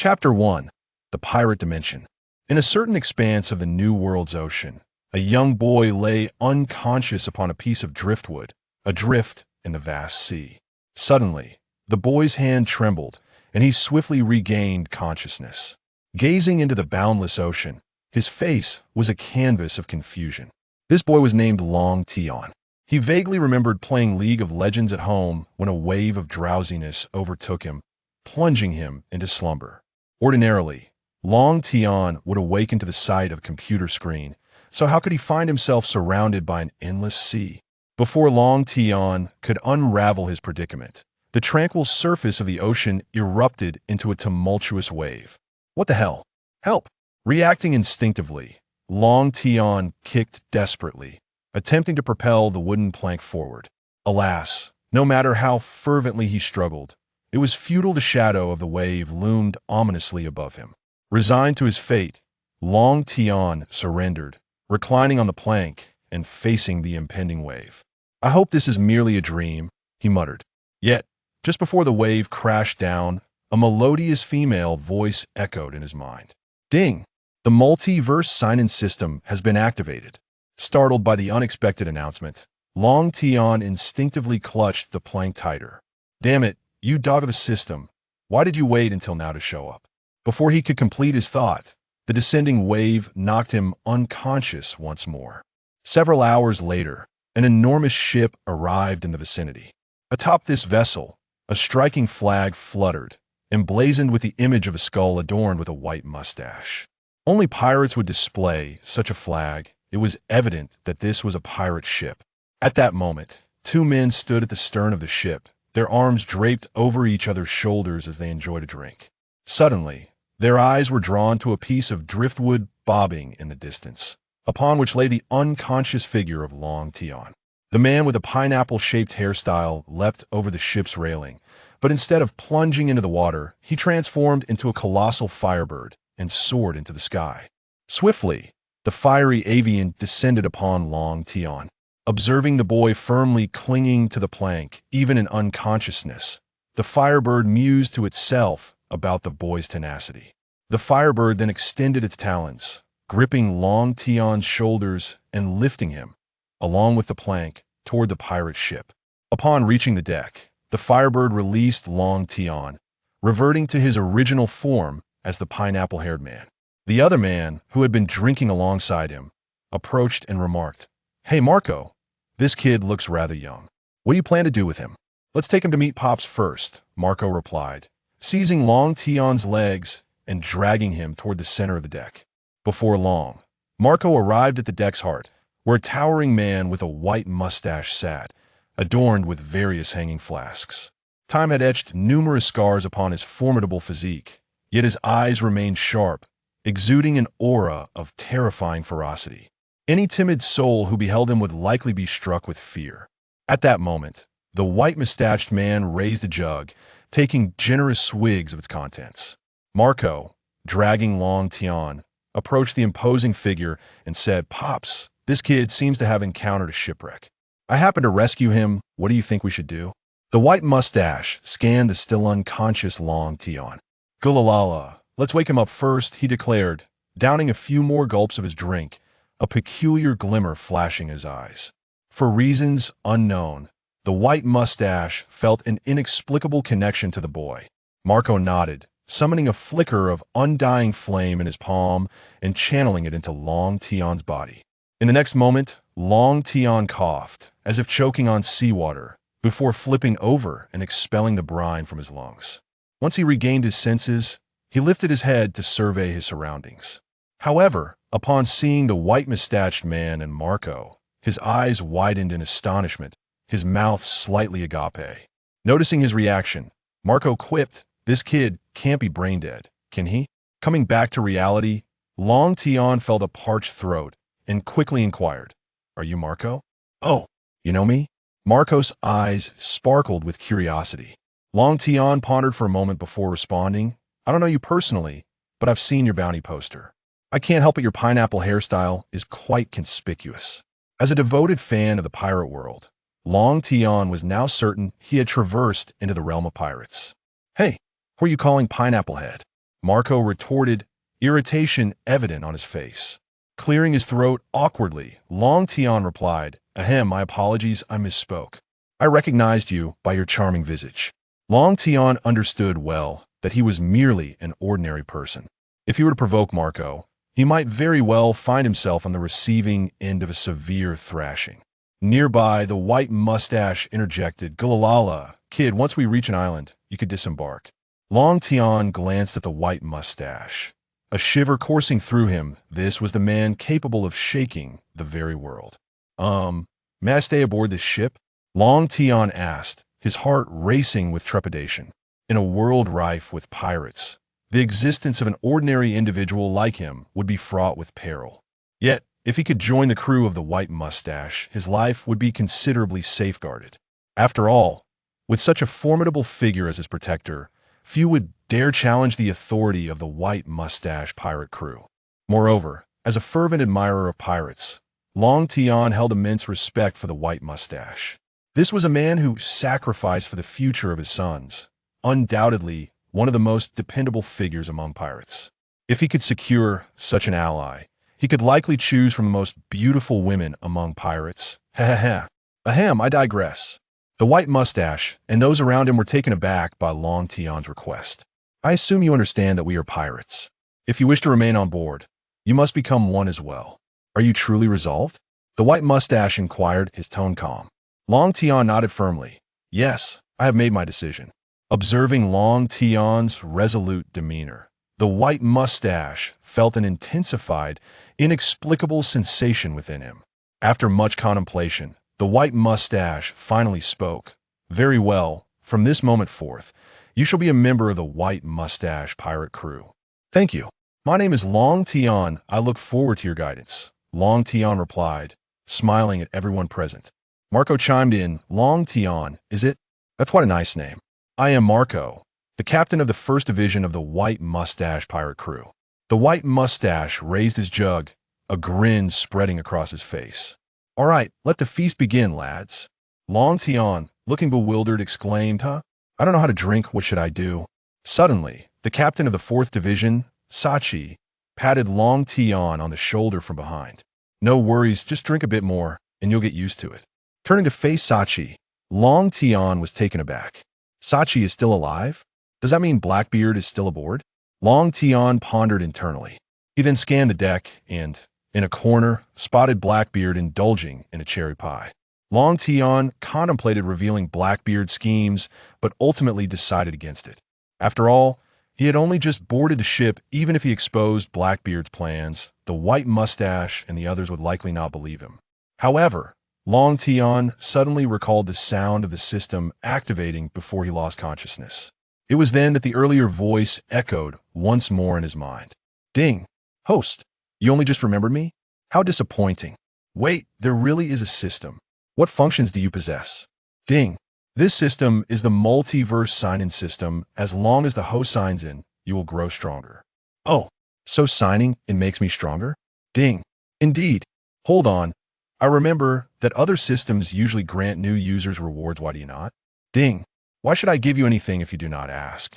Chapter 1. The Pirate Dimension. In a certain expanse of the New World's ocean, a young boy lay unconscious upon a piece of driftwood, adrift in the vast sea. Suddenly, the boy's hand trembled, and he swiftly regained consciousness. Gazing into the boundless ocean, his face was a canvas of confusion. This boy was named Long Tian. He vaguely remembered playing League of Legends at home when a wave of drowsiness overtook him, plunging him into slumber. Ordinarily, Long Tian would awaken to the sight of a computer screen, so how could he find himself surrounded by an endless sea? Before Long Tian could unravel his predicament, the tranquil surface of the ocean erupted into a tumultuous wave. What the hell? Help! Reacting instinctively, Long Tian kicked desperately, attempting to propel the wooden plank forward. Alas, no matter how fervently he struggled, it was futile. The shadow of the wave loomed ominously above him. Resigned to his fate, Long Tian surrendered, reclining on the plank and facing the impending wave. "I hope this is merely a dream," he muttered. Yet, just before the wave crashed down, a melodious female voice echoed in his mind. "Ding! The multiverse sign-in system has been activated." Startled by the unexpected announcement, Long Tian instinctively clutched the plank tighter. "Damn it, you dog of a system. Why did you wait until now to show up?" Before he could complete his thought, the descending wave knocked him unconscious once more. Several hours later, an enormous ship arrived in the vicinity. Atop this vessel, a striking flag fluttered, emblazoned with the image of a skull adorned with a white mustache. Only pirates would display such a flag. It was evident that this was a pirate ship. At that moment, two men stood at the stern of the ship, their arms draped over each other's shoulders as they enjoyed a drink. Suddenly, their eyes were drawn to a piece of driftwood bobbing in the distance, upon which lay the unconscious figure of Long Tian. The man with a pineapple-shaped hairstyle leapt over the ship's railing, but instead of plunging into the water, he transformed into a colossal firebird and soared into the sky. Swiftly, the fiery avian descended upon Long Tian. Observing the boy firmly clinging to the plank, even in unconsciousness, the firebird mused to itself about the boy's tenacity. The firebird then extended its talons, gripping Long Tian's shoulders and lifting him, along with the plank, toward the pirate ship. Upon reaching the deck, the firebird released Long Tian, reverting to his original form as the pineapple-haired man. The other man, who had been drinking alongside him, approached and remarked, "Hey, Marco, this kid looks rather young. What do you plan to do with him?" "Let's take him to meet Pops first," Marco replied, seizing Long Tian's legs and dragging him toward the center of the deck. Before long, Marco arrived at the deck's heart, where a towering man with a white mustache sat, adorned with various hanging flasks. Time had etched numerous scars upon his formidable physique, yet his eyes remained sharp, exuding an aura of terrifying ferocity. Any timid soul who beheld him would likely be struck with fear. At that moment, the white-mustached man raised a jug, taking generous swigs of its contents. Marco, dragging Long Tian, approached the imposing figure and said, "Pops, this kid seems to have encountered a shipwreck. I happened to rescue him. What do you think we should do?" The white mustache scanned the still unconscious Long Tian. "Gulalala, let's wake him up first," he declared, downing a few more gulps of his drink, a peculiar glimmer flashing his eyes. For reasons unknown, the white mustache felt an inexplicable connection to the boy. Marco nodded, summoning a flicker of undying flame in his palm and channeling it into Long Tian's body. In the next moment, Long Tian coughed, as if choking on seawater, before flipping over and expelling the brine from his lungs. Once he regained his senses, he lifted his head to survey his surroundings. However, upon seeing the white-mustached man and Marco, his eyes widened in astonishment, his mouth slightly agape. Noticing his reaction, Marco quipped, "This kid can't be brain-dead, can he?" Coming back to reality, Long Tian felt a parched throat and quickly inquired, "Are you Marco?" "Oh, you know me?" Marco's eyes sparkled with curiosity. Long Tian pondered for a moment before responding, "I don't know you personally, but I've seen your bounty poster. I can't help it, your pineapple hairstyle is quite conspicuous." As a devoted fan of the pirate world, Long Tian was now certain he had traversed into the realm of pirates. "Hey, who are you calling Pineapple Head?" Marco retorted, irritation evident on his face. Clearing his throat awkwardly, Long Tian replied, Ahem, my apologies, I misspoke. I recognized you by your charming visage. Long Tian understood well that he was merely an ordinary person. If he were to provoke Marco, he might very well find himself on the receiving end of a severe thrashing. Nearby, the white mustache interjected, Gulalala, kid, once we reach an island, you could disembark. Long Tian glanced at the white mustache. A shiver coursing through him, this was the man capable of shaking the very world. May I stay aboard this ship? Long Tian asked, his heart racing with trepidation. In a world rife with pirates, the existence of an ordinary individual like him would be fraught with peril. Yet, if he could join the crew of the white mustache, his life would be considerably safeguarded. After all, with such a formidable figure as his protector, few would dare challenge the authority of the white mustache pirate crew. Moreover, as a fervent admirer of pirates, Long Tian held immense respect for the white mustache. This was a man who sacrificed for the future of his sons, undoubtedly one of the most dependable figures among pirates. If he could secure such an ally, he could likely choose from the most beautiful women among pirates. Ahem, I digress. The white mustache and those around him were taken aback by Long Tian's request. I assume you understand that we are pirates. If you wish to remain on board, you must become one as well. Are you truly resolved? The white mustache inquired, his tone calm. Long Tian nodded firmly. Yes, I have made my decision. Observing Long Tian's resolute demeanor, the white mustache felt an intensified, inexplicable sensation within him. After much contemplation, the white mustache finally spoke. Very well, from this moment forth, you shall be a member of the white mustache pirate crew. Thank you. My name is Long Tian. I look forward to your guidance. Long Tian replied, smiling at everyone present. Marco chimed in, Long Tian, is it? That's quite a nice name. I am Marco, the captain of the first division of the white mustache pirate crew. The white mustache raised his jug, a grin spreading across his face. All right, let the feast begin, lads. Long Tian, looking bewildered, exclaimed, I don't know how to drink, what should I do? Suddenly, the captain of the 4th Division, Sachi, patted Long Tian on the shoulder from behind. No worries, just drink a bit more, and you'll get used to it. Turning to face Sachi, Long Tian was taken aback. Sachi is still alive? Does that mean Blackbeard is still aboard? Long Tian pondered internally. He then scanned the deck and, in a corner, spotted Blackbeard indulging in a cherry pie. Long Tian contemplated revealing Blackbeard's schemes, but ultimately decided against it. After all, he had only just boarded the ship. Even if he exposed Blackbeard's plans, the white mustache and the others would likely not believe him. However, Long Tian suddenly recalled the sound of the system activating before he lost consciousness. It was then that the earlier voice echoed once more in his mind. Ding! Host, you only just remembered me? How disappointing. Wait, there really is a system. What functions do you possess? Ding! This system is the multiverse sign-in system. As long as the host signs in, you will grow stronger. Oh, so signing in makes me stronger? Ding! Indeed. Hold on. I remember that other systems usually grant new users rewards, why do you not? Ding! Why should I give you anything if you do not ask?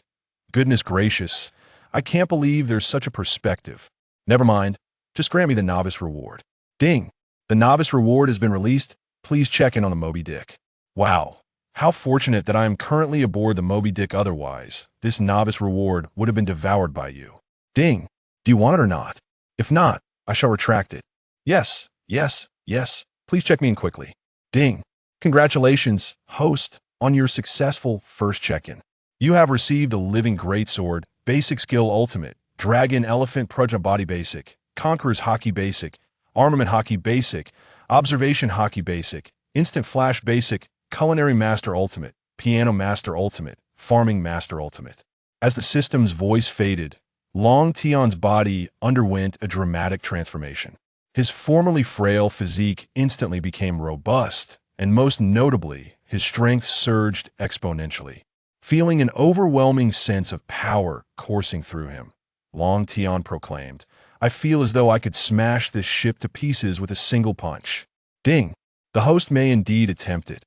Goodness gracious, I can't believe there's such a perspective. Never mind, just grant me the novice reward. Ding! The novice reward has been released. Please check in on the Moby Dick. Wow, how fortunate that I am currently aboard the Moby Dick, otherwise, this novice reward would have been devoured by you. Ding! Do you want it or not? If not, I shall retract it. Yes, yes, yes, please check me in quickly. Ding! Congratulations, host, on your successful first check-in. You have received a Living Greatsword, Basic Skill Ultimate, Dragon Elephant Prajna Body Basic, Conqueror's Hockey Basic, Armament Hockey Basic, Observation Hockey Basic, Instant Flash Basic, Culinary Master Ultimate, Piano Master Ultimate, Farming Master Ultimate. As the system's voice faded, Long Tian's body underwent a dramatic transformation. His formerly frail physique instantly became robust, and most notably, his strength surged exponentially. Feeling an overwhelming sense of power coursing through him, Long Tian proclaimed, I feel as though I could smash this ship to pieces with a single punch. Ding! The host may indeed attempt it,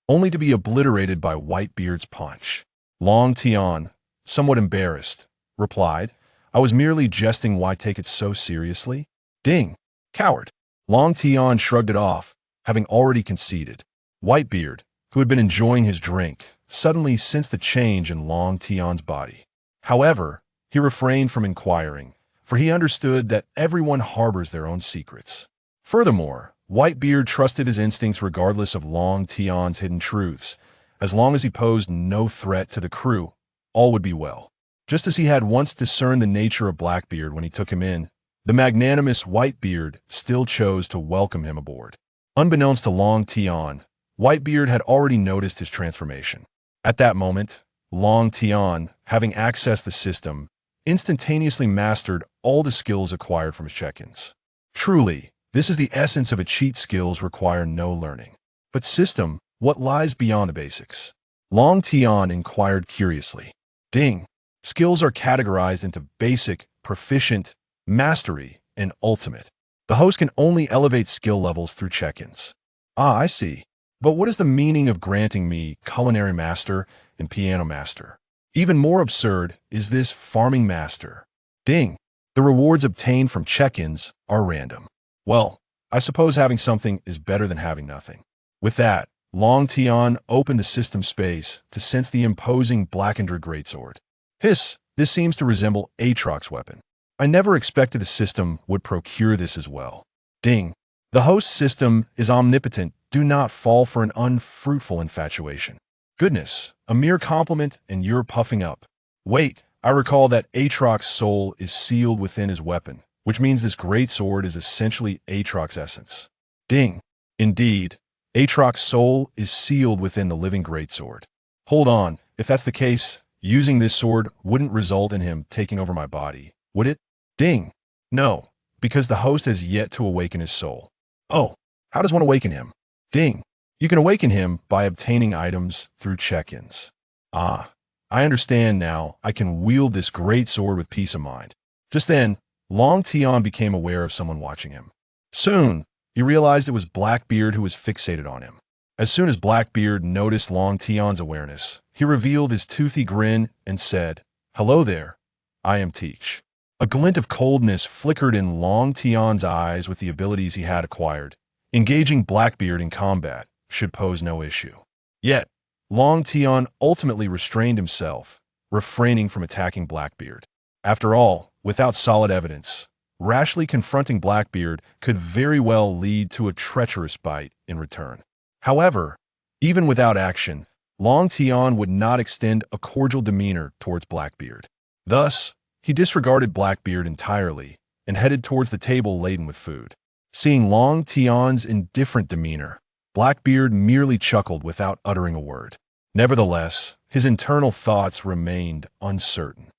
only to be obliterated by Whitebeard's punch. Long Tian, somewhat embarrassed, replied, I was merely jesting. Why take it so seriously? Ding. Coward. Long Tian shrugged it off, having already conceded. Whitebeard, who had been enjoying his drink, suddenly sensed the change in Long Tian's body. However, he refrained from inquiring, for he understood that everyone harbors their own secrets. Furthermore, Whitebeard trusted his instincts regardless of Long Tian's hidden truths. As long as he posed no threat to the crew, all would be well. Just as he had once discerned the nature of Blackbeard when he took him in, the magnanimous Whitebeard still chose to welcome him aboard. Unbeknownst to Long Tian, Whitebeard had already noticed his transformation. At that moment, Long Tian, having accessed the system, instantaneously mastered all the skills acquired from his check-ins. Truly, this is the essence of a cheat. Skills require no learning. But system, what lies beyond the basics? Long Tian inquired curiously. Ding. Skills are categorized into basic, proficient, mastery, and ultimate. The host can only elevate skill levels through check-ins. Ah, I see. But what is the meaning of granting me Culinary Master and Piano Master? Even more absurd is this Farming Master. Ding. The rewards obtained from check-ins are random. Well, I suppose having something is better than having nothing. With that, Long Tian opened the system space to sense the imposing blackened greatsword. Hiss, this seems to resemble Aatrox weapon. I never expected the system would procure this as well. Ding. The host system is omnipotent. Do not fall for an unfruitful infatuation. Goodness, a mere compliment and you're puffing up. Wait, I recall that Aatrox's soul is sealed within his weapon, which means this greatsword is essentially Aatrox's essence. Ding. Indeed, Aatrox's soul is sealed within the living greatsword. Hold on, if that's the case, using this sword wouldn't result in him taking over my body, would it? Ding. No, because the host has yet to awaken his soul. Oh, how does one awaken him? Ding. You can awaken him by obtaining items through check-ins. Ah, I understand now. I can wield this great sword with peace of mind. Just then, Long Tian became aware of someone watching him. Soon, he realized it was Blackbeard who was fixated on him. As soon as Blackbeard noticed Long Tian's awareness, he revealed his toothy grin and said, "Hello there. I am Teach." A glint of coldness flickered in Long Tian's eyes. With the abilities he had acquired, engaging Blackbeard in combat should pose no issue. Yet, Long Tian ultimately restrained himself, refraining from attacking Blackbeard. After all, without solid evidence, rashly confronting Blackbeard could very well lead to a treacherous bite in return. However, even without action, Long Tian would not extend a cordial demeanor towards Blackbeard. Thus, he disregarded Blackbeard entirely and headed towards the table laden with food. Seeing Long Tian's indifferent demeanor, Blackbeard merely chuckled without uttering a word. Nevertheless, his internal thoughts remained uncertain.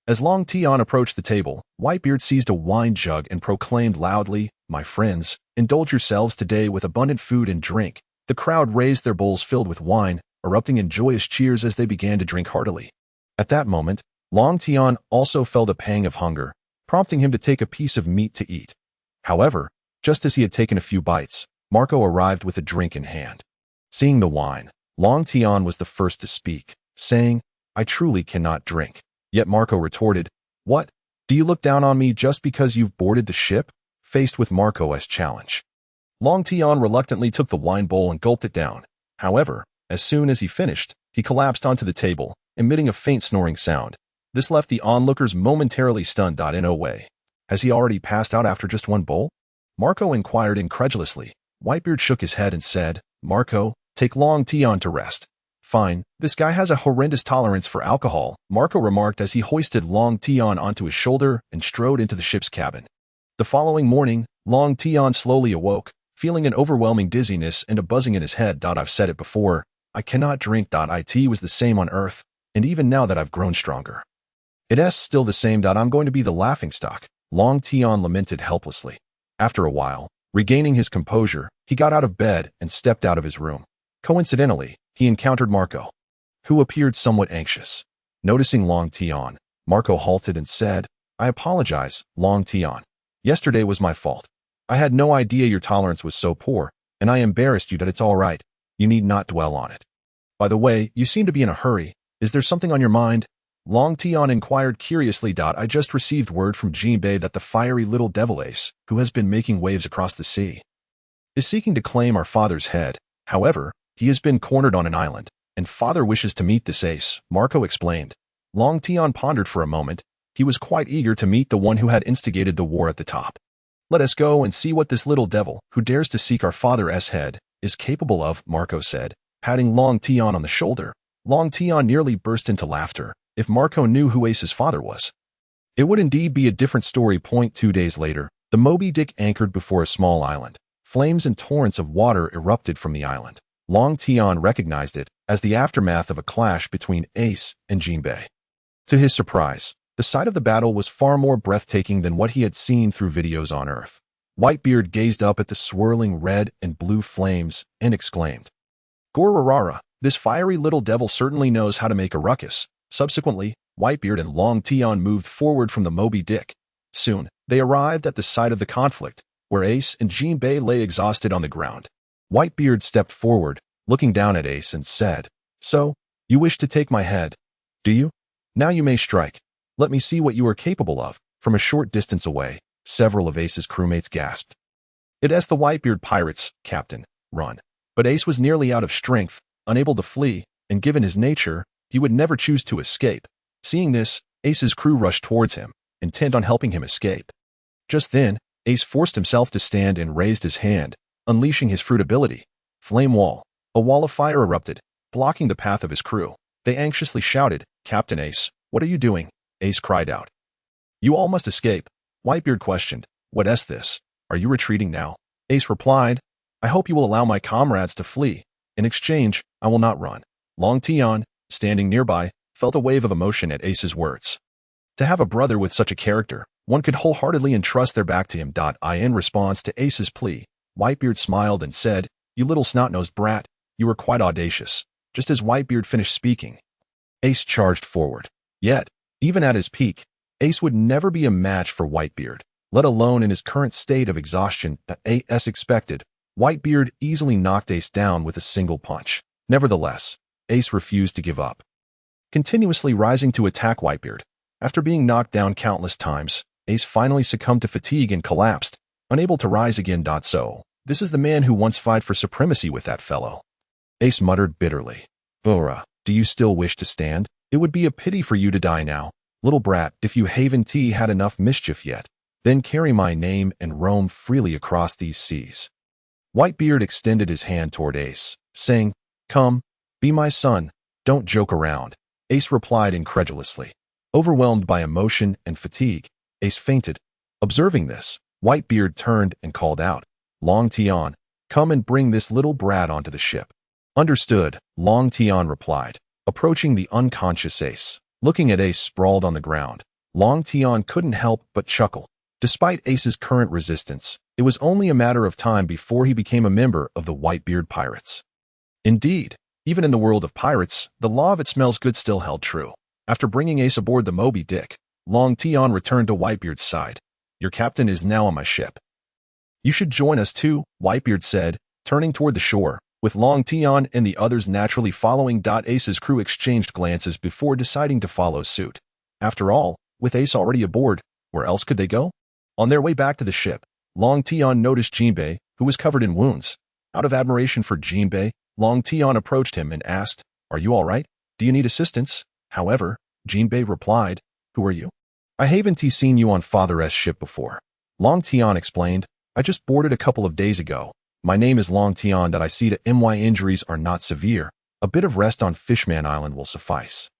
As Long Tian approached the table, Whitebeard seized a wine jug and proclaimed loudly, "My friends, indulge yourselves today with abundant food and drink." The crowd raised their bowls filled with wine, erupting in joyous cheers as they began to drink heartily. At that moment, Long Tian also felt a pang of hunger, prompting him to take a piece of meat to eat. However, just as he had taken a few bites, Marco arrived with a drink in hand. Seeing the wine, Long Tian was the first to speak, saying, "I truly cannot drink." Yet Marco retorted, "What? Do you look down on me just because you've boarded the ship?" Faced with Marco's challenge, Long Tian reluctantly took the wine bowl and gulped it down. However, as soon as he finished, he collapsed onto the table, emitting a faint snoring sound. This left the onlookers momentarily stunned. In no way. Has he already passed out after just one bowl? Marco inquired incredulously. Whitebeard shook his head and said, "Marco, take Long Tian to rest." "Fine, this guy has a horrendous tolerance for alcohol," Marco remarked as he hoisted Long Tian onto his shoulder and strode into the ship's cabin. The following morning, Long Tian slowly awoke, feeling an overwhelming dizziness and a buzzing in his head. "I've said it before, I cannot drink. It was the same on Earth, and even now that I've grown stronger. It's still the same. I'm going to be the laughingstock," Long Tian lamented helplessly. After a while, regaining his composure, he got out of bed and stepped out of his room. Coincidentally, he encountered Marco, who appeared somewhat anxious. Noticing Long Tian, Marco halted and said, "I apologize, Long Tian. Yesterday was my fault. I had no idea your tolerance was so poor, and I embarrassed you. It's all right. You need not dwell on it. By the way, you seem to be in a hurry. Is there something on your mind?" Long Tian inquired curiously. I just received word from Jinbei that the fiery little devil Ace, who has been making waves across the sea, is seeking to claim our father's head. However, he has been cornered on an island, and father wishes to meet this Ace, Marco explained. Long Tian pondered for a moment. He was quite eager to meet the one who had instigated the war at the top. Let us go and see what this little devil, who dares to seek our father's head, is capable of, Marco said, patting Long Tian on the shoulder. Long Tian nearly burst into laughter. If Marco knew who Ace's father was, it would indeed be a different story. 2 days later, the Moby Dick anchored before a small island. Flames and torrents of water erupted from the island. Long Tian recognized it as the aftermath of a clash between Ace and Jinbei. To his surprise, the sight of the battle was far more breathtaking than what he had seen through videos on Earth. Whitebeard gazed up at the swirling red and blue flames and exclaimed, "Gorarara, this fiery little devil certainly knows how to make a ruckus." Subsequently, Whitebeard and Long Tian moved forward from the Moby Dick. Soon, they arrived at the site of the conflict, where Ace and Jinbei lay exhausted on the ground. Whitebeard stepped forward, looking down at Ace and said, "So, you wish to take my head, do you? Now you may strike. Let me see what you are capable of." From a short distance away, several of Ace's crewmates gasped. "It's the Whitebeard pirates, Captain. Run." But Ace was nearly out of strength, unable to flee, and given his nature, he would never choose to escape. Seeing this, Ace's crew rushed towards him, intent on helping him escape. Just then, Ace forced himself to stand and raised his hand, unleashing his fruit ability. Flame wall. A wall of fire erupted, blocking the path of his crew. They anxiously shouted, "Captain Ace, what are you doing?" Ace cried out. "You all must escape." Whitebeard questioned, "What's this? Are you retreating now?" Ace replied, "I hope you will allow my comrades to flee. In exchange, I will not run." Long Tian, standing nearby, felt a wave of emotion at Ace's words. To have a brother with such a character, one could wholeheartedly entrust their back to him. In response to Ace's plea, Whitebeard smiled and said, "You little snot-nosed brat, you were quite audacious." Just as Whitebeard finished speaking, Ace charged forward. Yet, even at his peak, Ace would never be a match for Whitebeard, let alone in his current state of exhaustion. As expected, Whitebeard easily knocked Ace down with a single punch. Nevertheless, Ace refused to give up, continuously rising to attack Whitebeard. After being knocked down countless times, Ace finally succumbed to fatigue and collapsed, unable to rise again. So, this is the man who once fought for supremacy with that fellow. Ace muttered bitterly. "Bora, do you still wish to stand? It would be a pity for you to die now. Little brat, if you haven't had enough mischief yet, then carry my name and roam freely across these seas." Whitebeard extended his hand toward Ace, saying, "Come, be my son, don't joke around." Ace replied incredulously. Overwhelmed by emotion and fatigue, Ace fainted. Observing this, Whitebeard turned and called out, "Long Tian, come and bring this little brat onto the ship." "Understood," Long Tian replied, approaching the unconscious Ace. Looking at Ace sprawled on the ground, Long Tian couldn't help but chuckle. Despite Ace's current resistance, it was only a matter of time before he became a member of the Whitebeard pirates. Indeed, even in the world of pirates, the law of it smells good still held true. After bringing Ace aboard the Moby Dick, Long Tian returned to Whitebeard's side. "Your captain is now on my ship. You should join us too," Whitebeard said, turning toward the shore, with Long Tian and the others naturally following. Ace's crew exchanged glances before deciding to follow suit. After all, with Ace already aboard, where else could they go? On their way back to the ship, Long Tian noticed Jinbei, who was covered in wounds. Out of admiration for Jinbei, Long Tian approached him and asked, "Are you all right? Do you need assistance?" However, Jinbei replied, "Who are you? I haven't seen you on Father's ship before." Long Tian explained, "I just boarded a couple of days ago. My name is Long Tian. I see that my injuries are not severe. A bit of rest on Fishman Island will suffice."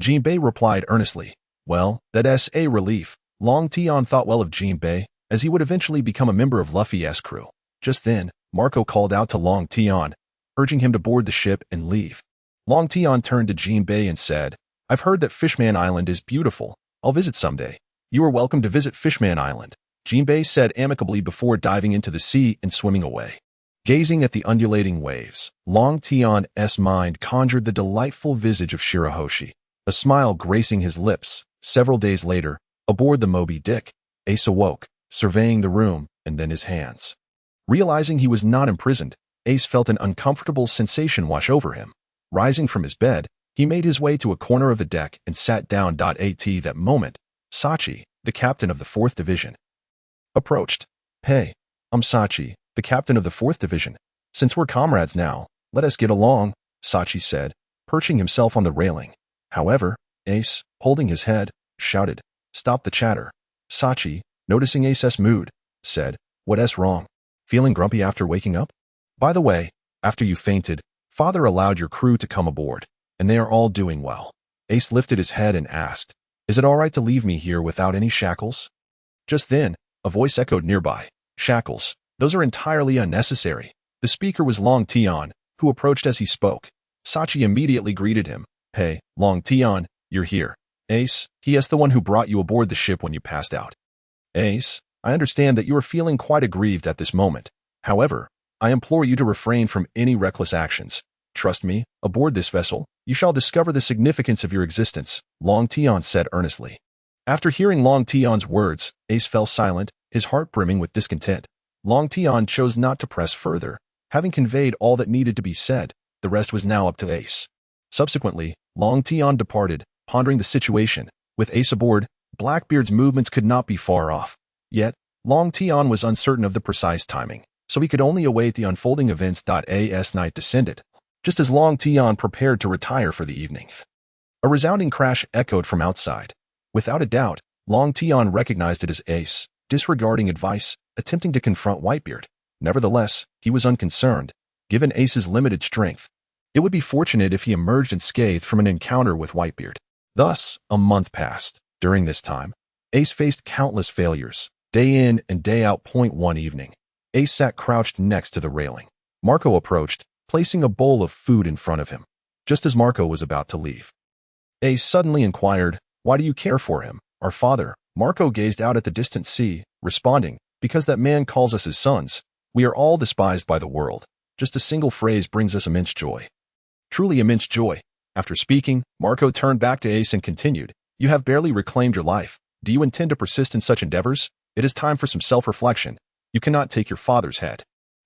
Jinbei replied earnestly, "Well, that's a relief." Long Tian thought well of Jinbei, as he would eventually become a member of Luffy's crew. Just then, Marco called out to Long Tian, urging him to board the ship and leave. Long Tian turned to Jinbei and said, "I've heard that Fishman Island is beautiful. I'll visit someday." "You are welcome to visit Fishman Island," Jinbei said amicably before diving into the sea and swimming away. Gazing at the undulating waves, Long Tian's mind conjured the delightful visage of Shirahoshi, a smile gracing his lips. Several days later, aboard the Moby Dick, Ace awoke, surveying the room and then his hands. Realizing he was not imprisoned, Ace felt an uncomfortable sensation wash over him. Rising from his bed, He made his way to a corner of the deck and sat down. At that moment, Sachi, the captain of the 4th Division, approached. "Hey, I'm Sachi, the captain of the 4th Division. Since we're comrades now, let us get along," Sachi said, perching himself on the railing. However, Ace, holding his head, shouted, "Stop the chatter." Sachi, noticing Ace's mood, said, "What's wrong? Feeling grumpy after waking up? By the way, after you fainted, Father allowed your crew to come aboard, and they are all doing well." Ace lifted his head and asked, "Is it all right to leave me here without any shackles?" Just then, a voice echoed nearby, "Shackles, those are entirely unnecessary." The speaker was Long Tian, who approached as he spoke. Sachi immediately greeted him. "Hey, Long Tian, you're here." "Ace, he is the one who brought you aboard the ship when you passed out." "Ace, I understand that you are feeling quite aggrieved at this moment. However, I implore you to refrain from any reckless actions. Trust me, aboard this vessel, you shall discover the significance of your existence," Long Tian said earnestly. After hearing Long Tian's words, Ace fell silent, his heart brimming with discontent. Long Tian chose not to press further. Having conveyed all that needed to be said, the rest was now up to Ace. Subsequently, Long Tian departed, pondering the situation. With Ace aboard, Blackbeard's movements could not be far off. Yet, Long Tian was uncertain of the precise timing, so he could only await the unfolding events. As night descended, just as Long Tian prepared to retire for the evening, a resounding crash echoed from outside. Without a doubt, Long Tian recognized it as Ace, disregarding advice, attempting to confront Whitebeard. Nevertheless, he was unconcerned. Given Ace's limited strength, it would be fortunate if he emerged unscathed from an encounter with Whitebeard. Thus, a month passed. During this time, Ace faced countless failures, day in and day out. One evening, Ace sat crouched next to the railing. Marco approached, placing a bowl of food in front of him. Just as Marco was about to leave, Ace suddenly inquired, "Why do you care for him, our father?" Marco gazed out at the distant sea, responding, "Because that man calls us his sons. We are all despised by the world. Just a single phrase brings us immense joy. Truly immense joy." After speaking, Marco turned back to Ace and continued, "You have barely reclaimed your life. Do you intend to persist in such endeavors? It is time for some self-reflection. You cannot take your father's head.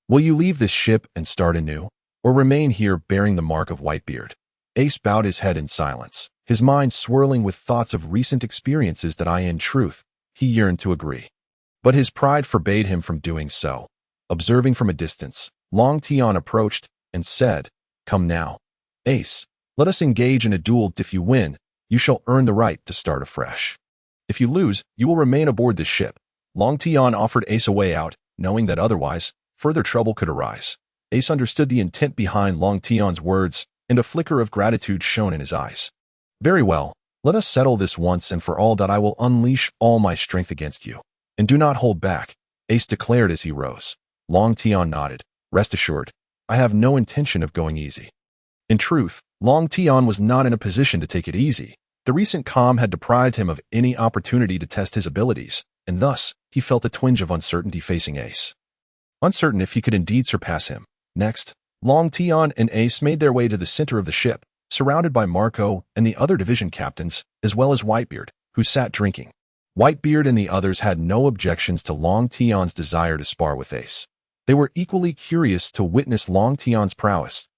Will you leave this ship and start anew, or remain here bearing the mark of Whitebeard?" Ace bowed his head in silence, his mind swirling with thoughts of recent experiences that in truth, he yearned to agree. But his pride forbade him from doing so. Observing from a distance, Long Tian approached and said, "Come now, Ace, let us engage in a duel. If you win, you shall earn the right to start afresh. If you lose, you will remain aboard this ship." Long Tian offered Ace a way out, knowing that otherwise, further trouble could arise. Ace understood the intent behind Long Tian's words, and a flicker of gratitude shone in his eyes. "Very well, let us settle this once and for all. I will unleash all my strength against you. And do not hold back," Ace declared as he rose. Long Tian nodded. "Rest assured, I have no intention of going easy." In truth, Long Tian was not in a position to take it easy. The recent calm had deprived him of any opportunity to test his abilities, and thus, he felt a twinge of uncertainty facing Ace. Uncertain if he could indeed surpass him. Next, Long Tian and Ace made their way to the center of the ship, surrounded by Marco and the other division captains, as well as Whitebeard, who sat drinking. Whitebeard and the others had no objections to Long Tian's desire to spar with Ace. They were equally curious to witness Long Tian's prowess.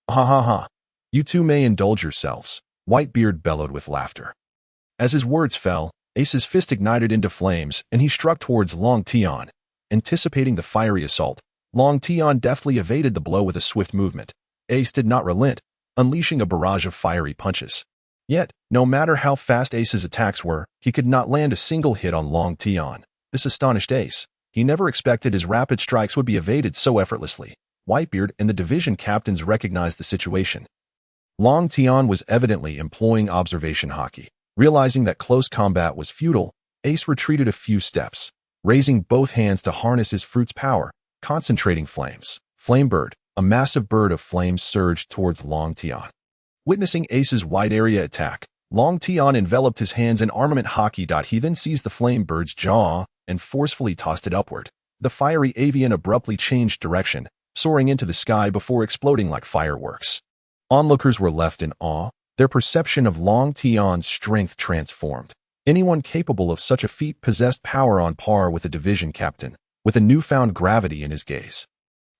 "Ha ha ha. You two may indulge yourselves," Whitebeard bellowed with laughter. As his words fell, Ace's fist ignited into flames and he struck towards Long Tian. Anticipating the fiery assault, Long Tian deftly evaded the blow with a swift movement. Ace did not relent, unleashing a barrage of fiery punches. Yet, no matter how fast Ace's attacks were, he could not land a single hit on Long Tian. This astonished Ace. He never expected his rapid strikes would be evaded so effortlessly. Whitebeard and the division captains recognized the situation. Long Tian was evidently employing observation hockey. Realizing that close combat was futile, Ace retreated a few steps, raising both hands to harness his fruit's power, concentrating flames. Flamebird, a massive bird of flames, surged towards Long Tian. Witnessing Ace's wide-area attack, Long Tian enveloped his hands in armament hockey. He then seized the Flamebird's jaw and forcefully tossed it upward. The fiery avian abruptly changed direction, soaring into the sky before exploding like fireworks. Onlookers were left in awe, their perception of Long Tian's strength transformed. Anyone capable of such a feat possessed power on par with a division captain, with a newfound gravity in his gaze.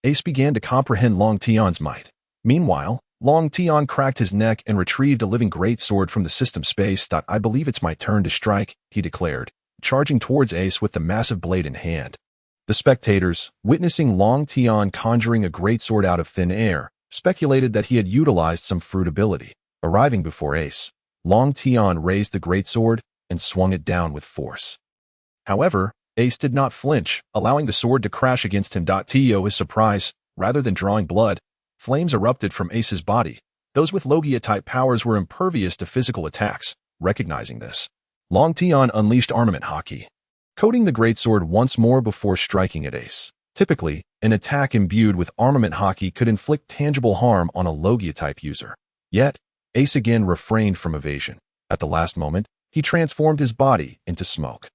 Ace began to comprehend Long Tian's might. Meanwhile, Long Tian cracked his neck and retrieved a living greatsword from the system space. I believe it's my turn to strike, he declared, charging towards Ace with the massive blade in hand. The spectators, witnessing Long Tian conjuring a greatsword out of thin air, speculated that he had utilized some fruit ability. Arriving before Ace, Long Tian raised the greatsword and swung it down with force. However, Ace did not flinch, allowing the sword to crash against him. To his surprise, rather than drawing blood, flames erupted from Ace's body. Those with Logia-type powers were impervious to physical attacks. Recognizing this, Long Tian unleashed armament haki, coating the greatsword once more before striking at Ace. Typically, an attack imbued with armament haki could inflict tangible harm on a Logia-type user. Yet, Ace again refrained from evasion. At the last moment, he transformed his body into smoke,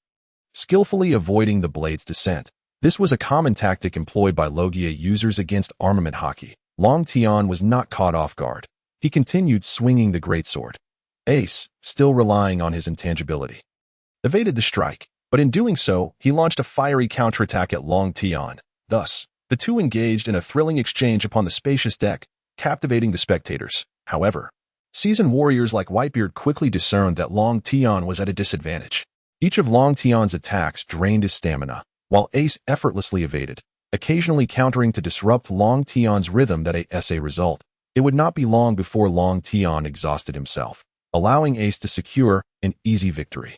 skillfully avoiding the blade's descent. This was a common tactic employed by Logia users against armament haki. Long Tian was not caught off guard. He continued swinging the greatsword. Ace, still relying on his intangibility, evaded the strike, but in doing so, he launched a fiery counterattack at Long Tian. Thus, the two engaged in a thrilling exchange upon the spacious deck, captivating the spectators. However, seasoned warriors like Whitebeard quickly discerned that Long Tian was at a disadvantage. Each of Long Tian's attacks drained his stamina, while Ace effortlessly evaded, occasionally countering to disrupt Long Tian's rhythm. As a result, it would not be long before Long Tian exhausted himself, allowing Ace to secure an easy victory.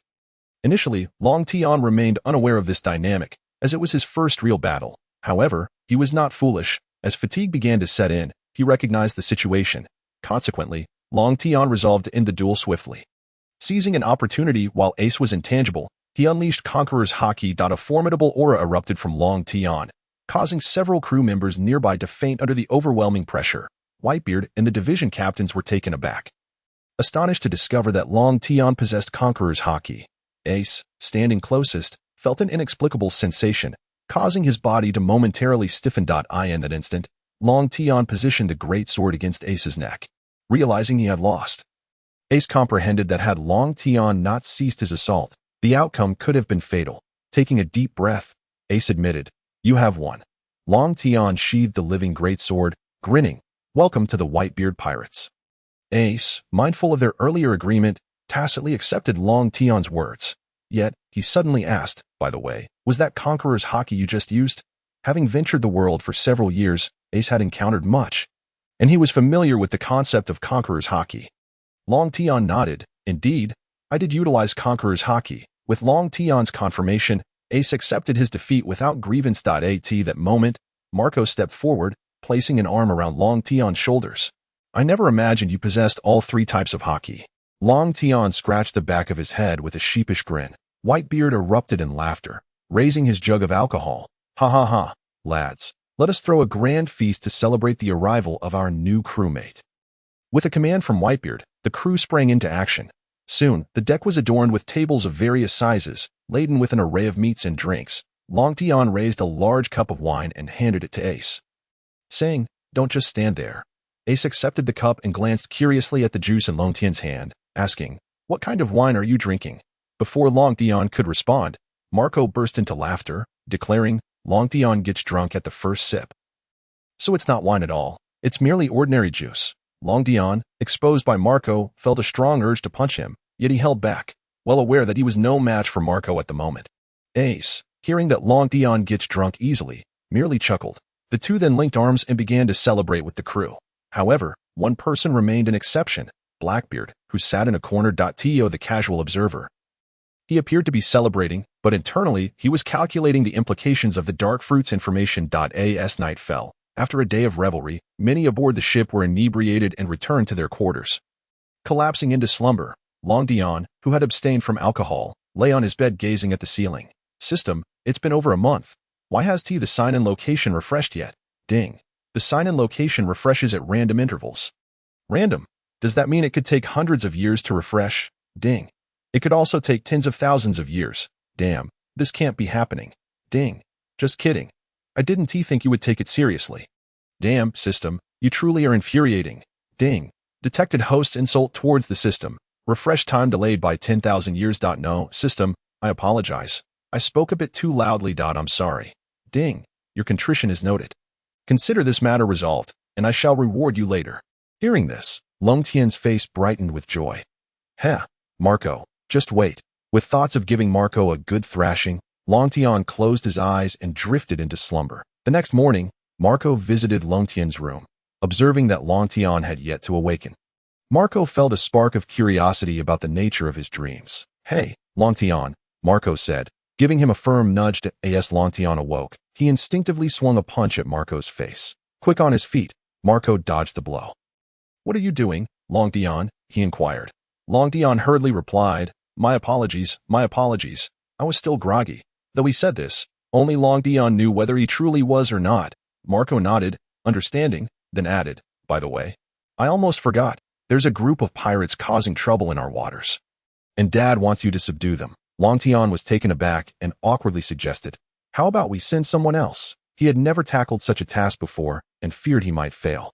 Initially, Long Tian remained unaware of this dynamic, as it was his first real battle. However, he was not foolish. As fatigue began to set in, he recognized the situation. Consequently, Long Tian resolved to end the duel swiftly. Seizing an opportunity while Ace was intangible, he unleashed Conqueror's Haki. A formidable aura erupted from Long Tian, causing several crew members nearby to faint under the overwhelming pressure. Whitebeard and the division captains were taken aback, astonished to discover that Long Tian possessed Conqueror's Haki. Ace, standing closest, felt an inexplicable sensation, causing his body to momentarily stiffen. In that instant, Long Tian positioned the greatsword against Ace's neck. Realizing he had lost, Ace comprehended that had Long Tian not ceased his assault, the outcome could have been fatal. Taking a deep breath, Ace admitted, "You have won." Long Tian sheathed the living greatsword, grinning, "Welcome to the Whitebeard Pirates." Ace, mindful of their earlier agreement, tacitly accepted Long Tian's words. Yet, he suddenly asked, "By the way, was that Conqueror's Haki you just used?" Having ventured the world for several years, Ace had encountered much, and he was familiar with the concept of Conqueror's Haki. Long Tian nodded. "Indeed, I did utilize Conqueror's Haki." With Long Tian's confirmation, Ace accepted his defeat without grievance. At that moment, Marco stepped forward, placing an arm around Long Tian's shoulders. "I never imagined you possessed all three types of Haki." Long Tian scratched the back of his head with a sheepish grin. Whitebeard erupted in laughter, raising his jug of alcohol. "Ha ha ha, lads. Let us throw a grand feast to celebrate the arrival of our new crewmate." With a command from Whitebeard, the crew sprang into action. Soon, the deck was adorned with tables of various sizes, laden with an array of meats and drinks. Long Tian raised a large cup of wine and handed it to Ace, saying, "Don't just stand there." Ace accepted the cup and glanced curiously at the juice in Long Tian's hand, asking, "What kind of wine are you drinking?" Before Long Tian could respond, Marco burst into laughter, declaring, "Long Tian gets drunk at the first sip. So it's not wine at all. It's merely ordinary juice." Long Tian, exposed by Marco, felt a strong urge to punch him, yet he held back, well aware that he was no match for Marco at the moment. Ace, hearing that Long Tian gets drunk easily, merely chuckled. The two then linked arms and began to celebrate with the crew. However, one person remained an exception, Blackbeard, who sat in a corner. The casual observer. He appeared to be celebrating, but internally he was calculating the implications of the dark fruits information. As night fell, after a day of revelry, many aboard the ship were inebriated and returned to their quarters. Collapsing into slumber, Long Tian, who had abstained from alcohol, lay on his bed gazing at the ceiling. "System, it's been over a month. Why has the sign-in location refreshed yet?" Ding. The sign-in location refreshes at random intervals. Random? Does that mean it could take hundreds of years to refresh? Ding. It could also take tens of thousands of years. Damn, this can't be happening. Ding. Just kidding. I didn't think you would take it seriously. Damn, system, you truly are infuriating. Ding. Detected host insult towards the system. Refresh time delayed by 10,000 years. No, system, I apologize. I spoke a bit too loudly. I'm sorry. Ding. Your contrition is noted. Consider this matter resolved, and I shall reward you later. Hearing this, Long Tian's face brightened with joy. Heh, Marco, just wait. With thoughts of giving Marco a good thrashing, Long Tian closed his eyes and drifted into slumber. The next morning, Marco visited Long Tian's room, observing that Long Tian had yet to awaken. Marco felt a spark of curiosity about the nature of his dreams. Hey, Long Tian, Marco said, giving him a firm nudge as Long Tian awoke. He instinctively swung a punch at Marco's face. Quick on his feet, Marco dodged the blow. What are you doing, Long Tian? He inquired. Long Tian hurriedly replied, My apologies. I was still groggy. Though he said this, only Long Tian knew whether he truly was or not. Marco nodded, understanding, then added, By the way, I almost forgot. There's a group of pirates causing trouble in our waters. And Dad wants you to subdue them. Long Tian was taken aback and awkwardly suggested, How about we send someone else? He had never tackled such a task before and feared he might fail.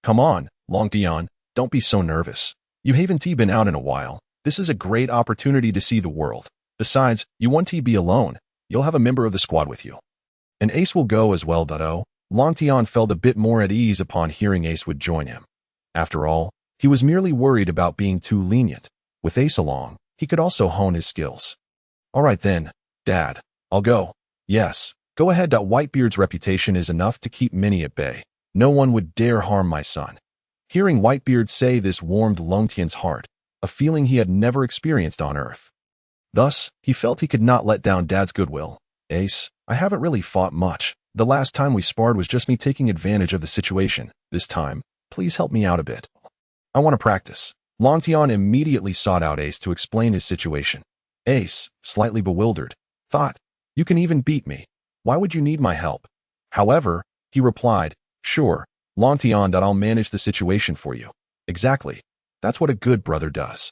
Come on, Long Tian, don't be so nervous. You haven't been out in a while. This is a great opportunity to see the world. Besides, you won't be alone. You'll have a member of the squad with you. And Ace will go as well. Long Tian felt a bit more at ease upon hearing Ace would join him. After all, he was merely worried about being too lenient. With Ace along, he could also hone his skills. All right then, Dad, I'll go. Yes, go ahead. Whitebeard's reputation is enough to keep many at bay. No one would dare harm my son. Hearing Whitebeard say this warmed Long Tian's heart, a feeling he had never experienced on Earth. Thus, he felt he could not let down Dad's goodwill. Ace, I haven't really fought much. The last time we sparred was just me taking advantage of the situation. This time, please help me out a bit. I want to practice. Long Tian immediately sought out Ace to explain his situation. Ace, slightly bewildered, thought, You can even beat me. Why would you need my help? However, he replied, Sure, Long Tian, I'll manage the situation for you. Exactly. That's what a good brother does.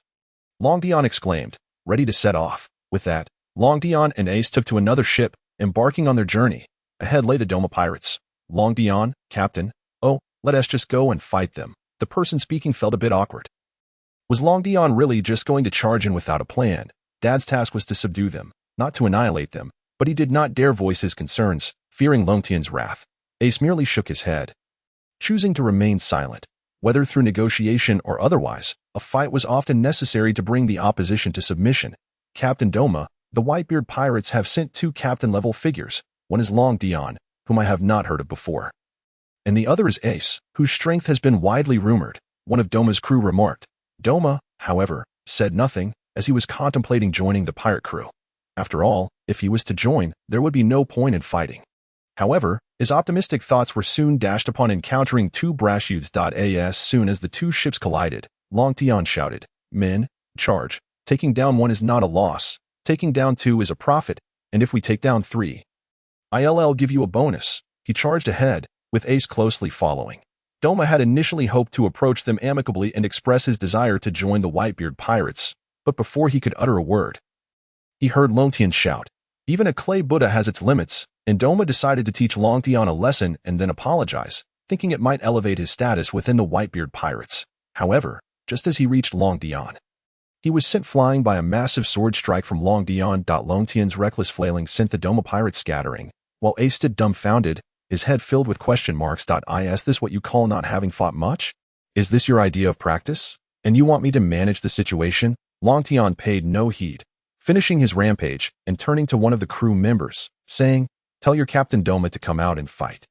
Long Tian exclaimed, ready to set off. With that, Long Tian and Ace took to another ship, embarking on their journey. Ahead lay the Doma pirates. Long Tian, Captain, oh, let us just go and fight them. The person speaking felt a bit awkward. Was Long Tian really just going to charge in without a plan? Dad's task was to subdue them, not to annihilate them, but he did not dare voice his concerns, fearing Long Tian's wrath. Ace merely shook his head, choosing to remain silent. Whether through negotiation or otherwise, a fight was often necessary to bring the opposition to submission. Captain Doma, the Whitebeard pirates have sent 2 captain-level figures. One is Long Tian, whom I have not heard of before. And the other is Ace, whose strength has been widely rumored, one of Doma's crew remarked. Doma, however, said nothing, as he was contemplating joining the pirate crew. After all, if he was to join, there would be no point in fighting. However, his optimistic thoughts were soon dashed upon encountering 2 brash youths. As soon as the 2 ships collided, Long Tian shouted, Men, charge. Taking down 1 is not a loss. Taking down 2 is a profit, and if we take down 3, I'll give you a bonus. He charged ahead, with Ace closely following. Doma had initially hoped to approach them amicably and express his desire to join the Whitebeard pirates, but before he could utter a word, he heard Long Tian shout, Even a clay Buddha has its limits, and Doma decided to teach Long Tian a lesson and then apologize, thinking it might elevate his status within the Whitebeard pirates. However, just as he reached Long Tian, he was sent flying by a massive sword strike from Long Tian. Long Tian's reckless flailing sent the Doma pirates scattering, while Ace stood dumbfounded, his head filled with question marks. Is this what you call not having fought much? Is this your idea of practice? And you want me to manage the situation? Long Tian paid no heed, finishing his rampage and turning to one of the crew members, saying, Tell your Captain Doma to come out and fight.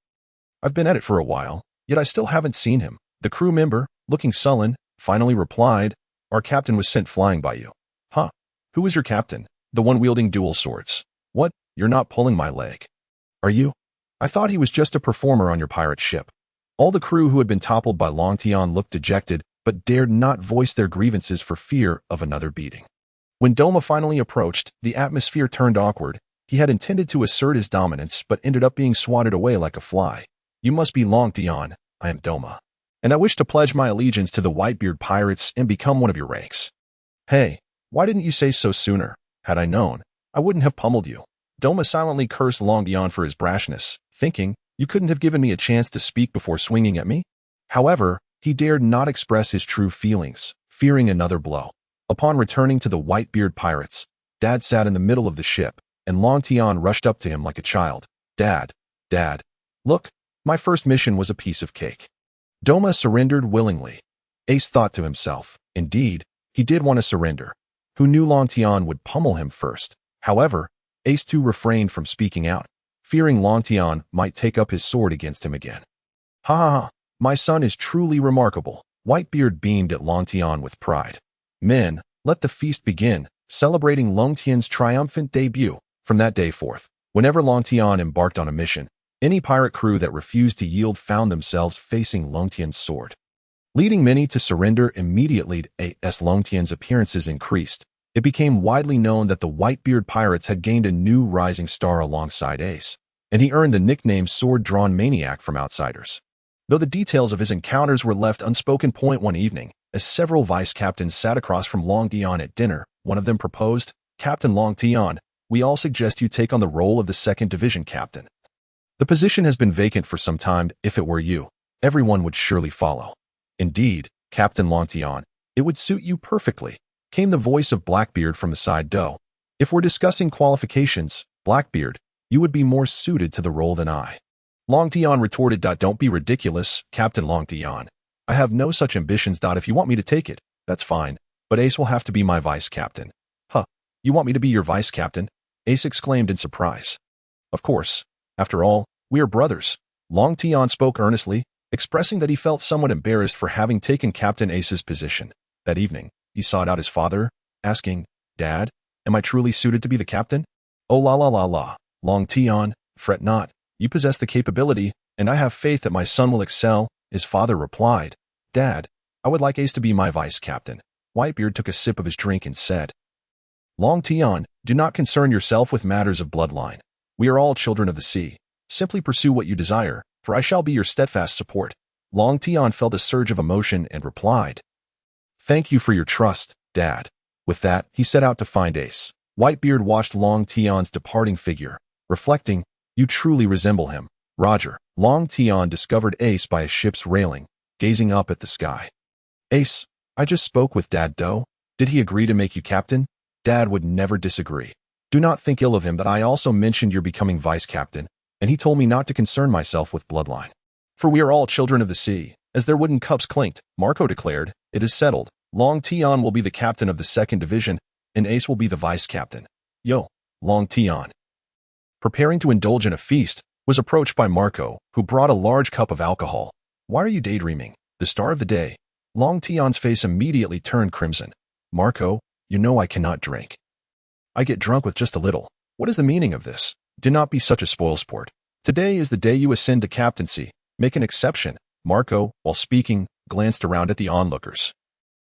I've been at it for a while, yet I still haven't seen him. The crew member, looking sullen, finally replied, Our captain was sent flying by you. Huh? Who is your captain? The one wielding dual swords. What? You're not pulling my leg. Are you? I thought he was just a performer on your pirate ship. All the crew who had been toppled by Long Tian looked dejected, but dared not voice their grievances for fear of another beating. When Doma finally approached, the atmosphere turned awkward. He had intended to assert his dominance, but ended up being swatted away like a fly. You must be Long Tian. I am Doma, and I wish to pledge my allegiance to the Whitebeard pirates and become one of your ranks. Hey, why didn't you say so sooner? Had I known, I wouldn't have pummeled you. Doma silently cursed Long Tian for his brashness, thinking, You couldn't have given me a chance to speak before swinging at me? However, he dared not express his true feelings, fearing another blow. Upon returning to the Whitebeard pirates, Dad sat in the middle of the ship, and Long Tian rushed up to him like a child. Dad, look, my first mission was a piece of cake. Doma surrendered willingly, Ace thought to himself. Indeed, he did want to surrender. Who knew Long Tian would pummel him first? However, Ace too refrained from speaking out, fearing Long Tian might take up his sword against him again. Ha ha ha, my son is truly remarkable. Whitebeard beamed at Long Tian with pride. Men, let the feast begin, celebrating Long Tian's triumphant debut. From that day forth, whenever Long Tian embarked on a mission, any pirate crew that refused to yield found themselves facing Long Tian's sword. Leading many to surrender immediately as Long Tian's appearances increased, it became widely known that the Whitebeard pirates had gained a new rising star alongside Ace, and he earned the nickname Sword-Drawn Maniac from outsiders. Though the details of his encounters were left unspoken one evening, as several vice captains sat across from Long Tian at dinner, one of them proposed, "Captain Long Tian, we all suggest you take on the role of the 2nd Division captain. The position has been vacant for some time. If it were you, everyone would surely follow." "Indeed, Captain Long Tian, it would suit you perfectly," came the voice of Blackbeard from the side door. "If we're discussing qualifications, Blackbeard, you would be more suited to the role than I." Long Tian retorted. "Don't be ridiculous, Captain Long Tian. I have no such ambitions. If you want me to take it, that's fine, but Ace will have to be my vice captain." "Huh, you want me to be your vice captain?" Ace exclaimed in surprise. "Of course. After all, we are brothers." Long Tian spoke earnestly, expressing that he felt somewhat embarrassed for having taken Captain Ace's position. That evening, he sought out his father, asking, "Dad, am I truly suited to be the captain?" "Oh la la la la, Long Tian, fret not. You possess the capability, and I have faith that my son will excel," his father replied. "Dad, I would like Ace to be my vice captain." Whitebeard took a sip of his drink and said, "Long Tian, do not concern yourself with matters of bloodline. We are all children of the sea. Simply pursue what you desire, for I shall be your steadfast support." Long Tian felt a surge of emotion and replied, "Thank you for your trust, Dad." With that, he set out to find Ace. Whitebeard watched Long Tian's departing figure, reflecting, "You truly resemble him, Roger." Long Tian discovered Ace by a ship's railing, gazing up at the sky. "Ace, I just spoke with Dad Doe. Did he agree to make you captain?" "Dad would never disagree. Do not think ill of him, but I also mentioned your becoming vice captain, and he told me not to concern myself with bloodline. For we are all children of the sea." As their wooden cups clinked, Marco declared, "It is settled. Long Tian will be the captain of the 2nd Division, and Ace will be the vice captain." "Yo, Long Tian." Preparing to indulge in a feast, was approached by Marco, who brought a large cup of alcohol. "Why are you daydreaming? The star of the day." Long Tian's face immediately turned crimson. "Marco, you know I cannot drink. I get drunk with just a little. What is the meaning of this? Do not be such a spoilsport. Today is the day you ascend to captaincy. Make an exception." Marco, while speaking, glanced around at the onlookers.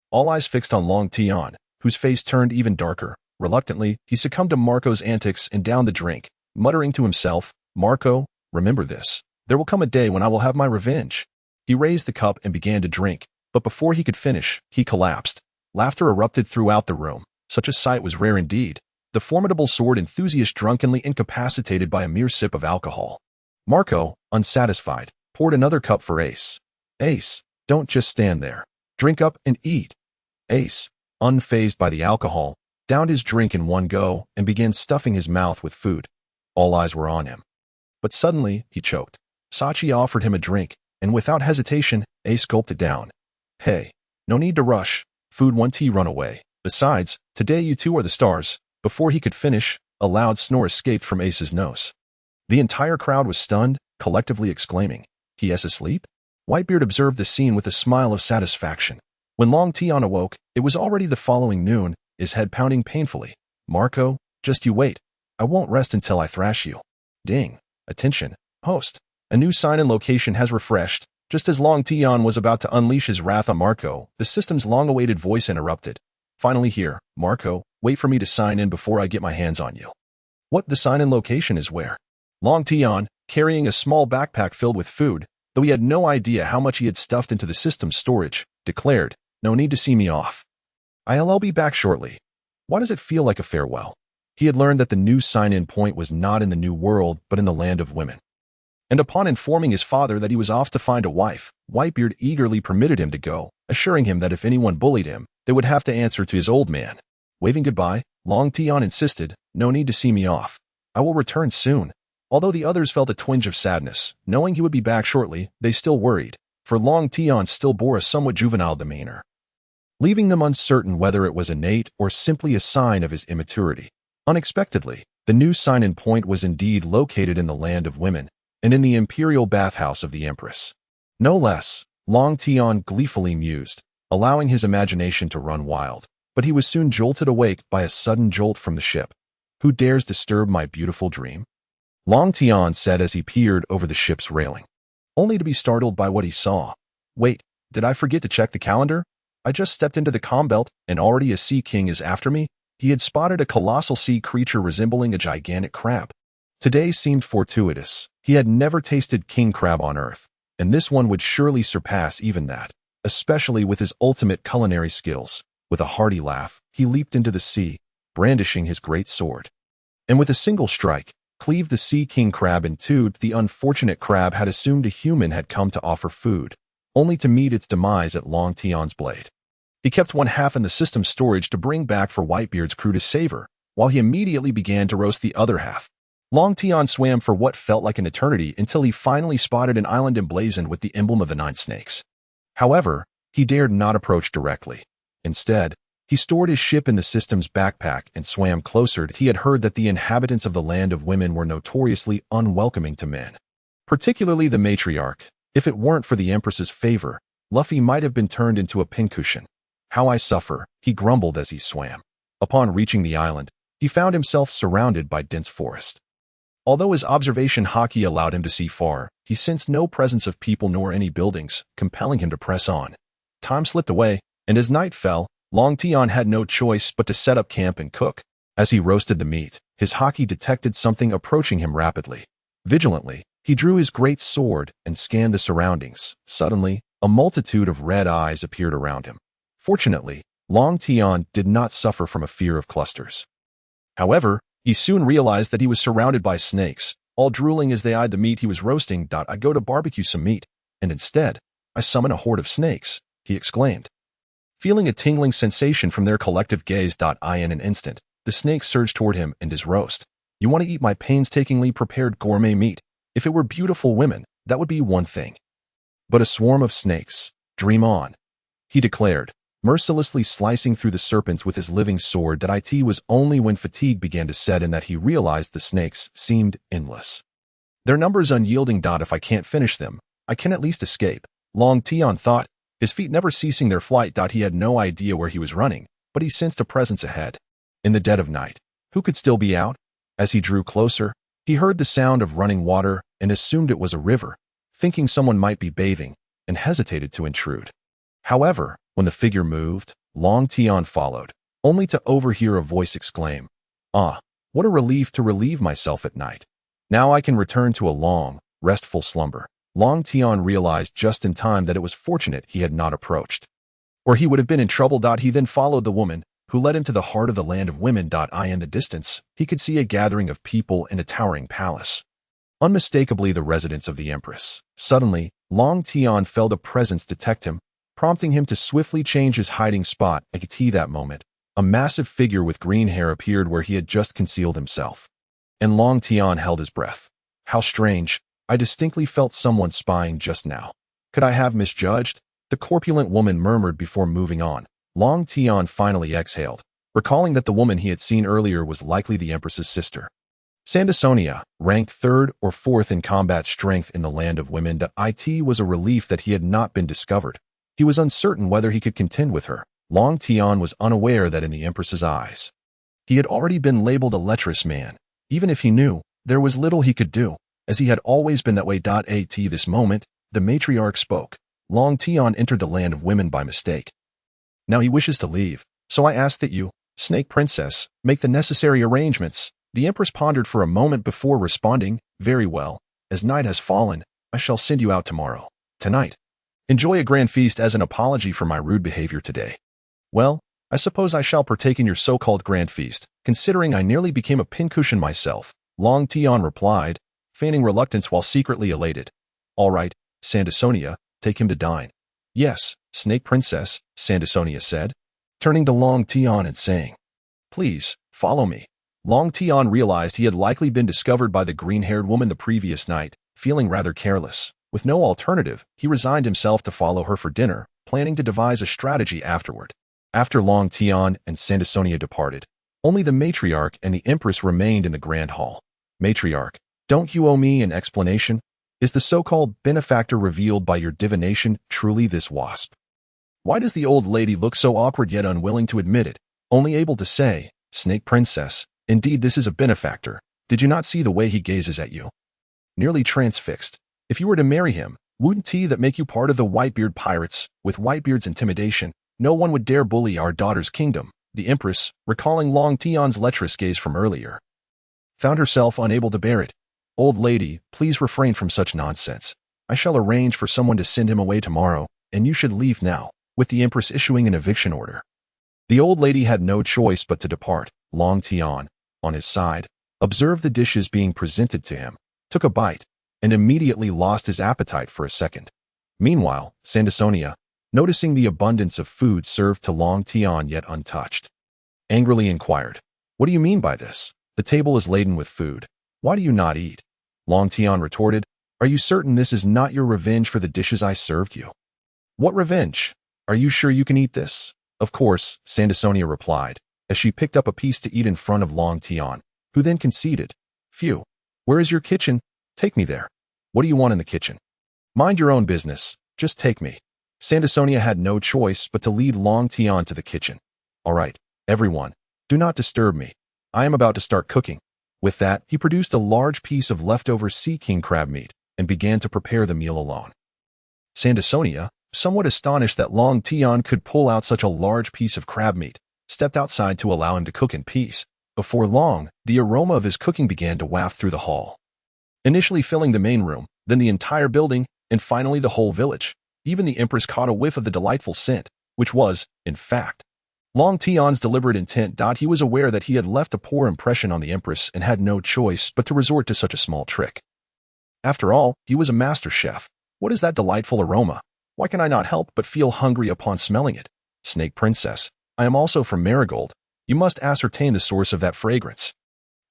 All eyes fixed on Long Tian, whose face turned even darker. Reluctantly, he succumbed to Marco's antics and downed the drink, muttering to himself, "Marco, remember this. There will come a day when I will have my revenge." He raised the cup and began to drink, but before he could finish, he collapsed. Laughter erupted throughout the room. Such a sight was rare indeed. The formidable sword enthusiast drunkenly incapacitated by a mere sip of alcohol. Marco, unsatisfied, poured another cup for Ace. "Ace, don't just stand there. Drink up and eat." Ace, unfazed by the alcohol, downed his drink in one go and began stuffing his mouth with food. All eyes were on him. But suddenly, he choked. Sachi offered him a drink, and without hesitation, Ace gulped it down. "Hey, no need to rush. Food one tea run away. Besides, today you two are the stars." Before he could finish, a loud snore escaped from Ace's nose. The entire crowd was stunned, collectively exclaiming, "He is asleep?" Whitebeard observed the scene with a smile of satisfaction. When Long Tian awoke, it was already the following noon, his head pounding painfully. "Marco, just you wait. I won't rest until I thrash you." Ding. Attention, host. A new sign-in location has refreshed. Just as Long Tian was about to unleash his wrath on Marco, the system's long-awaited voice interrupted. "Finally here, Marco, wait for me to sign in before I get my hands on you." "What? The sign-in location is where?" Long Tian, carrying a small backpack filled with food, though he had no idea how much he had stuffed into the system's storage, declared, "No need to see me off. I'll be back shortly." Why does it feel like a farewell? He had learned that the new sign-in point was not in the new world, but in the land of women. And upon informing his father that he was off to find a wife, Whitebeard eagerly permitted him to go, assuring him that if anyone bullied him, they would have to answer to his old man. Waving goodbye, Long Tian insisted, "No need to see me off. I will return soon." Although the others felt a twinge of sadness, knowing he would be back shortly, they still worried. for Long Tian still bore a somewhat juvenile demeanor, leaving them uncertain whether it was innate or simply a sign of his immaturity. Unexpectedly, the new sign-in point was indeed located in the land of women and in the imperial bathhouse of the Empress. No less, Long Tian gleefully mused, allowing his imagination to run wild. But he was soon jolted awake by a sudden jolt from the ship. "Who dares disturb my beautiful dream?" Long Tian said as he peered over the ship's railing, only to be startled by what he saw. "Wait, did I forget to check the calendar? I just stepped into the comm belt and already a sea king is after me." He had spotted a colossal sea creature resembling a gigantic crab. Today seemed fortuitous. He had never tasted king crab on Earth, and this one would surely surpass even that, especially with his ultimate culinary skills. With a hearty laugh, he leaped into the sea, brandishing his great sword. And with a single strike, cleaved the sea king crab in two. The unfortunate crab had assumed a human had come to offer food, only to meet its demise at Long Tian's blade. He kept one half in the system's storage to bring back for Whitebeard's crew to savor, while he immediately began to roast the other half. Long Tian swam for what felt like an eternity until he finally spotted an island emblazoned with the emblem of the 9 snakes. However, he dared not approach directly. Instead, he stored his ship in the system's backpack and swam closer. He had heard that the inhabitants of the land of women were notoriously unwelcoming to men, particularly the matriarch. If it weren't for the Empress's favor, Luffy might have been turned into a pincushion. "How I suffer," he grumbled as he swam. Upon reaching the island, he found himself surrounded by dense forest. Although his observation haki allowed him to see far, he sensed no presence of people nor any buildings, compelling him to press on. Time slipped away, and as night fell, Long Tian had no choice but to set up camp and cook. As he roasted the meat, his haki detected something approaching him rapidly. Vigilantly, he drew his great sword and scanned the surroundings. Suddenly, a multitude of red eyes appeared around him. Fortunately, Long Tian did not suffer from a fear of clusters. However, he soon realized that he was surrounded by snakes, all drooling as they eyed the meat he was roasting. "I go to barbecue some meat, and instead, I summon a horde of snakes," he exclaimed. Feeling a tingling sensation from their collective gaze. In an instant, the snakes surged toward him and his roast. "You want to eat my painstakingly prepared gourmet meat? If it were beautiful women, that would be one thing. But a swarm of snakes, dream on," he declared, mercilessly slicing through the serpents with his living sword. It was only when fatigue began to set in that he realized the snakes seemed endless. "Their numbers unyielding. If I can't finish them, I can at least escape," Long Tian thought, his feet never ceasing their flight. He had no idea where he was running, but he sensed a presence ahead. In the dead of night, who could still be out? As he drew closer, he heard the sound of running water and assumed it was a river, thinking someone might be bathing, and hesitated to intrude. However, when the figure moved, Long Tian followed, only to overhear a voice exclaim, "Ah, what a relief to relieve myself at night. Now I can return to a long, restful slumber." Long Tian realized just in time that it was fortunate he had not approached, or he would have been in trouble. He then followed the woman, who led him to the heart of the land of women. In the distance, he could see a gathering of people in a towering palace, unmistakably the residence of the Empress. Suddenly, Long Tian felt a presence detect him, prompting him to swiftly change his hiding spot. At that moment, a massive figure with green hair appeared where he had just concealed himself. And Long Tian held his breath. "How strange. I distinctly felt someone spying just now. Could I have misjudged?" the corpulent woman murmured before moving on. Long Tian finally exhaled, recalling that the woman he had seen earlier was likely the Empress's sister. Sandasonia, ranked 3rd or 4th in combat strength in the land of women. It was a relief that he had not been discovered. He was uncertain whether he could contend with her. Long Tian was unaware that in the Empress's eyes, he had already been labeled a lecherous man. Even if he knew, there was little he could do, as he had always been that way. At this moment, the matriarch spoke. "Long Tian entered the land of women by mistake. Now he wishes to leave, so I ask that you, Snake Princess, make the necessary arrangements." The Empress pondered for a moment before responding, "Very well. As night has fallen, I shall send you out tomorrow. Tonight, enjoy a grand feast as an apology for my rude behavior today." "Well, I suppose I shall partake in your so-called grand feast, considering I nearly became a pincushion myself," Long Tian replied, feigning reluctance while secretly elated. "All right, Sandasonia, take him to dine." "Yes, Snake Princess," Sandasonia said, turning to Long Tian and saying, "Please, follow me." Long Tian realized he had likely been discovered by the green-haired woman the previous night, feeling rather careless. With no alternative, he resigned himself to follow her for dinner, planning to devise a strategy afterward. After Long Tian and Sandasonia departed, only the matriarch and the empress remained in the grand hall. Matriarch, don't you owe me an explanation? Is the so-called benefactor revealed by your divination truly this wasp? Why does the old lady look so awkward yet unwilling to admit it, only able to say, Snake Princess, indeed this is a benefactor. Did you not see the way he gazes at you? Nearly transfixed. If you were to marry him, wouldn't he that make you part of the Whitebeard pirates? With Whitebeard's intimidation, no one would dare bully our daughter's kingdom. The empress, recalling Long Tian's lecherous gaze from earlier, found herself unable to bear it. Old lady, please refrain from such nonsense. I shall arrange for someone to send him away tomorrow, and you should leave now, with the empress issuing an eviction order. The old lady had no choice but to depart. Long Tian, on his side, observed the dishes being presented to him, took a bite, and immediately lost his appetite for a second. Meanwhile, Sandasonia, noticing the abundance of food served to Long Tian yet untouched, angrily inquired, What do you mean by this? The table is laden with food. Why do you not eat? Long Tian retorted, Are you certain this is not your revenge for the dishes I served you? What revenge? Are you sure you can eat this? Of course, Sandasonia replied, as she picked up a piece to eat in front of Long Tian, who then conceded, Phew, where is your kitchen? Take me there. What do you want in the kitchen? Mind your own business, just take me. Sandasonia had no choice but to lead Long Tian to the kitchen. All right, everyone, do not disturb me. I am about to start cooking. With that, he produced a large piece of leftover sea king crab meat and began to prepare the meal alone. Sandasonia, somewhat astonished that Long Tian could pull out such a large piece of crab meat, stepped outside to allow him to cook in peace. Before long, the aroma of his cooking began to waft through the hall, initially filling the main room, then the entire building, and finally the whole village. Even the empress caught a whiff of the delightful scent, which was, in fact, Long Tian's deliberate intent. He was aware that he had left a poor impression on the empress and had no choice but to resort to such a small trick. After all, he was a master chef. What is that delightful aroma? Why can I not help but feel hungry upon smelling it? Snake Princess, I am also from Marigold. You must ascertain the source of that fragrance.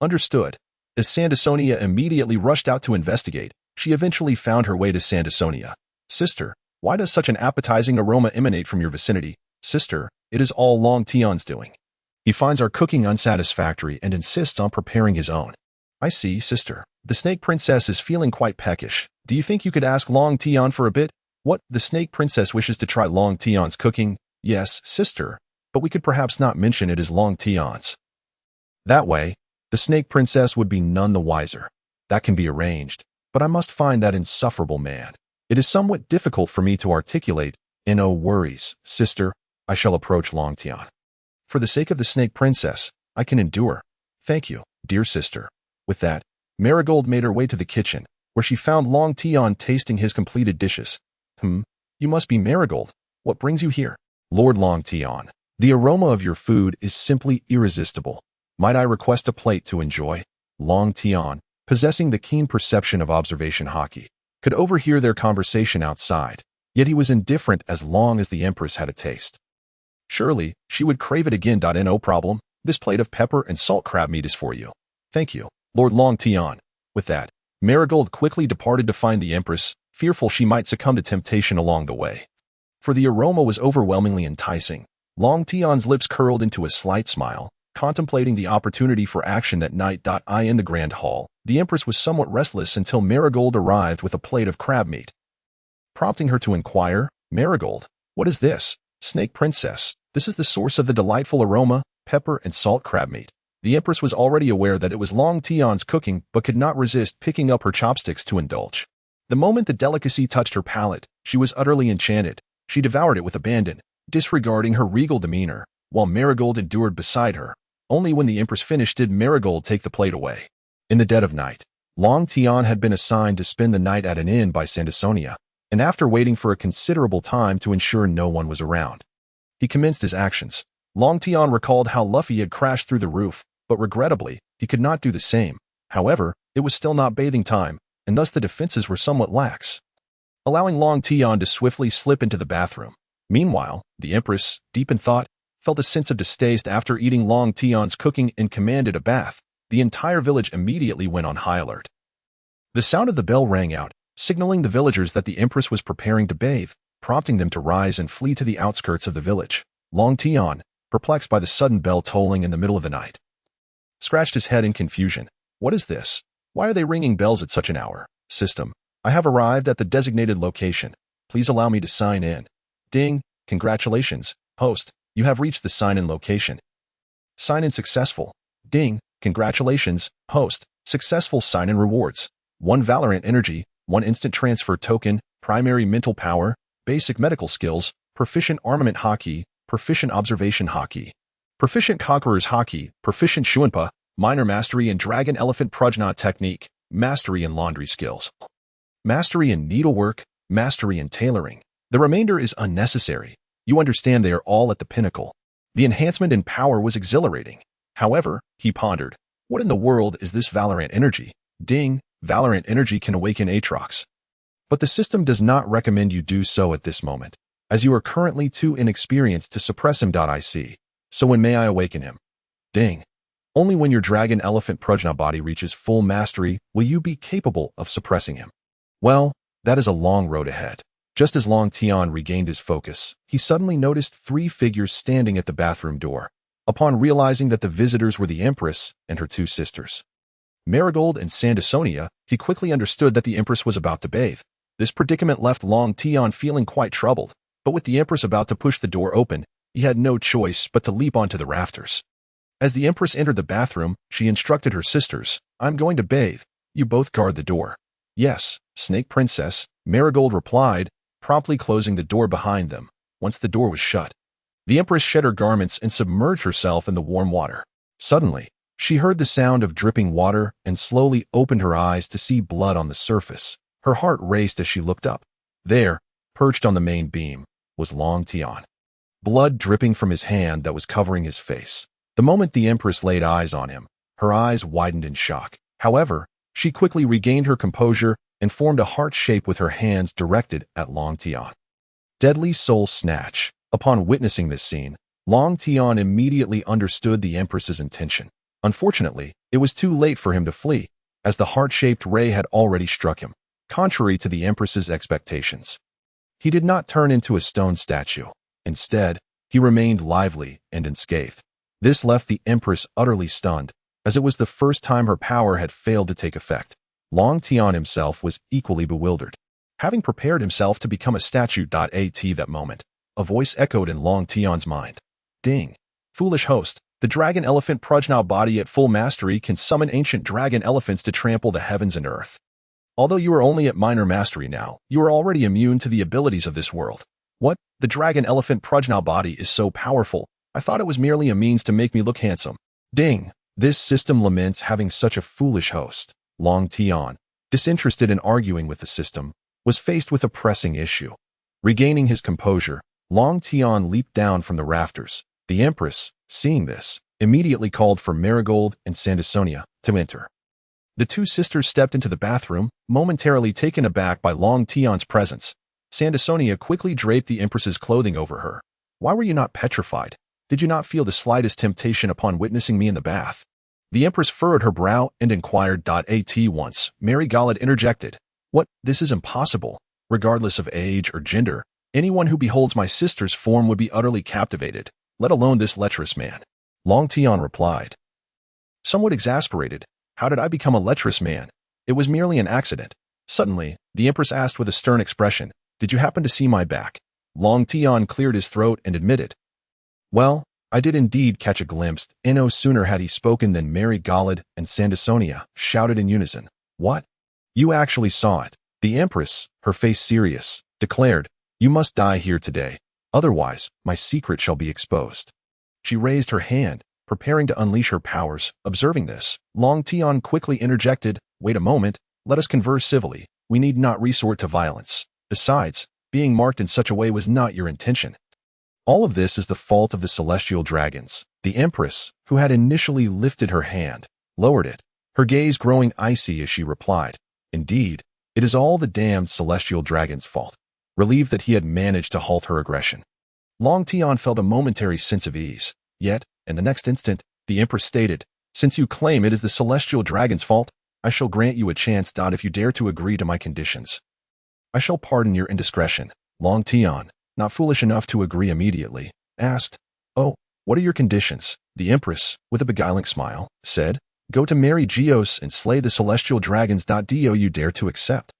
Understood. As Sandasonia immediately rushed out to investigate, she eventually found her way to Sandasonia. Sister, why does such an appetizing aroma emanate from your vicinity? Sister, it is all Long Tian's doing. He finds our cooking unsatisfactory and insists on preparing his own. I see, sister. The Snake Princess is feeling quite peckish. Do you think you could ask Long Tian for a bit? What? The Snake Princess wishes to try Long Tian's cooking? Yes, sister, but we could perhaps not mention it as Long Tian's. That way, the Snake Princess would be none the wiser. That can be arranged, but I must find that insufferable man. It is somewhat difficult for me to articulate. No worries, sister. I shall approach Long Tian. For the sake of the Snake Princess, I can endure. Thank you, dear sister. With that, Marigold made her way to the kitchen, where she found Long Tian tasting his completed dishes. You must be Marigold. What brings you here? Lord Long Tian, the aroma of your food is simply irresistible. Might I request a plate to enjoy? Long Tian, possessing the keen perception of observation hockey, could overhear their conversation outside, yet he was indifferent as long as the empress had a taste. Surely, she would crave it again. No problem. This plate of pepper and salt crab meat is for you. Thank you, Lord Long Tian. With that, Marigold quickly departed to find the empress, fearful she might succumb to temptation along the way. For the aroma was overwhelmingly enticing. Long Tian's lips curled into a slight smile, contemplating the opportunity for action that night. In the grand hall, the empress was somewhat restless until Marigold arrived with a plate of crab meat, prompting her to inquire, Marigold, what is this? Snake Princess, this is the source of the delightful aroma, pepper and salt crab meat. The empress was already aware that it was Long Tian's cooking, but could not resist picking up her chopsticks to indulge. The moment the delicacy touched her palate, she was utterly enchanted. She devoured it with abandon, disregarding her regal demeanor, while Marigold endured beside her. Only when the empress finished did Marigold take the plate away. In the dead of night, Long Tian had been assigned to spend the night at an inn by Sandasonia, and after waiting for a considerable time to ensure no one was around, he commenced his actions. Long Tian recalled how Luffy had crashed through the roof, but regrettably, he could not do the same. However, it was still not bathing time, and thus the defenses were somewhat lax, allowing Long Tian to swiftly slip into the bathroom. Meanwhile, the empress, deep in thought, felt a sense of distaste after eating Long Tian's cooking and commanded a bath. The entire village immediately went on high alert. The sound of the bell rang out, signaling the villagers that the Empress was preparing to bathe, prompting them to rise and flee to the outskirts of the village. Long Tian, perplexed by the sudden bell tolling in the middle of the night, scratched his head in confusion. What is this? Why are they ringing bells at such an hour? System, I have arrived at the designated location. Please allow me to sign in. Ding, congratulations, host, you have reached the sign-in location. Sign-in successful. Ding, congratulations, host, successful sign-in rewards. 1 Valorant energy, 1 instant transfer token, primary mental power, basic medical skills, proficient armament hockey, proficient observation hockey, proficient conqueror's hockey, proficient Shuanpa, minor mastery in dragon elephant prajna technique, mastery in laundry skills, mastery in needlework, mastery in tailoring. The remainder is unnecessary. You understand they are all at the pinnacle. The enhancement in power was exhilarating. However, he pondered, what in the world is this Valorant energy? Ding, Valorant energy can awaken Aatrox. But the system does not recommend you do so at this moment, as you are currently too inexperienced to suppress him. IC. So when may I awaken him? Ding. Only when your dragon elephant prajna body reaches full mastery will you be capable of suppressing him. Well, that is a long road ahead. Just as Long Tian regained his focus, he suddenly noticed 3 figures standing at the bathroom door. Upon realizing that the visitors were the Empress and her 2 sisters, Marigold and Sandasonia, he quickly understood that the Empress was about to bathe. This predicament left Long Tian feeling quite troubled, but with the Empress about to push the door open, he had no choice but to leap onto the rafters. As the Empress entered the bathroom, she instructed her sisters, I'm going to bathe. You both guard the door. Yes, Snake Princess, Marigold replied, promptly closing the door behind them. Once the door was shut, the Empress shed her garments and submerged herself in the warm water. Suddenly, she heard the sound of dripping water and slowly opened her eyes to see blood on the surface. Her heart raced as she looked up. There, perched on the main beam, was Long Tian, blood dripping from his hand that was covering his face. The moment the Empress laid eyes on him, her eyes widened in shock. However, she quickly regained her composure and formed a heart shape with her hands directed at Long Tian. Deadly Soul Snatch. Upon witnessing this scene, Long Tian immediately understood the Empress's intention. Unfortunately, it was too late for him to flee, as the heart-shaped ray had already struck him, contrary to the Empress's expectations. He did not turn into a stone statue. Instead, he remained lively and unscathed. This left the Empress utterly stunned, as it was the first time her power had failed to take effect. Long Tian himself was equally bewildered. Having prepared himself to become a statue. At that moment, a voice echoed in Long Tian's mind. Ding. Foolish host, the dragon elephant prajna body at full mastery can summon ancient dragon elephants to trample the heavens and earth. Although you are only at minor mastery now, you are already immune to the abilities of this world. What? The dragon elephant prajna body is so powerful. I thought it was merely a means to make me look handsome. Ding. This system laments having such a foolish host. Long Tian, disinterested in arguing with the system, was faced with a pressing issue. Regaining his composure, Long Tian leaped down from the rafters. The Empress, seeing this, immediately called for Marigold and Sandasonia to enter. The 2 sisters stepped into the bathroom, momentarily taken aback by Long Tian's presence. Sandasonia quickly draped the Empress's clothing over her. Why were you not petrified? Did you not feel the slightest temptation upon witnessing me in the bath? The Empress furrowed her brow and inquired. At once, Marigold interjected. What? This is impossible. Regardless of age or gender, anyone who beholds my sister's form would be utterly captivated, let alone this lecherous man. Long Tian replied. Somewhat exasperated, how did I become a lecherous man? It was merely an accident. Suddenly, the Empress asked with a stern expression, did you happen to see my back? Long Tian cleared his throat and admitted. Well, I did indeed catch a glimpse, and no sooner had he spoken than Marigold and Sandasonia shouted in unison. What? You actually saw it. The Empress, her face serious, declared, you must die here today, otherwise my secret shall be exposed. She raised her hand, preparing to unleash her powers. Observing this, Long Tian quickly interjected, wait a moment, let us converse civilly, we need not resort to violence. Besides, being marked in such a way was not your intention. All of this is the fault of the celestial dragons. The Empress, who had initially lifted her hand, lowered it, her gaze growing icy as she replied, indeed, it is all the damned celestial dragon's fault. Relieved that he had managed to halt her aggression, Long Tian felt a momentary sense of ease. Yet, in the next instant, the Empress stated, since you claim it is the celestial dragon's fault, I shall grant you a chance. If you dare to agree to my conditions, I shall pardon your indiscretion. Long Tian, not foolish enough to agree immediately, asked, "Oh, what are your conditions?" The Empress, with a beguiling smile, said, "Go to marry Geoise and slay the celestial dragons. Do you dare to accept?"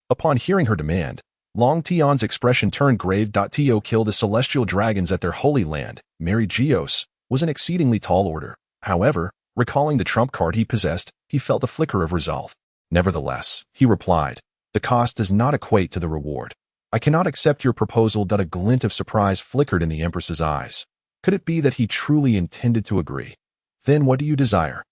Upon hearing her demand, Long Tian's expression turned grave. To kill the celestial dragons at their holy land, marry Geoise, was an exceedingly tall order. However, recalling the trump card he possessed, he felt a flicker of resolve. Nevertheless, he replied, "The cost does not equate to the reward. I cannot accept your proposal." A glint of surprise flickered in the Empress's eyes. Could it be that he truly intended to agree? "Then what do you desire?"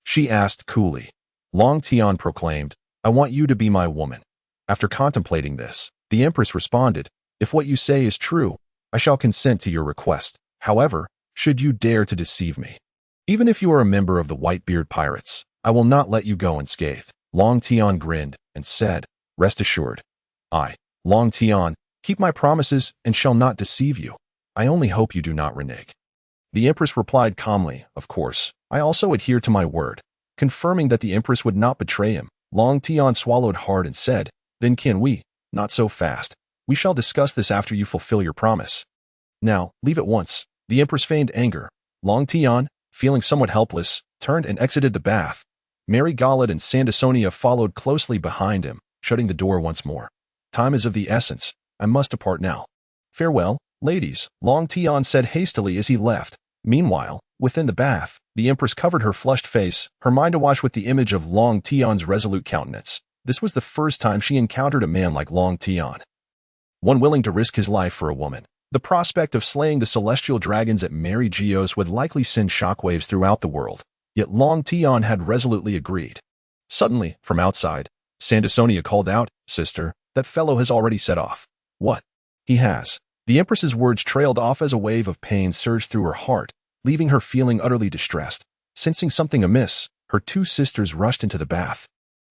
she asked coolly. Long Tian proclaimed, "I want you to be my woman." After contemplating this, the Empress responded, "If what you say is true, I shall consent to your request. However, should you dare to deceive me, even if you are a member of the Whitebeard pirates, I will not let you go unscathed." Long Tian grinned and said, "Rest assured, I, Long Tian, keep my promises and shall not deceive you. I only hope you do not renege." The Empress replied calmly, "Of course, I also adhere to my word." Confirming that the Empress would not betray him, Long Tian swallowed hard and said, "Then can we? Not so fast. We shall discuss this after you fulfill your promise. Now, leave at once." The Empress feigned anger. Long Tian, feeling somewhat helpless, turned and exited the bath. Mary Gaulad and Sandasonia followed closely behind him, shutting the door once more. "Time is of the essence. I must depart now. Farewell, ladies," Long Tian said hastily as he left. Meanwhile, within the bath, the Empress covered her flushed face, her mind awash with the image of Long Tian's resolute countenance. This was the first time she encountered a man like Long Tian, one willing to risk his life for a woman. The prospect of slaying the celestial dragons at Mary Geoise would likely send shockwaves throughout the world, yet Long Tian had resolutely agreed. Suddenly, from outside, Sandasonia called out, "Sister, that fellow has already set off." "What?" "He has." The Empress's words trailed off as a wave of pain surged through her heart, leaving her feeling utterly distressed. Sensing something amiss, her two sisters rushed into the bath.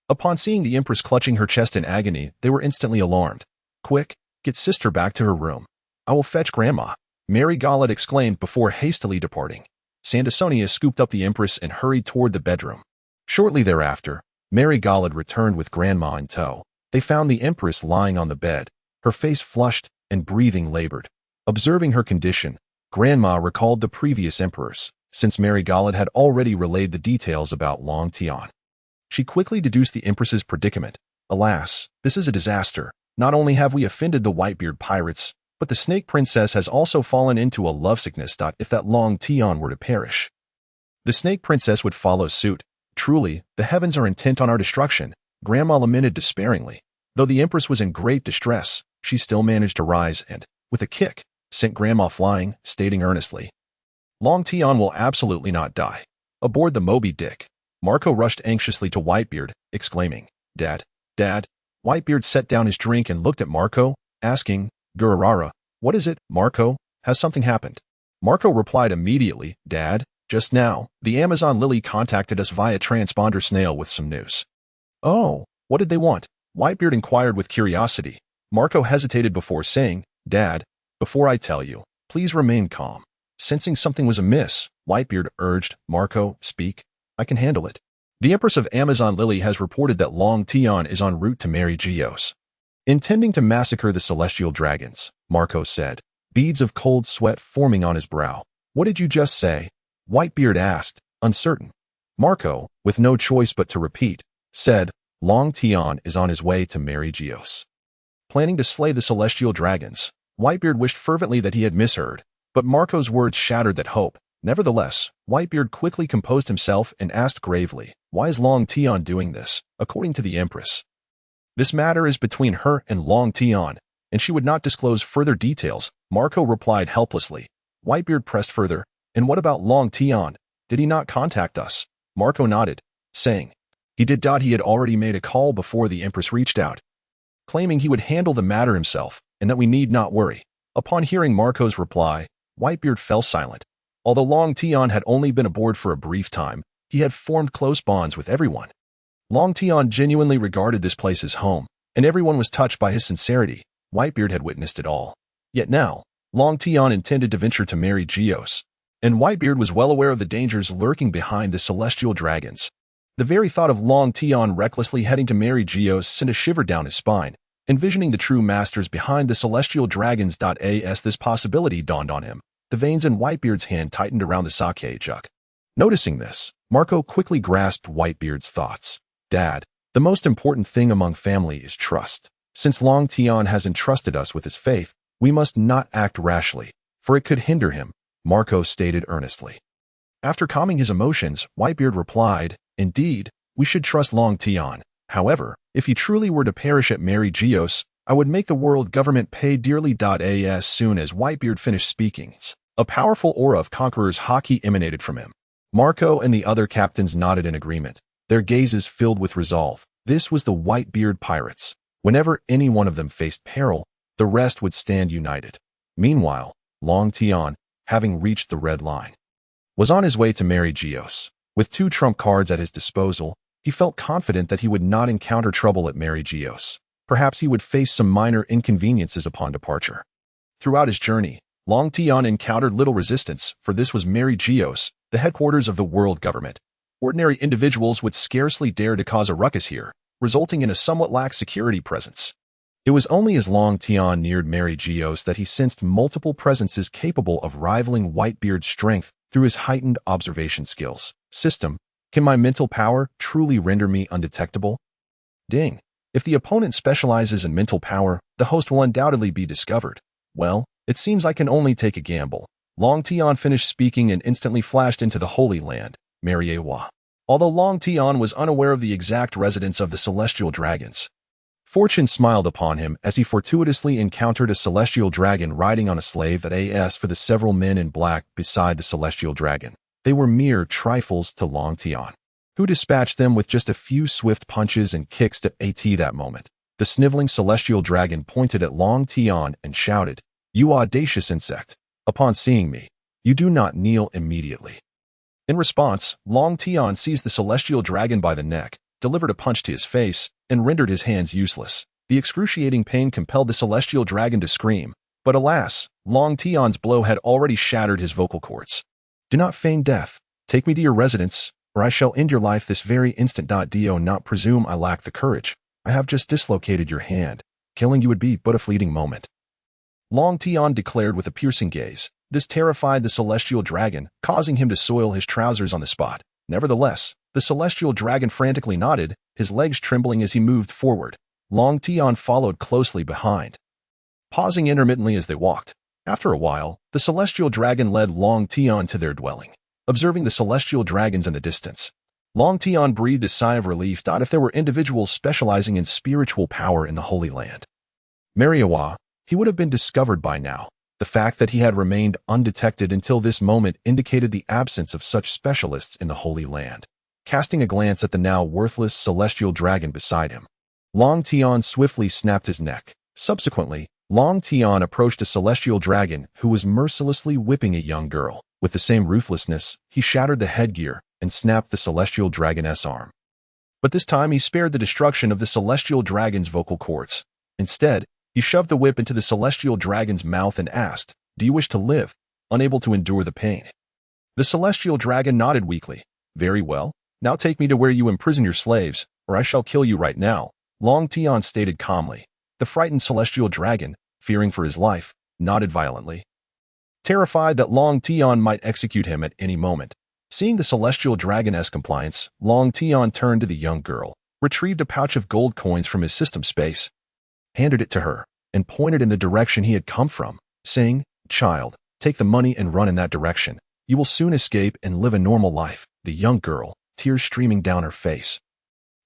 Upon seeing the Empress clutching her chest in agony, they were instantly alarmed. "Quick, get sister back to her room. I will fetch Grandma," Mary Gaulad exclaimed before hastily departing. Sandasonia scooped up the Empress and hurried toward the bedroom. Shortly thereafter, Mary Gaulad returned with Grandma in tow. They found the Empress lying on the bed, her face flushed and breathing labored. Observing her condition, Grandma recalled the previous emperors, since Mary Gaulad had already relayed the details about Long Tian. She quickly deduced the Empress's predicament. "Alas, this is a disaster. Not only have we offended the Whitebeard pirates, but the Snake Princess has also fallen into a lovesickness. If that Long Tian were to perish, the Snake Princess would follow suit. Truly, the heavens are intent on our destruction," Grandma lamented despairingly. Though the Empress was in great distress, she still managed to rise and, with a kick, sent Grandma flying, stating earnestly, "Long Tian will absolutely not die." Aboard the Moby Dick, Marco rushed anxiously to Whitebeard, exclaiming, Dad. Whitebeard set down his drink and looked at Marco, asking, "Gururara, what is it, Marco? Has something happened?" Marco replied immediately, "Dad, just now, the Amazon Lily contacted us via transponder snail with some news." "Oh, what did they want?" Whitebeard inquired with curiosity. Marco hesitated before saying, "Dad, before I tell you, please remain calm." Sensing something was amiss, Whitebeard urged, "Marco, speak. I can handle it." "The Empress of Amazon Lily has reported that Long Tian is en route to marry Geoise, intending to massacre the celestial dragons," Marco said, beads of cold sweat forming on his brow. "What did you just say?" Whitebeard asked, uncertain. Marco, with no choice but to repeat, said, "Long Tian is on his way to marry Geoise, planning to slay the celestial dragons." Whitebeard wished fervently that he had misheard, but Marco's words shattered that hope. Nevertheless, Whitebeard quickly composed himself and asked gravely, "Why is Long Tian doing this?" According to the Empress, this matter is between her and Long Tian, and she would not disclose further details. Marco replied helplessly. Whitebeard pressed further, "And what about Long Tian? Did he not contact us?" Marco nodded, saying, "He did. He had already made a call before the Empress reached out, claiming he would handle the matter himself, and that we need not worry." Upon hearing Marco's reply, Whitebeard fell silent. Although Long Tian had only been aboard for a brief time, he had formed close bonds with everyone. Long Tian genuinely regarded this place as home, and everyone was touched by his sincerity. Whitebeard had witnessed it all. Yet now, Long Tian intended to venture to marry Geoise, and Whitebeard was well aware of the dangers lurking behind the celestial dragons. The very thought of Long Tian recklessly heading to marry Geoise sent a shiver down his spine. Envisioning the true masters behind the celestial dragons. As this possibility dawned on him, the veins in Whitebeard's hand tightened around the sake jug. Noticing this, Marco quickly grasped Whitebeard's thoughts. Dad, the most important thing among family is trust. Since Long Tian has entrusted us with his faith, we must not act rashly, for it could hinder him, Marco stated earnestly. After calming his emotions, Whitebeard replied, Indeed, we should trust Long Tian. However, if he truly were to perish at Mary Geoise, I would make the world government pay dearly. As soon as Whitebeard finished speaking, a powerful aura of conqueror's haki emanated from him. Marco and the other captains nodded in agreement, their gazes filled with resolve. This was the Whitebeard pirates. Whenever any one of them faced peril, the rest would stand united. Meanwhile, Long Tian, having reached the red line, was on his way to marry Geoise. With 2 trump cards at his disposal, he felt confident that he would not encounter trouble at Mary Geoise. Perhaps he would face some minor inconveniences upon departure. Throughout his journey, Long Tian encountered little resistance, for this was Mary Geoise, the headquarters of the world government. Ordinary individuals would scarcely dare to cause a ruckus here, resulting in a somewhat lax security presence. It was only as Long Tian neared Mary Geoise that he sensed multiple presences capable of rivaling Whitebeard's strength through his heightened observation skills. System, can my mental power truly render me undetectable? Ding. If the opponent specializes in mental power, the host will undoubtedly be discovered. Well, it seems I can only take a gamble. Long Tian finished speaking and instantly flashed into the Holy Land, Mariewa. Although Long Tian was unaware of the exact residence of the celestial dragons, fortune smiled upon him as he fortuitously encountered a celestial dragon riding on a slave. As for the several men in black beside the celestial dragon, they were mere trifles to Long Tian, who dispatched them with just a few swift punches and kicks. That moment, the sniveling celestial dragon pointed at Long Tian and shouted, You audacious insect! Upon seeing me, you do not kneel immediately. In response, Long Tian seized the celestial dragon by the neck, delivered a punch to his face, and rendered his hands useless. The excruciating pain compelled the celestial dragon to scream, but alas, Long Tian's blow had already shattered his vocal cords. Do not feign death. Take me to your residence, or I shall end your life this very instant. Do not presume I lack the courage. I have just dislocated your hand. Killing you would be but a fleeting moment. Long Tian declared with a piercing gaze. This terrified the celestial dragon, causing him to soil his trousers on the spot. Nevertheless, the celestial dragon frantically nodded, his legs trembling as he moved forward. Long Tian followed closely behind, pausing intermittently as they walked. After a while, the celestial dragon led Long Tian to their dwelling. Observing the celestial dragons in the distance, Long Tian breathed a sigh of relief. If there were individuals specializing in spiritual power in the Holy Land, Mariewa, he would have been discovered by now. The fact that he had remained undetected until this moment indicated the absence of such specialists in the Holy Land. Casting a glance at the now worthless celestial dragon beside him, Long Tian swiftly snapped his neck. Subsequently, Long Tian approached a celestial dragon who was mercilessly whipping a young girl. With the same ruthlessness, he shattered the headgear and snapped the celestial dragon's arm. But this time he spared the destruction of the celestial dragon's vocal cords. Instead, he shoved the whip into the celestial dragon's mouth and asked, Do you wish to live? Unable to endure the pain, the celestial dragon nodded weakly. Very well. Now take me to where you imprison your slaves, or I shall kill you right now, Long Tian stated calmly. The frightened celestial dragon, fearing for his life, nodded violently, terrified that Long Tian might execute him at any moment. Seeing the celestial dragon's compliance, Long Tian turned to the young girl, retrieved a pouch of gold coins from his system space, handed it to her, and pointed in the direction he had come from, saying, Child, take the money and run in that direction. You will soon escape and live a normal life. The young girl, tears streaming down her face,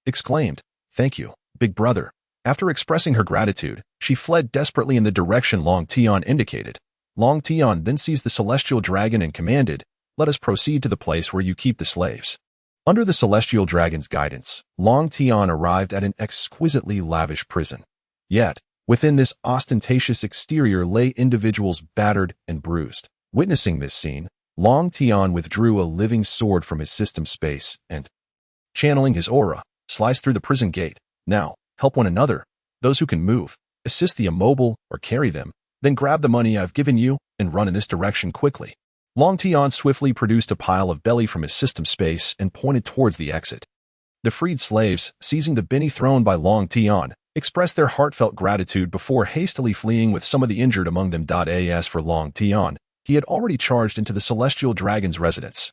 exclaimed, Thank you, big brother. After expressing her gratitude, she fled desperately in the direction Long Tian indicated. Long Tian then seized the celestial dragon and commanded, Let us proceed to the place where you keep the slaves. Under the celestial dragon's guidance, Long Tian arrived at an exquisitely lavish prison. Yet, within this ostentatious exterior lay individuals battered and bruised. Witnessing this scene, Long Tian withdrew a living sword from his system space and, channeling his aura, sliced through the prison gate. Now, help one another. Those who can move, assist the immobile or carry them, then grab the money I've given you and run in this direction quickly. Long Tian swiftly produced a pile of belly from his system space and pointed towards the exit. The freed slaves, seizing the bini thrown by Long Tian, expressed their heartfelt gratitude before hastily fleeing with some of the injured among them. As for Long Tian, he had already charged into the celestial dragon's residence,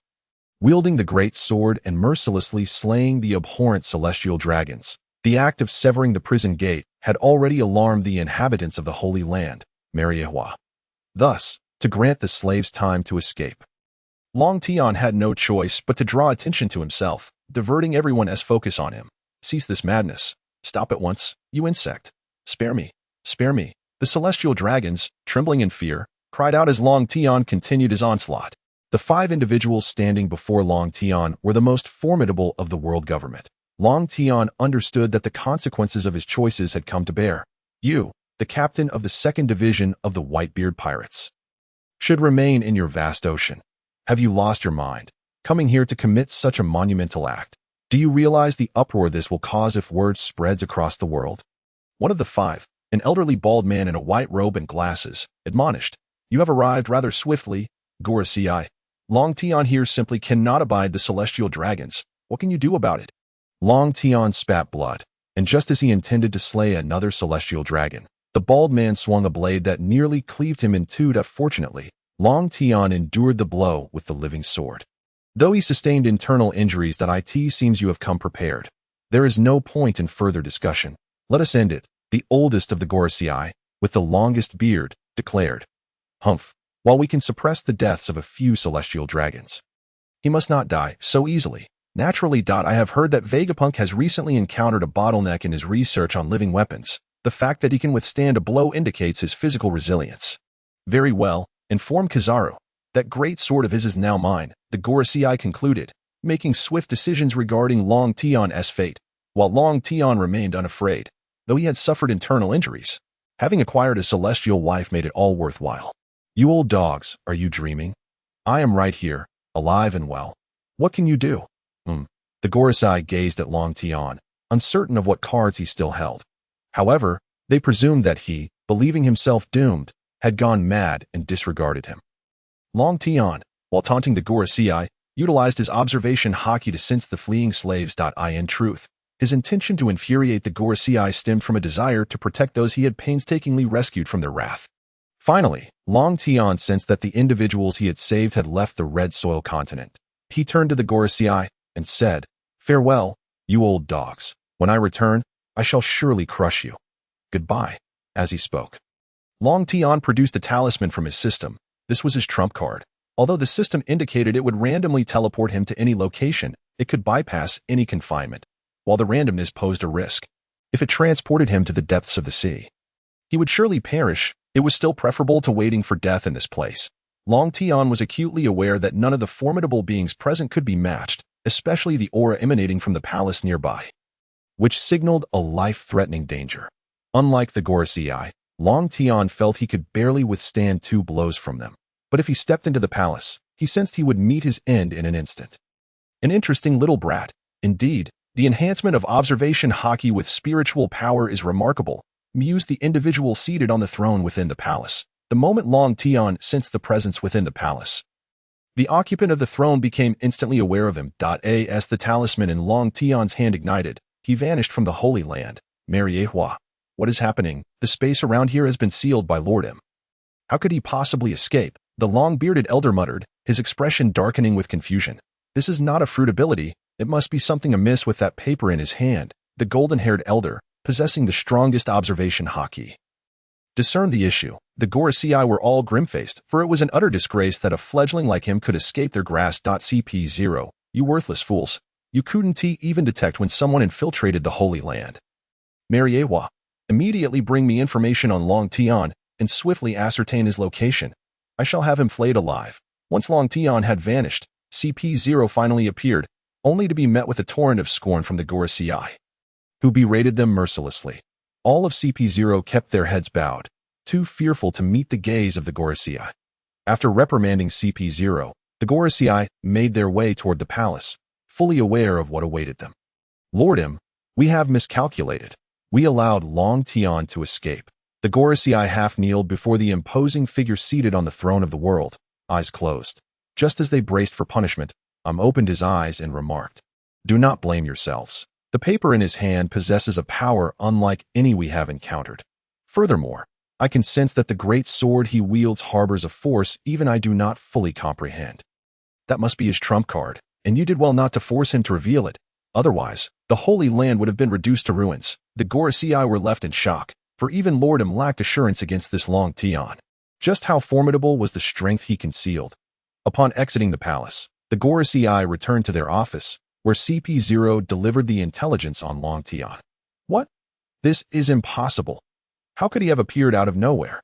wielding the great sword and mercilessly slaying the abhorrent celestial dragons. The act of severing the prison gate had already alarmed the inhabitants of the Holy Land, Mariehua. Thus, to grant the slaves time to escape, Long Tian had no choice but to draw attention to himself, diverting everyone's focus on him. Cease this madness. Stop at once, you insect. Spare me. Spare me. The celestial dragons, trembling in fear, cried out as Long Tian continued his onslaught. The 5 individuals standing before Long Tian were the most formidable of the world government. Long Tian understood that the consequences of his choices had come to bear. You, the captain of the 2nd Division of the Whitebeard pirates, should remain in your vast ocean. Have you lost your mind, coming here to commit such a monumental act? Do you realize the uproar this will cause if word spreads across the world? One of the 5, an elderly bald man in a white robe and glasses, admonished. You have arrived rather swiftly, Geoise. Long Tian here simply cannot abide the celestial dragons. What can you do about it? Long Tian spat blood, and just as he intended to slay another celestial dragon, the bald man swung a blade that nearly cleaved him in two. Fortunately, Long Tian endured the blow with the living sword. Though he sustained internal injuries, it seems you have come prepared. There is no point in further discussion. Let us end it. The oldest of the Geoise, with the longest beard, declared. Humph. While we can suppress the deaths of a few celestial dragons, he must not die so easily. Naturally. I have heard that Vegapunk has recently encountered a bottleneck in his research on living weapons. The fact that he can withstand a blow indicates his physical resilience. Very well. Inform Kizaru. That great sword of his is now mine, the Geoise concluded, making swift decisions regarding Long Tian's fate, while Long Tian remained unafraid, though he had suffered internal injuries. Having acquired a celestial wife made it all worthwhile. You old dogs, are you dreaming? I am right here, alive and well. What can you do? The Geoise gazed at Long Tian, uncertain of what cards he still held. However, they presumed that he, believing himself doomed, had gone mad and disregarded him. Long Tian, while taunting the Geoise, utilized his observation haki to sense the fleeing slaves. In truth, his intention to infuriate the Geoise stemmed from a desire to protect those he had painstakingly rescued from their wrath. Finally, Long Tian sensed that the individuals he had saved had left the Red Soil continent. He turned to the Geoise and said, Farewell, you old dogs. When I return, I shall surely crush you. Goodbye. As he spoke, Long Tian produced a talisman from his system. This was his trump card. Although the system indicated it would randomly teleport him to any location, it could bypass any confinement. While the randomness posed a risk, if it transported him to the depths of the sea, he would surely perish. It was still preferable to waiting for death in this place. Long Tian was acutely aware that none of the formidable beings present could be matched, especially the aura emanating from the palace nearby, which signaled a life-threatening danger. Unlike the Geoise, Long Tian felt he could barely withstand 2 blows from them. But if he stepped into the palace, he sensed he would meet his end in an instant. An interesting little brat. Indeed, the enhancement of observation haki with spiritual power is remarkable, mused the individual seated on the throne within the palace. The moment Long Tian sensed the presence within the palace, the occupant of the throne became instantly aware of him. As the talisman in Long Tian's hand ignited, he vanished from the Holy Land. Mariehua. What is happening? The space around here has been sealed by Lord M. How could he possibly escape? The long-bearded elder muttered, his expression darkening with confusion. This is not a fruit ability. It must be something amiss with that paper in his hand. The golden-haired elder, possessing the strongest observation haki, discerned the issue. The Geoise were all grim-faced, for it was an utter disgrace that a fledgling like him could escape their grasp. CP0, you worthless fools. You couldn't even detect when someone infiltrated the Holy Land. Mariehua. Immediately bring me information on Long Tian, and swiftly ascertain his location. I shall have him flayed alive. Once Long Tian had vanished, CP0 finally appeared, only to be met with a torrent of scorn from the Geoise, who berated them mercilessly. All of CP0 kept their heads bowed, too fearful to meet the gaze of the Geoise. After reprimanding CP0, the Geoise made their way toward the palace, fully aware of what awaited them. Lord M, we have miscalculated. We allowed Long Tian to escape. The Geoise half-kneeled before the imposing figure seated on the throne of the world, eyes closed. Just as they braced for punishment, opened his eyes and remarked, Do not blame yourselves. The paper in his hand possesses a power unlike any we have encountered. Furthermore, I can sense that the great sword he wields harbors a force even I do not fully comprehend. That must be his trump card, and you did well not to force him to reveal it. Otherwise, the Holy Land would have been reduced to ruins. The Geoise were left in shock, for even Lordom lacked assurance against this Long Tian. Just how formidable was the strength he concealed. Upon exiting the palace, the Geoise returned to their office, where CP0 delivered the intelligence on Long Tian. What? This is impossible. How could he have appeared out of nowhere?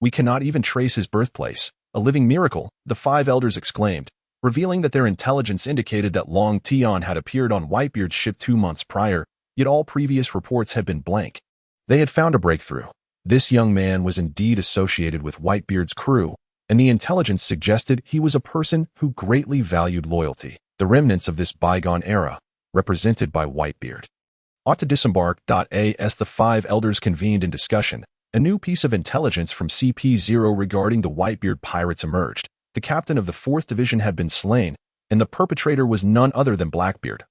We cannot even trace his birthplace. A living miracle, the 5 elders exclaimed, revealing that their intelligence indicated that Long Tian had appeared on Whitebeard's ship 2 months prior, yet all previous reports had been blank. They had found a breakthrough. This young man was indeed associated with Whitebeard's crew, and the intelligence suggested he was a person who greatly valued loyalty, the remnants of this bygone era, represented by Whitebeard. Ought to disembark. As the 5 elders convened in discussion, a new piece of intelligence from CP0 regarding the Whitebeard pirates emerged. The captain of the 4th Division had been slain, and the perpetrator was none other than Blackbeard.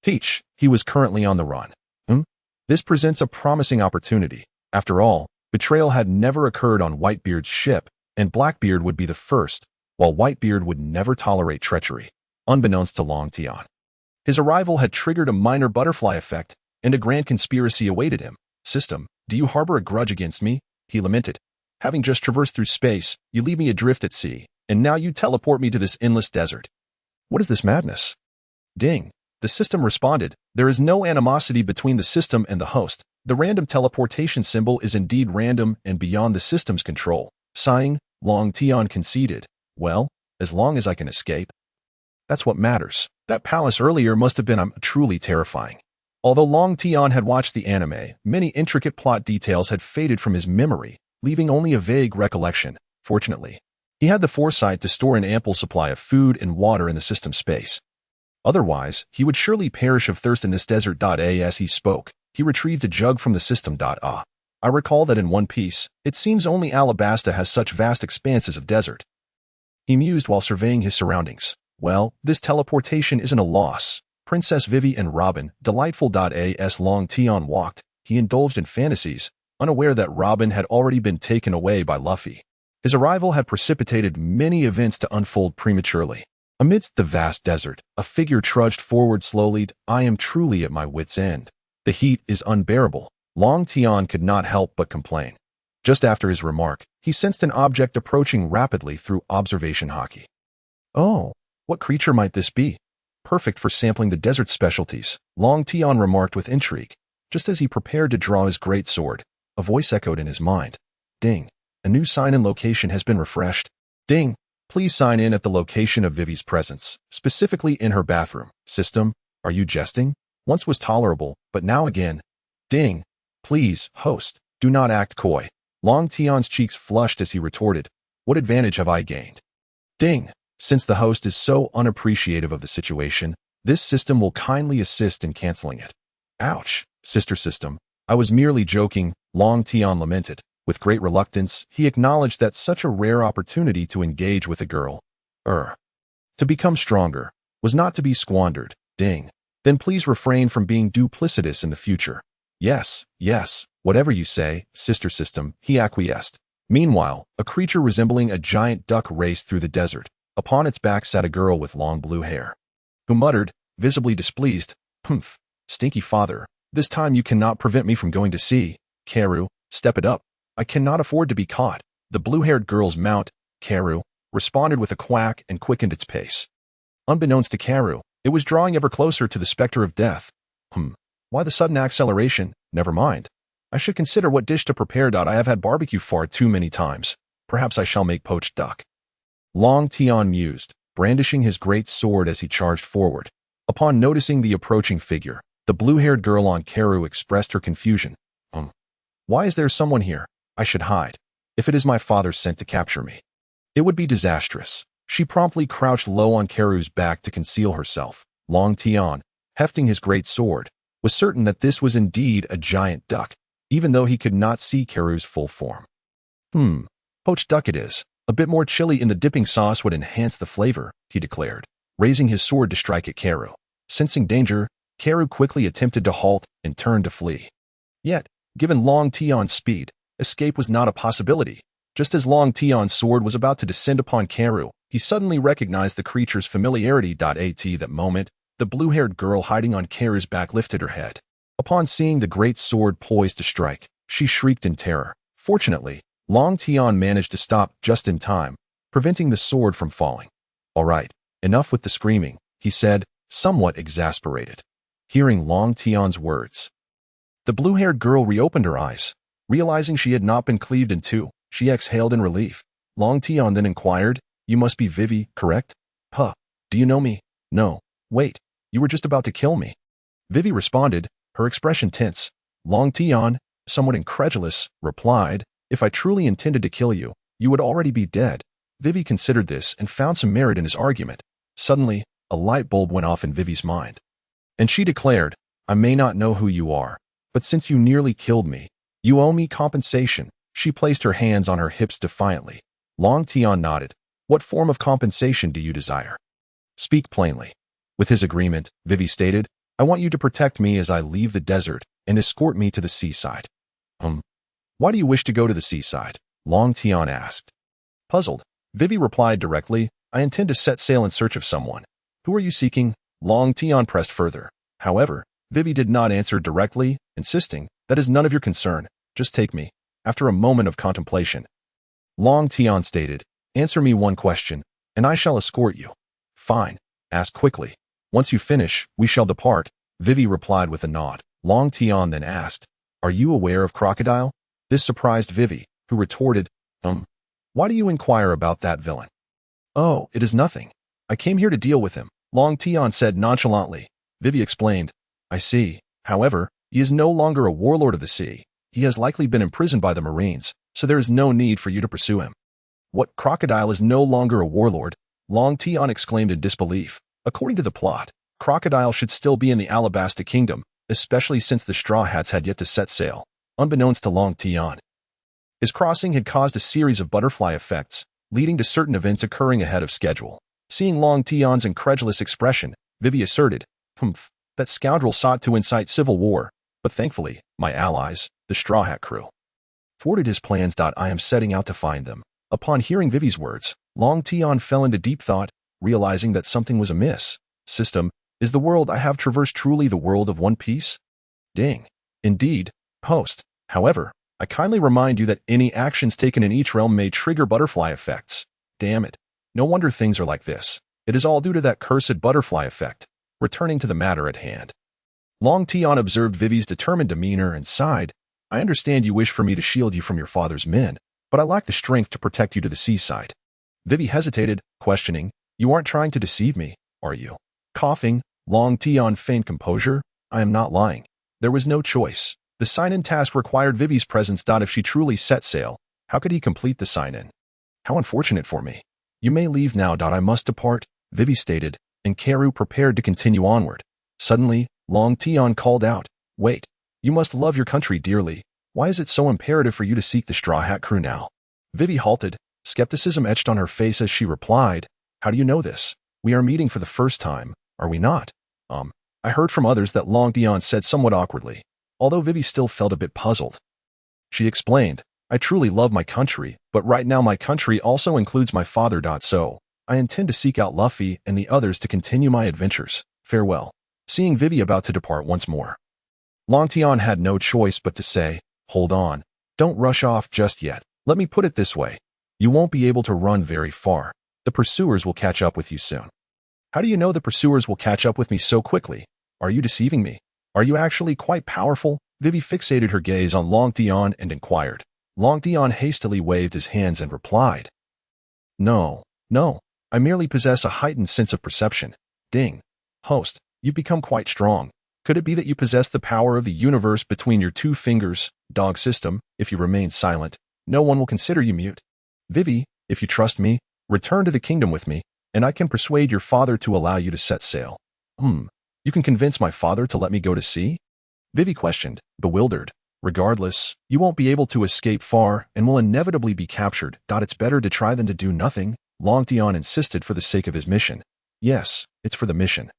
He was currently on the run. This presents a promising opportunity. After all, betrayal had never occurred on Whitebeard's ship, and Blackbeard would be the first, while Whitebeard would never tolerate treachery, unbeknownst to Long Tian. His arrival had triggered a minor butterfly effect, and a grand conspiracy awaited him. System, do you harbor a grudge against me? He lamented. Having just traversed through space, you leave me adrift at sea, and now you teleport me to this endless desert. What is this madness? Ding. The system responded. There is no animosity between the system and the host. The random teleportation symbol is indeed random and beyond the system's control. Sighing, Long Tian conceded. Well, as long as I can escape. That's what matters. That palace earlier must have been truly terrifying. Although Long Tian had watched the anime, many intricate plot details had faded from his memory, leaving only a vague recollection. Fortunately, he had the foresight to store an ample supply of food and water in the system space. Otherwise, he would surely perish of thirst in this desert. As he spoke, he retrieved a jug from the system. I recall that in One Piece, it seems only Alabasta has such vast expanses of desert. He mused while surveying his surroundings. Well, this teleportation isn't a loss. Princess Vivi and Robin, delightful. As Long Tian walked, he indulged in fantasies, unaware that Robin had already been taken away by Luffy. His arrival had precipitated many events to unfold prematurely. Amidst the vast desert, a figure trudged forward slowly. I am truly at my wit's end. The heat is unbearable. Long Tian could not help but complain. Just after his remark, he sensed an object approaching rapidly through observation hockey. Oh, what creature might this be? Perfect for sampling the desert specialties, Long Tian remarked with intrigue. Just as he prepared to draw his great sword, a voice echoed in his mind. Ding. A new sign-in location has been refreshed. Ding. Please sign in at the location of Vivi's presence, specifically in her bathroom. System, are you jesting? Once was tolerable, but now again. Ding. Please, host, do not act coy. Long Tian's cheeks flushed as he retorted. What advantage have I gained? Ding. Since the host is so unappreciative of the situation, this system will kindly assist in canceling it. Ouch, sister system. I was merely joking, Long Tian lamented. With great reluctance, he acknowledged that such a rare opportunity to engage with a girl, to become stronger, was not to be squandered. Ding. Then please refrain from being duplicitous in the future. Yes, whatever you say, sister system, he acquiesced. Meanwhile, a creature resembling a giant duck raced through the desert. Upon its back sat a girl with long blue hair, who muttered, visibly displeased, "Humph, stinky father, this time you cannot prevent me from going to sea. Karu, step it up. I cannot afford to be caught." The blue-haired girl's mount, Karu, responded with a quack and quickened its pace. Unbeknownst to Karu, it was drawing ever closer to the specter of death. Why the sudden acceleration? Never mind. I should consider what dish to prepare. I have had barbecue far too many times. Perhaps I shall make poached duck. Long Tian mused, brandishing his great sword as he charged forward. Upon noticing the approaching figure, the blue-haired girl on Karu expressed her confusion. Why is there someone here? I should hide. If it is my father sent to capture me, it would be disastrous. She promptly crouched low on Karu's back to conceal herself. Long Tian, hefting his great sword, was certain that this was indeed a giant duck, even though he could not see Karu's full form. Poached duck it is. A bit more chili in the dipping sauce would enhance the flavor, he declared, raising his sword to strike at Karu. Sensing danger, Karu quickly attempted to halt and turned to flee. Yet, given Long Tian's speed, escape was not a possibility. Just as Long Tian's sword was about to descend upon Karu, he suddenly recognized the creature's familiarity. At that moment, the blue-haired girl hiding on Karu's back lifted her head. Upon seeing the great sword poised to strike, she shrieked in terror. Fortunately, Long Tian managed to stop just in time, preventing the sword from falling. "All right, enough with the screaming," he said, somewhat exasperated. Hearing Long Tian's words, the blue-haired girl reopened her eyes. Realizing she had not been cleaved in two, she exhaled in relief. Long Tian then inquired, "You must be Vivi, correct?" "Huh, do you know me?" "No, wait, you were just about to kill me." Vivi responded, her expression tense. Long Tian, somewhat incredulous, replied, "If I truly intended to kill you, you would already be dead." Vivi considered this and found some merit in his argument. Suddenly, a light bulb went off in Vivi's mind. And she declared, "I may not know who you are, but since you nearly killed me, you owe me compensation." She placed her hands on her hips defiantly. Long Tian nodded. "What form of compensation do you desire? Speak plainly." With his agreement, Vivi stated, "I want you to protect me as I leave the desert and escort me to the seaside." Why do you wish to go to the seaside?" Long Tian asked. Puzzled, Vivi replied directly, "I intend to set sail in search of someone." "Who are you seeking?" Long Tian pressed further. However, Vivi did not answer directly, insisting, "That is none of your concern. Just take me." After a moment of contemplation, Long Tian stated, "Answer me one question, and I shall escort you." "Fine. Ask quickly. Once you finish, we shall depart." Vivi replied with a nod. Long Tian then asked, "Are you aware of Crocodile?" This surprised Vivi, who retorted, Why do you inquire about that villain?" "Oh, it is nothing. I came here to deal with him," Long Tian said nonchalantly. Vivi explained, "I see. However, he is no longer a warlord of the sea. He has likely been imprisoned by the Marines, so there is no need for you to pursue him." "What, Crocodile is no longer a warlord?" Long Tian exclaimed in disbelief. According to the plot, Crocodile should still be in the Alabasta kingdom, especially since the Straw Hats had yet to set sail. Unbeknownst to Long Tian, his crossing had caused a series of butterfly effects, leading to certain events occurring ahead of schedule. Seeing Long Tian's incredulous expression, Vivi asserted, "That scoundrel sought to incite civil war, but thankfully, my allies, the Straw Hat crew, thwarted his plans. I am setting out to find them." Upon hearing Vivi's words, Long Tian fell into deep thought, realizing that something was amiss. "System, is the world I have traversed truly the world of One Piece?" "Ding. Indeed, host. However, I kindly remind you that any actions taken in each realm may trigger butterfly effects." "Damn it. No wonder things are like this. It is all due to that cursed butterfly effect." Returning to the matter at hand, Long Tian observed Vivi's determined demeanor and sighed. "I understand you wish for me to shield you from your father's men, but I lack the strength to protect you to the seaside." Vivi hesitated, questioning, "You aren't trying to deceive me, are you?" Coughing, Long Tian feigned composure. "I am not lying. There was no choice. The sign-in task required Vivi's presence. If she truly set sail, how could he complete the sign-in? How unfortunate for me. You may leave now. I must depart," Vivi stated, and Karu prepared to continue onward. Suddenly, Long Tian called out, "Wait, you must love your country dearly. Why is it so imperative for you to seek the Straw Hat crew now?" Vivi halted, skepticism etched on her face as she replied, "How do you know this? We are meeting for the first time, are we not?" I heard from others," that Long Tian said somewhat awkwardly, although Vivi still felt a bit puzzled. She explained, "I truly love my country, but right now my country also includes my father. So, I intend to seek out Luffy and the others to continue my adventures. Farewell." Seeing Vivi about to depart once more, Long Tian had no choice but to say, "Hold on. Don't rush off just yet. Let me put it this way. You won't be able to run very far. The pursuers will catch up with you soon." "How do you know the pursuers will catch up with me so quickly? Are you deceiving me? Are you actually quite powerful?" Vivi fixated her gaze on Long Tian and inquired. Long Tian hastily waved his hands and replied, No, I merely possess a heightened sense of perception." "Ding. Host, you've become quite strong. Could it be that you possess the power of the universe between your two fingers?" Dog system, if you remain silent, no one will consider you mute. "Vivi, if you trust me, return to the kingdom with me, and I can persuade your father to allow you to set sail." You can convince my father to let me go to sea?" Vivi questioned, bewildered. "Regardless, you won't be able to escape far and will inevitably be captured. It's better to try than to do nothing," Long Tian insisted for the sake of his mission. "Yes, it's for the mission."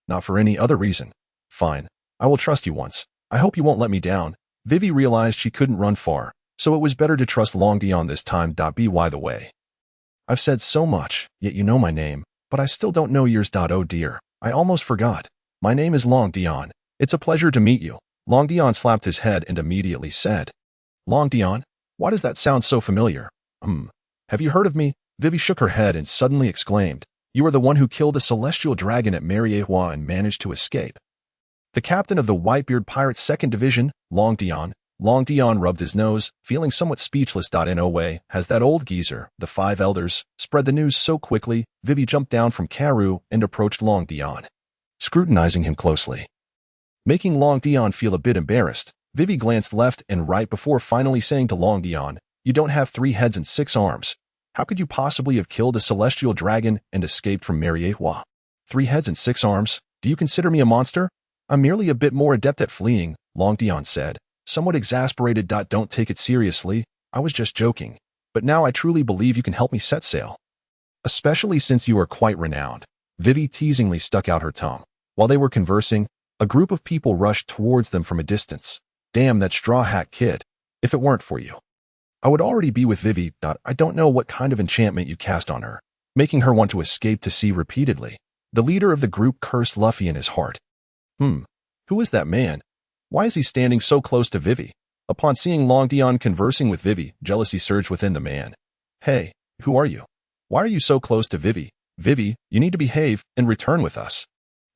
not for any other reason. Fine. I will trust you once. I hope you won't let me down. Vivi realized she couldn't run far, so it was better to trust Long Tian this time. By the way, I've said so much, yet you know my name, but I still don't know yours. Oh dear, I almost forgot. My name is Long Tian. It's a pleasure to meet you. Long Tian slapped his head and immediately said, Long Tian? Why does that sound so familiar? Have you heard of me? Vivi shook her head and suddenly exclaimed, You are the one who killed a celestial dragon at Mariewa and managed to escape. The captain of the Whitebeard Pirates 2nd Division, Long Tian. Long Tian rubbed his nose, feeling somewhat speechless. No way has that old geezer, the 5 elders, spread the news so quickly. Vivi jumped down from Karu and approached Long Tian, scrutinizing him closely. Making Long Tian feel a bit embarrassed, Vivi glanced left and right before finally saying to Long Tian, You don't have 3 heads and 6 arms. How could you possibly have killed a celestial dragon and escaped from Mariewa? 3 heads and 6 arms? Do you consider me a monster? I'm merely a bit more adept at fleeing, Long Tian said, somewhat exasperated. Don't take it seriously. I was just joking. But now I truly believe you can help me set sail. Especially since you are quite renowned. Vivi teasingly stuck out her tongue. While they were conversing, a group of people rushed towards them from a distance. Damn that straw hat kid. If it weren't for you, I would already be with Vivi. I don't know what kind of enchantment you cast on her, making her want to escape to sea repeatedly. The leader of the group cursed Luffy in his heart. Who is that man? Why is he standing so close to Vivi? Upon seeing Long Tian conversing with Vivi, jealousy surged within the man. Hey, who are you? Why are you so close to Vivi? Vivi, you need to behave and return with us.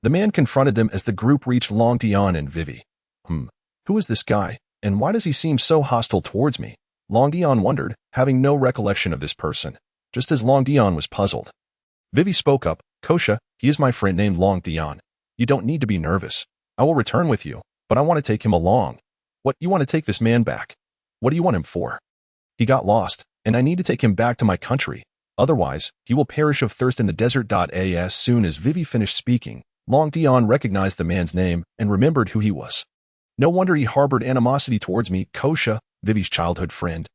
The man confronted them as the group reached Long Tian and Vivi. Who is this guy, and why does he seem so hostile towards me? Long Tian wondered, having no recollection of this person, just as Long Tian was puzzled. Vivi spoke up, Kosha, he is my friend named Long Tian. You don't need to be nervous. I will return with you, but I want to take him along. What, you want to take this man back? What do you want him for? He got lost, and I need to take him back to my country. Otherwise, he will perish of thirst in the desert. As soon as Vivi finished speaking, Long Tian recognized the man's name and remembered who he was. No wonder he harbored animosity towards me. Kosha, Vivi's childhood friend.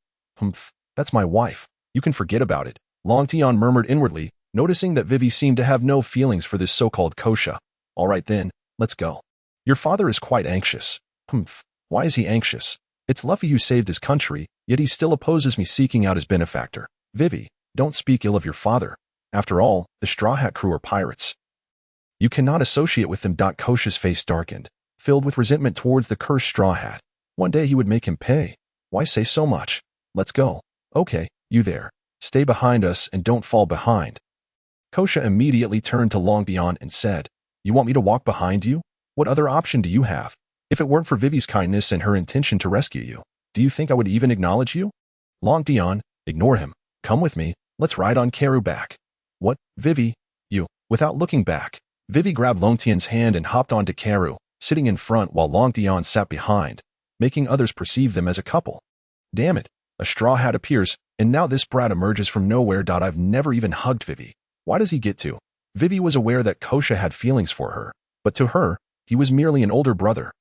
That's my wife. You can forget about it. Long Tian murmured inwardly, noticing that Vivi seemed to have no feelings for this so-called Kosha. All right then, let's go. Your father is quite anxious. Why is he anxious? It's Luffy who saved his country, yet he still opposes me seeking out his benefactor. Vivi, don't speak ill of your father. After all, the Straw Hat crew are pirates. You cannot associate with them. Kosha's face darkened, filled with resentment towards the cursed Straw Hat. One day he would make him pay. Why say so much? Let's go. Okay, you there. Stay behind us and don't fall behind. Kosha immediately turned to Long Tian and said, You want me to walk behind you? What other option do you have? If it weren't for Vivi's kindness and her intention to rescue you, do you think I would even acknowledge you? Long Tian, ignore him. Come with me. Let's ride on Karu back. What, Vivi? You, without looking back. Vivi grabbed Long Tian's hand and hopped onto Karu, sitting in front while Long Tian sat behind, making others perceive them as a couple. Damn it, a straw hat appears, and now this brat emerges from nowhere. I've never even hugged Vivi. Why does he get to? Vivi was aware that Kosha had feelings for her, but to her, he was merely an older brother.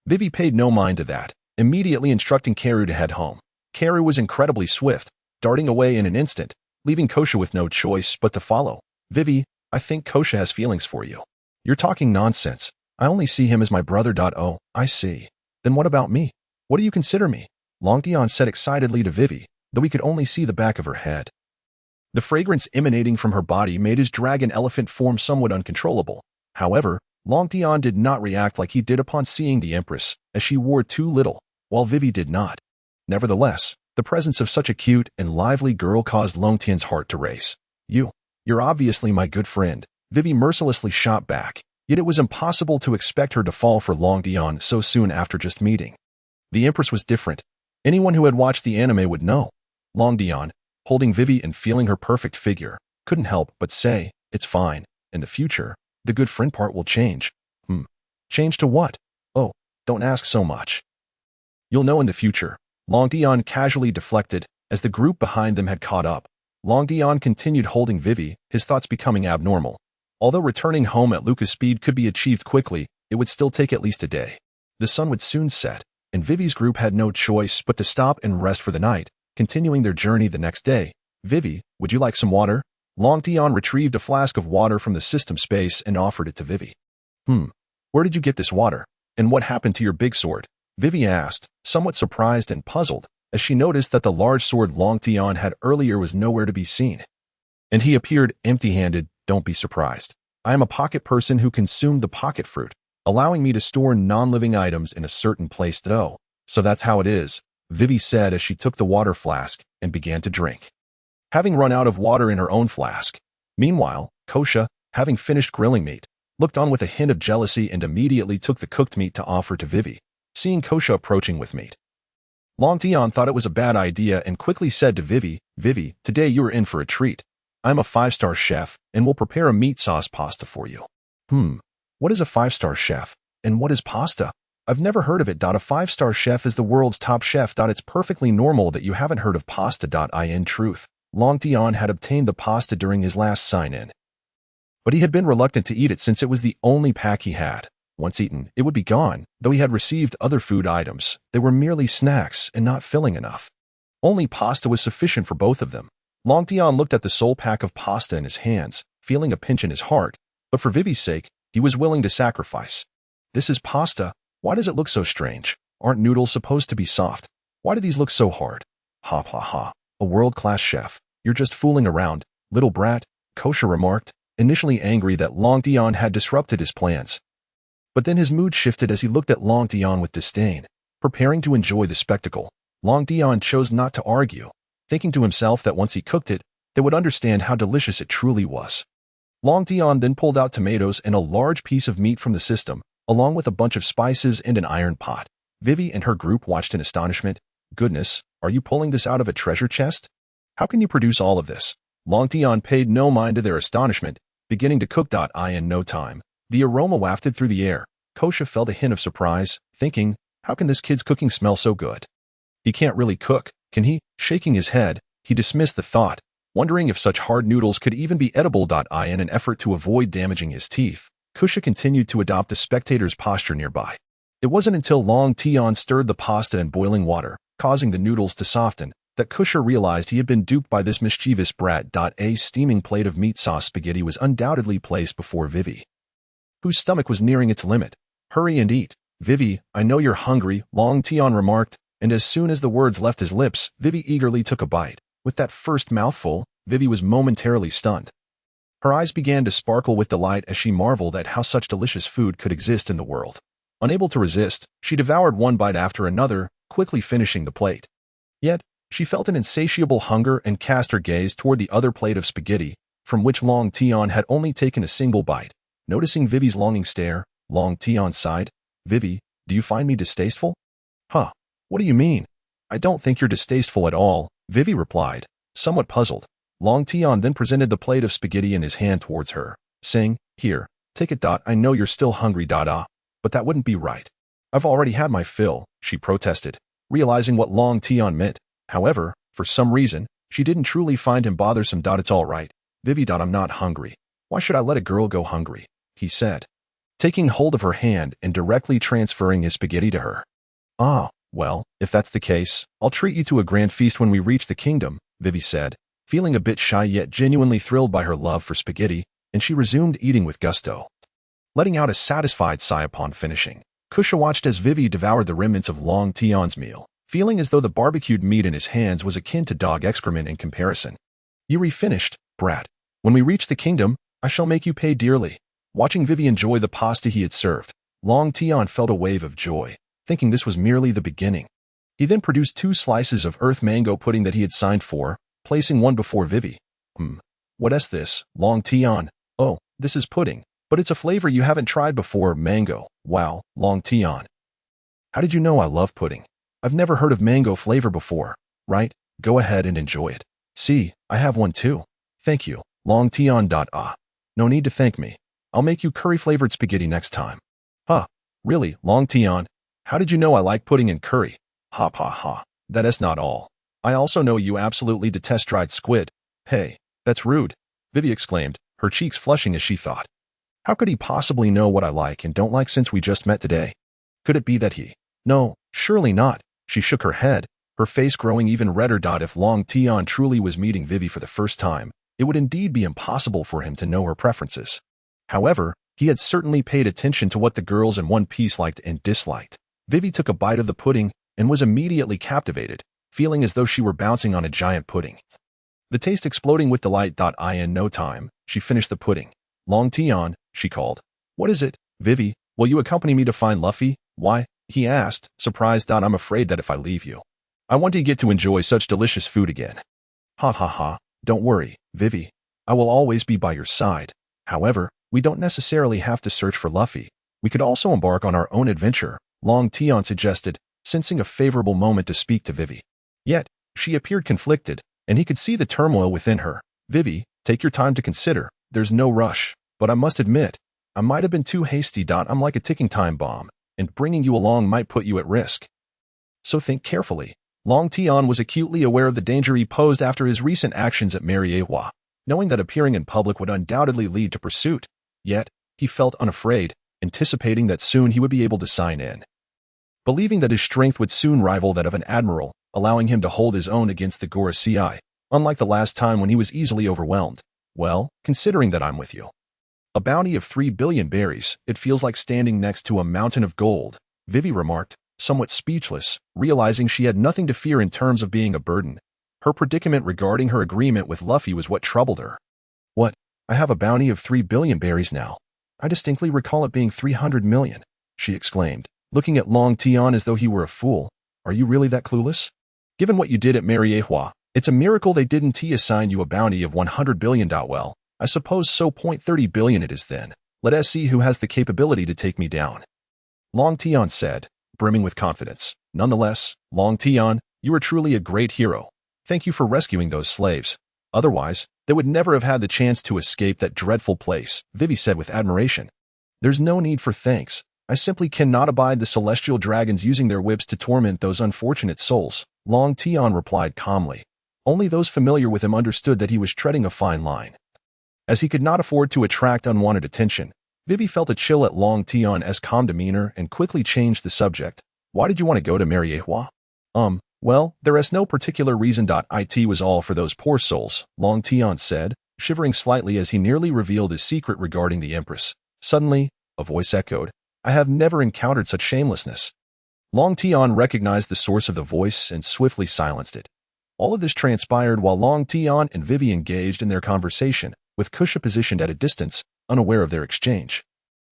Vivi paid no mind to that, immediately instructing Karu to head home. Karu was incredibly swift, darting away in an instant, leaving Kosha with no choice but to follow. Vivi, I think Kosha has feelings for you. You're talking nonsense. I only see him as my brother. Oh, I see. Then what about me? What do you consider me? Long Tian said excitedly to Vivi, though he could only see the back of her head. The fragrance emanating from her body made his dragon elephant form somewhat uncontrollable. However, Long Tian did not react like he did upon seeing the Empress, as she wore too little, while Vivi did not. Nevertheless, the presence of such a cute and lively girl caused Long Tian's heart to race. You're obviously my good friend, Vivi mercilessly shot back, yet it was impossible to expect her to fall for Long Tian so soon after just meeting. The Empress was different. Anyone who had watched the anime would know. Long Tian, holding Vivi and feeling her perfect figure, couldn't help but say, It's fine. In the future, the good friend part will change. Change to what? Oh, don't ask so much. You'll know in the future. Long Tian casually deflected, as the group behind them had caught up. Long Tian continued holding Vivi, his thoughts becoming abnormal. Although returning home at Lucas speed could be achieved quickly, it would still take at least a day. The sun would soon set, and Vivi's group had no choice but to stop and rest for the night, continuing their journey the next day. Vivi, would you like some water? Long Tian retrieved a flask of water from the system space and offered it to Vivi. Where did you get this water? And what happened to your big sword? Vivi asked, somewhat surprised and puzzled, as she noticed that the large sword Long Tian had earlier was nowhere to be seen. And he appeared empty-handed. Don't be surprised. I am a pocket person who consumed the pocket fruit, allowing me to store non-living items in a certain place though. So that's how it is, Vivi said as she took the water flask and began to drink, having run out of water in her own flask. Meanwhile, Kosha, having finished grilling meat, looked on with a hint of jealousy and immediately took the cooked meat to offer to Vivi, seeing Kosha approaching with meat. Long Tian thought it was a bad idea and quickly said to Vivi, Vivi, today you are in for a treat. I'm a 5-star chef and will prepare a meat sauce pasta for you. What is a 5-star chef? And what is pasta? I've never heard of it. A 5-star chef is the world's top chef. It's perfectly normal that you haven't heard of pasta. In truth, Long Tian had obtained the pasta during his last sign-in, but he had been reluctant to eat it since it was the only pack he had. Once eaten, it would be gone, though he had received other food items. They were merely snacks and not filling enough. Only pasta was sufficient for both of them. Long Tian looked at the sole pack of pasta in his hands, feeling a pinch in his heart, but for Vivi's sake, he was willing to sacrifice. This is pasta. Why does it look so strange? Aren't noodles supposed to be soft? Why do these look so hard? Ha ha ha. A world-class chef. You're just fooling around, little brat, Kosha remarked, initially angry that Long Tian had disrupted his plans. But then his mood shifted as he looked at Long Tian with disdain. Preparing to enjoy the spectacle, Long Tian chose not to argue, thinking to himself that once he cooked it, they would understand how delicious it truly was. Long Tian then pulled out tomatoes and a large piece of meat from the system, along with a bunch of spices and an iron pot. Vivi and her group watched in astonishment. Goodness, are you pulling this out of a treasure chest? How can you produce all of this? Long Tian paid no mind to their astonishment, beginning to cook. In no time, the aroma wafted through the air. Kosha felt a hint of surprise, thinking, how can this kid's cooking smell so good? He can't really cook, can he? Shaking his head, he dismissed the thought, wondering if such hard noodles could even be edible. In an effort to avoid damaging his teeth, Kosha continued to adopt a spectator's posture nearby. It wasn't until Long Tian stirred the pasta in boiling water, causing the noodles to soften, that Kosha realized he had been duped by this mischievous brat. A steaming plate of meat sauce spaghetti was undoubtedly placed before Vivi, whose stomach was nearing its limit. Hurry and eat. Vivi, I know you're hungry, Long Tian remarked, and as soon as the words left his lips, Vivi eagerly took a bite. With that first mouthful, Vivi was momentarily stunned. Her eyes began to sparkle with delight as she marveled at how such delicious food could exist in the world. Unable to resist, she devoured one bite after another, quickly finishing the plate. Yet, she felt an insatiable hunger and cast her gaze toward the other plate of spaghetti, from which Long Tian had only taken a single bite. Noticing Vivi's longing stare, Long Tian sighed. Vivi, do you find me distasteful? Huh, what do you mean? I don't think you're distasteful at all, Vivi replied, somewhat puzzled. Long Tian then presented the plate of spaghetti in his hand towards her, saying, here, take it. I know you're still hungry. But that wouldn't be right. I've already had my fill, she protested, realizing what Long Tian meant. However, for some reason, she didn't truly find him bothersome. It's all right, Vivi. I'm not hungry. Why should I let a girl go hungry? He said, taking hold of her hand and directly transferring his spaghetti to her. Ah, well, if that's the case, I'll treat you to a grand feast when we reach the kingdom, Vivi said, feeling a bit shy yet genuinely thrilled by her love for spaghetti, and she resumed eating with gusto, letting out a satisfied sigh upon finishing. Kosha watched as Vivi devoured the remnants of Long Tian's meal, feeling as though the barbecued meat in his hands was akin to dog excrement in comparison. You finished, brat. When we reach the kingdom, I shall make you pay dearly. Watching Vivi enjoy the pasta he had served, Long Tian felt a wave of joy, thinking this was merely the beginning. He then produced 2 slices of earth mango pudding that he had signed for, placing one before Vivi. What is this, Long Tian? Oh, this is pudding, but it's a flavor you haven't tried before, mango. Wow, Long Tian. How did you know I love pudding? I've never heard of mango flavor before. Right, go ahead and enjoy it. See, I have one too. Thank you, Long Tian. No need to thank me. I'll make you curry-flavored spaghetti next time. Huh, really, Long Tian? How did you know I like pudding and curry? Ha ha ha, that is not all. I also know you absolutely detest dried squid. Hey, that's rude, Vivi exclaimed, her cheeks flushing as she thought. How could he possibly know what I like and don't like since we just met today? Could it be that he? No, surely not. She shook her head, her face growing even redder. If Long Tian truly was meeting Vivi for the first time, it would indeed be impossible for him to know her preferences. However, He had certainly paid attention to what the girls in One Piece liked and disliked. Vivi took a bite of the pudding and was immediately captivated, feeling as though she were bouncing on a giant pudding. The taste exploding with delight. In no time, she finished the pudding. Long Tian, she called. What is it, Vivi? Will you accompany me to find Luffy? Why? He asked, surprised. I'm afraid that if I leave you, I want to get to enjoy such delicious food again. Ha ha ha, don't worry, Vivi. I will always be by your side. However, we don't necessarily have to search for Luffy. We could also embark on our own adventure, Long Tian suggested, sensing a favorable moment to speak to Vivi. Yet, she appeared conflicted, and he could see the turmoil within her. Vivi, take your time to consider. There's no rush, but I must admit, I might have been too hasty. I'm like a ticking time bomb, and bringing you along might put you at risk. So think carefully. Long Tian was acutely aware of the danger he posed after his recent actions at Mariewa, knowing that appearing in public would undoubtedly lead to pursuit. Yet, he felt unafraid, anticipating that soon he would be able to sign in. Believing that his strength would soon rival that of an admiral, allowing him to hold his own against the Geoise, unlike the last time when he was easily overwhelmed. Well, considering that I'm with you. A bounty of 3 billion berries, it feels like standing next to a mountain of gold, Vivi remarked, somewhat speechless, realizing she had nothing to fear in terms of being a burden. Her predicament regarding her agreement with Luffy was what troubled her. What? I have a bounty of 3 billion berries now. I distinctly recall it being 300 million, she exclaimed, looking at Long Tian as though he were a fool. Are you really that clueless? Given what you did at Mariewa, it's a miracle they didn't assign you a bounty of 100 billion. Well, I suppose so. 30 billion it is then. Let us see who has the capability to take me down. Long Tian said, brimming with confidence. Nonetheless, Long Tian, you are truly a great hero. Thank you for rescuing those slaves. Otherwise, they would never have had the chance to escape that dreadful place, Vivi said with admiration. There's no need for thanks. I simply cannot abide the celestial dragons using their whips to torment those unfortunate souls, Long Tian replied calmly. Only those familiar with him understood that he was treading a fine line. As he could not afford to attract unwanted attention, Vivi felt a chill at Long Tian's calm demeanor and quickly changed the subject. Why did you want to go to Mariewa? Well, there is no particular reason. It was all for those poor souls, Long Tian said, shivering slightly as he nearly revealed his secret regarding the Empress. Suddenly, a voice echoed, I have never encountered such shamelessness. Long Tian recognized the source of the voice and swiftly silenced it. All of this transpired while Long Tian and Vivi engaged in their conversation, with Kusha positioned at a distance, unaware of their exchange.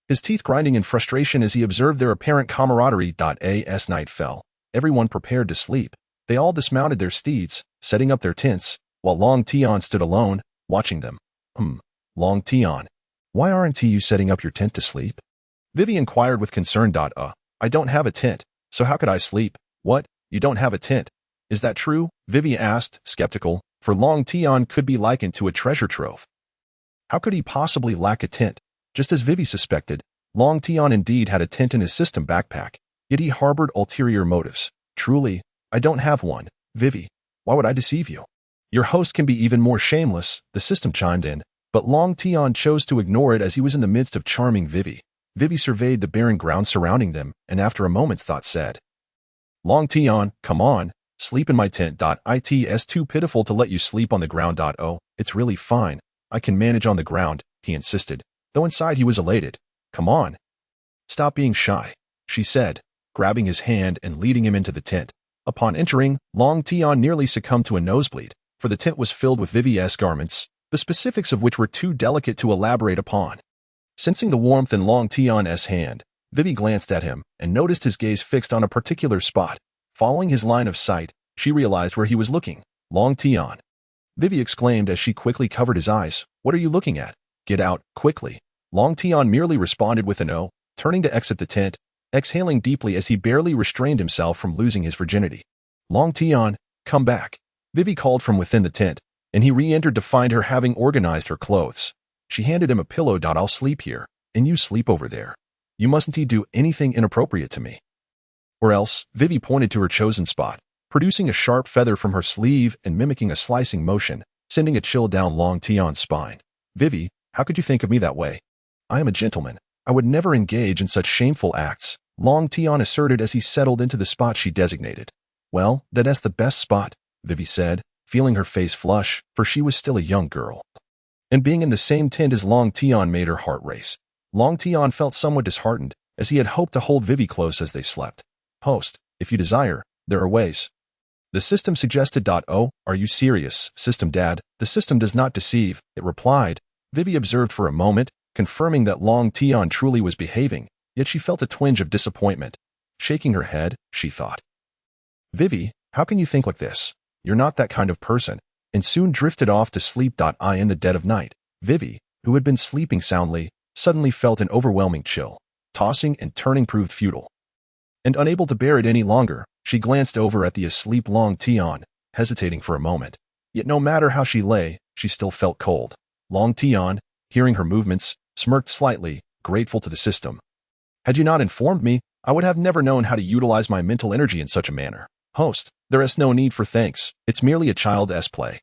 His teeth grinding in frustration as he observed their apparent camaraderie. As night fell, everyone prepared to sleep. They all dismounted their steeds, setting up their tents, while Long Tian stood alone, watching them. Long Tian, why aren't you setting up your tent to sleep? Vivi inquired with concern. I don't have a tent, so how could I sleep? What? You don't have a tent? Is that true? Vivi asked, skeptical, for Long Tian could be likened to a treasure trove. How could he possibly lack a tent? Just as Vivi suspected, Long Tian indeed had a tent in his system backpack, yet he harbored ulterior motives. Truly, I don't have one, Vivi. Why would I deceive you? Your host can be even more shameless, the system chimed in, but Long Tian chose to ignore it as he was in the midst of charming Vivi. Vivi surveyed the barren ground surrounding them, and after a moment's thought said, Long Tian, come on, sleep in my tent. It's too pitiful to let you sleep on the ground. Oh, it's really fine. I can manage on the ground, he insisted, though inside he was elated. Come on. Stop being shy, she said, grabbing his hand and leading him into the tent. Upon entering, Long Tian nearly succumbed to a nosebleed, for the tent was filled with Vivi's garments, the specifics of which were too delicate to elaborate upon. Sensing the warmth in Long Tian's hand, Vivi glanced at him and noticed his gaze fixed on a particular spot. Following his line of sight, she realized where he was looking. Long Tian. Vivi exclaimed as she quickly covered his eyes. What are you looking at? Get out, quickly. Long Tian merely responded with a no, turning to exit the tent, exhaling deeply as he barely restrained himself from losing his virginity. Long Tian, come back. Vivi called from within the tent, and he re-entered to find her having organized her clothes. She handed him a pillow. I'll sleep here, and you sleep over there. You mustn't do anything inappropriate to me. Or else, Vivi pointed to her chosen spot, producing a sharp feather from her sleeve and mimicking a slicing motion, sending a chill down Long Tian's spine. Vivi, how could you think of me that way? I am a gentleman. I would never engage in such shameful acts, Long Tian asserted as he settled into the spot she designated. Well, that's the best spot, Vivi said, feeling her face flush, for she was still a young girl. And being in the same tent as Long Tian made her heart race. Long Tian felt somewhat disheartened, as he had hoped to hold Vivi close as they slept. Host, if you desire, there are ways. The system suggested. Oh, are you serious, System Dad? The system does not deceive, it replied. Vivi observed for a moment, confirming that Long Tian truly was behaving, yet she felt a twinge of disappointment. Shaking her head, she thought, Vivi, how can you think like this? You're not that kind of person, and soon drifted off to sleep. In the dead of night, Vivi, who had been sleeping soundly, suddenly felt an overwhelming chill. Tossing and turning proved futile. And unable to bear it any longer, she glanced over at the asleep Long Tian, hesitating for a moment. Yet no matter how she lay, she still felt cold. Long Tian, hearing her movements, smirked slightly, grateful to the system. Had you not informed me, I would have never known how to utilize my mental energy in such a manner. Host, there is no need for thanks, it's merely a child's play.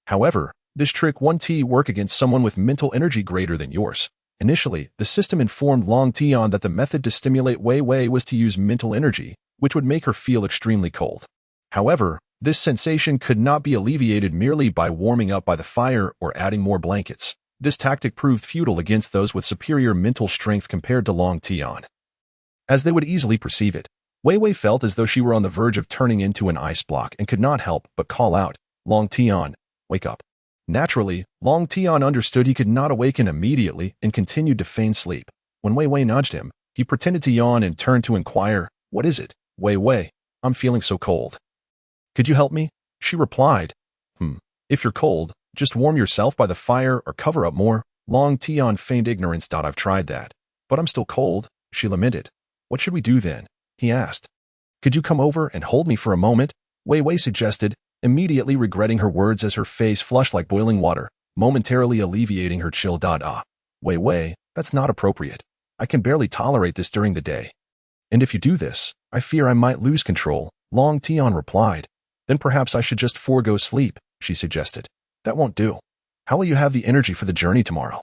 However, this trick won't work against someone with mental energy greater than yours. Initially, the system informed Long Tian that the method to stimulate Wei Wei was to use mental energy, which would make her feel extremely cold. However, this sensation could not be alleviated merely by warming up by the fire or adding more blankets. This tactic proved futile against those with superior mental strength compared to Long Tian, as they would easily perceive it. Wei Wei felt as though she were on the verge of turning into an ice block and could not help but call out, Long Tian, wake up. Naturally, Long Tian understood he could not awaken immediately and continued to feign sleep. When Wei Wei nudged him, he pretended to yawn and turned to inquire, What is it, Wei Wei? I'm feeling so cold. Could you help me? She replied, If you're cold, just warm yourself by the fire or cover up more. Long Tian feigned ignorance. I've tried that, but I'm still cold, she lamented. What should we do then? He asked. Could you come over and hold me for a moment? Wei Wei suggested, immediately regretting her words as her face flushed like boiling water, momentarily alleviating her chill. Wei Wei, that's not appropriate. I can barely tolerate this during the day. And if you do this, I fear I might lose control, Long Tian replied. Then perhaps I should just forego sleep, she suggested. That won't do. How will you have the energy for the journey tomorrow?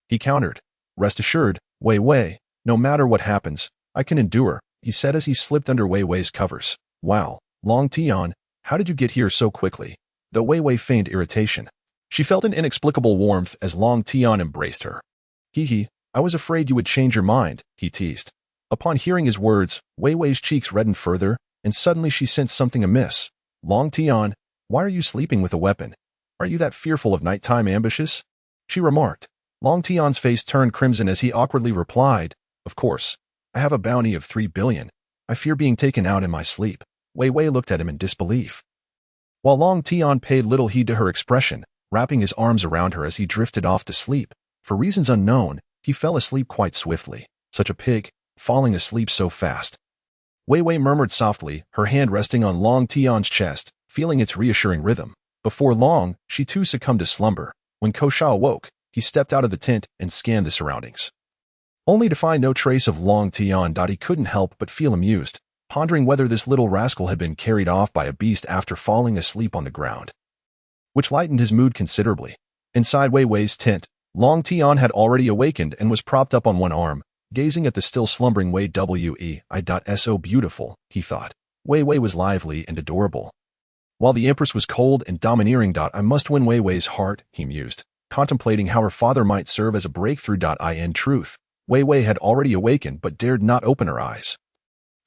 He countered. Rest assured, Wei Wei, no matter what happens, I can endure, he said as he slipped under Wei Wei's covers. Wow, Long Tian, how did you get here so quickly? Though Wei Wei feigned irritation, she felt an inexplicable warmth as Long Tian embraced her. I was afraid you would change your mind, he teased. Upon hearing his words, Wei Wei's cheeks reddened further, and suddenly she sensed something amiss. Long Tian, why are you sleeping with a weapon? Are you that fearful of nighttime ambushes? She remarked. Long Tian's face turned crimson as he awkwardly replied, Of course. I have a bounty of 3 billion. I fear being taken out in my sleep. Wei Wei looked at him in disbelief, while Long Tian paid little heed to her expression, wrapping his arms around her as he drifted off to sleep. For reasons unknown, he fell asleep quite swiftly. Such a pig, falling asleep so fast. Wei Wei murmured softly, her hand resting on Long Tian's chest, feeling its reassuring rhythm. Before long, she too succumbed to slumber. When Ko Shao awoke, he stepped out of the tent and scanned the surroundings, only to find no trace of Long Tian. He couldn't help but feel amused, pondering whether this little rascal had been carried off by a beast after falling asleep on the ground, which lightened his mood considerably. Inside Wei Wei's tent, Long Tian had already awakened and was propped up on one arm, gazing at the still slumbering Wei Wei. So beautiful, he thought. Wei Wei was lively and adorable, while the Empress was cold and domineering. I must win Wei Wei's heart, he mused, contemplating how her father might serve as a breakthrough. In truth, Wei Wei had already awakened but dared not open her eyes.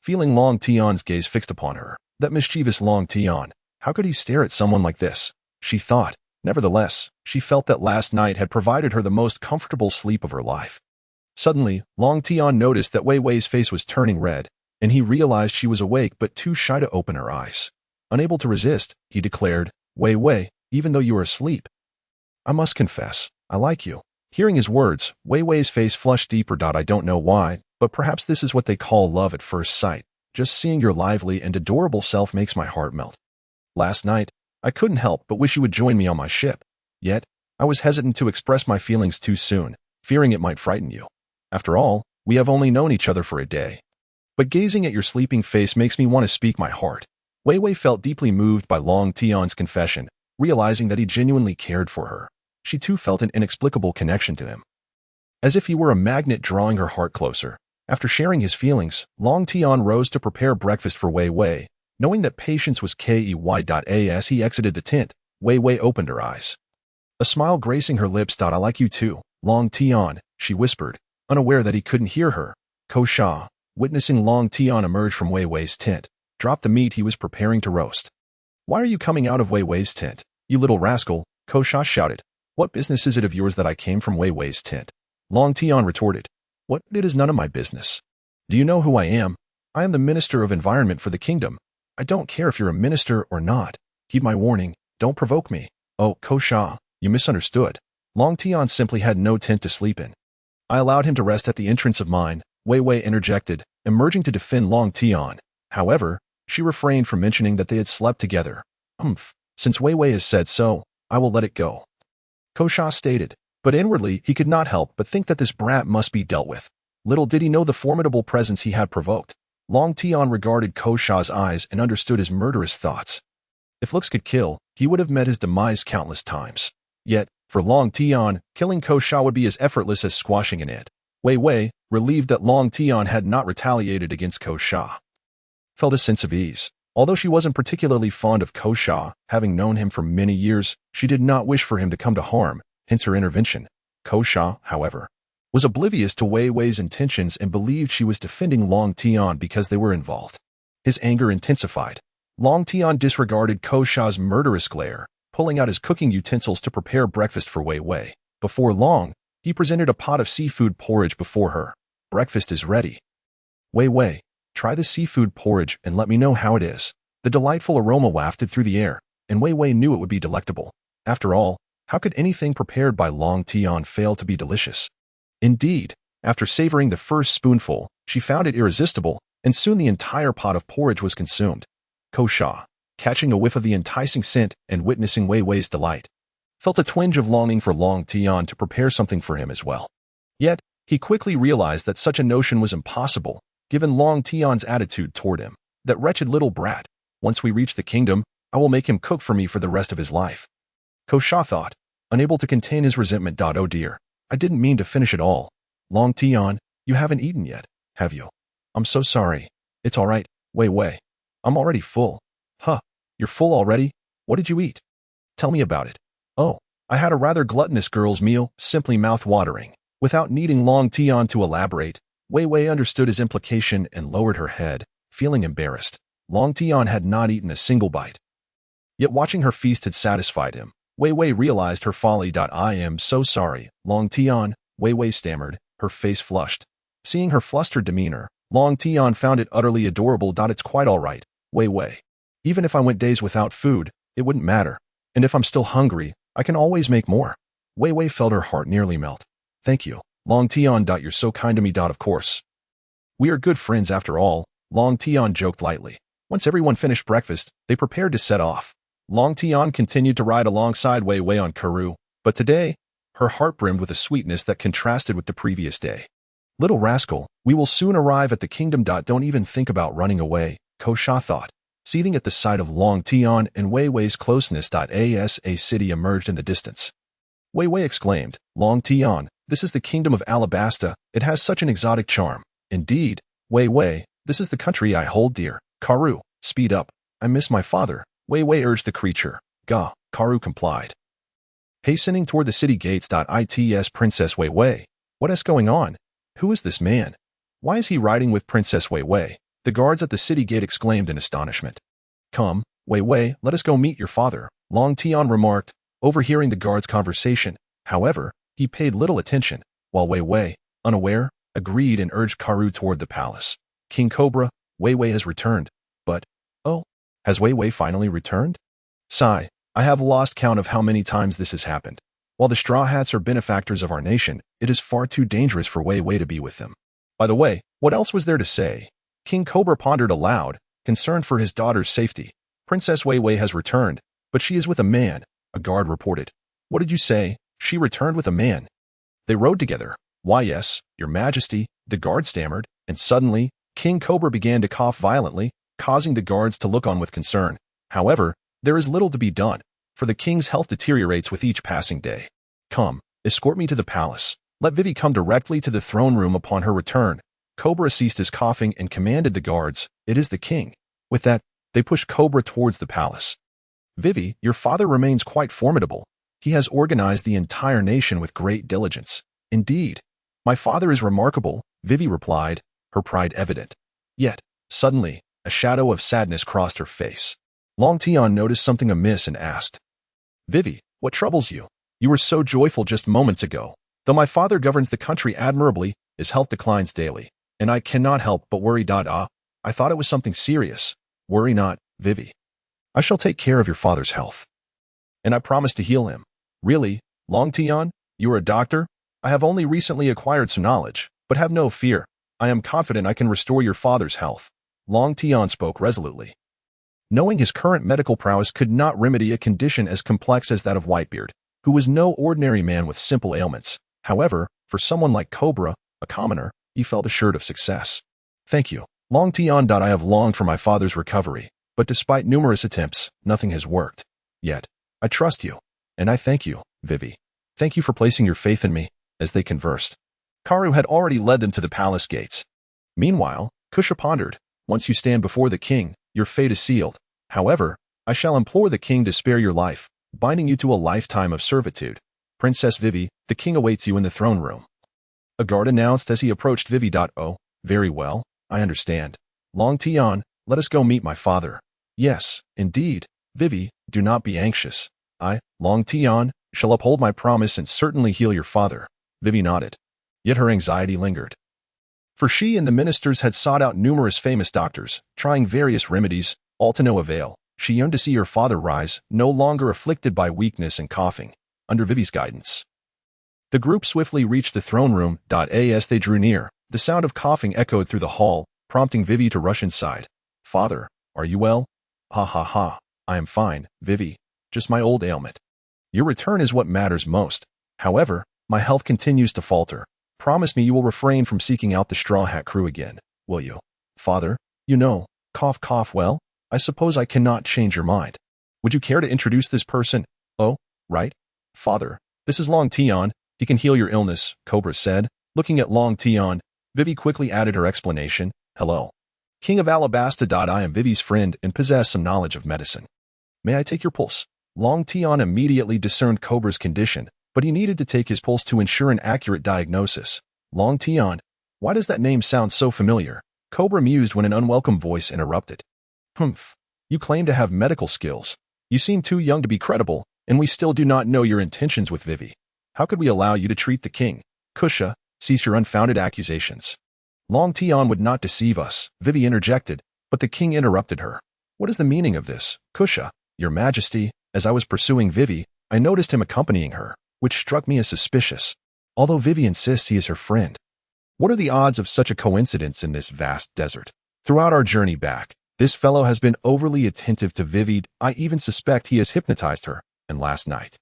Feeling Long Tian's gaze fixed upon her, that mischievous Long Tian, how could he stare at someone like this? She thought. Nevertheless, she felt that last night had provided her the most comfortable sleep of her life. Suddenly, Long Tian noticed that Wei Wei's face was turning red, and he realized she was awake but too shy to open her eyes. Unable to resist, he declared, Wei Wei, even though you are asleep, I must confess, I like you. Hearing his words, Wei Wei's face flushed deeper. I don't know why, but perhaps this is what they call love at first sight. Just seeing your lively and adorable self makes my heart melt. Last night, I couldn't help but wish you would join me on my ship. Yet, I was hesitant to express my feelings too soon, fearing it might frighten you. After all, we have only known each other for a day. But gazing at your sleeping face makes me want to speak my heart. Wei Wei felt deeply moved by Long Tian's confession, realizing that he genuinely cared for her. She too felt an inexplicable connection to him, as if he were a magnet drawing her heart closer. After sharing his feelings, Long Tian rose to prepare breakfast for Wei Wei. Knowing that patience was key. As he exited the tent, Wei Wei opened her eyes, a smile gracing her lips. I like you too, Long Tian, she whispered, unaware that he couldn't hear her. Kosha, witnessing Long Tian emerge from Wei Wei's tent, dropped the meat he was preparing to roast. "Why are you coming out of Wei Wei's tent, you little rascal?" Kosha shouted. "What business is it of yours that I came from Wei Wei's tent?" Long Tian retorted. "What? It is none of my business. Do you know who I am? I am the Minister of Environment for the kingdom. I don't care if you're a minister or not. Heed my warning, don't provoke me." "Oh, Kosha, you misunderstood. Long Tian simply had no tent to sleep in. I allowed him to rest at the entrance of mine," Wei Wei interjected, emerging to defend Long Tian. However, she refrained from mentioning that they had slept together. Since Wei Wei has said so, I will let it go," Kosha stated, but inwardly he could not help but think that this brat must be dealt with. Little did he know the formidable presence he had provoked. Long Tian regarded Kosha's eyes and understood his murderous thoughts. If looks could kill, he would have met his demise countless times. Yet, for Long Tian, killing Kosha would be as effortless as squashing an ant. Wei Wei, relieved that Long Tian had not retaliated against Kosha, felt a sense of ease. Although she wasn't particularly fond of Kosha, having known him for many years, she did not wish for him to come to harm, hence her intervention. Kosha, however, was oblivious to Wei Wei's intentions and believed she was defending Long Tian because they were involved. His anger intensified. Long Tian disregarded Kosha's murderous glare, pulling out his cooking utensils to prepare breakfast for Wei Wei. Before long, he presented a pot of seafood porridge before her. "Breakfast is ready. Wei Wei, try the seafood porridge and let me know how it is." The delightful aroma wafted through the air, and Wei Wei knew it would be delectable. After all, how could anything prepared by Long Tian fail to be delicious? Indeed, after savoring the first spoonful, she found it irresistible, and soon the entire pot of porridge was consumed. Kosha, catching a whiff of the enticing scent and witnessing Wei Wei's delight, felt a twinge of longing for Long Tian to prepare something for him as well. Yet, he quickly realized that such a notion was impossible, given Long Tian's attitude toward him. "That wretched little brat. Once we reach the kingdom, I will make him cook for me for the rest of his life," Kosha thought, unable to contain his resentment. "Oh dear, I didn't mean to finish it all. Long Tian, you haven't eaten yet, have you?" "I'm so sorry." "It's all right, Wei Wei. I'm already full." "Huh, you're full already? What did you eat? Tell me about it." "Oh, I had a rather gluttonous girl's meal, simply mouth-watering." Without needing Long Tian to elaborate, Wei Wei understood his implication and lowered her head, feeling embarrassed. Long Tian had not eaten a single bite. Yet watching her feast had satisfied him. Wei Wei realized her folly. "I am so sorry, Long Tian," Wei Wei stammered, her face flushed. Seeing her flustered demeanor, Long Tian found it utterly adorable. "It's quite all right, Wei Wei. Even if I went days without food, it wouldn't matter. And if I'm still hungry, I can always make more." Wei Wei felt her heart nearly melt. "Thank you, Long Tian. You're so kind to me. Of course. We are good friends after all," Long Tian joked lightly. Once everyone finished breakfast, they prepared to set off. Long Tian continued to ride alongside Wei Wei on Karoo, but today, her heart brimmed with a sweetness that contrasted with the previous day. "Little rascal, we will soon arrive at the kingdom. Don't even think about running away," Kosha thought, seething at the sight of Long Tian and Wei Wei's closeness. As a city emerged in the distance, Wei Wei exclaimed, "Long Tian, this is the kingdom of Alabasta. It has such an exotic charm." "Indeed, Wei Wei, this is the country I hold dear." "Karoo, speed up. I miss my father," Wei Wei urged the creature. "Gah," Karoo complied, hastening toward the city gates. Its Princess Wei Wei. What is going on? Who is this man? Why is he riding with Princess Wei Wei? The guards at the city gate exclaimed in astonishment. "Come, Wei Wei, let us go meet your father," Long Tian remarked, overhearing the guards' conversation. However, he paid little attention, while Wei Wei, unaware, agreed and urged Karoo toward the palace. "King Cobra, Wei Wei has returned. But, oh, has Wei Wei finally returned? Sigh, I have lost count of how many times this has happened. While the Straw Hats are benefactors of our nation, it is far too dangerous for Wei Wei to be with them." By the way, what else was there to say? King Cobra pondered aloud, concerned for his daughter's safety. "Princess Wei Wei has returned, but she is with a man," a guard reported. "What did you say? She returned with a man? They rode together?" "Why yes, your majesty," the guard stammered, and suddenly, King Cobra began to cough violently, causing the guards to look on with concern. However, there is little to be done, for the king's health deteriorates with each passing day. "Come, escort me to the palace. Let Vivi come directly to the throne room upon her return." Cobra ceased his coughing and commanded the guards, "It is the king." With that, they pushed Cobra towards the palace. "Vivi, your father remains quite formidable. He has organized the entire nation with great diligence." "Indeed. My father is remarkable, Vivi replied, her pride evident. Yet, suddenly, a shadow of sadness crossed her face. Long Tian noticed something amiss and asked, Vivi, what troubles you? You were so joyful just moments ago. Though my father governs the country admirably, his health declines daily, and I cannot help but worry. I thought it was something serious. Worry not, Vivi. I shall take care of your father's health. And I promise to heal him. Really, Long Tian, you are a doctor? I have only recently acquired some knowledge, but have no fear. I am confident I can restore your father's health. Long Tian spoke resolutely. Knowing his current medical prowess could not remedy a condition as complex as that of Whitebeard, who was no ordinary man with simple ailments. However, for someone like Cobra, a commoner, he felt assured of success. Thank you, Long Tian. I have longed for my father's recovery, but despite numerous attempts, nothing has worked. Yet, I trust you, and I thank you, Vivi. Thank you for placing your faith in me. As they conversed, Karu had already led them to the palace gates. Meanwhile, Kusha pondered, once you stand before the king, your fate is sealed. However, I shall implore the king to spare your life, binding you to a lifetime of servitude. Princess Vivi, the king awaits you in the throne room. A guard announced as he approached Vivi. Oh, very well, I understand. Long Tian, let us go meet my father. Yes, indeed, Vivi, do not be anxious. I, Long Tian, shall uphold my promise and certainly heal your father. Vivi nodded. Yet her anxiety lingered. For she and the ministers had sought out numerous famous doctors, trying various remedies, all to no avail. She yearned to see her father rise, no longer afflicted by weakness and coughing, under Vivi's guidance. The group swiftly reached the throne room. As they drew near, the sound of coughing echoed through the hall, prompting Vivi to rush inside. Father, are you well? Ha ha ha, I am fine, Vivi. Just my old ailment. Your return is what matters most. However, my health continues to falter. Promise me you will refrain from seeking out the Straw Hat crew again, will you? Father, you know, cough cough. Well, I suppose I cannot change your mind. Would you care to introduce this person? Oh, right. Father, this is Long Tian. He can heal your illness, Cobra said. Looking at Long Tian, Vivi quickly added her explanation. Hello. King of Alabasta. I am Vivi's friend and possess some knowledge of medicine. May I take your pulse? Long Tian immediately discerned Cobra's condition, but he needed to take his pulse to ensure an accurate diagnosis. Long Tian, why does that name sound so familiar? Cobra mused when an unwelcome voice interrupted. Humph, you claim to have medical skills. You seem too young to be credible, and we still do not know your intentions with Vivi. How could we allow you to treat the king? Kusha, cease your unfounded accusations. Long Tian would not deceive us, Vivi interjected, but the king interrupted her. What is the meaning of this, Kusha? Your Majesty, as I was pursuing Vivi, I noticed him accompanying her, which struck me as suspicious, although Vivi insists he is her friend. What are the odds of such a coincidence in this vast desert? Throughout our journey back, this fellow has been overly attentive to Vivi. I even suspect he has hypnotized her, and last night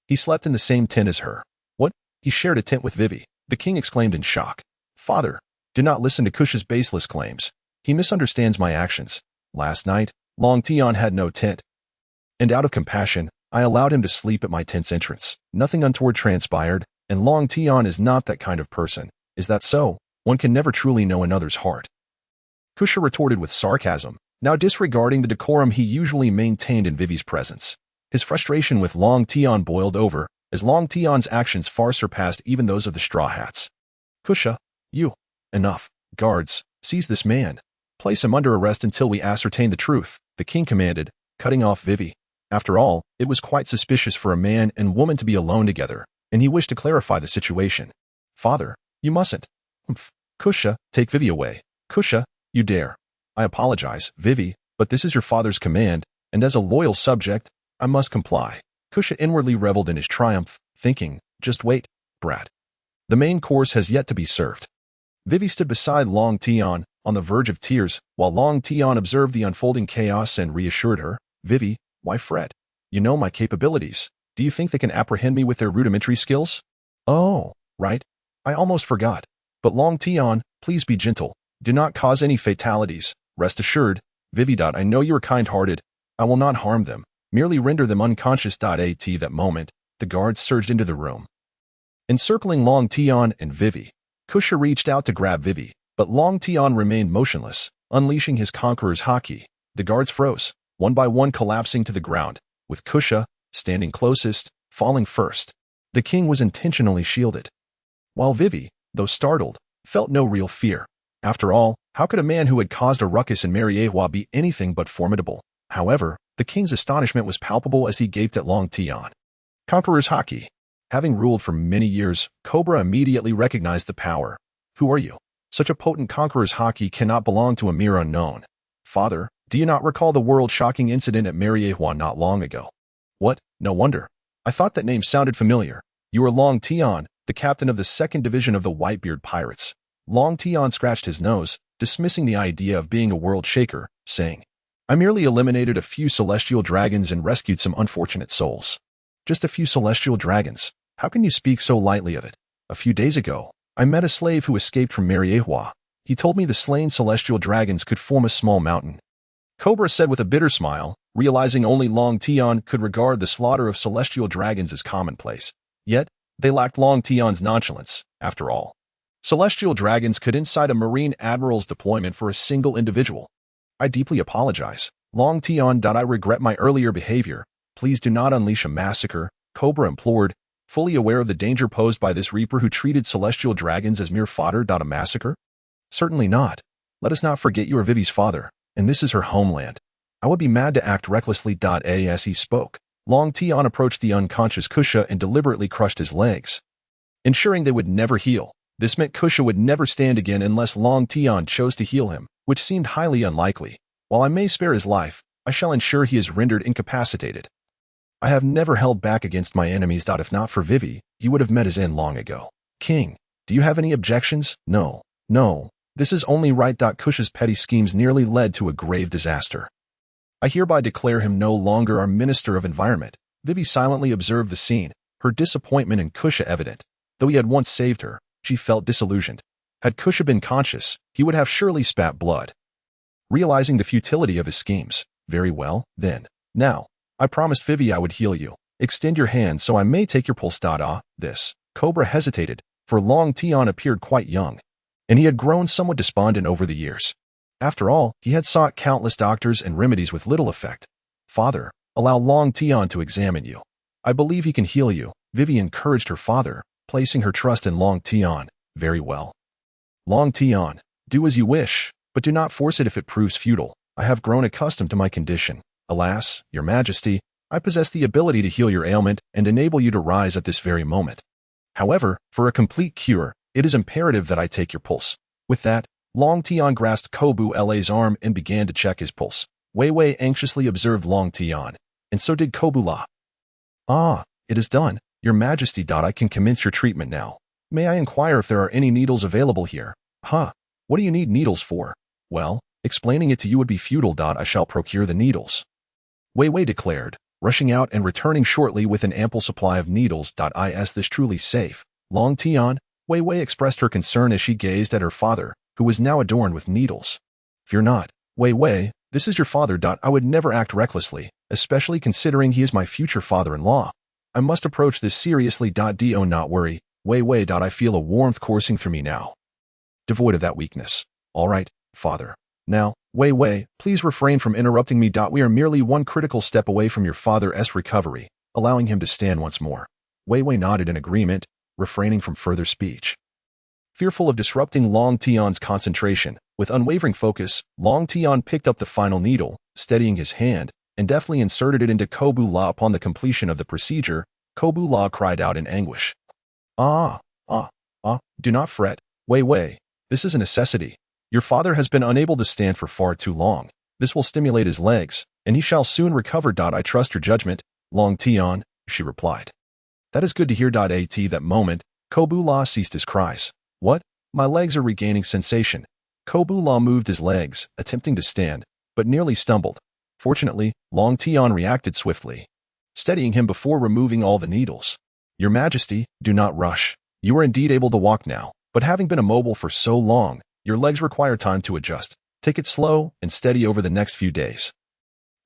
he slept in the same tent as her. What? He shared a tent with Vivi? The king exclaimed in shock. Father, do not listen to Kusha's baseless claims. He misunderstands my actions. Last night, Long Tian had no tent, and out of compassion, I allowed him to sleep at my tent's entrance. Nothing untoward transpired, and Long Tian is not that kind of person. Is that so? One can never truly know another's heart. Kusha retorted with sarcasm, now disregarding the decorum he usually maintained in Vivi's presence. His frustration with Long Tian boiled over, as Long Tian's actions far surpassed even those of the Straw Hats. Kusha, you. Enough. Guards, seize this man. Place him under arrest until we ascertain the truth, the king commanded, cutting off Vivi. After all, it was quite suspicious for a man and woman to be alone together, and he wished to clarify the situation. Father, you mustn't. Humph. Kusha, take Vivi away. Kusha, you dare. I apologize, Vivi, but this is your father's command, and as a loyal subject, I must comply. Kusha inwardly reveled in his triumph, thinking, just wait, brat. The main course has yet to be served. Vivi stood beside Long Tian, on the verge of tears, while Long Tian observed the unfolding chaos and reassured her. Vivi, why fret? You know my capabilities. Do you think they can apprehend me with their rudimentary skills? Oh, right. I almost forgot. But Long Tian, please be gentle. Do not cause any fatalities. Rest assured, Vivi. I know you are kind-hearted. I will not harm them. Merely render them unconscious. At that moment, the guards surged into the room, encircling Long Tian and Vivi. Kusha reached out to grab Vivi, but Long Tian remained motionless, unleashing his conqueror's haki. The guards froze, one by one collapsing to the ground, with Kusha, standing closest, falling first. The king was intentionally shielded, while Vivi, though startled, felt no real fear. After all, how could a man who had caused a ruckus in Mariewa be anything but formidable? However, the king's astonishment was palpable as he gaped at Long Tian. Conqueror's Haki. Having ruled for many years, Cobra immediately recognized the power. Who are you? Such a potent conqueror's Haki cannot belong to a mere unknown. Father, do you not recall the world-shocking incident at Mariewa not long ago? What? No wonder. I thought that name sounded familiar. You are Long Tian, the captain of the 2nd Division of the Whitebeard Pirates. Long Tian scratched his nose, dismissing the idea of being a world shaker, saying, I merely eliminated a few celestial dragons and rescued some unfortunate souls. Just a few celestial dragons. How can you speak so lightly of it? A few days ago, I met a slave who escaped from Mariewa. He told me the slain celestial dragons could form a small mountain. Cobra said with a bitter smile, realizing only Long Tian could regard the slaughter of celestial dragons as commonplace. Yet, they lacked Long Tian's nonchalance, after all. Celestial dragons could incite a Marine Admiral's deployment for a single individual. I deeply apologize. Long Tian. I regret my earlier behavior. Please do not unleash a massacre, Cobra implored, fully aware of the danger posed by this Reaper who treated celestial dragons as mere fodder. A massacre? Certainly not. Let us not forget you are Vivi's father, and this is her homeland. I would be mad to act recklessly. As he spoke, Long Tian approached the unconscious Kusha and deliberately crushed his legs, ensuring they would never heal. This meant Kusha would never stand again unless Long Tian chose to heal him, which seemed highly unlikely. While I may spare his life, I shall ensure he is rendered incapacitated. I have never held back against my enemies. If not for Vivi, he would have met his end long ago. King, do you have any objections? No. This is only right. Kusha's petty schemes nearly led to a grave disaster. I hereby declare him no longer our Minister of Environment. Vivi silently observed the scene, her disappointment in Kusha evident. Though he had once saved her, she felt disillusioned. Had Kusha been conscious, he would have surely spat blood. Realizing the futility of his schemes, very well, then. Now, I promised Vivi I would heal you. Extend your hand so I may take your pulse. This. Cobra hesitated, for Long Tian appeared quite young, and he had grown somewhat despondent over the years. After all, he had sought countless doctors and remedies with little effect. Father, allow Long Tian to examine you. I believe he can heal you. Vivi encouraged her father, placing her trust in Long Tian. Very well. Long Tian, do as you wish, but do not force it if it proves futile. I have grown accustomed to my condition. Alas, your majesty, I possess the ability to heal your ailment and enable you to rise at this very moment. However, for a complete cure, it is imperative that I take your pulse. With that, Long Tian grasped Cobula's arm and began to check his pulse. Wei anxiously observed Long Tian, and so did Cobula. Ah, it is done, your majesty. I can commence your treatment now. May I inquire if there are any needles available here? Huh, what do you need needles for? Well, explaining it to you would be futile. I shall procure the needles. Wei declared, rushing out and returning shortly with an ample supply of needles. Is this truly safe? Long Tian, Wei expressed her concern as she gazed at her father, who was now adorned with needles. Fear not, Wei, this is your father. I would never act recklessly, especially considering he is my future father-in-law. I must approach this seriously. Do not worry, Wei. I feel a warmth coursing through me now, devoid of that weakness. All right, father. Now, Wei, please refrain from interrupting me. We are merely one critical step away from your father's recovery, allowing him to stand once more. Wei nodded in agreement, refraining from further speech. Fearful of disrupting Long Tian's concentration, with unwavering focus, Long Tian picked up the final needle, steadying his hand, and deftly inserted it into Cobula. Upon the completion of the procedure, Cobula cried out in anguish. Do not fret, Wei. This is a necessity. Your father has been unable to stand for far too long. This will stimulate his legs, and he shall soon recover. I trust your judgment, Long Tian, she replied. That is good to hear. At that moment, Cobula ceased his cries. What? My legs are regaining sensation. Cobula moved his legs, attempting to stand, but nearly stumbled. Fortunately, Long Tian reacted swiftly, steadying him before removing all the needles. Your Majesty, do not rush. You are indeed able to walk now, but having been immobile for so long, your legs require time to adjust. Take it slow and steady over the next few days,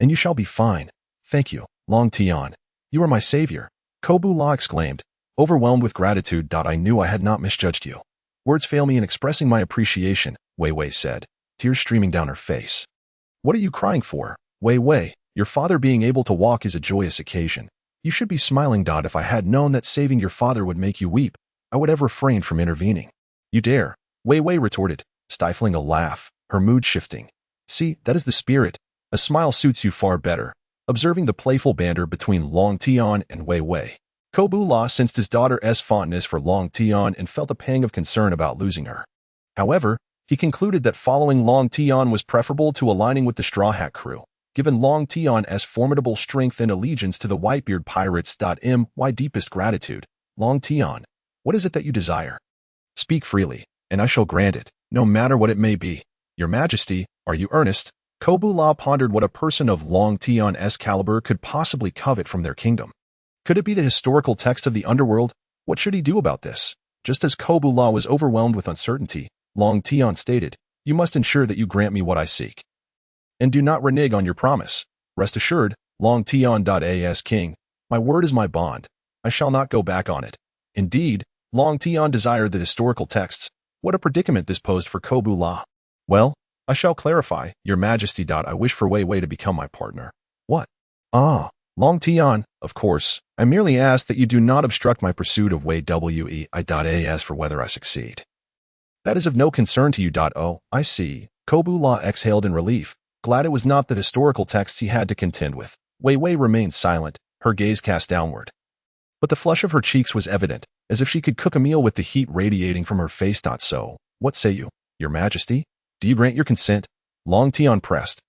and you shall be fine. Thank you, Long Tian. You are my savior, Cobula exclaimed, overwhelmed with gratitude. I knew I had not misjudged you. Words fail me in expressing my appreciation, Wei said, tears streaming down her face. What are you crying for? Wei, your father being able to walk is a joyous occasion. You should be smiling. If I had known that saving your father would make you weep, I would have refrained from intervening. You dare? Wei Wei retorted, stifling a laugh, her mood shifting. See, that is the spirit. A smile suits you far better. Observing the playful banter between Long Tian and Wei Wei, Cobra sensed his daughter's fondness for Long Tian and felt a pang of concern about losing her. However, he concluded that following Long Tian was preferable to aligning with the Straw Hat crew, given Long Tian's formidable strength and allegiance to the Whitebeard pirates. My deepest gratitude. Long Tian, what is it that you desire? Speak freely, and I shall grant it, no matter what it may be. Your Majesty, are you earnest? Cobra pondered what a person of Long Tian's caliber could possibly covet from their kingdom. Could it be the historical text of the underworld? What should he do about this? Just as Cobra was overwhelmed with uncertainty, Long Tian stated, You must ensure that you grant me what I seek. And do not renege on your promise. Rest assured, Long Tian. As king, my word is my bond. I shall not go back on it. Indeed, Long Tian desired the historical texts. What a predicament this posed for Cobra. Well, I shall clarify, Your Majesty. I wish for Wei Wei to become my partner. What? Ah, Long Tian, of course. I merely ask that you do not obstruct my pursuit of Wei Wei. As for whether I succeed, that is of no concern to you. Oh, I see. Cobra exhaled in relief, glad it was not the historical texts he had to contend with. Wei Wei remained silent, her gaze cast downward. But the flush of her cheeks was evident, as if she could cook a meal with the heat radiating from her face. So, what say you, Your Majesty? Do you grant your consent? Long Tian pressed,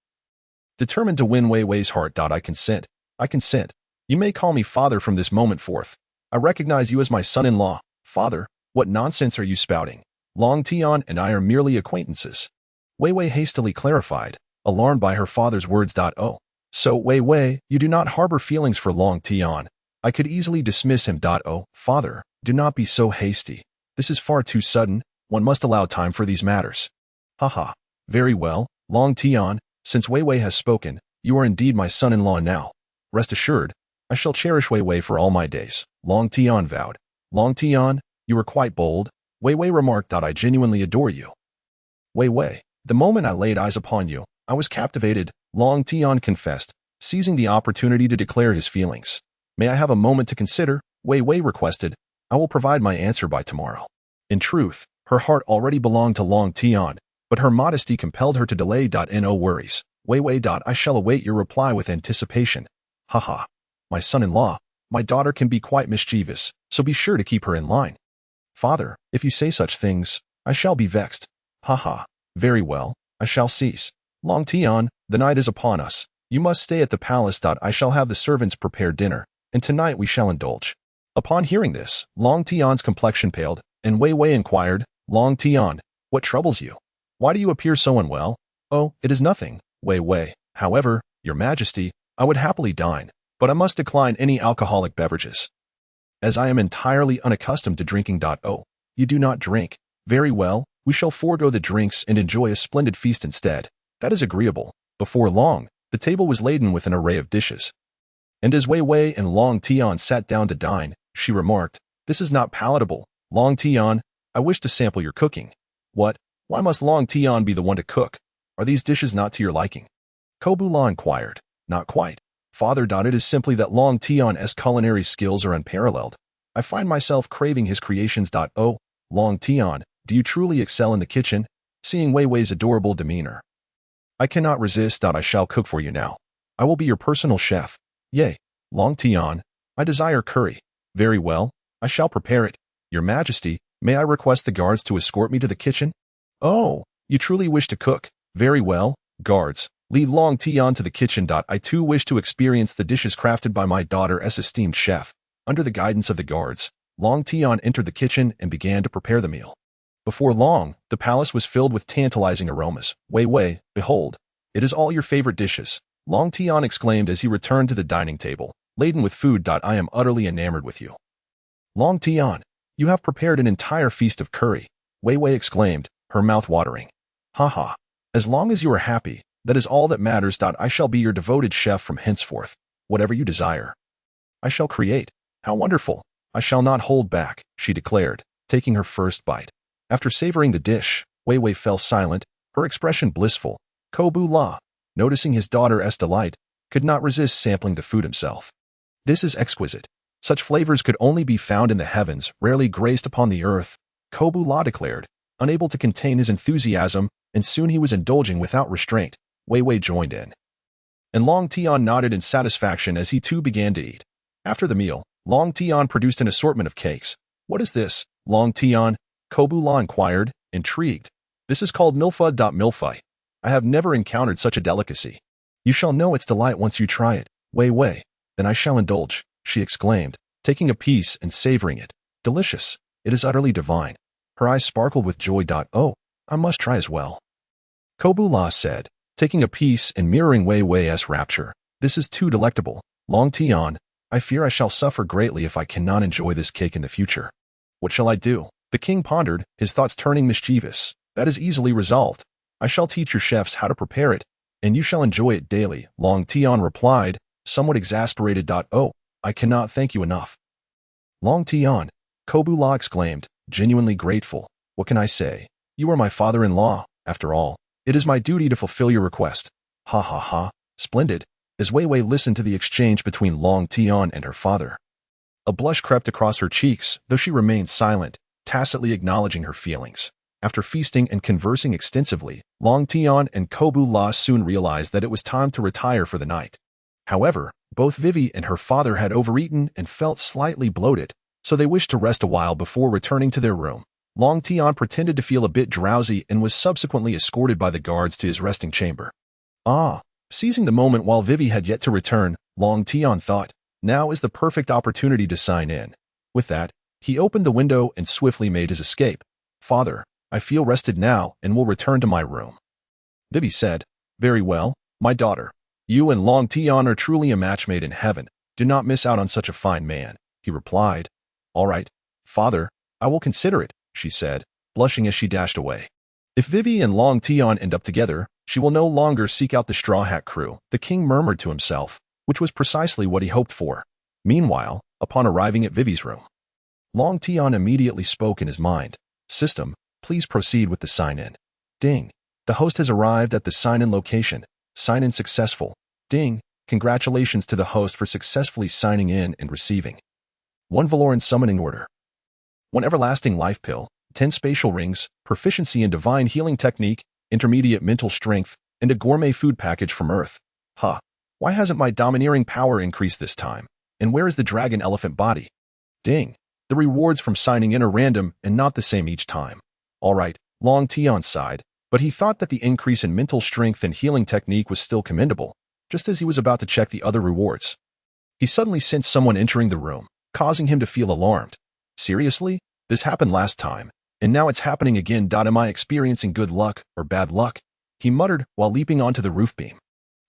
determined to win Wei Wei's heart. I consent. I consent. You may call me father from this moment forth. I recognize you as my son-in-law. Father, what nonsense are you spouting? Long Tian and I are merely acquaintances. Wei Wei hastily clarified, alarmed by her father's words. Oh, so Wei Wei, you do not harbor feelings for Long Tian. I could easily dismiss him. Oh, father, do not be so hasty. This is far too sudden. One must allow time for these matters. Haha. Very well, Long Tian, since Wei Wei has spoken, you are indeed my son-in-law now. Rest assured, I shall cherish Wei Wei for all my days, Long Tian vowed. Long Tian, you are quite bold, Wei Wei remarked. I genuinely adore you. Wei Wei, the moment I laid eyes upon you, I was captivated, Long Tian confessed, seizing the opportunity to declare his feelings. May I have a moment to consider? Wei Wei requested. I will provide my answer by tomorrow. In truth, her heart already belonged to Long Tian, but her modesty compelled her to delay. No worries, Wei Wei. I shall await your reply with anticipation. Haha. My son-in-law, my daughter can be quite mischievous, so be sure to keep her in line. Father, if you say such things, I shall be vexed. Haha. Very well, I shall cease. Long Tian, the night is upon us. You must stay at the palace. I shall have the servants prepare dinner, and tonight we shall indulge. Upon hearing this, Long Tian's complexion paled, and Wei Wei inquired, Long Tian, what troubles you? Why do you appear so unwell? Oh, it is nothing, Wei Wei. However, Your Majesty, I would happily dine, but I must decline any alcoholic beverages, as I am entirely unaccustomed to drinking. Oh, you do not drink. Very well, we shall forego the drinks and enjoy a splendid feast instead. That is agreeable. Before long, the table was laden with an array of dishes. And as Wei Wei and Long Tian sat down to dine, she remarked, This is not palatable. Long Tian, I wish to sample your cooking. What? Why must Long Tian be the one to cook? Are these dishes not to your liking? Cobra inquired. Not quite. Father. It is simply that Long Tian's culinary skills are unparalleled. I find myself craving his creations. Oh, Long Tian, do you truly excel in the kitchen? Seeing Wei Wei's adorable demeanor, I cannot resist. I shall cook for you now. I will be your personal chef. Yea, Long Tian, I desire curry. Very well, I shall prepare it. Your Majesty, may I request the guards to escort me to the kitchen? Oh, you truly wish to cook. Very well, guards, lead Long Tian to the kitchen. I too wish to experience the dishes crafted by my daughter's esteemed chef. Under the guidance of the guards, Long Tian entered the kitchen and began to prepare the meal. Before long, the palace was filled with tantalizing aromas. Wei Wei, behold, it is all your favorite dishes, Long Tian exclaimed as he returned to the dining table, laden with food. I am utterly enamored with you. Long Tian, you have prepared an entire feast of curry, Wei Wei exclaimed, her mouth watering. Haha. As long as you are happy, that is all that matters. I shall be your devoted chef from henceforth. Whatever you desire, I shall create. How wonderful. I shall not hold back, she declared, taking her first bite. After savoring the dish, Wei Wei fell silent, her expression blissful. Cobra, noticing his daughter's delight, could not resist sampling the food himself. This is exquisite. Such flavors could only be found in the heavens, rarely graced upon the earth, Cobra declared, unable to contain his enthusiasm, and soon he was indulging without restraint. Wei Wei joined in. And Long Tian nodded in satisfaction as he too began to eat. After the meal, Long Tian produced an assortment of cakes. What is this, Long Tian? Cobra inquired, intrigued. This is called milfa.milfi. I have never encountered such a delicacy. You shall know its delight once you try it, Wei Wei. Then I shall indulge, she exclaimed, taking a piece and savoring it. Delicious. It is utterly divine. Her eyes sparkled with joy. Oh, I must try as well. Cobra said, taking a piece and mirroring Wei Wei's rapture. This is too delectable. Long Tian, I fear I shall suffer greatly if I cannot enjoy this cake in the future. What shall I do? The king pondered, his thoughts turning mischievous. That is easily resolved. I shall teach your chefs how to prepare it, and you shall enjoy it daily, Long Tian replied, somewhat exasperated. Oh, I cannot thank you enough. Long Tian, Cobra exclaimed, genuinely grateful. What can I say? You are my father-in-law, after all. It is my duty to fulfill your request. Ha ha ha, splendid, as Wei Wei listened to the exchange between Long Tian and her father. A blush crept across her cheeks, though she remained silent, tacitly acknowledging her feelings. After feasting and conversing extensively, Long Tian and Cobra soon realized that it was time to retire for the night. However, both Vivi and her father had overeaten and felt slightly bloated, so they wished to rest a while before returning to their room. Long Tian pretended to feel a bit drowsy and was subsequently escorted by the guards to his resting chamber. Seizing the moment while Vivi had yet to return, Long Tian thought, now is the perfect opportunity to sign in. With that, he opened the window and swiftly made his escape. Father, I feel rested now and will return to my room. Vivi said, very well, my daughter. You and Long Tian are truly a match made in heaven. Do not miss out on such a fine man, he replied. All right, father, I will consider it, she said, blushing as she dashed away. If Vivi and Long Tian end up together, she will no longer seek out the Straw Hat crew, the king murmured to himself, which was precisely what he hoped for. Meanwhile, upon arriving at Vivi's room, Long Tian immediately spoke in his mind. System, please proceed with the sign-in. Ding. The host has arrived at the sign-in location. Sign-in successful. Ding. Congratulations to the host for successfully signing in and receiving 1 Valoran summoning order, 1 everlasting life pill, 10 spatial rings, proficiency in divine healing technique, intermediate mental strength, and a gourmet food package from Earth. Why hasn't my domineering power increased this time? And where is the dragon elephant body? Ding. The rewards from signing in are random and not the same each time. All right, Long Tian sighed, but he thought that the increase in mental strength and healing technique was still commendable, just as he was about to check the other rewards. He suddenly sensed someone entering the room, causing him to feel alarmed. Seriously? This happened last time, and now it's happening again. Am I experiencing good luck or bad luck? He muttered while leaping onto the roof beam.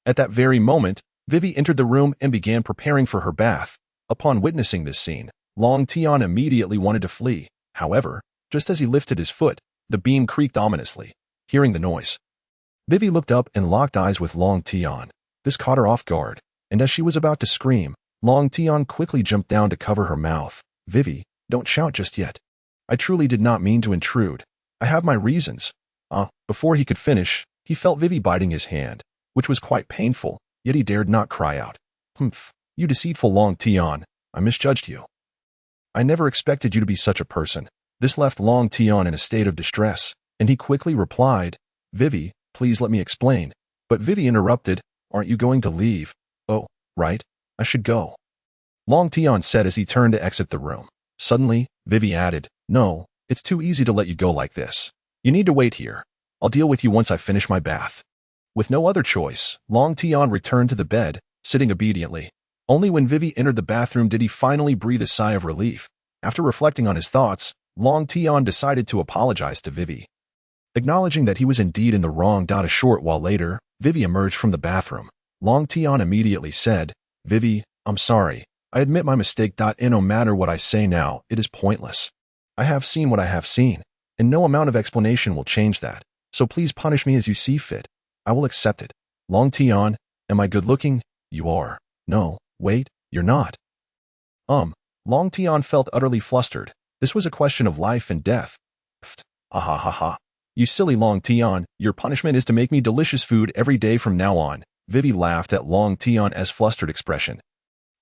At that very moment, Vivi entered the room and began preparing for her bath. Upon witnessing this scene, Long Tian immediately wanted to flee. However, just as he lifted his foot, the beam creaked ominously. Hearing the noise, Vivi looked up and locked eyes with Long Tian. This caught her off guard, and as she was about to scream, Long Tian quickly jumped down to cover her mouth. Vivi, don't shout just yet. I truly did not mean to intrude. I have my reasons. Before he could finish, he felt Vivi biting his hand, which was quite painful, yet he dared not cry out. Humph, you deceitful Long Tian, I misjudged you. I never expected you to be such a person. This left Long Tian in a state of distress, and he quickly replied, Vivi, please let me explain. But Vivi interrupted, aren't you going to leave? Oh, right, I should go. Long Tian said as he turned to exit the room. Suddenly, Vivi added, no, it's too easy to let you go like this. You need to wait here. I'll deal with you once I finish my bath. With no other choice, Long Tian returned to the bed, sitting obediently. Only when Vivi entered the bathroom did he finally breathe a sigh of relief. After reflecting on his thoughts, Long Tian decided to apologize to Vivi. Acknowledging that he was indeed in the wrong. A short while later, Vivi emerged from the bathroom. Long Tian immediately said, Vivi, I'm sorry. I admit my mistake. And no matter what I say now, it is pointless. I have seen what I have seen, and no amount of explanation will change that. So please punish me as you see fit. I will accept it. Long Tian, am I good looking? You are. No, wait, you're not. Long Tian felt utterly flustered. This was a question of life and death. Ha ha ha ha. You silly Long Tian, your punishment is to make me delicious food every day from now on. Vivi laughed at Long Tian's flustered expression.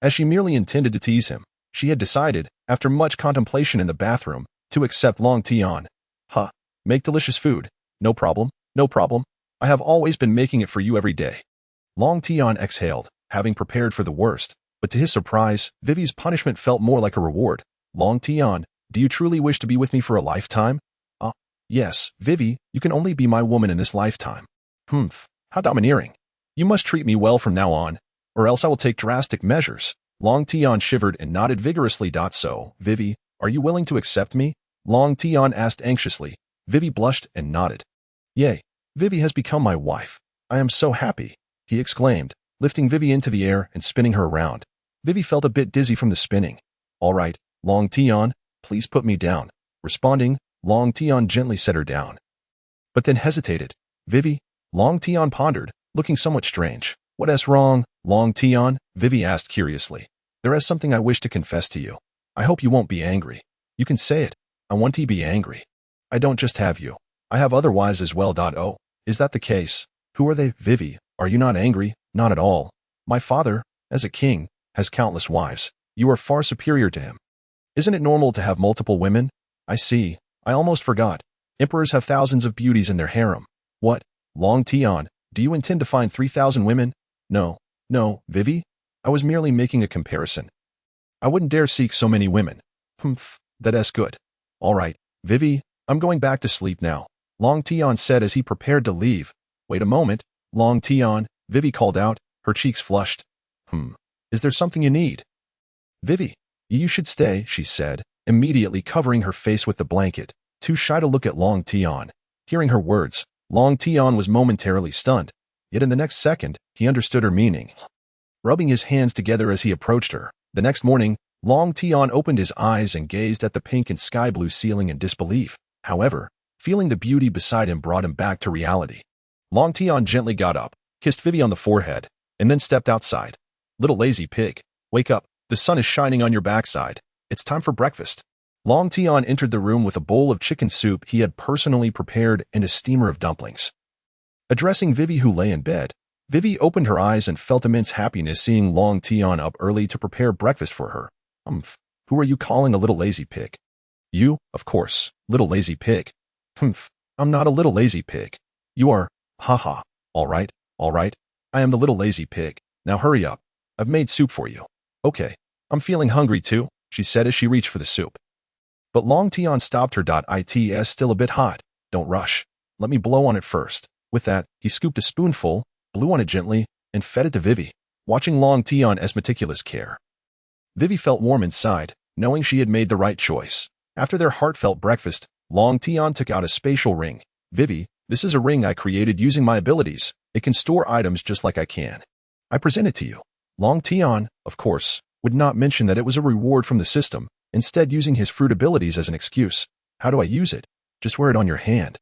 As she merely intended to tease him, she had decided, after much contemplation in the bathroom, to accept Long Tian. Make delicious food. No problem, no problem. I have always been making it for you every day. Long Tian exhaled, having prepared for the worst, but to his surprise, Vivi's punishment felt more like a reward. Long Tian, do you truly wish to be with me for a lifetime? Yes, Vivi, you can only be my woman in this lifetime. Humph, how domineering. You must treat me well from now on, or else I will take drastic measures. Long Tian shivered and nodded vigorously. So, Vivi, are you willing to accept me? Long Tian asked anxiously. Vivi blushed and nodded. Yay, Vivi has become my wife. I am so happy, he exclaimed, lifting Vivi into the air and spinning her around. Vivi felt a bit dizzy from the spinning. All right, Long Tian, please put me down. Responding, Long Tian gently set her down. But then hesitated. Vivi? Long Tian pondered, looking somewhat strange. What's wrong, Long Tian? Vivi asked curiously. There is something I wish to confess to you. I hope you won't be angry. You can say it. I want to be angry. I don't just have you. I have other wives as well. Oh, is that the case? Who are they? Vivi, are you not angry? Not at all. My father, as a king, has countless wives. You are far superior to him. Isn't it normal to have multiple women? I see. I almost forgot. Emperors have thousands of beauties in their harem. What? Long Tian, do you intend to find 3,000 women? No, Vivi. I was merely making a comparison. I wouldn't dare seek so many women. Humph, that's good. All right, Vivi, I'm going back to sleep now, Long Tian said as he prepared to leave. Wait a moment, Long Tian, Vivi called out, her cheeks flushed. Is there something you need? Vivi, you should stay, she said, immediately covering her face with the blanket, too shy to look at Long Tian. Hearing her words, Long Tian was momentarily stunned, yet in the next second, he understood her meaning. Rubbing his hands together as he approached her, the next morning, Long Tian opened his eyes and gazed at the pink and sky blue ceiling in disbelief. However, feeling the beauty beside him brought him back to reality. Long Tian gently got up, kissed Vivi on the forehead, and then stepped outside. Little lazy pig, wake up, the sun is shining on your backside. It's time for breakfast. Long Tian entered the room with a bowl of chicken soup he had personally prepared and a steamer of dumplings. Addressing Vivi who lay in bed, Vivi opened her eyes and felt immense happiness seeing Long Tian up early to prepare breakfast for her. Who are you calling a little lazy pig? You, of course, little lazy pig. I'm not a little lazy pig. You are, haha. All right, I am the little lazy pig. Now hurry up. I've made soup for you. Okay, I'm feeling hungry too, she said as she reached for the soup. But Long Tian stopped her. It's still a bit hot. Don't rush. Let me blow on it first. With that, he scooped a spoonful, blew on it gently, and fed it to Vivi, watching Long Tian's meticulous care. Vivi felt warm inside, knowing she had made the right choice. After their heartfelt breakfast, Long Tian took out a spatial ring. Vivi, this is a ring I created using my abilities. It can store items just like I can. I present it to you. Long Tian, of course, would not mention that it was a reward from the system, instead using his fruit abilities as an excuse. How do I use it? Just wear it on your hand.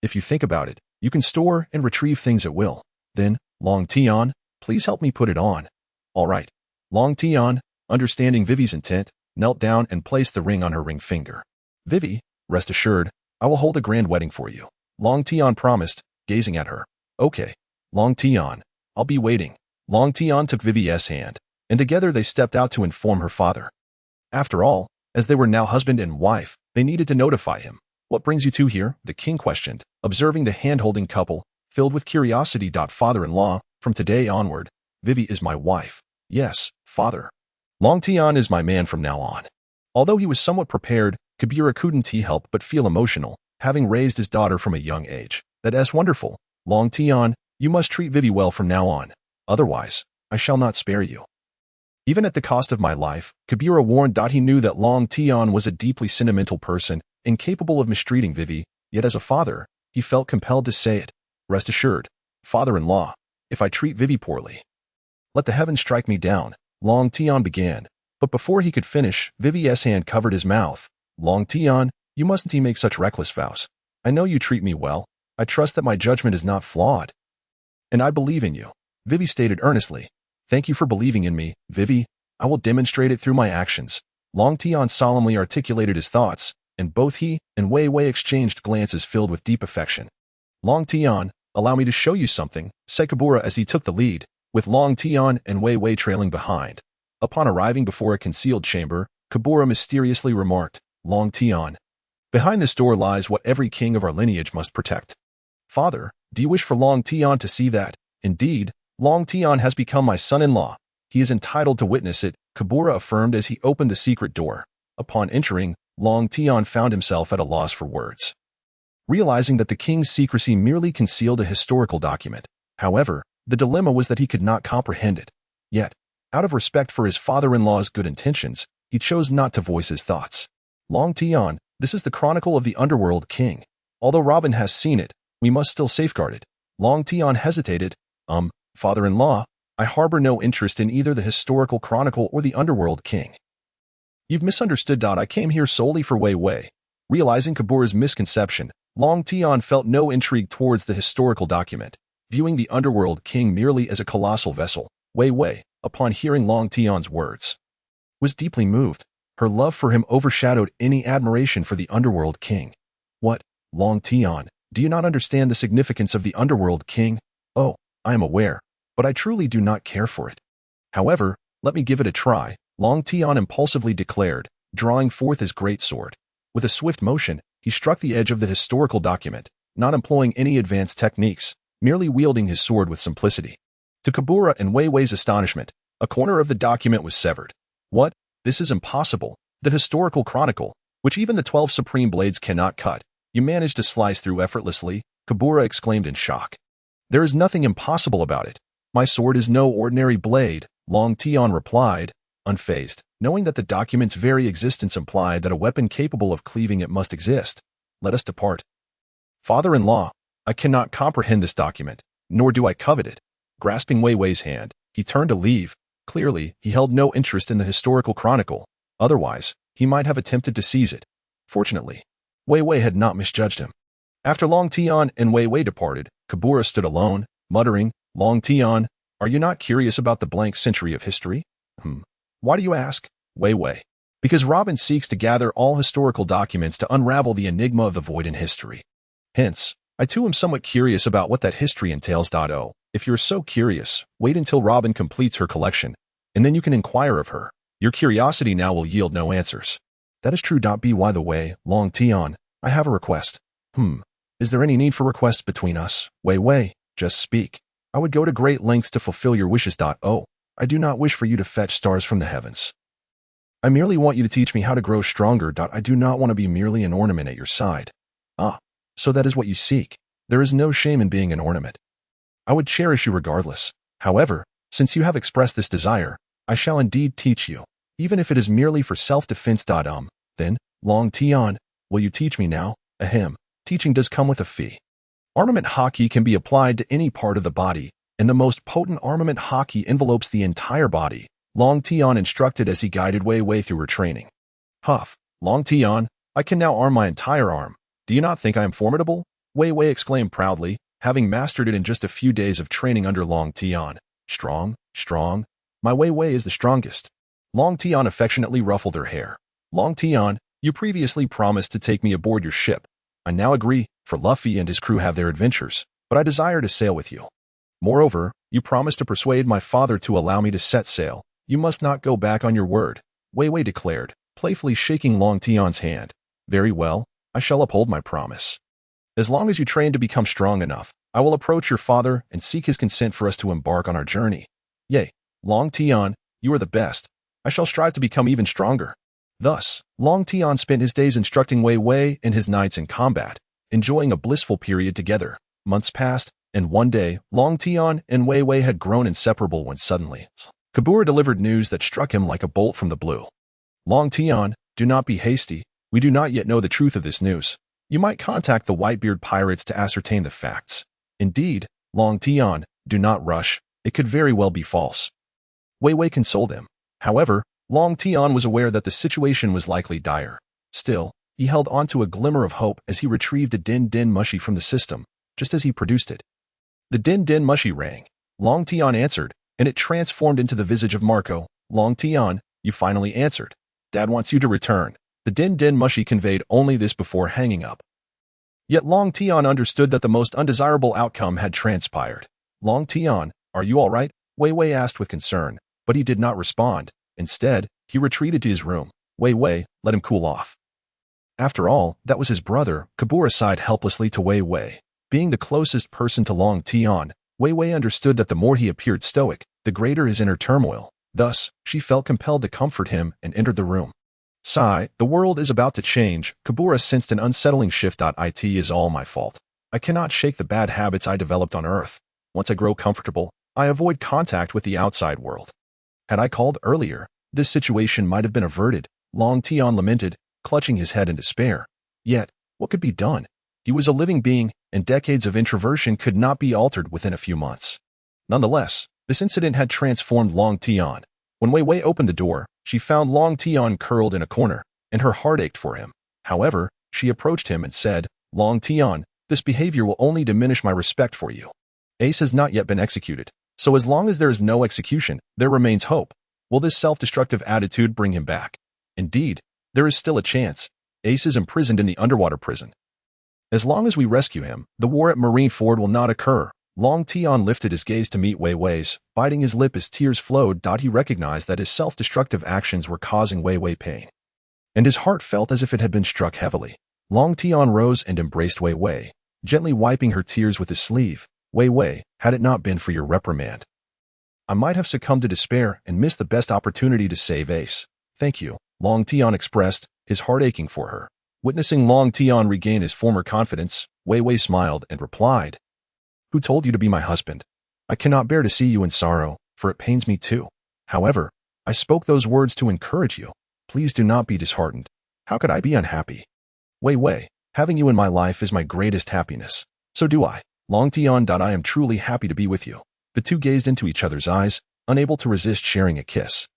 If you think about it, you can store and retrieve things at will. Then, Long Tian, please help me put it on. All right. Long Tian, understanding Vivi's intent, knelt down and placed the ring on her ring finger. Vivi, rest assured, I will hold a grand wedding for you. Long Tian promised, gazing at her. Okay, Long Tian, I'll be waiting. Long Tian took Vivi's hand, and together they stepped out to inform her father. After all, as they were now husband and wife, they needed to notify him. What brings you two here? The king questioned, observing the hand-holding couple, filled with curiosity. Father-in-law, from today onward, Vivi is my wife. Yes, father. Long Tian is my man from now on. Although he was somewhat prepared, Cobra couldn't help but feel emotional, having raised his daughter from a young age. That's wonderful. Long Tian, you must treat Vivi well from now on. Otherwise, I shall not spare you. Even at the cost of my life, Cobra warned. He knew that Long Tian was a deeply sentimental person, incapable of mistreating Vivi, yet as a father, he felt compelled to say it. Rest assured, father-in-law, if I treat Vivi poorly, let the heavens strike me down, Long Tian began. But before he could finish, Vivi's hand covered his mouth. Long Tian, you mustn't make such reckless vows. I know you treat me well. I trust that my judgment is not flawed. And I believe in you, Vivi stated earnestly. Thank you for believing in me, Vivi. I will demonstrate it through my actions. Long Tian solemnly articulated his thoughts, and both he and Wei Wei exchanged glances filled with deep affection. Long Tian, allow me to show you something, said Cobra as he took the lead, with Long Tian and Wei Wei trailing behind. Upon arriving before a concealed chamber, Cobra mysteriously remarked, Long Tian, Behind this door lies what every king of our lineage must protect. Father, do you wish for Long Tian to see that? Indeed, Long Tian has become my son-in-law. He is entitled to witness it, Cobra affirmed as he opened the secret door. Upon entering, Long Tian found himself at a loss for words. Realizing that the king's secrecy merely concealed a historical document. However, the dilemma was that he could not comprehend it. Yet, out of respect for his father-in-law's good intentions, he chose not to voice his thoughts. Long Tian, this is the Chronicle of the Underworld King. Although Robin has seen it, we must still safeguard it. Long Tian hesitated. Father-in-law, I harbor no interest in either the historical chronicle or the Underworld King. You've misunderstood. I came here solely for Wei Wei. Realizing Cobra's misconception, Long Tian felt no intrigue towards the historical document, viewing the Underworld King merely as a colossal vessel. Wei Wei, upon hearing Long Tian's words, was deeply moved. Her love for him overshadowed any admiration for the Underworld King. What, Long Tian, do you not understand the significance of the Underworld King? Oh, I am aware, but I truly do not care for it. However, let me give it a try, Long Tian impulsively declared, drawing forth his great sword. With a swift motion, he struck the edge of the historical document, not employing any advanced techniques, merely wielding his sword with simplicity. To Cobra and Wei Wei's astonishment, a corner of the document was severed. What? This is impossible. The historical chronicle, which even the 12 supreme blades cannot cut, you managed to slice through effortlessly, Cobra exclaimed in shock. There is nothing impossible about it. My sword is no ordinary blade, Long Tian replied, unfazed, knowing that the document's very existence implied that a weapon capable of cleaving it must exist. Let us depart. Father-in-law, I cannot comprehend this document, nor do I covet it. Grasping Wei Wei's hand, he turned to leave. Clearly, he held no interest in the historical chronicle. Otherwise, he might have attempted to seize it. Fortunately, Wei Wei had not misjudged him. After Long Tian and Wei Wei departed, Cobra stood alone, muttering, Long Tian, are you not curious about the blank century of history? Why do you ask? Wei Wei. Because Robin seeks to gather all historical documents to unravel the enigma of the void in history. Hence, I too am somewhat curious about what that history entails. If you're so curious, wait until Robin completes her collection, and then you can inquire of her. Your curiosity now will yield no answers. That is true. By the way, Long Tian, I have a request. Is there any need for requests between us? Wei Wei, just speak. I would go to great lengths to fulfill your wishes. Oh, I do not wish for you to fetch stars from the heavens. I merely want you to teach me how to grow stronger. I do not want to be merely an ornament at your side. So that is what you seek. There is no shame in being an ornament. I would cherish you regardless. However, since you have expressed this desire, I shall indeed teach you, even if it is merely for self-defense. Then, Long Tian, will you teach me now? Teaching does come with a fee. Armament Haki can be applied to any part of the body, and the most potent armament Haki envelopes the entire body, Long Tian instructed as he guided Wei Wei through her training. Long Tian, I can now arm my entire arm. Do you not think I am formidable? Wei Wei exclaimed proudly, having mastered it in just a few days of training under Long Tian. Strong. My Wei Wei is the strongest. Long Tian affectionately ruffled her hair. Long Tian, you previously promised to take me aboard your ship. I now agree, for Luffy and his crew have their adventures, but I desire to sail with you. Moreover, you promised to persuade my father to allow me to set sail. You must not go back on your word, Wei Wei declared, playfully shaking Long Tian's hand. Very well, I shall uphold my promise. As long as you train to become strong enough, I will approach your father and seek his consent for us to embark on our journey. Yea, Long Tian, you are the best. I shall strive to become even stronger. Thus, Long Tian spent his days instructing Wei Wei and his knights in combat, enjoying a blissful period together. Months passed, and one day, Long Tian and Wei Wei had grown inseparable when suddenly, Cobra delivered news that struck him like a bolt from the blue. Long Tian, do not be hasty. We do not yet know the truth of this news. You might contact the Whitebeard pirates to ascertain the facts. Indeed, Long Tian, do not rush. It could very well be false. Wei Wei consoled him. However, Long Tian was aware that the situation was likely dire. Still, he held on to a glimmer of hope as he retrieved a Din Din Mushy from the system, just as he produced it. The Din Din Mushy rang. Long Tian answered, and it transformed into the visage of Marco. Long Tian, you finally answered. Dad wants you to return. The Din Din Mushy conveyed only this before hanging up. Yet Long Tian understood that the most undesirable outcome had transpired. Long Tian, are you all right? Wei Wei asked with concern, but he did not respond. Instead, he retreated to his room. Wei Wei, let him cool off. After all, that was his brother. Cobra sighed helplessly to Wei Wei. Being the closest person to Long Tian, Wei Wei understood that the more he appeared stoic, the greater his inner turmoil. Thus, she felt compelled to comfort him and entered the room. Sigh, the world is about to change. Cobra sensed an unsettling shift. It is all my fault. I cannot shake the bad habits I developed on Earth. Once I grow comfortable, I avoid contact with the outside world. Had I called earlier, this situation might have been averted, Long Tian lamented, clutching his head in despair. Yet, what could be done? He was a living being, and decades of introversion could not be altered within a few months. Nonetheless, this incident had transformed Long Tian. When Wei Wei opened the door, she found Long Tian curled in a corner, and her heart ached for him. However, she approached him and said, Long Tian, this behavior will only diminish my respect for you. Ace has not yet been executed, so as long as there is no execution, there remains hope. Will this self-destructive attitude bring him back? Indeed, there is still a chance. Ace is imprisoned in the underwater prison. As long as we rescue him, the war at Marineford will not occur. Long Tian lifted his gaze to meet Wei Wei's, biting his lip as tears flowed. He recognized that his self-destructive actions were causing Wei Wei pain, and his heart felt as if it had been struck heavily. Long Tian rose and embraced Wei Wei, gently wiping her tears with his sleeve. Wei Wei, had it not been for your reprimand, I might have succumbed to despair and missed the best opportunity to save Ace. Thank you, Long Tian expressed, his heart aching for her. Witnessing Long Tian regain his former confidence, Wei Wei smiled and replied, Who told you to be my husband? I cannot bear to see you in sorrow, for it pains me too. However, I spoke those words to encourage you. Please do not be disheartened. How could I be unhappy? Wei Wei, having you in my life is my greatest happiness. So do I. Long Tian. I am truly happy to be with you. The two gazed into each other's eyes, unable to resist sharing a kiss.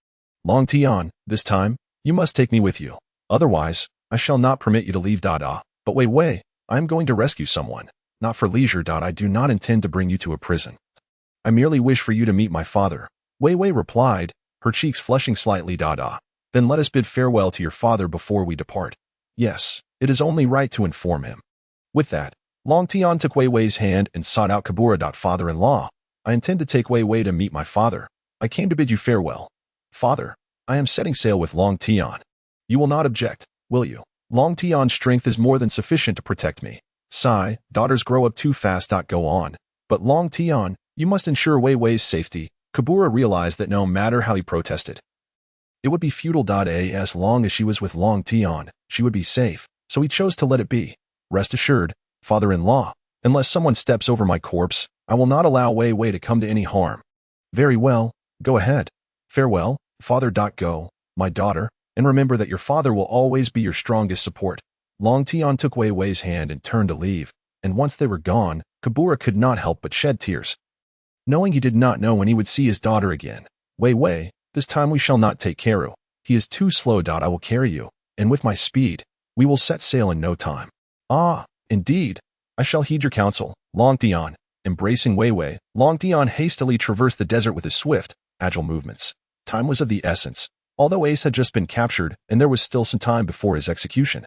Long Tian, this time, you must take me with you. Otherwise, I shall not permit you to leave. But Wei Wei, I am going to rescue someone. Not for leisure. I do not intend to bring you to a prison. I merely wish for you to meet my father. Wei Wei replied, her cheeks flushing slightly. Then let us bid farewell to your father before we depart. Yes, it is only right to inform him. With that, Long Tian took Wei Wei's hand and sought out Cobra. Father-in-law, I intend to take Wei Wei to meet my father. I came to bid you farewell. Father, I am setting sail with Long Tian. You will not object, will you? Long Tian's strength is more than sufficient to protect me. Sigh, daughters grow up too fast. Go on. But Long Tian, you must ensure Wei Wei's safety. Cobra realized that no matter how he protested, it would be futile. As long as she was with Long Tian, she would be safe, so he chose to let it be. Rest assured, father-in-law, unless someone steps over my corpse, I will not allow Wei Wei to come to any harm. Very well, go ahead. Farewell, father. Go, my daughter, and remember that your father will always be your strongest support. Long Tian took Wei Wei's hand and turned to leave, and once they were gone, Cobra could not help but shed tears, knowing he did not know when he would see his daughter again. Wei Wei, this time we shall not take Karu. He is too slow. I will carry you, and with my speed, we will set sail in no time. Ah, indeed, I shall heed your counsel. Long Tian, embracing Wei Wei, Long Tian hastily traversed the desert with his swift, agile movements. Time was of the essence, although Ace had just been captured and there was still some time before his execution.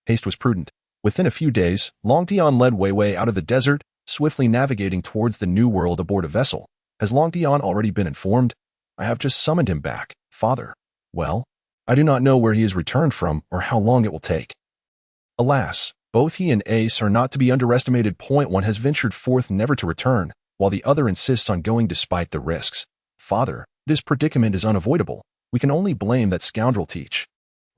Haste was prudent. Within a few days, Long Tian led Wei Wei out of the desert, swiftly navigating towards the new world aboard a vessel. Has Long Tian already been informed? I have just summoned him back, father. Well, I do not know where he has returned from or how long it will take. Alas, both he and Ace are not to be underestimated. One has ventured forth never to return, while the other insists on going despite the risks. Father, this predicament is unavoidable. We can only blame that scoundrel Teach.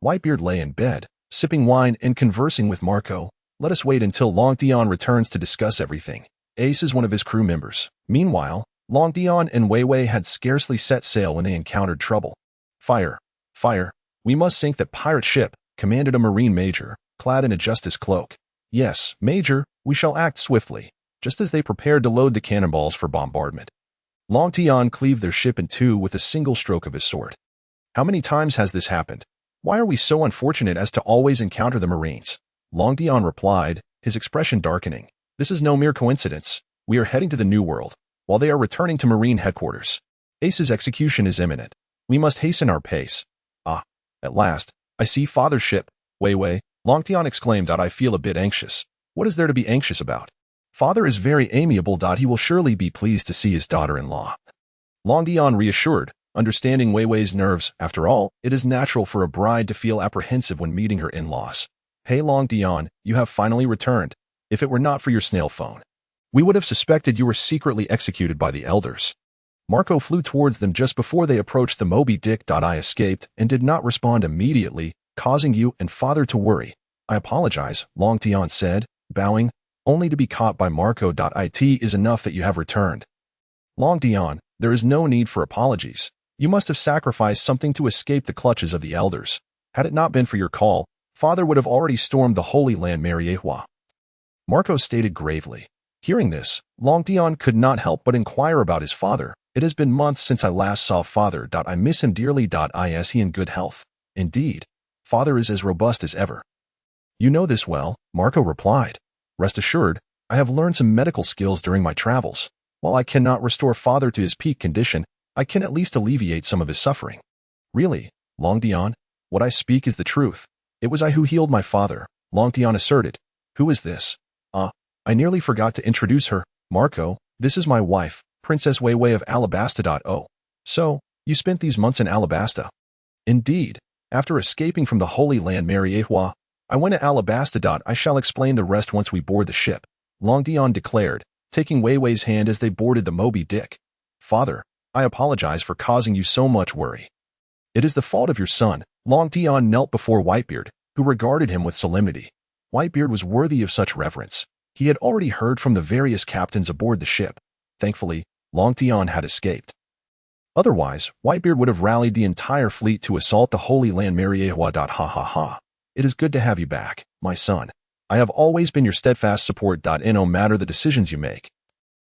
Whitebeard lay in bed, sipping wine and conversing with Marco. Let us wait until Long Tian returns to discuss everything. Ace is one of his crew members. Meanwhile, Long Tian and Wei Wei had scarcely set sail when they encountered trouble. Fire! Fire! We must sink that pirate ship, commanded a marine major, clad in a justice cloak. Yes, Major, we shall act swiftly, just as they prepared to load the cannonballs for bombardment. Long Tian cleaved their ship in two with a single stroke of his sword. How many times has this happened? Why are we so unfortunate as to always encounter the Marines? Long Tian replied, his expression darkening. This is no mere coincidence. We are heading to the New World, while they are returning to Marine headquarters. Ace's execution is imminent. We must hasten our pace. Ah, at last, I see father's ship. Wei Wei, Long Tian exclaimed. I feel a bit anxious. What is there to be anxious about? Father is very amiable. He will surely be pleased to see his daughter-in-law. Long Tian reassured, understanding Wei Wei's nerves. After all, it is natural for a bride to feel apprehensive when meeting her in-laws. Hey Long Tian, you have finally returned. If it were not for your snail phone, we would have suspected you were secretly executed by the elders. Marco flew towards them just before they approached the Moby Dick. I escaped and did not respond immediately, causing you and father to worry. I apologize, Long Tian said, bowing, only to be caught by Marco. It is enough that you have returned. Long Tian, there is no need for apologies. You must have sacrificed something to escape the clutches of the elders. Had it not been for your call, father would have already stormed the Holy Land Mariehua. Marco stated gravely. Hearing this, Long Tian could not help but inquire about his father. It has been months since I last saw father. I miss him dearly. Is he in good health? Indeed. Father is as robust as ever. You know this well, Marco replied. Rest assured, I have learned some medical skills during my travels. While I cannot restore father to his peak condition, I can at least alleviate some of his suffering. Really, Long Tian, what I speak is the truth. It was I who healed my father, Long Tian asserted. Who is this? I nearly forgot to introduce her. Marco, this is my wife, Princess Weiwei of Alabasta. Oh, so, you spent these months in Alabasta? Indeed. After escaping from the Holy Land Mariehua, I went to Alabasta. I shall explain the rest once we board the ship, Long Tian declared, taking Weiwei's hand as they boarded the Moby Dick. Father, I apologize for causing you so much worry. It is the fault of your son. Long Tian knelt before Whitebeard, who regarded him with solemnity. Whitebeard was worthy of such reverence. He had already heard from the various captains aboard the ship. Thankfully, Long Tian had escaped. Otherwise, Whitebeard would have rallied the entire fleet to assault the Holy Land Mariehua. It is good to have you back, my son. I have always been your steadfast support. No matter the decisions you make,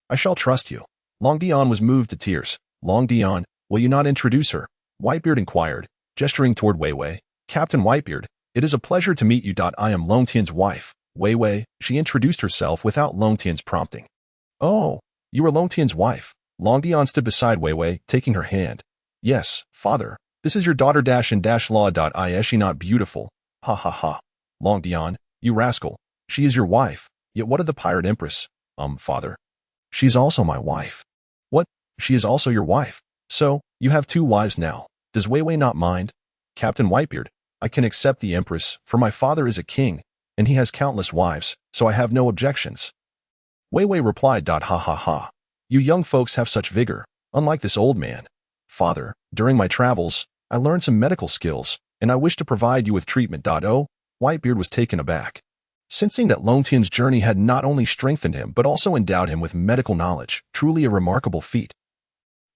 I shall trust you. Long Tian was moved to tears. Long Tian, will you not introduce her? Whitebeard inquired, gesturing toward Weiwei. Captain Whitebeard, it is a pleasure to meet you. I am Long Tian's wife, Weiwei. She introduced herself without Long Tian's prompting. Oh, you are Long Tian's wife. Long Tian stood beside Weiwei, taking her hand. Yes, father, this is your daughter Law. Is she not beautiful? Ha ha ha. Long Tian, you rascal. She is your wife. Yet what of the pirate empress? Father. She's also my wife. What? She is also your wife. So, you have two wives now. Does Weiwei not mind? Captain Whitebeard, I can accept the empress, for my father is a king, and he has countless wives, so I have no objections. Weiwei replied. Ha ha ha. You young folks have such vigor, unlike this old man. Father, during my travels, I learned some medical skills, and I wish to provide you with treatment. Oh, Whitebeard was taken aback. Sensing that Long Tian's journey had not only strengthened him but also endowed him with medical knowledge, truly a remarkable feat.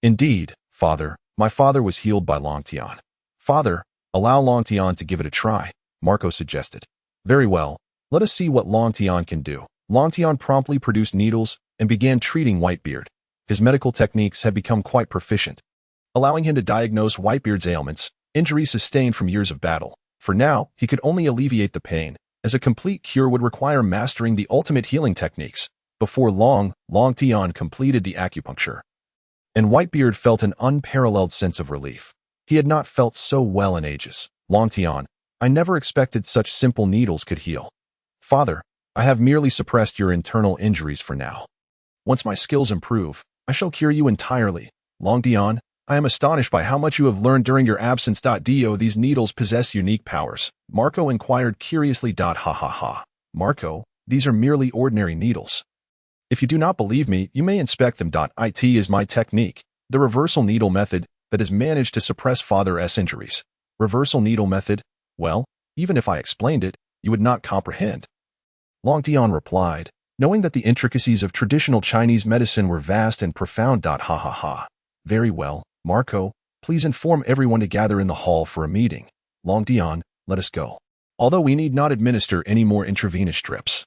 Indeed, father, my father was healed by Long Tian. Father, allow Long Tian to give it a try, Marco suggested. Very well, let us see what Long Tian can do. Long Tian promptly produced needles and began treating Whitebeard. His medical techniques had become quite proficient, allowing him to diagnose Whitebeard's ailments, injuries sustained from years of battle. For now, he could only alleviate the pain, as a complete cure would require mastering the ultimate healing techniques. Before long, Long Tian completed the acupuncture, and Whitebeard felt an unparalleled sense of relief. He had not felt so well in ages. Long Tian, I never expected such simple needles could heal. Father, I have merely suppressed your internal injuries for now. Once my skills improve, I shall cure you entirely. Long Tian, I am astonished by how much you have learned during your absence. These needles possess unique powers. Marco inquired curiously. Ha ha ha. Marco, these are merely ordinary needles. If you do not believe me, you may inspect them. It is my technique, the reversal needle method, that has managed to suppress father's injuries. Reversal needle method? Well, even if I explained it, you would not comprehend. Long Tian replied, knowing that the intricacies of traditional Chinese medicine were vast and profound. Ha ha ha. Very well, Marco, please inform everyone to gather in the hall for a meeting. Long Tian, let us go. Although we need not administer any more intravenous strips.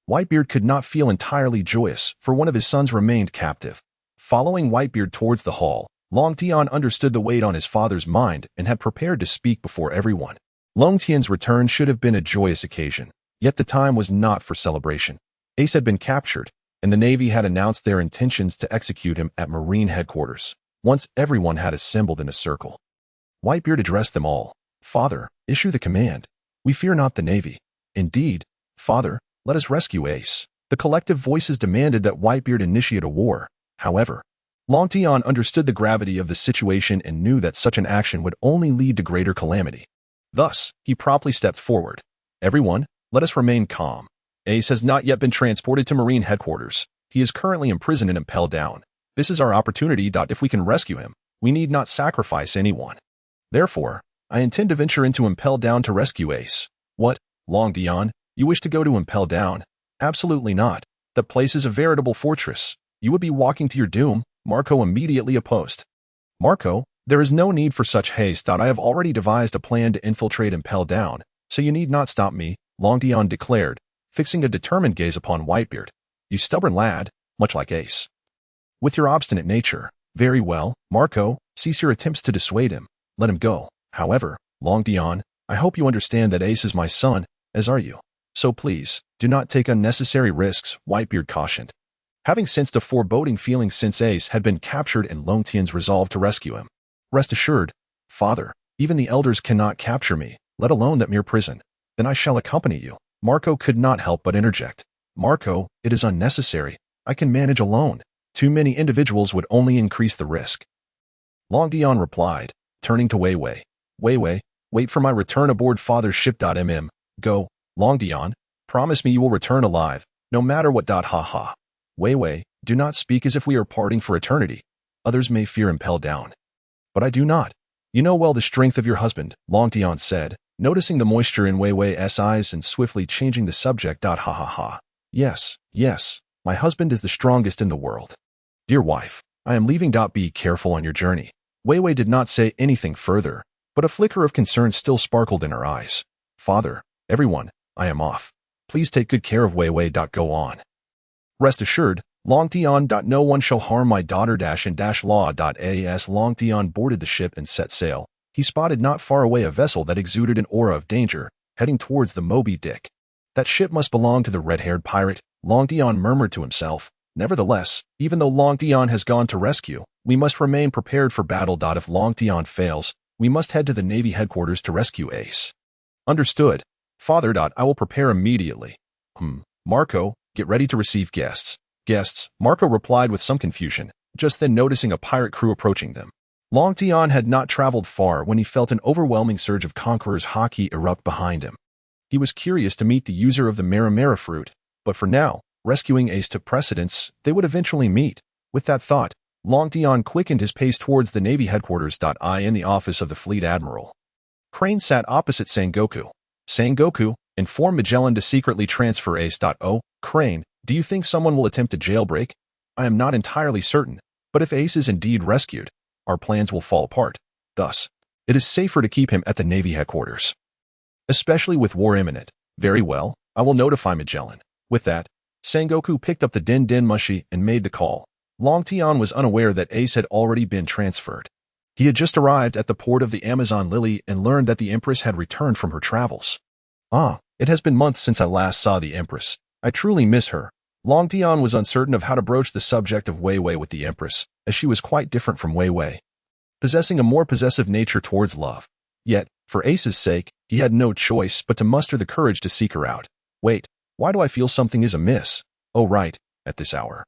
Whitebeard could not feel entirely joyous, for one of his sons remained captive. Following Whitebeard towards the hall, Long Tian understood the weight on his father's mind and had prepared to speak before everyone. Long Tian's return should have been a joyous occasion, yet the time was not for celebration. Ace had been captured, and the Navy had announced their intentions to execute him at Marine headquarters. Once everyone had assembled in a circle, Whitebeard addressed them all. Father, issue the command. We fear not the Navy. Indeed, Father, let us rescue Ace. The collective voices demanded that Whitebeard initiate a war. However, Long Tian understood the gravity of the situation and knew that such an action would only lead to greater calamity. Thus, he promptly stepped forward. Everyone, let us remain calm. Ace has not yet been transported to Marine headquarters. He is currently imprisoned in Impel Down. This is our opportunity. If we can rescue him, we need not sacrifice anyone. Therefore, I intend to venture into Impel Down to rescue Ace. What, Long Tian? You wish to go to Impel Down? Absolutely not. That place is a veritable fortress. You would be walking to your doom. Marco immediately opposed. Marco, there is no need for such haste. I have already devised a plan to infiltrate Impel Down, so you need not stop me, Long Tian declared, fixing a determined gaze upon Whitebeard. You stubborn lad, much like Ace. With your obstinate nature. Very well, Marco, cease your attempts to dissuade him. Let him go. However, Long Tian, I hope you understand that Ace is my son, as are you. So please, do not take unnecessary risks, Whitebeard cautioned. Having sensed a foreboding feeling since Ace had been captured and Long Tian's resolve to rescue him. Rest assured, father, even the elders cannot capture me, let alone that mere prison. Then I shall accompany you. Marco could not help but interject. Marco, it is unnecessary. I can manage alone. Too many individuals would only increase the risk. Long Tian replied, turning to Wei Wei. Wei Wei, wait for my return aboard father's ship. Go, Long Tian, promise me you will return alive, no matter what. Ha ha. Wei Wei, do not speak as if we are parting for eternity. Others may fear Impel Down. But I do not. You know well the strength of your husband, Long Tian said, noticing the moisture in Wei Wei's eyes and swiftly changing the subject. Ha ha ha. Yes, yes, my husband is the strongest in the world. Dear wife, I am leaving. Be careful on your journey. Wei Wei did not say anything further, but a flicker of concern still sparkled in her eyes. Father, everyone, I am off. Please take good care of Wei Wei. Go on. Rest assured, Long Tian. No one shall harm my daughter. Law. As Long Tian boarded the ship and set sail, he spotted not far away a vessel that exuded an aura of danger, heading towards the Moby Dick. That ship must belong to the red-haired pirate, Long Tian murmured to himself. Nevertheless, even though Long Tian has gone to rescue, we must remain prepared for battle. If Long Tian fails, we must head to the Navy headquarters to rescue Ace. Understood. Father. I will prepare immediately. Marco, get ready to receive guests. Guests, Marco replied with some confusion, just then noticing a pirate crew approaching them. Long Tian had not traveled far when he felt an overwhelming surge of conqueror's haki erupt behind him. He was curious to meet the user of the Maramara fruit, but for now, rescuing Ace took precedence. They would eventually meet. With that thought, Long Tian quickened his pace towards the Navy headquarters. In the office of the Fleet Admiral. Crane sat opposite Sangoku. Sangoku, inform Magellan to secretly transfer Ace. Oh, Crane, do you think someone will attempt a jailbreak? I am not entirely certain, but if Ace is indeed rescued, our plans will fall apart. Thus, it is safer to keep him at the Navy headquarters. Especially with war imminent. Very well, I will notify Magellan. With that, Sangoku picked up the Den Mushi and made the call. Long Tian was unaware that Ace had already been transferred. He had just arrived at the port of the Amazon Lily and learned that the Empress had returned from her travels. It has been months since I last saw the Empress. I truly miss her. Long Tian was uncertain of how to broach the subject of Wei Wei with the Empress, as she was quite different from Wei Wei, possessing a more possessive nature towards love. Yet, for Ace's sake, he had no choice but to muster the courage to seek her out. Wait, why do I feel something is amiss? Oh right, at this hour.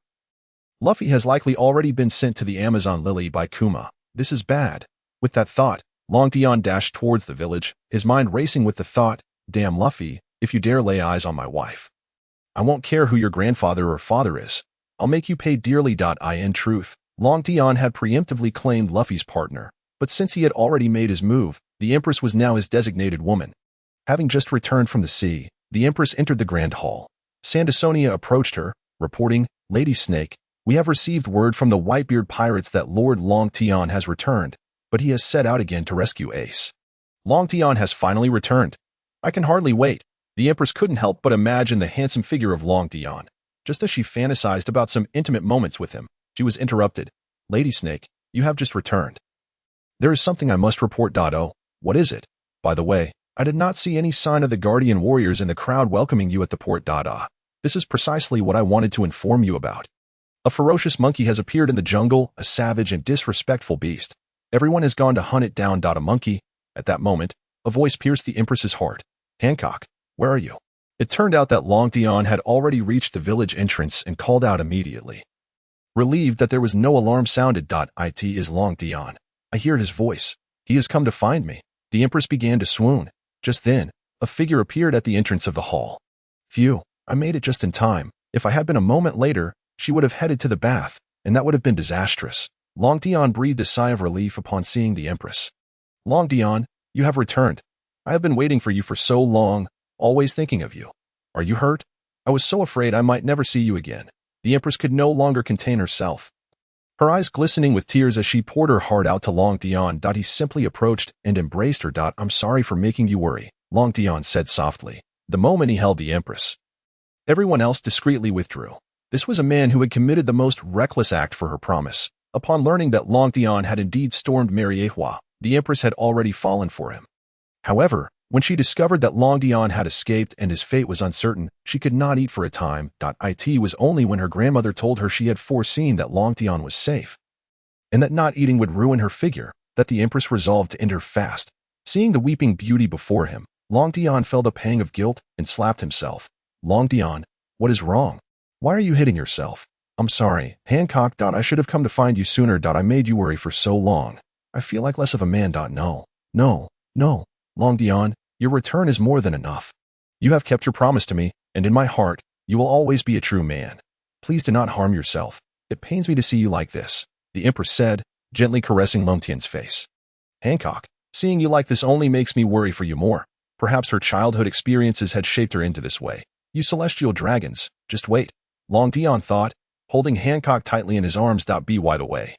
Luffy has likely already been sent to the Amazon Lily by Kuma. This is bad. With that thought, Long Tian dashed towards the village, his mind racing with the thought, damn Luffy, if you dare lay eyes on my wife. I won't care who your grandfather or father is. I'll make you pay dearly. In truth, Long Tian had preemptively claimed Luffy's partner, but since he had already made his move, the Empress was now his designated woman. Having just returned from the sea, the Empress entered the Grand Hall. Sandasonia approached her, reporting, Lady Snake, we have received word from the Whitebeard pirates that Lord Long Tian has returned, but he has set out again to rescue Ace. Long Tian has finally returned. I can hardly wait. The Empress couldn't help but imagine the handsome figure of Long Tian. Just as she fantasized about some intimate moments with him, she was interrupted. Lady Snake, you have just returned. There is something I must report. Oh, what is it? By the way, I did not see any sign of the Guardian warriors in the crowd welcoming you at the port. This is precisely what I wanted to inform you about. A ferocious monkey has appeared in the jungle, a savage and disrespectful beast. Everyone has gone to hunt it down. A monkey. At that moment, a voice pierced the Empress's heart. Hancock, where are you? It turned out that Long Tian had already reached the village entrance and called out immediately. Relieved that there was no alarm sounded. It is Long Tian. I hear his voice. He has come to find me. The Empress began to swoon. Just then, a figure appeared at the entrance of the hall. Phew, I made it just in time. If I had been a moment later, she would have headed to the bath, and that would have been disastrous. Long Tian breathed a sigh of relief upon seeing the Empress. Long Tian, you have returned. I have been waiting for you for so long, always thinking of you. Are you hurt? I was so afraid I might never see you again. The Empress could no longer contain herself. Her eyes glistening with tears as she poured her heart out to Long Tian. He simply approached and embraced her. I'm sorry for making you worry, Long Tian said softly, the moment he held the Empress. Everyone else discreetly withdrew. This was a man who had committed the most reckless act for her promise. Upon learning that Long Tian had indeed stormed Mariehua, the Empress had already fallen for him. However, when she discovered that Long Tian had escaped and his fate was uncertain, she could not eat for a time. It was only when her grandmother told her she had foreseen that Long Tian was safe, and that not eating would ruin her figure, that the Empress resolved to end her fast. Seeing the weeping beauty before him, Long Tian felt a pang of guilt and slapped himself. Long Tian, what is wrong? Why are you hitting yourself? I'm sorry, Hancock. I should have come to find you sooner. I made you worry for so long. I feel like less of a man. No. Long Tian, your return is more than enough. You have kept your promise to me, and in my heart, you will always be a true man. Please do not harm yourself. It pains me to see you like this, the Empress said, gently caressing Long Tian's face. Hancock, seeing you like this only makes me worry for you more. Perhaps her childhood experiences had shaped her into this way. You celestial dragons, just wait, Long Tian thought, holding Hancock tightly in his arms. By the way,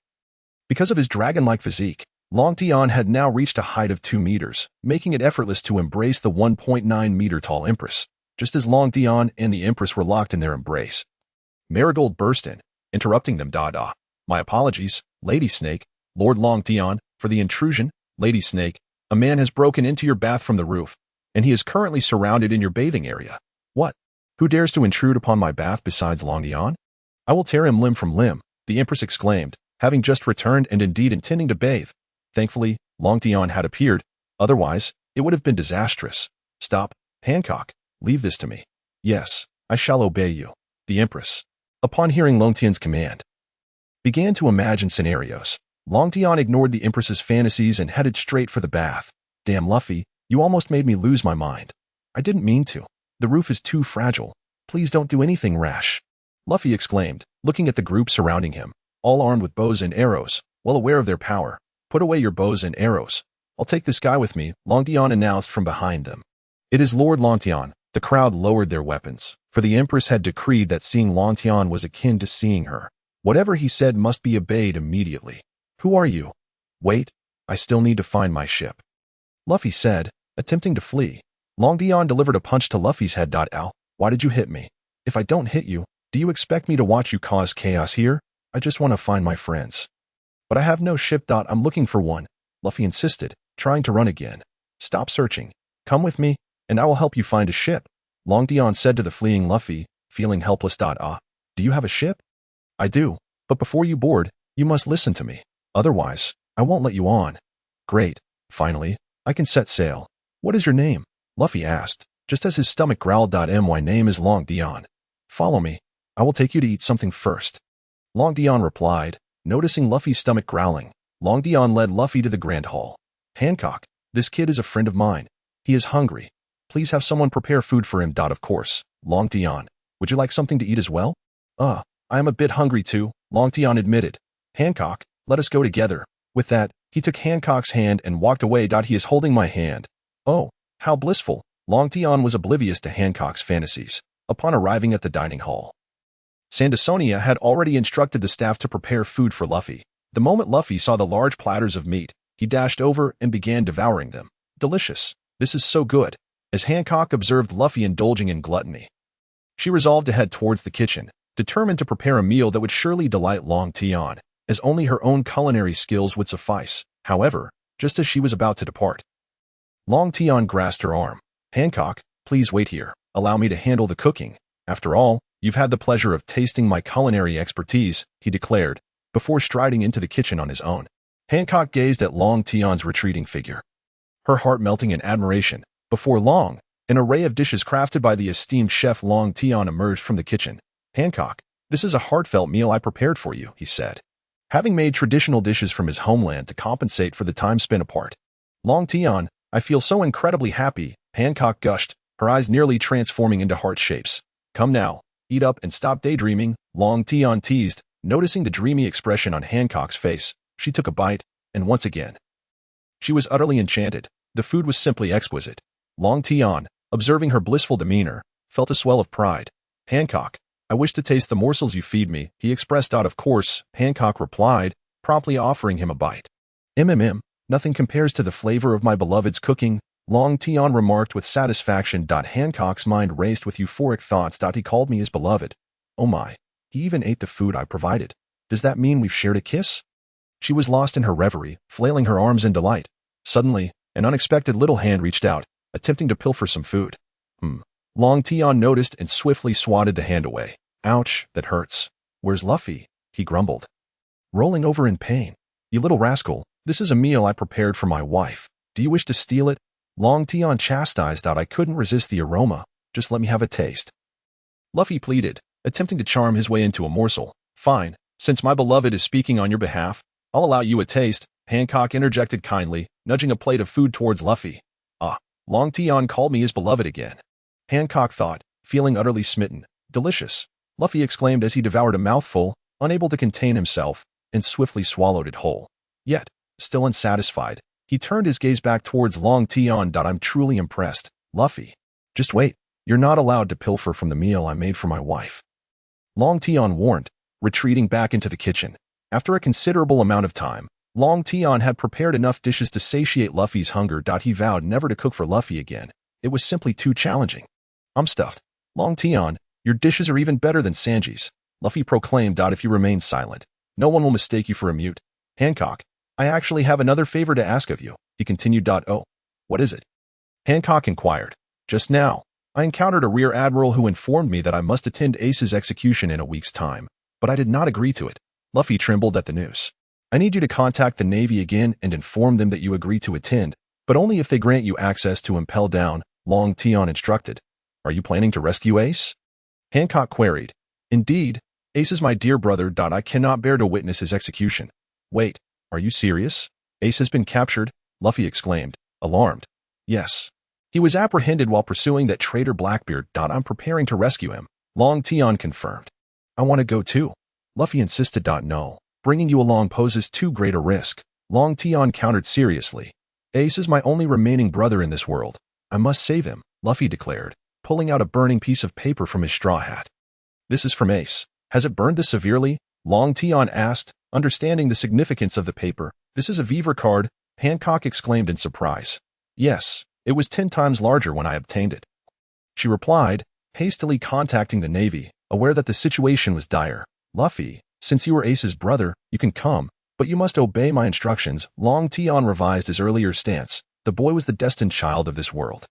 because of his dragon-like physique, Long Tian had now reached a height of 2 meters, making it effortless to embrace the 1.9-meter-tall Empress, just as Long Tian and the Empress were locked in their embrace. Marigold burst in, interrupting them. My apologies, Lady Snake, Lord Long Tian, for the intrusion. Lady Snake, a man has broken into your bath from the roof, and he is currently surrounded in your bathing area. What? Who dares to intrude upon my bath besides Long Tian? I will tear him limb from limb, the Empress exclaimed, having just returned and indeed intending to bathe. Thankfully, Long Tian had appeared, otherwise, it would have been disastrous. Stop, Hancock, leave this to me. Yes, I shall obey you, the Empress, upon hearing Long Tian's command, began to imagine scenarios. Long Tian ignored the Empress's fantasies and headed straight for the bath. Damn Luffy, you almost made me lose my mind. I didn't mean to. The roof is too fragile. Please don't do anything rash, Luffy exclaimed, looking at the group surrounding him, all armed with bows and arrows, well aware of their power. Put away your bows and arrows. I'll take this guy with me, Long Tian announced from behind them. It is Lord Long Tian. The crowd lowered their weapons, for the Empress had decreed that seeing Long Tian was akin to seeing her. Whatever he said must be obeyed immediately. Who are you? Wait, I still need to find my ship, Luffy said, attempting to flee. Long Tian delivered a punch to Luffy's head. Ow, why did you hit me? If I don't hit you, do you expect me to watch you cause chaos here? I just want to find my friends. But I have no ship. I'm looking for one, Luffy insisted, trying to run again. Stop searching. Come with me, and I will help you find a ship, Long Tian said to the fleeing Luffy, feeling helpless. Do you have a ship? I do, but before you board, you must listen to me. Otherwise, I won't let you on. Great, finally, I can set sail. What is your name? Luffy asked, just as his stomach growled. My name is Long Tian. Follow me. I will take you to eat something first. Long Tian replied, noticing Luffy's stomach growling. Long Tian led Luffy to the Grand Hall. Hancock, this kid is a friend of mine. He is hungry. Please have someone prepare food for him. Of course, Long Tian. Would you like something to eat as well? I am a bit hungry too, Long Tian admitted. Hancock, let us go together. With that, he took Hancock's hand and walked away. He is holding my hand. Oh, how blissful. Long Tian was oblivious to Hancock's fantasies. Upon arriving at the dining hall, Sandersonia had already instructed the staff to prepare food for Luffy. The moment Luffy saw the large platters of meat, he dashed over and began devouring them. Delicious. This is so good. As Hancock observed Luffy indulging in gluttony, she resolved to head towards the kitchen, determined to prepare a meal that would surely delight Long Tian, as only her own culinary skills would suffice. However, just as she was about to depart, Long Tian grasped her arm. Hancock, please wait here. Allow me to handle the cooking. After all, you've had the pleasure of tasting my culinary expertise, he declared, before striding into the kitchen on his own. Hancock gazed at Long Tian's retreating figure, her heart melting in admiration. Before long, an array of dishes crafted by the esteemed chef Long Tian emerged from the kitchen. Hancock, this is a heartfelt meal I prepared for you, he said, having made traditional dishes from his homeland to compensate for the time spent apart. Long Tian, I feel so incredibly happy Hancock gushed, her eyes nearly transforming into heart shapes. Come now, eat up and stop daydreaming, Long Tian teased. Noticing the dreamy expression on Hancock's face, she took a bite, and once again. She was utterly enchanted. The food was simply exquisite. Long Tian, observing her blissful demeanor, felt a swell of pride. Hancock, I wish to taste the morsels you feed me, he expressed. Of course, Hancock replied, promptly offering him a bite. Nothing compares to the flavor of my beloved's cooking, Long Tian remarked with satisfaction. Hancock's mind raced with euphoric thoughts. He called me his beloved. Oh my. He even ate the food I provided. Does that mean we've shared a kiss? She was lost in her reverie, flailing her arms in delight. Suddenly, an unexpected little hand reached out, attempting to pilfer some food. Long Tian noticed and swiftly swatted the hand away. Ouch, that hurts. Where's Luffy? He grumbled. Rolling over in pain. You little rascal, this is a meal I prepared for my wife. Do you wish to steal it? Long Tian chastised. I couldn't resist the aroma. Just let me have a taste. Luffy pleaded, attempting to charm his way into a morsel. Fine, since my beloved is speaking on your behalf, I'll allow you a taste, Hancock interjected kindly, nudging a plate of food towards Luffy. Long Tian called me his beloved again. Hancock thought, feeling utterly smitten. Delicious, Luffy exclaimed as he devoured a mouthful, unable to contain himself, and swiftly swallowed it whole. Yet, still unsatisfied, he turned his gaze back towards Long Tian. I'm truly impressed, Luffy. Just wait, you're not allowed to pilfer from the meal I made for my wife. Long Tian warned, retreating back into the kitchen. After a considerable amount of time, Long Tian had prepared enough dishes to satiate Luffy's hunger. He vowed never to cook for Luffy again. It was simply too challenging. I'm stuffed. Long Tian, your dishes are even better than Sanji's, Luffy proclaimed. If you remain silent, no one will mistake you for a mute. Hancock, I actually have another favor to ask of you, he continued. Oh, what is it? Hancock inquired. Just now, I encountered a rear admiral who informed me that I must attend Ace's execution in a week's time, but I did not agree to it. Luffy trembled at the news. I need you to contact the Navy again and inform them that you agree to attend, but only if they grant you access to Impel down, Long Tian instructed. Are you planning to rescue Ace? Hancock queried. Indeed, Ace is my dear brother. I cannot bear to witness his execution. Wait, are you serious? Ace has been captured? Luffy exclaimed, alarmed. Yes. He was apprehended while pursuing that traitor Blackbeard. I'm preparing to rescue him, Long Tian confirmed. I want to go too, Luffy insisted. No, bringing you along poses too great a risk, Long Tian countered seriously. Ace is my only remaining brother in this world. I must save him, Luffy declared, pulling out a burning piece of paper from his straw hat. This is from Ace. Has it burned this severely? Long Tian asked, understanding the significance of the paper. This is a Vivi card, Hancock exclaimed in surprise. Yes. It was 10 times larger when I obtained it. She replied, hastily contacting the Navy, aware that the situation was dire. Luffy, since you are Ace's brother, you can come, but you must obey my instructions. Long Tian revised his earlier stance. The boy was the destined child of this world.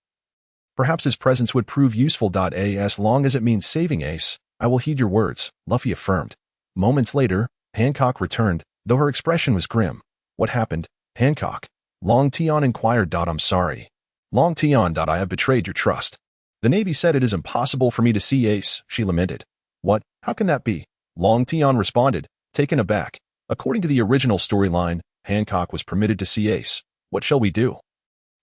Perhaps his presence would prove useful. As long as it means saving Ace, I will heed your words, Luffy affirmed. Moments later, Hancock returned, though her expression was grim. What happened, Hancock? Long Tian inquired. I'm sorry. Long Tian. I have betrayed your trust. The Navy said it is impossible for me to see Ace, she lamented. What? How can that be? Long Tian responded, taken aback. According to the original storyline, Hancock was permitted to see Ace. What shall we do?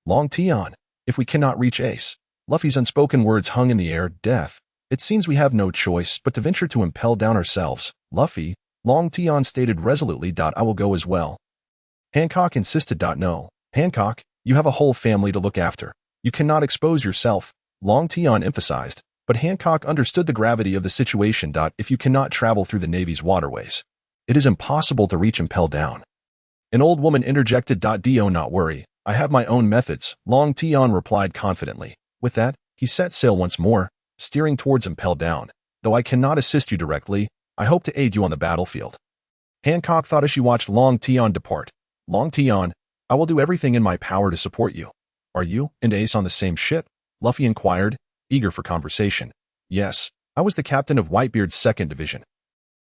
Long Tian, if we cannot reach Ace. Luffy's unspoken words hung in the air. Death. It seems we have no choice but to venture to Impel down ourselves. Luffy, Long Tian stated resolutely. I will go as well. Hancock insisted. No. Hancock, you have a whole family to look after. You cannot expose yourself, Long Tian emphasized, but Hancock understood the gravity of the situation. If you cannot travel through the Navy's waterways, it is impossible to reach Impel down. An old woman interjected. Do not worry, I have my own methods, Long Tian replied confidently. With that, he set sail once more, steering towards Impel down. Though I cannot assist you directly, I hope to aid you on the battlefield. Hancock thought as she watched Long Tian depart. Long Tian, I will do everything in my power to support you. Are you and Ace on the same ship? Luffy inquired, eager for conversation. Yes, I was the captain of Whitebeard's 2nd Division.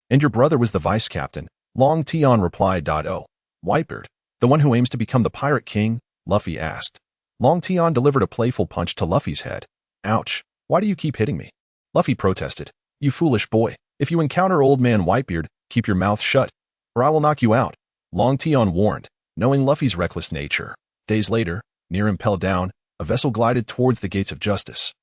And your brother was the vice captain, Long Tian replied. Oh, Whitebeard, the one who aims to become the Pirate King? Luffy asked. Long Tian delivered a playful punch to Luffy's head. Ouch, why do you keep hitting me? Luffy protested. You foolish boy, if you encounter old man Whitebeard, keep your mouth shut, or I will knock you out, Long Tian warned. Knowing Luffy's reckless nature. Days later, near Impel down, a vessel glided towards the gates of justice.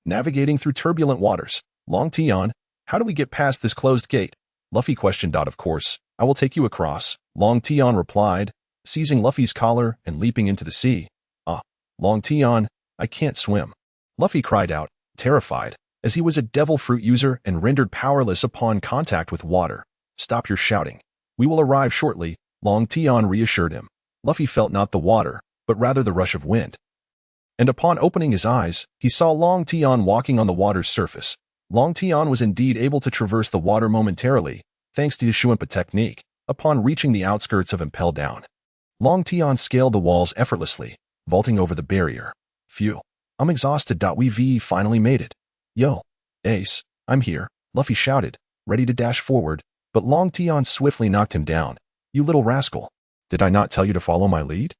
Navigating through turbulent waters. Long Tian, how do we get past this closed gate? Luffy questioned. Of course, I will take you across, Long Tian replied, seizing Luffy's collar and leaping into the sea. Ah, Long Tian, I can't swim. Luffy cried out, terrified, as he was a devil fruit user and rendered powerless upon contact with water. Stop your shouting. We will arrive shortly, Long Tian reassured him. Luffy felt not the water, but rather the rush of wind. And upon opening his eyes, he saw Long Tian walking on the water's surface. Long Tian was indeed able to traverse the water momentarily, thanks to his Shuimpa technique, upon reaching the outskirts of Impel Down. Long Tian scaled the walls effortlessly, vaulting over the barrier. Phew, I'm exhausted. We finally made it. Yo, Ace, I'm here, Luffy shouted, ready to dash forward, but Long Tian swiftly knocked him down. You little rascal. Did I not tell you to follow my lead?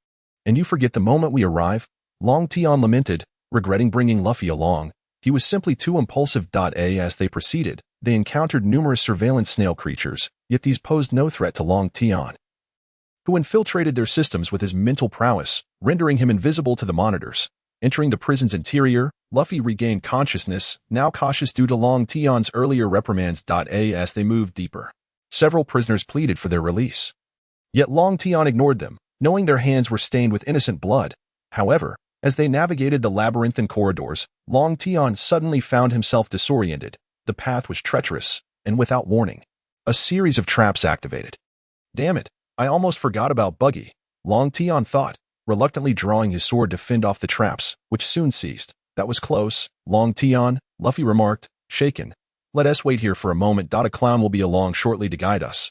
And you forget the moment we arrive? Long Tian lamented, regretting bringing Luffy along. He was simply too impulsive. As they proceeded, they encountered numerous surveillance snail creatures, yet these posed no threat to Long Tian, who infiltrated their systems with his mental prowess, rendering him invisible to the monitors. Entering the prison's interior, Luffy regained consciousness, now cautious due to Long Tian's earlier reprimands. As they moved deeper, several prisoners pleaded for their release. Yet Long Tian ignored them, knowing their hands were stained with innocent blood. However, as they navigated the labyrinthine corridors, Long Tian suddenly found himself disoriented. The path was treacherous, and without warning, a series of traps activated. Damn it, I almost forgot about Buggy, Long Tian thought, reluctantly drawing his sword to fend off the traps, which soon ceased. That was close, Long Tian, Luffy remarked, shaken. Let us wait here for a moment. A clown will be along shortly to guide us.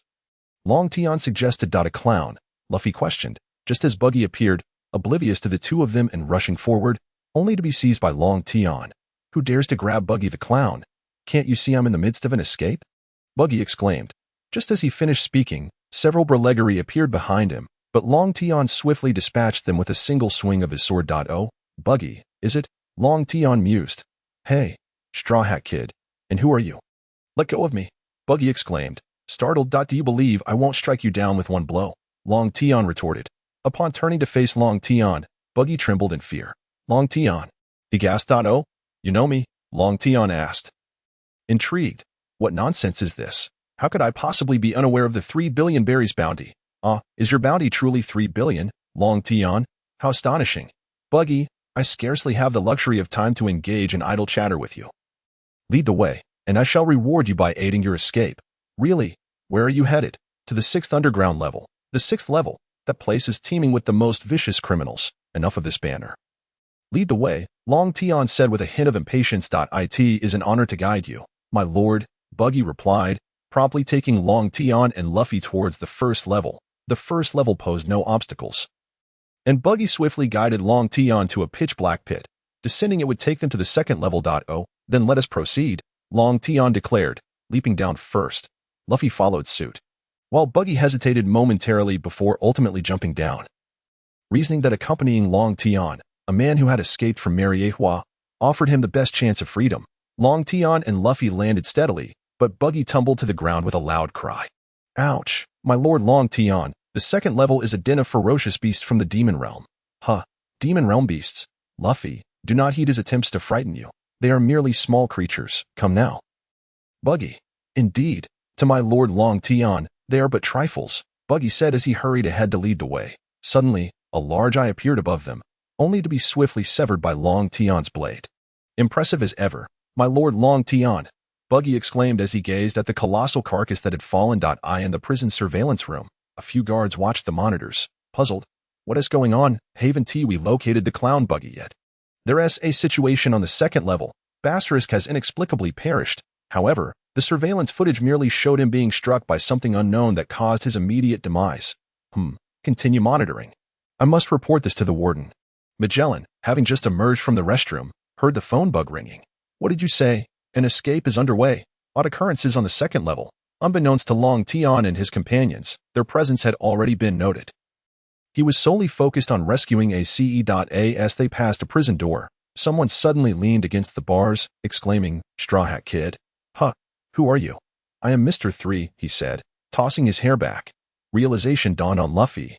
Long Tian suggested. A clown? Luffy questioned, just as Buggy appeared, oblivious to the two of them and rushing forward, only to be seized by Long Tian. Who dares to grab Buggy the clown? Can't you see I'm in the midst of an escape? Buggy exclaimed. Just as he finished speaking, several Berlegari appeared behind him, but Long Tian swiftly dispatched them with a single swing of his sword. Oh, Buggy, is it? Long Tian mused. Hey, Straw Hat Kid, and who are you? Let go of me, Buggy exclaimed, startled. Do you believe I won't strike you down with one blow? Long Tian retorted. Upon turning to face Long Tian, Buggy trembled in fear. Long Tian, he gasped. Oh, you know me? Long Tian asked. Intrigued, what nonsense is this? How could I possibly be unaware of the 3 billion berries bounty? Is your bounty truly 3 billion? Long Tian, how astonishing. Buggy, I scarcely have the luxury of time to engage in idle chatter with you. Lead the way, and I shall reward you by aiding your escape. Really? Where are you headed? To the 6th underground level. The 6th level? That place is teeming with the most vicious criminals. Enough of this banter. Lead the way, Long Tian said with a hint of impatience. It is an honor to guide you, my lord, Buggy replied, promptly taking Long Tian and Luffy towards the 1st level. The 1st level posed no obstacles, and Buggy swiftly guided Long Tian to a pitch-black pit. Descending it would take them to the 2nd level. Oh, then let us proceed, Long Tian declared, leaping down first. Luffy followed suit, while Buggy hesitated momentarily before ultimately jumping down. Reasoning that accompanying Long Tian, a man who had escaped from Mariehua, offered him the best chance of freedom, Long Tian and Luffy landed steadily, but Buggy tumbled to the ground with a loud cry. Ouch, my lord Long Tian, the 2nd level is a den of ferocious beasts from the demon realm. Huh, demon realm beasts? Luffy, do not heed his attempts to frighten you. They are merely small creatures. Come now. Buggy, indeed, to my lord Long Tian, they are but trifles, Buggy said as he hurried ahead to lead the way. Suddenly, a large eye appeared above them, only to be swiftly severed by Long Tian's blade. Impressive as ever, my lord Long Tian, Buggy exclaimed as he gazed at the colossal carcass that had fallen. I in the prison surveillance room. A few guards watched the monitors, puzzled. What is going on? Haven't we located the clown Buggy yet? There is a situation on the 2nd level. Basterisk has inexplicably perished. However, the surveillance footage merely showed him being struck by something unknown that caused his immediate demise. Continue monitoring. I must report this to the warden. Magellan, having just emerged from the restroom, heard the phone bug ringing. What did you say? An escape is underway. Odd occurrences on the 2nd level. Unbeknownst to Long Tian and his companions, their presence had already been noted. He was solely focused on rescuing As they passed a prison door. Someone suddenly leaned against the bars, exclaiming, Straw Hat Kid. Huh, who are you? I am Mr. 3, he said, tossing his hair back. Realization dawned on Luffy.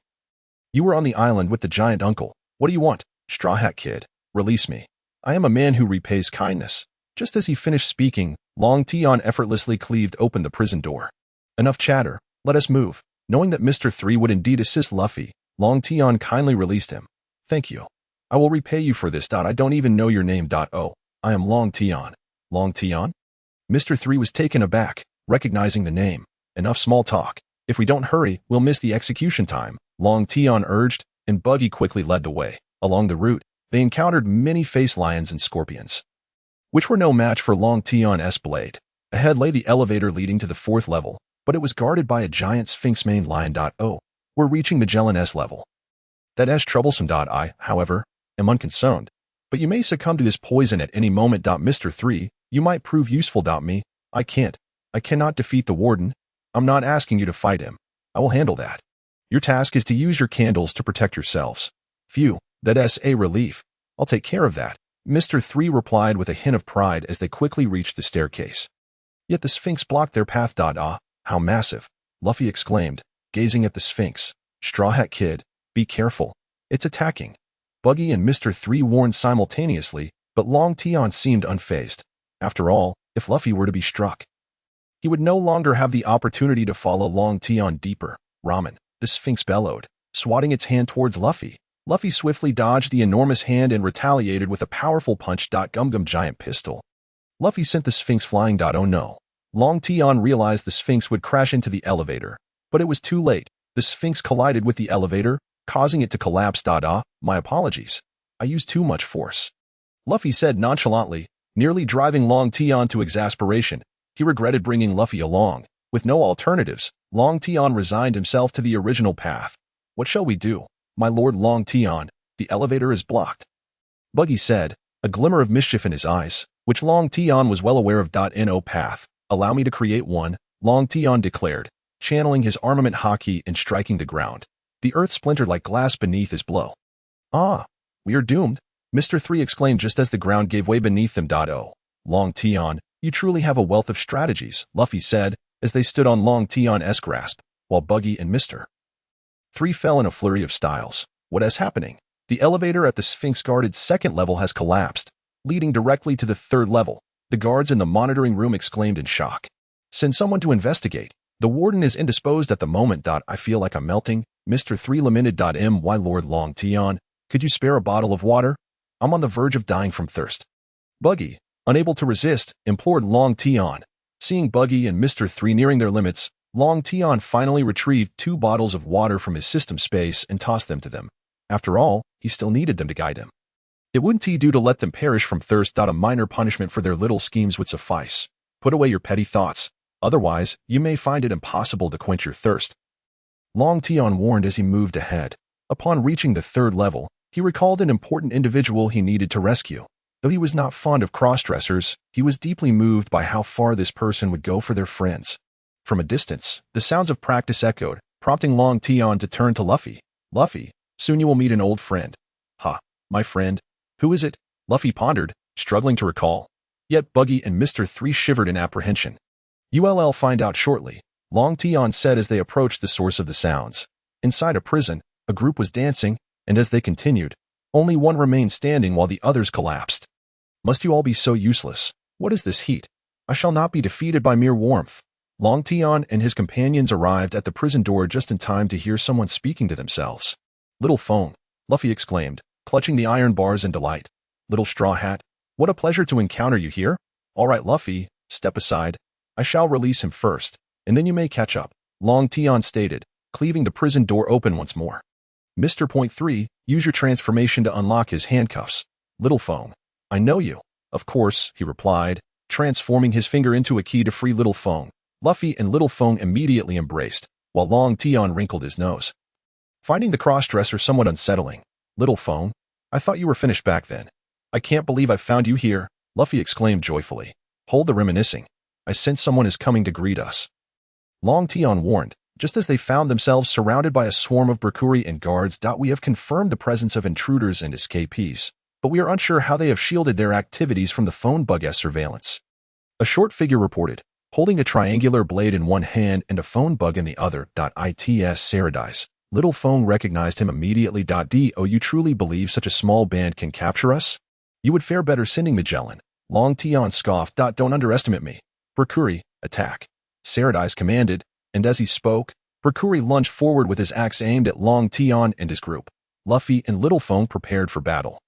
You were on the island with the giant uncle. What do you want, Straw Hat Kid? Release me. I am a man who repays kindness. Just as he finished speaking, Long Tian effortlessly cleaved open the prison door. Enough chatter. Let us move. Knowing that Mr. 3 would indeed assist Luffy, Long Tian kindly released him. Thank you. I will repay you for this. I don't even know your name. Oh, I am Long Tian. Long Tian? Mr. 3 was taken aback, recognizing the name. Enough small talk. If we don't hurry, we'll miss the execution time, Long Tian urged, and Buggy quickly led the way. Along the route, they encountered many face lions and scorpions, which were no match for Long Tian's blade. Ahead lay the elevator leading to the 4th level, but it was guarded by a giant sphinx maned lion. Oh, we're reaching Magellan's level. That is troublesome. I, however, am unconcerned. But you may succumb to this poison at any moment. Mr. 3, you might prove useful. Me, I cannot defeat the warden. I'm not asking you to fight him. I will handle that. Your task is to use your candles to protect yourselves. Phew, that's a relief. I'll take care of that, Mr. 3 replied with a hint of pride as they quickly reached the staircase. Yet the Sphinx blocked their path. Ah, how massive, Luffy exclaimed, gazing at the Sphinx. Straw Hat Kid, be careful. It's attacking. Buggy and Mr. 3 warned simultaneously, but Long Tian seemed unfazed. After all, if Luffy were to be struck, he would no longer have the opportunity to follow Long Tian deeper. Ramen, the Sphinx bellowed, swatting its hand towards Luffy. Luffy swiftly dodged the enormous hand and retaliated with a powerful punch. Gum Gum giant pistol. Luffy sent the Sphinx flying. Oh no. Long Tian realized the Sphinx would crash into the elevator, but it was too late. The Sphinx collided with the elevator, causing it to collapse. My apologies. I used too much force, Luffy said nonchalantly, nearly driving Long Tian to exasperation. He regretted bringing Luffy along. With no alternatives, Long Tian resigned himself to the original path. What shall we do, my lord Long Tian? The elevator is blocked, Buggy said, a glimmer of mischief in his eyes, which Long Tian was well aware of. No path. Allow me to create one, Long Tian declared, channeling his armament haki and striking the ground. The earth splintered like glass beneath his blow. Ah, we are doomed, Mr. 3 exclaimed just as the ground gave way beneath them. Oh, Long Tian, you truly have a wealth of strategies, Luffy said, as they stood on Long Tian's grasp, while Buggy and Mr. 3 fell in a flurry of styles. What is happening? The elevator at the Sphinx-guarded 2nd level has collapsed, leading directly to the 3rd level. The guards in the monitoring room exclaimed in shock. Send someone to investigate. The warden is indisposed at the moment. I feel like I'm melting, Mr. 3 lamented. My lord Long Tian, could you spare a bottle of water? I'm on the verge of dying from thirst. Buggy, unable to resist, implored Long Tian. Seeing Buggy and Mr. 3 nearing their limits, Long Tian finally retrieved 2 bottles of water from his system space and tossed them to them. After all, he still needed them to guide him. It wouldn't do to let them perish from thirst. A minor punishment for their little schemes would suffice. Put away your petty thoughts. Otherwise, you may find it impossible to quench your thirst, Long Tian warned as he moved ahead. Upon reaching the 3rd level, he recalled an important individual he needed to rescue. Though he was not fond of cross-dressers, he was deeply moved by how far this person would go for their friends. From a distance, the sounds of practice echoed, prompting Long Tian to turn to Luffy. Luffy, soon you will meet an old friend. Ha, my friend. Who is it? Luffy pondered, struggling to recall. Yet Buggy and Mr. 3 shivered in apprehension. You'll find out shortly, Long Tian said as they approached the source of the sounds. Inside a prison, a group was dancing, and as they continued, only one remained standing while the others collapsed. Must you all be so useless? What is this heat? I shall not be defeated by mere warmth. Long Tian and his companions arrived at the prison door just in time to hear someone speaking to themselves. Little Fong, Luffy exclaimed, clutching the iron bars in delight. Little Straw Hat, what a pleasure to encounter you here. All right, Luffy, step aside. I shall release him first, and then you may catch up, Long Tian stated, cleaving the prison door open once more. Mr. Point 3, use your transformation to unlock his handcuffs. Little Fong, I know you. Of course, he replied, transforming his finger into a key to free Little Fong. Luffy and Little Fong immediately embraced, while Long Tian wrinkled his nose, finding the cross-dresser somewhat unsettling. Little Fong, I thought you were finished back then. I can't believe I found you here, Luffy exclaimed joyfully. Hold the reminiscing. I sense someone is coming to greet us, Long Tian warned, just as they found themselves surrounded by a swarm of Bakuri and guards. We have confirmed the presence of intruders and escapees, but we are unsure how they have shielded their activities from the phone bug's surveillance. A short figure reported, holding a triangular blade in one hand and a phone bug in the other. Its Saradice. Little Fong recognized him immediately. Do you truly believe such a small band can capture us? You would fare better sending Magellan. Long Tian scoffed. Don't underestimate me. Mercury, attack. Ceridais commanded, and as he spoke, Mercury lunged forward with his axe aimed at Long Tian and his group. Luffy and Little Fong prepared for battle.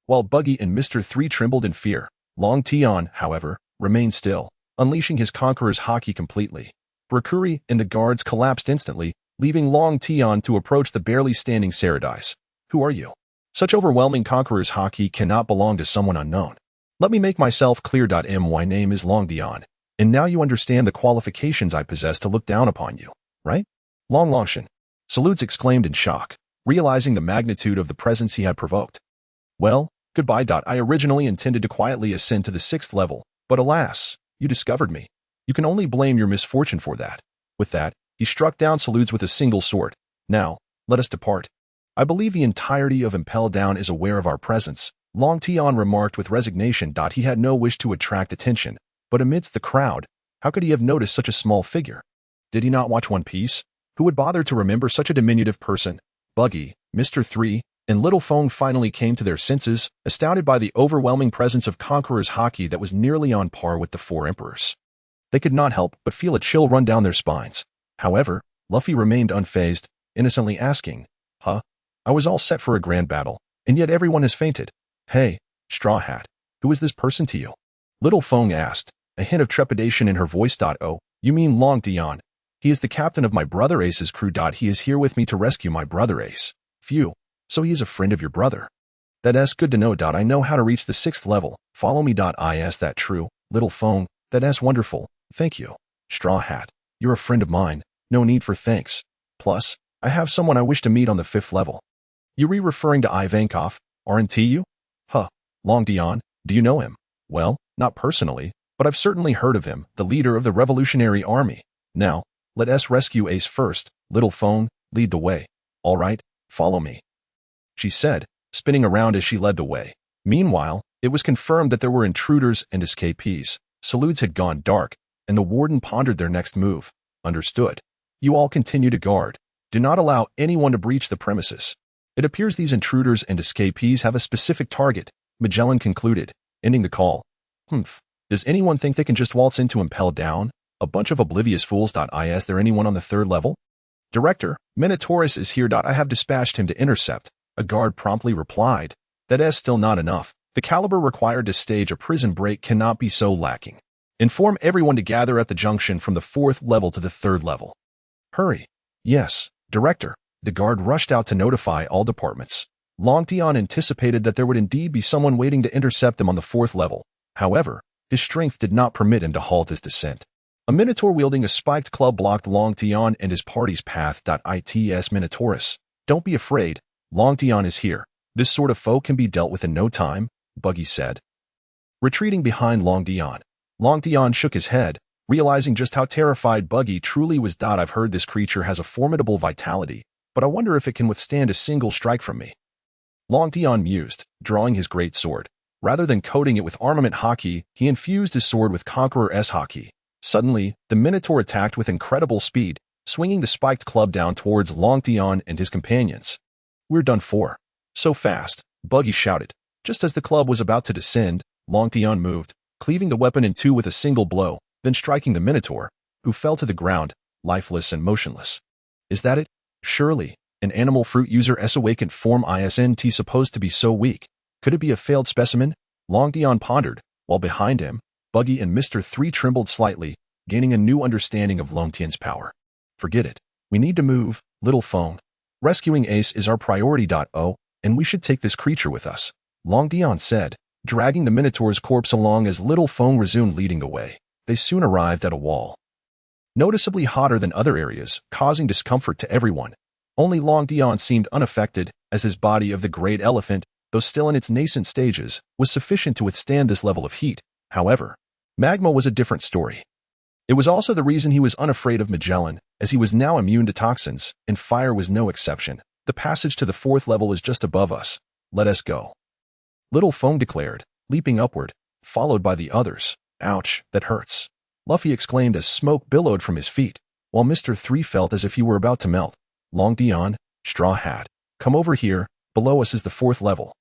While Buggy and Mr. 3 trembled in fear, Long Tian, however, remained still, unleashing his Conqueror's Haki completely. Mercury and the guards collapsed instantly, leaving Long Tian to approach the barely standing Ceridais. Who are you? Such overwhelming Conqueror's Haki cannot belong to someone unknown. Let me make myself clear. My name is Long Tian, and now you understand the qualifications I possess to look down upon you, right? Long Tian. Salutes exclaimed in shock, realizing the magnitude of the presence he had provoked. Well, goodbye. I originally intended to quietly ascend to the 6th level, but alas, you discovered me. You can only blame your misfortune for that. With that, he struck down Salutes with a single sword. Now, let us depart. I believe the entirety of Impel Down is aware of our presence, Long Tian remarked with resignation. He had no wish to attract attention, but amidst the crowd, how could he have noticed such a small figure? Did he not watch One Piece? Who would bother to remember such a diminutive person? Buggy, Mr. 3, and Little Fong finally came to their senses, astounded by the overwhelming presence of Conqueror's Haki that was nearly on par with the 4 emperors. They could not help but feel a chill run down their spines. However, Luffy remained unfazed, innocently asking, I was all set for a grand battle, and yet everyone has fainted. Hey, Straw Hat, who is this person to you? Little Fong asked, a hint of trepidation in her voice. Oh, you mean Long Tian. He is the captain of my brother Ace's crew. He is here with me to rescue my brother Ace. Phew, so he is a friend of your brother. That's good to know. I know how to reach the 6th level. Follow me. Is that true, Little Fong? That's wonderful. Thank you. Straw Hat, you're a friend of mine. No need for thanks. Plus, I have someone I wish to meet on the 5th level. You referring to Ivankov, aren't you? Long Tian, do you know him? Well, not personally, but I've certainly heard of him, the leader of the Revolutionary Army. Now, let us rescue Ace first. Little Fong, lead the way. All right, follow me, she said, spinning around as she led the way. Meanwhile, it was confirmed that there were intruders and escapees. Salutes had gone dark, and the warden pondered their next move. Understood. You all continue to guard. Do not allow anyone to breach the premises. It appears these intruders and escapees have a specific target, Magellan concluded, ending the call. Does anyone think they can just waltz into Impel Down? A bunch of oblivious fools. Is there anyone on the 3rd level? Director, Minotaurus is here. I have dispatched him to intercept. A guard promptly replied. That is still not enough. The caliber required to stage a prison break cannot be so lacking. Inform everyone to gather at the junction from the 4th level to the 3rd level. Hurry. Yes, Director. The guard rushed out to notify all departments. Long Tian anticipated that there would indeed be someone waiting to intercept them on the 4th level. However, his strength did not permit him to halt his descent. A Minotaur wielding a spiked club blocked Long Tian and his party's path. Its Minotaurus, don't be afraid. Long Tian is here. This sort of foe can be dealt with in no time, Buggy said. Retreating behind Long Tian shook his head, realizing just how terrified Buggy truly was. I've heard this creature has a formidable vitality, but I wonder if it can withstand a single strike from me. Long Tian mused, drawing his great sword. Rather than coating it with armament haki, he infused his sword with Conqueror's haki. Suddenly, the Minotaur attacked with incredible speed, swinging the spiked club down towards Long Tian and his companions. We're done for. So fast, Buggy shouted. Just as the club was about to descend, Long Tian moved, cleaving the weapon in two with a single blow, then striking the Minotaur, who fell to the ground, lifeless and motionless. Is that it? Surely, an animal fruit user's awakened form isn't supposed to be so weak. Could it be a failed specimen? Long Tian pondered, while behind him, Buggy and Mr. 3 trembled slightly, gaining a new understanding of Long Tian's power. Forget it. We need to move, Little Fong. Rescuing Ace is our priority. And we should take this creature with us, Long Tian said, dragging the Minotaur's corpse along as Little Fong resumed leading the way. They soon arrived at a wall, noticeably hotter than other areas, causing discomfort to everyone. Only Long Tian seemed unaffected, as his body of the great elephant, though still in its nascent stages, was sufficient to withstand this level of heat. However, magma was a different story. It was also the reason he was unafraid of Magellan, as he was now immune to toxins, and fire was no exception. The passage to the 4th level is just above us. Let us go, Little Fong declared, leaping upward, followed by the others. Ouch, that hurts, Luffy exclaimed as smoke billowed from his feet, while Mr. 3 felt as if he were about to melt. Long Tian, Straw Hat, come over here. Below us is the 4th level.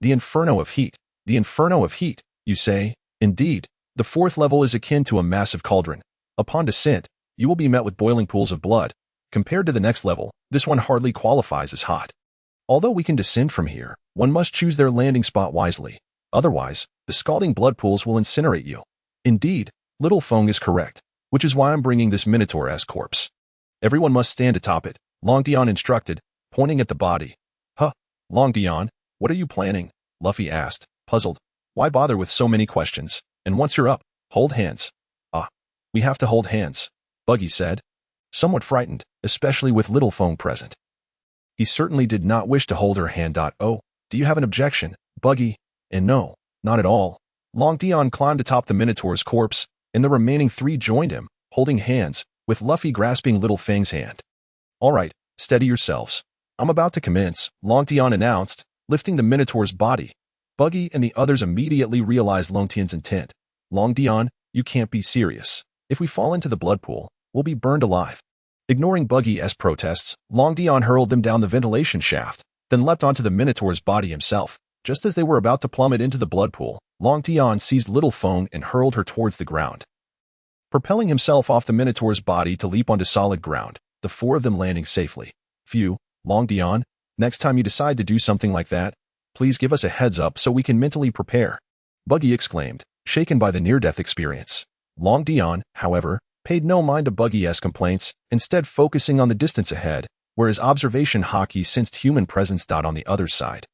The inferno of heat, The inferno of heat, you say? Indeed, the fourth level is akin to a massive cauldron. Upon descent, you will be met with boiling pools of blood. Compared to the next level, this one hardly qualifies as hot. Although we can descend from here, one must choose their landing spot wisely. Otherwise, the scalding blood pools will incinerate you. Indeed, Little Feng is correct, which is why I'm bringing this Minotaur-esque corpse. Everyone must stand atop it, Long Tian instructed, pointing at the body. Huh, Long Tian, what are you planning? Luffy asked, puzzled. Why bother with so many questions? And once you're up, hold hands. Ah, we have to hold hands, Buggy said, somewhat frightened, especially with Little Feng present. He certainly did not wish to hold her hand. Oh, do you have an objection, Buggy? And no, not at all. Long Tian climbed atop the Minotaur's corpse, and the remaining three joined him, holding hands, with Luffy grasping Little Feng's hand. All right, steady yourselves. I'm about to commence, Long Tian announced, lifting the Minotaur's body. Buggy and the others immediately realized Long Tian's intent. Long Tian, you can't be serious. If we fall into the blood pool, we'll be burned alive. Ignoring Buggy's protests, Long Tian hurled them down the ventilation shaft, then leapt onto the Minotaur's body himself. Just as they were about to plummet into the blood pool, Long Tian seized Little Feng and hurled her towards the ground. Propelling himself off the Minotaur's body to leap onto solid ground, the four of them landing safely. Phew, Long Tian, next time you decide to do something like that, please give us a heads up so we can mentally prepare, Buggy exclaimed, shaken by the near-death experience. Long Tian, however, paid no mind to Buggy's complaints, instead focusing on the distance ahead, where his observation hockey sensed human presence. On the other side,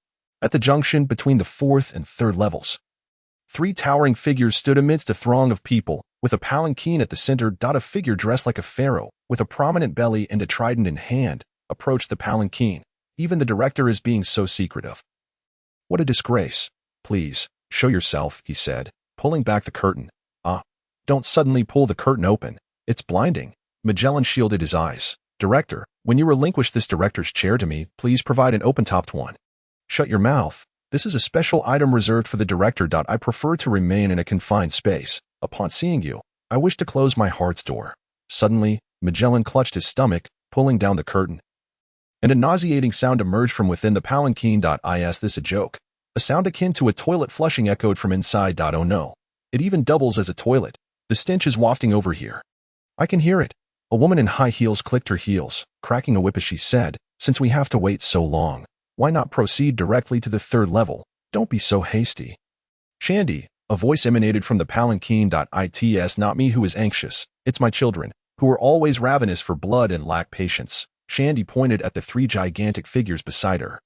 at the junction between the fourth and third levels, three towering figures stood amidst a throng of people, with a palanquin at the center. A figure dressed like a pharaoh, with a prominent belly and a trident in hand, approached the palanquin. Even the director is being so secretive. What a disgrace. Please, show yourself, he said, pulling back the curtain. Ah, don't suddenly pull the curtain open. It's blinding. Magellan shielded his eyes. Director, when you relinquish this director's chair to me, please provide an open-topped one. Shut your mouth. This is a special item reserved for the director. I prefer to remain in a confined space. Upon seeing you, I wish to close my heart's door. Suddenly, Magellan clutched his stomach, pulling down the curtain. And a nauseating sound emerged from within the palanquin. Is this a joke? A sound akin to a toilet flushing echoed from inside. Oh no. It even doubles as a toilet. The stench is wafting over here. I can hear it. A woman in high heels clicked her heels, cracking a whip as she said, since we have to wait so long, why not proceed directly to the third level? Don't be so hasty. Shandy, a voice emanated from the palanquin. It's not me who is anxious, it's my children, who are always ravenous for blood and lack patience. Shandy pointed at the three gigantic figures beside her.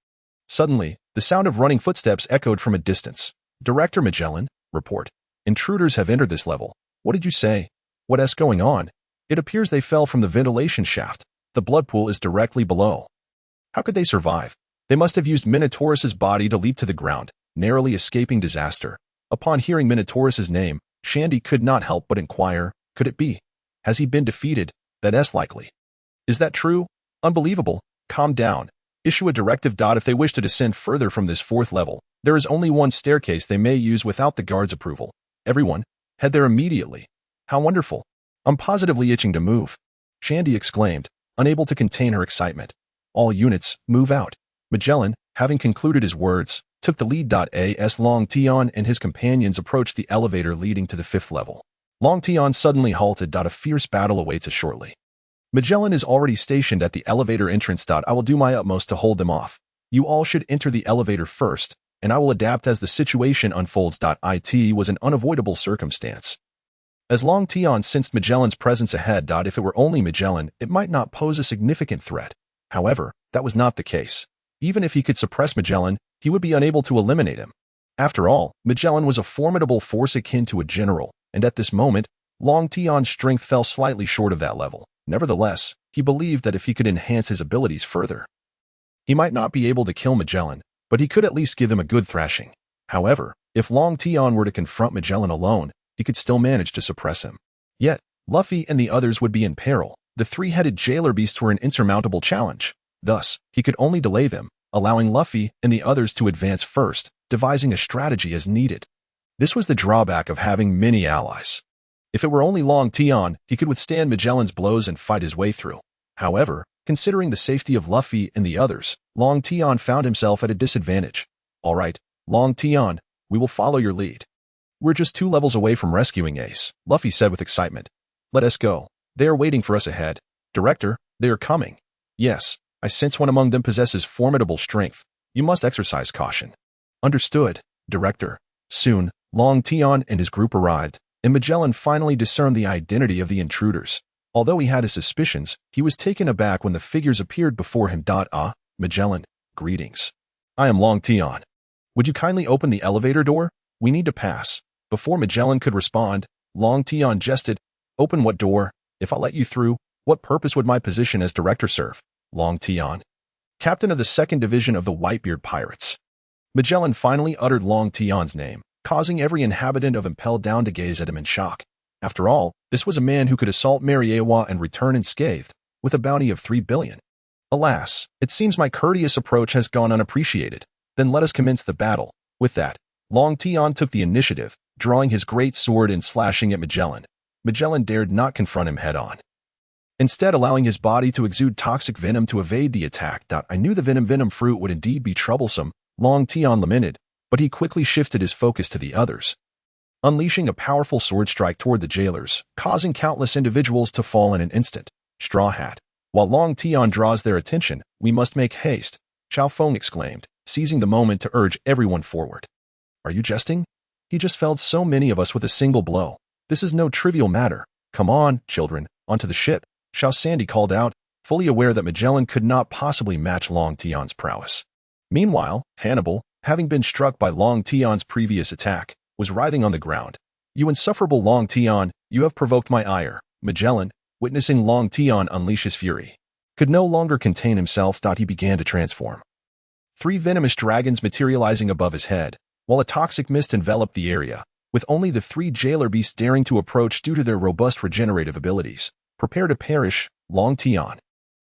Suddenly, the sound of running footsteps echoed from a distance. Director Magellan, report. Intruders have entered this level. What did you say? What's going on? It appears they fell from the ventilation shaft. The blood pool is directly below. How could they survive? They must have used Minotaurus's body to leap to the ground, narrowly escaping disaster. Upon hearing Minotaurus's name, Shandy could not help but inquire, could it be? Has he been defeated? That's likely. Is that true? Unbelievable. Calm down. Issue a directive. If they wish to descend further from this fourth level, there is only one staircase they may use without the guard's approval. Everyone, head there immediately. How wonderful. I'm positively itching to move, Shandy exclaimed, unable to contain her excitement. All units, move out. Magellan, having concluded his words, took the lead. As Long Tian and his companions approached the elevator leading to the fifth level. Long Tian suddenly halted. A fierce battle awaits us shortly. Magellan is already stationed at the elevator entrance. I will do my utmost to hold them off. You all should enter the elevator first, and I will adapt as the situation unfolds. It was an unavoidable circumstance. As Long Tian sensed Magellan's presence ahead. If it were only Magellan, it might not pose a significant threat. However, that was not the case. Even if he could suppress Magellan, he would be unable to eliminate him. After all, Magellan was a formidable force akin to a general, and at this moment, Long Tian's strength fell slightly short of that level. Nevertheless, he believed that if he could enhance his abilities further, he might not be able to kill Magellan, but he could at least give him a good thrashing. However, if Long Tian were to confront Magellan alone, he could still manage to suppress him. Yet, Luffy and the others would be in peril. The three-headed jailer beasts were an insurmountable challenge. Thus, he could only delay them, allowing Luffy and the others to advance first, devising a strategy as needed. This was the drawback of having many allies. If it were only Long Tian, he could withstand Magellan's blows and fight his way through. However, considering the safety of Luffy and the others, Long Tian found himself at a disadvantage. All right, Long Tian, We will follow your lead. We're just 2 levels away from rescuing Ace, Luffy said with excitement. Let us go. They are waiting for us ahead. Director, they are coming. Yes, I sense one among them possesses formidable strength. You must exercise caution. Understood, Director. Soon, Long Tian and his group arrived, and Magellan finally discerned the identity of the intruders. Although he had his suspicions, he was taken aback when the figures appeared before him. Magellan, greetings. I am Long Tian. Would you kindly open the elevator door? We need to pass. Before Magellan could respond, Long Tian jested. Open what door? If I let you through, what purpose would my position as director serve? Long Tian, captain of the 2nd Division of the Whitebeard Pirates. Magellan finally uttered Long Tian's name, causing every inhabitant of Impel Down to gaze at him in shock. After all, this was a man who could assault Mariewa and return unscathed, with a bounty of 3 billion. Alas, it seems my courteous approach has gone unappreciated. Then let us commence the battle. With that, Long Tian took the initiative, drawing his great sword and slashing at Magellan. Magellan dared not confront him head-on, instead allowing his body to exude toxic venom to evade the attack. I knew the venom fruit would indeed be troublesome, Long Tian lamented, but he quickly shifted his focus to the others, unleashing a powerful sword strike toward the jailers, causing countless individuals to fall in an instant. Straw Hat. While Long Tian draws their attention, we must make haste, Xiao Feng exclaimed, seizing the moment to urge everyone forward. Are you jesting? He just felled so many of us with a single blow. This is no trivial matter. Come on, children, onto the ship, Xiao Sandy called out, fully aware that Magellan could not possibly match Long Tian's prowess. Meanwhile, Hannibal, having been struck by Long Tian's previous attack, was writhing on the ground. You insufferable Long Tian, you have provoked my ire. Magellan, witnessing Long Tian unleash his fury, could no longer contain himself. He began to transform. 3 venomous dragons materializing above his head, while a toxic mist enveloped the area, with only the 3 jailer beasts daring to approach due to their robust regenerative abilities. Prepare to perish, Long Tian,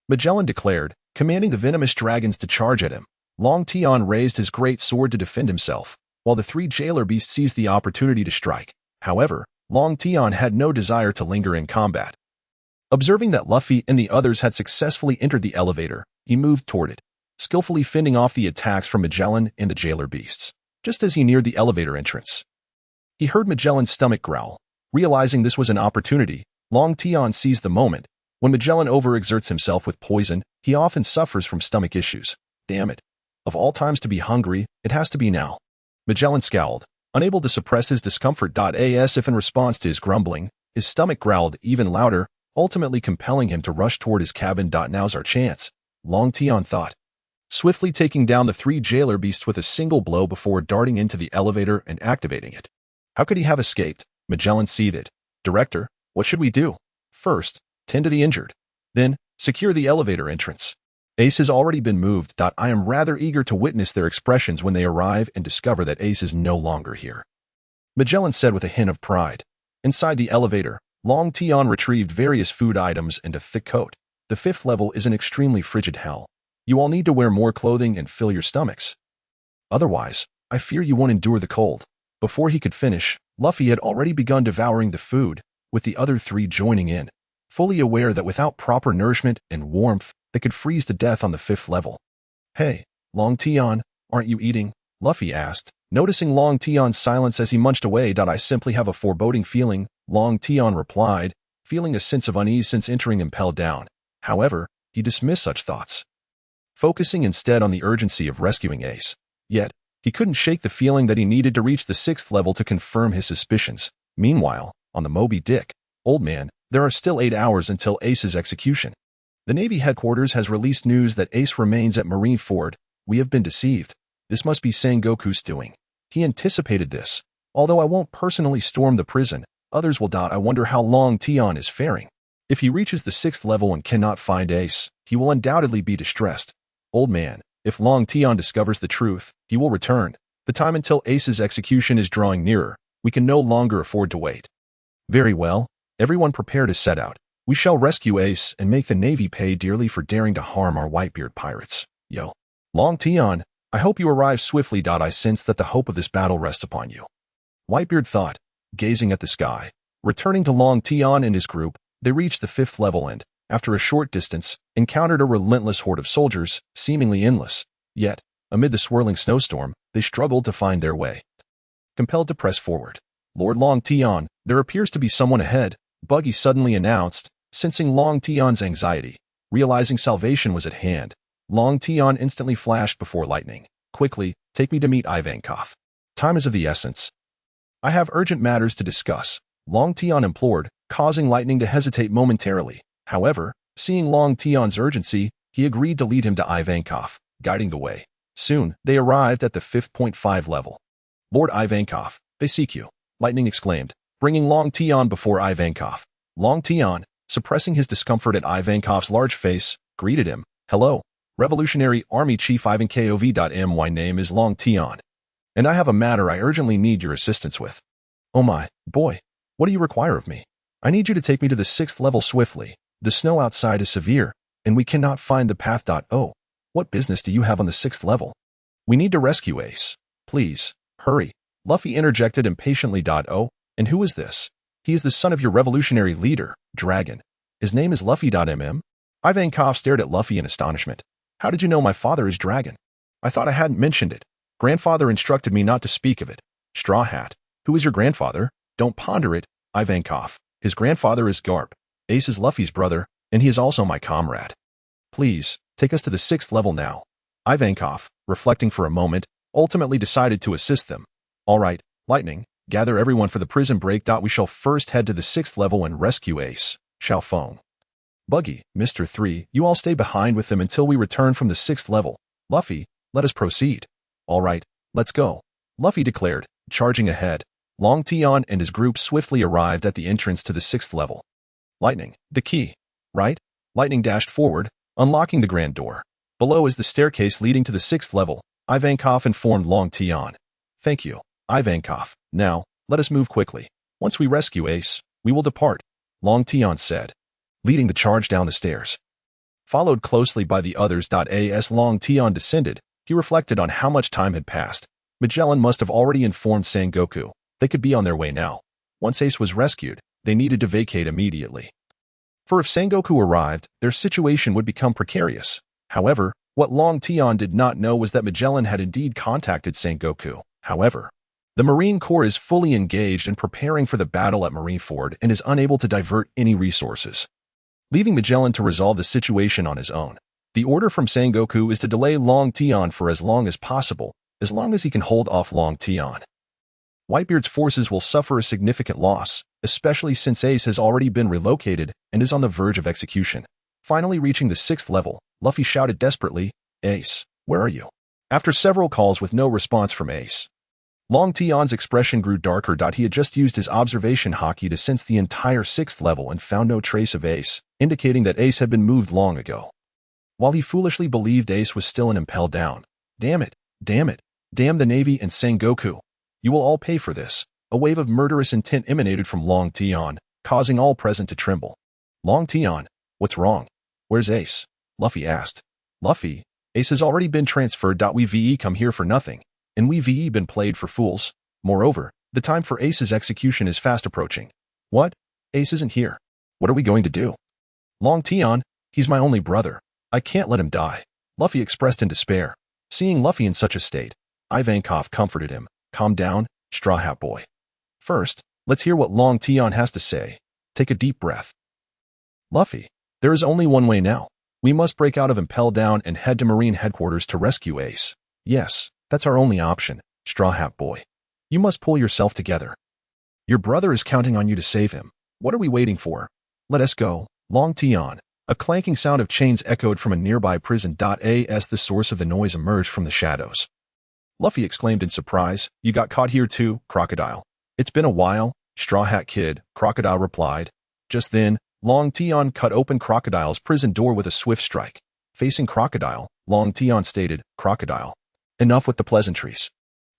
Magellan declared, commanding the venomous dragons to charge at him. Long Tian raised his great sword to defend himself, while the 3 jailer beasts seized the opportunity to strike. However, Long Tian had no desire to linger in combat. Observing that Luffy and the others had successfully entered the elevator, he moved toward it, skillfully fending off the attacks from Magellan and the jailer beasts. Just as he neared the elevator entrance, he heard Magellan's stomach growl. Realizing this was an opportunity, Long Tian seized the moment. When Magellan overexerts himself with poison, he often suffers from stomach issues. Damn it. Of all times to be hungry, it has to be now. Magellan scowled, unable to suppress his discomfort. As if in response to his grumbling, his stomach growled even louder, ultimately compelling him to rush toward his cabin. Now's our chance, Long Tian thought, swiftly taking down the 3 jailer beasts with a single blow before darting into the elevator and activating it. How could he have escaped? Magellan seethed. Director, what should we do? First, tend to the injured. Then, secure the elevator entrance. Ace has already been moved. I am rather eager to witness their expressions when they arrive and discover that Ace is no longer here, Magellan said with a hint of pride. Inside the elevator, Long Tian retrieved various food items and a thick coat. The 5th level is an extremely frigid hell. You all need to wear more clothing and fill your stomachs. Otherwise, I fear you won't endure the cold. Before he could finish, Luffy had already begun devouring the food, with the other 3 joining in, fully aware that without proper nourishment and warmth, they could freeze to death on the 5th level. Hey, Long Tian, aren't you eating? Luffy asked, noticing Long Tian's silence as he munched away. I simply have a foreboding feeling, Long Tian replied, feeling a sense of unease since entering Impel Down. However, he dismissed such thoughts, focusing instead on the urgency of rescuing Ace. Yet, he couldn't shake the feeling that he needed to reach the 6th level to confirm his suspicions. Meanwhile, on the Moby Dick, old man, there are still 8 hours until Ace's execution. The Navy headquarters has released news that Ace remains at Marineford. We have been deceived. This must be Sengoku's doing. He anticipated this. Although I won't personally storm the prison, others will. I wonder how Long Tian is faring. If he reaches the 6th level and cannot find Ace, he will undoubtedly be distressed. Old man, if Long Tian discovers the truth, he will return. The time until Ace's execution is drawing nearer. We can no longer afford to wait. Very well. Everyone prepare to set out. We shall rescue Ace and make the Navy pay dearly for daring to harm our Whitebeard pirates. Yo. Long Tian, I hope you arrive swiftly. I sense that the hope of this battle rests upon you, Whitebeard thought, gazing at the sky. Returning to Long Tian and his group, they reached the 5th level and, after a short distance, encountered a relentless horde of soldiers, seemingly endless. Yet, amid the swirling snowstorm, they struggled to find their way. compelled to press forward. Lord Long Tian, there appears to be someone ahead, Buggy suddenly announced, sensing Long Tian's anxiety. Realizing salvation was at hand, Long Tian instantly flashed before lightning. Quickly, take me to meet Ivankov. Time is of the essence. I have urgent matters to discuss, Long Tian implored, causing lightning to hesitate momentarily. However, seeing Long Tian's urgency, he agreed to lead him to Ivankov, guiding the way. Soon, they arrived at the 5th level. Lord Ivankov, they seek you, Lightning exclaimed, bringing Long Tian before Ivankov. Long Tian, suppressing his discomfort at Ivankov's large face, greeted him. Hello, Revolutionary Army Chief Ivankov. My name is Long Tian, and I have a matter I urgently need your assistance with. Oh my, boy, what do you require of me? I need you to take me to the 6th level swiftly. The snow outside is severe, and we cannot find the path. Oh, what business do you have on the 6th level? We need to rescue Ace. Please, hurry. Luffy interjected impatiently. Oh, and who is this? He is the son of your revolutionary leader, Dragon. His name is Luffy. Ivankov stared at Luffy in astonishment. How did you know my father is Dragon? I thought I hadn't mentioned it. Grandfather instructed me not to speak of it. Straw Hat. Who is your grandfather? Don't ponder it, Ivankov. His grandfather is Garp. Ace is Luffy's brother, and he is also my comrade. Please, take us to the 6th level now. Ivankov, reflecting for a moment, ultimately decided to assist them. All right, Lightning, gather everyone for the prison break. We shall first head to the 6th level and rescue Ace. Xiao Feng. Buggy, Mr. 3, you all stay behind with them until we return from the 6th level. Luffy, let us proceed. All right, let's go, Luffy declared, charging ahead. Long Tian and his group swiftly arrived at the entrance to the 6th level. Lightning, the key, right? Lightning dashed forward, unlocking the grand door. Below is the staircase leading to the 6th level, Ivankov informed Long Tian. Thank you, Ivankov. Now, let us move quickly. Once we rescue Ace, we will depart, Long Tian said, leading the charge down the stairs. Followed closely by the others. As Long Tian descended, he reflected on how much time had passed. Magellan must have already informed Sengoku. They could be on their way now. Once Ace was rescued, they needed to vacate immediately. For if Sengoku arrived, their situation would become precarious. However, what Long Tian did not know was that Magellan had indeed contacted Sengoku. However, the Marine Corps is fully engaged in preparing for the battle at Marineford and is unable to divert any resources, leaving Magellan to resolve the situation on his own. The order from Sengoku is to delay Long Tian for as long as possible, as long as he can hold off Long Tian. Whitebeard's forces will suffer a significant loss, especially since Ace has already been relocated and is on the verge of execution. Finally reaching the 6th level, Luffy shouted desperately, Ace, where are you? After several calls with no response from Ace, Long Tian's expression grew darker. He had just used his observation haki to sense the entire 6th level and found no trace of Ace, indicating that Ace had been moved long ago. While he foolishly believed Ace was still in Impel down. Damn it, damn the Navy and Sengoku. You will all pay for this. A wave of murderous intent emanated from Long Tian, causing all present to tremble. Long Tian, what's wrong? Where's Ace? Luffy asked. Luffy, Ace has already been transferred. We VE come here for nothing, and we VE been played for fools. Moreover, the time for Ace's execution is fast approaching. What? Ace isn't here. What are we going to do? Long Tian, he's my only brother. I can't let him die, Luffy expressed in despair. Seeing Luffy in such a state, Ivankov comforted him. Calm down, Straw Hat Boy. First, let's hear what Long Tian has to say. Take a deep breath. Luffy, there is only one way now. We must break out of Impel Down and head to Marine Headquarters to rescue Ace. Yes, that's our only option, Straw Hat Boy. You must pull yourself together. Your brother is counting on you to save him. What are we waiting for? Let us go, Long Tian. A clanking sound of chains echoed from a nearby prison. As the source of the noise emerged from the shadows, Luffy exclaimed in surprise, You got caught here too, Crocodile? It's been a while, Straw Hat Kid, Crocodile replied. Just then, Long Tian cut open Crocodile's prison door with a swift strike. Facing Crocodile, Long Tian stated, Crocodile, enough with the pleasantries.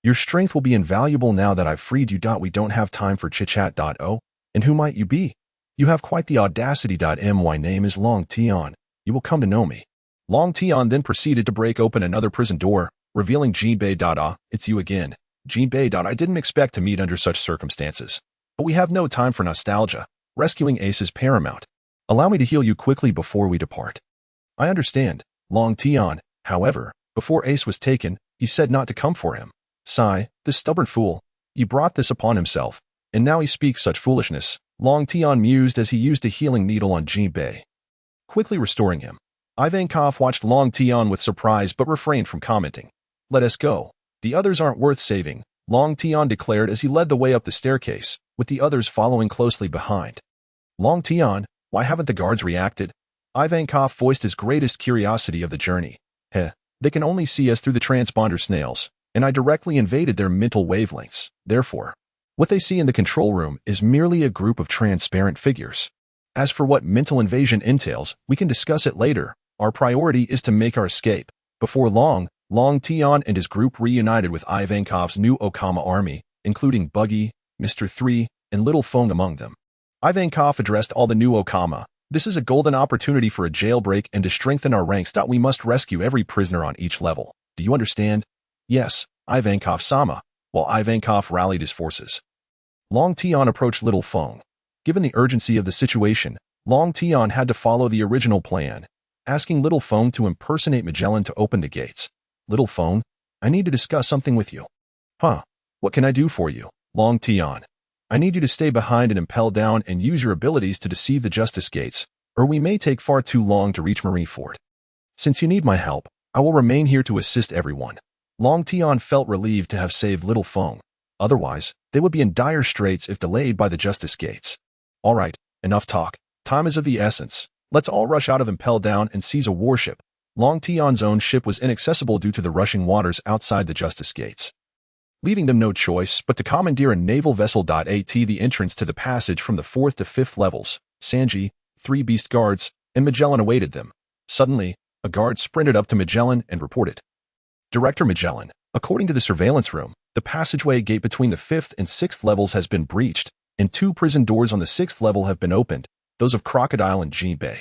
Your strength will be invaluable now that I've freed you. We don't have time for chit-chat. Oh, and who might you be? You have quite the audacity. My name is Long Tian. You will come to know me. Long Tian then proceeded to break open another prison door, revealing Jinbei. It's you again. Jinbei. I didn't expect to meet under such circumstances. But we have no time for nostalgia. Rescuing Ace is paramount. Allow me to heal you quickly before we depart. I understand, Long Tian. However, before Ace was taken, he said not to come for him. Sigh, this stubborn fool. He brought this upon himself, and now he speaks such foolishness, Long Tian mused as he used a healing needle on Jinbei, quickly restoring him. Ivankov watched Long Tian with surprise but refrained from commenting. Let us go. The others aren't worth saving, Long Tian declared as he led the way up the staircase, with the others following closely behind. Long Tian, why haven't the guards reacted? Ivankov voiced his greatest curiosity of the journey. They can only see us through the transponder snails, and I directly invaded their mental wavelengths. Therefore, what they see in the control room is merely a group of transparent figures. As for what mental invasion entails, we can discuss it later. Our priority is to make our escape. Before long, Long Tian and his group reunited with Ivankov's new Okama army, including Buggy, Mr. 3, and Little Feng among them. Ivankov addressed all the new Okama. This is a golden opportunity for a jailbreak and to strengthen our ranks. We must rescue every prisoner on each level. Do you understand? Yes, Ivankov-sama, while Ivankov rallied his forces. Long Tian approached Little Feng. Given the urgency of the situation, Long Tian had to follow the original plan, asking Little Feng to impersonate Magellan to open the gates. Little Feng, I need to discuss something with you. What can I do for you? Long Tian, I need you to stay behind and Impel down and use your abilities to deceive the justice gates, or we may take far too long to reach Marineford. Since you need my help, I will remain here to assist everyone. Long Tian felt relieved to have saved Little Feng. Otherwise, they would be in dire straits if delayed by the justice gates. All right, enough talk. Time is of the essence. Let's all rush out of Impel down and seize a warship. Long Tian's own ship was inaccessible due to the rushing waters outside the justice gates, leaving them no choice but to commandeer a naval vessel. At the entrance to the passage from the 4th to 5th levels, Sanji, 3 beast guards, and Magellan awaited them. Suddenly, a guard sprinted up to Magellan and reported. Director Magellan, according to the surveillance room, the passageway gate between the 5th and 6th levels has been breached, and 2 prison doors on the 6th level have been opened, those of Crocodile and Jinbei.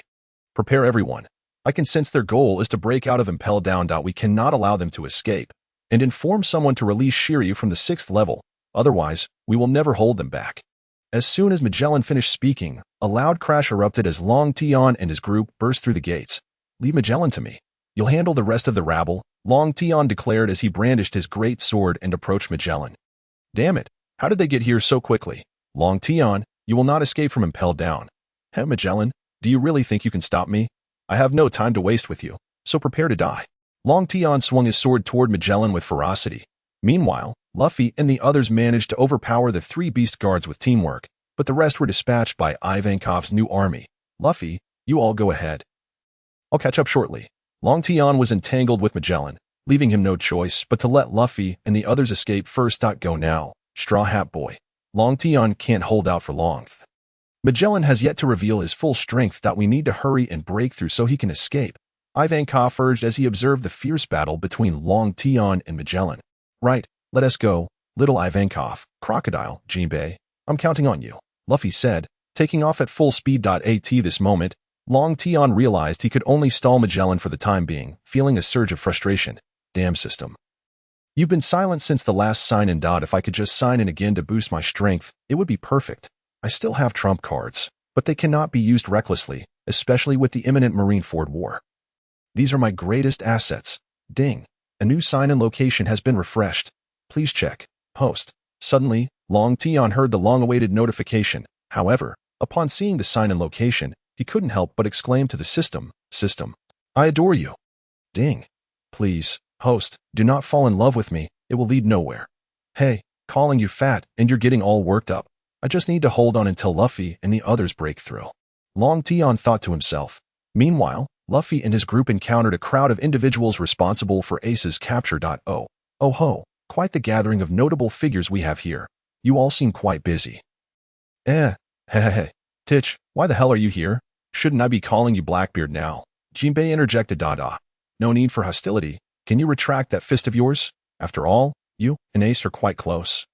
Prepare everyone. I can sense their goal is to break out of Impel down. We cannot allow them to escape, and inform someone to release Shiryu from the 6th level, otherwise, we will never hold them back. As soon as Magellan finished speaking, a loud crash erupted as Long Tian and his group burst through the gates. Leave Magellan to me. You'll handle the rest of the rabble, Long Tian declared as he brandished his great sword and approached Magellan. Damn it, how did they get here so quickly? Long Tian, you will not escape from Impel down. Magellan, do you really think you can stop me? I have no time to waste with you, so prepare to die. Long Tian swung his sword toward Magellan with ferocity. Meanwhile, Luffy and the others managed to overpower the 3 beast guards with teamwork, but the rest were dispatched by Ivankov's new army. Luffy, you all go ahead. I'll catch up shortly. Long Tian was entangled with Magellan, leaving him no choice but to let Luffy and the others escape first. Go now, Straw Hat Boy. Long Tian can't hold out for long. Magellan has yet to reveal his full strength. We need to hurry and break through so he can escape, Ivankov urged as he observed the fierce battle between Long Tian and Magellan. Right, let us go, little Ivankov, Crocodile, Jinbei, I'm counting on you, Luffy said, taking off at full speed. At this moment, Long Tian realized he could only stall Magellan for the time being, feeling a surge of frustration. Damn system. You've been silent since the last sign-in. If I could just sign in again to boost my strength, it would be perfect. I still have trump cards, but they cannot be used recklessly, especially with the imminent Marineford war. These are my greatest assets. Ding. A new sign-in location has been refreshed. Please check. Post. Suddenly, Long Tian heard the long-awaited notification. However, upon seeing the sign-in location, he couldn't help but exclaim to the system, I adore you. Ding. Please, host, do not fall in love with me. It will lead nowhere. Hey, calling you fat and you're getting all worked up. I just need to hold on until Luffy and the others break through. Long Tian thought to himself. Meanwhile, Luffy and his group encountered a crowd of individuals responsible for Ace's capture. Oh ho, quite the gathering of notable figures we have here. You all seem quite busy. Hey, Titch, why the hell are you here? Shouldn't I be calling you Blackbeard now? Jinbei interjected. No need for hostility. Can you retract that fist of yours? After all, you and Ace are quite close.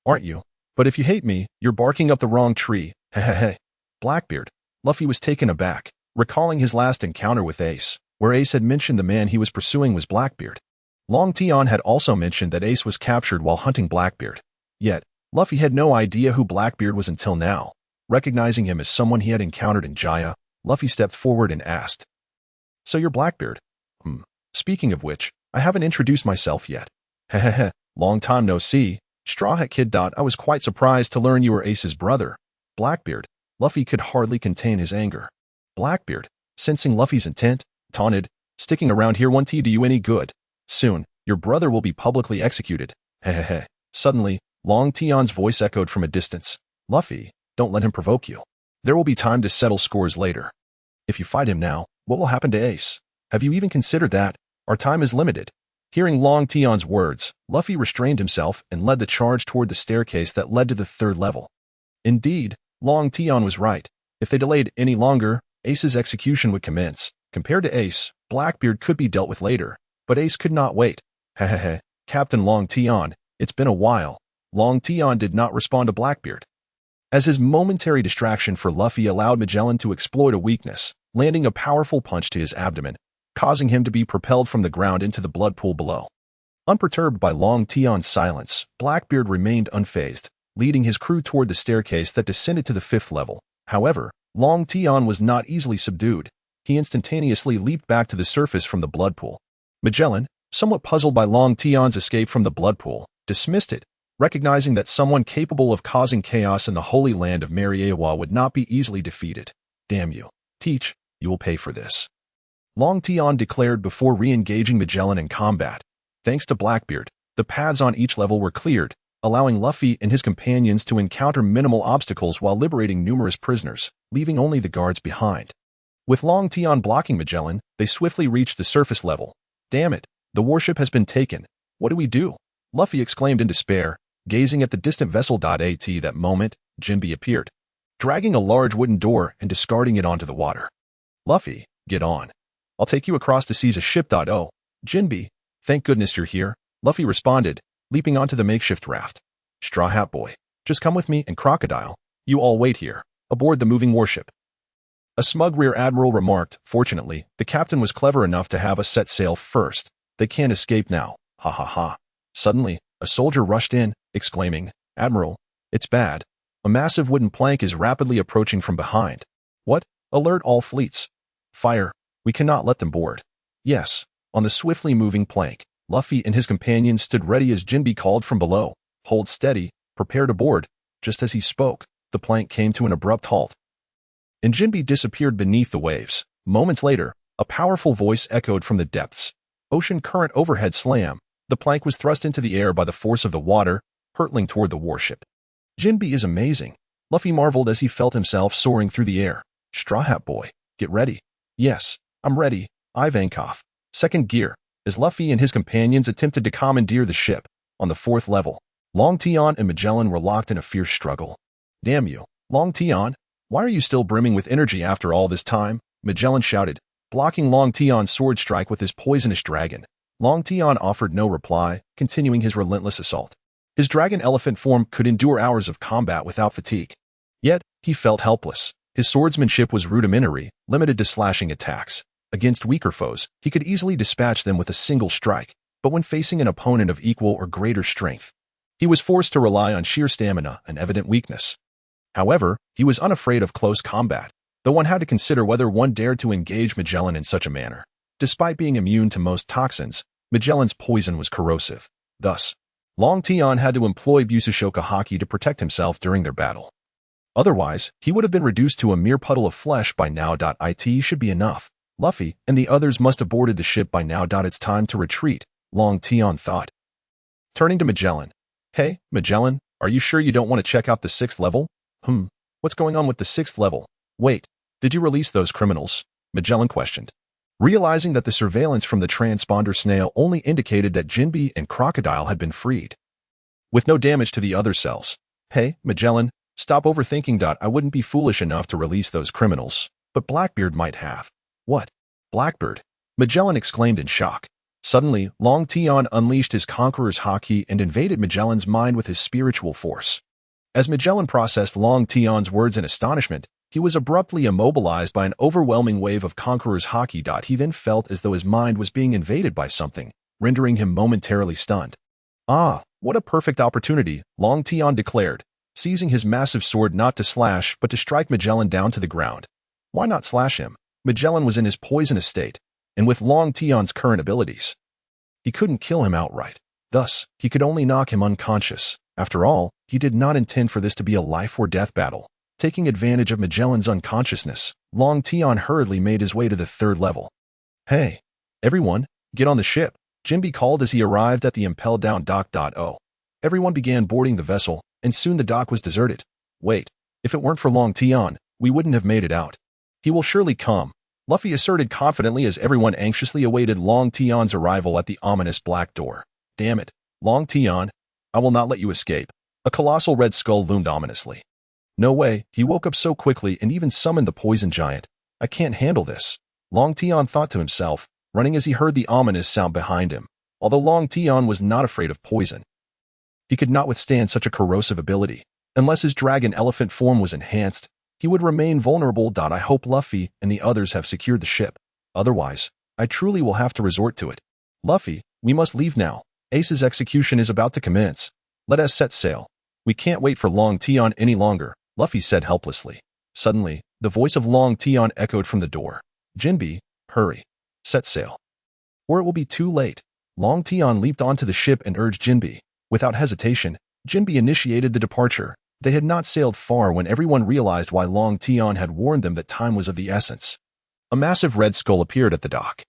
Aren't you? But if you hate me, you're barking up the wrong tree. Hehehe. Blackbeard. Luffy was taken aback, recalling his last encounter with Ace, where Ace had mentioned the man he was pursuing was Blackbeard. Long Tian had also mentioned that Ace was captured while hunting Blackbeard. Yet, Luffy had no idea who Blackbeard was until now. Recognizing him as someone he had encountered in Jaya, Luffy stepped forward and asked, So you're Blackbeard? Speaking of which, I haven't introduced myself yet. Hehehe, long time no see. Straw Hat Kid. I was quite surprised to learn you were Ace's brother. Blackbeard. Luffy could hardly contain his anger. Blackbeard, sensing Luffy's intent, taunted, sticking around here won't do you any good. Soon, your brother will be publicly executed. Hehehe. Suddenly, Long Tian's voice echoed from a distance. Luffy, don't let him provoke you. There will be time to settle scores later. If you fight him now, what will happen to Ace? Have you even considered that? Our time is limited. Hearing Long Tian's words, Luffy restrained himself and led the charge toward the staircase that led to the 3rd level. Indeed, Long Tian was right. If they delayed any longer, Ace's execution would commence. Compared to Ace, Blackbeard could be dealt with later, but Ace could not wait. Hehehe, Captain Long Tian, it's been a while. Long Tian did not respond to Blackbeard, as his momentary distraction for Luffy allowed Magellan to exploit a weakness, landing a powerful punch to his abdomen, causing him to be propelled from the ground into the blood pool below. Unperturbed by Long Tian's silence, Blackbeard remained unfazed, leading his crew toward the staircase that descended to the 5th level. However, Long Tian was not easily subdued. He instantaneously leaped back to the surface from the blood pool. Magellan, somewhat puzzled by Long Tian's escape from the blood pool, dismissed it, recognizing that someone capable of causing chaos in the holy land of Mariewa would not be easily defeated. Damn you. Teach, you will pay for this. Long Tian declared before re-engaging Magellan in combat. Thanks to Blackbeard, the paths on each level were cleared, allowing Luffy and his companions to encounter minimal obstacles while liberating numerous prisoners, leaving only the guards behind. With Long Tian blocking Magellan, they swiftly reached the surface level. Damn it, the warship has been taken. What do we do? Luffy exclaimed in despair, gazing at the distant vessel. At that moment, Jinbe appeared, dragging a large wooden door and discarding it onto the water. Luffy, get on. I'll take you across to seize a ship. Oh, Jinbe, thank goodness you're here, Luffy responded, leaping onto the makeshift raft. Straw Hat Boy, just come with me and Crocodile. You all wait here, aboard the moving warship. A smug rear admiral remarked. Fortunately, the captain was clever enough to have us set sail first. They can't escape now. Ha ha ha. Suddenly, a soldier rushed in, exclaiming, Admiral, it's bad. A massive wooden plank is rapidly approaching from behind. What? Alert all fleets. Fire. We cannot let them board. Yes. On the swiftly moving plank, Luffy and his companions stood ready as Jinbe called from below. Hold steady. Prepare to board. Just as he spoke, the plank came to an abrupt halt, and Jinbe disappeared beneath the waves. Moments later, a powerful voice echoed from the depths. Ocean current overhead slam. The plank was thrust into the air by the force of the water, hurtling toward the warship. Jinbe is amazing. Luffy marveled as he felt himself soaring through the air. Straw Hat Boy, get ready. Yes, I'm ready. Ivankov. Second gear. As Luffy and his companions attempted to commandeer the ship, on the 4th level, Long Tian and Magellan were locked in a fierce struggle. Damn you, Long Tian, why are you still brimming with energy after all this time? Magellan shouted, blocking Long Tian's sword strike with his poisonous dragon. Long Tian offered no reply, continuing his relentless assault. His dragon elephant form could endure hours of combat without fatigue. Yet, he felt helpless. His swordsmanship was rudimentary, limited to slashing attacks. Against weaker foes, he could easily dispatch them with a single strike, but when facing an opponent of equal or greater strength, he was forced to rely on sheer stamina, an evident weakness. However, he was unafraid of close combat, though one had to consider whether one dared to engage Magellan in such a manner. Despite being immune to most toxins, Magellan's poison was corrosive. Thus, Long Tian had to employ Busashoka Haki to protect himself during their battle. Otherwise, he would have been reduced to a mere puddle of flesh by now. It should be enough. Luffy and the others must have boarded the ship by now. It's time to retreat, Long Tian thought. Turning to Magellan. Hey, Magellan, are you sure you don't want to check out the 6th level? What's going on with the 6th level? Wait, did you release those criminals? Magellan questioned, realizing that the surveillance from the transponder snail only indicated that Jinbe and Crocodile had been freed, with no damage to the other cells. Hey, Magellan, stop overthinking. I wouldn't be foolish enough to release those criminals, but Blackbeard might have. What? Blackbeard? Magellan exclaimed in shock. Suddenly, Long Tian unleashed his Conqueror's Haki and invaded Magellan's mind with his spiritual force. As Magellan processed Long Tian's words in astonishment, he was abruptly immobilized by an overwhelming wave of Conqueror's Haki. He then felt as though his mind was being invaded by something, rendering him momentarily stunned. Ah, what a perfect opportunity, Long Tian declared, seizing his massive sword not to slash but to strike Magellan down to the ground. Why not slash him? Magellan was in his poisonous state, and with Long Tian's current abilities, he couldn't kill him outright. Thus, he could only knock him unconscious. After all, he did not intend for this to be a life-or-death battle. Taking advantage of Magellan's unconsciousness, Long Tian hurriedly made his way to the 3rd level. "Hey, everyone, get on the ship," Jinbi called as he arrived at the Impel down dock. Everyone began boarding the vessel, and soon the dock was deserted. "Wait, if it weren't for Long Tian, we wouldn't have made it out. He will surely come," Luffy asserted confidently as everyone anxiously awaited Long Tian's arrival at the ominous black door. "Damn it, Long Tian, I will not let you escape." A colossal red skull loomed ominously. "No way," he woke up so quickly and even summoned the poison giant. "I can't handle this," Long Tian thought to himself, running as he heard the ominous sound behind him. Although Long Tian was not afraid of poison, he could not withstand such a corrosive ability. Unless his dragon elephant form was enhanced, he would remain vulnerable. I hope Luffy and the others have secured the ship. Otherwise, I truly will have to resort to it. "Luffy, we must leave now. Ace's execution is about to commence. Let us set sail. We can't wait for Long Tian any longer," Luffy said helplessly. Suddenly, the voice of Long Tian echoed from the door. "Jinbi, hurry. Set sail, or it will be too late." Long Tian leaped onto the ship and urged Jinbi. Without hesitation, Jinbi initiated the departure. They had not sailed far when everyone realized why Long Tian had warned them that time was of the essence. A massive red skull appeared at the dock.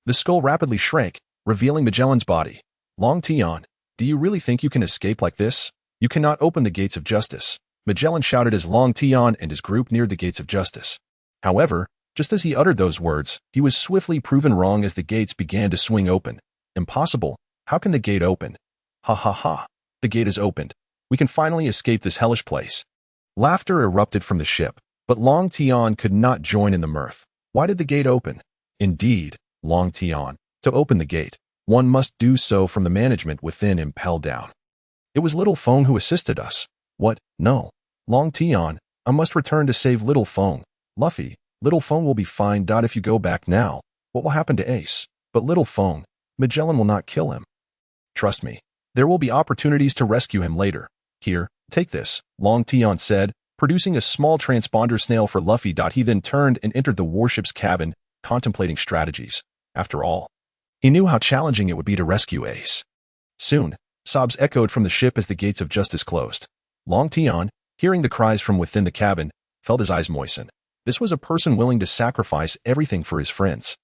The skull rapidly shrank, revealing Magellan's body. "Long Tian, do you really think you can escape like this? You cannot open the gates of justice," Magellan shouted as Long Tian and his group neared the gates of justice. However, just as he uttered those words, he was swiftly proven wrong as the gates began to swing open. "Impossible. How can the gate open?" "Ha ha ha. The gate is opened. We can finally escape this hellish place." Laughter erupted from the ship, but Long Tian could not join in the mirth. Why did the gate open? Indeed, Long Tian, to open the gate, one must do so from the management within Impel down. "It was Little Feng who assisted us." "What? No. Long Tian, I must return to save Little Feng." "Luffy, Little Feng will be fine. If you go back now, what will happen to Ace?" "But Little Feng, Magellan will not kill him. Trust me, there will be opportunities to rescue him later. Here, take this," Long Tian said, producing a small transponder snail for Luffy. He then turned and entered the warship's cabin, contemplating strategies. After all, he knew how challenging it would be to rescue Ace. Soon, sobs echoed from the ship as the gates of justice closed. Long Tian, hearing the cries from within the cabin, felt his eyes moisten. This was a person willing to sacrifice everything for his friends.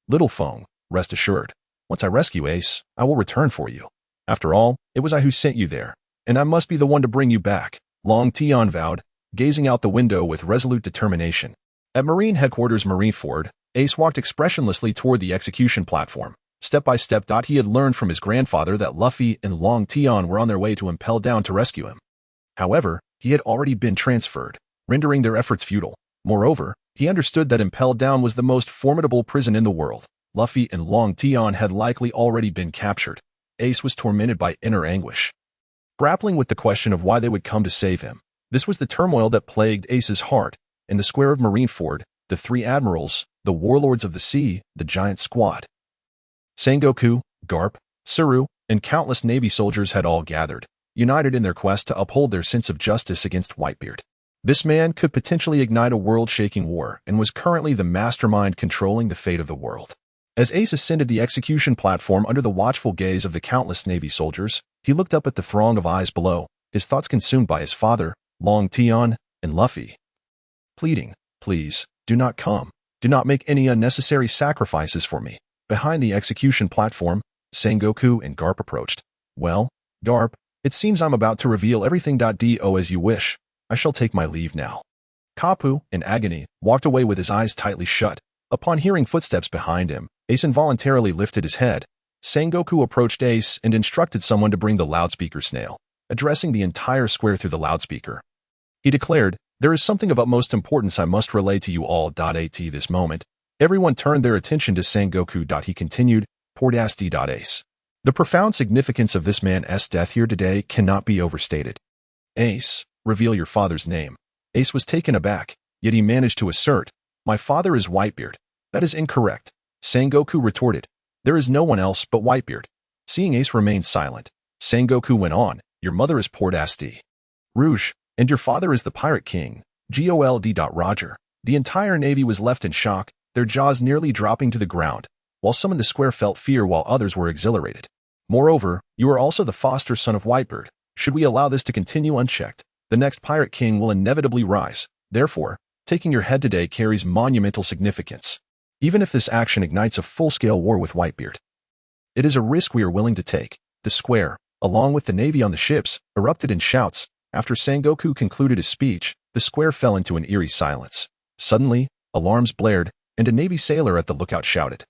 "Little Feng, rest assured, once I rescue Ace, I will return for you. After all, it was I who sent you there, and I must be the one to bring you back," Long Tian vowed, gazing out the window with resolute determination. At Marine Headquarters Marineford, Ace walked expressionlessly toward the execution platform. Step by step, he had learned from his grandfather that Luffy and Long Tian were on their way to Impel down to rescue him. However, he had already been transferred, rendering their efforts futile. Moreover, he understood that Impel down was the most formidable prison in the world. Luffy and Long Tian had likely already been captured. Ace was tormented by inner anguish, grappling with the question of why they would come to save him. This was the turmoil that plagued Ace's heart. In the square of Marineford, the 3 admirals, the warlords of the sea, the giant squad, Sengoku, Garp, Suru, and countless Navy soldiers had all gathered, united in their quest to uphold their sense of justice against Whitebeard. This man could potentially ignite a world-shaking war and was currently the mastermind controlling the fate of the world. As Ace ascended the execution platform under the watchful gaze of the countless Navy soldiers, he looked up at the throng of eyes below, his thoughts consumed by his father, Long Tian, and Luffy, pleading, "Please, do not come. Do not make any unnecessary sacrifices for me." Behind the execution platform, Sengoku and Garp approached. "Well, Garp, it seems I'm about to reveal everything. Do as you wish. I shall take my leave now." Kapu, in agony, walked away with his eyes tightly shut. Upon hearing footsteps behind him, Ace involuntarily lifted his head. Sengoku approached Ace and instructed someone to bring the loudspeaker snail, addressing the entire square through the loudspeaker. He declared, "There is something of utmost importance I must relay to you all. At this moment, everyone turned their attention to Sengoku. He continued, "Poor Ace. The profound significance of this man's death here today cannot be overstated. Ace, reveal your father's name." Ace was taken aback, yet he managed to assert, "My father is Whitebeard." "That is incorrect," Sengoku retorted. "There is no one else but Whitebeard." Seeing Ace remain silent, Sengoku went on, "Your mother is Port Asti Rouge, and your father is the Pirate King, Gold. Roger." The entire Navy was left in shock, their jaws nearly dropping to the ground, while some in the square felt fear while others were exhilarated. "Moreover, you are also the foster son of Whitebeard. Should we allow this to continue unchecked, the next pirate king will inevitably rise. Therefore, taking your head today carries monumental significance. Even if this action ignites a full-scale war with Whitebeard, it is a risk we are willing to take. The square, along with the navy on the ships, erupted in shouts. After Sengoku concluded his speech, the square fell into an eerie silence. Suddenly, alarms blared, and a navy sailor at the lookout shouted,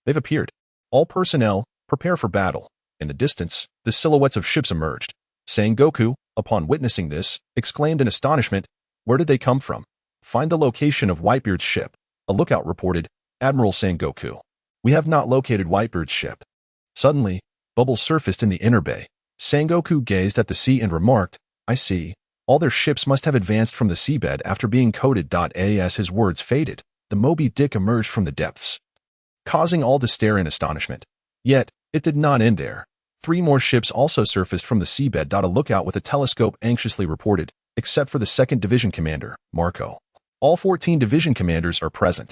"They've appeared. All personnel, prepare for battle." In the distance, the silhouettes of ships emerged. Sengoku, upon witnessing this, exclaimed in astonishment, "Where did they come from?" "Find the location of Whitebeard's ship," a lookout reported. "Admiral Sengoku, we have not located Whitebeard's ship." Suddenly, bubbles surfaced in the inner bay. Sengoku gazed at the sea and remarked, "I see. All their ships must have advanced from the seabed after being coated." As his words faded, the Moby Dick emerged from the depths, causing all to stare in astonishment. Yet, it did not end there. 3 more ships also surfaced from the seabed. A lookout with a telescope anxiously reported, "Except for the 2nd Division Commander, Marco. All 14 division commanders are present."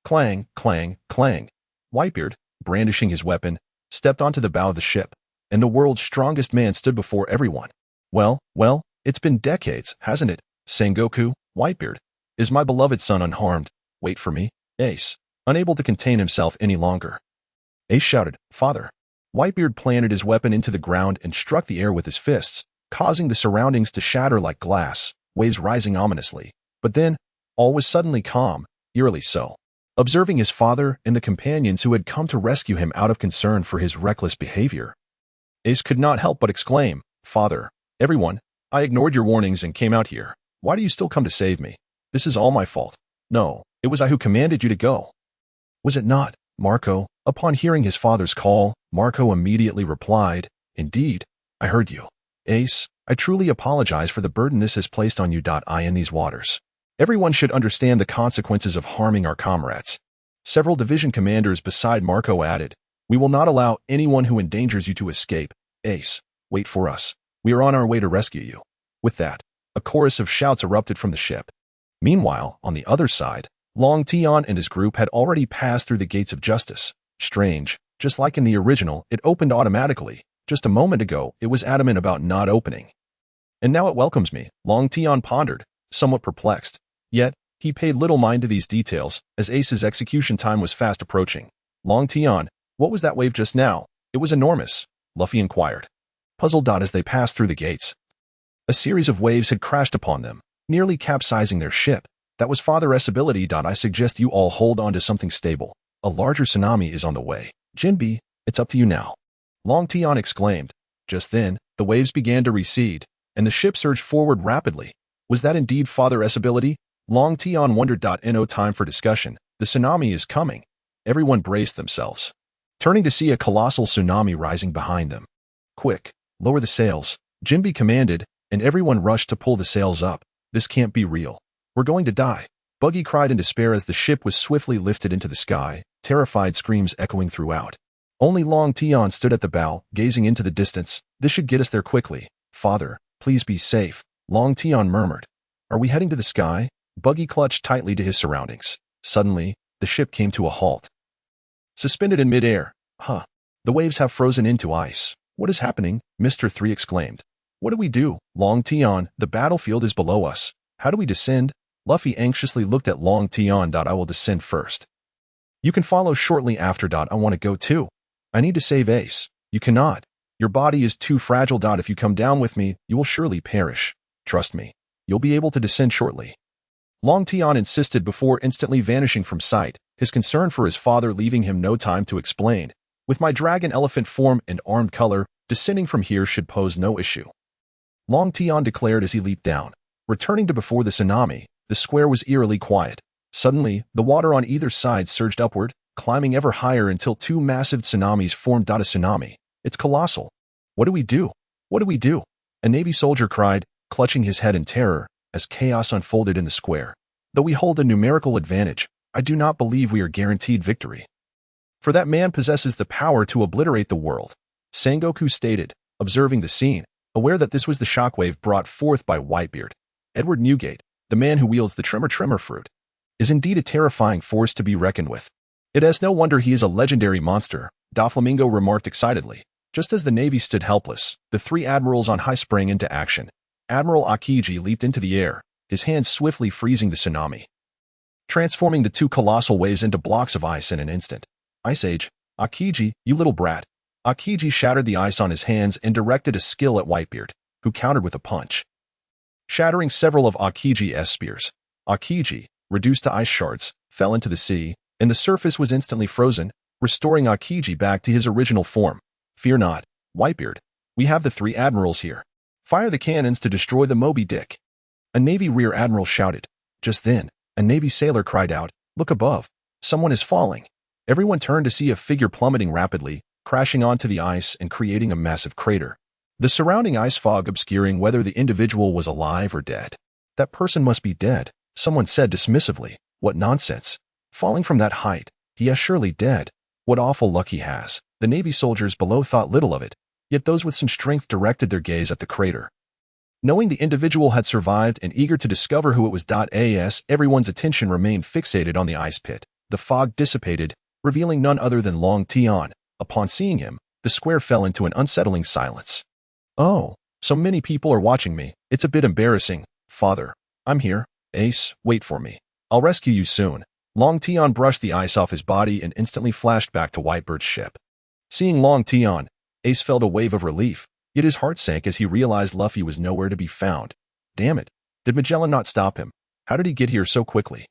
Clang, clang, clang. Whitebeard, brandishing his weapon, stepped onto the bow of the ship, and the world's strongest man stood before everyone. Well, it's been decades, hasn't it? Sengoku, Whitebeard. Is my beloved son unharmed? Wait for me." Ace, unable to contain himself any longer, Ace shouted, "Father." Whitebeard planted his weapon into the ground and struck the air with his fists, causing the surroundings to shatter like glass, waves rising ominously. But then, all was suddenly calm, eerily so. Observing his father and the companions who had come to rescue him out of concern for his reckless behavior, Ace could not help but exclaim, "Father, everyone, I ignored your warnings and came out here. Why do you still come to save me? This is all my fault." "No, it was I who commanded you to go." "Was it not, Marco?" Upon hearing his father's call, Marco immediately replied, "Indeed, I heard you. Ace, I truly apologize for the burden this has placed on you. I in these waters. Everyone should understand the consequences of harming our comrades." Several division commanders beside Marco added, "We will not allow anyone who endangers you to escape. Ace, wait for us. We are on our way to rescue you." With that, a chorus of shouts erupted from the ship. Meanwhile, on the other side, Long Tian and his group had already passed through the gates of justice. Strange, just like in the original, it opened automatically. Just a moment ago, it was adamant about not opening. "And now it welcomes me," Long Tian pondered, somewhat perplexed. Yet, he paid little mind to these details, as Ace's execution time was fast approaching. "Long Tian, what was that wave just now? It was enormous," Luffy inquired, puzzled. As they passed through the gates, a series of waves had crashed upon them, nearly capsizing their ship. "That was Father S' ability. I suggest you all hold on to something stable. A larger tsunami is on the way. Jinbe, it's up to you now," Long Tian exclaimed. Just then, the waves began to recede, and the ship surged forward rapidly. Was that indeed Father S' ability? Long Tian wondered. No time for discussion. The tsunami is coming. Everyone braced themselves, turning to see a colossal tsunami rising behind them. "Quick, lower the sails," Jinbe commanded, and everyone rushed to pull the sails up. "This can't be real. We're going to die," Buggy cried in despair as the ship was swiftly lifted into the sky, terrified screams echoing throughout. Only Long Tian stood at the bow, gazing into the distance. "This should get us there quickly. Father, please be safe," Long Tian murmured. "Are we heading to the sky?" Buggy clutched tightly to his surroundings. Suddenly, the ship came to a halt, suspended in midair. "Huh. The waves have frozen into ice. What is happening?" Mr. 3 exclaimed. "What do we do?" Long Tian, "The battlefield is below us. How do we descend?" Luffy anxiously looked at Long Tian. "I will descend first. You can follow shortly after. I want to go too. I need to save Ace." "You cannot. Your body is too fragile. If you come down with me, you will surely perish. Trust me. You'll be able to descend shortly," Long Tian insisted before instantly vanishing from sight, his concern for his father leaving him no time to explain. "With my dragon elephant form and armed color, descending from here should pose no issue," Long Tian declared as he leaped down. Returning to before the tsunami, the square was eerily quiet. Suddenly, the water on either side surged upward, climbing ever higher until 2 massive tsunamis formed. A tsunami. It's colossal. What do we do? What do we do?" a Navy soldier cried, clutching his head in terror, as chaos unfolded in the square. "Though we hold a numerical advantage, I do not believe we are guaranteed victory. For that man possesses the power to obliterate the world," Sengoku stated, observing the scene, aware that this was the shockwave brought forth by Whitebeard. "Edward Newgate, the man who wields the Tremor fruit, is indeed a terrifying force to be reckoned with. It is no wonder he is a legendary monster," Doflamingo remarked excitedly. Just as the Navy stood helpless, the three admirals on high sprang into action. Admiral Akiji leaped into the air, his hands swiftly freezing the tsunami, transforming the two colossal waves into blocks of ice in an instant. Ice Age, Akiji, you little brat. Akiji shattered the ice on his hands and directed a skill at Whitebeard, who countered with a punch, shattering several of Akiji's spears. Akiji, reduced to ice shards, fell into the sea, and the surface was instantly frozen, restoring Akiji back to his original form. Fear not, Whitebeard. We have the three admirals here. Fire the cannons to destroy the Moby Dick. A Navy rear admiral shouted. Just then, a Navy sailor cried out, Look above. Someone is falling. Everyone turned to see a figure plummeting rapidly, crashing onto the ice and creating a massive crater, the surrounding ice fog obscuring whether the individual was alive or dead. That person must be dead, someone said dismissively. What nonsense. Falling from that height, he is surely dead. What awful luck he has. The Navy soldiers below thought little of it, yet those with some strength directed their gaze at the crater. Knowing the individual had survived and eager to discover who it was, everyone's attention remained fixated on the ice pit. The fog dissipated, revealing none other than Long Tian. Upon seeing him, the square fell into an unsettling silence. Oh, so many people are watching me. It's a bit embarrassing. Father, I'm here. Ace, wait for me. I'll rescue you soon. Long Tian brushed the ice off his body and instantly flashed back to Whitebeard's ship. Seeing Long Tian, Ace felt a wave of relief, yet his heart sank as he realized Luffy was nowhere to be found. Damn it. Did Magellan not stop him? How did he get here so quickly?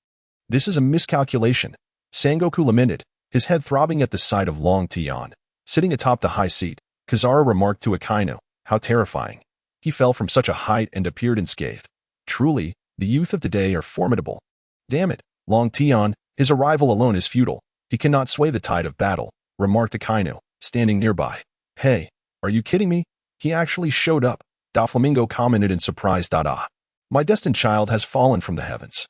This is a miscalculation. Sangoku lamented, his head throbbing at the sight of Long Tian. Sitting atop the high seat, Kizaru remarked to Akainu, how terrifying. He fell from such a height and appeared unscathed. Truly, the youth of today are formidable. Damn it, Long Tian, his arrival alone is futile. He cannot sway the tide of battle, remarked Akainu, standing nearby. Hey, are you kidding me? He actually showed up, Doflamingo commented in surprise. My destined child has fallen from the heavens.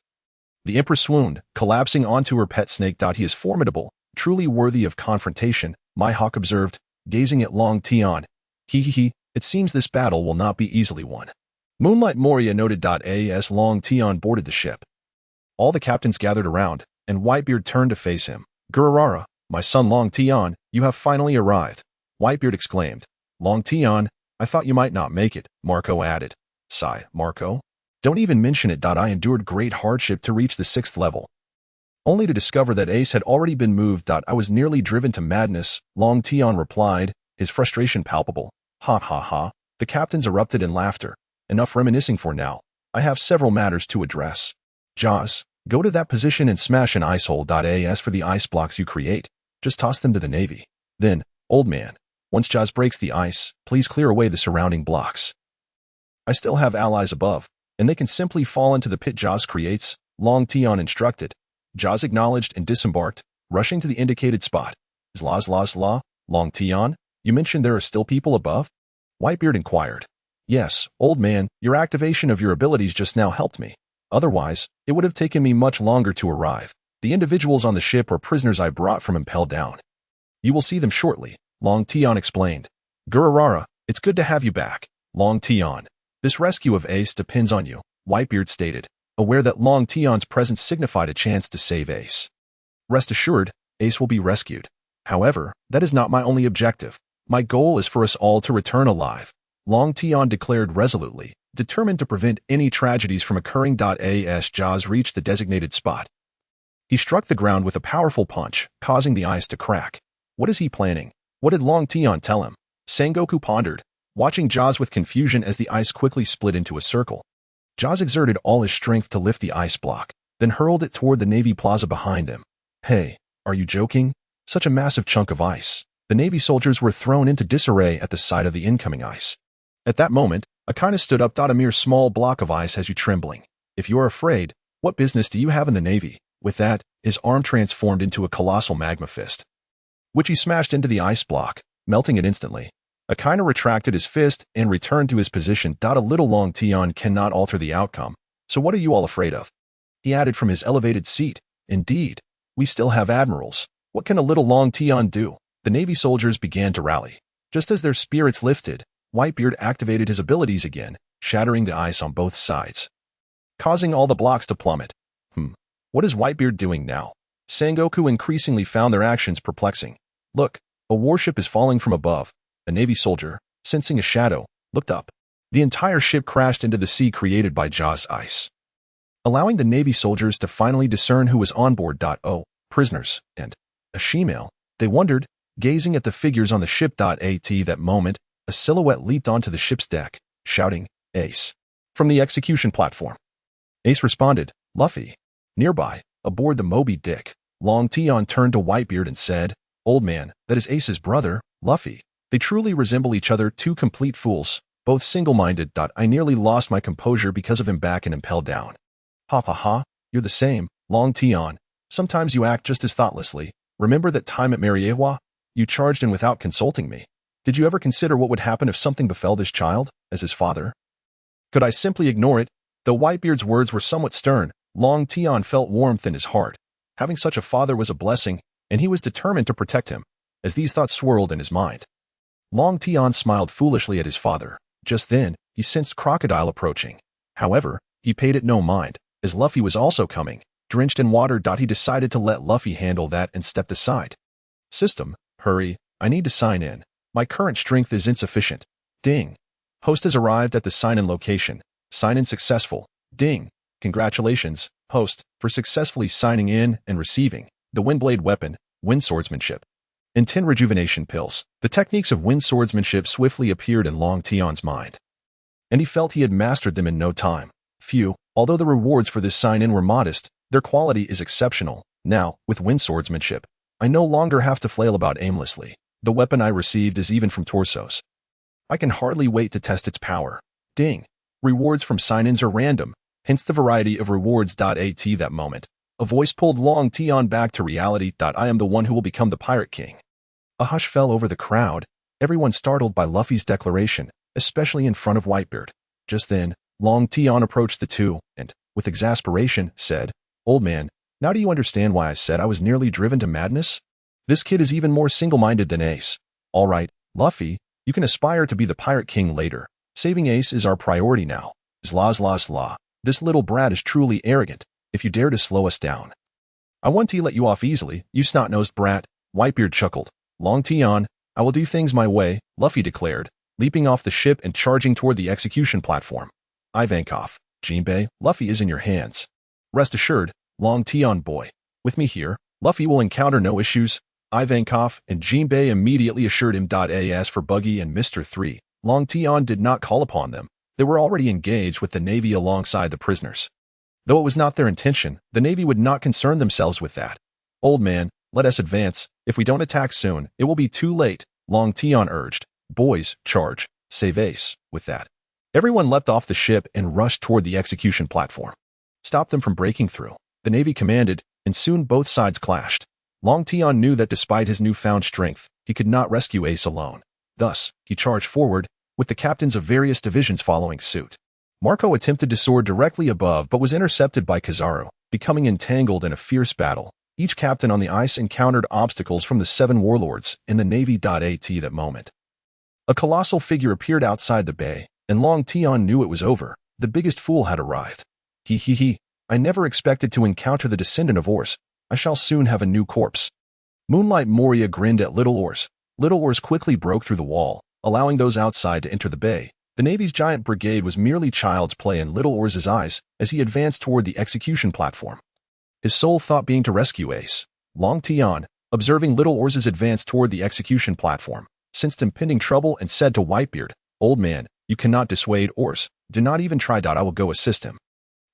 The Empress swooned, collapsing onto her pet snake. He is formidable, truly worthy of confrontation, Mihawk observed, gazing at Long Tian. He, it seems this battle will not be easily won. Moonlight Moria noted. As Long Tian boarded the ship, all the captains gathered around, and Whitebeard turned to face him. Gururara, my son Long Tian, you have finally arrived. Whitebeard exclaimed. Long Tian, I thought you might not make it, Marco added. Sigh, Marco. Don't even mention it. I endured great hardship to reach the 6th level, only to discover that Ace had already been moved. I was nearly driven to madness, Long Tian replied, his frustration palpable. Ha ha ha. The captains erupted in laughter. Enough reminiscing for now. I have several matters to address. Jaws, go to that position and smash an ice hole. As for the ice blocks you create, just toss them to the Navy. Then, old man, once Jaws breaks the ice, please clear away the surrounding blocks. I still have allies above, and they can simply fall into the pit Jaws creates, Long Tian instructed. Jaws acknowledged and disembarked, rushing to the indicated spot. Zla, Long Tian, you mentioned there are still people above? Whitebeard inquired. Yes, old man, your activation of your abilities just now helped me. Otherwise, it would have taken me much longer to arrive. The individuals on the ship are prisoners I brought from Impel down. You will see them shortly, Long Tian explained. Gururara, it's good to have you back, Long Tian. This rescue of Ace depends on you, Whitebeard stated, aware that Long Tian's presence signified a chance to save Ace. Rest assured, Ace will be rescued. However, that is not my only objective. My goal is for us all to return alive, Long Tian declared resolutely, determined to prevent any tragedies from occurring. As Jaws reached the designated spot, he struck the ground with a powerful punch, causing the ice to crack. What is he planning? What did Long Tian tell him? Sangoku pondered, watching Jaws with confusion as the ice quickly split into a circle. Jaws exerted all his strength to lift the ice block, then hurled it toward the Navy plaza behind him. Hey, are you joking? Such a massive chunk of ice. The Navy soldiers were thrown into disarray at the sight of the incoming ice. At that moment, Akainu stood up. A mere small block of ice has you trembling. If you are afraid, what business do you have in the Navy? With that, his arm transformed into a colossal magma fist, which he smashed into the ice block, melting it instantly. Akainu retracted his fist and returned to his position. A little Long Tian cannot alter the outcome, so what are you all afraid of? He added from his elevated seat. Indeed, we still have admirals. What can a little Long Tian do? The Navy soldiers began to rally. Just as their spirits lifted, Whitebeard activated his abilities again, shattering the ice on both sides, causing all the blocks to plummet. What is Whitebeard doing now? Sangoku increasingly found their actions perplexing. Look, a warship is falling from above. A Navy soldier, sensing a shadow, looked up. The entire ship crashed into the sea created by Geoise, allowing the Navy soldiers to finally discern who was on board. Oh, prisoners, and a she-male. They wondered, gazing at the figures on the ship. At that moment, a silhouette leaped onto the ship's deck, shouting, "Ace!" from the execution platform. Ace responded, "Luffy." Nearby, aboard the Moby Dick, Long Tian turned to Whitebeard and said, "Old man, that is Ace's brother, Luffy. They truly resemble each other, two complete fools, both single-minded. I nearly lost my composure because of him back and Impel down." "Ha ha ha, you're the same, Long Tian. Sometimes you act just as thoughtlessly. Remember that time at Mariewa? You charged in without consulting me. Did you ever consider what would happen if something befell this child, as his father? Could I simply ignore it?" Though Whitebeard's words were somewhat stern, Long Tian felt warmth in his heart. Having such a father was a blessing, and he was determined to protect him. As these thoughts swirled in his mind, Long Tian smiled foolishly at his father. Just then, he sensed Crocodile approaching. However, he paid it no mind, as Luffy was also coming. Drenched in water. He decided to let Luffy handle that and stepped aside. "System, hurry, I need to sign in. My current strength is insufficient." Ding. Host has arrived at the sign-in location. Sign-in successful. Ding. Congratulations, host, for successfully signing in and receiving the Windblade weapon, Wind Swordsmanship, and 10 rejuvenation pills. The techniques of Wind Swordsmanship swiftly appeared in Long Tian's mind, and he felt he had mastered them in no time. Phew, although the rewards for this sign-in were modest, their quality is exceptional. Now, with Wind Swordsmanship, I no longer have to flail about aimlessly. The weapon I received is even from Torsos. I can hardly wait to test its power. Ding. Rewards from sign-ins are random, hence the variety of rewards. At that moment, a voice pulled Long Tian back to reality. "I am the one who will become the Pirate King." A hush fell over the crowd, everyone startled by Luffy's declaration, especially in front of Whitebeard. Just then, Long Tian approached the two, and, with exasperation, said, "Old man, now do you understand why I said I was nearly driven to madness? This kid is even more single-minded than Ace. All right, Luffy, you can aspire to be the Pirate King later. Saving Ace is our priority now. Zla. This little brat is truly arrogant, if you dare to slow us down. I want to let you off easily, you snot-nosed brat." Whitebeard chuckled. "Long Tian, I will do things my way," Luffy declared, leaping off the ship and charging toward the execution platform. "Ivankov, Jinbei, Luffy is in your hands. Rest assured, Long Tian boy. With me here, Luffy will encounter no issues." Ivankov and Jinbei immediately assured him. As for Buggy and Mr. 3, Long Tian did not call upon them. They were already engaged with the Navy alongside the prisoners. Though it was not their intention, the Navy would not concern themselves with that. "Old man, let us advance. If we don't attack soon, it will be too late," Long Tian urged. "Boys, charge. Save Ace." With that, everyone leapt off the ship and rushed toward the execution platform. "Stop them from breaking through," the Navy commanded, and soon both sides clashed. Long Tian knew that despite his newfound strength, he could not rescue Ace alone. Thus, he charged forward, with the captains of various divisions following suit. Marco attempted to soar directly above but was intercepted by Kizaru, becoming entangled in a fierce battle. Each captain on the ice encountered obstacles from the 7 warlords in the Navy. At that moment, a colossal figure appeared outside the bay, and Long Tian knew it was over. The biggest fool had arrived. He. I never expected to encounter the descendant of Ors. I shall soon have a new corpse." Moonlight Moria grinned at Little Ors. Little Ors quickly broke through the wall, allowing those outside to enter the bay. The Navy's giant brigade was merely child's play in Little Ors's eyes as he advanced toward the execution platform, his sole thought being to rescue Ace. Long Tian, observing Little Ors's advance toward the execution platform, sensed impending trouble and said to Whitebeard, "Old man, you cannot dissuade Ors. Do not even try. I will go assist him."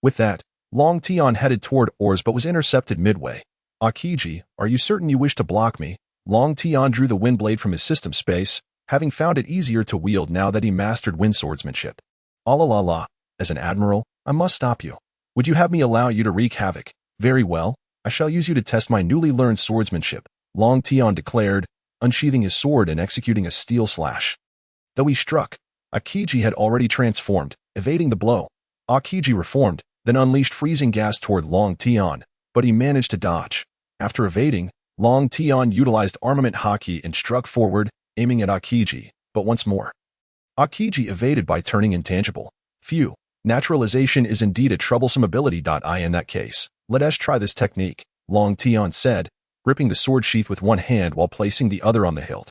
With that, Long Tian headed toward Ors but was intercepted midway. "Akiji, are you certain you wish to block me?" Long Tian drew the Windblade from his system space, having found it easier to wield now that he mastered wind swordsmanship. "La. As an admiral, I must stop you. Would you have me allow you to wreak havoc?" "Very well, I shall use you to test my newly learned swordsmanship," Long Tian declared, unsheathing his sword and executing a steel slash. Though he struck, Akiji had already transformed, evading the blow. Akiji reformed, then unleashed freezing gas toward Long Tian, but he managed to dodge. After evading, Long Tian utilized armament haki and struck forward, aiming at Akiji, but once more. Akiji evaded by turning intangible. Phew, naturalization is indeed a troublesome ability. In that case, let us try this technique, Long Tian said, gripping the sword sheath with one hand while placing the other on the hilt.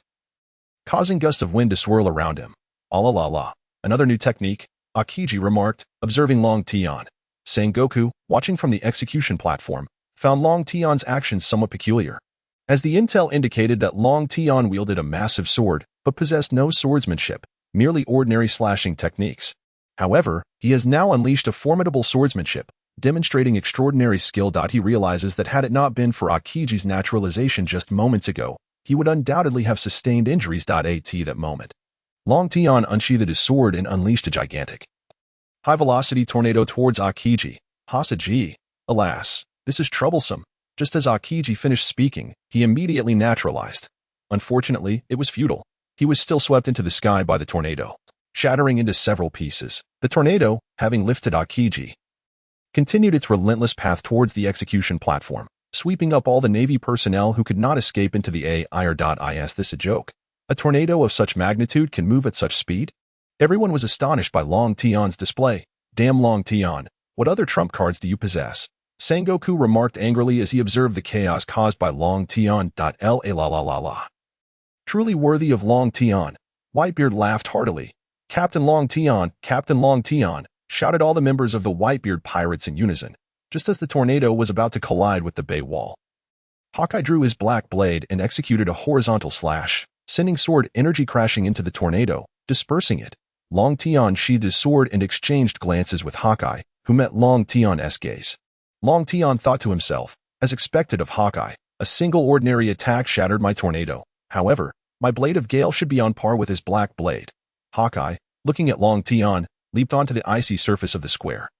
causing gusts of wind to swirl around him. "Ah la la la. Another new technique," Aokiji remarked, observing Long Tian. Sengoku, watching from the execution platform, found Long Tian's actions somewhat peculiar. As the intel indicated that Long Tian wielded a massive sword, but possessed no swordsmanship, merely ordinary slashing techniques. However, he has now unleashed a formidable swordsmanship, demonstrating extraordinary skill. He realizes that had it not been for Aokiji's naturalization just moments ago, he would undoubtedly have sustained injuries. At that moment, Long Tian unsheathed his sword and unleashed a gigantic, high-velocity tornado towards Aokiji. Hasaji, alas, this is troublesome. Just as Aokiji finished speaking, he immediately naturalized. Unfortunately, it was futile. He was still swept into the sky by the tornado, shattering into several pieces. The tornado, having lifted Aokiji, continued its relentless path towards the execution platform, sweeping up all the Navy personnel who could not escape into the air. Is this a joke? A tornado of such magnitude can move at such speed? Everyone was astonished by Long Tian's display. "Damn Long Tian, what other trump cards do you possess?" Sengoku remarked angrily as he observed the chaos caused by Long Tian. La. Truly worthy of Long Tian. Whitebeard laughed heartily. Captain Long Tian, shouted all the members of the Whitebeard pirates in unison, just as the tornado was about to collide with the bay wall. Hawkeye drew his black blade and executed a horizontal slash, sending sword energy crashing into the tornado, dispersing it. Long Tian sheathed his sword and exchanged glances with Hawkeye, who met Long Tian's gaze. Long Tian thought to himself, as expected of Hawkeye, a single ordinary attack shattered my tornado. However, my blade of gale should be on par with his black blade. Hawkeye, looking at Long Tian, leaped onto the icy surface of the square,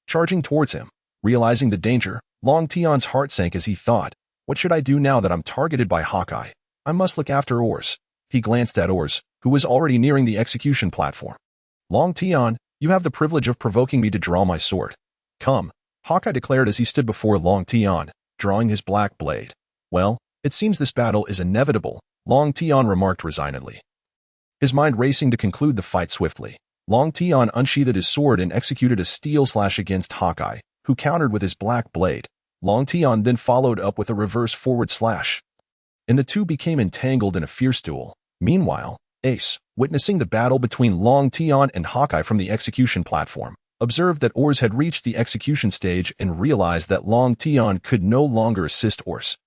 charging towards him. Realizing the danger, Long Tian's heart sank as he thought, what should I do now that I'm targeted by Hawkeye? I must look after Ors. He glanced at Ors, who was already nearing the execution platform. "Long Tian, you have the privilege of provoking me to draw my sword. Come," Hawkeye declared as he stood before Long Tian, drawing his black blade. "Well, it seems this battle is inevitable," Long Tian remarked resignedly, his mind racing to conclude the fight swiftly. Long Tian unsheathed his sword and executed a steel slash against Hawkeye, who countered with his black blade. Long Tian then followed up with a reverse forward slash, and the two became entangled in a fierce duel. Meanwhile, Ace, witnessing the battle between Long Tian and Hawkeye from the execution platform, observed that Ors had reached the execution stage and realized that Long Tian could no longer assist Ors.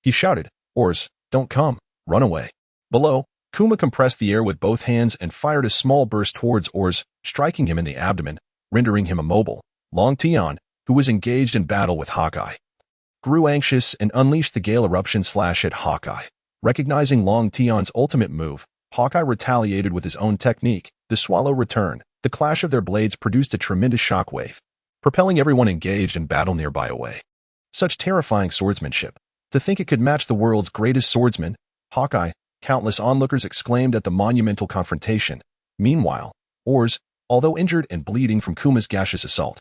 He shouted, "Ors, don't come, run away." Below, Kuma compressed the air with both hands and fired a small burst towards Ors, striking him in the abdomen, rendering him immobile. Long Tian, who was engaged in battle with Hawkeye, grew anxious and unleashed the gale eruption slash at Hawkeye. Recognizing Long Tian's ultimate move, Hawkeye retaliated with his own technique, the Swallow Return. The clash of their blades produced a tremendous shockwave, propelling everyone engaged in battle nearby away. Such terrifying swordsmanship. To think it could match the world's greatest swordsman, Hawkeye, countless onlookers exclaimed at the monumental confrontation. Meanwhile, Ors, although injured and bleeding from Kuma's gaseous assault,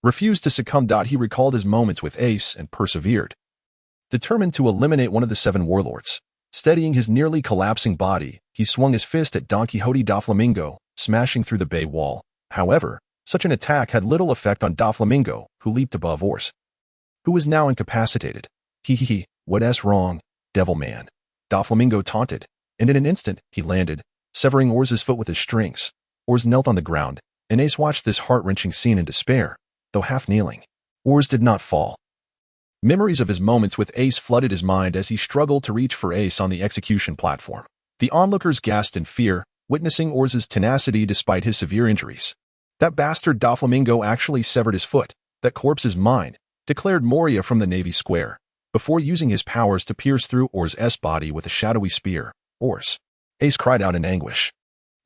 refused to succumb. He recalled his moments with Ace and persevered, determined to eliminate one of the 7 warlords. Steadying his nearly collapsing body, he swung his fist at Don Quixote Doflamingo, smashing through the bay wall. However, such an attack had little effect on Doflamingo, who leaped above Ors, who was now incapacitated. He, what's wrong, devil man? Doflamingo taunted, and in an instant, he landed, severing Ors's foot with his strings. Ors knelt on the ground, and Ace watched this heart-wrenching scene in despair. Though half kneeling, Ors did not fall. Memories of his moments with Ace flooded his mind as he struggled to reach for Ace on the execution platform. The onlookers gasped in fear, witnessing Ors's tenacity despite his severe injuries. "That bastard Doflamingo actually severed his foot. That corpse is mine," declared Moria from the Navy Square, before using his powers to pierce through Ors's body with a shadowy spear. "Ors!" Ace cried out in anguish.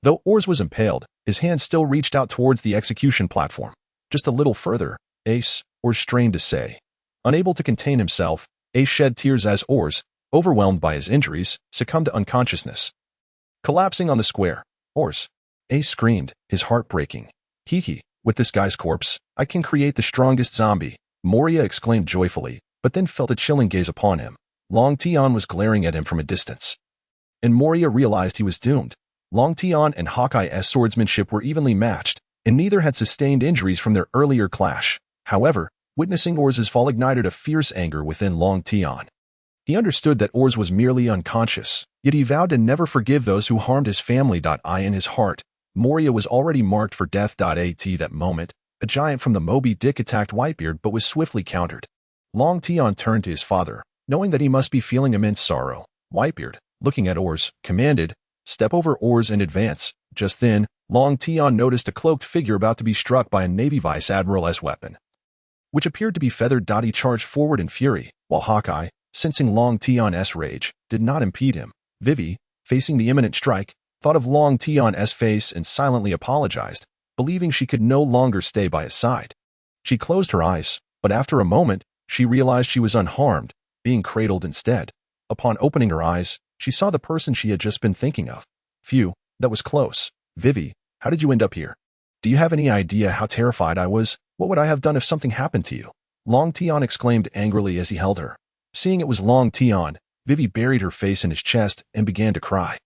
Though Ors was impaled, his hand still reached out towards the execution platform. "Just a little further, Ace," Ors strained to say. Unable to contain himself, Ace shed tears as Ors, overwhelmed by his injuries, succumbed to unconsciousness. Collapsing on the square, "Ors!" Ace screamed, his heart breaking. With this guy's corpse, I can create the strongest zombie," Moria exclaimed joyfully, but then felt a chilling gaze upon him. Long Tian was glaring at him from a distance, and Moria realized he was doomed. Long Tian and Hawkeye's swordsmanship were evenly matched, and neither had sustained injuries from their earlier clash. However, witnessing Ors's fall ignited a fierce anger within Long Tian. He understood that Ors was merely unconscious, yet he vowed to never forgive those who harmed his family. In his heart, Moria was already marked for death. That moment, a giant from the Moby Dick attacked Whitebeard but was swiftly countered. Long Tian turned to his father, knowing that he must be feeling immense sorrow. Whitebeard, looking at Ors, commanded, "Step over Ors and advance." Just then, Long Tian noticed a cloaked figure about to be struck by a Navy Vice Admiral's weapon, which appeared to be feathered. He charged forward in fury, while Hawkeye, sensing Long Tian's rage, did not impede him. Vivi, facing the imminent strike, thought of Long Tian's face and silently apologized, believing she could no longer stay by his side. She closed her eyes, but after a moment, she realized she was unharmed, being cradled instead. Upon opening her eyes, she saw the person she had just been thinking of. Phew, that was close. Vivi, how did you end up here? Do you have any idea how terrified I was? What would I have done if something happened to you? Long Tian exclaimed angrily as he held her. Seeing it was Long Tian, Vivi buried her face in his chest and began to cry.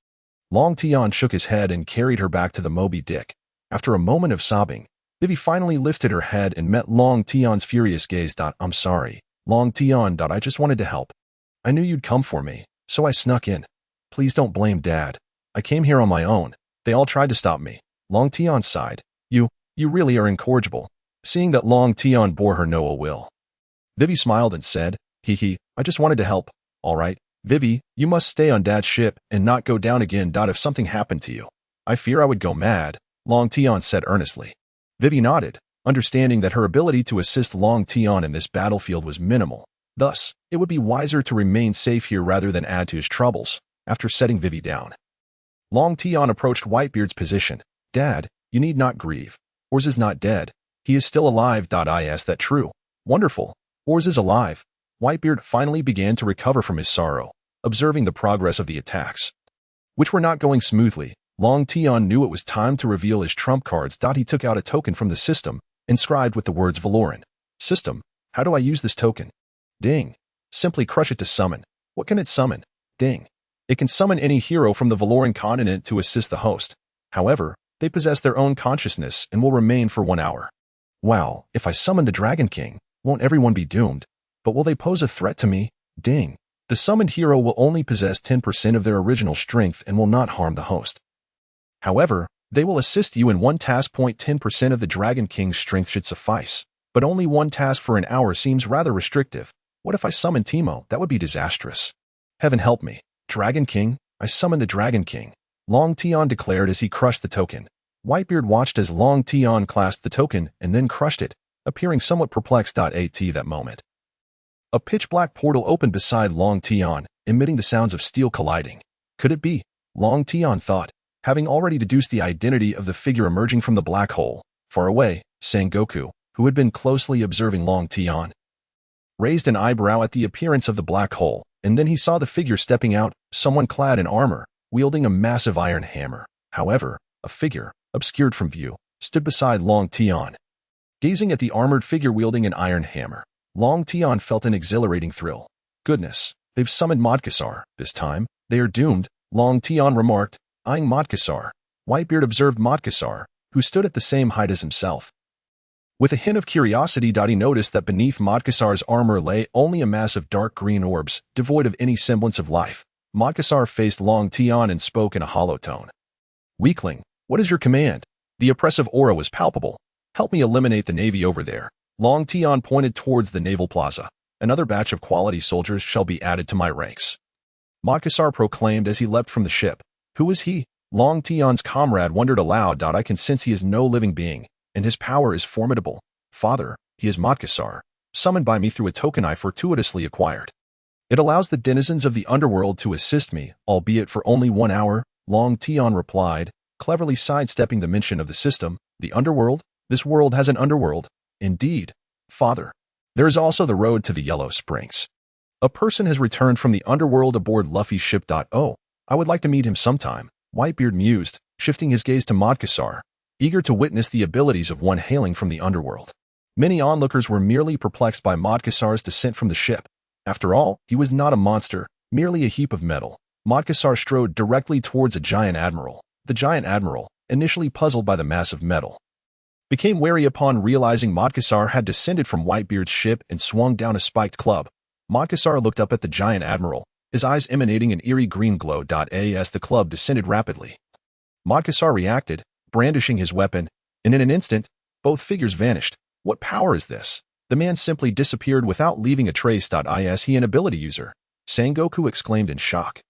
Long Tian shook his head and carried her back to the Moby Dick. After a moment of sobbing, Vivi finally lifted her head and met Long Tian's furious gaze. I'm sorry, Long Tian. I just wanted to help. I knew you'd come for me, so I snuck in. Please don't blame Dad. I came here on my own. They all tried to stop me. Long Tian sighed. You really are incorrigible. Seeing that Long Tian bore her no ill will, Vivi smiled and said, "Hee, I just wanted to help. All right, Vivi, you must stay on Dad's ship and not go down again. If something happened to you, I fear I would go mad," Long Tian said earnestly. Vivi nodded, understanding that her ability to assist Long Tian in this battlefield was minimal. Thus, it would be wiser to remain safe here rather than add to his troubles. After setting Vivi down, Long Tian approached Whitebeard's position. "Dad, you need not grieve. Ors is not dead. He is still alive. Is that true?" "Wonderful. Ors is alive." Whitebeard finally began to recover from his sorrow, observing the progress of the attacks, which were not going smoothly. Long Tian knew it was time to reveal his trump cards. He took out a token from the system, inscribed with the words Valoran. "System, how do I use this token?" "Ding. Simply crush it to summon." "What can it summon?" "Ding. It can summon any hero from the Valoran continent to assist the host. However, they possess their own consciousness and will remain for 1 hour." "Wow, if I summon the Dragon King, won't everyone be doomed? But will they pose a threat to me?" "Ding. The summoned hero will only possess 10% of their original strength and will not harm the host. However, they will assist you in one task. 10% of the Dragon King's strength should suffice, but only one task for an hour seems rather restrictive. What if I summon Teemo? That would be disastrous. Heaven help me. Dragon King, I summon the Dragon King," Long Tian declared as he crushed the token. Whitebeard watched as Long Tian clasped the token and then crushed it, appearing somewhat perplexed. That moment, a pitch-black portal opened beside Long Tian, emitting the sounds of steel colliding. Could it be? Long Tian thought, having already deduced the identity of the figure emerging from the black hole. Far away, Sengoku, who had been closely observing Long Tian, raised an eyebrow at the appearance of the black hole, and then he saw the figure stepping out, someone clad in armor, wielding a massive iron hammer. However, a figure, obscured from view, stood beside Long Tian. Gazing at the armored figure wielding an iron hammer, Long Tian felt an exhilarating thrill. "Goodness, they've summoned Modkasar. This time, they are doomed," Long Tian remarked, eyeing Modkasar. Whitebeard observed Modkasar, who stood at the same height as himself. With a hint of curiosity, he noticed that beneath Modkasar's armor lay only a mass of dark green orbs, devoid of any semblance of life. Modkasar faced Long Tian and spoke in a hollow tone. "Weakling, what is your command?" The oppressive aura was palpable. "Help me eliminate the navy over there." Long Tian pointed towards the naval plaza. "Another batch of quality soldiers shall be added to my ranks," Modkasar proclaimed as he leapt from the ship. "Who is he?" Long Tian's comrade wondered aloud. "I can sense he is no living being, and his power is formidable. Father, he is Modkasar, summoned by me through a token I fortuitously acquired. It allows the denizens of the underworld to assist me, albeit for only 1 hour," Long Tian replied, cleverly sidestepping the mention of the system. "The underworld? This world has an underworld." "Indeed, Father. There is also the road to the Yellow Springs. A person has returned from the underworld aboard Luffy's ship. Oh, I would like to meet him sometime," Whitebeard mused, shifting his gaze to Modkasar, eager to witness the abilities of one hailing from the underworld. Many onlookers were merely perplexed by Modkasar's descent from the ship. After all, he was not a monster, merely a heap of metal. Modkasar strode directly towards a giant admiral. The giant admiral, initially puzzled by the mass of metal, became wary upon realizing Modkasar had descended from Whitebeard's ship and swung down a spiked club. Modkasar looked up at the giant admiral, his eyes emanating an eerie green glow. As the club descended rapidly, Modkasar reacted, brandishing his weapon, and in an instant, both figures vanished. What power is this? The man simply disappeared without leaving a trace. Is he an ability user? Sengoku exclaimed in shock.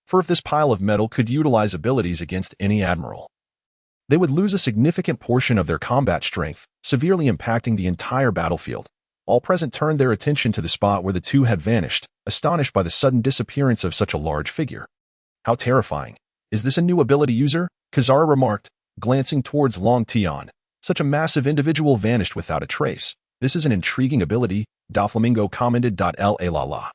For if this pile of metal could utilize abilities against any admiral, they would lose a significant portion of their combat strength, severely impacting the entire battlefield. All present turned their attention to the spot where the two had vanished, astonished by the sudden disappearance of such a large figure. How terrifying. Is this a new ability user? Kazara remarked, glancing towards Long Tian. Such a massive individual vanished without a trace. This is an intriguing ability, Doflamingo commented. La la.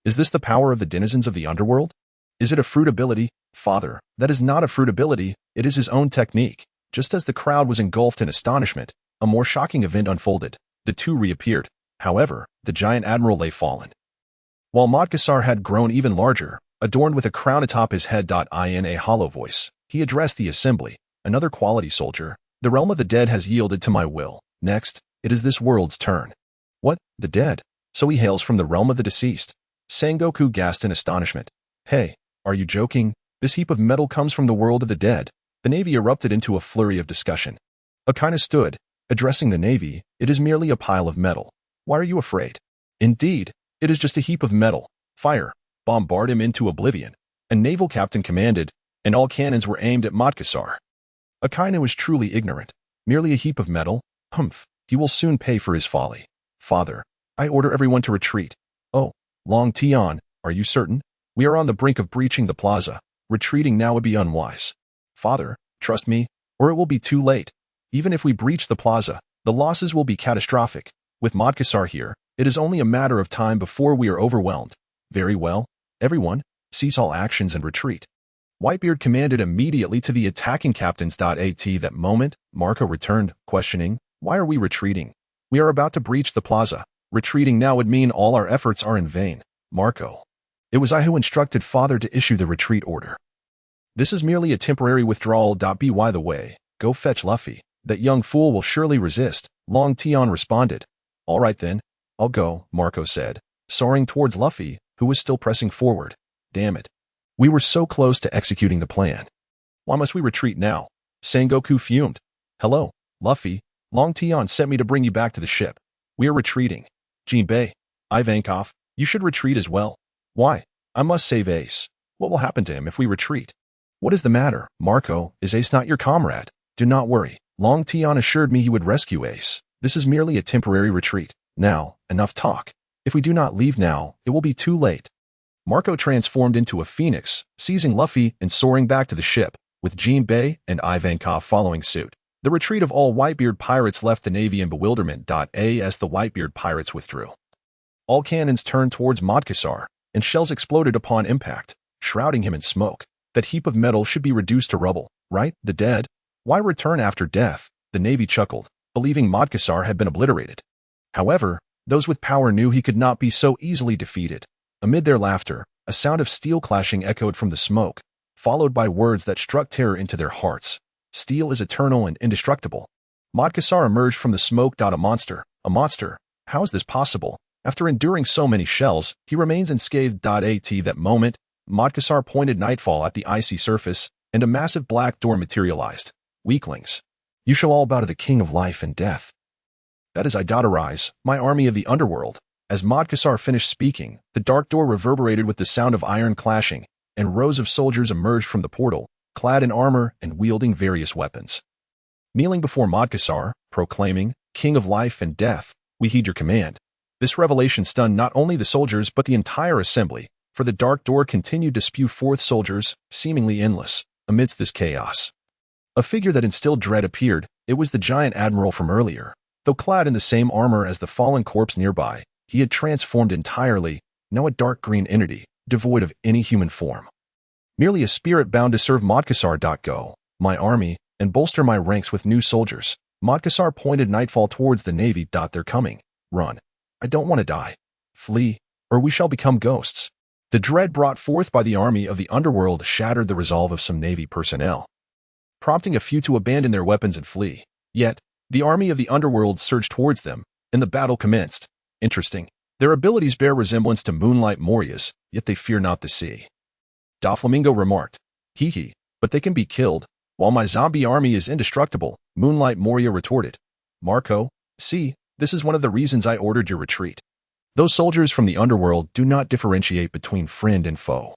Is this the power of the denizens of the underworld? Is it a fruit ability? Father, that is not a fruit ability, it is his own technique. Just as the crowd was engulfed in astonishment, a more shocking event unfolded. The two reappeared. However, the giant admiral lay fallen, while Modkasar had grown even larger, adorned with a crown atop his head. In a hollow voice, he addressed the assembly. Another quality soldier. The realm of the dead has yielded to my will. Next, it is this world's turn. What? The dead? So he hails from the realm of the deceased? Sengoku gasped in astonishment. Hey, are you joking? This heap of metal comes from the world of the dead. The Navy erupted into a flurry of discussion. Akaina stood, addressing the Navy. It is merely a pile of metal. Why are you afraid? Indeed, it is just a heap of metal. Fire. Bombard him into oblivion. A naval captain commanded, and all cannons were aimed at Modkasar. Akaina was truly ignorant. Merely a heap of metal? Humph. He will soon pay for his folly. Father, I order everyone to retreat. Oh, Long Tian, are you certain? We are on the brink of breaching the plaza. Retreating now would be unwise. Father, trust me, or it will be too late. Even if we breach the plaza, the losses will be catastrophic. With Modkasar here, it is only a matter of time before we are overwhelmed. Very well. Everyone, cease all actions and retreat. Whitebeard commanded immediately to the attacking captains. At that moment, Marco returned, questioning, why are we retreating? We are about to breach the plaza. Retreating now would mean all our efforts are in vain. Marco. It was I who instructed Father to issue the retreat order. This is merely a temporary withdrawal. By the way, go fetch Luffy. That young fool will surely resist. Long Tian responded. All right then, I'll go, Marco said, soaring towards Luffy, who was still pressing forward. Damn it. We were so close to executing the plan. Why must we retreat now? Sengoku fumed. Hello, Luffy. Long Tian sent me to bring you back to the ship. We are retreating. Jinbei, Ivankov, you should retreat as well. Why? I must save Ace. What will happen to him if we retreat? What is the matter, Marco? Is Ace not your comrade? Do not worry. Long Tian assured me he would rescue Ace. This is merely a temporary retreat. Now, enough talk. If we do not leave now, it will be too late. Marco transformed into a phoenix, seizing Luffy and soaring back to the ship, with Jinbei and Ivankov following suit. The retreat of all Whitebeard pirates left the Navy in bewilderment. As the Whitebeard pirates withdrew, all cannons turned towards Modkasar, and shells exploded upon impact, shrouding him in smoke. That heap of metal should be reduced to rubble, right? The dead? Why return after death? The Navy chuckled, believing Modkasar had been obliterated. However, those with power knew he could not be so easily defeated. Amid their laughter, a sound of steel clashing echoed from the smoke, followed by words that struck terror into their hearts. Steel is eternal and indestructible. Modkasar emerged from the smoke. A monster. A monster? How is this possible? After enduring so many shells, he remains unscathed. At that moment, Modkasar pointed Nightfall at the icy surface, and a massive black door materialized. Weaklings. You shall all bow to the King of Life and Death. That is Aatrox, my army of the underworld. As Modkasar finished speaking, the dark door reverberated with the sound of iron clashing, and rows of soldiers emerged from the portal, clad in armor and wielding various weapons. Kneeling before Modkasar, proclaiming, King of Life and Death, we heed your command. This revelation stunned not only the soldiers but the entire assembly, for the dark door continued to spew forth soldiers, seemingly endless, amidst this chaos. A figure that instilled dread appeared. It was the giant admiral from earlier. Though clad in the same armor as the fallen corpse nearby, he had transformed entirely, now a dark green entity, devoid of any human form. Merely a spirit bound to serve Modkasar. Go, my army, and bolster my ranks with new soldiers. Modkasar pointed Nightfall towards the Navy. They're coming. Run. I don't want to die. Flee, or we shall become ghosts. The dread brought forth by the army of the underworld shattered the resolve of some Navy personnel, prompting a few to abandon their weapons and flee. Yet, the army of the underworld surged towards them, and the battle commenced. Interesting. Their abilities bear resemblance to Moonlight Moria's, yet they fear not the sea. Doflamingo remarked, hee hee, but they can be killed. While my zombie army is indestructible, Moonlight Moria retorted. Marco, see, this is one of the reasons I ordered your retreat. Those soldiers from the underworld do not differentiate between friend and foe.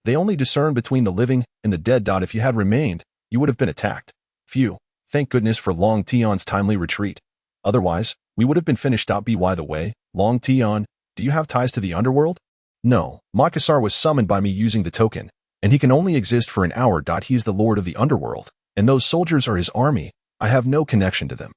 They only discern between the living and the dead. If you had remained, you would have been attacked. Phew, thank goodness for Long Tian's timely retreat. Otherwise, we would have been finished. By the way, Long Tian, do you have ties to the underworld? No, Makassar was summoned by me using the token, and he can only exist for an hour. He is the lord of the underworld, and those soldiers are his army. I have no connection to them.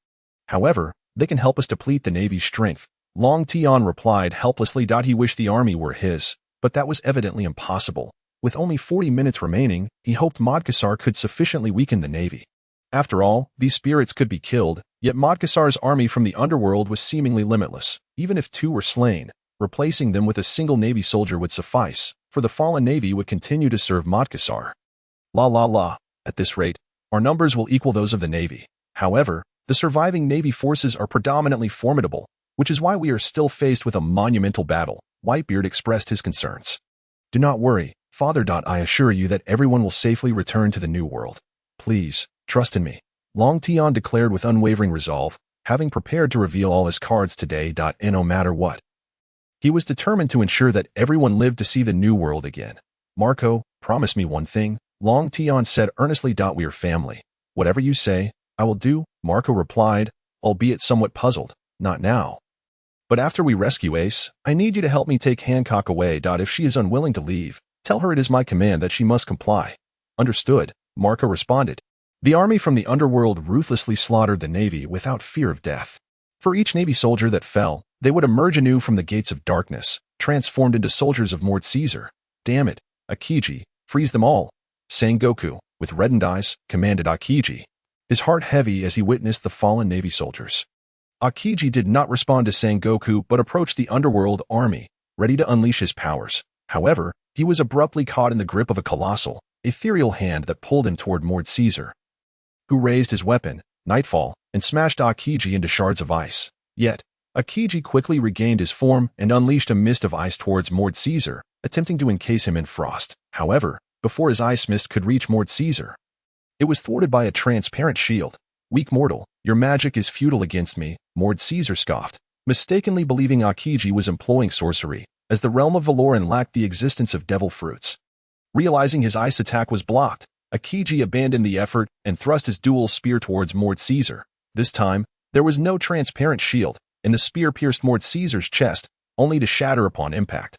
However, they can help us deplete the navy's strength. Long Tian replied helplessly. He wished the army were his, but that was evidently impossible. With only 40 minutes remaining, he hoped Makassar could sufficiently weaken the navy. After all, these spirits could be killed, yet Makassar's army from the underworld was seemingly limitless. Even if 2 were slain, replacing them with a single navy soldier would suffice, for the fallen navy would continue to serve Makassar. At this rate, our numbers will equal those of the navy. However, the surviving navy forces are predominantly formidable, which is why we are still faced with a monumental battle. Whitebeard expressed his concerns. Do not worry, Father. I assure you that everyone will safely return to the new world. Please, trust in me. Long Tian declared with unwavering resolve, having prepared to reveal all his cards today. And no matter what, he was determined to ensure that everyone lived to see the new world again. Marco, promise me one thing, Long Tian said earnestly. We are family. Whatever you say, I will do, Marco replied, albeit somewhat puzzled. Not now. But after we rescue Ace, I need you to help me take Hancock away. If she is unwilling to leave, tell her it is my command that she must comply. Understood, Marco responded. The army from the underworld ruthlessly slaughtered the navy without fear of death. For each navy soldier that fell, they would emerge anew from the gates of darkness, transformed into soldiers of Lord Caesar. Damn it, Akiji, freeze them all. Sengoku, with reddened eyes, commanded Akiji, his heart heavy as he witnessed the fallen navy soldiers. Akiji did not respond to Sengoku but approached the underworld army, ready to unleash his powers. However, he was abruptly caught in the grip of a colossal, ethereal hand that pulled him toward Lord Caesar, who raised his weapon, Nightfall, and smashed Akiji into shards of ice. Yet, Akiji quickly regained his form and unleashed a mist of ice towards Lord Caesar, attempting to encase him in frost. However, before his ice mist could reach Lord Caesar, it was thwarted by a transparent shield. Weak mortal, your magic is futile against me, Lord Caesar scoffed, mistakenly believing Akiji was employing sorcery, as the realm of Valoran lacked the existence of devil fruits. Realizing his ice attack was blocked, Akiji abandoned the effort and thrust his dual spear towards Lord Caesar. This time, there was no transparent shield, and the spear pierced Lord Caesar's chest, only to shatter upon impact.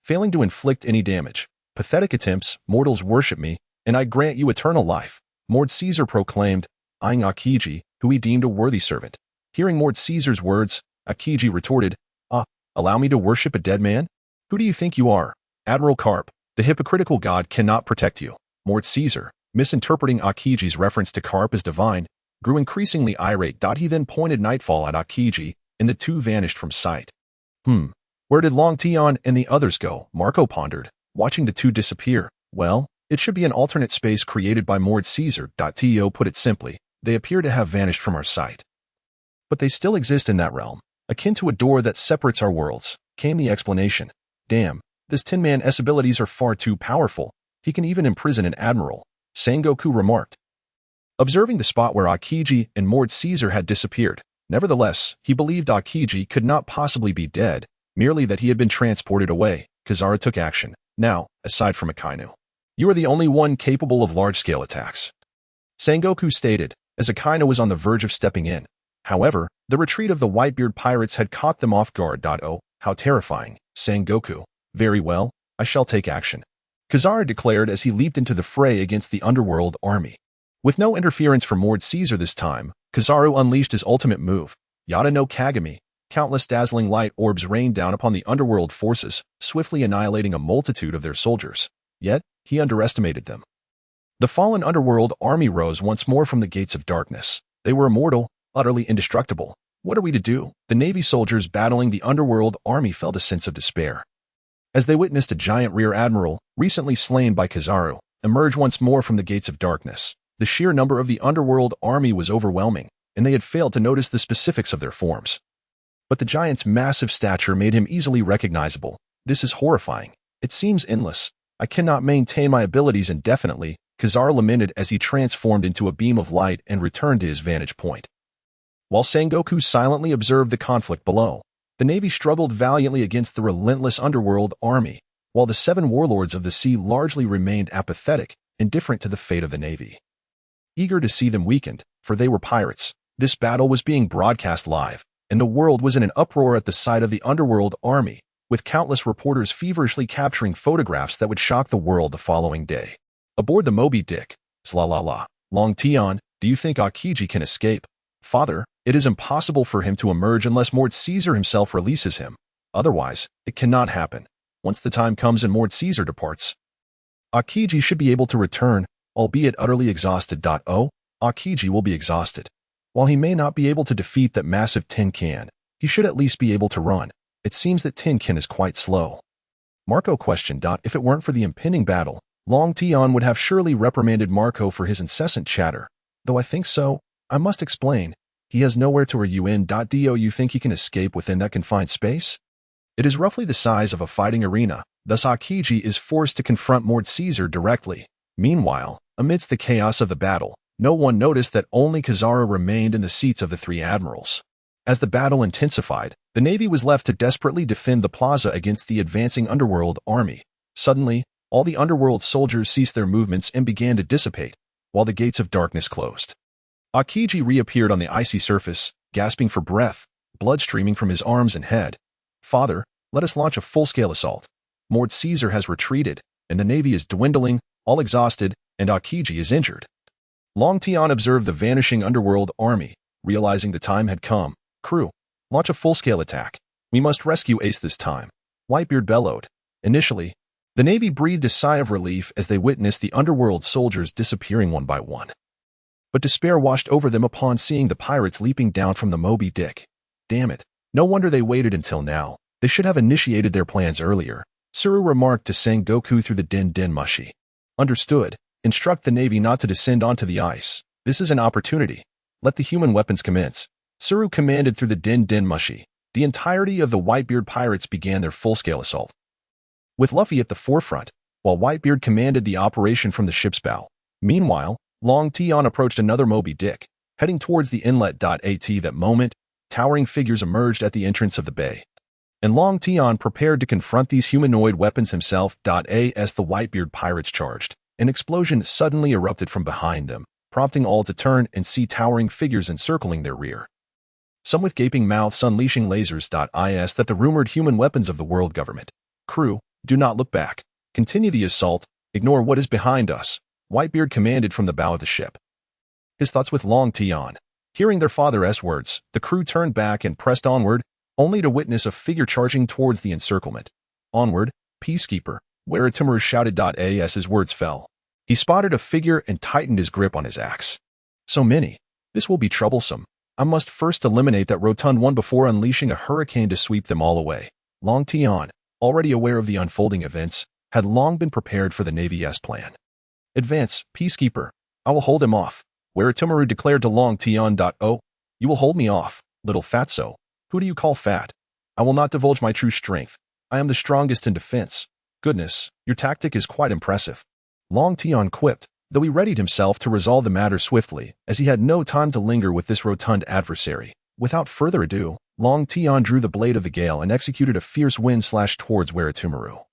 Failing to inflict any damage, pathetic attempts, mortals worship me, and I grant you eternal life, Lord Caesar proclaimed, eyeing Akiji, who he deemed a worthy servant. Hearing Lord Caesar's words, Akiji retorted, allow me to worship a dead man? Who do you think you are? Admiral Carp, the hypocritical god cannot protect you. Lord Caesar, misinterpreting Akiji's reference to Carp as divine, grew increasingly irate. He then pointed Nightfall at Akiji, and the two vanished from sight. Where did Long Tian and the others go? Marco pondered, watching the two disappear. Well, it should be an alternate space created by Lord Caesar. To put it simply, they appear to have vanished from our sight. But they still exist in that realm, akin to a door that separates our worlds, came the explanation. Damn, this Tin Man's abilities are far too powerful. He can even imprison an admiral, Sengoku remarked, observing the spot where Akiji and Lord Caesar had disappeared. Nevertheless, he believed Akiji could not possibly be dead, merely that he had been transported away. Kazara took action. Now, aside from Akainu, you are the only one capable of large-scale attacks, Sengoku stated, as Akainu was on the verge of stepping in. However, the retreat of the Whitebeard pirates had caught them off guard. Oh, how terrifying, Sengoku. Very well, I shall take action, Kazara declared as he leaped into the fray against the underworld army. With no interference from Lord Caesar this time, Kazara unleashed his ultimate move, Yada no Kagami. Countless dazzling light orbs rained down upon the underworld forces, swiftly annihilating a multitude of their soldiers. Yet, he underestimated them. The fallen underworld army rose once more from the gates of darkness. They were immortal, utterly indestructible. What are we to do? The navy soldiers battling the underworld army felt a sense of despair, as they witnessed a giant rear admiral, recently slain by Kizaru, emerge once more from the gates of darkness. The sheer number of the underworld army was overwhelming, and they had failed to notice the specifics of their forms. But the giant's massive stature made him easily recognizable. This is horrifying. It seems endless. I cannot maintain my abilities indefinitely, Kizaru lamented as he transformed into a beam of light and returned to his vantage point. While Sengoku silently observed the conflict below, the Navy struggled valiantly against the relentless underworld army, while the 7 warlords of the sea largely remained apathetic, indifferent to the fate of the Navy. Eager to see them weakened, for they were pirates, this battle was being broadcast live, and the world was in an uproar at the sight of the underworld army, with countless reporters feverishly capturing photographs that would shock the world the following day. Aboard the Moby Dick, Slalala, Long Tian, do you think Aokiji can escape? Father, it is impossible for him to emerge unless Mort Caesar himself releases him. Otherwise, it cannot happen. Once the time comes and Mort Caesar departs, Aokiji should be able to return, albeit utterly exhausted. Aokiji will be exhausted. While he may not be able to defeat that massive tin can, he should at least be able to run. It seems that tin can is quite slow. Marco questioned. If it weren't for the impending battle, Long Tian would have surely reprimanded Marco for his incessant chatter. Though I think so, I must explain. He has nowhere to run. Do you think he can escape within that confined space? It is roughly the size of a fighting arena, thus Aokiji is forced to confront Mort Caesar directly. Meanwhile, amidst the chaos of the battle, no one noticed that only Kizaru remained in the seats of the 3 admirals. As the battle intensified, the Navy was left to desperately defend the plaza against the advancing underworld army. Suddenly, all the underworld soldiers ceased their movements and began to dissipate, while the gates of darkness closed. Aokiji reappeared on the icy surface, gasping for breath, blood streaming from his arms and head. Father, let us launch a full-scale assault. Mort Caesar has retreated, and the Navy is dwindling, all exhausted, and Aokiji is injured. Long Tian observed the vanishing underworld army, realizing the time had come. Crew, launch a full-scale attack. We must rescue Ace this time. Whitebeard bellowed. Initially, the Navy breathed a sigh of relief as they witnessed the underworld soldiers disappearing one by one. But despair washed over them upon seeing the pirates leaping down from the Moby Dick. Damn it. No wonder they waited until now. They should have initiated their plans earlier, Tsuru remarked to Sengoku through the den mushi. Understood. Instruct the Navy not to descend onto the ice. This is an opportunity. Let the human weapons commence. Tsuru commanded through the den mushi. The entirety of the Whitebeard pirates began their full-scale assault, with Luffy at the forefront, while Whitebeard commanded the operation from the ship's bow. Meanwhile, Long Tian approached another Moby Dick, heading towards the inlet. At that moment, towering figures emerged at the entrance of the bay, and Long Tian prepared to confront these humanoid weapons himself. As the Whitebeard pirates charged, an explosion suddenly erupted from behind them, prompting all to turn and see towering figures encircling their rear. Some with gaping mouths unleashing lasers. That the rumored human weapons of the world government. Crew, do not look back. Continue the assault. Ignore what is behind us. Whitebeard commanded from the bow of the ship. His thoughts with Long Tian. Hearing their father's words, the crew turned back and pressed onward, only to witness a figure charging towards the encirclement. Onward, Peacekeeper, Aatrox shouted. As his words fell, he spotted a figure and tightened his grip on his axe. So many. This will be troublesome. I must first eliminate that rotund one before unleashing a hurricane to sweep them all away. Long Tian, already aware of the unfolding events, had long been prepared for the Navy's plan. Advance, Peacekeeper. I will hold him off. Aatrox declared to Long Tian. Oh, you will hold me off, little fatso. Who do you call fat? I will not divulge my true strength. I am the strongest in defense. Goodness, your tactic is quite impressive. Long Tian quipped, though he readied himself to resolve the matter swiftly, as he had no time to linger with this rotund adversary. Without further ado, Long Tian drew the blade of the gale and executed a fierce wind slash towards Aatrox,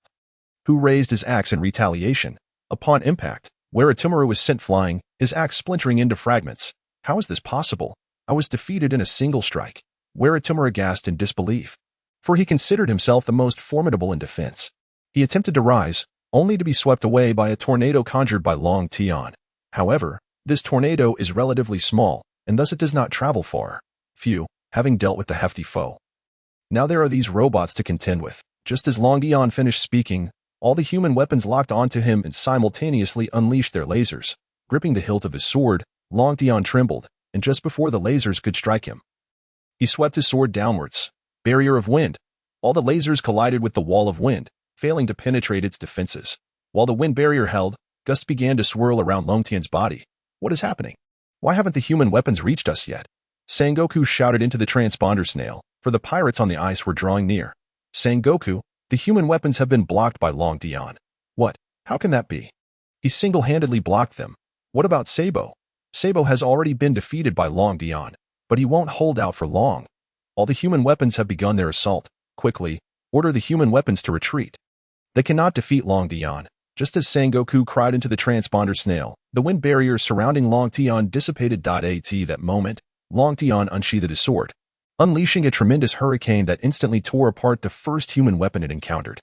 who raised his axe in retaliation. Upon impact, Aatrox was sent flying, his axe splintering into fragments. How is this possible? I was defeated in a single strike. Aatrox gasped in disbelief, for he considered himself the most formidable in defense. He attempted to rise, only to be swept away by a tornado conjured by Long Tian. However, this tornado is relatively small, and thus it does not travel far. Phew, having dealt with the hefty foe. Now there are these robots to contend with. Just as Long Tian finished speaking, all the human weapons locked onto him and simultaneously unleashed their lasers. Gripping the hilt of his sword, Long Tian trembled, and just before the lasers could strike him, he swept his sword downwards. Barrier of wind. All the lasers collided with the wall of wind, failing to penetrate its defenses. While the wind barrier held, gusts began to swirl around Long Tian's body. What is happening? Why haven't the human weapons reached us yet? Sengoku shouted into the transponder snail, for the pirates on the ice were drawing near. Sengoku, the human weapons have been blocked by Long Tian. What? How can that be? He single-handedly blocked them. What about Sabo? Sabo has already been defeated by Long Tian, but he won't hold out for long. All the human weapons have begun their assault. Quickly, order the human weapons to retreat. They cannot defeat Long Tian. Just as Sengoku cried into the transponder snail, the wind barrier surrounding Long Tian dissipated. At that moment, Long Tian unsheathed his sword, unleashing a tremendous hurricane that instantly tore apart the first human weapon it encountered,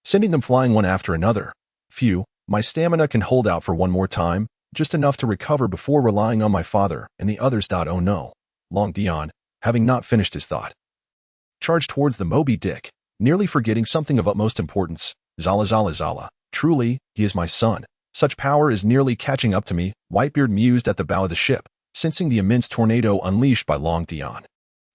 sending them flying one after another. Phew, my stamina can hold out for one more time, just enough to recover before relying on my father and the others. Oh no. Long Tian, having not finished his thought, charged towards the Moby Dick, nearly forgetting something of utmost importance. Zala. Truly, he is my son. Such power is nearly catching up to me, Whitebeard mused at the bow of the ship, sensing the immense tornado unleashed by Long Tian.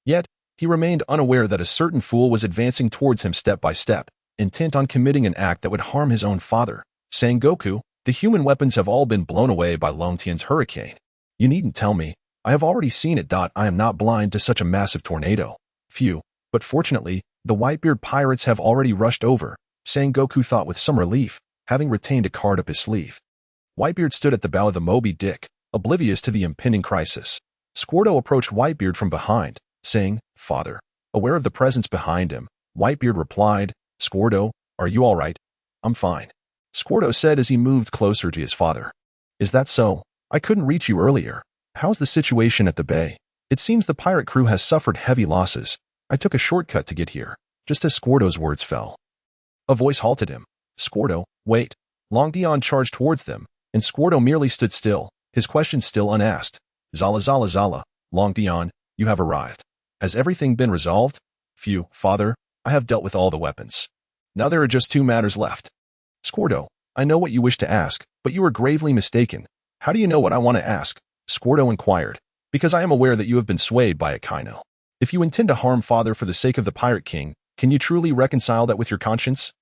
Yet, he remained unaware that a certain fool was advancing towards him step by step, intent on committing an act that would harm his own father. Sengoku, the human weapons have all been blown away by Long Tian's hurricane. You needn't tell me. I have already seen it. I am not blind to such a massive tornado. Phew, but fortunately, the Whitebeard pirates have already rushed over, Sengoku thought with some relief, having retained a card up his sleeve. Whitebeard stood at the bow of the Moby Dick, oblivious to the impending crisis. Squirtle approached Whitebeard from behind, saying, "Father." Aware of the presence behind him, Whitebeard replied, "Squirtle, are you all right?" "I'm fine," Squirtle said as he moved closer to his father. "Is that so? I couldn't reach you earlier. How's the situation at the bay?" "It seems the pirate crew has suffered heavy losses. I took a shortcut to get here." Just as Squirtle's words fell, a voice halted him. "Squirtle, wait." Long Tian charged towards them, and Squirtle merely stood still, his question still unasked. Zala. Long Tian, you have arrived. Has everything been resolved?" "Phew, father, I have dealt with all the weapons. Now there are just 2 matters left." "Squirtle, I know what you wish to ask, but you are gravely mistaken." "How do you know what I want to ask?" Squirtle inquired. "Because I am aware that you have been swayed by a Kaino. If you intend to harm father for the sake of the Pirate King, can you truly reconcile that with your conscience?"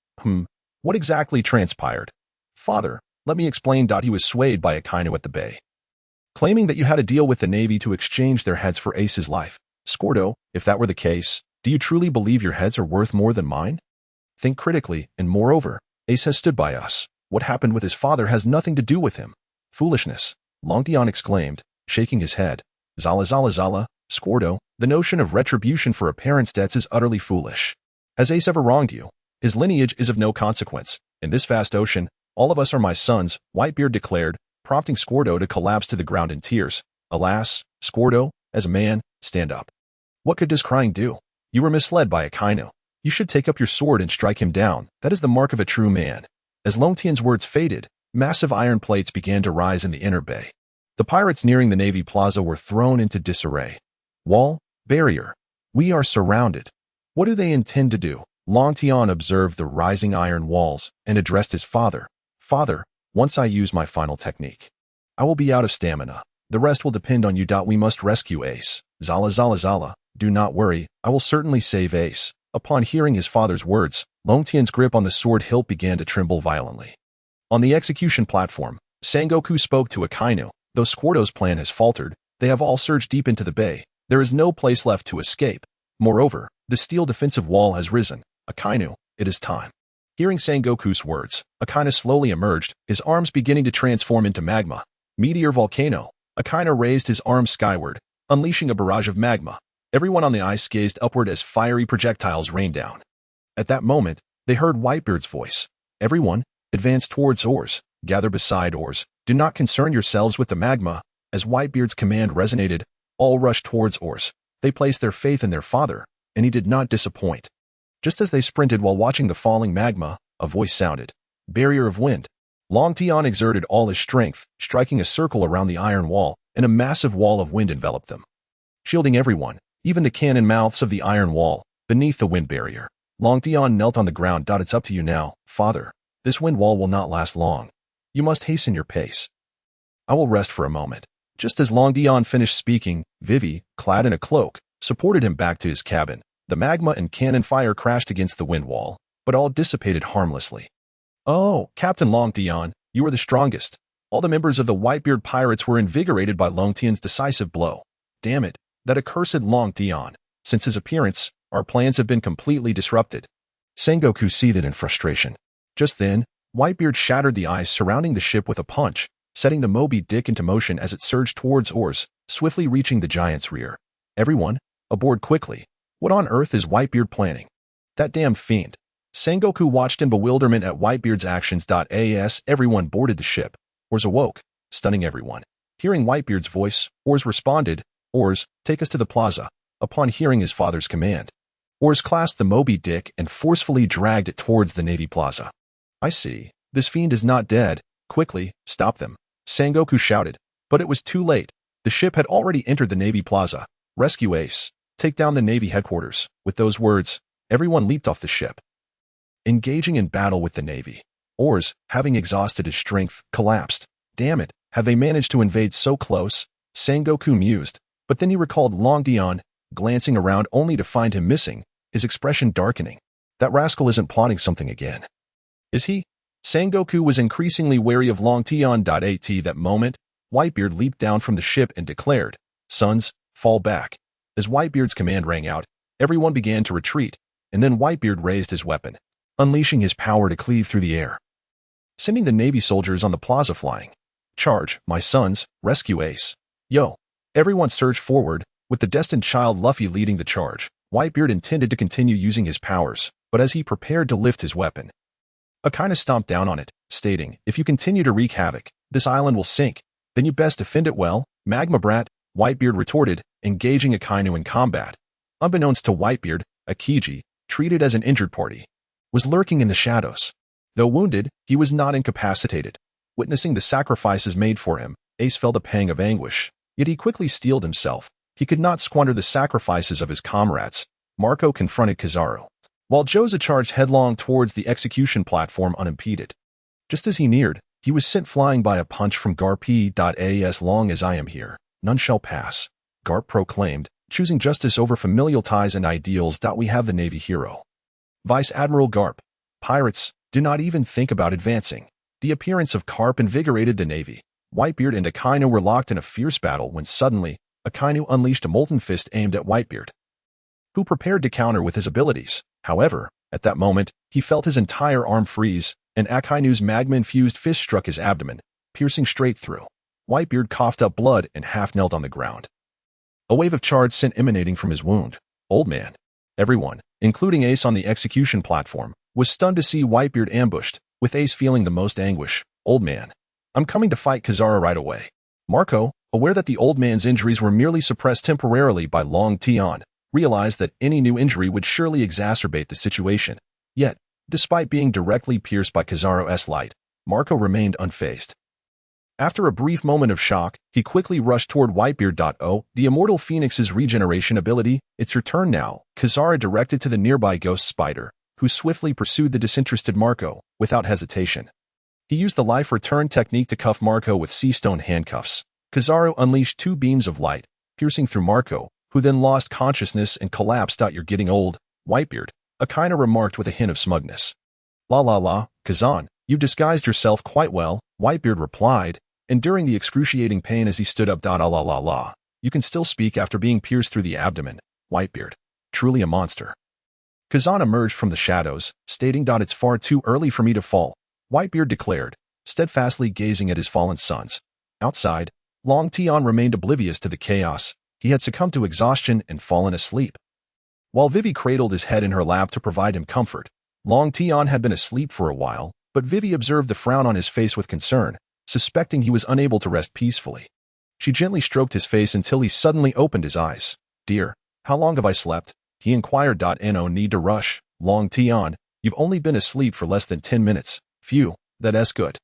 What exactly transpired?" "Father, let me explain. He was swayed by a Kaino at the bay, claiming that you had a deal with the Navy to exchange their heads for Ace's life." "Squirtle, if that were the case, do you truly believe your heads are worth more than mine? Think critically, and moreover, Ace has stood by us. What happened with his father has nothing to do with him." "Foolishness," Long Tian exclaimed, shaking his head. Zala, Squirtle, the notion of retribution for a parent's debts is utterly foolish. Has Ace ever wronged you? His lineage is of no consequence. In this vast ocean, all of us are my sons, Whitebeard declared, prompting Squirtle to collapse to the ground in tears. "Alas, Squirtle, as a man, stand up. What could this crying do? You were misled by a Kaino. You should take up your sword and strike him down. That is the mark of a true man." As Long Tian's words faded, massive iron plates began to rise in the inner bay. The pirates nearing the Navy Plaza were thrown into disarray. "Wall, barrier. We are surrounded. What do they intend to do?" Long Tian observed the rising iron walls and addressed his father. "Father, once I use my final technique, I will be out of stamina. The rest will depend on you. We must rescue Ace." Zala. "Do not worry, I will certainly save Ace." Upon hearing his father's words, Long Tian's grip on the sword hilt began to tremble violently. On the execution platform, Sengoku spoke to a Kaino. "Though Squirtle's plan has faltered, they have all surged deep into the bay. There is no place left to escape. Moreover, the steel defensive wall has risen. Akainu, it is time." Hearing Sengoku's words, Akainu slowly emerged, his arms beginning to transform into magma. Meteor volcano. Akainu raised his arms skyward, unleashing a barrage of magma. Everyone on the ice gazed upward as fiery projectiles rained down. At that moment, they heard Whitebeard's voice. "Everyone, advance towards oars. Gather beside oars. Do not concern yourselves with the magma." As Whitebeard's command resonated, all rushed towards oars. They placed their faith in their father, and he did not disappoint. Just as they sprinted while watching the falling magma, a voice sounded. "Barrier of wind." Long Tian exerted all his strength, striking a circle around the iron wall, and a massive wall of wind enveloped them, shielding everyone, even the cannon mouths of the iron wall, beneath the wind barrier. Long Tian knelt on the ground. "It's up to you now, father. This wind wall will not last long. You must hasten your pace. I will rest for a moment." Just as Long Tian finished speaking, Vivi, clad in a cloak, supported him back to his cabin. The magma and cannon fire crashed against the wind wall, but all dissipated harmlessly. "Oh, Captain Long Tian, you are the strongest." All the members of the Whitebeard pirates were invigorated by Long Tian's decisive blow. "Damn it, that accursed Long Tian." Since his appearance, our plans have been completely disrupted. Sengoku seethed in frustration. Just then, Whitebeard shattered the ice surrounding the ship with a punch, setting the Moby Dick into motion as it surged towards oars, swiftly reaching the giant's rear. Everyone, aboard quickly. What on earth is Whitebeard planning? That damn fiend. Sengoku watched in bewilderment at Whitebeard's actions. As everyone boarded the ship, Oars awoke, stunning everyone. Hearing Whitebeard's voice, Oars responded, "Oars, take us to the plaza," upon hearing his father's command. Oars clasped the Moby Dick and forcefully dragged it towards the Navy Plaza. "I see. This fiend is not dead. Quickly, stop them," Sengoku shouted. But it was too late. The ship had already entered the Navy Plaza. "Rescue Ace. Take down the Navy headquarters." With those words, everyone leaped off the ship. Engaging in battle with the Navy, Oars, having exhausted his strength, collapsed. Damn it, have they managed to invade so close? Sengoku mused, but then he recalled Long Tian, glancing around only to find him missing, his expression darkening. That rascal isn't plotting something again. Is he? Sengoku was increasingly wary of Long Tian. At that moment, Whitebeard leaped down from the ship and declared, "Sons, fall back." As Whitebeard's command rang out, everyone began to retreat, and then Whitebeard raised his weapon, unleashing his power to cleave through the air, sending the Navy soldiers on the plaza flying. "Charge, my sons, rescue Ace. Yo!" Everyone surged forward, with the destined child Luffy leading the charge. Whitebeard intended to continue using his powers, but as he prepared to lift his weapon, Akainu stomped down on it, stating, "If you continue to wreak havoc, this island will sink. Then you best defend it well, Magma Brat," Whitebeard retorted, engaging Akainu in combat. Unbeknownst to Whitebeard, Akiji, treated as an injured party, was lurking in the shadows. Though wounded, he was not incapacitated. Witnessing the sacrifices made for him, Ace felt a pang of anguish, yet he quickly steeled himself. He could not squander the sacrifices of his comrades. Marco confronted Kizaru, while Geoise charged headlong towards the execution platform unimpeded. Just as he neared, he was sent flying by a punch from Garp. "As long as I am here, none shall pass," Garp proclaimed, choosing justice over familial ties and ideals. "We have the Navy hero, Vice Admiral Garp. Pirates, do not even think about advancing." The appearance of Garp invigorated the Navy. Whitebeard and Akainu were locked in a fierce battle when suddenly, Akainu unleashed a molten fist aimed at Whitebeard, who prepared to counter with his abilities. However, at that moment, he felt his entire arm freeze, and Akainu's magma-infused fist struck his abdomen, piercing straight through. Whitebeard coughed up blood and half-knelt on the ground, a wave of charred scent emanating from his wound. "Old man." Everyone, including Ace on the execution platform, was stunned to see Whitebeard ambushed, with Ace feeling the most anguish. "Old man, I'm coming to fight Kizaru right away." Marco, aware that the old man's injuries were merely suppressed temporarily by Long Tian, realized that any new injury would surely exacerbate the situation. Yet, despite being directly pierced by Kizaru's light, Marco remained unfazed. After a brief moment of shock, he quickly rushed toward Whitebeard. The Immortal Phoenix's regeneration ability, it's your turn now, Kizaru directed to the nearby ghost spider, who swiftly pursued the disinterested Marco, without hesitation. He used the life return technique to cuff Marco with sea stone handcuffs. Kizaru unleashed two beams of light, piercing through Marco, who then lost consciousness and collapsed. "You're getting old, Whitebeard," Akainu remarked with a hint of smugness. "La la la, Kazan, you've disguised yourself quite well," Whitebeard replied, enduring the excruciating pain as he stood up. "La la la la. You can still speak after being pierced through the abdomen, Whitebeard. Truly a monster." Kazan emerged from the shadows, stating, "It's far too early for me to fall," Whitebeard declared, steadfastly gazing at his fallen sons. Outside, Long Tian remained oblivious to the chaos. He had succumbed to exhaustion and fallen asleep. While Vivi cradled his head in her lap to provide him comfort, Long Tian had been asleep for a while, but Vivi observed the frown on his face with concern, suspecting he was unable to rest peacefully. She gently stroked his face until he suddenly opened his eyes. "Dear, how long have I slept?" he inquired. "No need to rush, Long Tian. You've only been asleep for less than 10 minutes. Phew, that's good.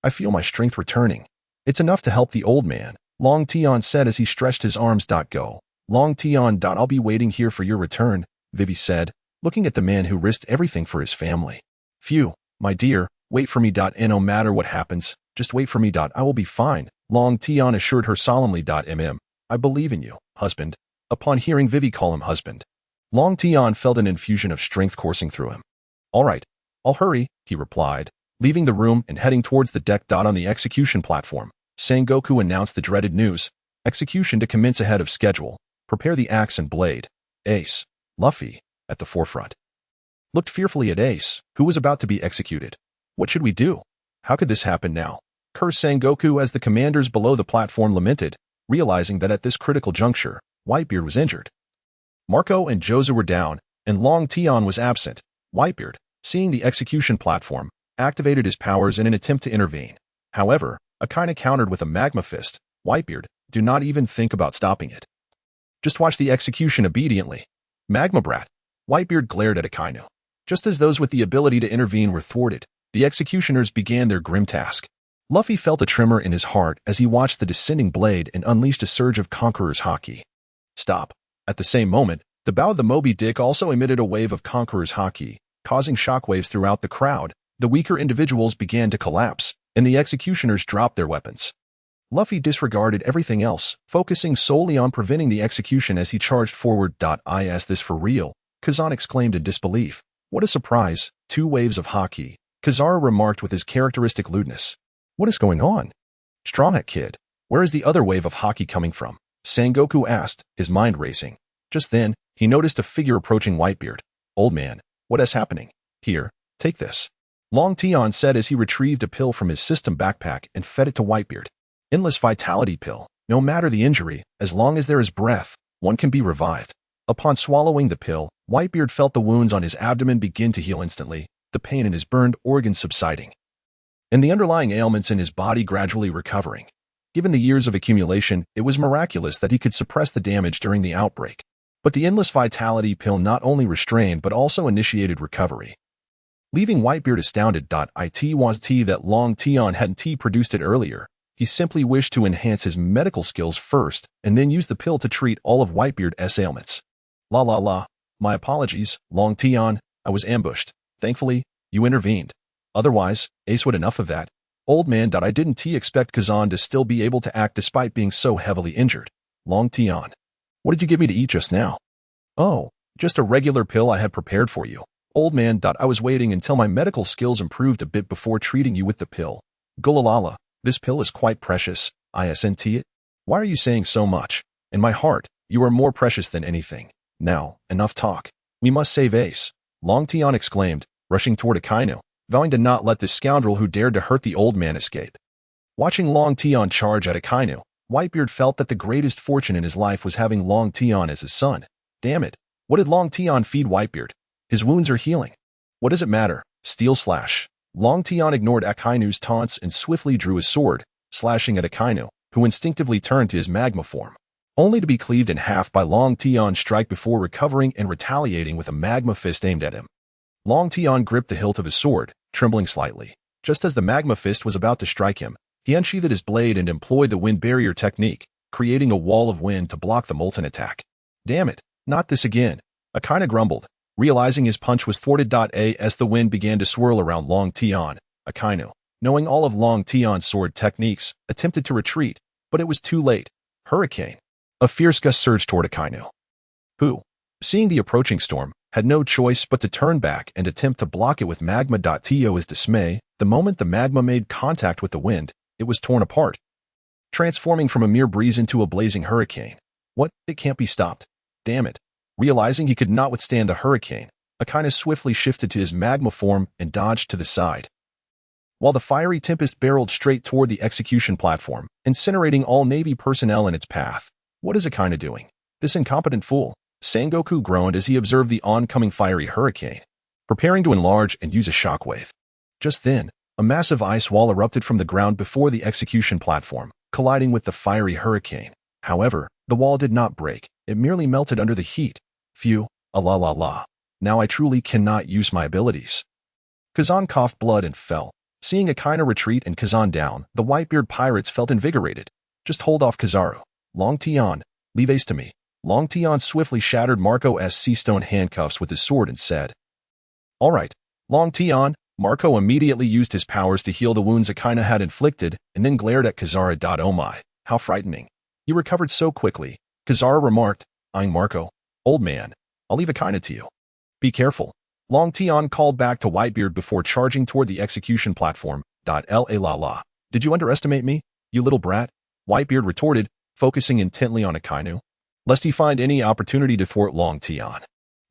I feel my strength returning. It's enough to help the old man," Long Tian said as he stretched his arms. "Go. Long Tian. I'll be waiting here for your return," Vivi said, looking at the man who risked everything for his family. "Phew, my dear, wait for me. No matter what happens, just wait for me. I will be fine," Long Tian assured her solemnly. "I believe in you, husband." Upon hearing Vivi call him husband, Long Tian felt an infusion of strength coursing through him. "All right, I'll hurry," he replied, leaving the room and heading towards the deck. On the execution platform, Sengoku announced the dreaded news: execution to commence ahead of schedule. Prepare the axe and blade. Ace, Luffy, at the forefront, looked fearfully at Ace, who was about to be executed. What should we do? How could this happen now? Cursed Sengoku as the commanders below the platform lamented, realizing that at this critical juncture, Whitebeard was injured. Marco and Geoise were down, and Long Tian was absent. Whitebeard, seeing the execution platform, activated his powers in an attempt to intervene. However, Akainu countered with a magma fist. Whitebeard, do not even think about stopping it. Just watch the execution obediently. Magma brat. Whitebeard glared at Akainu. Just as those with the ability to intervene were thwarted, the executioners began their grim task. Luffy felt a tremor in his heart as he watched the descending blade and unleashed a surge of Conqueror's Haki. Stop. At the same moment, the bow of the Moby Dick also emitted a wave of Conqueror's Haki, causing shockwaves throughout the crowd. The weaker individuals began to collapse, and the executioners dropped their weapons. Luffy disregarded everything else, focusing solely on preventing the execution as he charged forward. Is this for real? Kazan exclaimed in disbelief. What a surprise, 2 waves of Haki, Kizaru remarked with his characteristic lewdness. What is going on? Straw Hat Kid, where is the other wave of Haki coming from? Sengoku asked, his mind racing. Just then, he noticed a figure approaching Whitebeard. Old man, what is happening? Here, take this. Long Tian said as he retrieved a pill from his system backpack and fed it to Whitebeard. Endless vitality pill. No matter the injury, as long as there is breath, one can be revived. Upon swallowing the pill, Whitebeard felt the wounds on his abdomen begin to heal instantly, the pain in his burned organs subsiding, and the underlying ailments in his body gradually recovering. Given the years of accumulation, it was miraculous that he could suppress the damage during the outbreak. But the endless vitality pill not only restrained but also initiated recovery, leaving Whitebeard astounded. It was that Long Tian hadn't produced it earlier. He simply wished to enhance his medical skills first and then use the pill to treat all of Whitebeard's ailments. La. My apologies, Long Tian. I was ambushed. Thankfully, you intervened. Otherwise, Ace would enough of that. Old man. I didn't expect Kazan to still be able to act despite being so heavily injured. Long Tian. What did you give me to eat just now? Oh, just a regular pill I had prepared for you. Old man. I was waiting until my medical skills improved a bit before treating you with the pill. Gulalala. This pill is quite precious. Isn't it? Why are you saying so much? In my heart, you are more precious than anything. Now, enough talk. We must save Ace. Long Tian exclaimed, rushing toward Akainu, vowing to not let this scoundrel who dared to hurt the old man escape. Watching Long Tian charge at Akainu, Whitebeard felt that the greatest fortune in his life was having Long Tian as his son. Damn it. What did Long Tian feed Whitebeard? His wounds are healing. What does it matter? Steel slash. Long Tian ignored Akainu's taunts and swiftly drew his sword, slashing at Akainu, who instinctively turned to his magma form, only to be cleaved in half by Long Tian's strike before recovering and retaliating with a magma fist aimed at him. Long Tian gripped the hilt of his sword, trembling slightly. Just as the magma fist was about to strike him, he unsheathed his blade and employed the wind barrier technique, creating a wall of wind to block the molten attack. Damn it, not this again. Akainu grumbled, realizing his punch was thwarted. As the wind began to swirl around Long Tian, Akainu, knowing all of Long Tian's sword techniques, attempted to retreat, but it was too late. Hurricane. A fierce gust surged toward Akainu, who, seeing the approaching storm, had no choice but to turn back and attempt to block it with magma. To his dismay, the moment the magma made contact with the wind, it was torn apart, transforming from a mere breeze into a blazing hurricane. What? It can't be stopped. Damn it. Realizing he could not withstand the hurricane, Akainu swiftly shifted to his magma form and dodged to the side, while the fiery tempest barreled straight toward the execution platform, incinerating all Navy personnel in its path. What is Akainu doing? This incompetent fool. Sengoku groaned as he observed the oncoming fiery hurricane, preparing to enlarge and use a shockwave. Just then, a massive ice wall erupted from the ground before the execution platform, colliding with the fiery hurricane. However, the wall did not break. It merely melted under the heat. Phew, la. Now I truly cannot use my abilities. Kazan coughed blood and fell. Seeing Akainu retreat and Kazan down, the Whitebeard pirates felt invigorated. Just hold off Kizaru. Long Tian, leave Ace to me. Long Tian swiftly shattered Marco's sea stone handcuffs with his sword and said, All right, Long Tian. Marco immediately used his powers to heal the wounds Akainu had inflicted and then glared at Kizaru. Oh my, how frightening. You recovered so quickly, Kizaru remarked, eyeing Marco. Old man, I'll leave Akainu to you. Be careful. Long Tian called back to Whitebeard before charging toward the execution platform. La. Did you underestimate me, you little brat? Whitebeard retorted, focusing intently on Akainu. lest he find any opportunity to thwart Long Tian.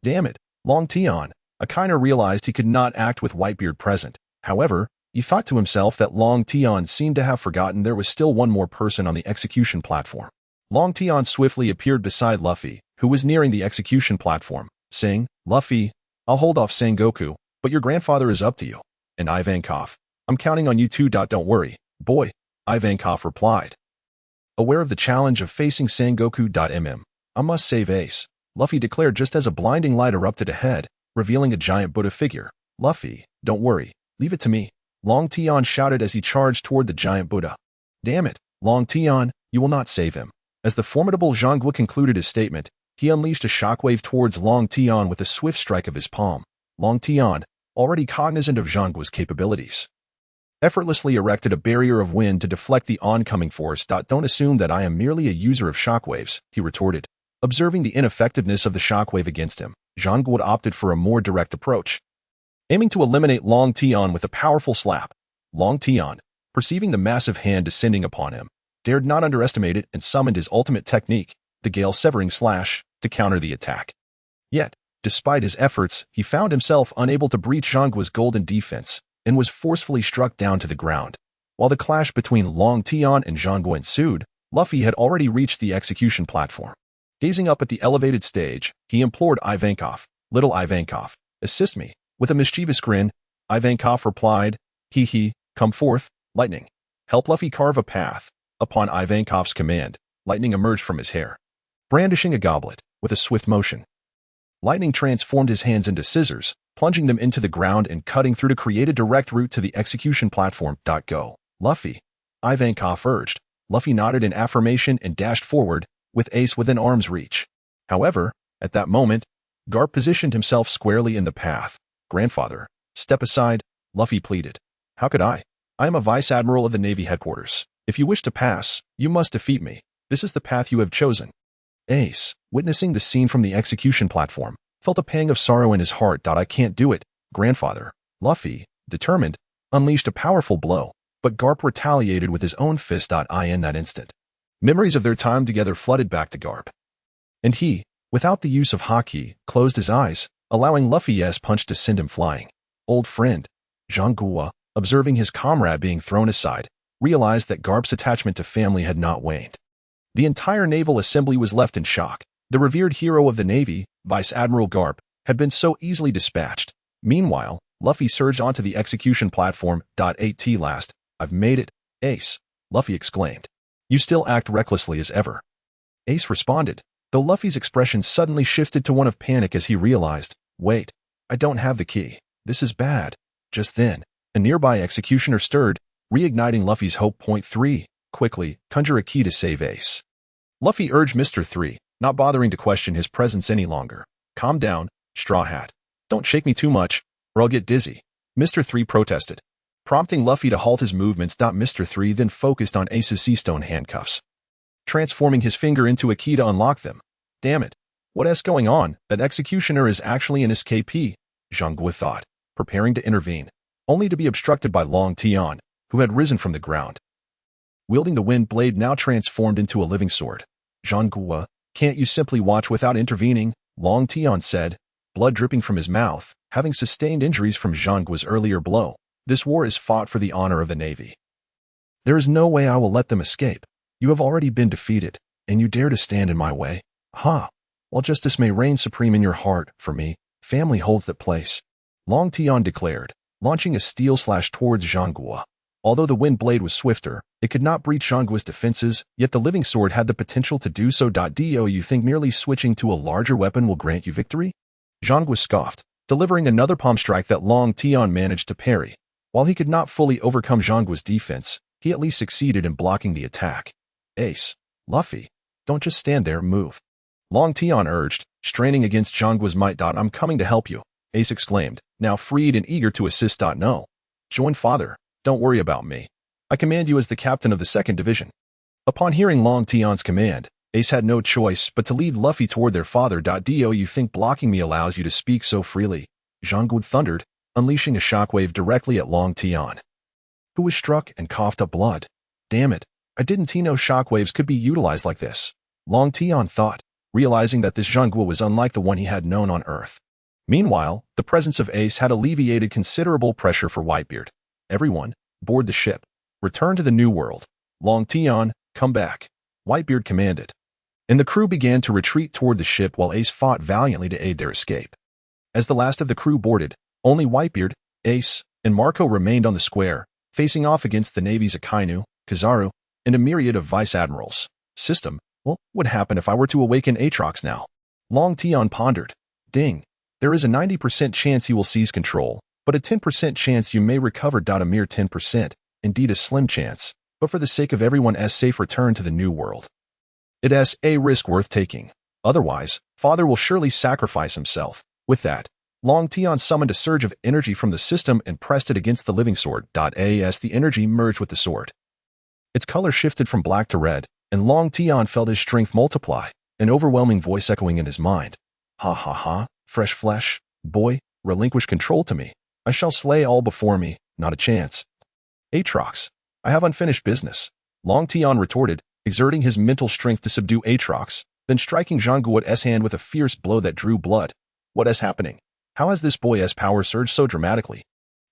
Damn it, Long Tian. Akaina realized he could not act with Whitebeard present. However, he thought to himself that Long Tian seemed to have forgotten there was still one more person on the execution platform. Long Tian swiftly appeared beside Luffy, who was nearing the execution platform, saying, "Luffy, I'll hold off Sengoku, but your grandfather is up to you. And Ivankov, I'm counting on you too. Don't worry, boy," Ivankov replied. Aware of the challenge of facing Sengoku. I must save Ace, Luffy declared just as a blinding light erupted ahead, revealing a giant Buddha figure. "Luffy, don't worry, leave it to me," Long Tian shouted as he charged toward the giant Buddha. "Damn it, Long Tian, you will not save him." As the formidable Zhangguo concluded his statement, he unleashed a shockwave towards Long Tian with a swift strike of his palm. Long Tian, already cognizant of Zhangguo's capabilities, effortlessly erected a barrier of wind to deflect the oncoming force. "Don't assume that I am merely a user of shockwaves," he retorted. Observing the ineffectiveness of the shockwave against him, Zhangguo opted for a more direct approach, aiming to eliminate Long Tian with a powerful slap. Long Tian, perceiving the massive hand descending upon him, dared not underestimate it and summoned his ultimate technique, the Gale-Severing Slash, to counter the attack. Yet, despite his efforts, he found himself unable to breach Zhangguo's golden defense and was forcefully struck down to the ground. While the clash between Long Tian and Zhangguo ensued, Luffy had already reached the execution platform. Gazing up at the elevated stage, he implored Ivankov, "Little Ivankov, assist me." With a mischievous grin, Ivankov replied, "Hee, come forth, lightning." Help Luffy carve a path. Upon Ivankov's command, lightning emerged from his hair, brandishing a goblet. With a swift motion, lightning transformed his hands into scissors, plunging them into the ground and cutting through to create a direct route to the execution platform. "Go, Luffy," Ivankov urged. Luffy nodded in affirmation and dashed forward, with Ace within arm's reach. However, at that moment, Garp positioned himself squarely in the path. "Grandfather, step aside," Luffy pleaded. "How could I? I am a Vice Admiral of the Navy headquarters. If you wish to pass, you must defeat me. This is the path you have chosen." Ace, witnessing the scene from the execution platform, felt a pang of sorrow in his heart. "I can't do it, grandfather." Luffy, determined, unleashed a powerful blow, but Garp retaliated with his own fist. In that instant, memories of their time together flooded back to Garp, and he, without the use of haki, closed his eyes, allowing Luffy's punch to send him flying. Old friend, Zhangguo, observing his comrade being thrown aside, realized that Garp's attachment to family had not waned. The entire naval assembly was left in shock. The revered hero of the Navy, Vice Admiral Garp, had been so easily dispatched. Meanwhile, Luffy surged onto the execution platform. "At last, I've made it, Ace," Luffy exclaimed. "You still act recklessly as ever," Ace responded, though Luffy's expression suddenly shifted to one of panic as he realized, "Wait, I don't have the key. This is bad." Just then, a nearby executioner stirred, reigniting Luffy's hope. Point 3. Quickly, conjure a key to save Ace, Luffy urged Mr. 3, not bothering to question his presence any longer. "Calm down, Straw Hat. Don't shake me too much, or I'll get dizzy," Mr. 3 protested, prompting Luffy to halt his movements. Mr. 3 then focused on Ace's seastone handcuffs, transforming his finger into a key to unlock them. "Damn it, what's going on? That executioner is actually an escapee," Zhangguo thought, preparing to intervene, only to be obstructed by Long Tian, who had risen from the ground, wielding the wind blade now transformed into a living sword. "Zhangguo, can't you simply watch without intervening?" Long Tian said, blood dripping from his mouth, having sustained injuries from Zhangguo's earlier blow. "This war is fought for the honor of the Navy. There is no way I will let them escape. You have already been defeated, and you dare to stand in my way? Ha! While justice may reign supreme in your heart, for me, family holds that place," Long Tian declared, launching a steel slash towards Zhangguo. Although the wind blade was swifter, it could not breach Zhangguo's defenses, yet the living sword had the potential to do so. "Do you think merely switching to a larger weapon will grant you victory?" Zhangguo scoffed, delivering another palm strike that Long Tian managed to parry. While he could not fully overcome Zhangguo's defense, he at least succeeded in blocking the attack. "Ace, Luffy, don't just stand there, move," Long Tian urged, straining against Zhangguo's might. "I'm coming to help you," Ace exclaimed, now freed and eager to assist. "No. Join father. Don't worry about me. I command you as the captain of the 2nd Division." Upon hearing Long Tian's command, Ace had no choice but to lead Luffy toward their father. "Do you think blocking me allows you to speak so freely?" Zhangguo thundered, unleashing a shockwave directly at Long Tian, who was struck and coughed up blood. "Damn it, I didn't know shockwaves could be utilized like this," Long Tian thought. realizing that this Zhangguo was unlike the one he had known on Earth. Meanwhile, the presence of Ace had alleviated considerable pressure for Whitebeard. Everyone, board the ship. Return to the New World. Long Tian, come back. Whitebeard commanded. And the crew began to retreat toward the ship while Ace fought valiantly to aid their escape. As the last of the crew boarded, only Whitebeard, Ace, and Marco remained on the square, facing off against the Navy's Akainu, Kizaru, and a myriad of vice admirals. System, well, what would happen if I were to awaken Aatrox now? Long Tian pondered. Ding. There is a 90% chance you will seize control, but a 10% chance you may recover. A mere 10%, indeed a slim chance, but for the sake of everyone's safe return to the New World. It is a risk worth taking. Otherwise, Father will surely sacrifice himself. With that, Long Tian summoned a surge of energy from the system and pressed it against the living sword. As the energy merged with the sword, its color shifted from black to red, and Long Tian felt his strength multiply, an overwhelming voice echoing in his mind. Ha ha ha, fresh flesh, boy, relinquish control to me. I shall slay all before me, not a chance. Aatrox, I have unfinished business. Long Tian retorted, exerting his mental strength to subdue Aatrox, then striking Zhangguo's hand with a fierce blow that drew blood. What is happening? How has this boy's power surged so dramatically?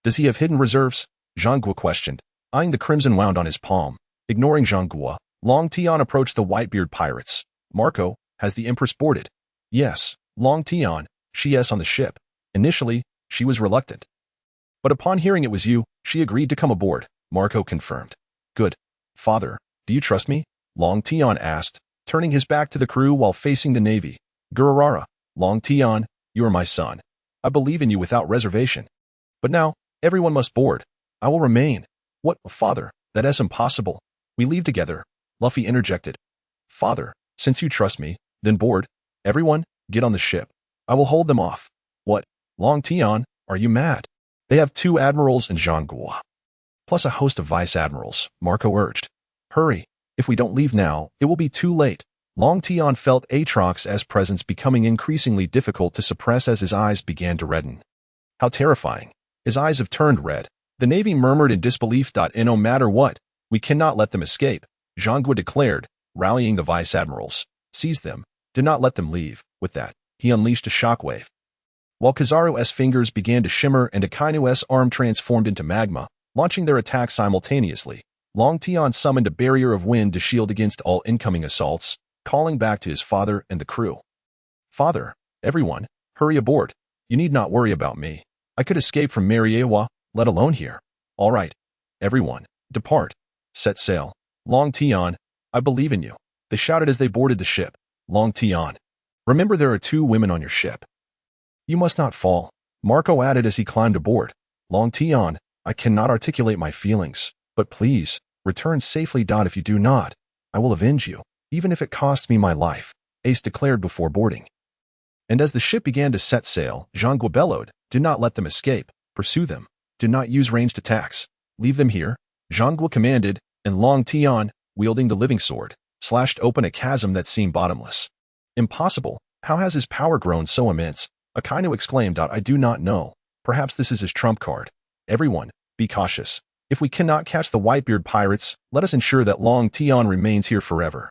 Does he have hidden reserves? Zhangguo questioned, eyeing the crimson wound on his palm. Ignoring Zhangguo, Long Tian approached the Whitebeard pirates. Marco, has the Empress boarded? Yes, Long Tian, she is on the ship. Initially, she was reluctant. But upon hearing it was you, she agreed to come aboard, Marco confirmed. Good. Father, do you trust me? Long Tian asked, turning his back to the crew while facing the Navy. Gururara, Long Tian, you are my son. I believe in you without reservation. But now, everyone must board. I will remain. What, father? That is impossible. We leave together. Luffy interjected. Father, since you trust me, then board. Everyone, get on the ship. I will hold them off. What? Long Tian, are you mad? They have 2 admirals and Zhangguo, plus a host of vice admirals, Marco urged. Hurry. If we don't leave now, it will be too late. Long Tian felt Aatrox's presence becoming increasingly difficult to suppress as his eyes began to redden. How terrifying. His eyes have turned red. The Navy murmured in disbelief. No matter what, we cannot let them escape, Zhangguo declared, rallying the vice admirals. Seize them. Do not let them leave. With that, he unleashed a shockwave. While Kizaru's fingers began to shimmer and Akainu's arm transformed into magma, launching their attack simultaneously, Long Tian summoned a barrier of wind to shield against all incoming assaults, calling back to his father and the crew. Father, everyone, hurry aboard. You need not worry about me. I could escape from Mariewa, let alone here. All right. Everyone, depart. Set sail. Long Tian, I believe in you. They shouted as they boarded the ship. Long Tian, remember there are 2 women on your ship. You must not fall. Marco added as he climbed aboard. Long Tian, I cannot articulate my feelings, but please, return safely. If you do not, I will avenge you, even if it costs me my life, Ace declared before boarding. And as the ship began to set sail, Zhangguo bellowed, do not let them escape, pursue them, do not use ranged attacks, leave them here, Zhangguo commanded, and Long Tian, wielding the living sword, slashed open a chasm that seemed bottomless. Impossible, how has his power grown so immense? Akainu exclaimed. I do not know, perhaps this is his trump card. Everyone, be cautious. If we cannot catch the Whitebeard pirates, let us ensure that Long Tian remains here forever.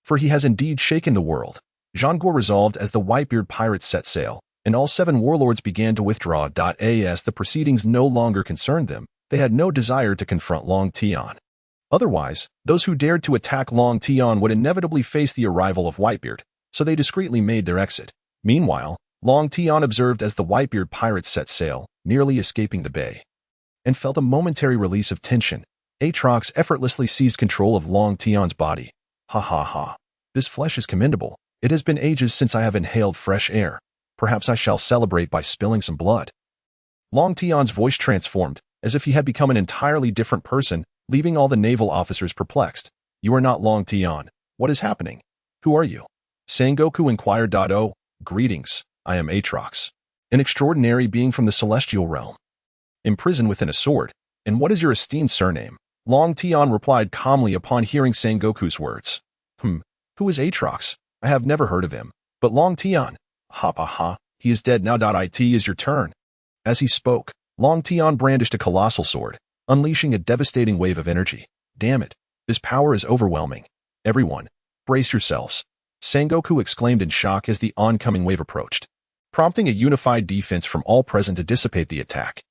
For he has indeed shaken the world. Zhangguo resolved as the Whitebeard pirates set sail, and all 7 warlords began to withdraw. As the proceedings no longer concerned them, they had no desire to confront Long Tian. Otherwise, those who dared to attack Long Tian would inevitably face the arrival of Whitebeard, so they discreetly made their exit. Meanwhile, Long Tian observed as the Whitebeard pirates set sail, nearly escaping the bay, and felt a momentary release of tension. Aatrox effortlessly seized control of Long Tian's body. Ha ha ha. This flesh is commendable. It has been ages since I have inhaled fresh air. Perhaps I shall celebrate by spilling some blood. Long Tian's voice transformed, as if he had become an entirely different person, leaving all the naval officers perplexed. You are not Long Tian. What is happening? Who are you? Sengoku inquired. Oh, greetings. I am Aatrox, an extraordinary being from the celestial realm, imprisoned within a sword. And what is your esteemed surname? Long Tian replied calmly upon hearing Sengoku's words. Who is Aatrox? I have never heard of him. But Long Tian, ha ha ha, he is dead now. It is your turn. As he spoke, Long Tian brandished a colossal sword, unleashing a devastating wave of energy. Damn it, this power is overwhelming. Everyone, brace yourselves. Sengoku exclaimed in shock as the oncoming wave approached, prompting a unified defense from all present to dissipate the attack.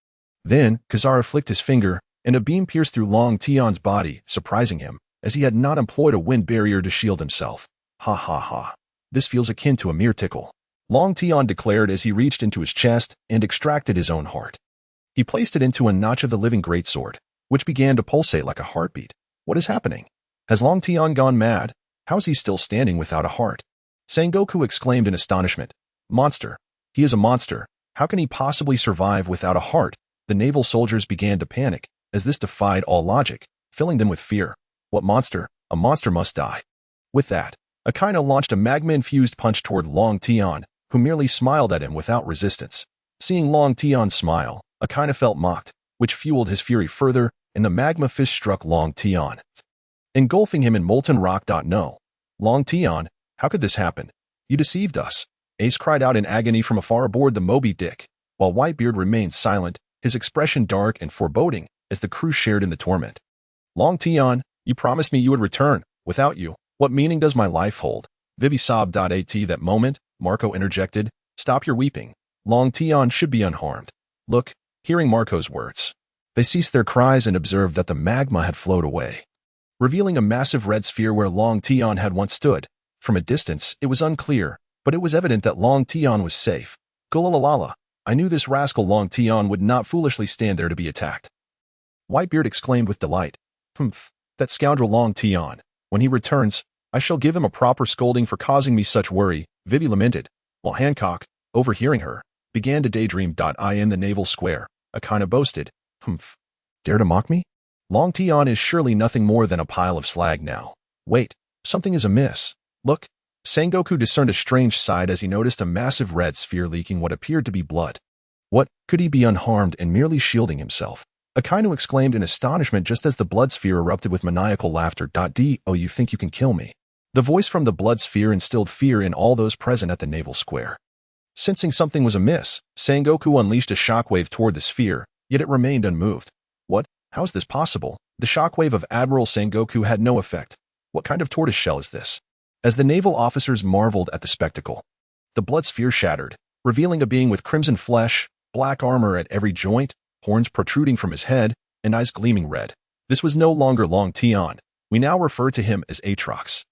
Then, Kazara flicked his finger, and a beam pierced through Long Tian's body, surprising him, as he had not employed a wind barrier to shield himself. Ha ha ha. This feels akin to a mere tickle, Long Tian declared as he reached into his chest and extracted his own heart. He placed it into a notch of the living greatsword, which began to pulsate like a heartbeat. What is happening? Has Long Tian gone mad? How is he still standing without a heart? Sengoku exclaimed in astonishment. Monster. He is a monster. How can he possibly survive without a heart? The naval soldiers began to panic, as this defied all logic, filling them with fear. What monster? A monster must die. With that, Akaina launched a magma-infused punch toward Long Tian, who merely smiled at him without resistance. Seeing Long Tian smile, Akaina felt mocked, which fueled his fury further, and the magma fist struck Long Tian, engulfing him in molten rock. No. Long Tian, how could this happen? You deceived us. Ace cried out in agony from afar aboard the Moby Dick, while Whitebeard remained silent, his expression dark and foreboding, as the crew shared in the torment. Long Tian, you promised me you would return. Without you, what meaning does my life hold? Vivi sobbed. At that moment, Marco interjected, Stop your weeping. Long Tian should be unharmed. Look, hearing Marco's words, they ceased their cries and observed that the magma had flowed away, revealing a massive red sphere where Long Tian had once stood. From a distance, it was unclear, but it was evident that Long Tian was safe. Gulalalala, I knew this rascal Long Tian would not foolishly stand there to be attacked. Whitebeard exclaimed with delight. Humph, that scoundrel Long Tian. When he returns, I shall give him a proper scolding for causing me such worry, Vivi lamented, while Hancock, overhearing her, began to daydream. In the naval square, Akaina boasted, Humph, dare to mock me? Long Tian is surely nothing more than a pile of slag now. Wait, something is amiss. Look, Sengoku discerned a strange sight as he noticed a massive red sphere leaking what appeared to be blood. What, could he be unharmed and merely shielding himself? Akainu exclaimed in astonishment just as the blood sphere erupted with maniacal laughter. Oh, you think you can kill me? The voice from the blood sphere instilled fear in all those present at the naval square. Sensing something was amiss, Sengoku unleashed a shockwave toward the sphere, yet it remained unmoved. What? How is this possible? The shockwave of Admiral Sengoku had no effect. What kind of tortoiseshell is this? As the naval officers marveled at the spectacle, the blood sphere shattered, revealing a being with crimson flesh, black armor at every joint, horns protruding from his head, and eyes gleaming red. This was no longer Long Tian. We now refer to him as Aatrox.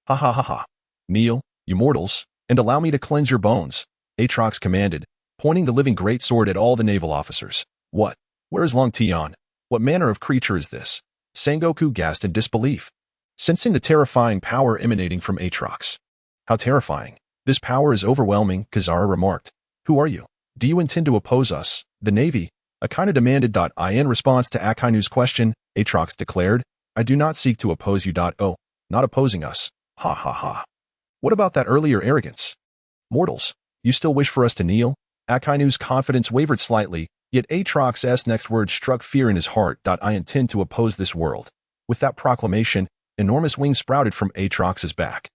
Ha ha ha ha. Kneel, you mortals, and allow me to cleanse your bones, Aatrox commanded, pointing the living greatsword at all the naval officers. What? Where is Long Tian? What manner of creature is this? Sengoku gasped in disbelief, sensing the terrifying power emanating from Aatrox. How terrifying. This power is overwhelming, Kazara remarked. Who are you? Do you intend to oppose us, the Navy? Akaina demanded. In response to Akainu's question, Aatrox declared, I do not seek to oppose you. Oh, not opposing us. Ha ha ha. What about that earlier arrogance? Mortals, you still wish for us to kneel? Akainu's confidence wavered slightly, yet Aatrox's next words struck fear in his heart. I intend to oppose this world. With that proclamation, enormous wings sprouted from Aatrox's back,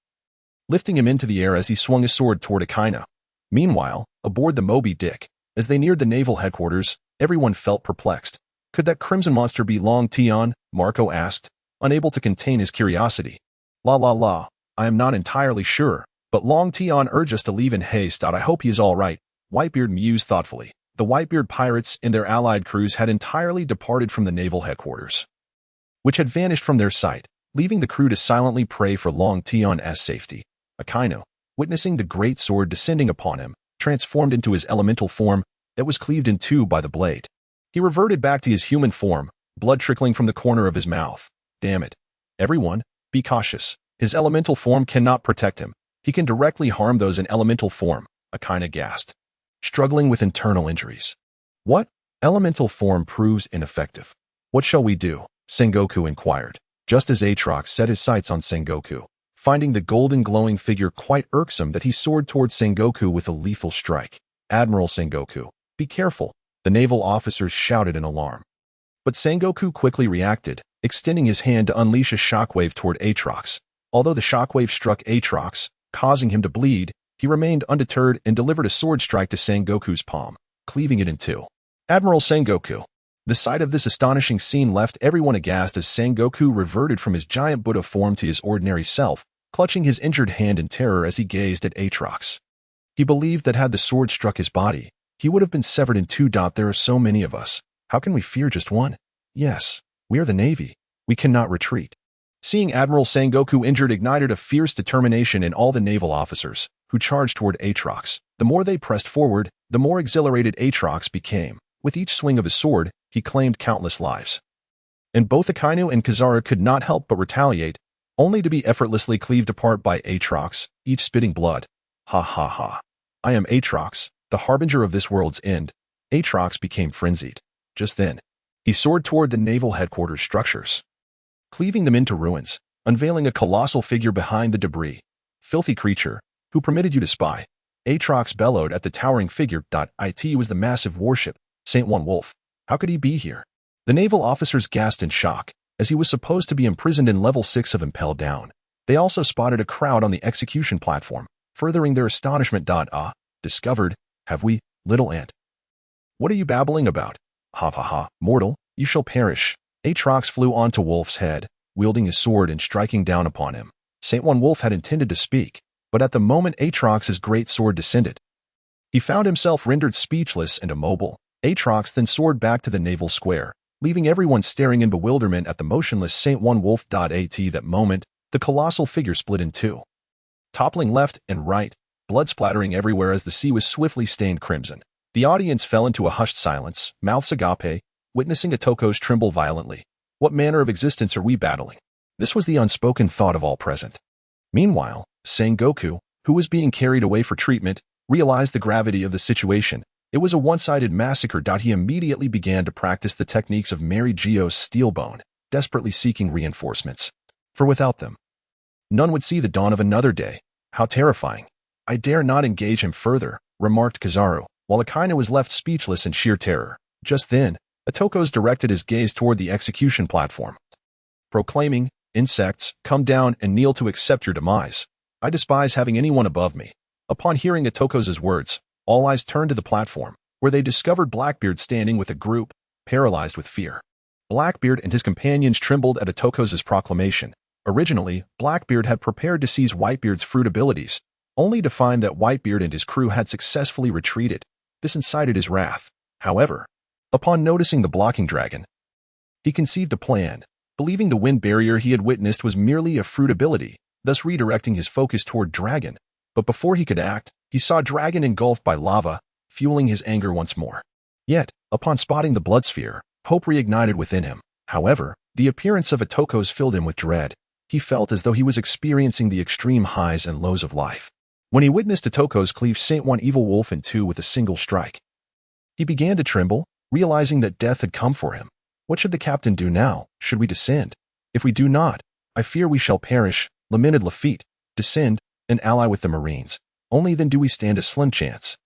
lifting him into the air as he swung his sword toward Akaina. Meanwhile, aboard the Moby Dick, as they neared the naval headquarters, everyone felt perplexed. Could that crimson monster be Long Tian? Marco asked, unable to contain his curiosity. La, I am not entirely sure, but Long Tian urged us to leave in haste. I hope he is all right, Whitebeard mused thoughtfully. The Whitebeard pirates and their allied crews had entirely departed from the naval headquarters, which had vanished from their sight, leaving the crew to silently pray for Long Tian's safety. Akainu, witnessing the great sword descending upon him, transformed into his elemental form that was cleaved in two by the blade. He reverted back to his human form, blood trickling from the corner of his mouth. Damn it. Everyone, be cautious. His elemental form cannot protect him. He can directly harm those in elemental form, Akaina gasped, struggling with internal injuries. What? Elemental form proves ineffective. What shall we do? Sengoku inquired, just as Aatrox set his sights on Sengoku, finding the golden glowing figure quite irksome that he soared towards Sengoku with a lethal strike. Admiral Sengoku, be careful, the naval officers shouted in alarm. But Sengoku quickly reacted, extending his hand to unleash a shockwave toward Aatrox. Although the shockwave struck Aatrox, causing him to bleed, he remained undeterred and delivered a sword strike to Sengoku's palm, cleaving it in two. Admiral Sengoku. The sight of this astonishing scene left everyone aghast as Sengoku reverted from his giant Buddha form to his ordinary self, clutching his injured hand in terror as he gazed at Aatrox. He believed that had the sword struck his body, he would have been severed in two. There are so many of us. How can we fear just one? Yes, we are the Navy. We cannot retreat. Seeing Admiral Sengoku injured ignited a fierce determination in all the naval officers, who charged toward Aatrox. The more they pressed forward, the more exhilarated Aatrox became. With each swing of his sword, he claimed countless lives. And both Akainu and Kizaru could not help but retaliate, only to be effortlessly cleaved apart by Aatrox, each spitting blood. Ha ha ha. I am Aatrox, the harbinger of this world's end. Aatrox became frenzied. Just then, he soared toward the naval headquarters structures, cleaving them into ruins, unveiling a colossal figure behind the debris. Filthy creature, who permitted you to spy? Aatrox bellowed at the towering figure. It was the massive warship, St. One Wolf. How could he be here? The naval officers gasped in shock, as he was supposed to be imprisoned in level 6 of Impel down. They also spotted a crowd on the execution platform, furthering their astonishment. Discovered, have we, little ant? What are you babbling about? Ha ha ha, mortal, you shall perish. Aatrox flew onto Wolf's head, wielding his sword and striking down upon him. St. One Wolf had intended to speak, but at the moment Aatrox's great sword descended, he found himself rendered speechless and immobile. Aatrox then soared back to the naval square, leaving everyone staring in bewilderment at the motionless St. One Wolf. At that moment, the colossal figure split in two, toppling left and right, blood splattering everywhere as the sea was swiftly stained crimson. The audience fell into a hushed silence, mouths agape, witnessing Aatrox tremble violently. What manner of existence are we battling? This was the unspoken thought of all present. Meanwhile, Sengoku, who was being carried away for treatment, realized the gravity of the situation. It was a one-sided massacre. He immediately began to practice the techniques of Mary Geoise Steelbone, desperately seeking reinforcements. For without them, none would see the dawn of another day. How terrifying. I dare not engage him further, remarked Kizaru, while Akainu was left speechless in sheer terror. Just then, Aatrox directed his gaze toward the execution platform, proclaiming, "Insects, come down and kneel to accept your demise. I despise having anyone above me." Upon hearing Aatrox's words, all eyes turned to the platform, where they discovered Blackbeard standing with a group, paralyzed with fear. Blackbeard and his companions trembled at Aatrox's proclamation. Originally, Blackbeard had prepared to seize Whitebeard's fruit abilities, only to find that Whitebeard and his crew had successfully retreated. This incited his wrath. However, upon noticing the blocking dragon, he conceived a plan, believing the wind barrier he had witnessed was merely a fruit ability, thus redirecting his focus toward dragon. But before he could act, he saw dragon engulfed by lava, fueling his anger once more. Yet, upon spotting the blood sphere, hope reignited within him. However, the appearance of Aatrox filled him with dread. He felt as though he was experiencing the extreme highs and lows of life. When he witnessed Aatrox cleave St. One Evil Wolf in two with a single strike, he began to tremble, realizing that death had come for him. What should the captain do now? Should we descend? If we do not, I fear we shall perish, lamented Lafitte. Descend, and ally with the Marines. Only then do we stand a slim chance.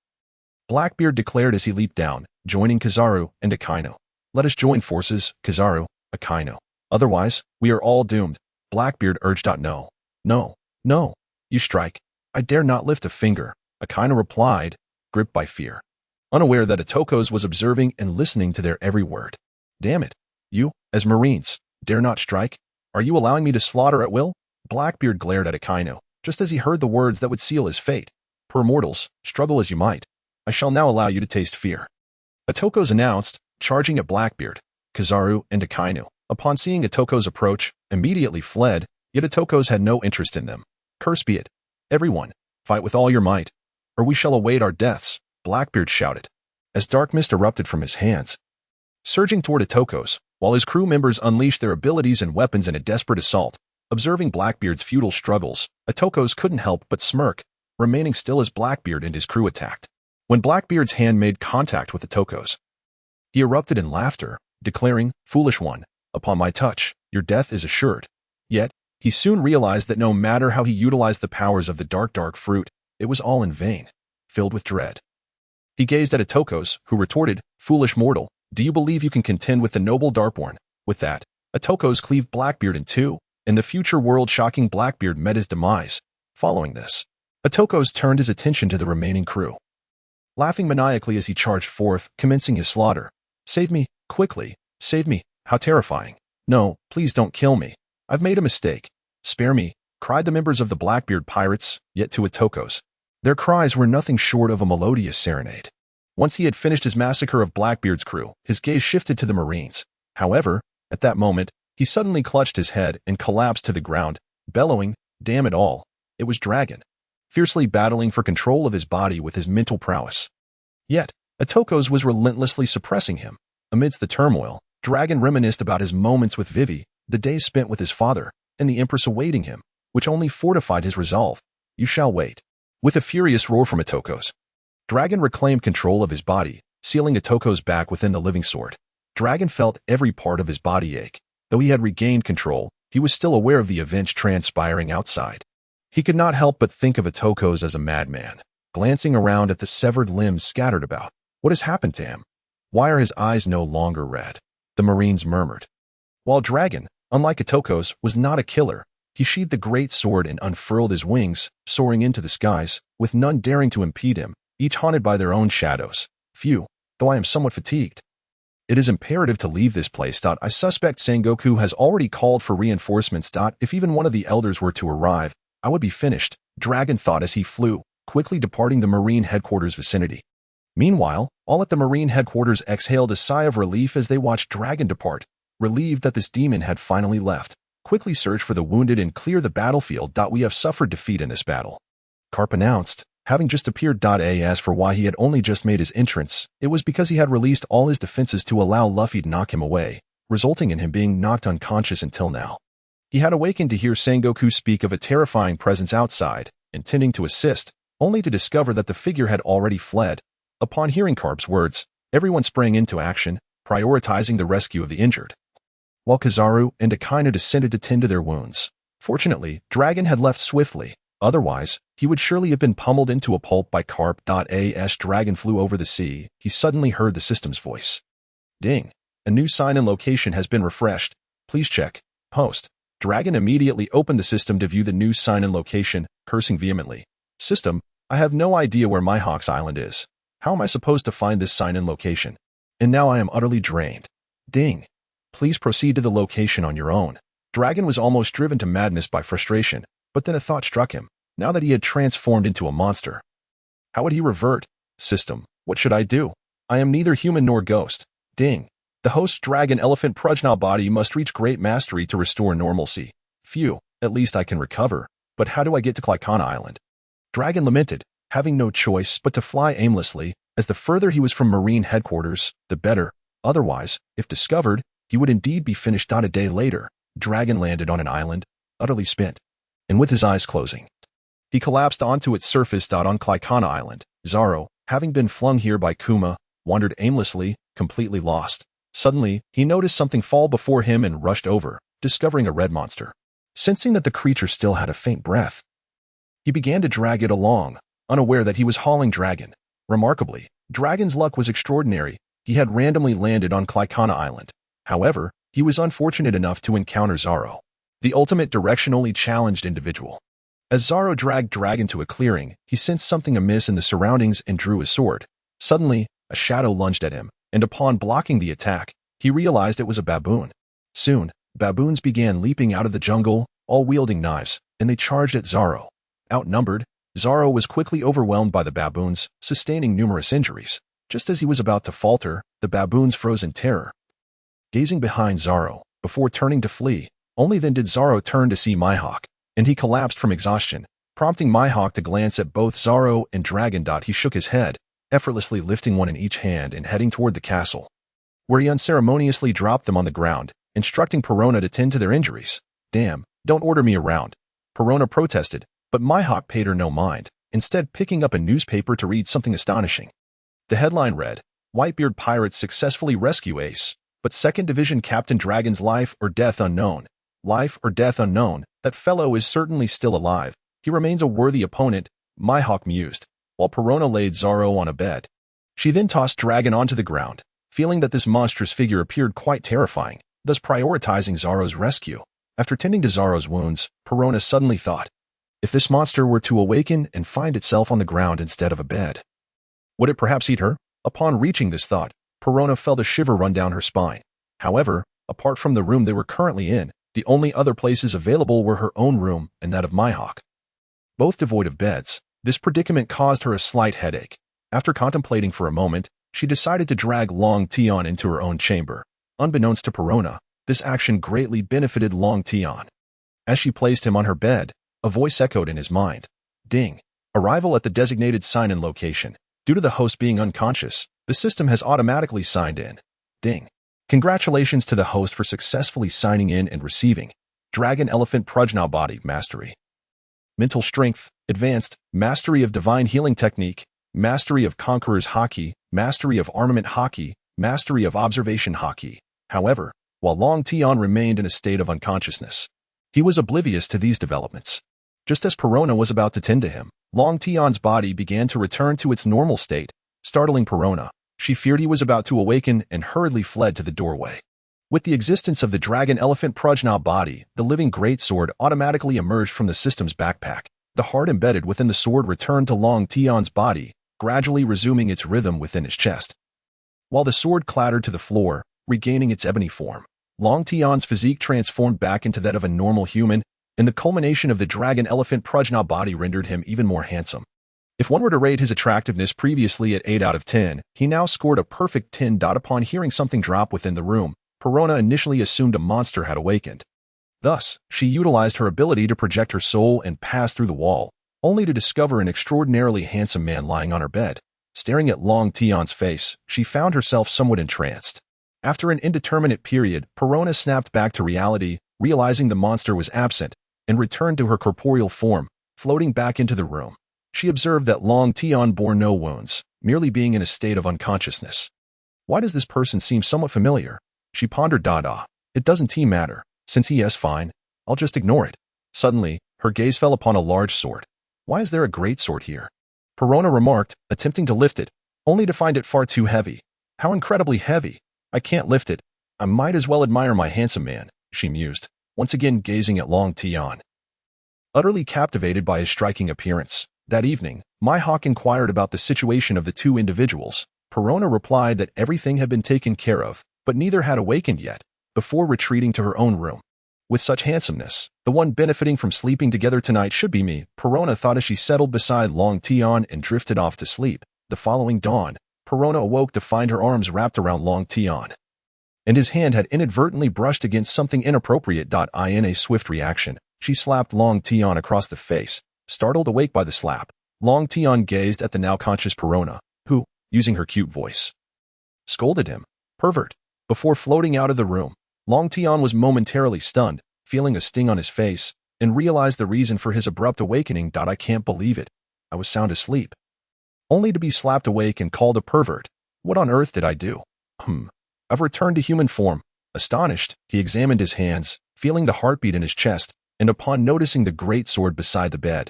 Blackbeard declared as he leaped down, joining Kizaru and Akainu. Let us join forces, Kizaru, Akainu. Otherwise, we are all doomed. Blackbeard urged. No. No. No. You strike. I dare not lift a finger, Akainu replied, gripped by fear, unaware that Aatrox was observing and listening to their every word. Damn it. You, as Marines, dare not strike? Are you allowing me to slaughter at will? Blackbeard glared at Akainu, just as he heard the words that would seal his fate. Poor mortals, struggle as you might, I shall now allow you to taste fear. Aatrox announced, charging at Blackbeard. Kizaru and Akainu, upon seeing Aatrox approach, immediately fled, yet Aatrox had no interest in them. Curse be it. Everyone, fight with all your might, or we shall await our deaths, Blackbeard shouted, as dark mist erupted from his hands, surging toward Aatrox, while his crew members unleashed their abilities and weapons in a desperate assault. Observing Blackbeard's futile struggles, Aatrox couldn't help but smirk, remaining still as Blackbeard and his crew attacked. When Blackbeard's hand made contact with Aatrox, he erupted in laughter, declaring, "Foolish one, upon my touch, your death is assured." Yet, he soon realized that no matter how he utilized the powers of the dark fruit, it was all in vain. Filled with dread, he gazed at Aatrox, who retorted, "Foolish mortal, do you believe you can contend with the noble Darkborn?" With that, Aatrox cleaved Blackbeard in two. In the future world, shocking Blackbeard met his demise. Following this, Aatrox turned his attention to the remaining crew, laughing maniacally as he charged forth, commencing his slaughter. "Save me, quickly, save me, how terrifying. No, please don't kill me. I've made a mistake. Spare me, cried the members of the Blackbeard pirates, yet to Atokos. Their cries were nothing short of a melodious serenade. Once he had finished his massacre of Blackbeard's crew, his gaze shifted to the Marines. However, at that moment, he suddenly clutched his head and collapsed to the ground, bellowing, "Damn it all." It was Dragon, fiercely battling for control of his body with his mental prowess. Yet, Atokos was relentlessly suppressing him. Amidst the turmoil, Dragon reminisced about his moments with Vivi, the days spent with his father, and the Empress awaiting him, which only fortified his resolve. "You shall wait." With a furious roar from Atokos, Dragon reclaimed control of his body, sealing Atokos back within the living sword. Dragon felt every part of his body ache. Though he had regained control, he was still aware of the events transpiring outside. He could not help but think of Atokos as a madman, glancing around at the severed limbs scattered about. What has happened to him? Why are his eyes no longer red? The Marines murmured. While Dragon, unlike Atokos, was not a killer, he sheathed the great sword and unfurled his wings, soaring into the skies, with none daring to impede him, each haunted by their own shadows. "Phew, though I am somewhat fatigued. It is imperative to leave this place. I suspect Sengoku has already called for reinforcements. If even one of the elders were to arrive, I would be finished," Dragon thought as he flew, quickly departing the Marine headquarters vicinity. Meanwhile, all at the Marine headquarters exhaled a sigh of relief as they watched Dragon depart, relieved that this demon had finally left. "Quickly search for the wounded and clear the battlefield. We have suffered defeat in this battle," Karp announced, having just appeared. As for why he had only just made his entrance, it was because he had released all his defenses to allow Luffy to knock him away, resulting in him being knocked unconscious until now. He had awakened to hear Sengoku speak of a terrifying presence outside, intending to assist, only to discover that the figure had already fled. Upon hearing Karp's words, everyone sprang into action, prioritizing the rescue of the injured, while Kizaru and Akainu descended to tend to their wounds. Fortunately, Dragon had left swiftly, otherwise, he would surely have been pummeled into a pulp by Karp. As Dragon flew over the sea, he suddenly heard the system's voice. "Ding. A new sign and location has been refreshed. Please check. Post." Dragon immediately opened the system to view the new sign and location, cursing vehemently. "System, I have no idea where Mihawk's Island is. How am I supposed to find this sign and location? And now I am utterly drained. Ding. Please proceed to the location on your own." Dragon was almost driven to madness by frustration, but then a thought struck him. Now that he had transformed into a monster, how would he revert? "System, what should I do? I am neither human nor ghost." Ding. The host Dragon Elephant Prajna body must reach great mastery to restore normalcy. "Phew, at least I can recover. But how do I get to Clycana Island?" Dragon lamented, having no choice but to fly aimlessly, as the further he was from Marine headquarters, the better. Otherwise, if discovered, he would indeed be finished. A day later, Dragon landed on an island, utterly spent, and with his eyes closing, he collapsed onto its surface. On Clycana Island, Zoro, having been flung here by Kuma, wandered aimlessly, completely lost. Suddenly, he noticed something fall before him and rushed over, discovering a red monster. Sensing that the creature still had a faint breath, he began to drag it along, unaware that he was hauling Dragon. Remarkably, Dragon's luck was extraordinary. He had randomly landed on Clycana Island. However, he was unfortunate enough to encounter Zoro, the ultimate directionally challenged individual. As Zoro dragged Dragon to a clearing, he sensed something amiss in the surroundings and drew his sword. Suddenly, a shadow lunged at him, and upon blocking the attack, he realized it was a baboon. Soon, baboons began leaping out of the jungle, all wielding knives, and they charged at Zoro. Outnumbered, Zoro was quickly overwhelmed by the baboons, sustaining numerous injuries. Just as he was about to falter, the baboons froze in terror, gazing behind Zoro, before turning to flee. Only then did Zoro turn to see Mihawk, and he collapsed from exhaustion, prompting Mihawk to glance at both Zoro and Dragon. He shook his head, effortlessly lifting one in each hand and heading toward the castle, where he unceremoniously dropped them on the ground, instructing Perona to tend to their injuries. "Damn, don't order me around," Perona protested, but Mihawk paid her no mind, instead picking up a newspaper to read something astonishing. The headline read, "Whitebeard Pirates Successfully Rescue Ace, but 2nd Division Captain Dragon's Life or Death Unknown. Life or death unknown. That fellow is certainly still alive. He remains a worthy opponent," Mihawk mused, while Perona laid Zoro on a bed. She then tossed Dragon onto the ground, feeling that this monstrous figure appeared quite terrifying, thus prioritizing Zoro's rescue. After tending to Zoro's wounds, Perona suddenly thought, if this monster were to awaken and find itself on the ground instead of a bed, would it perhaps eat her? Upon reaching this thought, Perona felt a shiver run down her spine. However, apart from the room they were currently in, The only other places available were her own room and that of Myhawk. Both devoid of beds, this predicament caused her a slight headache. After contemplating for a moment, she decided to drag Long Tian into her own chamber. Unbeknownst to Perona, this action greatly benefited Long Tian. As she placed him on her bed, a voice echoed in his mind. Ding. Arrival at the designated sign-in location. Due to the host being unconscious, the system has automatically signed in. Ding. Congratulations to the host for successfully signing in and receiving Dragon Elephant Prajna Body Mastery. Mental Strength, Advanced, Mastery of Divine Healing Technique, Mastery of Conqueror's Haki, Mastery of Armament Haki, Mastery of Observation Haki. However, while Long Tian remained in a state of unconsciousness, he was oblivious to these developments. Just as Perona was about to tend to him, Long Tian's body began to return to its normal state. Startling Perona, she feared he was about to awaken and hurriedly fled to the doorway. With the existence of the Dragon Elephant Prajna body, the living greatsword automatically emerged from the system's backpack. The heart embedded within the sword returned to Long Tian's body, gradually resuming its rhythm within his chest. While the sword clattered to the floor, regaining its ebony form, Long Tian's physique transformed back into that of a normal human, and the culmination of the Dragon Elephant Prajna body rendered him even more handsome. If one were to rate his attractiveness previously at 8 out of 10, he now scored a perfect 10. Upon hearing something drop within the room, Perona initially assumed a monster had awakened. Thus, she utilized her ability to project her soul and pass through the wall, only to discover an extraordinarily handsome man lying on her bed. Staring at Long Tian's face, she found herself somewhat entranced. After an indeterminate period, Perona snapped back to reality, realizing the monster was absent, and returned to her corporeal form, floating back into the room. She observed that Long Tian bore no wounds, merely being in a state of unconsciousness. Why does this person seem somewhat familiar? She pondered. It doesn't matter. Since he is fine, I'll just ignore it. Suddenly, her gaze fell upon a large sword. Why is there a great sword here? Perona remarked, attempting to lift it, only to find it far too heavy. How incredibly heavy. I can't lift it. I might as well admire my handsome man, she mused, once again gazing at Long Tian. Utterly captivated by his striking appearance, that evening, Myhawk inquired about the situation of the two individuals. Perona replied that everything had been taken care of, but neither had awakened yet, before retreating to her own room. With such handsomeness, the one benefiting from sleeping together tonight should be me, Perona thought as she settled beside Long Tian and drifted off to sleep. The following dawn, Perona awoke to find her arms wrapped around Long Tian, and his hand had inadvertently brushed against something inappropriate. In a swift reaction, she slapped Long Tian across the face. Startled awake by the slap, Long Tian gazed at the now conscious Perona, who, using her cute voice, scolded him, pervert. Before floating out of the room, Long Tian was momentarily stunned, feeling a sting on his face, and realized the reason for his abrupt awakening. I can't believe it. I was sound asleep, only to be slapped awake and called a pervert. What on earth did I do? I've returned to human form. Astonished, he examined his hands, feeling the heartbeat in his chest, and upon noticing the great sword beside the bed,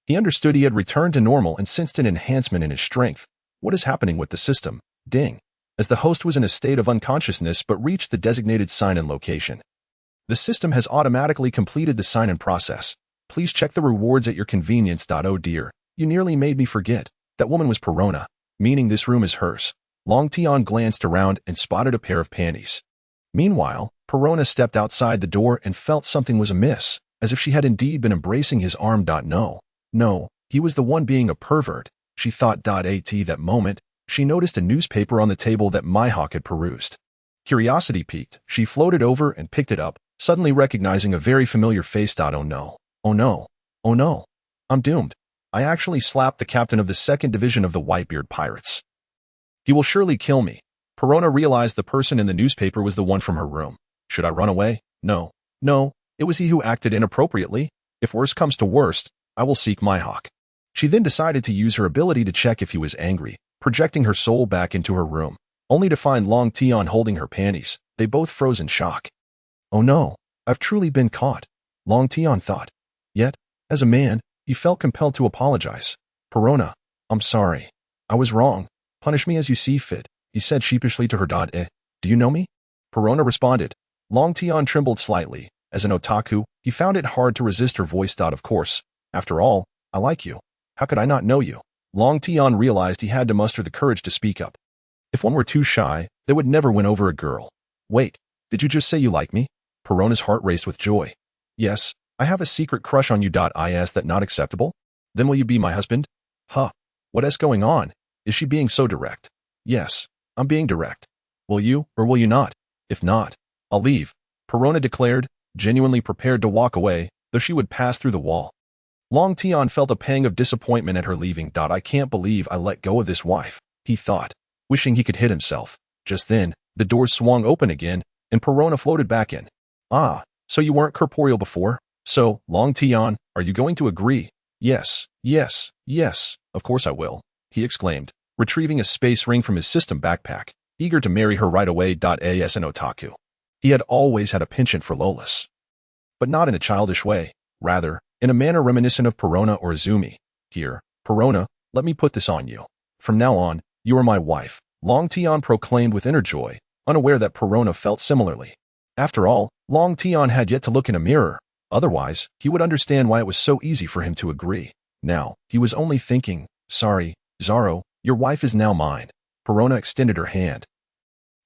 he understood he had returned to normal and sensed an enhancement in his strength. What is happening with the system? Ding. As the host was in a state of unconsciousness but reached the designated sign-in location. The system has automatically completed the sign-in process. Please check the rewards at your convenience. Oh dear, you nearly made me forget. That woman was Perona, meaning this room is hers. Long Tian glanced around and spotted a pair of panties. Meanwhile, Perona stepped outside the door and felt something was amiss, as if she had indeed been embracing his arm. No, he was the one being a pervert, she thought. At that moment, she noticed a newspaper on the table that Myhawk had perused. Curiosity piqued, she floated over and picked it up, suddenly recognizing a very familiar face. Oh no, I'm doomed. I actually slapped the captain of the 2nd Division of the Whitebeard Pirates. He will surely kill me. Perona realized the person in the newspaper was the one from her room. Should I run away? No, it was he who acted inappropriately. If worst comes to worst, I will seek Myhawk. She then decided to use her ability to check if he was angry, projecting her soul back into her room, only to find Long Tian holding her panties. They both froze in shock. Oh no, I've truly been caught, Long Tian thought. Yet, as a man, he felt compelled to apologize. Perona, I'm sorry. I was wrong. Punish me as you see fit, he said sheepishly to her. Do you know me? Perona responded. Long Tian trembled slightly. As an otaku, he found it hard to resist her voice. Of course. After all, I like you. How could I not know you? Long Tian realized he had to muster the courage to speak up. If one were too shy, they would never win over a girl. Wait, did you just say you like me? Perona's heart raced with joy. Yes, I have a secret crush on you. Is that not acceptable? Then will you be my husband? Huh. What is going on? Is she being so direct? Yes, I'm being direct. Will you or will you not? If not, I'll leave, Perona declared, genuinely prepared to walk away, though she would pass through the wall. Long Tian felt a pang of disappointment at her leaving. I can't believe I let go of this wife, he thought, wishing he could hit himself. Just then, the doors swung open again, and Perona floated back in. Ah, so you weren't corporeal before? So, Long Tian, are you going to agree? Yes, yes, yes, of course I will, he exclaimed, retrieving a space ring from his system backpack, eager to marry her right away. As an otaku, he had always had a penchant for lolas. But not in a childish way, rather, in a manner reminiscent of Perona or Izumi. Here, Perona, let me put this on you. From now on, you are my wife, Long Tian proclaimed with inner joy, unaware that Perona felt similarly. After all, Long Tian had yet to look in a mirror. Otherwise, he would understand why it was so easy for him to agree. Now, he was only thinking, sorry, Zaro, your wife is now mine. Perona extended her hand.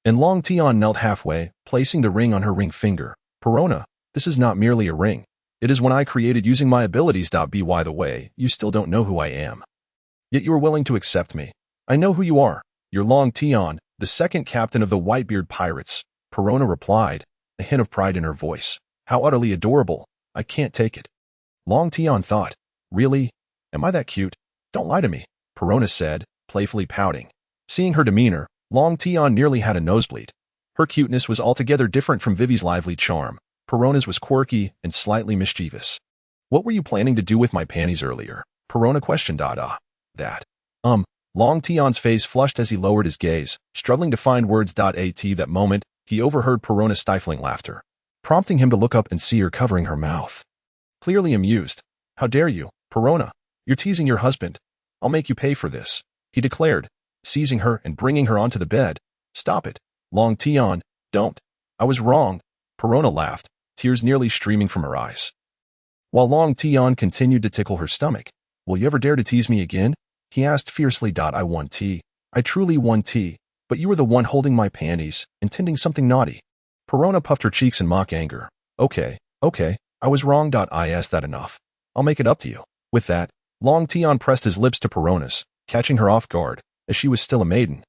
And Long Tian knelt halfway, placing the ring on her ring finger. Perona, this is not merely a ring. It is one I created using my abilities. By the way, you still don't know who I am. Yet you are willing to accept me. I know who you are. You're Long Tian, the second captain of the Whitebeard pirates, Perona replied, a hint of pride in her voice. How utterly adorable. I can't take it. Long Tian thought, really? Am I that cute? Don't lie to me, Perona said, playfully pouting. Seeing her demeanor, Long Tian nearly had a nosebleed. Her cuteness was altogether different from Vivi's lively charm. Perona's was quirky and slightly mischievous. What were you planning to do with my panties earlier? Perona questioned. That. Long Tian's face flushed as he lowered his gaze, struggling to find words. At that moment, he overheard Perona's stifling laughter, prompting him to look up and see her covering her mouth. Clearly amused. How dare you, Perona? You're teasing your husband. I'll make you pay for this, he declared, seizing her and bringing her onto the bed. Stop it, Long Tian, don't. I was wrong, Perona laughed, tears nearly streaming from her eyes. While Long Tian continued to tickle her stomach. Will you ever dare to tease me again? He asked fiercely. I won tea. I truly won tea, but you were the one holding my panties, intending something naughty. Perona puffed her cheeks in mock anger. Okay, I was wrong. Is that enough? I'll make it up to you. With that, Long Tian pressed his lips to Perona's, catching her off guard, as she was still a maiden.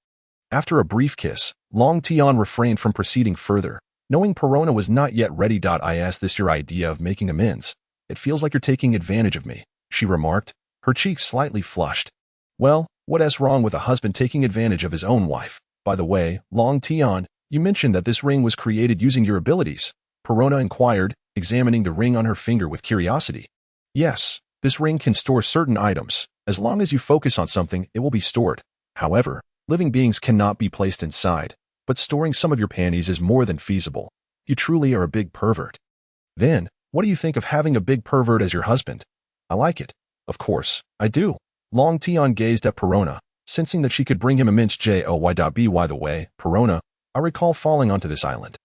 After a brief kiss, Long Tian refrained from proceeding further, knowing Perona was not yet ready. Is this your idea of making amends? It feels like you're taking advantage of me, she remarked, her cheeks slightly flushed. Well, what's wrong with a husband taking advantage of his own wife? By the way, Long Tian, you mentioned that this ring was created using your abilities, Perona inquired, examining the ring on her finger with curiosity. Yes, this ring can store certain items. As long as you focus on something, it will be stored. However, living beings cannot be placed inside, but storing some of your panties is more than feasible. You truly are a big pervert. Then, what do you think of having a big pervert as your husband? I like it. Of course, I do. Long Tian gazed at Perona, sensing that she could bring him immense joy. By the way, Perona, I recall falling onto this island.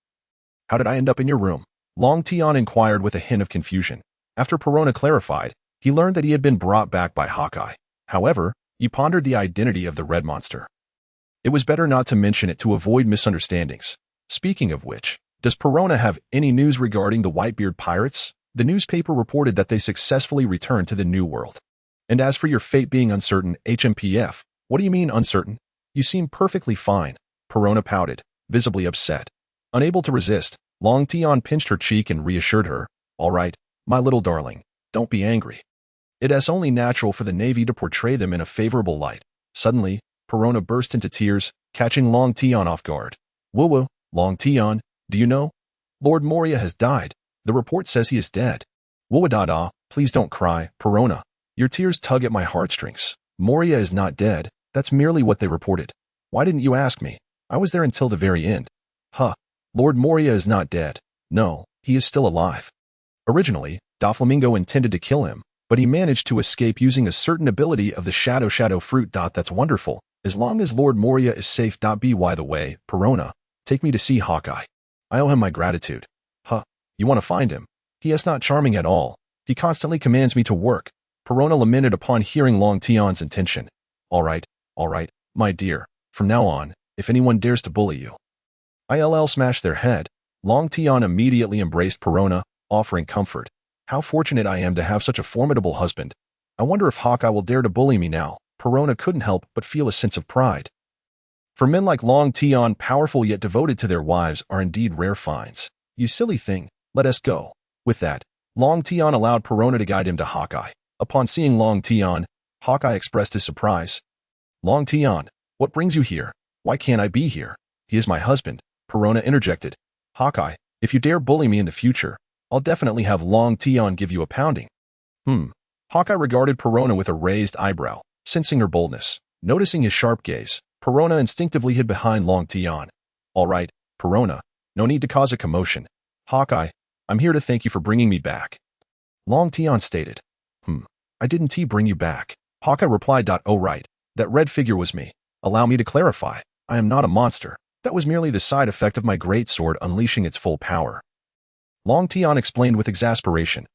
How did I end up in your room? Long Tian inquired with a hint of confusion. After Perona clarified, he learned that he had been brought back by Hawkeye. However, he pondered the identity of the red monster. It was better not to mention it to avoid misunderstandings. Speaking of which, does Perona have any news regarding the Whitebeard pirates? The newspaper reported that they successfully returned to the New World. And as for your fate being uncertain, HMPF, what do you mean uncertain? You seem perfectly fine, Perona pouted, visibly upset. Unable to resist, Long Tian pinched her cheek and reassured her, all right, my little darling, don't be angry. It is only natural for the Navy to portray them in a favorable light. Suddenly, Perona burst into tears, catching Long Tian off guard. Woo-woo, Long Tian, do you know? Lord Moria has died. The report says he is dead. Woo-da-da, please don't cry, Perona. Your tears tug at my heartstrings. Moria is not dead. That's merely what they reported. Why didn't you ask me? I was there until the very end. Huh. Lord Moria is not dead. No, he is still alive. Originally, Doflamingo intended to kill him, but he managed to escape using a certain ability of the shadow fruit. That's wonderful. As long as Lord Moria is safe. By the way, Perona, take me to see Hawkeye. I owe him my gratitude. Huh. You want to find him? He is not charming at all. He constantly commands me to work. Perona lamented upon hearing Long Tian's intention. All right, my dear. From now on, if anyone dares to bully you, I'll smash their head. Long Tian immediately embraced Perona, offering comfort. How fortunate I am to have such a formidable husband. I wonder if Hawkeye will dare to bully me now. Perona couldn't help but feel a sense of pride. For men like Long Tian, powerful yet devoted to their wives, are indeed rare finds. You silly thing, let us go. With that, Long Tian allowed Perona to guide him to Hawkeye. Upon seeing Long Tian, Hawkeye expressed his surprise. Long Tian, what brings you here? Why can't I be here? He is my husband, Perona interjected. Hawkeye, if you dare bully me in the future, I'll definitely have Long Tian give you a pounding. Hawkeye regarded Perona with a raised eyebrow, sensing her boldness. Noticing his sharp gaze, Perona instinctively hid behind Long Tian. All right, Perona, no need to cause a commotion. Hawkeye, I'm here to thank you for bringing me back. Long Tian stated. I didn't bring you back. Hawkeye replied. Oh right, that red figure was me. Allow me to clarify, I am not a monster. That was merely the side effect of my great sword unleashing its full power. Long Tian explained with exasperation.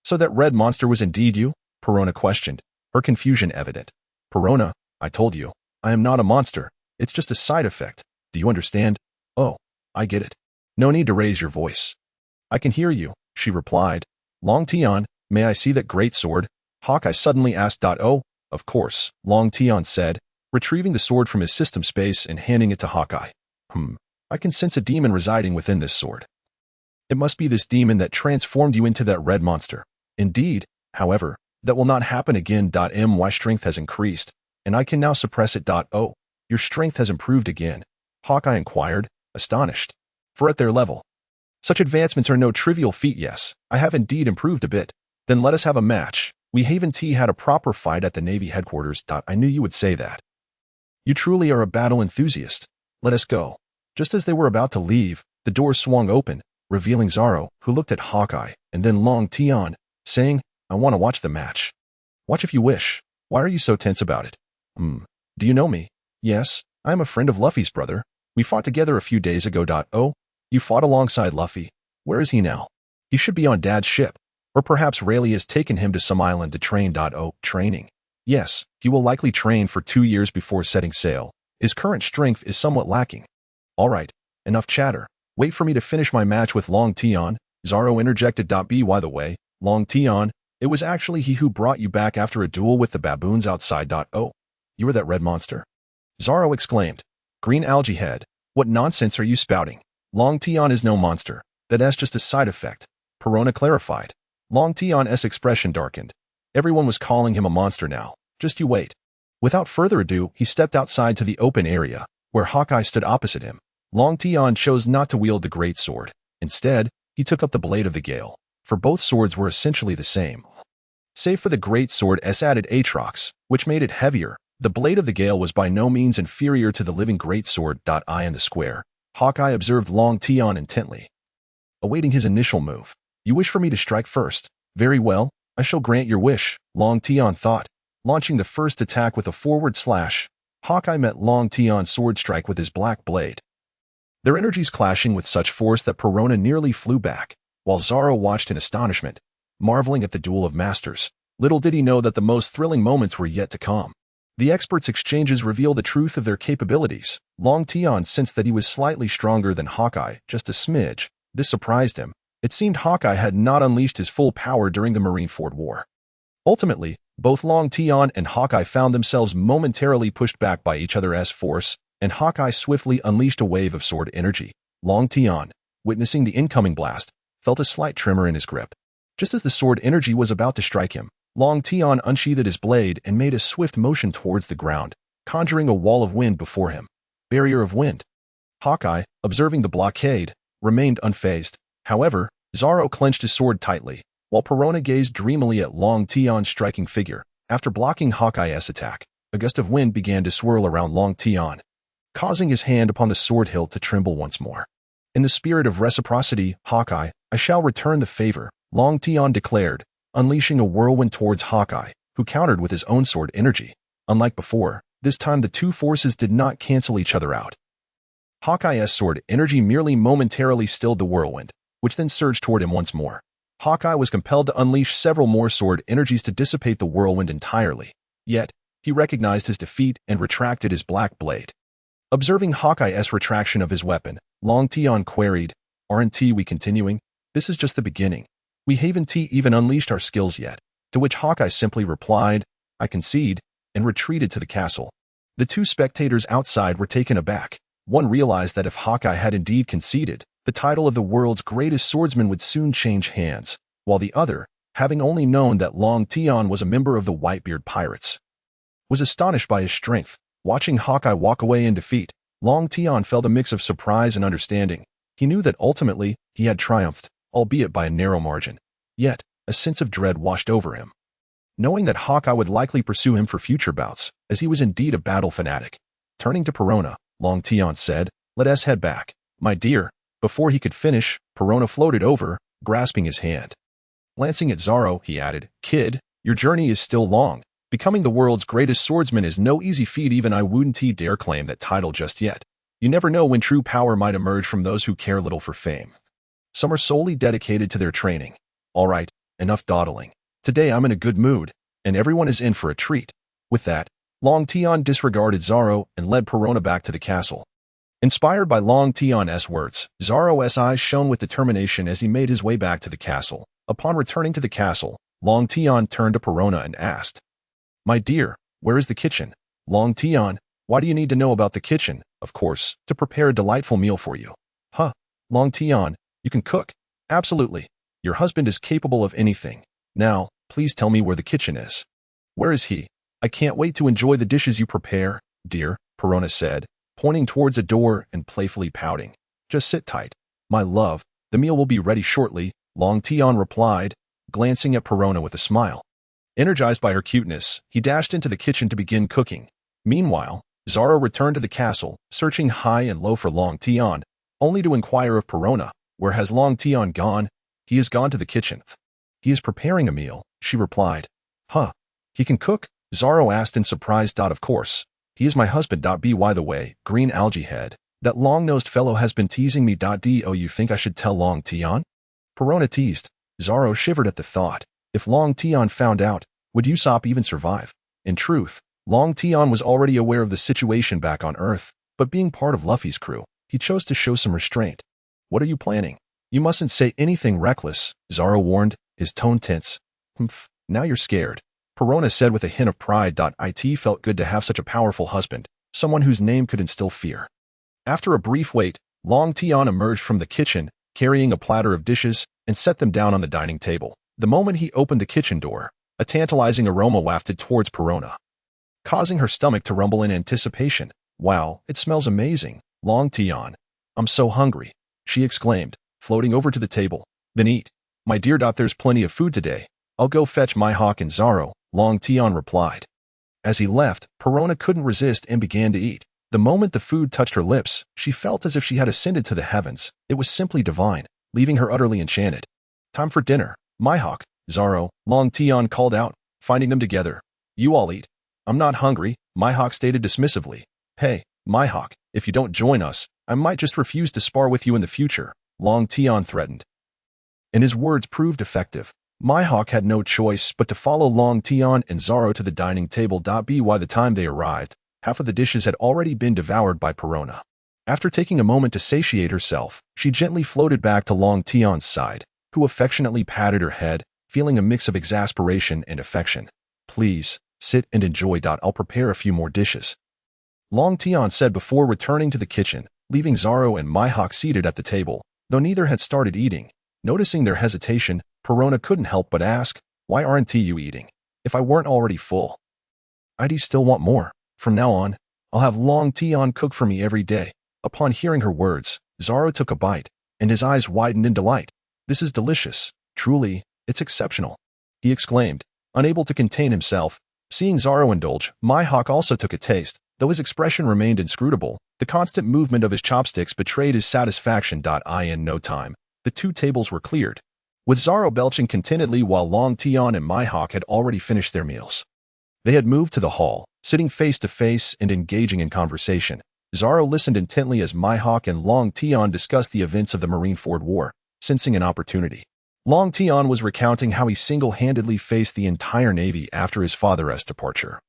So that red monster was indeed you? Perona questioned, her confusion evident. Perona, I told you, I am not a monster. It's just a side effect. Do you understand? Oh, I get it. No need to raise your voice. I can hear you, she replied. Long Tian, may I see that great sword? Hawkeye suddenly asked. Oh, of course, Long Tian said, retrieving the sword from his system space and handing it to Hawkeye. I can sense a demon residing within this sword. It must be this demon that transformed you into that red monster. Indeed, however, that will not happen again. My strength has increased, and I can now suppress it. Oh, your strength has improved again, Hawkeye inquired, astonished. For at their level, such advancements are no trivial feat. Yes, I have indeed improved a bit. Then let us have a match. We Haven T had a proper fight at the Navy headquarters. I knew you would say that. You truly are a battle enthusiast. Let us go. Just as they were about to leave, the door swung open, revealing Zaro, who looked at Hawkeye, and then Long Tian, saying, I want to watch the match. Watch if you wish. Why are you so tense about it? Do you know me? Yes, I am a friend of Luffy's brother. We fought together a few days ago. Oh, you fought alongside Luffy. Where is he now? He should be on Dad's ship. Or perhaps Rayleigh has taken him to some island to train. Oh, training. Yes, he will likely train for 2 years before setting sail. His current strength is somewhat lacking. All right, enough chatter. Wait for me to finish my match with Long Tian, Zaro interjected. By the way, Long Tian, it was actually he who brought you back after a duel with the baboons outside. Oh, you were that red monster? Zaro exclaimed. Green algae head, what nonsense are you spouting? Long Tian is no monster. That's just a side effect, Perona clarified. Long Tian's expression darkened. Everyone was calling him a monster now. Just you wait. Without further ado, he stepped outside to the open area, where Hawkeye stood opposite him. Long Tian chose not to wield the great sword. Instead, he took up the blade of the Gale, for both swords were essentially the same. Save for the great sword's added Aatrox, which made it heavier, the blade of the Gale was by no means inferior to the living great sword. I in the square. Hawkeye observed Long Tian intently, awaiting his initial move. You wish for me to strike first? Very well, I shall grant your wish, Long Tian thought. Launching the first attack with a forward slash, Hawkeye met Long Tian's sword strike with his black blade. Their energies clashing with such force that Perona nearly flew back, while Zaro watched in astonishment, marveling at the duel of masters. Little did he know that the most thrilling moments were yet to come. The experts' exchanges reveal the truth of their capabilities. Long Tian sensed that he was slightly stronger than Hawkeye, just a smidge. This surprised him. It seemed Hawkeye had not unleashed his full power during the Marineford War. Ultimately, both Long Tian and Hawkeye found themselves momentarily pushed back by each other's force, and Hawkeye swiftly unleashed a wave of sword energy. Long Tian, witnessing the incoming blast, felt a slight tremor in his grip. Just as the sword energy was about to strike him, Long Tian unsheathed his blade and made a swift motion towards the ground, conjuring a wall of wind before him. Barrier of wind. Hawkeye, observing the blockade, remained unfazed. However, Zaro clenched his sword tightly, while Perona gazed dreamily at Long Tian's striking figure. After blocking Hawkeye's attack, a gust of wind began to swirl around Long Tian, causing his hand upon the sword hilt to tremble once more. In the spirit of reciprocity, Hawkeye, I shall return the favor, Long Tian declared, unleashing a whirlwind towards Hawkeye, who countered with his own sword energy. Unlike before, this time the two forces did not cancel each other out. Hawkeye's sword energy merely momentarily stilled the whirlwind, which then surged toward him once more. Hawkeye was compelled to unleash several more sword energies to dissipate the whirlwind entirely. Yet, he recognized his defeat and retracted his black blade. Observing Hawkeye's retraction of his weapon, Long Tian queried, Aren't we continuing? This is just the beginning. We haven't even unleashed our skills yet. To which Hawkeye simply replied, I concede, and retreated to the castle. The two spectators outside were taken aback. One realized that if Hawkeye had indeed conceded, the title of the world's greatest swordsman would soon change hands, while the other, having only known that Long Tian was a member of the Whitebeard pirates, was astonished by his strength. Watching Hawkeye walk away in defeat, Long Tian felt a mix of surprise and understanding. He knew that ultimately he had triumphed, albeit by a narrow margin. Yet, a sense of dread washed over him, knowing that Hawkeye would likely pursue him for future bouts, as he was indeed a battle fanatic. Turning to Perona, Long Tian said, let us head back. My dear. Before he could finish, Perona floated over, grasping his hand. Glancing at Zaro, he added, Kid, your journey is still long. Becoming the world's greatest swordsman is no easy feat. Even I wouldn't dare claim that title just yet. You never know when true power might emerge from those who care little for fame. Some are solely dedicated to their training. All right, enough dawdling. Today I'm in a good mood, and everyone is in for a treat. With that, Long Tian disregarded Zaro and led Perona back to the castle. Inspired by Long Tian's words, Zaro's eyes shone with determination as he made his way back to the castle. Upon returning to the castle, Long Tian turned to Perona and asked, My dear, where is the kitchen? Long Tian, why do you need to know about the kitchen? Of course, to prepare a delightful meal for you. Huh, Long Tian, you can cook? Absolutely. Your husband is capable of anything. Now, please tell me where the kitchen is. Where is he? I can't wait to enjoy the dishes you prepare, dear, Perona said, pointing towards a door and playfully pouting. Just sit tight. My love, the meal will be ready shortly, Long Tian replied, glancing at Perona with a smile. Energized by her cuteness, he dashed into the kitchen to begin cooking. Meanwhile, Zaro returned to the castle, searching high and low for Long Tian, only to inquire of Perona, where has Long Tian gone? He has gone to the kitchen. He is preparing a meal, she replied. Huh? He can cook? Zaro asked in surprise. Of course. He is my husband. By the way, green algae head. That long-nosed fellow has been teasing me. Do you think I should tell Long Tian? Perona teased. Zaro shivered at the thought. If Long Tian found out, would Usopp even survive? In truth, Long Tian was already aware of the situation back on Earth, but being part of Luffy's crew, he chose to show some restraint. What are you planning? You mustn't say anything reckless, Zaro warned, his tone tense. Humph, now you're scared. Perona said with a hint of pride. It felt good to have such a powerful husband, someone whose name could instill fear. After a brief wait, Long Tian emerged from the kitchen, carrying a platter of dishes, and set them down on the dining table. The moment he opened the kitchen door, a tantalizing aroma wafted towards Perona, causing her stomach to rumble in anticipation. Wow, it smells amazing, Long Tian. I'm so hungry, she exclaimed, floating over to the table. Then eat. My dear. There's plenty of food today. I'll go fetch Mihawk and Zaro, Long Tian replied. As he left, Perona couldn't resist and began to eat. The moment the food touched her lips, she felt as if she had ascended to the heavens. It was simply divine, leaving her utterly enchanted. Time for dinner, Mihawk, Zaro, Long Tian called out, finding them together. You all eat. I'm not hungry, Mihawk stated dismissively. Hey, Mihawk, if you don't join us, I might just refuse to spar with you in the future, Long Tian threatened. And his words proved effective. Mihawk had no choice but to follow Long Tian and Zaro to the dining table. By the time they arrived, half of the dishes had already been devoured by Perona. After taking a moment to satiate herself, she gently floated back to Long Tian's side, who affectionately patted her head, feeling a mix of exasperation and affection. Please, sit and enjoy. I'll prepare a few more dishes, Long Tian said before returning to the kitchen, leaving Zaro and Mihawk seated at the table, though neither had started eating. Noticing their hesitation, Perona couldn't help but ask, why aren't you eating? If I weren't already full, I'd still want more. From now on, I'll have Long Tian cook for me every day. Upon hearing her words, Zaro took a bite, and his eyes widened in delight. This is delicious. Truly, it's exceptional, he exclaimed, unable to contain himself. Seeing Zaro indulge, Mihawk also took a taste, though his expression remained inscrutable. The constant movement of his chopsticks betrayed his satisfaction. In no time, the two tables were cleared, with Zaro belching contentedly while Long Tian and Mihawk had already finished their meals. They had moved to the hall, sitting face to face and engaging in conversation. Zaro listened intently as Mihawk and Long Tian discussed the events of the Marineford War, sensing an opportunity. Long Tian was recounting how he single-handedly faced the entire Navy after his father's departure,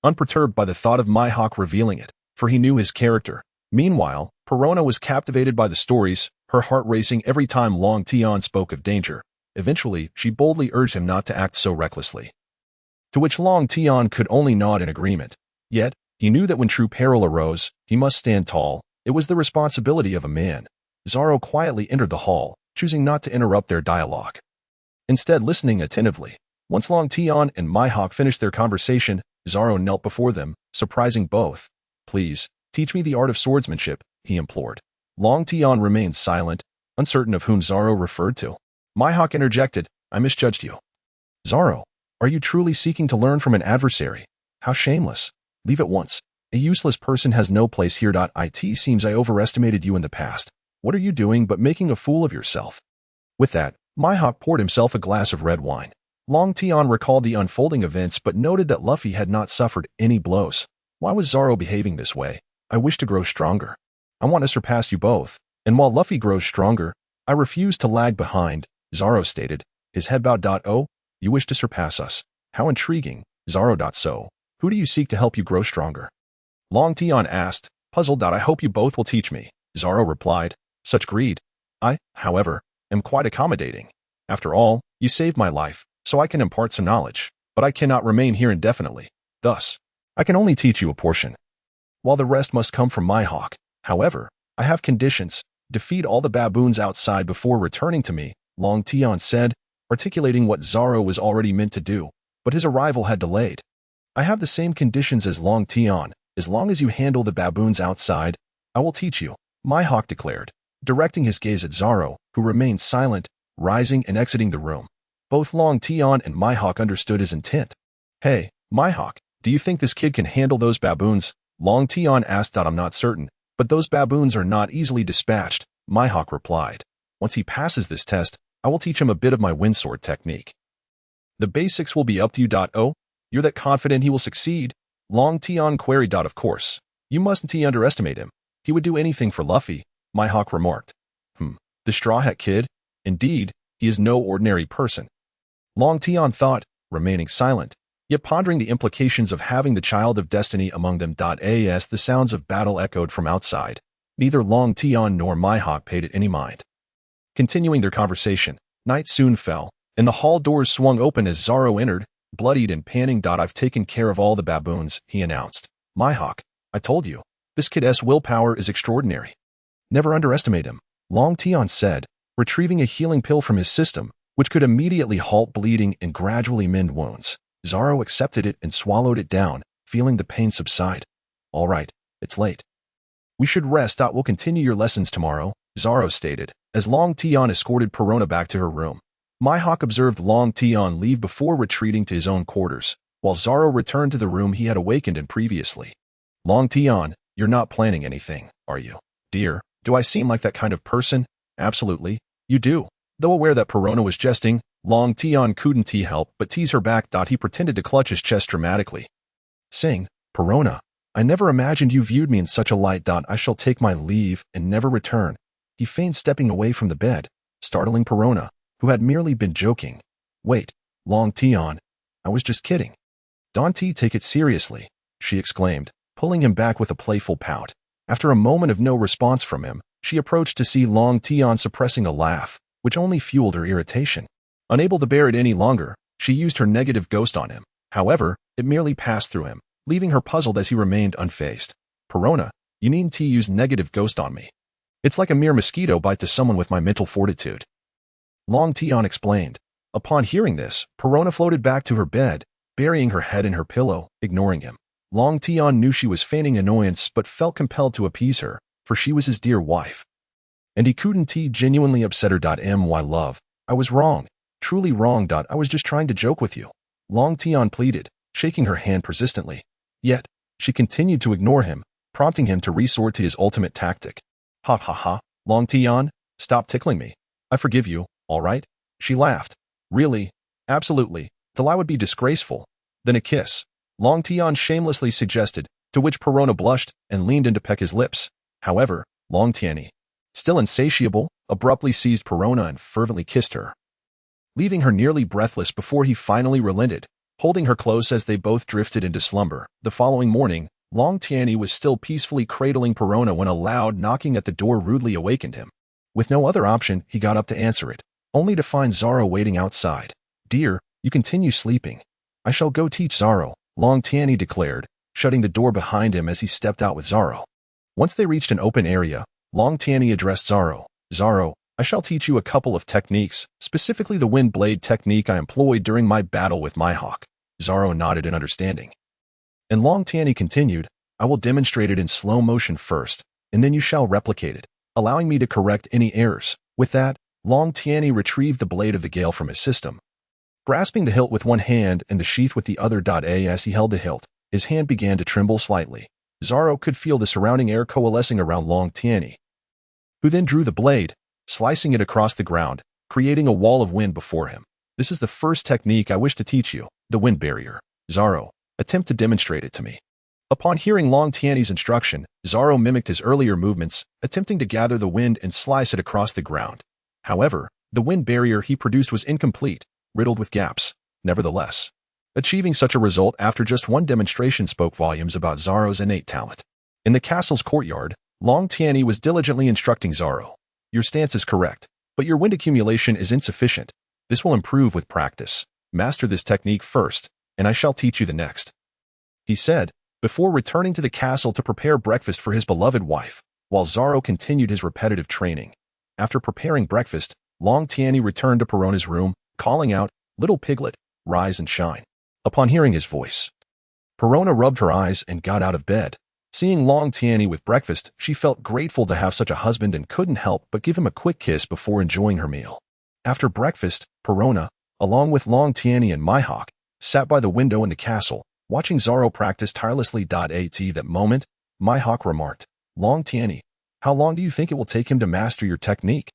unperturbed by the thought of Mihawk revealing it, for he knew his character. Meanwhile, Perona was captivated by the stories, her heart racing every time Long Tian spoke of danger. Eventually, she boldly urged him not to act so recklessly. To which Long Tian could only nod in agreement. Yet, he knew that when true peril arose, he must stand tall. It was the responsibility of a man. Zaro quietly entered the hall, choosing not to interrupt their dialogue. Instead, listening attentively. Once Long Tian and Mihawk finished their conversation, Zaro knelt before them, surprising both. "Please, teach me the art of swordsmanship," he implored. Long Tian remained silent, uncertain of whom Zaro referred to. Mihawk interjected, "I misjudged you." "Zaro, are you truly seeking to learn from an adversary? How shameless. Leave at once. A useless person has no place here. It seems I overestimated you in the past. What are you doing but making a fool of yourself?" With that, Mihawk poured himself a glass of red wine. Long Tian recalled the unfolding events but noted that Luffy had not suffered any blows. Why was Zaro behaving this way? I wish to grow stronger. I want to surpass you both. And while Luffy grows stronger, I refuse to lag behind, Zaro stated, his head bowed. "Oh, you wish to surpass us. How intriguing, Zaro. So, who do you seek to help you grow stronger?" Long Tian asked, puzzled. "I hope you both will teach me," Zaro replied. "Such greed. I, however, am quite accommodating. After all, you saved my life, so I can impart some knowledge, but I cannot remain here indefinitely. Thus, I can only teach you a portion, while the rest must come from Mihawk. However, I have conditions. Defeat all the baboons outside before returning to me," Long Tian said, articulating what Zaro was already meant to do, but his arrival had delayed. "I have the same conditions as Long Tian. As long as you handle the baboons outside, I will teach you," Mihawk declared, directing his gaze at Zaro, who remained silent, rising and exiting the room. Both Long Tian and Mihawk understood his intent. "Hey, Mihawk, do you think this kid can handle those baboons?" Long Tian asked. "I'm not certain, but those baboons are not easily dispatched," Mihawk replied. "Once he passes this test, I will teach him a bit of my windsword technique. The basics will be up to you. Oh, you're that confident he will succeed?" Long Tian queried. "Of course. You mustn't underestimate him. He would do anything for Luffy," Mihawk remarked. The Straw Hat Kid? Indeed, he is no ordinary person." Long Tian thought, remaining silent, yet pondering the implications of having the child of destiny among them. As the sounds of battle echoed from outside, neither Long Tian nor Mihawk paid it any mind. Continuing their conversation, night soon fell, and the hall doors swung open as Zaro entered, bloodied and panting. "I've taken care of all the baboons," he announced. "Mihawk, I told you, this kid's willpower is extraordinary. Never underestimate him," Long Tian said, retrieving a healing pill from his system, which could immediately halt bleeding and gradually mend wounds. Zaro accepted it and swallowed it down, feeling the pain subside. "All right, it's late. We should rest. We'll continue your lessons tomorrow," Zaro stated, as Long Tian escorted Perona back to her room. Mihawk observed Long Tian leave before retreating to his own quarters, while Zaro returned to the room he had awakened in previously. "Long Tian, you're not planning anything, are you? Dear, do I seem like that kind of person?" "Absolutely, you do." Though aware that Perona was jesting, Long Tian couldn't help but tease her back. He pretended to clutch his chest dramatically, saying, "Perona, I never imagined you viewed me in such a light. I shall take my leave and never return." He feigned stepping away from the bed, startling Perona, who had merely been joking. "Wait, Long Tian, I was just kidding." Take it seriously," she exclaimed, pulling him back with a playful pout. After a moment of no response from him, she approached to see Long Tian suppressing a laugh, which only fueled her irritation. Unable to bear it any longer, she used her negative ghost on him. However, it merely passed through him, leaving her puzzled as he remained unfazed. "Perona, you needn't use negative ghost on me. It's like a mere mosquito bite to someone with my mental fortitude," Long Tian explained. Upon hearing this, Perona floated back to her bed, burying her head in her pillow, ignoring him. Long Tian knew she was feigning annoyance but felt compelled to appease her, for she was his dear wife. And he couldn't genuinely upset her. "My love, I was wrong, truly wrong. I was just trying to joke with you," Long Tian pleaded, shaking her hand persistently. Yet, she continued to ignore him, prompting him to resort to his ultimate tactic. "Ha ha ha, Long Tian, stop tickling me. I forgive you, all right?" She laughed. "Really? Absolutely, till I would be disgraceful. Then a kiss," Long Tian shamelessly suggested, to which Perona blushed and leaned in to peck his lips. However, Long Tian, still insatiable, abruptly seized Perona and fervently kissed her, leaving her nearly breathless before he finally relented, holding her close as they both drifted into slumber. The following morning, Long Tian was still peacefully cradling Perona when a loud knocking at the door rudely awakened him. With no other option, he got up to answer it, only to find Zaro waiting outside. "Dear, you continue sleeping. I shall go teach Zaro," Long Tian declared, shutting the door behind him as he stepped out with Zaro. Once they reached an open area, Long Tian addressed Zaro. "Zaro, I shall teach you a couple of techniques, specifically the wind blade technique I employed during my battle with my hawk." Zaro nodded in understanding. And Long Tian continued, "I will demonstrate it in slow motion first, and then you shall replicate it, allowing me to correct any errors." With that, Long Tian retrieved the blade of the Gale from his system. Grasping the hilt with one hand and the sheath with the other. As he held the hilt, his hand began to tremble slightly. Zaro could feel the surrounding air coalescing around Long Tian, who then drew the blade, slicing it across the ground, creating a wall of wind before him. "This is the first technique I wish to teach you, the wind barrier. Zaro, attempt to demonstrate it to me." Upon hearing Long Tian's instruction, Zaro mimicked his earlier movements, attempting to gather the wind and slice it across the ground. However, the wind barrier he produced was incomplete, riddled with gaps. Nevertheless, achieving such a result after just one demonstration spoke volumes about Zaro's innate talent. In the castle's courtyard, Long Tian was diligently instructing Zaro. "Your stance is correct, but your wind accumulation is insufficient. This will improve with practice. Master this technique first, and I shall teach you the next," he said, before returning to the castle to prepare breakfast for his beloved wife, while Zaro continued his repetitive training. After preparing breakfast, Long Tian returned to Perona's room, calling out, "Little piglet, rise and shine." Upon hearing his voice, Perona rubbed her eyes and got out of bed. Seeing Long Tian with breakfast, she felt grateful to have such a husband and couldn't help but give him a quick kiss before enjoying her meal. After breakfast, Perona, along with Long Tian and Mihawk, sat by the window in the castle, watching Zaro practice tirelessly. At that moment, Mihawk remarked, "Long Tian, how long do you think it will take him to master your technique?"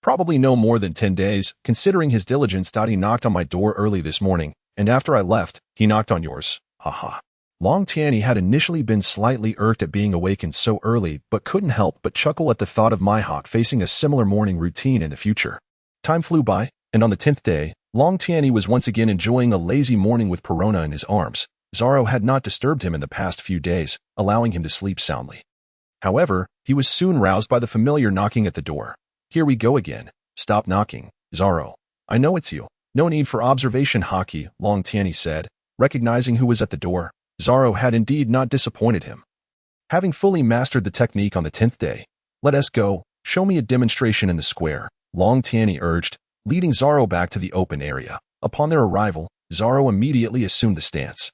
"Probably no more than 10 days, considering his diligence." "He knocked on my door early this morning, and after I left, he knocked on yours. Haha." Long Tian had initially been slightly irked at being awakened so early, but couldn't help but chuckle at the thought of Mihawk facing a similar morning routine in the future. Time flew by, and on the 10th day, Long Tian was once again enjoying a lazy morning with Perona in his arms. Zaro had not disturbed him in the past few days, allowing him to sleep soundly. However, he was soon roused by the familiar knocking at the door. "Here we go again. Stop knocking, Zaro. I know it's you. No need for observation hockey," Long Tian said, recognizing who was at the door. Zaro had indeed not disappointed him. Having fully mastered the technique on the 10th day, "Let us go. Show me a demonstration in the square," Long Tian urged, leading Zaro back to the open area. Upon their arrival, Zaro immediately assumed the stance,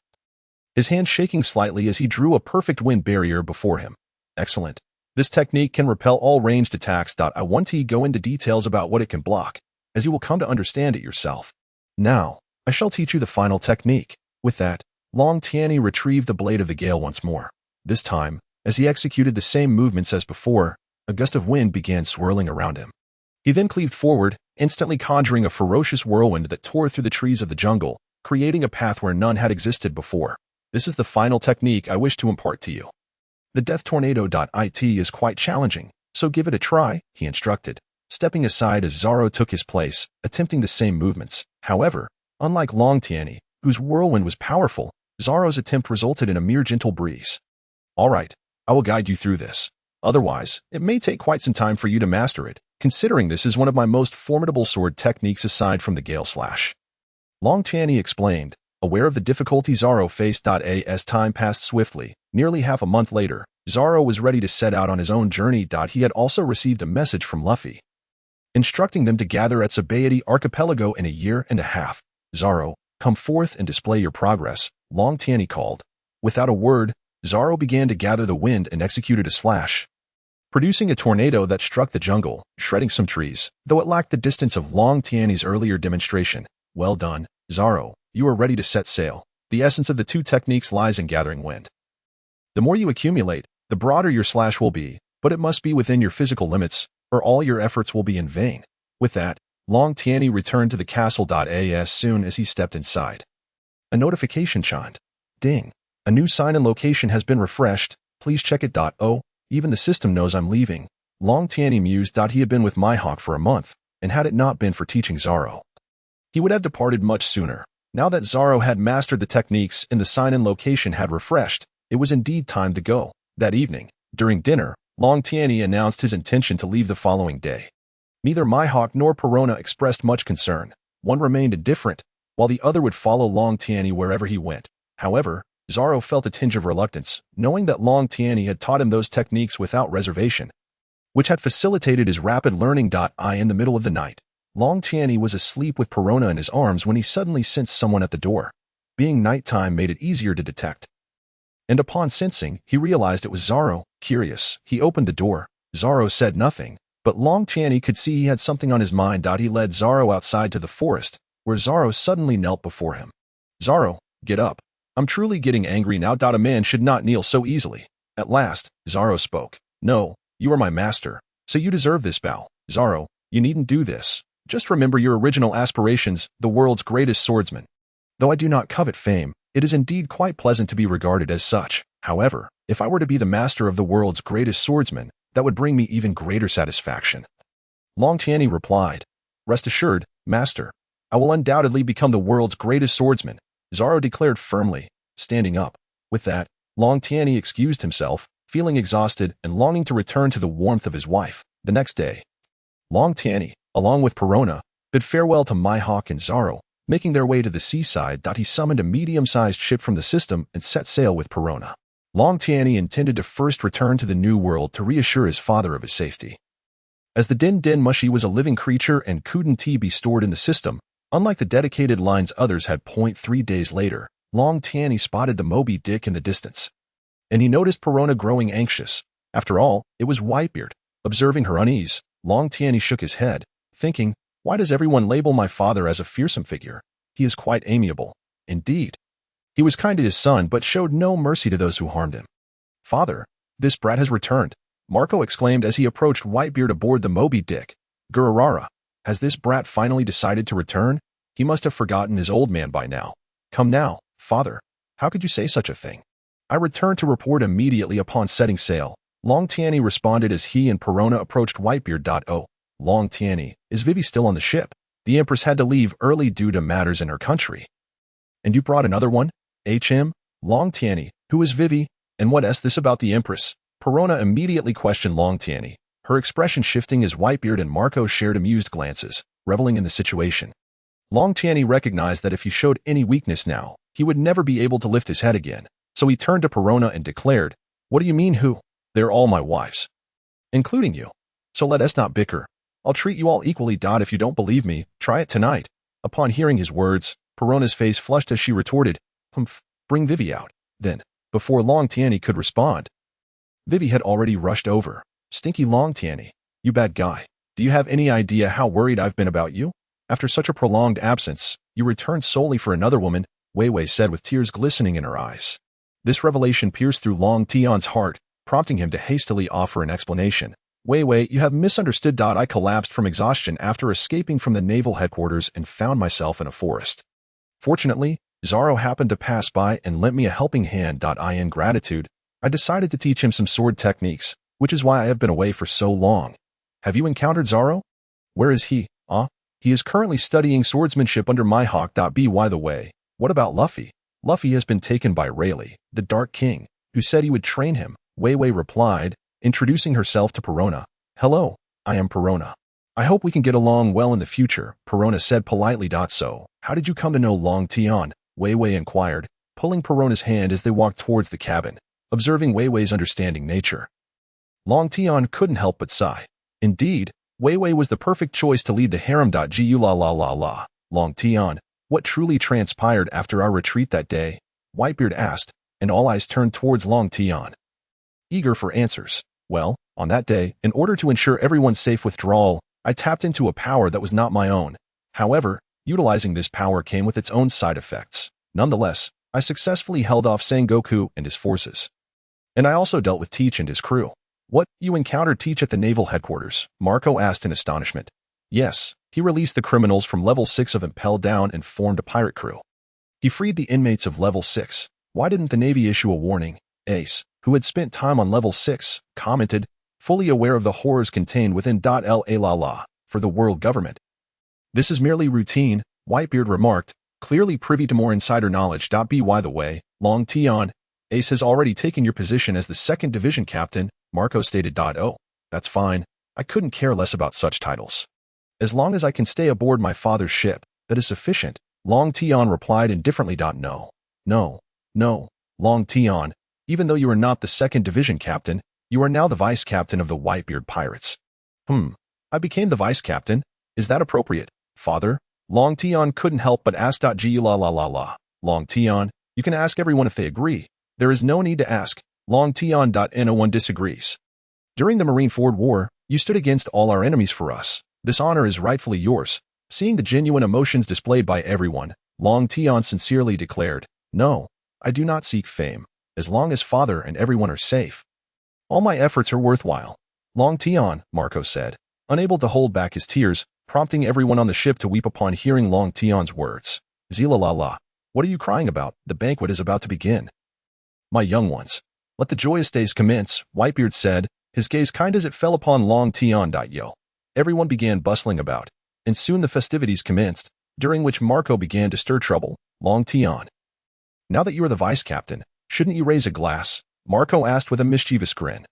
his hand shaking slightly as he drew a perfect wind barrier before him. "Excellent. This technique can repel all ranged attacks. I want to go into details about what it can block, as you will come to understand it yourself. Now, I shall teach you the final technique." With that, Long Tian retrieved the blade of the Gale once more. This time, as he executed the same movements as before, a gust of wind began swirling around him. He then cleaved forward, instantly conjuring a ferocious whirlwind that tore through the trees of the jungle, creating a path where none had existed before. "This is the final technique I wish to impart to you. The Death Tornado. It is quite challenging, so give it a try," he instructed, stepping aside as Zaro took his place, attempting the same movements. However, unlike Long Tian, whose whirlwind was powerful, Zaro's attempt resulted in a mere gentle breeze. "All right, I will guide you through this. Otherwise, it may take quite some time for you to master it, considering this is one of my most formidable sword techniques aside from the Gale Slash," Long Tian explained, aware of the difficulty Zaro faced. As time passed swiftly, nearly half a month later, Zaro was ready to set out on his own journey. He had also received a message from Luffy, instructing them to gather at Sabaody Archipelago in a year and a half. "Zaro, come forth and display your progress," Long Tian called. Without a word, Zaro began to gather the wind and executed a slash, producing a tornado that struck the jungle, shredding some trees, though it lacked the distance of Long Tian's earlier demonstration. "Well done, Zaro. You are ready to set sail. The essence of the two techniques lies in gathering wind. The more you accumulate, the broader your slash will be, but it must be within your physical limits, or all your efforts will be in vain." With that, Long Tian returned to the castle. As soon as he stepped inside, a notification chimed. "Ding. A new sign and location has been refreshed. Please check it. Oh, even the system knows I'm leaving." Long Tian mused. He had been with Mihawk for a month, and had it not been for teaching Zaro, he would have departed much sooner. Now that Zaro had mastered the techniques and the sign and location had refreshed, it was indeed time to go. That evening, during dinner, Long Tian announced his intention to leave the following day. Neither Mihawk nor Perona expressed much concern. One remained indifferent, while the other would follow Long Tian wherever he went. However, Zoro felt a tinge of reluctance, knowing that Long Tian had taught him those techniques without reservation, which had facilitated his rapid learning. In the middle of the night, Long Tian was asleep with Perona in his arms when he suddenly sensed someone at the door. Being nighttime made it easier to detect, and upon sensing, he realized it was Zoro. Curious, he opened the door. Zoro said nothing, but Long Tian could see he had something on his mind. He led Zoro outside to the forest, where Zoro suddenly knelt before him. Zoro, get up. I'm truly getting angry now. A man should not kneel so easily. At last, Zoro spoke. No, you are my master, so you deserve this bow. Zoro, you needn't do this. Just remember your original aspirations, the world's greatest swordsman. Though I do not covet fame, it is indeed quite pleasant to be regarded as such. However, if I were to be the master of the world's greatest swordsman, that would bring me even greater satisfaction. Long Tian replied. Rest assured, master, I will undoubtedly become the world's greatest swordsman, Zoro declared firmly, standing up. With that, Long Tian excused himself, feeling exhausted and longing to return to the warmth of his wife. The next day, Long Tian, along with Perona, bid farewell to Mihawk and Zoro, making their way to the seaside. He summoned a medium-sized ship from the system and set sail with Perona. Long Tian intended to first return to the New World to reassure his father of his safety. As the Din Din Mushi was a living creature and couldn't be stored in the system, unlike the dedicated lines others had. 3 days later, Long Tian spotted the Moby Dick in the distance, and he noticed Perona growing anxious. After all, it was Whitebeard. Observing her unease, Long Tian shook his head, thinking, why does everyone label my father as a fearsome figure? He is quite amiable. Indeed, he was kind to his son but showed no mercy to those who harmed him. Father, this brat has returned, Marco exclaimed as he approached Whitebeard aboard the Moby Dick. Gururara, has this brat finally decided to return? He must have forgotten his old man by now. Come now, father, how could you say such a thing? I returned to report immediately upon setting sail, Long Tian responded as he and Perona approached Whitebeard. Oh, Long Tian, is Vivi still on the ship? The Empress had to leave early due to matters in her country. And you brought another one? Long Tian, who is Vivi, and what is this about the Empress? Perona immediately questioned Long Tian, her expression shifting as Whitebeard and Marco shared amused glances, reveling in the situation. Long Tian recognized that if he showed any weakness now, he would never be able to lift his head again, so he turned to Perona and declared, what do you mean who? They're all my wives, including you. So let us not bicker. I'll treat you all equally. If you don't believe me, try it tonight. Upon hearing his words, Perona's face flushed as she retorted, Humph, bring Vivi out. Then, before Long Tian could respond, Vivi had already rushed over. Stinky Long Tian, you bad guy. Do you have any idea how worried I've been about you? After such a prolonged absence, you returned solely for another woman, Weiwei said with tears glistening in her eyes. This revelation pierced through Long Tian's heart, prompting him to hastily offer an explanation. Weiwei, you have misunderstood. I collapsed from exhaustion after escaping from the naval headquarters and found myself in a forest. Fortunately, Zoro happened to pass by and lent me a helping hand. In gratitude, I decided to teach him some sword techniques, which is why I have been away for so long. Have you encountered Zoro? Where is he? He is currently studying swordsmanship under Mihawk. By the way, what about Luffy? Luffy has been taken by Rayleigh, the Dark King, who said he would train him, Weiwei replied, introducing herself to Perona. Hello, I am Perona. I hope we can get along well in the future, Perona said politely. So, how did you come to know Long Tian? Weiwei inquired, pulling Perona's hand as they walked towards the cabin, observing Weiwei's understanding nature. Long Tian couldn't help but sigh. Indeed, Weiwei was the perfect choice to lead the harem. Gu la la la la. Long Tian, what truly transpired after our retreat that day? Whitebeard asked, and all eyes turned towards Long Tian, eager for answers. Well, on that day, in order to ensure everyone's safe withdrawal, I tapped into a power that was not my own. However, utilizing this power came with its own side effects. Nonetheless, I successfully held off Sengoku and his forces. And I also dealt with Teach and his crew. What, you encountered Teach at the naval headquarters? Marco asked in astonishment. Yes, he released the criminals from level 6 of Impel down and formed a pirate crew. He freed the inmates of level 6. Why didn't the Navy issue a warning? Ace, who had spent time on level 6, commented, fully aware of the horrors contained within la for the world government. This is merely routine, Whitebeard remarked, clearly privy to more insider knowledge. By the way, Long Tian, Ace has already taken your position as the 2nd Division Captain, Marco stated. Oh, that's fine. I couldn't care less about such titles. As long as I can stay aboard my father's ship, that is sufficient, Long Tian replied indifferently. No. No. No. Long Tian, even though you are not the second division captain, you are now the vice captain of the Whitebeard pirates. I became the vice captain? Is that appropriate, father? Long Tian couldn't help but ask. Gee la la la la. Long Tian, you can ask everyone if they agree. There is no need to ask. Long Tian. No one disagrees. During the Marineford War, you stood against all our enemies for us. This honor is rightfully yours. Seeing the genuine emotions displayed by everyone, Long Tian sincerely declared, No, I do not seek fame, as long as father and everyone are safe. All my efforts are worthwhile. Long Tian, Marco said, unable to hold back his tears, prompting everyone on the ship to weep upon hearing Long Tian's words. Zila la la. What are you crying about? The banquet is about to begin. My young ones, let the joyous days commence, Whitebeard said, his gaze kind as it fell upon Long Tian. Yo. Everyone began bustling about, and soon the festivities commenced, during which Marco began to stir trouble. Long Tian. Now that you are the vice captain, shouldn't you raise a glass? Marco asked with a mischievous grin.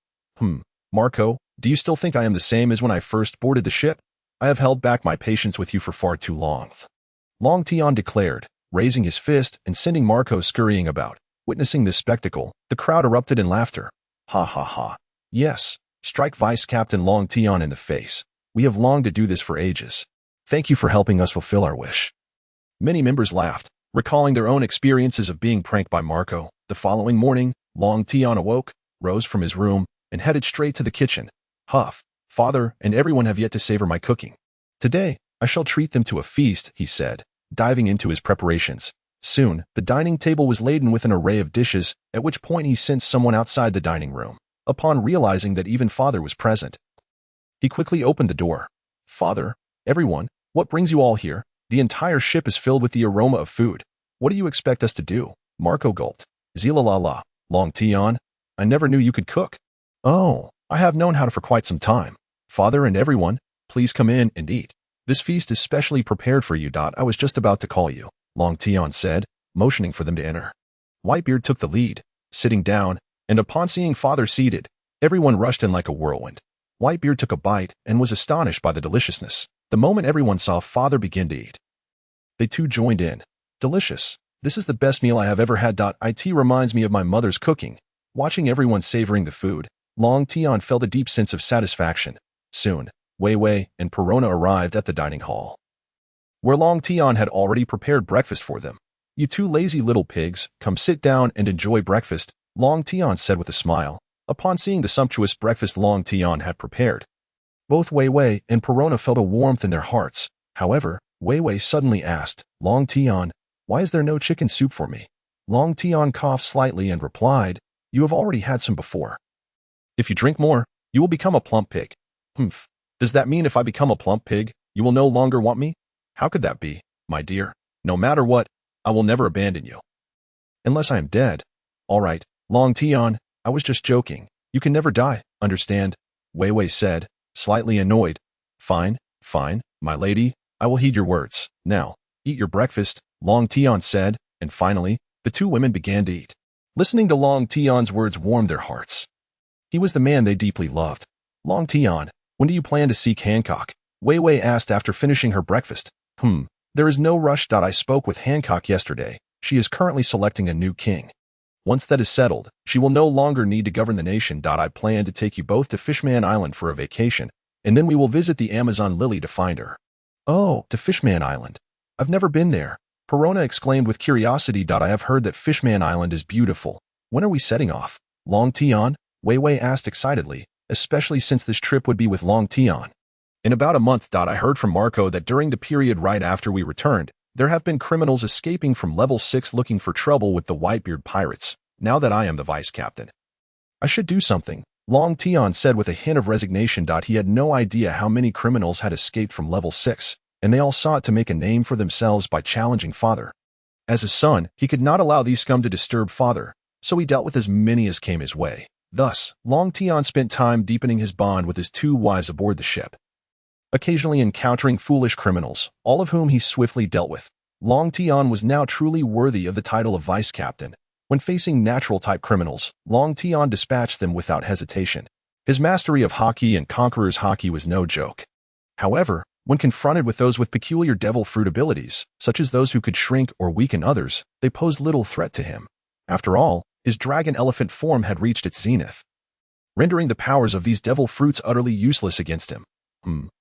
Marco, do you still think I am the same as when I first boarded the ship? I have held back my patience with you for far too long. Long Tian declared, raising his fist and sending Marco scurrying about. Witnessing this spectacle, the crowd erupted in laughter. Ha ha ha. Yes, strike Vice Captain Long Tian in the face. We have longed to do this for ages. Thank you for helping us fulfill our wish. Many members laughed, recalling their own experiences of being pranked by Marco. The following morning, Long Tian awoke, rose from his room, and headed straight to the kitchen. Huff, father and everyone have yet to savor my cooking. Today, I shall treat them to a feast, he said, diving into his preparations. Soon, the dining table was laden with an array of dishes, at which point he sensed someone outside the dining room. Upon realizing that even father was present, he quickly opened the door. Father, everyone, what brings you all here? The entire ship is filled with the aroma of food. What do you expect us to do? Marco gulped. Zila la la, Long Tian, I never knew you could cook. Oh, I have known how to for quite some time. Father and everyone, please come in and eat. This feast is specially prepared for you. I was just about to call you, Long Tian said, motioning for them to enter. Whitebeard took the lead, sitting down, and upon seeing father seated, everyone rushed in like a whirlwind. Whitebeard took a bite and was astonished by the deliciousness. The moment everyone saw father begin to eat, they too joined in. Delicious. This is the best meal I have ever had. It reminds me of my mother's cooking. Watching everyone savoring the food, Long Tian felt a deep sense of satisfaction. Soon, Weiwei and Perona arrived at the dining hall, where Long Tian had already prepared breakfast for them. You two lazy little pigs, come sit down and enjoy breakfast, Long Tian said with a smile, upon seeing the sumptuous breakfast Long Tian had prepared. Both Weiwei and Perona felt a warmth in their hearts. However, Weiwei suddenly asked, Long Tian, why is there no chicken soup for me? Long Tian coughed slightly and replied, You have already had some before. If you drink more, you will become a plump pig. Humph. Does that mean if I become a plump pig, you will no longer want me? How could that be, my dear? No matter what, I will never abandon you. Unless I am dead. All right, Long Tian, I was just joking. You can never die, understand? Weiwei said, slightly annoyed. Fine, my lady, I will heed your words. Now, eat your breakfast, Long Tian said, and finally, the two women began to eat. Listening to Long Tian's words warmed their hearts. He was the man they deeply loved. Long Tian, when do you plan to seek Hancock? Weiwei asked after finishing her breakfast. There is no rush. I spoke with Hancock yesterday. She is currently selecting a new king. Once that is settled, she will no longer need to govern the nation. I plan to take you both to Fishman Island for a vacation, and then we will visit the Amazon Lily to find her. Oh, to Fishman Island. I've never been there. Perona exclaimed with curiosity. I have heard that Fishman Island is beautiful. When are we setting off? Long Tian? Weiwei asked excitedly, especially since this trip would be with Long Tian. In about a month. I heard from Marco that during the period right after we returned, there have been criminals escaping from level 6 looking for trouble with the Whitebeard pirates. Now that I am the vice captain, I should do something, Long Tian said with a hint of resignation. He had no idea how many criminals had escaped from level 6, and they all sought to make a name for themselves by challenging father. As a son, he could not allow these scum to disturb father, so he dealt with as many as came his way. Thus, Long Tian spent time deepening his bond with his two wives aboard the ship, occasionally encountering foolish criminals, all of whom he swiftly dealt with. Long Tian was now truly worthy of the title of vice captain. When facing natural-type criminals, Long Tian dispatched them without hesitation. His mastery of hockey and conqueror's hockey was no joke. However, When confronted with those with peculiar devil fruit abilities, such as those who could shrink or weaken others, they posed little threat to him. After all, his dragon elephant form had reached its zenith, rendering the powers of these devil fruits utterly useless against him.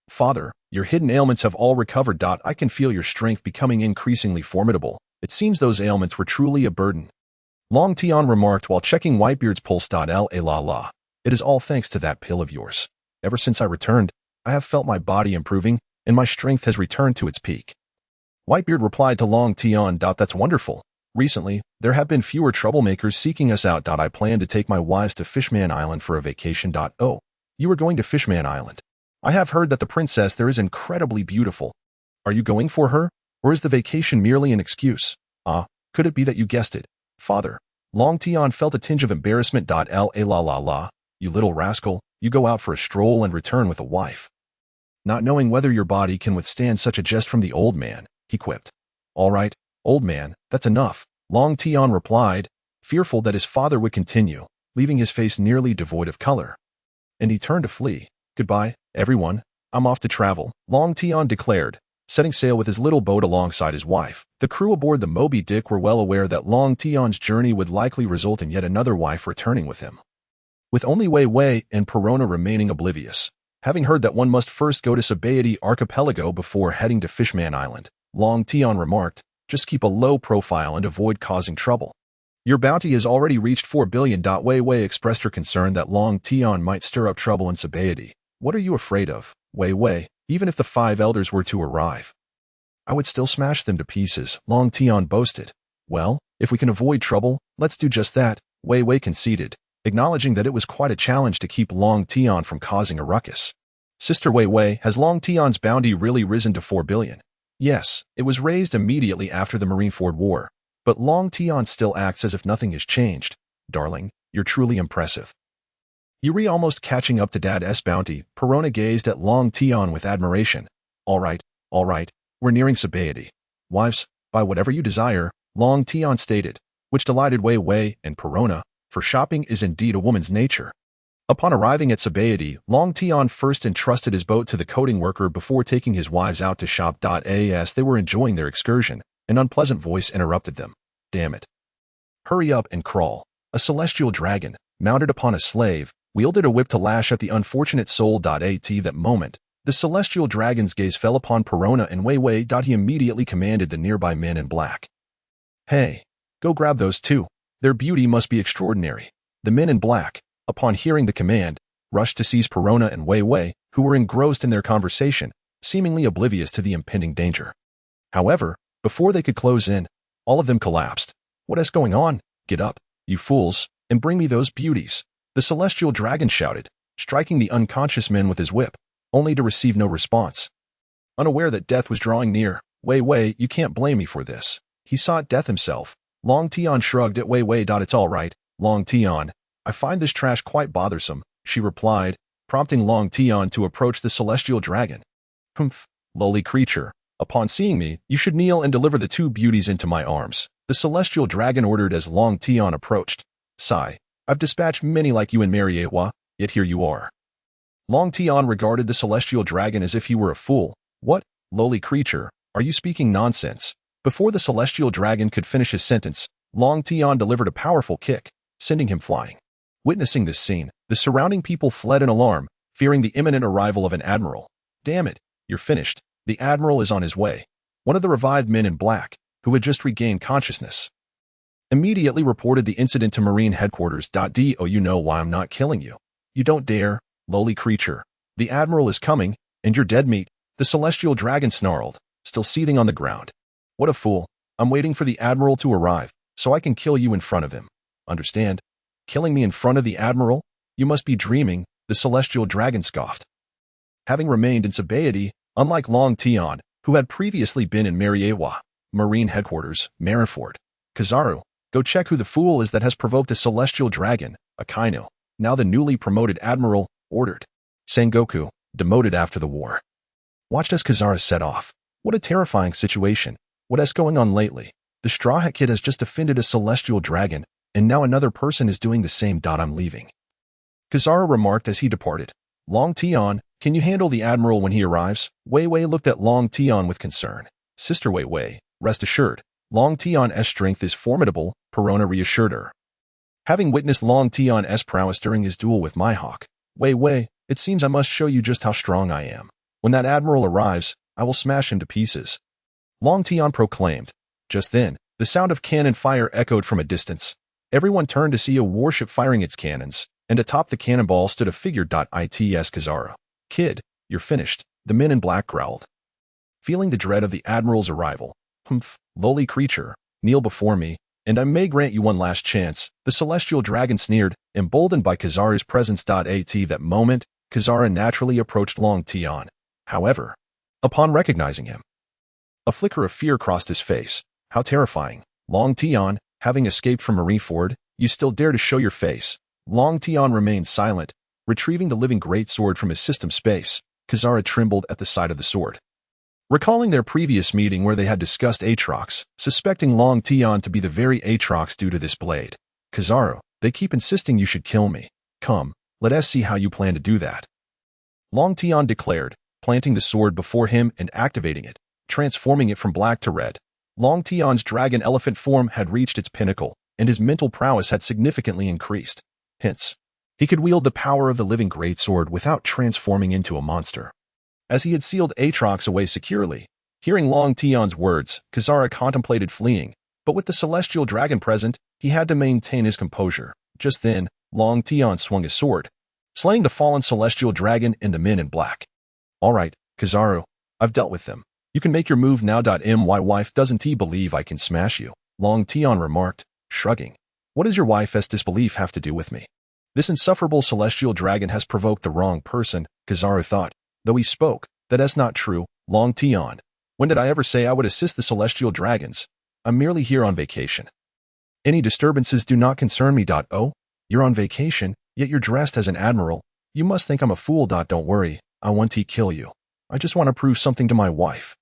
Father, your hidden ailments have all recovered. I can feel your strength becoming increasingly formidable. It seems those ailments were truly a burden. Long Tian remarked while checking Whitebeard's pulse. La. It is all thanks to that pill of yours. Ever since I returned, I have felt my body improving, and my strength has returned to its peak. Whitebeard replied to Long Tian. That's wonderful. Recently, there have been fewer troublemakers seeking us out. I plan to take my wives to Fishman Island for a vacation. Oh, you are going to Fishman Island. I have heard that the princess there is incredibly beautiful. Are you going for her, or is the vacation merely an excuse? Could it be that you guessed it, Father? Long Tian felt a tinge of embarrassment. La. You little rascal, you go out for a stroll and return with a wife. Not knowing whether your body can withstand such a jest from the old man, he quipped. All right, old man, that's enough, Long Tian replied, fearful that his father would continue, leaving his face nearly devoid of color. And he turned to flee. Goodbye, everyone, I'm off to travel, Long Tian declared, setting sail with his little boat alongside his wife. The crew aboard the Moby Dick were well aware that Long Tian's journey would likely result in yet another wife returning with him, with only Wei Wei and Perona remaining oblivious. Having heard that one must first go to Sabaody Archipelago before heading to Fishman Island, Long Tian remarked, just keep a low profile and avoid causing trouble. Your bounty has already reached 4 billion. Wei Wei expressed her concern that Long Tian might stir up trouble in Sabaody. What are you afraid of, Wei Wei? Even if the 5 elders were to arrive, I would still smash them to pieces, Long Tian boasted. Well, if we can avoid trouble, let's do just that, Wei Wei conceded, acknowledging that it was quite a challenge to keep Long Tian from causing a ruckus. Sister Wei Wei, has Long Tian's bounty really risen to 4 billion? Yes, it was raised immediately after the Marineford War, but Long Tian still acts as if nothing has changed. Darling, you're truly impressive. Yuri almost catching up to Dad's bounty, Perona gazed at Long Tian with admiration. All right, we're nearing Sabaody. Wives, buy whatever you desire, Long Tian stated, which delighted Wei Wei and Perona, for shopping is indeed a woman's nature. Upon arriving at Sabaody, Long Tian first entrusted his boat to the coding worker before taking his wives out to shop. As they were enjoying their excursion, an unpleasant voice interrupted them. Damn it. Hurry up and crawl. A celestial dragon, mounted upon a slave, wielded a whip to lash at the unfortunate soul. At that moment, the celestial dragon's gaze fell upon Perona and Wei Wei. He immediately commanded the nearby men in black. Hey, go grab those two. Their beauty must be extraordinary. The men in black, upon hearing the command, rushed to seize Perona and Wei Wei, who were engrossed in their conversation, seemingly oblivious to the impending danger. However, before they could close in, all of them collapsed. What is going on? Get up, you fools, and bring me those beauties, the celestial dragon shouted, striking the unconscious men with his whip, only to receive no response. Unaware that death was drawing near, Wei Wei, you can't blame me for this. He sought death himself. Long Tian shrugged at Wei Wei. It's all right, Long Tian. I find this trash quite bothersome, she replied, prompting Long Tian to approach the celestial dragon. Humph, lowly creature. Upon seeing me, you should kneel and deliver the 2 beauties into my arms, the celestial dragon ordered as Long Tian approached. Sigh. I've dispatched many like you in Mariewa, yet here you are. Long Tian regarded the celestial dragon as if he were a fool. What, lowly creature, are you speaking nonsense? Before the celestial dragon could finish his sentence, Long Tian delivered a powerful kick, sending him flying. Witnessing this scene, the surrounding people fled in alarm, fearing the imminent arrival of an admiral. Damn it, you're finished. The admiral is on his way. One of the revived men in black, who had just regained consciousness, immediately reported the incident to Marine headquarters. Do you know why I'm not killing you? You don't dare, lowly creature. The admiral is coming, and you're dead meat, the celestial dragon snarled, still seething on the ground. What a fool. I'm waiting for the admiral to arrive, so I can kill you in front of him. Understand? Killing me in front of the admiral? You must be dreaming, the celestial dragon scoffed. Having remained in Sabaody, unlike Long Tian, who had previously been in Mariewa, Marine headquarters, Marineford, Kizaru, go check who the fool is that has provoked a celestial dragon, Akainu, now the newly promoted admiral, ordered. Sengoku, demoted after the war. Watched as Kizaru set off. What a terrifying situation. What is going on lately? The Straw Hat Kid has just offended a celestial dragon, and now another person is doing the same. I'm leaving, Kizaru remarked as he departed. Long Tian, Can you handle the Admiral when he arrives? Wei Wei looked at Long Tian with concern. Sister Wei Wei, rest assured, Long Tian's strength is formidable, Perona reassured her. Having witnessed Long Tian's prowess during his duel with Mihawk, Wei Wei, it seems I must show you just how strong I am. When that Admiral arrives, I will smash him to pieces. Long Tian proclaimed. Just then, the sound of cannon fire echoed from a distance. Everyone turned to see a warship firing its cannons, and atop the cannonball stood a figure. Its Kizaru. Kid, you're finished, the men in black growled. Feeling the dread of the Admiral's arrival, humph, lowly creature, kneel before me, and I may grant you one last chance, the celestial dragon sneered, emboldened by Kizaru's presence. At that moment, Kizaru naturally approached Long Tian. However, upon recognizing him, a flicker of fear crossed his face. How terrifying. Long Tian, having escaped from Marineford, you still dare to show your face. Long Tian remained silent, retrieving the living greatsword from his system space. Kizaru trembled at the sight of the sword. Recalling their previous meeting where they had discussed Aatrox, suspecting Long Tian to be the very Aatrox due to this blade. Kizaru, they keep insisting you should kill me. Come, let us see how you plan to do that. Long Tian declared, planting the sword before him and activating it, transforming it from black to red. Long Tian's dragon elephant form had reached its pinnacle, and his mental prowess had significantly increased. Hence, he could wield the power of the living greatsword without transforming into a monster. As he had sealed Aatrox away securely, hearing Long Tian's words, Kizaru contemplated fleeing, but with the celestial dragon present, he had to maintain his composure. Just then, Long Tian swung his sword, slaying the fallen celestial dragon and the men in black. All right, Kizaru, I've dealt with them. You can make your move now. My wife doesn't believe I can smash you, Long Tian remarked, shrugging. What does your wife's disbelief have to do with me? This insufferable celestial dragon has provoked the wrong person, Kizaru thought. Though he spoke, that's not true, Long Tian. When did I ever say I would assist the celestial dragons? I'm merely here on vacation. Any disturbances do not concern me. Oh, you're on vacation, yet you're dressed as an admiral. You must think I'm a fool. Don't worry, I want to kill you. I just want to prove something to my wife.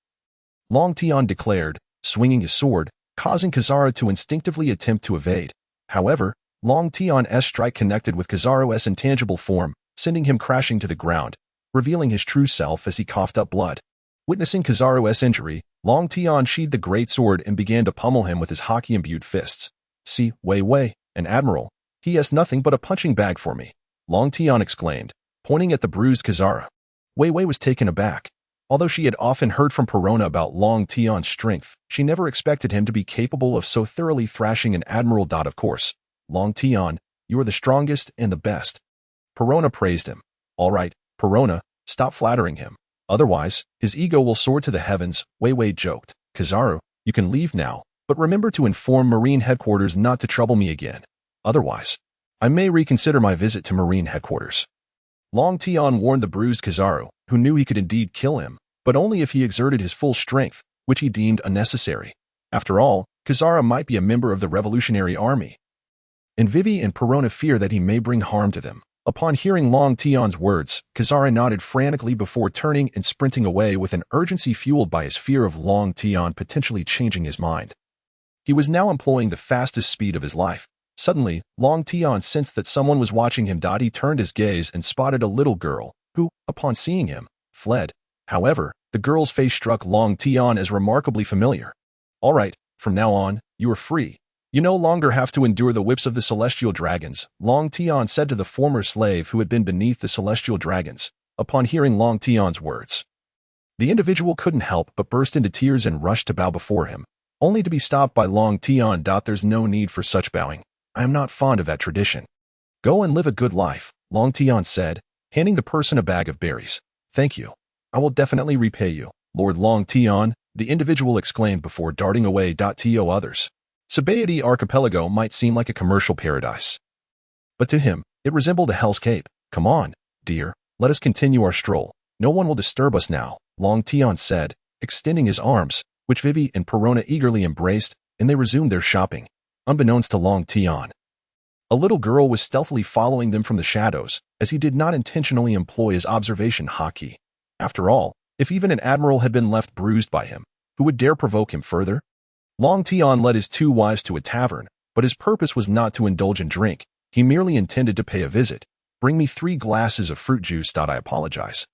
Long Tian declared, swinging his sword, causing Kizaru to instinctively attempt to evade. However, Long Tian's strike connected with Kizaru's intangible form, sending him crashing to the ground, revealing his true self as he coughed up blood. Witnessing Kizaru's injury, Long Tian sheathed the greatsword and began to pummel him with his hockey-imbued fists. See, Wei Wei, an admiral. He has nothing but a punching bag for me, Long Tian exclaimed, pointing at the bruised Kizaru. Wei Wei was taken aback. Although she had often heard from Perona about Long Tian's strength, she never expected him to be capable of so thoroughly thrashing an admiral. Of course, Long Tian, you are the strongest and the best. Perona praised him. All right, Perona, stop flattering him. Otherwise, his ego will soar to the heavens, Wei Wei joked. Kizaru, you can leave now, but remember to inform Marine Headquarters not to trouble me again. Otherwise, I may reconsider my visit to Marine Headquarters. Long Tian warned the bruised Kizaru, who knew he could indeed kill him, but only if he exerted his full strength, which he deemed unnecessary. After all, Kizaru might be a member of the Revolutionary Army, and Vivi and Perona fear that he may bring harm to them. Upon hearing Long Tian's words, Kizaru nodded frantically before turning and sprinting away with an urgency fueled by his fear of Long Tian potentially changing his mind. He was now employing the fastest speed of his life. Suddenly, Long Tian sensed that someone was watching him. He turned his gaze and spotted a little girl, who, upon seeing him, fled. However, the girl's face struck Long Tian as remarkably familiar. All right, from now on, you are free. You no longer have to endure the whips of the celestial dragons, Long Tian said to the former slave who had been beneath the celestial dragons, upon hearing Long Tian's words. The individual couldn't help but burst into tears and rushed to bow before him, only to be stopped by Long Tian. There's no need for such bowing. I am not fond of that tradition. Go and live a good life, Long Tian said, handing the person a bag of berries. Thank you. I will definitely repay you, Lord Long Tian, the individual exclaimed before darting away. To others, Sabaody Archipelago might seem like a commercial paradise, but to him, it resembled a hell's cape. Come on, dear, let us continue our stroll. No one will disturb us now, Long Tian said, extending his arms, which Vivi and Perona eagerly embraced, and they resumed their shopping. Unbeknownst to Long Tian, a little girl was stealthily following them from the shadows, as he did not intentionally employ his observation hotkey. After all, if even an admiral had been left bruised by him, who would dare provoke him further? Long Tian led his two wives to a tavern, but his purpose was not to indulge in drink. He merely intended to pay a visit. Bring me 3 glasses of fruit juice. I apologize.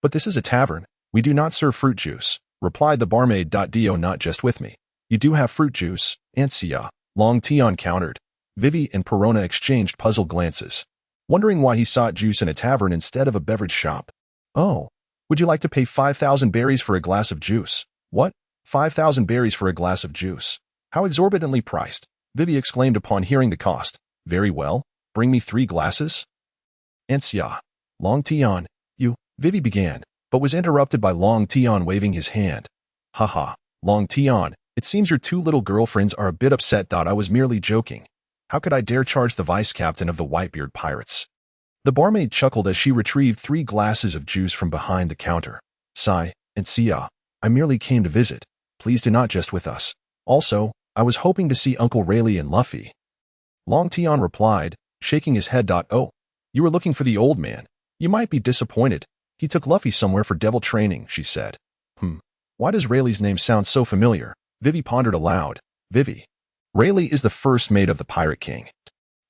But this is a tavern. We do not serve fruit juice, replied the barmaid. Do not jest with me. You do have fruit juice, Ansia, Long Tian countered. Vivi and Perona exchanged puzzled glances, wondering why he sought juice in a tavern instead of a beverage shop. Oh, would you like to pay 5,000 berries for a glass of juice? What? 5,000 berries for a glass of juice? How exorbitantly priced, Vivi exclaimed upon hearing the cost. Very well, bring me 3 glasses. Ansia, Long Tian, you, Vivi began, but was interrupted by Long Tian waving his hand. Haha, Long Tian, it seems your 2 little girlfriends are a bit upset. I was merely joking. How could I dare charge the vice captain of the Whitebeard pirates? The barmaid chuckled as she retrieved 3 glasses of juice from behind the counter. Sigh, Ansia, I merely came to visit. Please do not jest with us. Also, I was hoping to see Uncle Rayleigh and Luffy. Long Tian replied, shaking his head. Oh, you were looking for the old man. You might be disappointed. He took Luffy somewhere for devil training, she said. Why does Rayleigh's name sound so familiar? Vivi pondered aloud. Vivi. Rayleigh is the first mate of the Pirate King.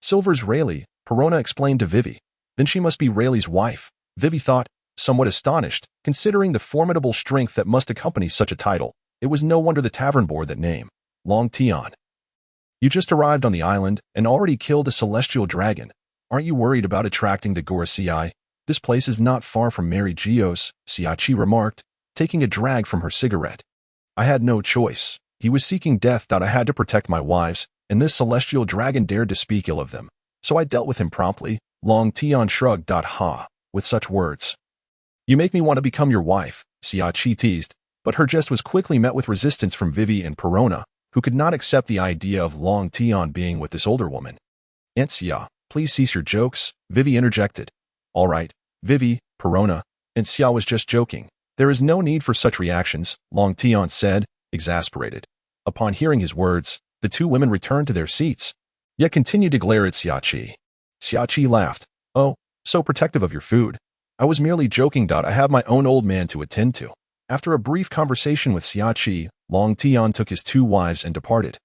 Silver's Rayleigh, Perona explained to Vivi. Then she must be Rayleigh's wife, Vivi thought, somewhat astonished, considering the formidable strength that must accompany such a title. It was no wonder the tavern bore that name. Long Tian. You just arrived on the island and already killed a celestial dragon. Aren't you worried about attracting the Geoise? This place is not far from Mary Geoise, Xiachi remarked, taking a drag from her cigarette. I had no choice. He was seeking death. I had to protect my wives, and this celestial dragon dared to speak ill of them. So I dealt with him promptly. Long Tian shrugged. With such words. You make me want to become your wife, Xiachi teased, but her jest was quickly met with resistance from Vivi and Perona, who could not accept the idea of Long Tian being with this older woman. Ansia, please cease your jokes, Vivi interjected. All right, Vivi, Perona, Ansia was just joking. There is no need for such reactions, Long Tian said, exasperated. Upon hearing his words, the 2 women returned to their seats, yet continued to glare at Xiachi. Xiachi laughed. Oh, so protective of your food. I was merely joking. I have my own old man to attend to. After a brief conversation with Xiachi, Long Tian took his 2 wives and departed.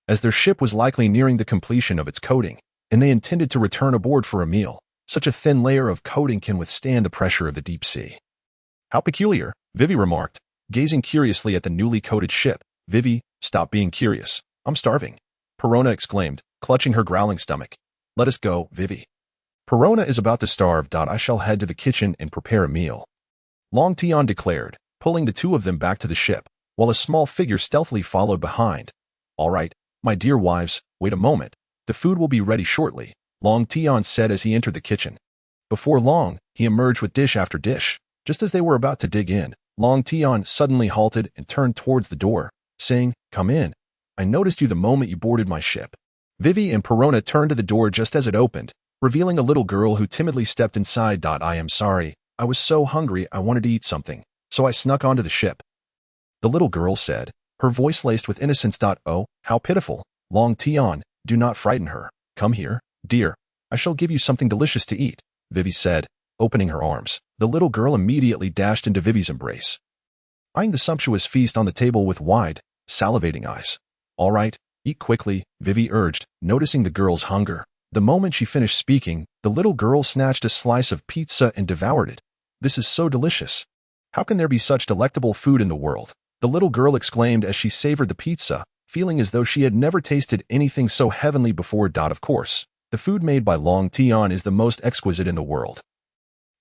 As their ship was likely nearing the completion of its coating, and they intended to return aboard for a meal, such a thin layer of coating can withstand the pressure of the deep sea. How peculiar, Vivi remarked, gazing curiously at the newly coated ship. Vivi, stop being curious. I'm starving. Perona exclaimed, clutching her growling stomach. Let us go, Vivi. Perona is about to starve. I shall head to the kitchen and prepare a meal. Long Tian declared, pulling the 2 of them back to the ship, while a small figure stealthily followed behind. All right, my dear wives, wait a moment. The food will be ready shortly, Long Tian said as he entered the kitchen. Before long, he emerged with dish after dish. Just as they were about to dig in, Long Tian suddenly halted and turned towards the door, saying, Come in. I noticed you the moment you boarded my ship. Vivi and Perona turned to the door just as it opened, revealing a little girl who timidly stepped inside. I am sorry. I was so hungry I wanted to eat something, so I snuck onto the ship. The little girl said, her voice laced with innocence. Oh, how pitiful. Long Tian, do not frighten her. Come here, dear. I shall give you something delicious to eat, Vivi said, opening her arms. The little girl immediately dashed into Vivi's embrace, eyeing the sumptuous feast on the table with wide, salivating eyes. All right, eat quickly, Vivi urged, noticing the girl's hunger. The moment she finished speaking, the little girl snatched a slice of pizza and devoured it. This is so delicious. How can there be such delectable food in the world? The little girl exclaimed as she savored the pizza, feeling as though she had never tasted anything so heavenly before. Of course, the food made by Long Tian is the most exquisite in the world.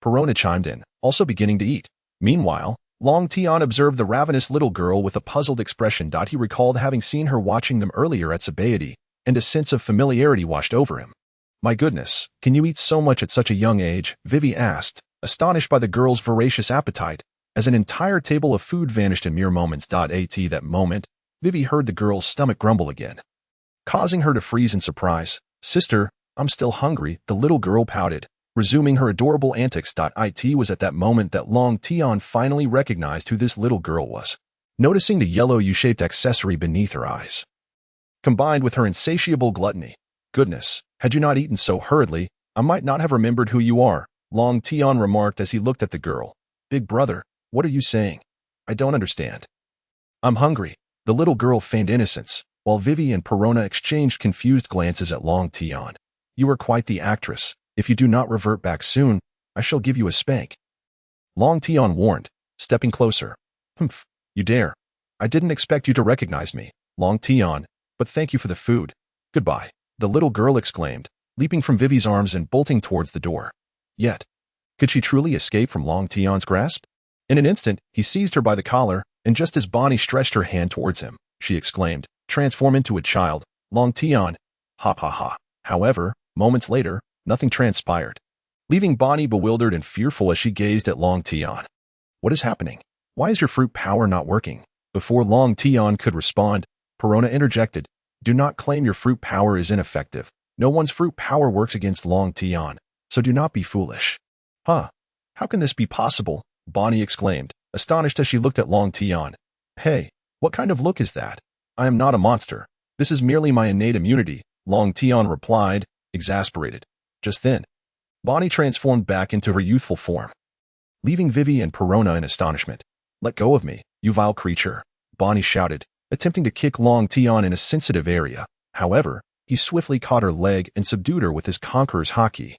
Perona chimed in, also beginning to eat. Meanwhile, Long Tian observed the ravenous little girl with a puzzled expression. He recalled having seen her watching them earlier at Sabaody, and a sense of familiarity washed over him. My goodness, can you eat so much at such a young age? Vivi asked, astonished by the girl's voracious appetite, as an entire table of food vanished in mere moments. At that moment, Vivi heard the girl's stomach grumble again, causing her to freeze in surprise. Sister, I'm still hungry, the little girl pouted, resuming her adorable antics. It was at that moment that Long Tian finally recognized who this little girl was, noticing the yellow U-shaped accessory beneath her eyes, combined with her insatiable gluttony. Goodness, had you not eaten so hurriedly, I might not have remembered who you are, Long Tian remarked as he looked at the girl. Big brother, what are you saying? I don't understand. I'm hungry. The little girl feigned innocence, while Vivi and Perona exchanged confused glances at Long Tian. You are quite the actress. If you do not revert back soon, I shall give you a spank. Long Tian warned, stepping closer. Humph, you dare. I didn't expect you to recognize me, Long Tian, but thank you for the food. Goodbye, the little girl exclaimed, leaping from Vivi's arms and bolting towards the door. Yet, could she truly escape from Long Tian's grasp? In an instant, he seized her by the collar, and just as Bonnie stretched her hand towards him, she exclaimed, transform into a child, Long Tian. Ha ha ha. However, moments later, nothing transpired, leaving Bonnie bewildered and fearful as she gazed at Long Tian. What is happening? Why is your fruit power not working? Before Long Tian could respond, Perona interjected, do not claim your fruit power is ineffective. No one's fruit power works against Long Tian, so do not be foolish. Huh? How can this be possible? Bonnie exclaimed, astonished as she looked at Long Tian. Hey, what kind of look is that? I am not a monster. This is merely my innate immunity, Long Tian replied, exasperated. Just then, Bonnie transformed back into her youthful form, leaving Vivi and Perona in astonishment. Let go of me, you vile creature, Bonnie shouted, attempting to kick Long Tian in a sensitive area. However, he swiftly caught her leg and subdued her with his conqueror's haki,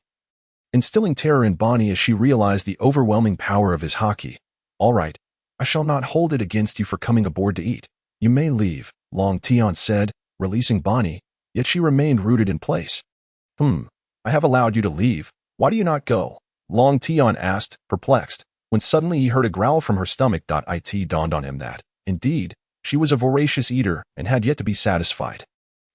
instilling terror in Bonnie as she realized the overwhelming power of his haki. All right, I shall not hold it against you for coming aboard to eat. You may leave, Long Tian said, releasing Bonnie, yet she remained rooted in place. I have allowed you to leave. Why do you not go? Long Tian asked, perplexed, when suddenly he heard a growl from her stomach. It dawned on him that, indeed, she was a voracious eater and had yet to be satisfied.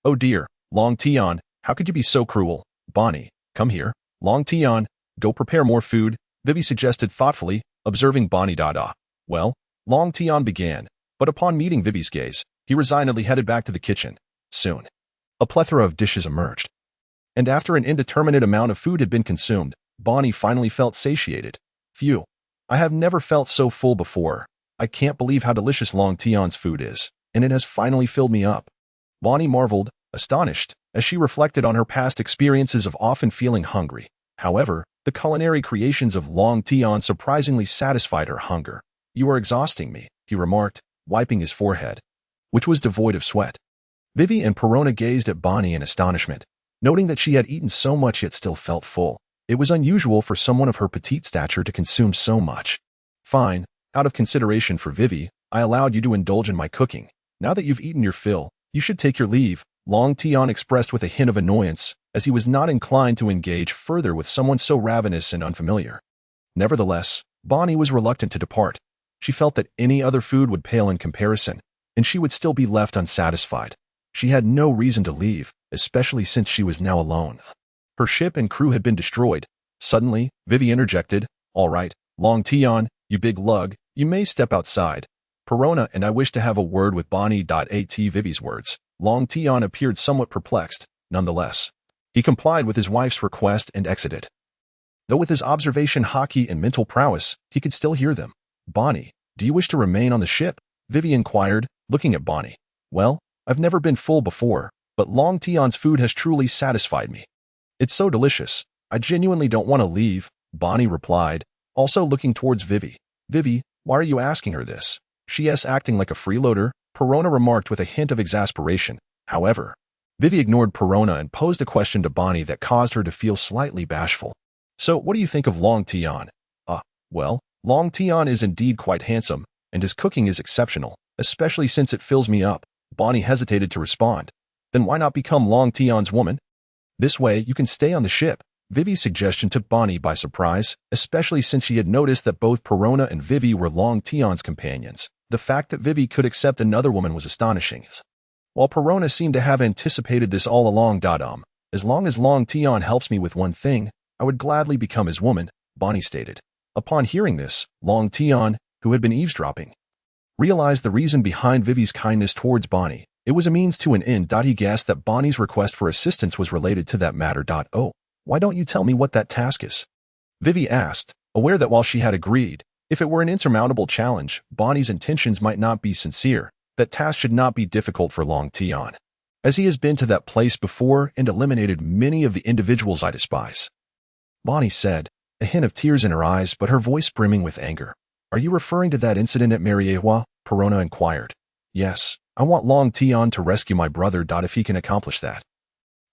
Oh dear, Long Tian, how could you be so cruel? Bonnie, come here. Long Tian, go prepare more food, Vivi suggested thoughtfully, observing Bonnie. Well, Long Tian began, but upon meeting Vivi's gaze, he resignedly headed back to the kitchen. Soon, a plethora of dishes emerged, and after an indeterminate amount of food had been consumed, Bonnie finally felt satiated. Phew, I have never felt so full before. I can't believe how delicious Long Tian's food is, and it has finally filled me up. Bonnie marveled, astonished, as she reflected on her past experiences of often feeling hungry. However, the culinary creations of Long Tian surprisingly satisfied her hunger. You are exhausting me, he remarked, wiping his forehead, which was devoid of sweat. Vivi and Perona gazed at Bonnie in astonishment, noting that she had eaten so much yet still felt full. It was unusual for someone of her petite stature to consume so much. Fine, out of consideration for Vivi, I allowed you to indulge in my cooking. Now that you've eaten your fill, you should take your leave, Long Tian expressed with a hint of annoyance, as he was not inclined to engage further with someone so ravenous and unfamiliar. Nevertheless, Bonnie was reluctant to depart. She felt that any other food would pale in comparison, and she would still be left unsatisfied. She had no reason to leave, especially since she was now alone. Her ship and crew had been destroyed. Suddenly, Vivi interjected, all right, Long Tian, you big lug, you may step outside. Perona and I wish to have a word with Bonnie. At Vivi's words, Long Tian appeared somewhat perplexed. Nonetheless, he complied with his wife's request and exited. Though with his observation haki and mental prowess, he could still hear them. Bonnie, do you wish to remain on the ship? Vivi inquired, looking at Bonnie. Well, I've never been full before, but Long Tian's food has truly satisfied me. It's so delicious. I genuinely don't want to leave, Bonnie replied, also looking towards Vivi. Vivi, why are you asking her this? She's acting like a freeloader, Perona remarked with a hint of exasperation. However, Vivi ignored Perona and posed a question to Bonnie that caused her to feel slightly bashful. So what do you think of Long Tian? Well, Long Tian is indeed quite handsome, and his cooking is exceptional, especially since it fills me up. Bonnie hesitated to respond. Then why not become Long Tian's woman? This way you can stay on the ship. Vivi's suggestion took Bonnie by surprise, especially since she had noticed that both Perona and Vivi were Long Tian's companions. The fact that Vivi could accept another woman was astonishing. While Perona seemed to have anticipated this all along. As long as Long Tian helps me with one thing, I would gladly become his woman, Bonnie stated. Upon hearing this, Long Tian, who had been eavesdropping, realized the reason behind Vivi's kindness towards Bonnie. It was a means to an end. He guessed that Bonnie's request for assistance was related to that matter. Oh, why don't you tell me what that task is? Vivi asked, aware that while she had agreed, if it were an insurmountable challenge, Bonnie's intentions might not be sincere. That task should not be difficult for Long Tian, as he has been to that place before and eliminated many of the individuals I despise. Bonnie said, a hint of tears in her eyes but her voice brimming with anger. Are you referring to that incident at Mariewa? Perona inquired. Yes, I want Long Tian to rescue my brother. If he can accomplish that,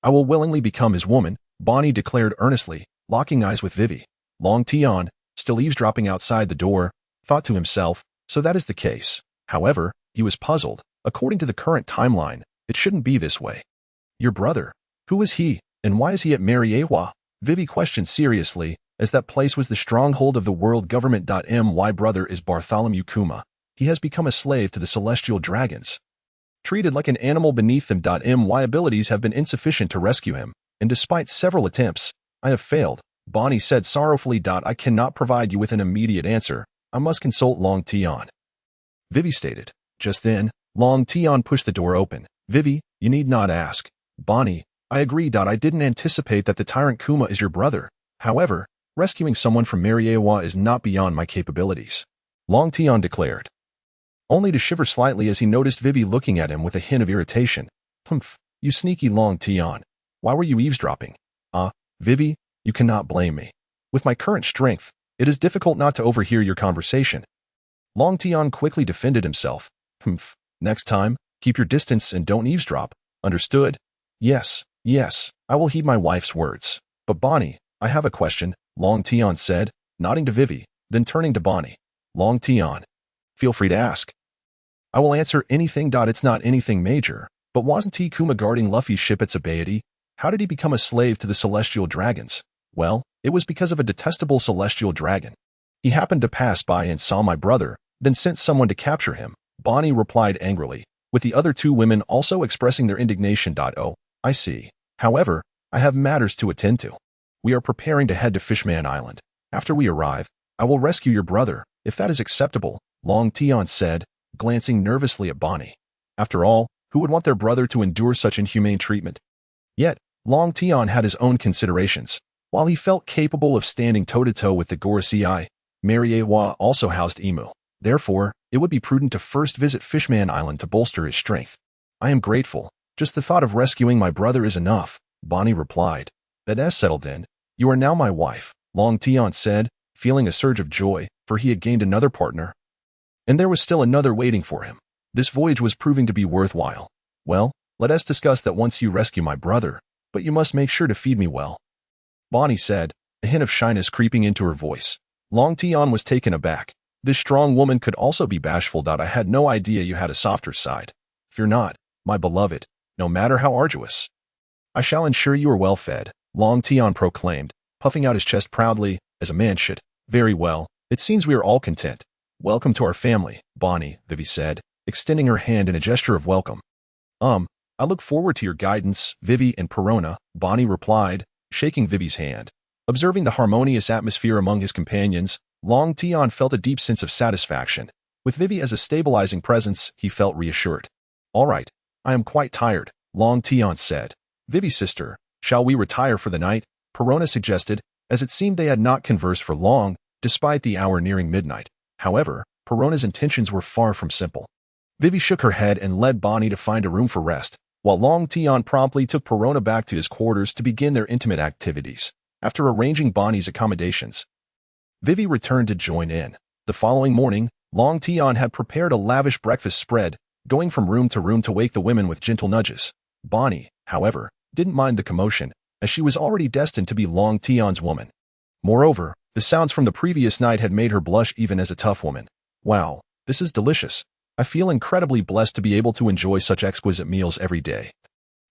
I will willingly become his woman, Bonnie declared earnestly, locking eyes with Vivi. Long Tian, still eavesdropping outside the door, thought to himself, so that is the case. However, he was puzzled. According to the current timeline, it shouldn't be this way. Your brother? Who is he, and why is he at Mariewa? Vivi questioned seriously, as that place was the stronghold of the world government. My brother is Bartholomew Kuma. He has become a slave to the celestial dragons. Treated like an animal beneath them. My abilities have been insufficient to rescue him, and despite several attempts, I have failed. Bonnie said sorrowfully. I cannot provide you with an immediate answer. I must consult Long Tian. Vivi stated. Just then, Long Tian pushed the door open. Vivi, you need not ask. Bonnie, I agree. I didn't anticipate that the tyrant Kuma is your brother. However, rescuing someone from Mariewa is not beyond my capabilities. Long Tian declared, only to shiver slightly as he noticed Vivi looking at him with a hint of irritation. Humph, you sneaky Long Tian. Why were you eavesdropping? Vivi, you cannot blame me. With my current strength, it is difficult not to overhear your conversation. Long Tian quickly defended himself. Humph, next time, keep your distance and don't eavesdrop. Understood? Yes, I will heed my wife's words. But Bonnie, I have a question, Long Tian said, nodding to Vivi, then turning to Bonnie. Long Tian, feel free to ask. I will answer anything. It's not anything major, but wasn't he Kuma guarding Luffy's ship at Sabaody? How did he become a slave to the celestial dragons? Well, it was because of a detestable celestial dragon. He happened to pass by and saw my brother, then sent someone to capture him. Bonnie replied angrily, with the other two women also expressing their indignation. Oh, I see. However, I have matters to attend to. We are preparing to head to Fishman Island. After we arrive, I will rescue your brother, if that is acceptable, Long Tian said, glancing nervously at Bonnie. After all, who would want their brother to endure such inhumane treatment? Yet, Long Tian had his own considerations. While he felt capable of standing toe-to-toe with the Geoise, Mariewa also housed Emu. Therefore, it would be prudent to first visit Fishman Island to bolster his strength. I am grateful. Just the thought of rescuing my brother is enough, Bonnie replied. That is settled then. You are now my wife, Long Tian said, feeling a surge of joy, for he had gained another partner. And there was still another waiting for him. This voyage was proving to be worthwhile. Well, let us discuss that once you rescue my brother, but you must make sure to feed me well. Bonnie said, a hint of shyness creeping into her voice. Long Tian was taken aback. This strong woman could also be bashful. I had no idea you had a softer side. Fear not, my beloved, no matter how arduous. I shall ensure you are well fed, Long Tian proclaimed, puffing out his chest proudly, as a man should. Very well, it seems we are all content. Welcome to our family, Bonnie, Vivi said, extending her hand in a gesture of welcome. I look forward to your guidance, Vivi and Perona, Bonnie replied, shaking Vivi's hand. Observing the harmonious atmosphere among his companions, Long Tian felt a deep sense of satisfaction. With Vivi as a stabilizing presence, he felt reassured. All right, I am quite tired, Long Tian said. Vivi sister, shall we retire for the night? Perona suggested, as it seemed they had not conversed for long, despite the hour nearing midnight. However, Perona's intentions were far from simple. Vivi shook her head and led Bonnie to find a room for rest, while Long Tian promptly took Perona back to his quarters to begin their intimate activities. After arranging Bonnie's accommodations, Vivi returned to join in. The following morning, Long Tian had prepared a lavish breakfast spread, going from room to room to wake the women with gentle nudges. Bonnie, however, didn't mind the commotion, as she was already destined to be Long Tian's woman. Moreover, the sounds from the previous night had made her blush even as a tough woman. Wow, this is delicious. I feel incredibly blessed to be able to enjoy such exquisite meals every day.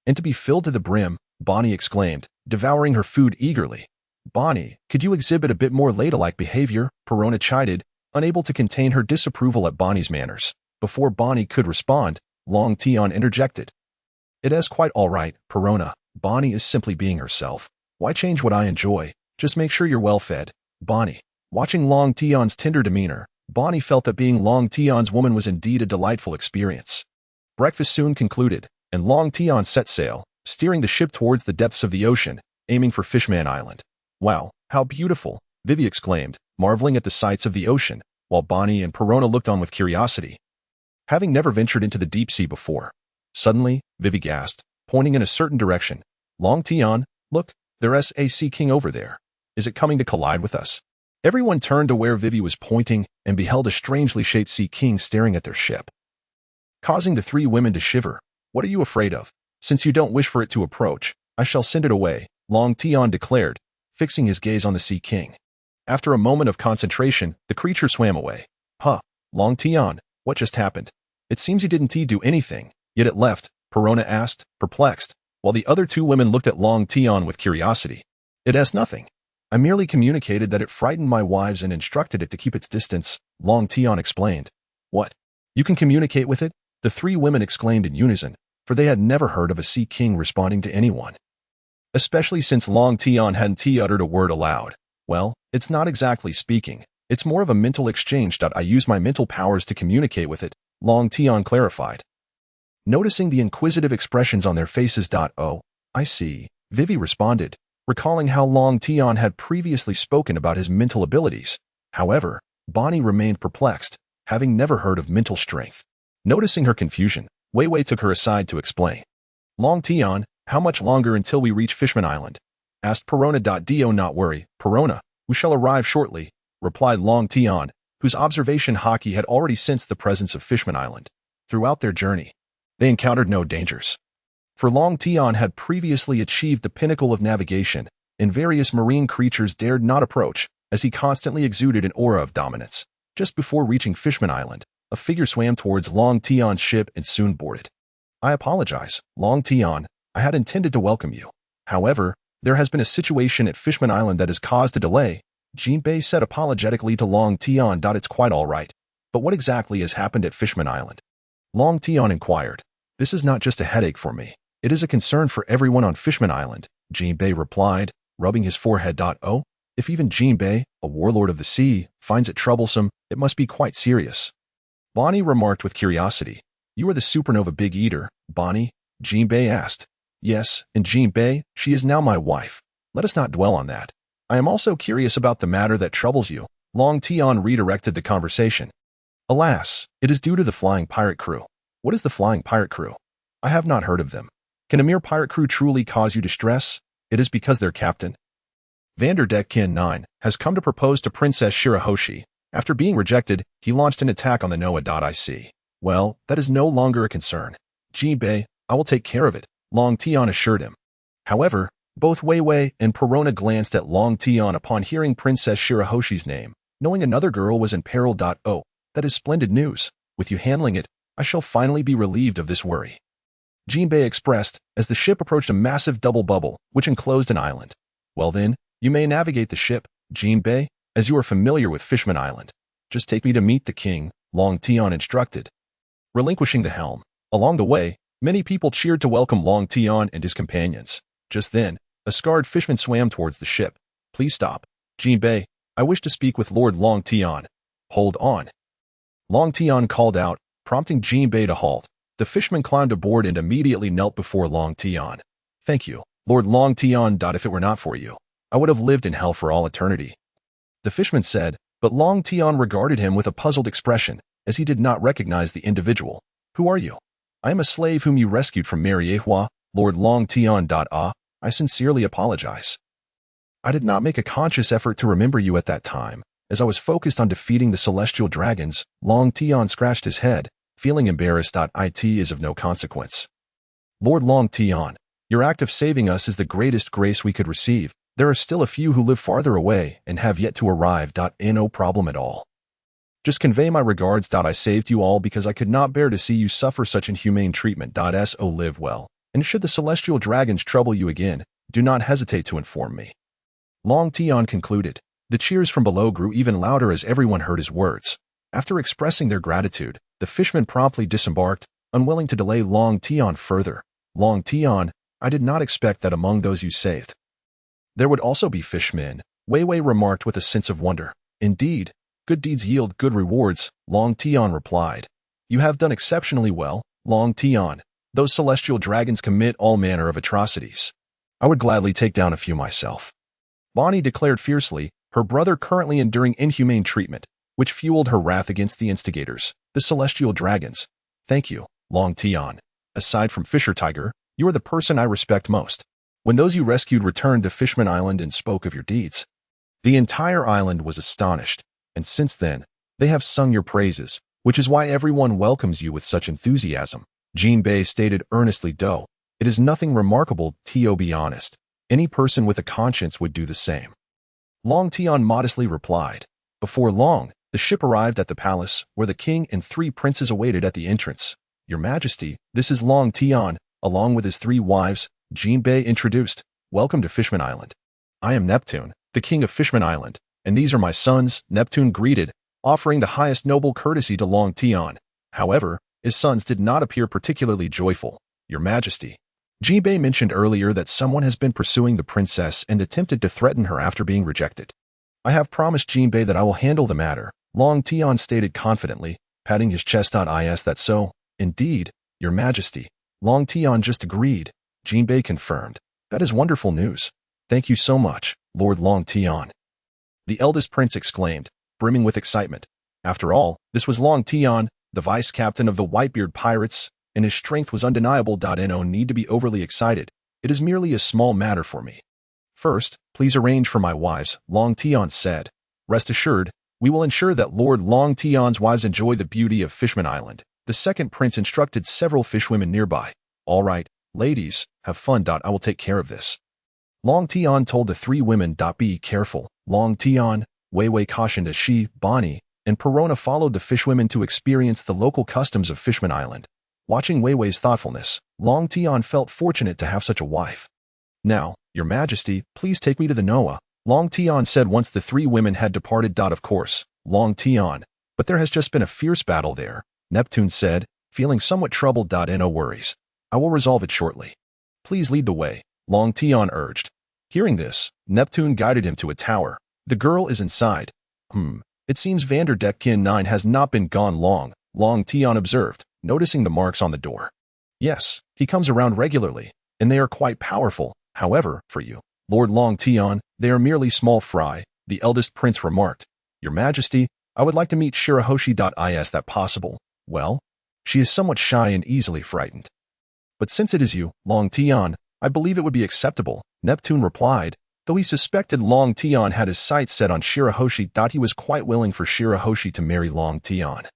And to be filled to the brim, Bonnie exclaimed, devouring her food eagerly. Bonnie, could you exhibit a bit more ladylike behavior? Perona chided, unable to contain her disapproval at Bonnie's manners. Before Bonnie could respond, Long Tian interjected. It is quite all right, Perona. Bonnie is simply being herself. Why change what I enjoy? Just make sure you're well fed. Bonnie. Watching Long Tian's tender demeanor, Bonnie felt that being Long Tian's woman was indeed a delightful experience. Breakfast soon concluded, and Long Tian set sail, steering the ship towards the depths of the ocean, aiming for Fishman Island. Wow, how beautiful, Vivi exclaimed, marveling at the sights of the ocean, while Bonnie and Perona looked on with curiosity. Having never ventured into the deep sea before. Suddenly, Vivi gasped, pointing in a certain direction. Long Tian, look, there's a sea king over there. Is it coming to collide with us? Everyone turned to where Vivi was pointing and beheld a strangely shaped sea king staring at their ship, causing the three women to shiver. What are you afraid of? Since you don't wish for it to approach, I shall send it away, Long Tian declared, fixing his gaze on the sea king. After a moment of concentration, the creature swam away. Huh, Long Tian, what just happened? It seems you didn't do anything, yet it left, Perona asked, perplexed, while the other two women looked at Long Tian with curiosity. It has nothing. I merely communicated that it frightened my wives and instructed it to keep its distance, Long Tian explained. What? You can communicate with it? The three women exclaimed in unison, for they had never heard of a sea king responding to anyone. Especially since Long Tian hadn't uttered a word aloud. Well, it's not exactly speaking. It's more of a mental exchange. I use my mental powers to communicate with it, Long Tian clarified. Noticing the inquisitive expressions on their faces. Oh, I see, Vivi responded, recalling how Long Tian had previously spoken about his mental abilities. However, Bonnie remained perplexed, having never heard of mental strength. Noticing her confusion, Weiwei took her aside to explain. Long Tian, how much longer until we reach Fishman Island? Asked Perona. Do not worry, Perona, we shall arrive shortly, replied Long Tian, whose observation hockey had already sensed the presence of Fishman Island. Throughout their journey, they encountered no dangers. For Long Tian had previously achieved the pinnacle of navigation, and various marine creatures dared not approach, as he constantly exuded an aura of dominance. Just before reaching Fishman Island, a figure swam towards Long Tian's ship and soon boarded. I apologize, Long Tian, I had intended to welcome you. However, there has been a situation at Fishman Island that has caused a delay, Jinbei said apologetically to Long Tian. It's quite all right. But what exactly has happened at Fishman Island? Long Tian inquired. This is not just a headache for me. It is a concern for everyone on Fishman Island, Jinbei replied, rubbing his forehead. Oh, if even Jinbei, a warlord of the sea, finds it troublesome, it must be quite serious. Bonnie remarked with curiosity. You are the supernova big eater, Bonnie? Jinbei asked. Yes, and Jinbei, she is now my wife. Let us not dwell on that. I am also curious about the matter that troubles you. Long Tian redirected the conversation. Alas, it is due to the flying pirate crew. What is the flying pirate crew? I have not heard of them. Can a mere pirate crew truly cause you distress? It is because their captain, Vanderdecken 9, has come to propose to Princess Shirahoshi. After being rejected, he launched an attack on the Noah.ic. Well, that is no longer a concern. Jinbei, I will take care of it, Long Tian assured him. However, both Weiwei and Perona glanced at Long Tian upon hearing Princess Shirahoshi's name, knowing another girl was in peril. Oh, that is splendid news. With you handling it, I shall finally be relieved of this worry. Jinbei expressed, as the ship approached a massive double bubble, which enclosed an island. Well then, you may navigate the ship, Jinbei, as you are familiar with Fishman Island. Just take me to meet the king, Long Tian instructed. Relinquishing the helm. Along the way, many people cheered to welcome Long Tian and his companions. Just then, a scarred fishman swam towards the ship. Please stop. Jinbei, I wish to speak with Lord Long Tian. Hold on. Long Tian called out, prompting Jinbei to halt. The fishman climbed aboard and immediately knelt before Long Tian. Thank you, Lord Long Tian. If it were not for you, I would have lived in hell for all eternity. The fishman said, but Long Tian regarded him with a puzzled expression, as he did not recognize the individual. Who are you? I am a slave whom you rescued from Mariehua, Lord Long Tian. I sincerely apologize. I did not make a conscious effort to remember you at that time, as I was focused on defeating the celestial dragons. Long Tian scratched his head, feeling embarrassed. It is of no consequence. Lord Long Tian, your act of saving us is the greatest grace we could receive. There are still a few who live farther away and have yet to arrive. No problem at all. Just convey my regards. I saved you all because I could not bear to see you suffer such inhumane treatment. So live well, and should the celestial dragons trouble you again, do not hesitate to inform me. Long Tian concluded. The cheers from below grew even louder as everyone heard his words. After expressing their gratitude, the fishermen promptly disembarked, unwilling to delay Long Tian further. Long Tian, I did not expect that among those you saved there would also be fishmen, Weiwei remarked with a sense of wonder. Indeed, good deeds yield good rewards, Long Tian replied. You have done exceptionally well, Long Tian. Those celestial dragons commit all manner of atrocities. I would gladly take down a few myself. Bonnie declared fiercely, her brother currently enduring inhumane treatment, which fueled her wrath against the instigators, the celestial dragons. Thank you, Long Tian. Aside from Fisher Tiger, you are the person I respect most. When those you rescued returned to Fishman Island and spoke of your deeds, the entire island was astonished, and since then, they have sung your praises, which is why everyone welcomes you with such enthusiasm. Jinbei stated earnestly. It is nothing remarkable, to be honest. Any person with a conscience would do the same. Long Tian modestly replied. Before long, the ship arrived at the palace, where the king and 3 princes awaited at the entrance. Your Majesty, this is Long Tian, along with his 3 wives, Jinbei introduced. Welcome to Fishman Island. I am Neptune, the king of Fishman Island, and these are my sons, Neptune greeted, offering the highest noble courtesy to Long Tian. However, his sons did not appear particularly joyful. Your Majesty. Jinbei mentioned earlier that someone has been pursuing the princess and attempted to threaten her after being rejected. I have promised Jinbei that I will handle the matter, Long Tian stated confidently, patting his chest. Is that so? Indeed, Your Majesty. Long Tian just agreed. Jinbei confirmed. That is wonderful news. Thank you so much, Lord Long Tian. The eldest prince exclaimed, brimming with excitement. After all, this was Long Tian, the vice-captain of the Whitebeard pirates, and his strength was undeniable. No need to be overly excited. It is merely a small matter for me. First, please arrange for my wives, Long Tian said. Rest assured, we will ensure that Lord Long Tian's wives enjoy the beauty of Fishman Island. The second prince instructed several fishwomen nearby. All right, ladies, have fun. I will take care of this. Long Tian told the 3 women. Be careful. Long Tian, Weiwei cautioned as she, Bonnie, and Perona followed the fishwomen to experience the local customs of Fishman Island. Watching Weiwei's thoughtfulness, Long Tian felt fortunate to have such a wife. Now, Your Majesty, please take me to the Noah, Long Tian said once the 3 women had departed. Of course, Long Tian, but there has just been a fierce battle there, Neptune said, feeling somewhat troubled. No worries. I will resolve it shortly. Please lead the way, Long Tian urged. Hearing this, Neptune guided him to a tower. The girl is inside. It seems Vanderdecken 9 has not been gone long, Long Tian observed, noticing the marks on the door. Yes, he comes around regularly, and they are quite powerful. However, for you, Lord Long Tian, they are merely small fry, the eldest prince remarked. Your Majesty, I would like to meet Shirahoshi. Is that possible? Well, she is somewhat shy and easily frightened. But since it is you, Long Tian, I believe it would be acceptable, Neptune replied, though he suspected Long Tian had his sights set on Shirahoshi. He was quite willing for Shirahoshi to marry Long Tian.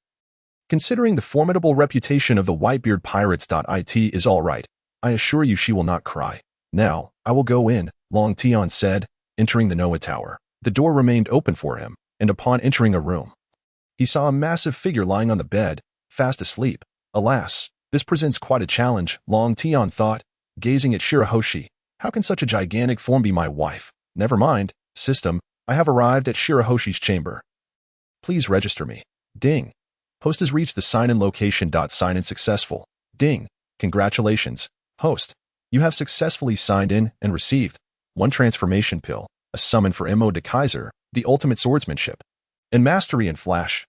Considering the formidable reputation of the Whitebeard pirates. It is all right. I assure you she will not cry. Now, I will go in, Long Tian said, entering the Noah Tower. The door remained open for him, and upon entering a room, he saw a massive figure lying on the bed, fast asleep. Alas, this presents quite a challenge, Long Tian thought, gazing at Shirahoshi. How can such a gigantic form be my wife? Never mind, system, I have arrived at Shirahoshi's chamber. Please register me. Ding. Host has reached the sign-in location. Sign-in successful. Ding. Congratulations, host. You have successfully signed in and received 1 transformation pill, a summon for Mo de Kaiser, the ultimate swordsmanship, and mastery in flash.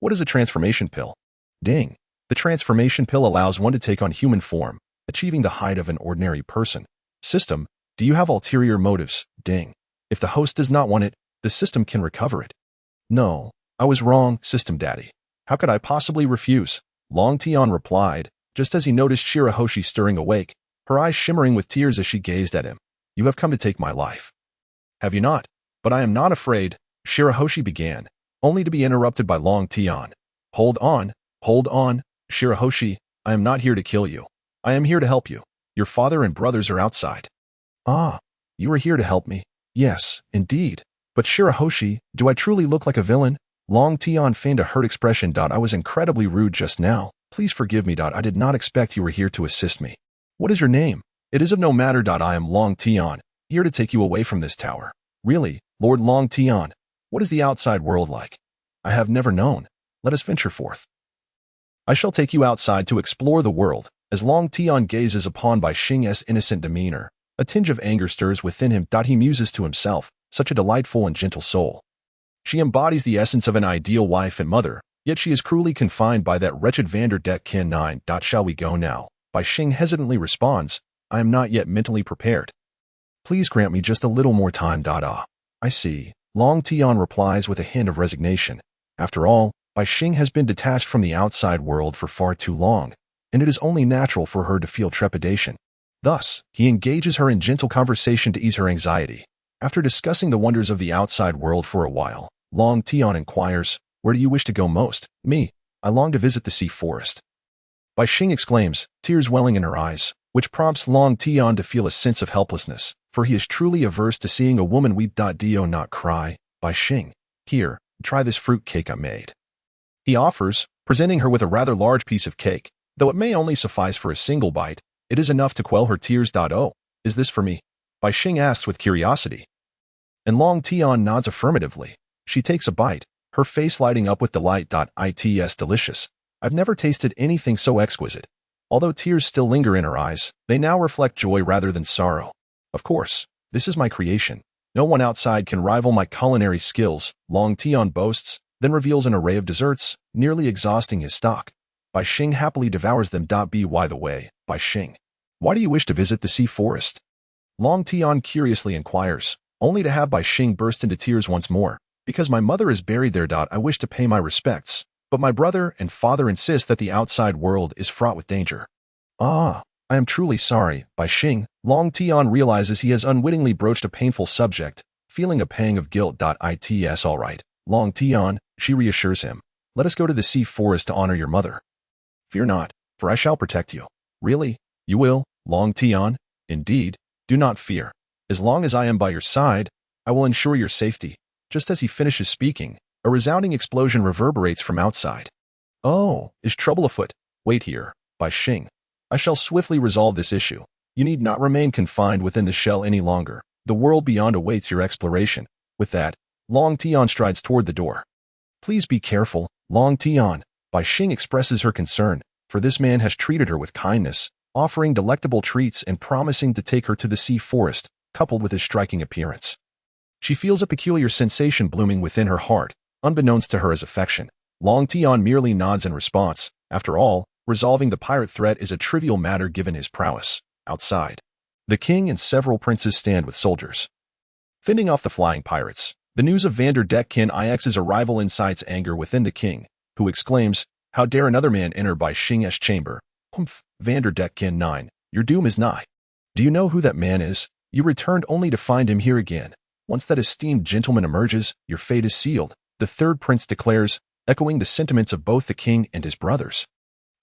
What is a transformation pill? Ding. The transformation pill allows one to take on human form, achieving the height of an ordinary person. System, do you have ulterior motives? Ding. If the host does not want it, the system can recover it. No, I was wrong, System Daddy. How could I possibly refuse? Long Tian replied, just as he noticed Shirahoshi stirring awake, her eyes shimmering with tears as she gazed at him. You have come to take my life. Have you not? But I am not afraid, Shirahoshi began, only to be interrupted by Long Tian. Hold on, Shirahoshi, I am not here to kill you. I am here to help you. Your father and brothers are outside. Ah, you are here to help me. Yes, indeed. But Shirahoshi, do I truly look like a villain? Long Tian feigned a hurt expression. I was incredibly rude just now. Please forgive me. I did not expect you were here to assist me. What is your name? It is of no matter. I am Long Tian, here to take you away from this tower. Really, Lord Long Tian, what is the outside world like? I have never known. Let us venture forth. I shall take you outside to explore the world. As Long Tian gazes upon Bai Xing's innocent demeanor, a tinge of anger stirs within him. He muses to himself, such a delightful and gentle soul. She embodies the essence of an ideal wife and mother, yet she is cruelly confined by that wretched Vanderdecken 9. Shall we go now? Bai Xing hesitantly responds, I am not yet mentally prepared. Please grant me just a little more time. I see. Long Tian replies with a hint of resignation. After all, Bai Xing has been detached from the outside world for far too long, and it is only natural for her to feel trepidation. Thus, he engages her in gentle conversation to ease her anxiety. After discussing the wonders of the outside world for a while, Long Tian inquires, where do you wish to go most? Me. I long to visit the sea forest. Bai Xing exclaims, tears welling in her eyes, which prompts Long Tian to feel a sense of helplessness. for he is truly averse to seeing a woman weep. Do not cry, Bai Xing. Here, try this fruit cake I made. He offers, presenting her with a rather large piece of cake. Though it may only suffice for a single bite, it is enough to quell her tears. Oh, is this for me? Bai Xing asks with curiosity. And Long Tian nods affirmatively. She takes a bite, her face lighting up with delight. It's delicious. I've never tasted anything so exquisite. Although tears still linger in her eyes, they now reflect joy rather than sorrow. Of course, this is my creation. No one outside can rival my culinary skills, Long Tian boasts, then reveals an array of desserts, nearly exhausting his stock. Bai Xing happily devours them. By the way, Bai Xing, why do you wish to visit the sea forest? Long Tian curiously inquires, only to have Bai Xing burst into tears once more. Because my mother is buried there. I wish to pay my respects, but my brother and father insist that the outside world is fraught with danger. Ah, I am truly sorry, Bai Xing. Long Tian realizes he has unwittingly broached a painful subject, feeling a pang of guilt. It's all right, Long Tian, she reassures him. Let us go to the sea forest to honor your mother. Fear not, for I shall protect you. Really? You will, Long Tian? Indeed, do not fear. As long as I am by your side, I will ensure your safety. Just as he finishes speaking, a resounding explosion reverberates from outside. Oh, is trouble afoot? Wait here, Bai Xing. I shall swiftly resolve this issue. You need not remain confined within the shell any longer. The world beyond awaits your exploration. With that, Long Tian strides toward the door. Please be careful, Long Tian. Bai Xing expresses her concern, for this man has treated her with kindness, offering delectable treats and promising to take her to the sea forest, coupled with his striking appearance. She feels a peculiar sensation blooming within her heart, unbeknownst to her as affection. Long Tian merely nods in response. After all, resolving the pirate threat is a trivial matter given his prowess. Outside, the king and several princes stand with soldiers, fending off the flying pirates. The news of Vanderdecken IX's arrival incites anger within the king, who exclaims, "How dare another man enter Bai Xing's chamber? Humph, Vanderdecken 9, your doom is nigh. Do you know who that man is? You returned only to find him here again. Once that esteemed gentleman emerges, your fate is sealed," the third prince declares, echoing the sentiments of both the king and his brothers.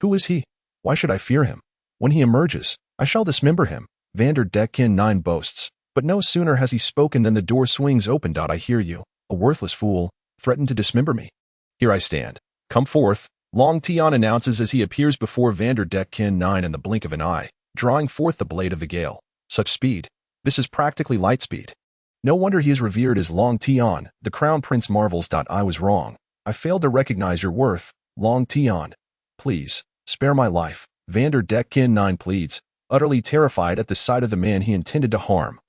Who is he? Why should I fear him? When he emerges, I shall dismember him, Vanderdecken 9 boasts. But no sooner has he spoken than the door swings open. I hear you, a worthless fool, threaten to dismember me. Here I stand. Come forth, Long Tian announces as he appears before Vanderdecken 9 in the blink of an eye, drawing forth the blade of the gale. Such speed. This is practically light speed. No wonder he is revered as Long Tian. The crown prince marvels. I was wrong. I failed to recognize your worth, Long Tian. Please, spare my life, Vanderdecken 9 pleads, utterly terrified at the sight of the man he intended to harm.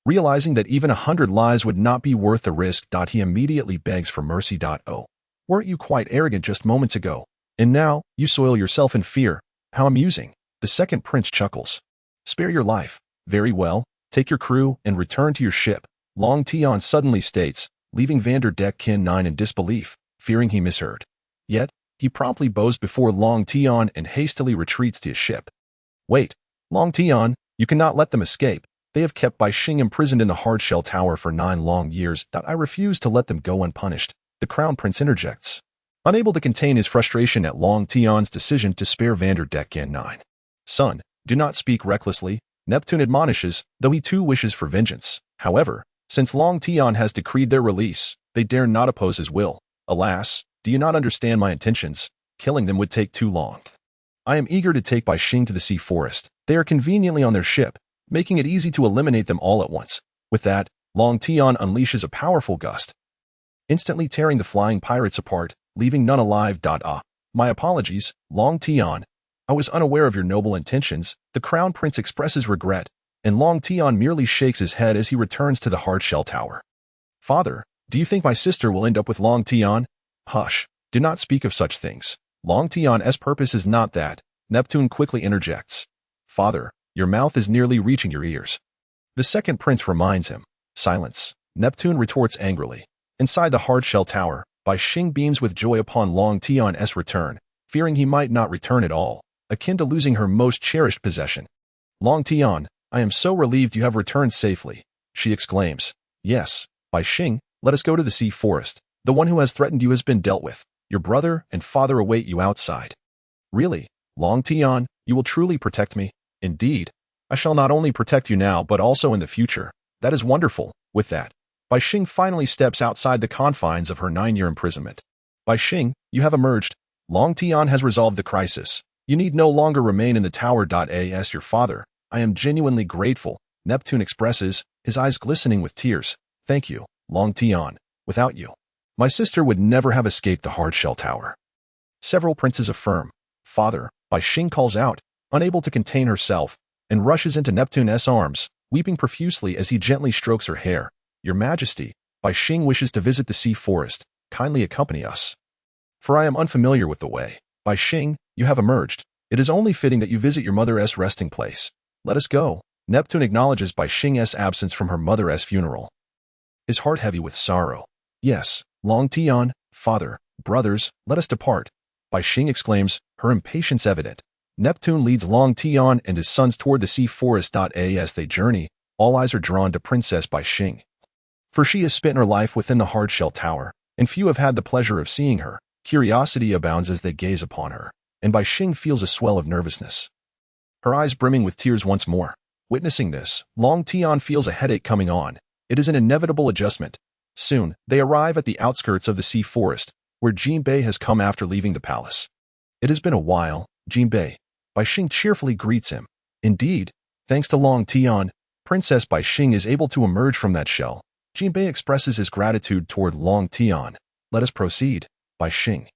Realizing that even 100 lives would not be worth the risk, he immediately begs for mercy. Oh, weren't you quite arrogant just moments ago? And now, you soil yourself in fear. How amusing. The second prince chuckles. Spare your life. Very well, take your crew and return to your ship, Long Tian suddenly states, leaving Vanderdecken 9 in disbelief, fearing he misheard. Yet, he promptly bows before Long Tian and hastily retreats to his ship. Wait, Long Tian, you cannot let them escape. They have kept Bai Xing imprisoned in the hardshell tower for 9 long years. I refuse to let them go unpunished, the crown prince interjects, unable to contain his frustration at Long Tian's decision to spare Vanderdecken 9. Son, do not speak recklessly, Neptune admonishes, though he too wishes for vengeance. However, since Long Tian has decreed their release, they dare not oppose his will. Alas, do you not understand my intentions? Killing them would take too long. I am eager to take Bai Xing to the sea forest. They are conveniently on their ship, making it easy to eliminate them all at once. With that, Long Tian unleashes a powerful gust, instantly tearing the flying pirates apart, leaving none alive. My apologies, Long Tian. I was unaware of your noble intentions. The crown prince expresses regret, and Long Tian merely shakes his head as he returns to the hardshell tower. Father, do you think my sister will end up with Long Tian? Hush, do not speak of such things. Long Tian's purpose is not that, Neptune quickly interjects. Father, your mouth is nearly reaching your ears. The second prince reminds him. Silence. Neptune retorts angrily. Inside the hardshell tower, Bai Xing beams with joy upon Long Tian's return, fearing he might not return at all, akin to losing her most cherished possession. Long Tian, I am so relieved you have returned safely, she exclaims. Yes, Bai Xing, let us go to the sea forest. The one who has threatened you has been dealt with. Your brother and father await you outside. Really, Long Tian, you will truly protect me? Indeed. I shall not only protect you now but also in the future. That is wonderful. With that, Bai Xing finally steps outside the confines of her 9-year imprisonment. Bai Xing, you have emerged. Long Tian has resolved the crisis. You need no longer remain in the tower. As your father, I am genuinely grateful, Neptune expresses, his eyes glistening with tears. Thank you, Long Tian. Without you, my sister would never have escaped the hardshell tower. Several princes affirm. Father, Bai Xing calls out, unable to contain herself, and rushes into Neptune's arms, weeping profusely as he gently strokes her hair. Your Majesty, Bai Xing wishes to visit the sea forest. Kindly accompany us. For I am unfamiliar with the way. Bai Xing, you have emerged. It is only fitting that you visit your mother's resting place. Let us go. Neptune acknowledges Bai Xing's absence from her mother's funeral. His heart heavy with sorrow. Yes, Long Tian, father, brothers, let us depart. Bai Xing exclaims, her impatience evident. Neptune leads Long Tian and his sons toward the sea forest. As they journey, all eyes are drawn to Princess Bai Xing. For she has spent her life within the hardshell tower, and few have had the pleasure of seeing her. Curiosity abounds as they gaze upon her, and Bai Xing feels a swell of nervousness. Her eyes brimming with tears once more. Witnessing this, Long Tian feels a headache coming on. It is an inevitable adjustment. Soon, they arrive at the outskirts of the sea forest, where Jinbei has come after leaving the palace. It has been a while, Jinbei. Bai Xing cheerfully greets him. Indeed, thanks to Long Tian, Princess Bai Xing is able to emerge from that shell. Jinbei expresses his gratitude toward Long Tian. Let us proceed, Bai Xing.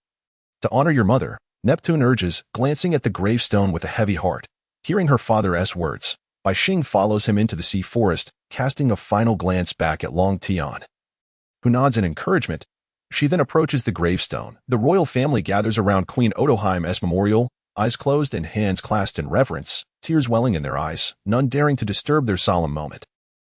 To honor your mother, Neptune urges, glancing at the gravestone with a heavy heart. Hearing her father's words, Bai Xing follows him into the sea forest, casting a final glance back at Long Tian, who nods in encouragement. She then approaches the gravestone. The royal family gathers around Queen Otoheim's memorial, eyes closed and hands clasped in reverence, tears welling in their eyes, none daring to disturb their solemn moment.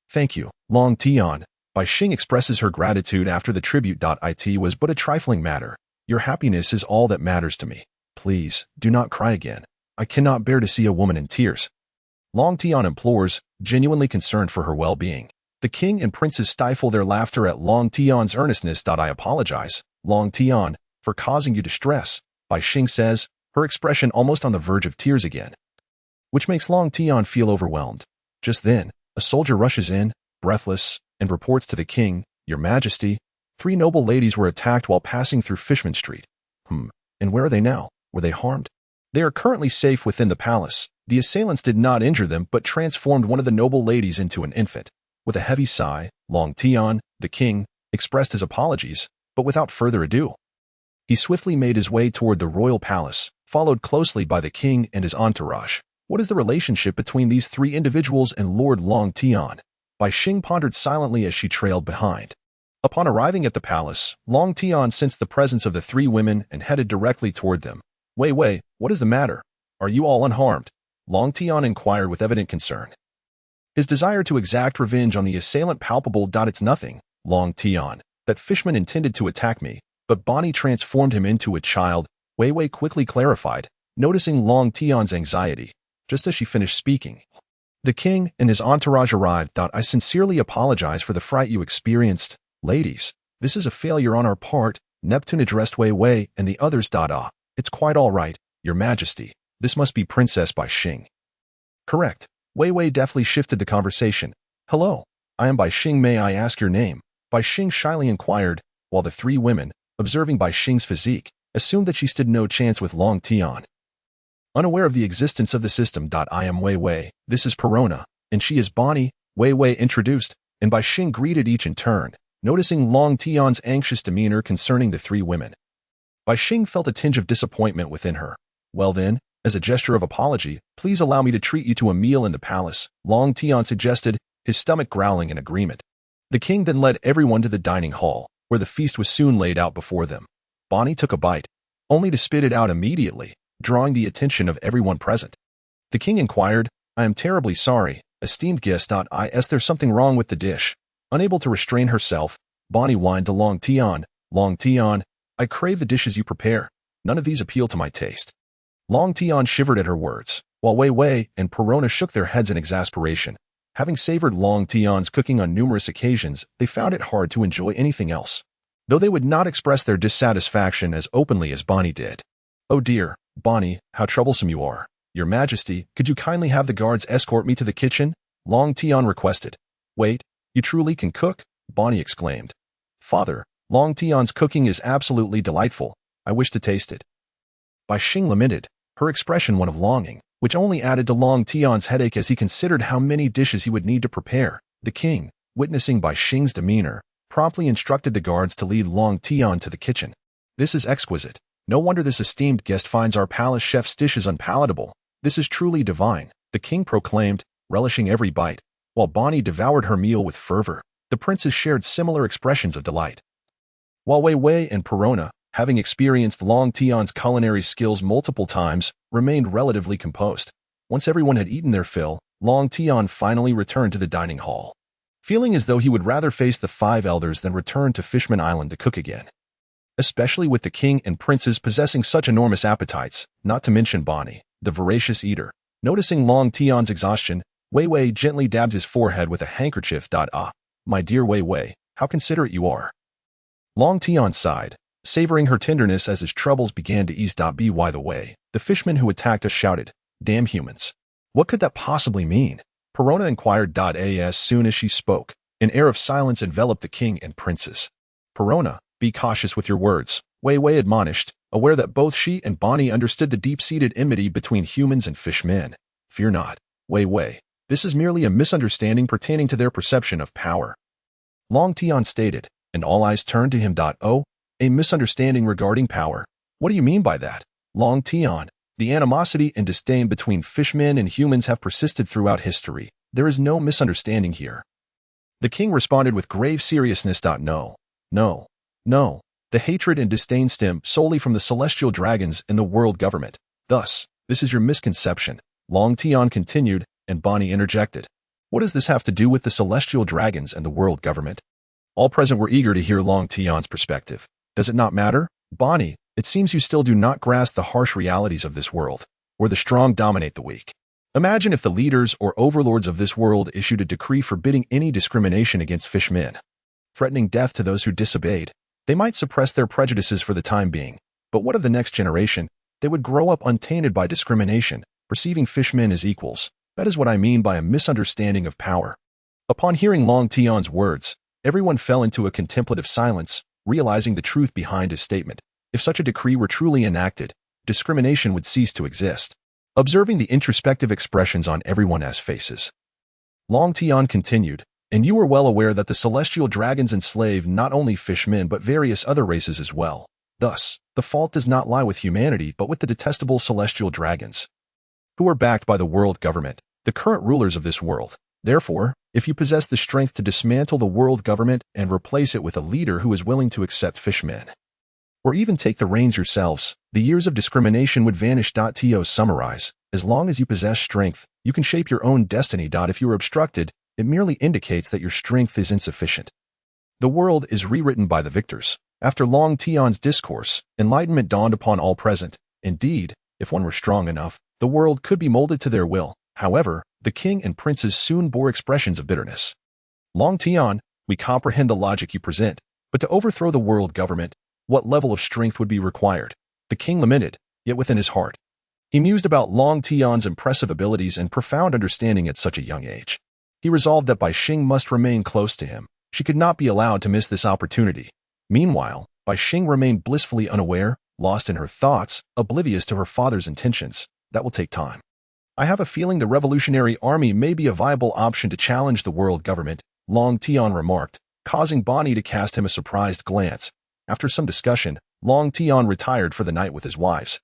Thank you, Long Tian. Bai Xing expresses her gratitude after the tribute. It was but a trifling matter. Your happiness is all that matters to me. Please, do not cry again. I cannot bear to see a woman in tears. Long Tian implores, genuinely concerned for her well-being. The king and princes stifle their laughter at Long Tian's earnestness. I apologize, Long Tian, for causing you distress, Bai Xing says, her expression almost on the verge of tears again, which makes Long Tian feel overwhelmed. Just then, a soldier rushes in, breathless, and reports to the king, Your Majesty, 3 noble ladies were attacked while passing through Fishman Street. And where are they now? Were they harmed? They are currently safe within the palace. The assailants did not injure them but transformed one of the noble ladies into an infant. With a heavy sigh, Long Tian, the king, expressed his apologies, but without further ado, he swiftly made his way toward the royal palace, followed closely by the king and his entourage. What is the relationship between these 3 individuals and Lord Long Tian? Bai Xing pondered silently as she trailed behind. Upon arriving at the palace, Long Tian sensed the presence of the 3 women and headed directly toward them. Wei, what is the matter? Are you all unharmed? Long Tian inquired with evident concern. His desire to exact revenge on the assailant palpable. It's nothing, Long Tian. That fishman intended to attack me, but Bonnie transformed him into a child, Wei quickly clarified, noticing Long Tian's anxiety. Just as she finished speaking, the king and his entourage arrived. I sincerely apologize for the fright you experienced. Ladies, this is a failure on our part, Neptune addressed Wei and the others. It's quite all right, Your Majesty. This must be Princess Bai Xing. Correct. Wei deftly shifted the conversation. Hello, I am Bai Xing. May I ask your name? Bai Xing shyly inquired, while the 3 women, observing Bai Xing's physique, assumed that she stood no chance with Long Tian. Unaware of the existence of the system. I am Wei, this is Perona, and she is Bonnie, Wei introduced, and Bai Xing greeted each in turn, noticing Long Tian's anxious demeanor concerning the 3 women. Bai Xing felt a tinge of disappointment within her. Well then, as a gesture of apology, please allow me to treat you to a meal in the palace, Long Tian suggested, his stomach growling in agreement. The king then led everyone to the dining hall, where the feast was soon laid out before them. Bonnie took a bite, only to spit it out immediately, drawing the attention of everyone present. The king inquired, I am terribly sorry, esteemed guest. Is there something wrong with the dish? Unable to restrain herself, Bonnie whined to Long Tian, I crave the dishes you prepare. None of these appeal to my taste. Long Tian shivered at her words, while Wei and Perona shook their heads in exasperation. Having savored Long Tian's cooking on numerous occasions, they found it hard to enjoy anything else, though they would not express their dissatisfaction as openly as Bonnie did. Oh dear, Bonnie, how troublesome you are. Your Majesty, could you kindly have the guards escort me to the kitchen? Long Tian requested. Wait, you truly can cook? Bonnie exclaimed. Father, Long Tian's cooking is absolutely delightful. I wish to taste it. Bai Xing lamented, her expression one of longing, which only added to Long Tian's headache as he considered how many dishes he would need to prepare. The king, witnessing Bai Xing's demeanor, promptly instructed the guards to lead Long Tian to the kitchen. This is exquisite. No wonder this esteemed guest finds our palace chef's dishes unpalatable. This is truly divine, the king proclaimed, relishing every bite. While Bonnie devoured her meal with fervor, the princes shared similar expressions of delight. While Wei Wei and Perona, having experienced Long Tian's culinary skills multiple times, remained relatively composed. Once everyone had eaten their fill, Long Tian finally returned to the dining hall, feeling as though he would rather face the 5 elders than return to Fishman Island to cook again. Especially with the king and princes possessing such enormous appetites, not to mention Bonnie, the voracious eater. Noticing Long Tian's exhaustion, Wei Wei gently dabbed his forehead with a handkerchief. Ah, my dear Wei Wei, how considerate you are. Long Tian sighed, savoring her tenderness as his troubles began to ease. By the way, the fishmen who attacked us shouted, "Damn humans." What could that possibly mean? Perona inquired. As soon as she spoke, an air of silence enveloped the king and princes. Perona, be cautious with your words, Wei Wei admonished, aware that both she and Bonnie understood the deep-seated enmity between humans and fishmen. Fear not, Wei Wei. This is merely a misunderstanding pertaining to their perception of power. Long Tian stated, and all eyes turned to him. Oh, a misunderstanding regarding power. What do you mean by that? Long Tian, the animosity and disdain between fishmen and humans have persisted throughout history. There is no misunderstanding here. The king responded with grave seriousness. No. The hatred and disdain stem solely from the celestial dragons and the world government. Thus, this is your misconception. Long Tian continued, and Bonnie interjected. What does this have to do with the celestial dragons and the world government? All present were eager to hear Long Tian's perspective. Does it not matter? Bonnie, it seems you still do not grasp the harsh realities of this world, where the strong dominate the weak. Imagine if the leaders or overlords of this world issued a decree forbidding any discrimination against fishmen, threatening death to those who disobeyed. They might suppress their prejudices for the time being, but what of the next generation? They would grow up untainted by discrimination, perceiving fishmen as equals. That is what I mean by a misunderstanding of power. Upon hearing Long Tian's words, everyone fell into a contemplative silence, realizing the truth behind his statement. If such a decree were truly enacted, discrimination would cease to exist. Observing the introspective expressions on everyone's faces, Long Tian continued, and you are well aware that the celestial dragons enslave not only fishmen but various other races as well. Thus, the fault does not lie with humanity but with the detestable celestial dragons, who are backed by the world government, the current rulers of this world. Therefore, if you possess the strength to dismantle the world government and replace it with a leader who is willing to accept fishmen, or even take the reins yourselves, the years of discrimination would vanish. To summarize, as long as you possess strength, you can shape your own destiny. If you are obstructed, it merely indicates that your strength is insufficient. The world is rewritten by the victors. After Long Tian's discourse, enlightenment dawned upon all present. Indeed, if one were strong enough, the world could be molded to their will. However, the king and princes soon bore expressions of bitterness. Long Tian, we comprehend the logic you present, but to overthrow the world government, what level of strength would be required? The king lamented, yet within his heart, he mused about Long Tian's impressive abilities and profound understanding at such a young age. He resolved that Bai Xing must remain close to him. She could not be allowed to miss this opportunity. Meanwhile, Bai Xing remained blissfully unaware, lost in her thoughts, oblivious to her father's intentions. That will take time. I have a feeling the Revolutionary Army may be a viable option to challenge the world government, Long Tian remarked, causing Bonnie to cast him a surprised glance. After some discussion, Long Tian retired for the night with his wives,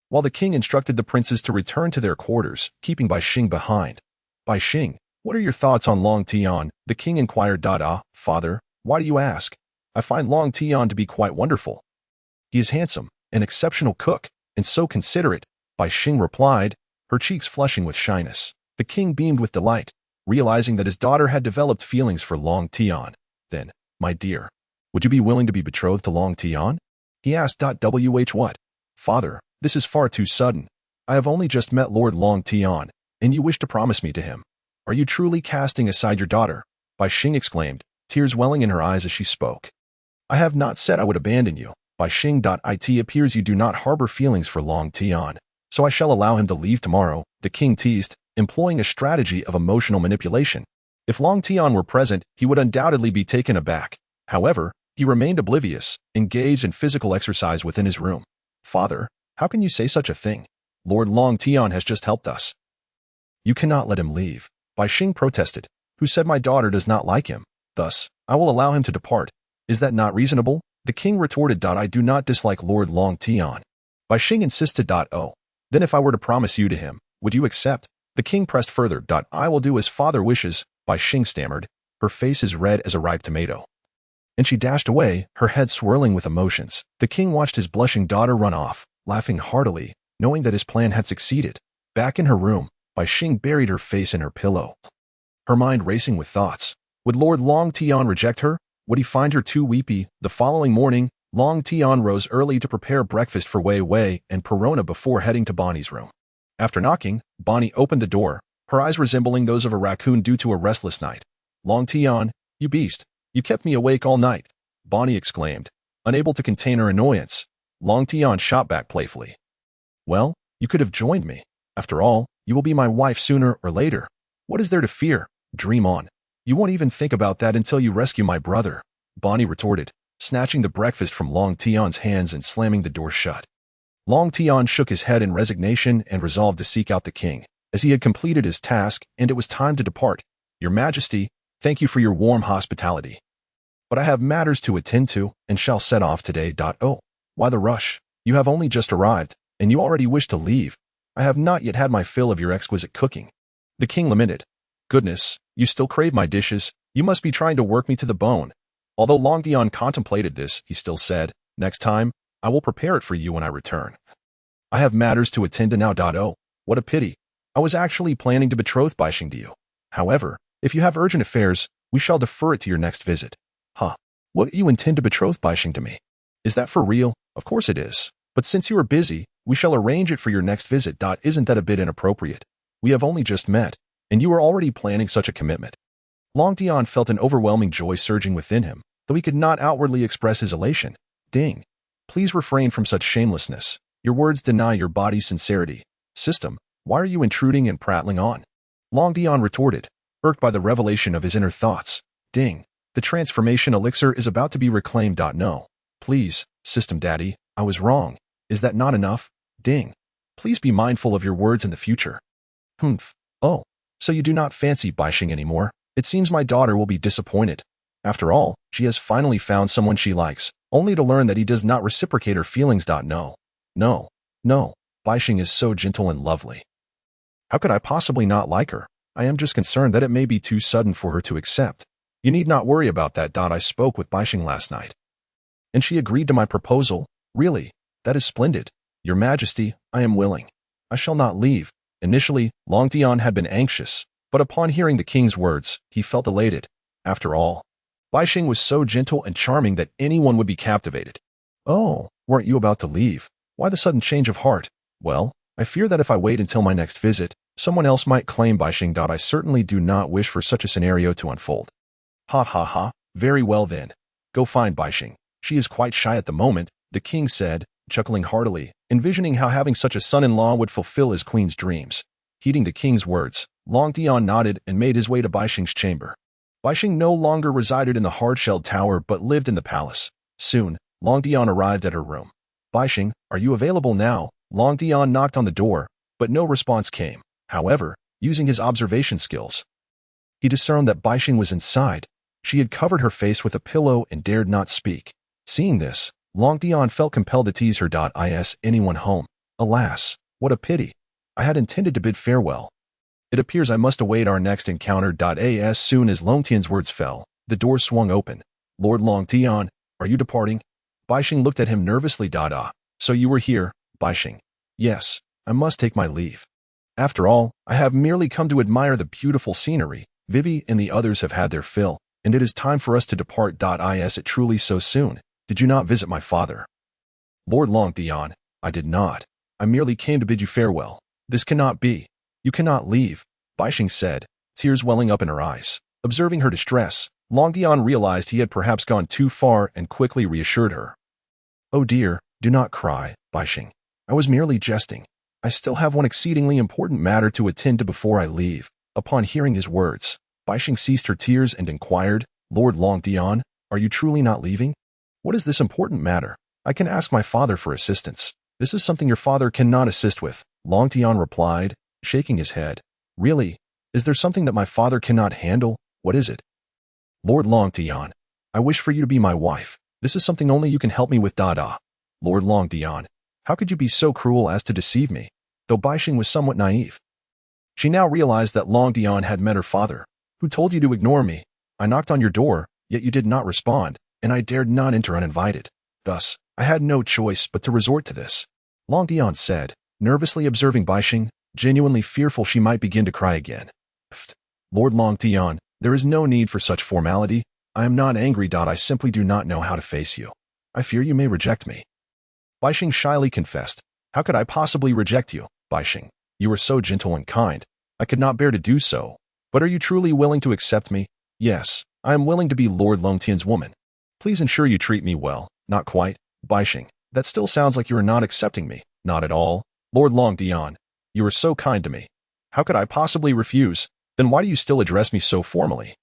while the king instructed the princes to return to their quarters, keeping Bai Xing behind. Bai Xing, what are your thoughts on Long Tian? The king inquired. Father, why do you ask? I find Long Tian to be quite wonderful. He is handsome, an exceptional cook, and so considerate, Bai Xing replied, her cheeks flushing with shyness. The king beamed with delight, realizing that his daughter had developed feelings for Long Tian. Then, my dear, would you be willing to be betrothed to Long Tian? He asked. What? Father, this is far too sudden. I have only just met Lord Long Tian, and you wish to promise me to him. Are you truly casting aside your daughter? Bai Xing exclaimed, tears welling in her eyes as she spoke. I have not said I would abandon you. Bai Xing. It appears you do not harbor feelings for Long Tian. so I shall allow him to leave tomorrow, the king teased, employing a strategy of emotional manipulation. If Long Tian were present, he would undoubtedly be taken aback. However, he remained oblivious, engaged in physical exercise within his room. Father, how can you say such a thing? Lord Long Tian has just helped us. You cannot let him leave, Bai Xing protested, who said my daughter does not like him. Thus, I will allow him to depart. Is that not reasonable? The king retorted. I do not dislike Lord Long Tian. Bai Xing insisted. Oh, then if I were to promise you to him, would you accept? The king pressed further. I will do as father wishes, Bai Xing stammered, her face as red as a ripe tomato. And she dashed away, her head swirling with emotions. The king watched his blushing daughter run off, laughing heartily, knowing that his plan had succeeded. Back in her room, Bai Xing buried her face in her pillow, her mind racing with thoughts. Would Lord Long Tian reject her? Would he find her too weepy? The following morning, Long Tian rose early to prepare breakfast for Wei Wei and Perona before heading to Bonnie's room. After knocking, Bonnie opened the door, her eyes resembling those of a raccoon due to a restless night. Long Tian, you beast, you kept me awake all night, Bonnie exclaimed, unable to contain her annoyance. Long Tian shot back playfully. Well, you could have joined me. After all, you will be my wife sooner or later. What is there to fear? Dream on. You won't even think about that until you rescue my brother, Bonnie retorted, snatching the breakfast from Long Tian's hands and slamming the door shut. Long Tian shook his head in resignation and resolved to seek out the king, as he had completed his task and it was time to depart. Your Majesty, thank you for your warm hospitality. But I have matters to attend to and shall set off today. Oh, why the rush? You have only just arrived, and you already wish to leave. I have not yet had my fill of your exquisite cooking. The king lamented. Goodness, you still crave my dishes. You must be trying to work me to the bone. Although Long Tian contemplated this, he still said, next time, I will prepare it for you when I return. I have matters to attend to now. Oh, what a pity. I was actually planning to betroth Bai Xing to you. However, if you have urgent affairs, we shall defer it to your next visit. Huh. What, you intend to betroth Bai Xing to me? Is that for real? Of course it is. But since you are busy, we shall arrange it for your next visit. Isn't that a bit inappropriate? We have only just met, and you are already planning such a commitment. Long Tian felt an overwhelming joy surging within him, though he could not outwardly express his elation. Ding. Please refrain from such shamelessness. Your words deny your body's sincerity. System, why are you intruding and prattling on? Long Tian retorted, irked by the revelation of his inner thoughts. Ding. The transformation elixir is about to be reclaimed. No. Please, System Daddy, I was wrong. Is that not enough? Ding. Please be mindful of your words in the future. Humph. Oh, so you do not fancy Bai Xing anymore? It seems my daughter will be disappointed. After all, she has finally found someone she likes, only to learn that he does not reciprocate her feelings. No. Bai Xing is so gentle and lovely. How could I possibly not like her? I am just concerned that it may be too sudden for her to accept. You need not worry about that. I spoke with Bai Xing last night, and she agreed to my proposal. Really? That is splendid. Your Majesty, I am willing. I shall not leave. Initially, Long Tian had been anxious, but upon hearing the king's words, he felt elated. After all, Bai Xing was so gentle and charming that anyone would be captivated. Oh, weren't you about to leave? Why the sudden change of heart? Well, I fear that if I wait until my next visit, someone else might claim Bai Xing. I certainly do not wish for such a scenario to unfold. Ha ha ha, very well then. Go find Bai Xing. She is quite shy at the moment, the king said, chuckling heartily, envisioning how having such a son-in-law would fulfill his queen's dreams. Heeding the king's words, Long Tian nodded and made his way to Bai Xing's chamber. Bai Xing no longer resided in the hard-shelled tower but lived in the palace. Soon, Long Tian arrived at her room. Bai Xing, are you available now? Long Tian knocked on the door, but no response came. However, using his observation skills, he discerned that Bai Xing was inside. She had covered her face with a pillow and dared not speak. Seeing this, Long Tian felt compelled to tease her. Is anyone home? Alas, what a pity. I had intended to bid farewell. It appears I must await our next encounter. As soon as Long Tian's words fell, the door swung open. Lord Long Tian, are you departing? Bai Xing looked at him nervously. So you were here, Bai Xing? Yes, I must take my leave. After all, I have merely come to admire the beautiful scenery. Vivi and the others have had their fill, and it is time for us to depart. Is it truly so soon? Did you not visit my father? Lord Long Tian, I did not. I merely came to bid you farewell. This cannot be. You cannot leave, Bai Xing said, tears welling up in her eyes. Observing her distress, Long Tian realized he had perhaps gone too far and quickly reassured her. Oh dear, do not cry, Bai Xing. I was merely jesting. I still have one exceedingly important matter to attend to before I leave. Upon hearing his words, Baixing ceased her tears and inquired, Lord Long Tian, are you truly not leaving? What is this important matter? I can ask my father for assistance. This is something your father cannot assist with, Long Tian replied, shaking his head. Really? Is there something that my father cannot handle? What is it? Lord Long Tian, I wish for you to be my wife. This is something only you can help me with. Lord Long Tian, how could you be so cruel as to deceive me? Though Baixing was somewhat naive. She now realized that Long Tian had met her father. Who told you to ignore me? I knocked on your door, yet you did not respond, and I dared not enter uninvited. Thus, I had no choice but to resort to this. Long Tian said, nervously observing Baixing, genuinely fearful she might begin to cry again. Pfft. Lord Long Tian, there is no need for such formality. I am not angry. I simply do not know how to face you. I fear you may reject me. Baixing shyly confessed, how could I possibly reject you, Baixing? You are so gentle and kind. I could not bear to do so. But are you truly willing to accept me? Yes, I am willing to be Lord Long Tian's woman. Please ensure you treat me well. Not quite, Baixing. That still sounds like you are not accepting me. Not at all. Lord Long Tian, you are so kind to me. How could I possibly refuse? Then why do you still address me so formally?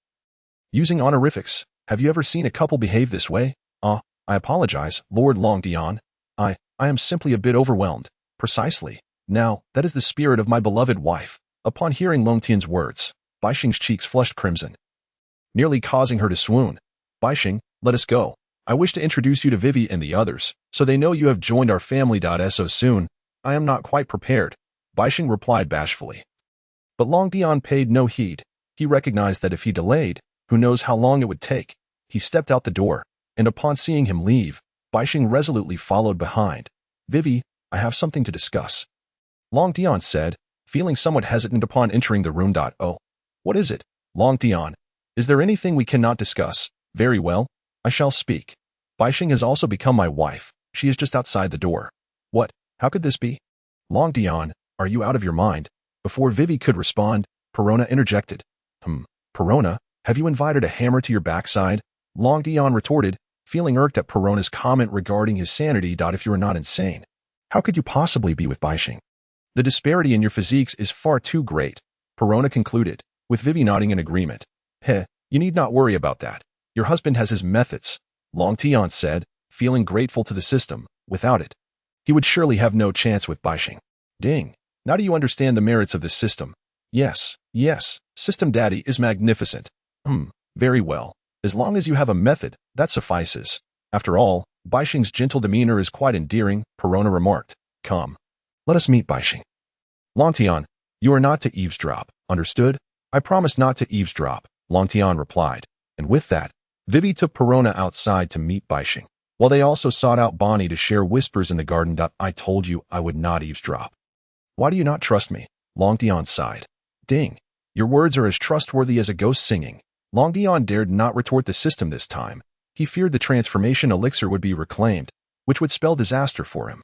Using honorifics, have you ever seen a couple behave this way? I apologize, Lord Long Tian. I am simply a bit overwhelmed. Precisely. Now, that is the spirit of my beloved wife. Upon hearing Long Tian's words, Baixing's cheeks flushed crimson, nearly causing her to swoon. Baixing, let us go. I wish to introduce you to Vivi and the others, so they know you have joined our family. So soon. I am not quite prepared, Baixing replied bashfully. But Long Tian paid no heed. He recognized that if he delayed, who knows how long it would take. He stepped out the door, and upon seeing him leave, Baixing resolutely followed behind. Vivi, I have something to discuss, Long Tian said, feeling somewhat hesitant upon entering the room. Oh, what is it, Long Tian? Is there anything we cannot discuss? Very well, I shall speak. Baixing has also become my wife. She is just outside the door. What? How could this be? Long Tian, are you out of your mind? Before Vivi could respond, Perona interjected. Perona, have you invited a hammer to your backside? Long Tian retorted, feeling irked at Perona's comment regarding his sanity. If you are not insane, how could you possibly be with Baixing? The disparity in your physiques is far too great, Perona concluded, with Vivi nodding in agreement. You need not worry about that. Your husband has his methods, Long Tian said, feeling grateful to the system. Without it, he would surely have no chance with Baixing. Ding. Now do you understand the merits of this system? Yes, System Daddy is magnificent. Very well. As long as you have a method, that suffices. After all, Baixing's gentle demeanor is quite endearing, Perona remarked. Come. Let us meet Baixing. Long Tian, you are not to eavesdrop, understood? I promise not to eavesdrop, Long Tian replied. And with that, Vivi took Perona outside to meet Baixing, while they also sought out Bonnie to share whispers in the garden. I told you I would not eavesdrop. Why do you not trust me? Long Tian sighed. Ding. Your words are as trustworthy as a ghost singing. Long Tian dared not retort the system this time. He feared the transformation elixir would be reclaimed, which would spell disaster for him.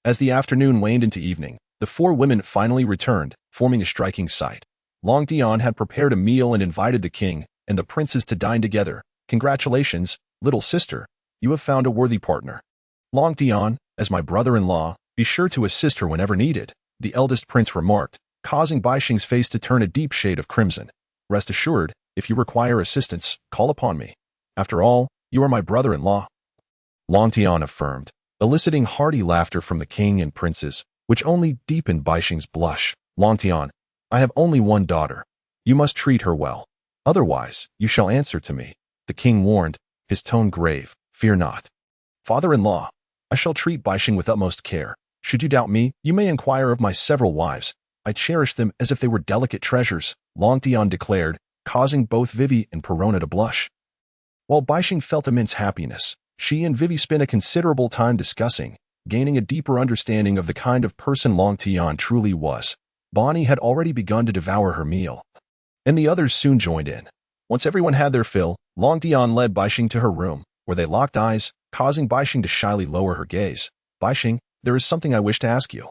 As the afternoon waned into evening, the four women finally returned, forming a striking sight. Long Tian had prepared a meal and invited the king and the princes to dine together. Congratulations, little sister. You have found a worthy partner. Long Tian, as my brother-in-law, be sure to assist her whenever needed, the eldest prince remarked, causing Baixing's face to turn a deep shade of crimson. Rest assured, if you require assistance, call upon me. After all, you are my brother-in-law. Long Tian affirmed, eliciting hearty laughter from the king and princes, which only deepened Baixing's blush. Long Tian, I have only one daughter. You must treat her well. Otherwise, you shall answer to me, the king warned, his tone grave. Fear not. Father-in-law, I shall treat Baixing with utmost care. Should you doubt me, you may inquire of my several wives. I cherish them as if they were delicate treasures, Long Tian declared, causing both Vivi and Perona to blush. While Baixing felt immense happiness, she and Vivi spent a considerable time discussing, gaining a deeper understanding of the kind of person Long Tian truly was. Bonnie had already begun to devour her meal, and the others soon joined in. Once everyone had their fill, Long Tian led Baixing to her room, where they locked eyes, causing Baixing to shyly lower her gaze. Baixing, there is something I wish to ask you.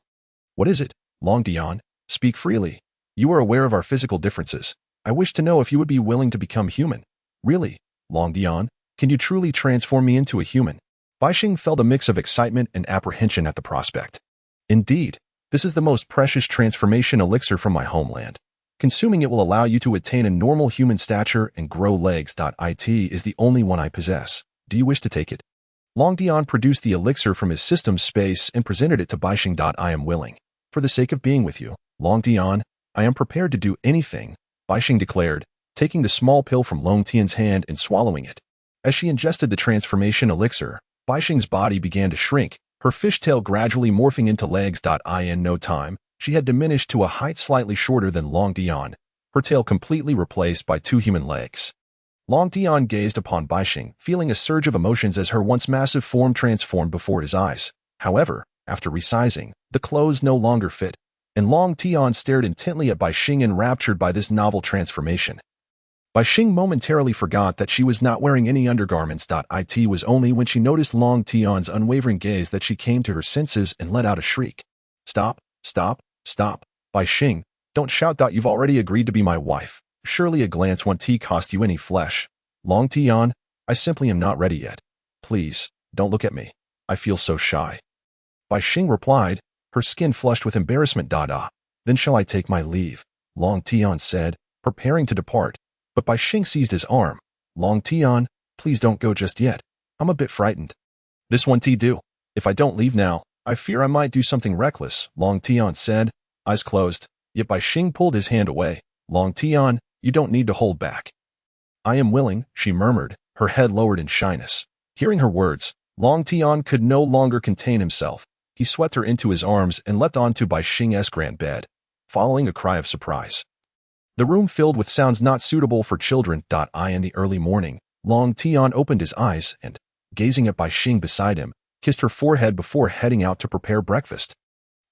What is it, Long Tian? Speak freely. You are aware of our physical differences. I wish to know if you would be willing to become human. Really, Long Tian, can you truly transform me into a human? Baixing felt a mix of excitement and apprehension at the prospect. Indeed, This is the most precious transformation elixir from my homeland. Consuming it will allow you to attain a normal human stature and grow legs. It is the only one I possess. Do you wish to take it? Long Tian produced the elixir from his system space and presented it to Baixing. I am willing. For the sake of being with you, Long Tian, I am prepared to do anything, Baixing declared, taking the small pill from Long Tian's hand and swallowing it. As she ingested the transformation elixir, Baixing's body began to shrink, her fishtail gradually morphing into legs. In no time, she had diminished to a height slightly shorter than Long Tian, her tail completely replaced by 2 human legs. Long Tian gazed upon Baixing, feeling a surge of emotions as her once massive form transformed before his eyes. However, after resizing, the clothes no longer fit, and Long Tian stared intently at Baixing, enraptured by this novel transformation. Baixing momentarily forgot that she was not wearing any undergarments. It was only when she noticed Long Tian's unwavering gaze that she came to her senses and let out a shriek. Stop, stop, stop, Baixing, don't shout. You've already agreed to be my wife. Surely a glance won't cost you any flesh. Long Tian, I simply am not ready yet. Please, don't look at me. I feel so shy. Baixing replied, her skin flushed with embarrassment. Then shall I take my leave? Long Tian said, preparing to depart. But Baixing seized his arm. Long Tian, please don't go just yet. I'm a bit frightened. This won't do. If I don't leave now, I fear I might do something reckless, Long Tian said, eyes closed. Yet Baixing pulled his hand away. Long Tian, you don't need to hold back. I am willing, she murmured, her head lowered in shyness. Hearing her words, Long Tian could no longer contain himself. He swept her into his arms and leapt onto Baixing's grand bed, following a cry of surprise. The room filled with sounds not suitable for children. In the early morning, Long Tian opened his eyes and, gazing at Baixing beside him, kissed her forehead before heading out to prepare breakfast.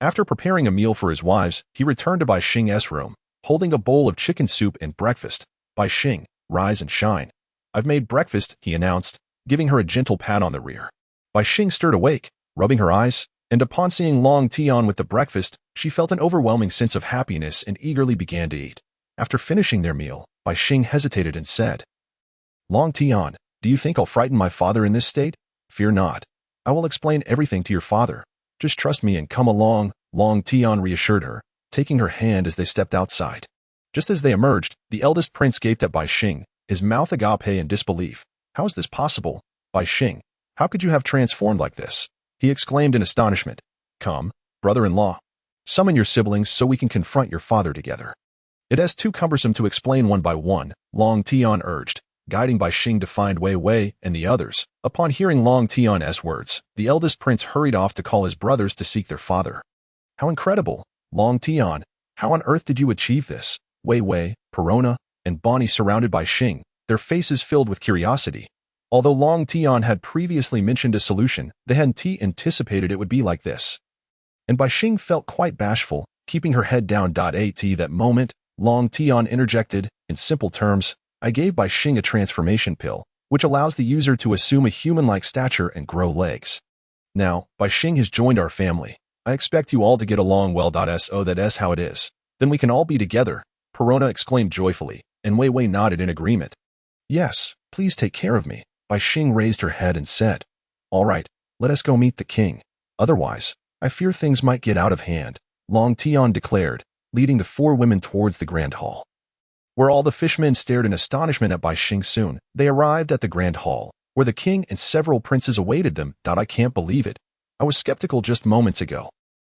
After preparing a meal for his wives, he returned to Baixing's room, holding a bowl of chicken soup and breakfast. Baixing, rise and shine. I've made breakfast, he announced, giving her a gentle pat on the rear. Baixing stirred awake, rubbing her eyes, and upon seeing Long Tian with the breakfast, she felt an overwhelming sense of happiness and eagerly began to eat. After finishing their meal, Baixing hesitated and said, Long Tian, do you think I'll frighten my father in this state? Fear not. I will explain everything to your father. Just trust me and come along, Long Tian reassured her, taking her hand as they stepped outside. Just as they emerged, the eldest prince gaped at Baixing, his mouth agape in disbelief. How is this possible? Baixing, how could you have transformed like this? He exclaimed in astonishment. Come, brother-in-law. Summon your siblings so we can confront your father together. It is too cumbersome to explain one by one, Long Tian urged, guiding Baixing to find Wei Wei and the others. Upon hearing Long Tian's words, the eldest prince hurried off to call his brothers to seek their father. How incredible! Long Tian, how on earth did you achieve this? Wei Wei, Perona, and Bonnie surrounded Baixing, their faces filled with curiosity. Although Long Tian had previously mentioned a solution, they hadn't anticipated it would be like this. And Baixing felt quite bashful, keeping her head down. At that moment, Long Tian interjected, in simple terms, I gave Baixing a transformation pill, which allows the user to assume a human-like stature and grow legs. Now, Baixing has joined our family. I expect you all to get along well. So that's how it is. Then we can all be together, Perona exclaimed joyfully, and Wei Wei nodded in agreement. Yes, please take care of me. Baixing raised her head and said, All right, let us go meet the king. Otherwise, I fear things might get out of hand, Long Tian declared, leading the 4 women towards the grand hall. Where all the fishmen stared in astonishment at Baixing. Soon, they arrived at the grand hall, where the king and several princes awaited them. I can't believe it. I was skeptical just moments ago.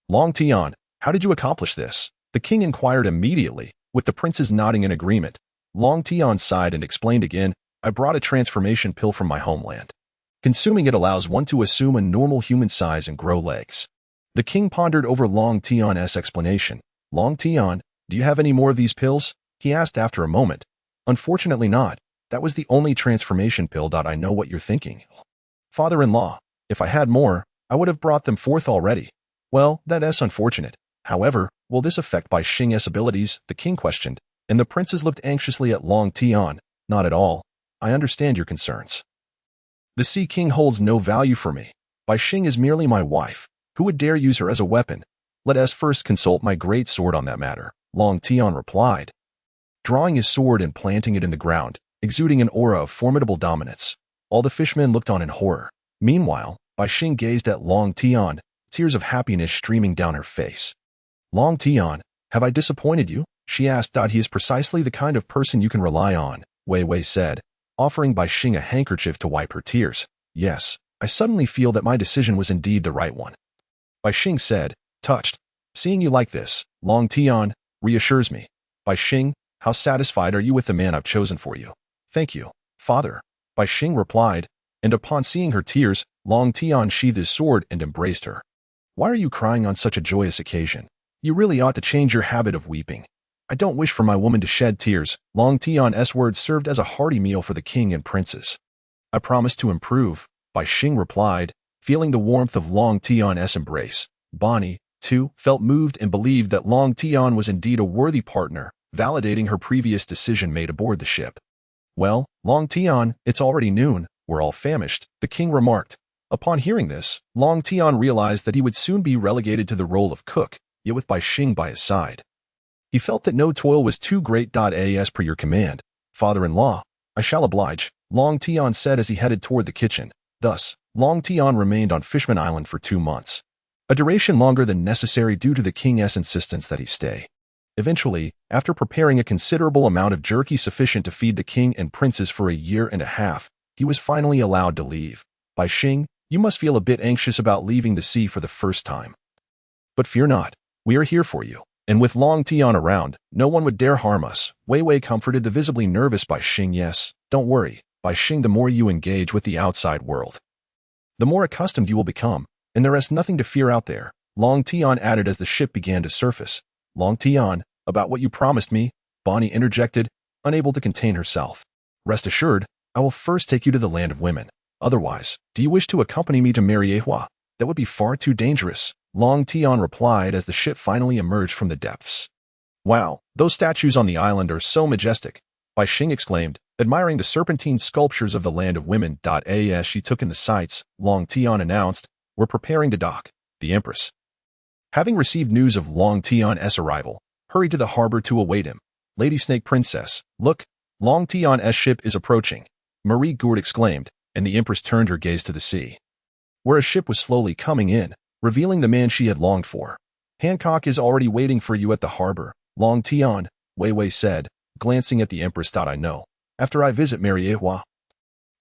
Long Tian, how did you accomplish this? The king inquired immediately, with the princes nodding in agreement. Long Tian sighed and explained again, I brought a transformation pill from my homeland. Consuming it allows one to assume a normal human size and grow legs. The king pondered over Long Tian's explanation. Long Tian, do you have any more of these pills? He asked after a moment. Unfortunately not. That was the only transformation pill. I know what you're thinking. Father-in-law, if I had more, I would have brought them forth already. Well, that is unfortunate. However, will this affect Baixing's abilities? The king questioned, and the princes looked anxiously at Long Tian. Not at all. I understand your concerns. The Sea King holds no value for me. Baixing is merely my wife. Who would dare use her as a weapon? Let us first consult my great sword on that matter, Long Tian replied, drawing his sword and planting it in the ground, exuding an aura of formidable dominance. All the fishmen looked on in horror. Meanwhile, Baixing gazed at Long Tian, tears of happiness streaming down her face. Long Tian, have I disappointed you? She asked. He is precisely the kind of person you can rely on, Wei Wei said, offering Bai Xing a handkerchief to wipe her tears. Yes, I suddenly feel that my decision was indeed the right one. Bai Xing said, touched. Seeing you like this, Long Tian, reassures me. Bai Xing, how satisfied are you with the man I've chosen for you? Thank you, father, Bai Xing replied, and upon seeing her tears, Long Tian sheathed his sword and embraced her. Why are you crying on such a joyous occasion? You really ought to change your habit of weeping. I don't wish for my woman to shed tears. Long Tian's words served as a hearty meal for the king and princes. I promise to improve, Bai Xing replied, feeling the warmth of Long Tian's embrace. Bonnie, too, felt moved and believed that Long Tian was indeed a worthy partner, validating her previous decision made aboard the ship. Well, Long Tian, it's already noon, we're all famished, the king remarked. Upon hearing this, Long Tian realized that he would soon be relegated to the role of cook, yet with Bai Xing by his side. He felt that no toil was too great. As per your command, father-in-law, I shall oblige, Long Tian said as he headed toward the kitchen. Thus, Long Tian remained on Fishman Island for 2 months, a duration longer than necessary due to the king's insistence that he stay. Eventually, after preparing a considerable amount of jerky sufficient to feed the king and princes for 1.5 years, he was finally allowed to leave. Bai Xing, you must feel a bit anxious about leaving the sea for the first time. But fear not, we are here for you, and with Long Tian around, no one would dare harm us. Wei Wei comforted the visibly nervous Bai Xing. Yes, don't worry, Bai Xing, the more you engage with the outside world, the more accustomed you will become, and there is nothing to fear out there, Long Tian added as the ship began to surface. Long Tian, about what you promised me, Bonnie interjected, unable to contain herself. Rest assured, I will first take you to the land of women. Otherwise, do you wish to accompany me to Mariehua? That would be far too dangerous, Long Tian replied as the ship finally emerged from the depths. Wow, those statues on the island are so majestic, Bai Xing exclaimed, admiring the serpentine sculptures of the land of women. As she took in the sights, Long Tian announced, we're preparing to dock. The Empress, having received news of Long Tian's arrival, hurried to the harbor to await him. Lady Snake Princess, look, Long Tian's ship is approaching, Marie Gourde exclaimed, and the Empress turned her gaze to the sea, where a ship was slowly coming in, revealing the man she had longed for. Hancock is already waiting for you at the harbor, Long Tian, Wei Wei said, glancing at the Empress. I know. After I visit Mariehua,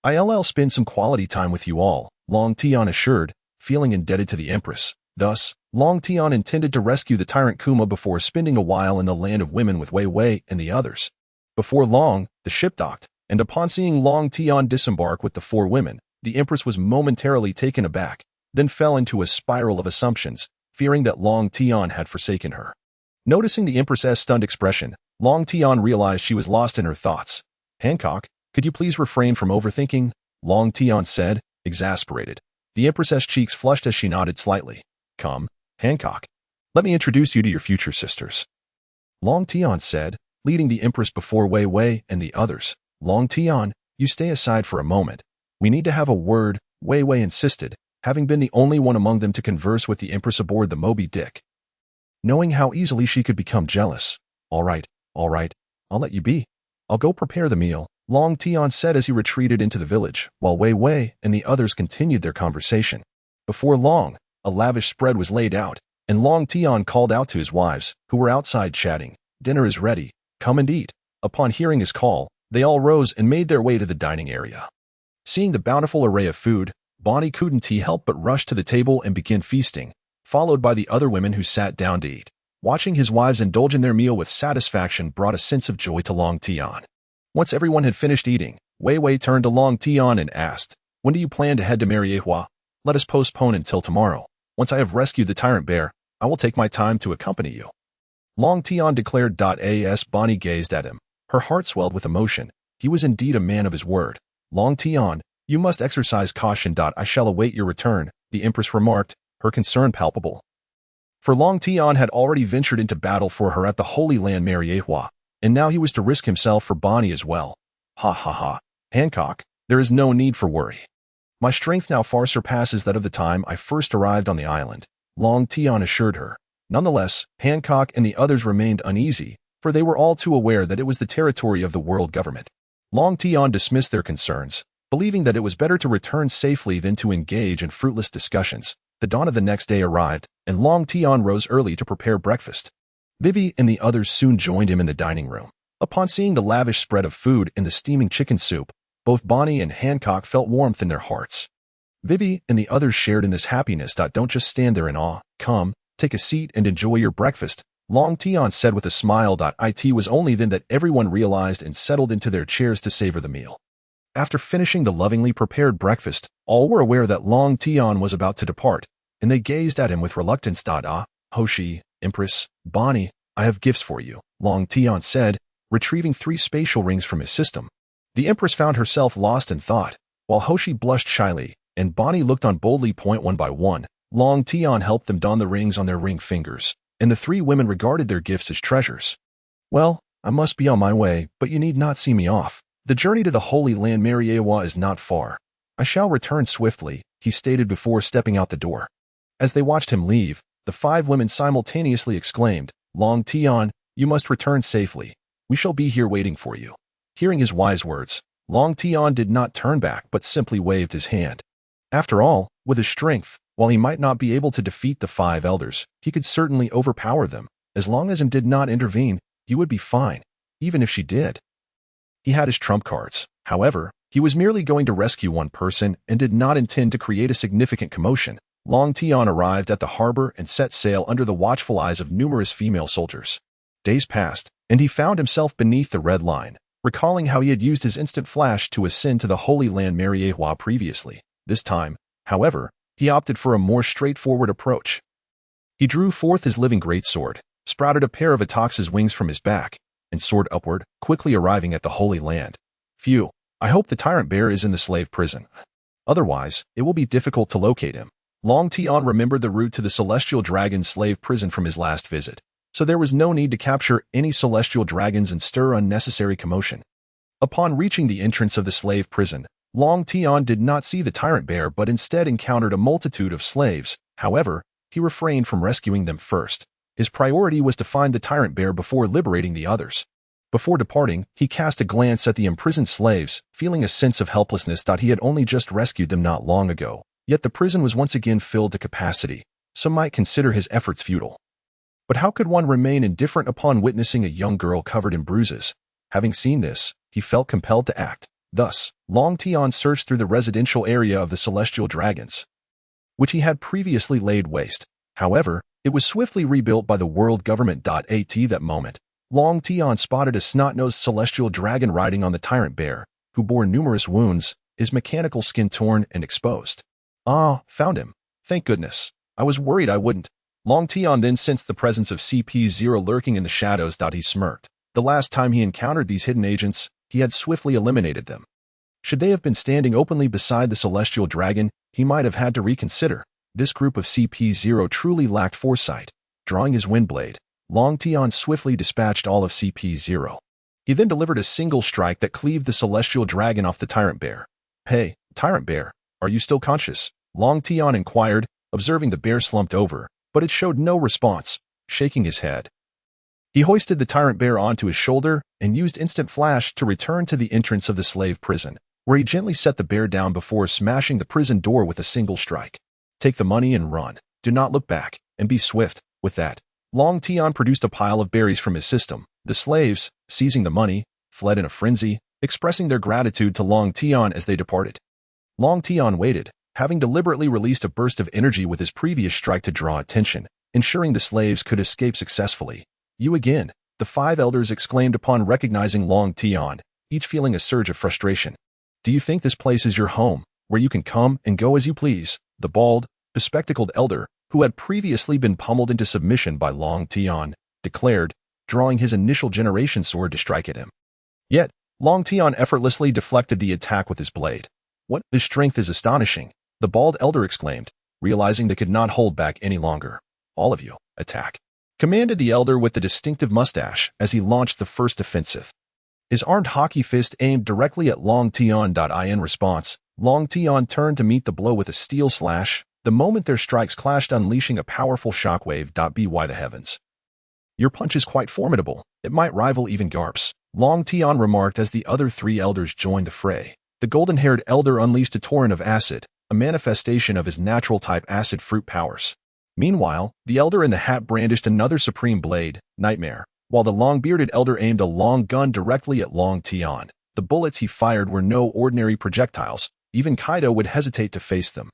I'll spend some quality time with you all, Long Tian assured, feeling indebted to the Empress. Thus, Long Tian intended to rescue the tyrant Kuma before spending a while in the land of women with Wei Wei and the others. Before long, the ship docked, and upon seeing Long Tian disembark with the 4 women, the Empress was momentarily taken aback, then fell into a spiral of assumptions, fearing that Long Tian had forsaken her. Noticing the Empress's stunned expression, Long Tian realized she was lost in her thoughts. Hancock, could you please refrain from overthinking? Long Tian said, exasperated. The Empress's cheeks flushed as she nodded slightly. Come, Hancock. Let me introduce you to your future sisters, Long Tian said, leading the Empress before Wei Wei and the others. Long Tian, you stay aside for a moment. We need to have a word, Wei Wei insisted, having been the only one among them to converse with the Empress aboard the Moby Dick. Knowing how easily she could become jealous. All right, I'll let you be. I'll go prepare the meal, Long Tian said as he retreated into the village, while Wei Wei and the others continued their conversation. Before long, a lavish spread was laid out, and Long Tian called out to his wives, who were outside chatting, dinner is ready, come and eat. Upon hearing his call, they all rose and made their way to the dining area. Seeing the bountiful array of food, Bonnie couldn't help but rush to the table and begin feasting, followed by the other women who sat down to eat. Watching his wives indulge in their meal with satisfaction brought a sense of joy to Long Tian. Once everyone had finished eating, Wei Wei turned to Long Tian and asked, when do you plan to head to Mariehua? Let us postpone until tomorrow. Once I have rescued the tyrant bear, I will take my time to accompany you, Long Tian declared. As Bonnie gazed at him, her heart swelled with emotion. He was indeed a man of his word. Long Tian, you must exercise caution. I shall await your return, the Empress remarked, her concern palpable. For Long Tian had already ventured into battle for her at the Holy Land Mariehua, and now he was to risk himself for Bonnie as well. Ha ha ha. Hancock, there is no need for worry. My strength now far surpasses that of the time I first arrived on the island, Long Tian assured her. Nonetheless, Hancock and the others remained uneasy, for they were all too aware that it was the territory of the world government. Long Tian dismissed their concerns, believing that it was better to return safely than to engage in fruitless discussions. The dawn of the next day arrived, and Long Tian rose early to prepare breakfast. Vivi and the others soon joined him in the dining room. Upon seeing the lavish spread of food and the steaming chicken soup, both Bonnie and Hancock felt warmth in their hearts. Vivi and the others shared in this happiness. Don't just stand there in awe. Come, take a seat and enjoy your breakfast, Long Tian said with a smile. It was only then that everyone realized and settled into their chairs to savor the meal. After finishing the lovingly prepared breakfast, all were aware that Long Tian was about to depart, and they gazed at him with reluctance. Hoshi, Empress, Bonnie, I have gifts for you, Long Tian said, retrieving 3 spatial rings from his system. The Empress found herself lost in thought, while Hoshi blushed shyly, and Bonnie looked on boldly. One by one, Long Tian helped them don the rings on their ring fingers, and the 3 women regarded their gifts as treasures. Well, I must be on my way, but you need not see me off. The journey to the Holy Land Mariewa is not far. I shall return swiftly, he stated before stepping out the door. As they watched him leave, the 5 women simultaneously exclaimed, Long Tian, you must return safely. We shall be here waiting for you. Hearing his wise words, Long Tian did not turn back but simply waved his hand. After all, with his strength, while he might not be able to defeat the 5 elders, he could certainly overpower them. As long as him did not intervene, he would be fine, even if she did. He had his trump cards. However, he was merely going to rescue one person and did not intend to create a significant commotion. Long Tian arrived at the harbor and set sail under the watchful eyes of numerous female soldiers. Days passed, and he found himself beneath the red line, recalling how he had used his instant flash to ascend to the Holy Land Mariewa previously. This time, however, he opted for a more straightforward approach. He drew forth his living greatsword, sprouted a pair of Aatrox's wings from his back, and soared upward, quickly arriving at the Holy Land. Phew, I hope the tyrant bear is in the slave prison. Otherwise, it will be difficult to locate him. Long Tian remembered the route to the Celestial Dragon slave prison from his last visit, so there was no need to capture any celestial dragons and stir unnecessary commotion. Upon reaching the entrance of the slave prison, Long Tian did not see the tyrant bear but instead encountered a multitude of slaves. However, he refrained from rescuing them first. His priority was to find the tyrant bear before liberating the others. Before departing, he cast a glance at the imprisoned slaves, feeling a sense of helplessness. He had only just rescued them not long ago, yet the prison was once again filled to capacity. Some might consider his efforts futile. But how could one remain indifferent upon witnessing a young girl covered in bruises? Having seen this, he felt compelled to act. Thus, Long Tian searched through the residential area of the Celestial Dragons, which he had previously laid waste. However, it was swiftly rebuilt by the world government. At that moment, Long Tian spotted a snot-nosed celestial dragon riding on the tyrant bear, who bore numerous wounds, his mechanical skin torn and exposed. Ah, found him. Thank goodness. I was worried I wouldn't. Long Tian then sensed the presence of CP0 lurking in the shadows. He smirked. The last time he encountered these hidden agents, he had swiftly eliminated them. Should they have been standing openly beside the celestial dragon, he might have had to reconsider. This group of CP0 truly lacked foresight. Drawing his windblade, Long Tian swiftly dispatched all of CP0. He then delivered a single strike that cleaved the celestial dragon off the tyrant bear. Hey, tyrant bear, are you still conscious? Long Tian inquired, observing the bear slumped over, but it showed no response, shaking his head. He hoisted the tyrant bear onto his shoulder and used instant flash to return to the entrance of the slave prison, where he gently set the bear down before smashing the prison door with a single strike. Take the money and run. Do not look back, and be swift. With that, Long Tian produced a pile of berries from his system. The slaves, seizing the money, fled in a frenzy, expressing their gratitude to Long Tian as they departed. Long Tian waited, having deliberately released a burst of energy with his previous strike to draw attention, ensuring the slaves could escape successfully. You again, the 5 elders exclaimed upon recognizing Long Tian, each feeling a surge of frustration. Do you think this place is your home, where you can come and go as you please? The bald, bespectacled elder, who had previously been pummeled into submission by Long Tian, declared, drawing his initial generation sword to strike at him. Yet, Long Tian effortlessly deflected the attack with his blade. What? His strength is astonishing, the bald elder exclaimed, realizing they could not hold back any longer. All of you, attack, commanded the elder with the distinctive mustache as he launched the first offensive. His armed hockey fist aimed directly at Long Tian. In response, Long Tian turned to meet the blow with a steel slash, the moment their strikes clashed unleashing a powerful shockwave. By the heavens. Your punch is quite formidable, it might rival even Garp's, Long Tian remarked as the other 3 elders joined the fray. The golden-haired elder unleashed a torrent of acid, a manifestation of his natural-type acid fruit powers. Meanwhile, the Elder in the hat brandished another supreme blade, Nightmare, while the long-bearded Elder aimed a long gun directly at Long Tian. The bullets he fired were no ordinary projectiles. Even Kaido would hesitate to face them.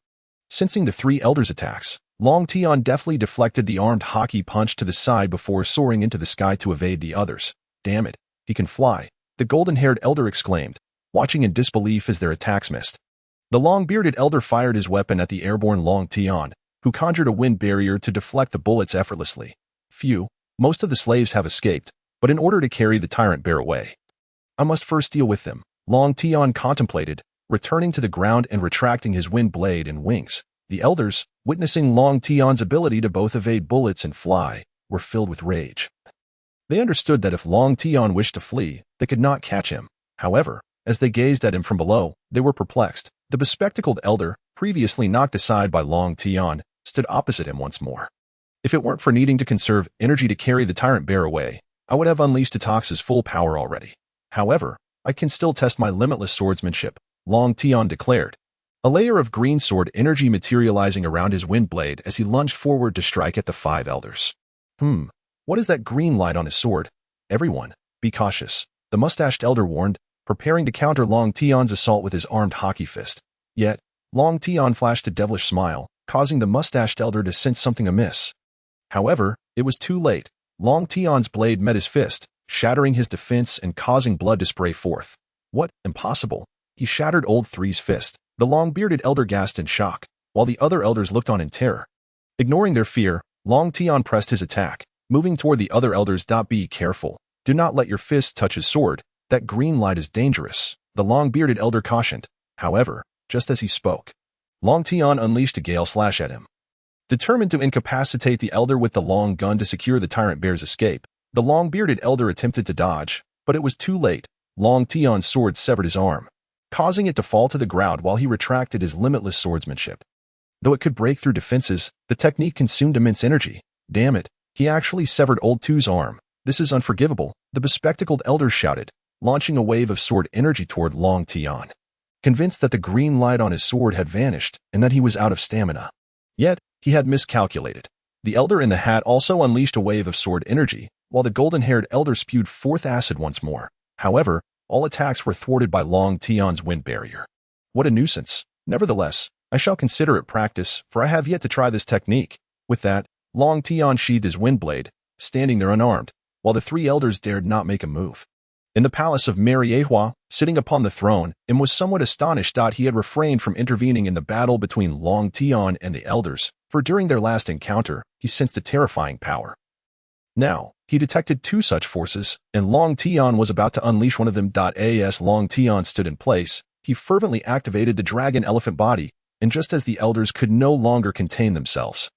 Sensing the three Elders' attacks, Long Tian deftly deflected the armed hockey punch to the side before soaring into the sky to evade the others. Damn it, he can fly, the golden-haired Elder exclaimed, watching in disbelief as their attacks missed. The long-bearded Elder fired his weapon at the airborne Long Tian, who conjured a wind barrier to deflect the bullets effortlessly. Phew, most of the slaves have escaped, but in order to carry the tyrant bear away, I must first deal with them, Long Tian contemplated, returning to the ground and retracting his wind blade and wings. The Elders, witnessing Long Tian's ability to both evade bullets and fly, were filled with rage. They understood that if Long Tian wished to flee, they could not catch him. However, as they gazed at him from below, they were perplexed. The bespectacled Elder, previously knocked aside by Long Tian, stood opposite him once more. If it weren't for needing to conserve energy to carry the tyrant bear away, I would have unleashed Aatrox's full power already. However, I can still test my limitless swordsmanship, Long Tian declared, a layer of green sword energy materializing around his wind blade as he lunged forward to strike at the five Elders. What is that green light on his sword? Everyone, be cautious, the mustached Elder warned, preparing to counter Long Tian's assault with his armed hockey fist. Yet, Long Tian flashed a devilish smile, causing the mustached Elder to sense something amiss. However, it was too late. Long Tian's blade met his fist, shattering his defense and causing blood to spray forth. What? Impossible. He shattered Old Three's fist. The long-bearded Elder gasped in shock, while the other Elders looked on in terror. Ignoring their fear, Long Tian pressed his attack, moving toward the other Elders. Be careful. Do not let your fist touch his sword. That green light is dangerous, the long-bearded Elder cautioned. However, just as he spoke, Long Tian unleashed a gale slash at him. Determined to incapacitate the Elder with the long gun to secure the tyrant bear's escape, the long-bearded Elder attempted to dodge, but it was too late. Long Tian's sword severed his arm, causing it to fall to the ground while he retracted his limitless swordsmanship. Though it could break through defenses, the technique consumed immense energy. Damn it, he actually severed Old Two's arm. This is unforgivable, the bespectacled Elder shouted, launching a wave of sword energy toward Long Tian, convinced that the green light on his sword had vanished and that he was out of stamina. Yet, he had miscalculated. The Elder in the hat also unleashed a wave of sword energy, while the golden-haired Elder spewed forth acid once more. However, all attacks were thwarted by Long Tian's wind barrier. What a nuisance. Nevertheless, I shall consider it practice, for I have yet to try this technique. With that, Long Tian sheathed his wind blade, standing there unarmed, while the three Elders dared not make a move. In the palace of Mariehua, sitting upon the throne, Im was somewhat astonished that he had refrained from intervening in the battle between Long Tian and the Elders, for during their last encounter, he sensed a terrifying power. Now, he detected two such forces, and Long Tian was about to unleash one of them. As Long Tian stood in place, he fervently activated the dragon elephant body, and just as the Elders could no longer contain themselves,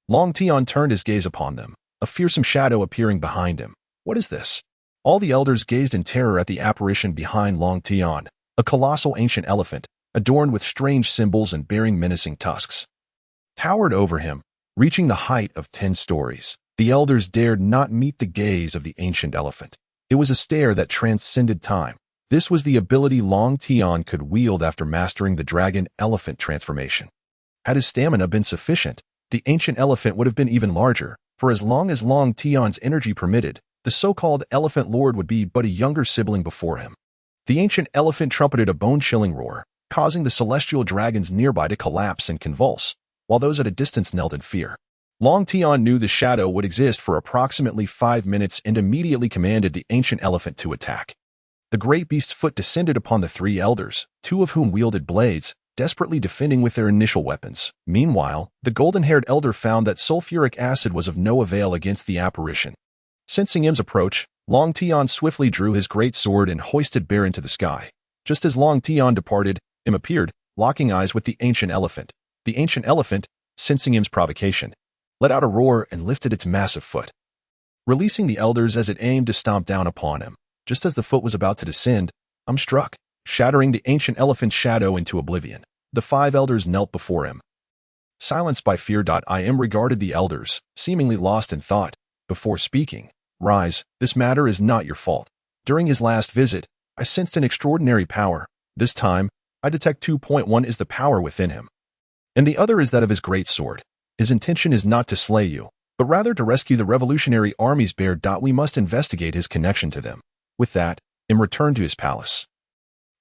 Long Tian turned his gaze upon them, a fearsome shadow appearing behind him. What is this? All the Elders gazed in terror at the apparition behind Long Tian, a colossal ancient elephant, adorned with strange symbols and bearing menacing tusks, towered over him, reaching the height of 10 stories. The Elders dared not meet the gaze of the ancient elephant. It was a stare that transcended time. This was the ability Long Tian could wield after mastering the dragon elephant transformation. Had his stamina been sufficient, the ancient elephant would have been even larger, for as long as Long Tian's energy permitted, the so-called Elephant Lord would be but a younger sibling before him. The ancient elephant trumpeted a bone-chilling roar, causing the celestial dragons nearby to collapse and convulse, while those at a distance knelt in fear. Long Tian knew the shadow would exist for approximately 5 minutes and immediately commanded the ancient elephant to attack. The great beast's foot descended upon the three Elders, two of whom wielded blades, desperately defending with their initial weapons. Meanwhile, the golden-haired Elder found that sulfuric acid was of no avail against the apparition. Sensing Im's approach, Long Tian swiftly drew his great sword and hoisted Bear into the sky. Just as Long Tian departed, Im appeared, locking eyes with the ancient elephant. The ancient elephant, sensing Im's provocation, let out a roar and lifted its massive foot, releasing the Elders as it aimed to stomp down upon him. Just as the foot was about to descend, Im struck, shattering the ancient elephant's shadow into oblivion. The 5 Elders knelt before him, silenced by fear. Im regarded the Elders, seemingly lost in thought, before speaking. Rise, this matter is not your fault. During his last visit, I sensed an extraordinary power. This time, I detect 2.1 is the power within him. and the other is that of his great sword. His intention is not to slay you, but rather to rescue the revolutionary armies. Bear. We must investigate his connection to them. With that, Im returned to his palace.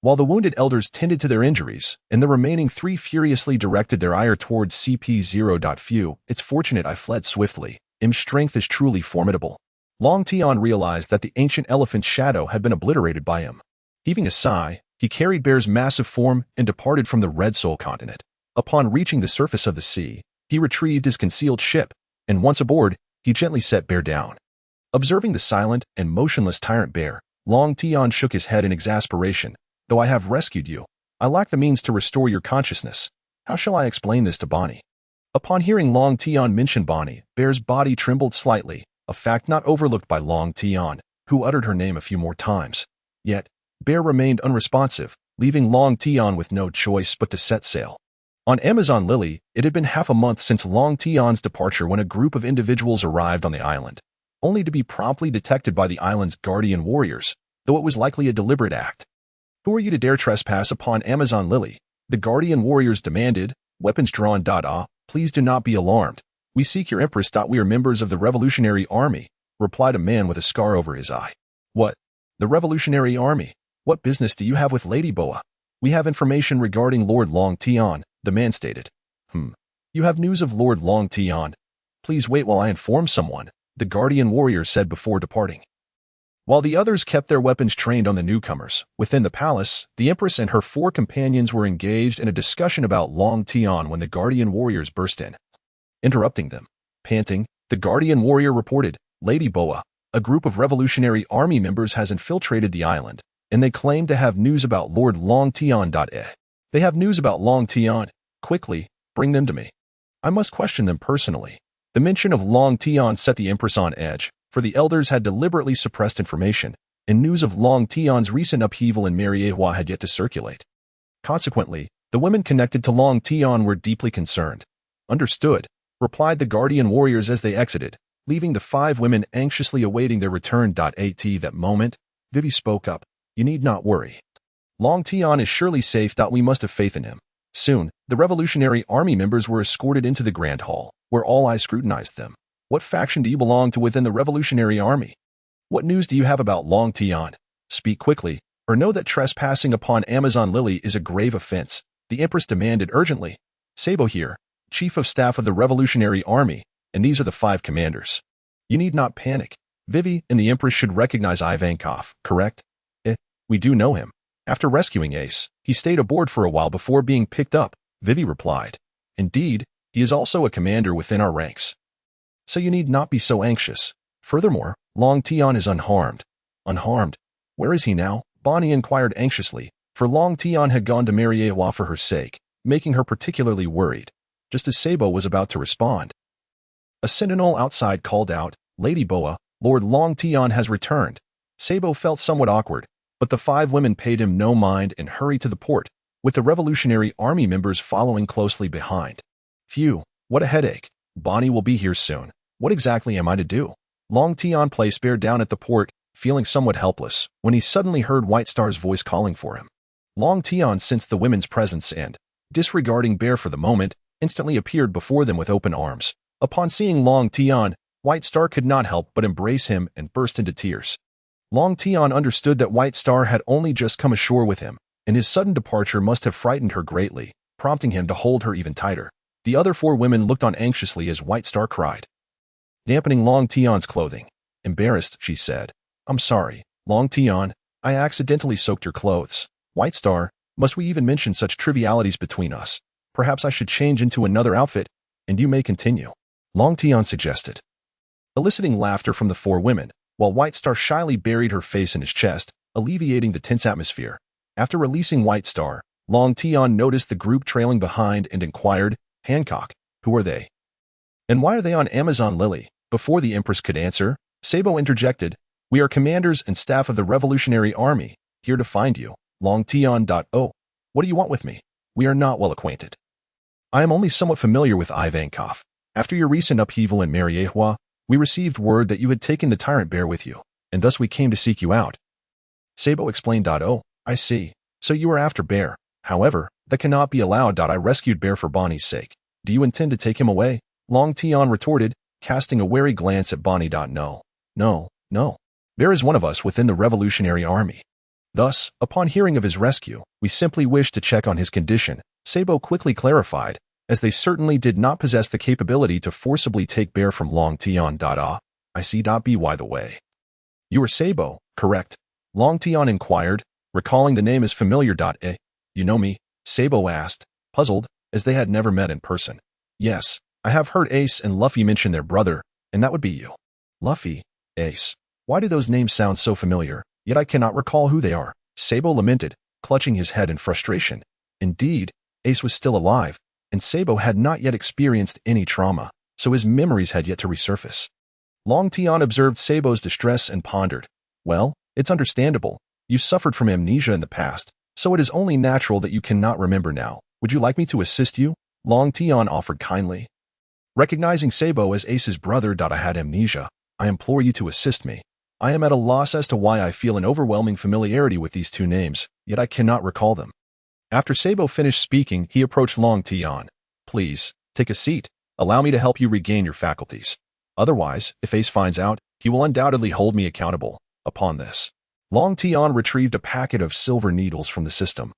While the wounded elders tended to their injuries, and the remaining three furiously directed their ire towards CP0. Phew, it's fortunate I fled swiftly. Im's strength is truly formidable. Long Tian realized that the ancient elephant's shadow had been obliterated by him. Heaving a sigh, he carried Bear's massive form and departed from the Red Soul continent. Upon reaching the surface of the sea, he retrieved his concealed ship, and once aboard, he gently set Bear down. Observing the silent and motionless tyrant Bear, Long Tian shook his head in exasperation. Though I have rescued you, I lack the means to restore your consciousness. How shall I explain this to Bonnie? Upon hearing Long Tian mention Bonnie, Bear's body trembled slightly, a fact not overlooked by Long Tian, who uttered her name a few more times. Yet, Bear remained unresponsive, leaving Long Tian with no choice but to set sail. On Amazon Lily, it had been half a month since Long Tian's departure when a group of individuals arrived on the island, only to be promptly detected by the island's guardian warriors, though it was likely a deliberate act. Who are you to dare trespass upon Amazon Lily? The guardian warriors demanded, weapons drawn. Please do not be alarmed. We seek your empress. We are members of the Revolutionary Army, replied a man with a scar over his eye. What? The Revolutionary Army? What business do you have with Lady Boa? We have information regarding Lord Long Tian, the man stated. You have news of Lord Long Tian? Please wait while I inform someone, the guardian warrior said before departing. While the others kept their weapons trained on the newcomers, within the palace, the Empress and her four companions were engaged in a discussion about Long Tian when the guardian warriors burst in. Interrupting them, panting, the guardian warrior reported, Lady Boa, a group of Revolutionary Army members has infiltrated the island, and they claim to have news about Lord Long Tian. They have news about Long Tian. Quickly, bring them to me. I must question them personally. The mention of Long Tian set the Empress on edge, for the elders had deliberately suppressed information, and news of Long Tian's recent upheaval in Mariehua had yet to circulate. Consequently, the women connected to Long Tian were deeply concerned. Understood, replied the guardian warriors as they exited, leaving the five women anxiously awaiting their return. At that moment, Vivi spoke up, you need not worry. Long Tian is surely safe. We must have faith in him. Soon, the Revolutionary Army members were escorted into the Grand Hall, where all eyes scrutinized them. What faction do you belong to within the Revolutionary Army? What news do you have about Long Tian? Speak quickly, or know that trespassing upon Amazon Lily is a grave offense, the Empress demanded urgently. Sabo here, Chief of Staff of the Revolutionary Army, and these are the five commanders. You need not panic. Vivi and the Empress should recognize Ivankov, correct? We do know him. After rescuing Ace, he stayed aboard for a while before being picked up, Vivi replied. Indeed, he is also a commander within our ranks. So you need not be so anxious. Furthermore, Long Tian is unharmed. Unharmed? Where is he now? Bonnie inquired anxiously, for Long Tian had gone to Mariehua for her sake, making her particularly worried. Just as Sabo was about to respond, a sentinel outside called out, Lady Boa, Lord Long Tian has returned. Sabo felt somewhat awkward, but the five women paid him no mind and hurried to the port, with the Revolutionary Army members following closely behind. Phew, what a headache. Bonnie will be here soon. What exactly am I to do? Long Tian placed Bear down at the port, feeling somewhat helpless, when he suddenly heard White Star's voice calling for him. Long Tian sensed the women's presence and, disregarding Bear for the moment, instantly appeared before them with open arms. Upon seeing Long Tian, White Star could not help but embrace him and burst into tears. Long Tian understood that White Star had only just come ashore with him, and his sudden departure must have frightened her greatly, prompting him to hold her even tighter. The other four women looked on anxiously as White Star cried, dampening Long Tian's clothing. Embarrassed, she said, I'm sorry, Long Tian, I accidentally soaked your clothes. White Star, must we even mention such trivialities between us? Perhaps I should change into another outfit, and you may continue. Long Tian suggested, eliciting laughter from the four women, while White Star shyly buried her face in his chest, alleviating the tense atmosphere. After releasing White Star, Long Tian noticed the group trailing behind and inquired, Hancock, who are they? And why are they on Amazon Lily? Before the Empress could answer, Sabo interjected, we are commanders and staff of the Revolutionary Army, here to find you. Long Tian. Oh, what do you want with me? We are not well acquainted. I am only somewhat familiar with Ivankov. After your recent upheaval in Mariehua, we received word that you had taken the Tyrant Bear with you, and thus we came to seek you out. Sabo explained. Oh, I see. So you are after Bear. However, that cannot be allowed. I rescued Bear for Bonnie's sake. Do you intend to take him away? Long Tian retorted, casting a wary glance at Bonnie. No. No, no. Bear is one of us within the Revolutionary Army. Thus, upon hearing of his rescue, we simply wish to check on his condition, Sabo quickly clarified, as they certainly did not possess the capability to forcibly take Bear from Long Tian. I see. By the way. You are Sabo, correct? Long Tian inquired, recalling the name as familiar. You know me? Sabo asked, puzzled, as they had never met in person. Yes, I have heard Ace and Luffy mention their brother, and that would be you. Luffy, Ace. Why do those names sound so familiar, yet I cannot recall who they are? Sabo lamented, clutching his head in frustration. Indeed, Ace was still alive, and Sabo had not yet experienced any trauma, so his memories had yet to resurface. Long Tian observed Sabo's distress and pondered. Well, it's understandable. You suffered from amnesia in the past, so it is only natural that you cannot remember now. Would you like me to assist you? Long Tian offered kindly. Recognizing Sabo as Ace's brother. I had amnesia. I implore you to assist me. I am at a loss as to why I feel an overwhelming familiarity with these two names, yet I cannot recall them. After Sabo finished speaking, he approached Long Tian. Please, take a seat. Allow me to help you regain your faculties. Otherwise, if Ace finds out, he will undoubtedly hold me accountable. Upon this, Long Tian retrieved a packet of silver needles from the system.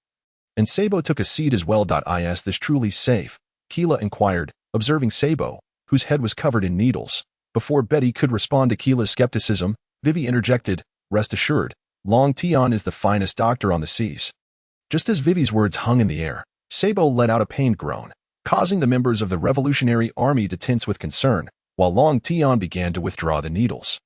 And Sabo took a seat as well. Is this truly safe? Keela inquired, observing Sabo, whose head was covered in needles. Before Betty could respond to Keela's skepticism, Vivi interjected, rest assured, Long Tian is the finest doctor on the seas. Just as Vivi's words hung in the air, Sabo let out a pained groan, causing the members of the Revolutionary Army to tense with concern, while Long Tian began to withdraw the needles.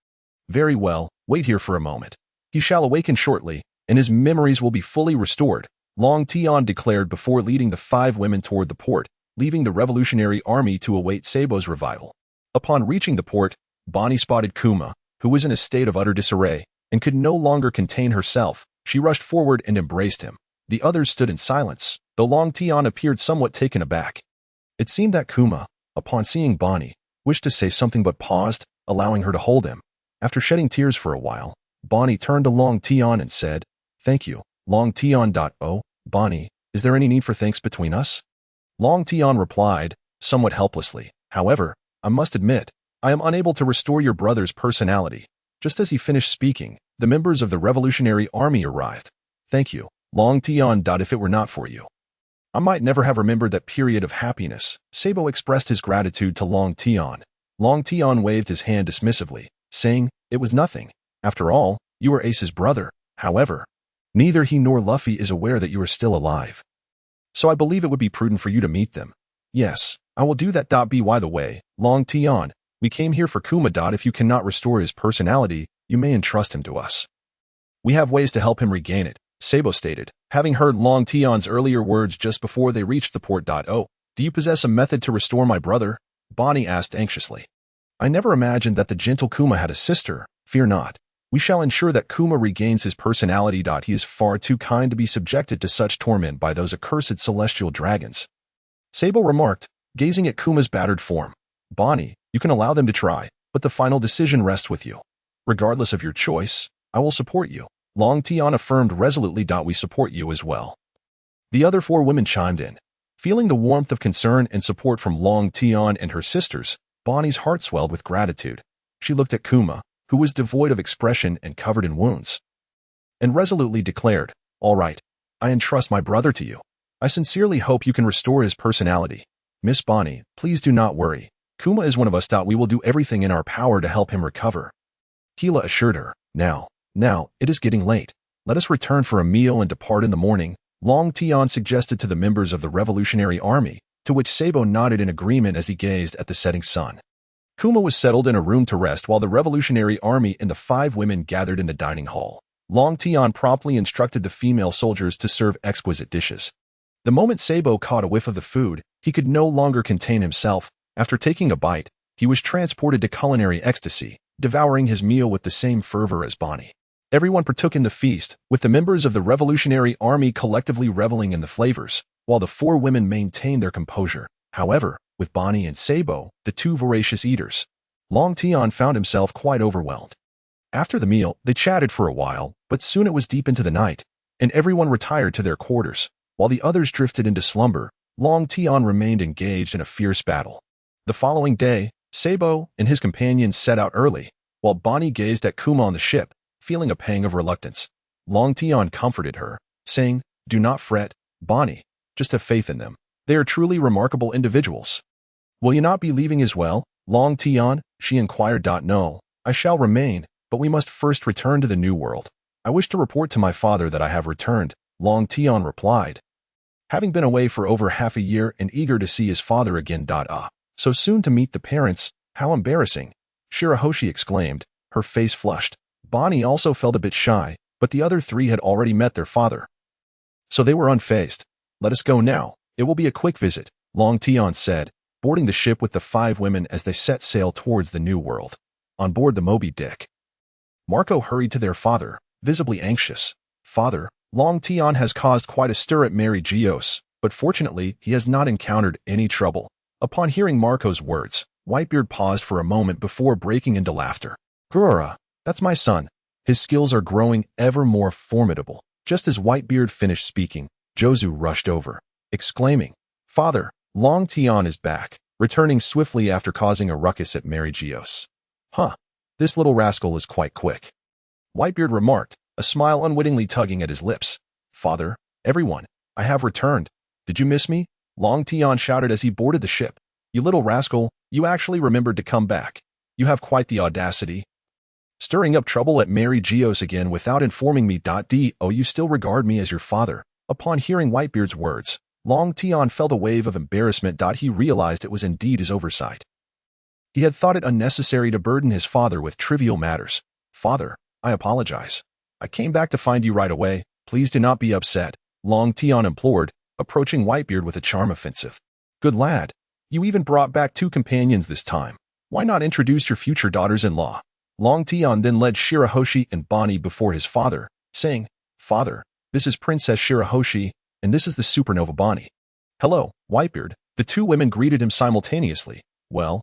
Very well, wait here for a moment. He shall awaken shortly, and his memories will be fully restored, Long Tian declared before leading the 5 women toward the port, leaving the Revolutionary Army to await Sabo's revival. Upon reaching the port, Bonnie spotted Kuma, who was in a state of utter disarray, and could no longer contain herself. She rushed forward and embraced him. The others stood in silence, though Long Tian appeared somewhat taken aback. It seemed that Kuma, upon seeing Bonnie, wished to say something but paused, allowing her to hold him. After shedding tears for a while, Bonnie turned to Long Tian and said, Thank you, Long Tian. Oh, Bonnie, is there any need for thanks between us? Long Tian replied, somewhat helplessly. However, I must admit, I am unable to restore your brother's personality. Just as he finished speaking, the members of the Revolutionary Army arrived. Thank you, Long Tian. If it were not for you, I might never have remembered that period of happiness. Sabo expressed his gratitude to Long Tian. Long Tian waved his hand dismissively, saying, It was nothing. After all, you are Ace's brother. However, neither he nor Luffy is aware that you are still alive. So I believe it would be prudent for you to meet them. Yes, I will do that. By the way, Long Tian, we came here for Kuma. If you cannot restore his personality, you may entrust him to us. We have ways to help him regain it, Sabo stated, having heard Long Tian's earlier words just before they reached the port. Oh, do you possess a method to restore my brother? Bonnie asked anxiously. I never imagined that the gentle Kuma had a sister. Fear not. We shall ensure that Kuma regains his personality. He is far too kind to be subjected to such torment by those accursed celestial dragons. Sabo remarked, gazing at Kuma's battered form. Bonnie, you can allow them to try, but the final decision rests with you. Regardless of your choice, I will support you. Long Tian affirmed resolutely. We support you as well. The other 4 women chimed in. Feeling the warmth of concern and support from Long Tian and her sisters, Bonnie's heart swelled with gratitude. She looked at Kuma, who was devoid of expression and covered in wounds, and resolutely declared, All right, I entrust my brother to you. I sincerely hope you can restore his personality. Miss Bonnie, please do not worry. Kuma is one of us. We will do everything in our power to help him recover. Keela assured her. Now, it is getting late. Let us return for a meal and depart in the morning, Long Tian suggested to the members of the Revolutionary Army, to which Sabo nodded in agreement as he gazed at the setting sun. Kuma was settled in a room to rest while the Revolutionary Army and the 5 women gathered in the dining hall. Long Tian promptly instructed the female soldiers to serve exquisite dishes. The moment Sabo caught a whiff of the food, he could no longer contain himself. After taking a bite, he was transported to culinary ecstasy, devouring his meal with the same fervor as Bonnie. Everyone partook in the feast, with the members of the Revolutionary Army collectively reveling in the flavors, while the 4 women maintained their composure. However, with Bonnie and Sabo, the 2 voracious eaters, Long Tian found himself quite overwhelmed. After the meal, they chatted for a while, but soon it was deep into the night, and everyone retired to their quarters. While the others drifted into slumber, Long Tian remained engaged in a fierce battle. The following day, Sabo and his companions set out early, while Bonnie gazed at Kuma on the ship, feeling a pang of reluctance. Long Tian comforted her, saying, "Do not fret, Bonnie, just have faith in them. They are truly remarkable individuals." "Will you not be leaving as well, Long Tian?" she inquired. "No, I shall remain, but we must first return to the New World. I wish to report to my father that I have returned," Long Tian replied. Having been away for over half a year and eager to see his father again. So soon to meet the parents, how embarrassing, Shirahoshi exclaimed, her face flushed. Bonnie also felt a bit shy, but the other three had already met their father, so they were unfazed. "Let us go now. It will be a quick visit," Long Tian said, boarding the ship with the 5 women as they set sail towards the New World. On board the Moby Dick, Marco hurried to their father, visibly anxious. "Father, Long Tian has caused quite a stir at Mary Geoise, but fortunately he has not encountered any trouble." Upon hearing Marco's words, Whitebeard paused for a moment before breaking into laughter. "Gurura, that's my son. His skills are growing ever more formidable." Just as Whitebeard finished speaking, Jozu rushed over, exclaiming, "Father, Long Tian is back, returning swiftly after causing a ruckus at Mary Geoise." "Huh, this little rascal is quite quick," Whitebeard remarked, a smile unwittingly tugging at his lips. "Father, everyone, I have returned. Did you miss me?" Long Tian shouted as he boarded the ship. "You little rascal, you actually remembered to come back. You have quite the audacity. Stirring up trouble at Mary Geoise again without informing me. Do you still regard me as your father?" Upon hearing Whitebeard's words, Long Tian felt a wave of embarrassment. He realized it was indeed his oversight. He had thought it unnecessary to burden his father with trivial matters. "Father, I apologize. I came back to find you right away. Please do not be upset," Long Tian implored, approaching Whitebeard with a charm offensive. "Good lad. You even brought back 2 companions this time. Why not introduce your future daughters-in-law?" Long Tian then led Shirahoshi and Bonnie before his father, saying, "Father, this is Princess Shirahoshi, and this is the supernova Bonnie." "Hello, Whitebeard." The 2 women greeted him simultaneously. Well,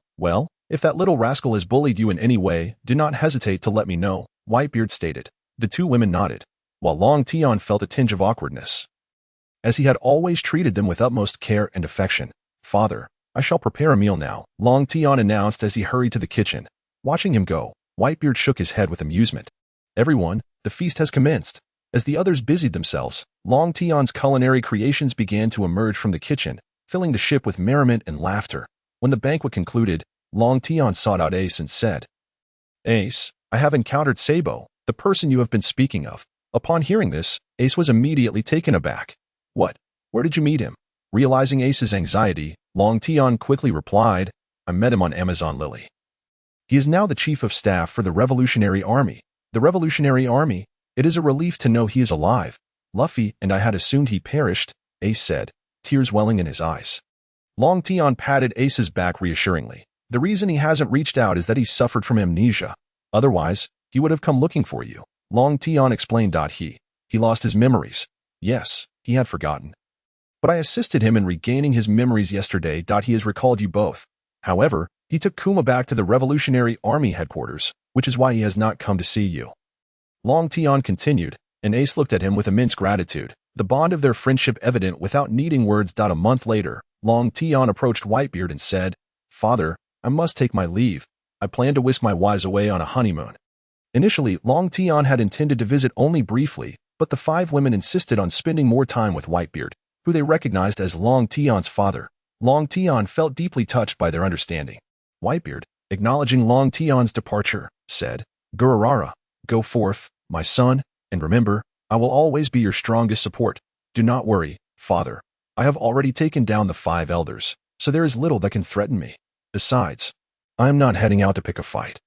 if that little rascal has bullied you in any way, do not hesitate to let me know," Whitebeard stated. The 2 women nodded, while Long Tian felt a tinge of awkwardness, as he had always treated them with utmost care and affection. "Father, I shall prepare a meal now," Long Tian announced as he hurried to the kitchen. Watching him go, Whitebeard shook his head with amusement. "Everyone, the feast has commenced." As the others busied themselves, Long Tian's culinary creations began to emerge from the kitchen, filling the ship with merriment and laughter. When the banquet concluded, Long Tian sought out Ace and said, "Ace, I have encountered Sabo, the person you have been speaking of." Upon hearing this, Ace was immediately taken aback. "What? Where did you meet him?" Realizing Ace's anxiety, Long Tian quickly replied, "I met him on Amazon Lily. He is now the chief of staff for the Revolutionary Army." "The Revolutionary Army? It is a relief to know he is alive. Luffy and I had assumed he perished," Ace said, tears welling in his eyes. Long Tian patted Ace's back reassuringly. "The reason he hasn't reached out is that he suffered from amnesia. Otherwise, he would have come looking for you," Long Tian explained. He lost his memories. Yes, he had forgotten. But I assisted him in regaining his memories yesterday. He has recalled you both. However, he took Kuma back to the Revolutionary Army headquarters, which is why he has not come to see you," Long Tian continued, and Ace looked at him with immense gratitude, the bond of their friendship evident without needing words. A month later, Long Tian approached Whitebeard and said, "Father, I must take my leave. I plan to whisk my wives away on a honeymoon." Initially, Long Tian had intended to visit only briefly, but the 5 women insisted on spending more time with Whitebeard, who they recognized as Long Tian's father. Long Tian felt deeply touched by their understanding. Whitebeard, acknowledging Long Tian's departure, said, "Gururara, go forth, my son, and remember, I will always be your strongest support. Do not worry, father. I have already taken down the 5 elders, so there is little that can threaten me. Besides, I am not heading out to pick a fight,"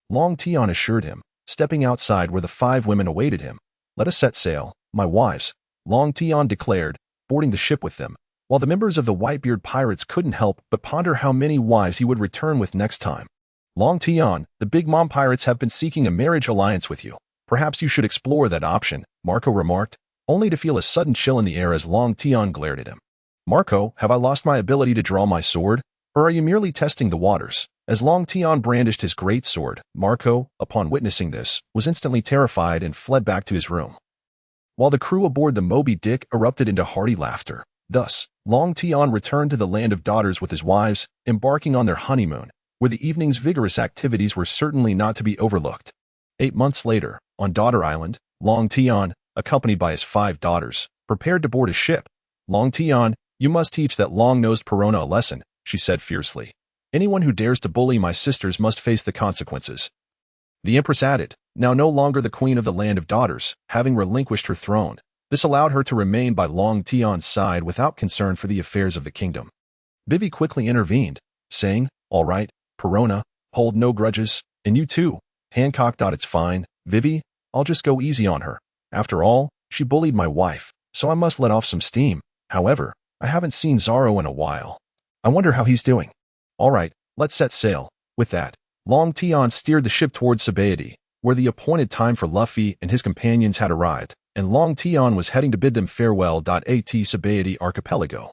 Long Tian assured him, stepping outside where the 5 women awaited him. "Let us set sail, my wives," Long Tian declared, boarding the ship with them, while the members of the Whitebeard pirates couldn't help but ponder how many wives he would return with next time. "Long Tian, the Big Mom pirates have been seeking a marriage alliance with you. Perhaps you should explore that option," Marco remarked, only to feel a sudden chill in the air as Long Tian glared at him. "Marco, have I lost my ability to draw my sword? Or are you merely testing the waters?" As Long Tian brandished his great sword, Marco, upon witnessing this, was instantly terrified and fled back to his room. while the crew aboard the Moby Dick erupted into hearty laughter. Thus, Long Tian returned to the Land of Daughters with his wives, embarking on their honeymoon, where the evening's vigorous activities were certainly not to be overlooked. 8 months later, on Daughter Island, Long Tian, accompanied by his 5 daughters, prepared to board a ship. Long Tian, you must teach that long-nosed Perona a lesson, she said fiercely. Anyone who dares to bully my sisters must face the consequences. The Empress added, now no longer the queen of the Land of Daughters, having relinquished her throne. This allowed her to remain by Long Tian's side without concern for the affairs of the kingdom. Vivi quickly intervened, saying, all right, Perona, hold no grudges, and you too. Hancock. It's fine, Vivi, I'll just go easy on her. After all, she bullied my wife, so I must let off some steam. However, I haven't seen Zoro in a while. I wonder how he's doing. All right, let's set sail. With that, Long Tian steered the ship towards Sabaody, where the appointed time for Luffy and his companions had arrived, and Long Tian was heading to bid them farewell. At Sabaody Archipelago.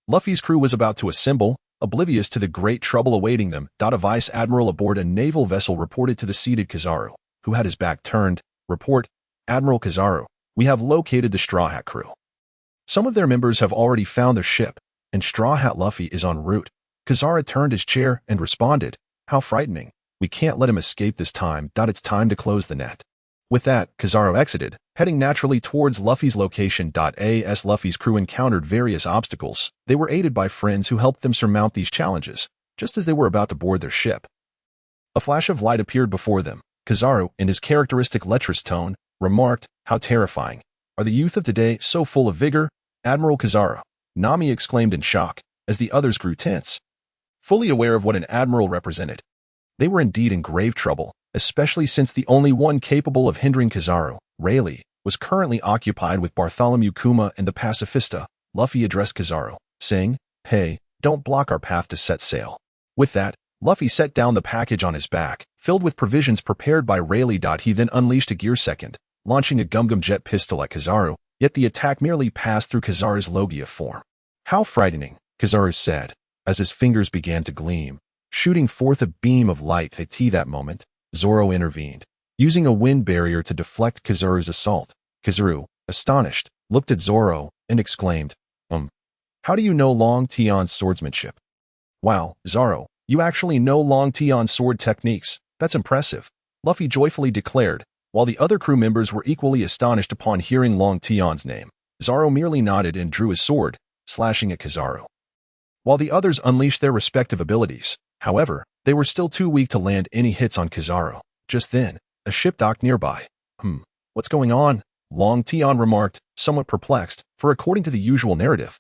Luffy's crew was about to assemble, oblivious to the great trouble awaiting them. A vice admiral aboard a naval vessel reported to the seated Kizaru, who had his back turned. Report, Admiral Kizaru, we have located the Straw Hat crew. Some of their members have already found their ship, and Straw Hat Luffy is en route. Kizaru turned his chair and responded, how frightening. We can't let him escape this time. It's time to close the net. With that, Kizaru exited, heading naturally towards Luffy's location. As Luffy's crew encountered various obstacles, they were aided by friends who helped them surmount these challenges, just as they were about to board their ship. A flash of light appeared before them. Kizaru, in his characteristic lecherous tone, remarked, how terrifying. Are the youth of today so full of vigor? Admiral Kizaru, Nami exclaimed in shock, as the others grew tense. Fully aware of what an admiral represented, they were indeed in grave trouble, especially since the only one capable of hindering Kizaru, Rayleigh, was currently occupied with Bartholomew Kuma and the pacifista. Luffy addressed Kizaru, saying, hey, don't block our path to set sail. With that, Luffy set down the package on his back, filled with provisions prepared by Rayleigh. He then unleashed a gear second, launching a Gum Gum jet pistol at Kizaru, yet the attack merely passed through Kizaru's Logia form. How frightening, Kizaru said, as his fingers began to gleam, shooting forth a beam of light. At that moment, Zoro intervened, using a wind barrier to deflect Kizaru's assault. Kizaru, astonished, looked at Zoro and exclaimed, how do you know Long Tian's swordsmanship? Wow, Zoro, you actually know Long Tian's sword techniques. That's impressive, Luffy joyfully declared, while the other crew members were equally astonished upon hearing Long Tian's name. Zoro merely nodded and drew his sword, slashing at Kizaru. While the others unleashed their respective abilities, however, they were still too weak to land any hits on Kizaru. Just then, a ship docked nearby. What's going on? Long Tian remarked, somewhat perplexed, for according to the usual narrative,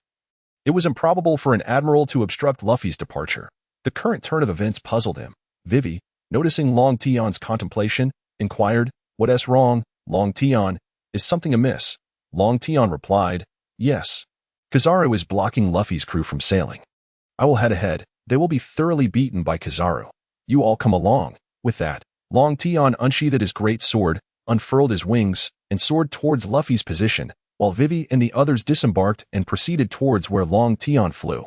it was improbable for an admiral to obstruct Luffy's departure. The current turn of events puzzled him. Vivi, noticing Long Tian's contemplation, inquired, what's wrong, Long Tian? Is something amiss? Long Tian replied, yes. Kizaru is blocking Luffy's crew from sailing. I will head ahead. They will be thoroughly beaten by Kizaru. You all come along. With that, Long Tian unsheathed his great sword, unfurled his wings, and soared towards Luffy's position, while Vivi and the others disembarked and proceeded towards where Long Tian flew.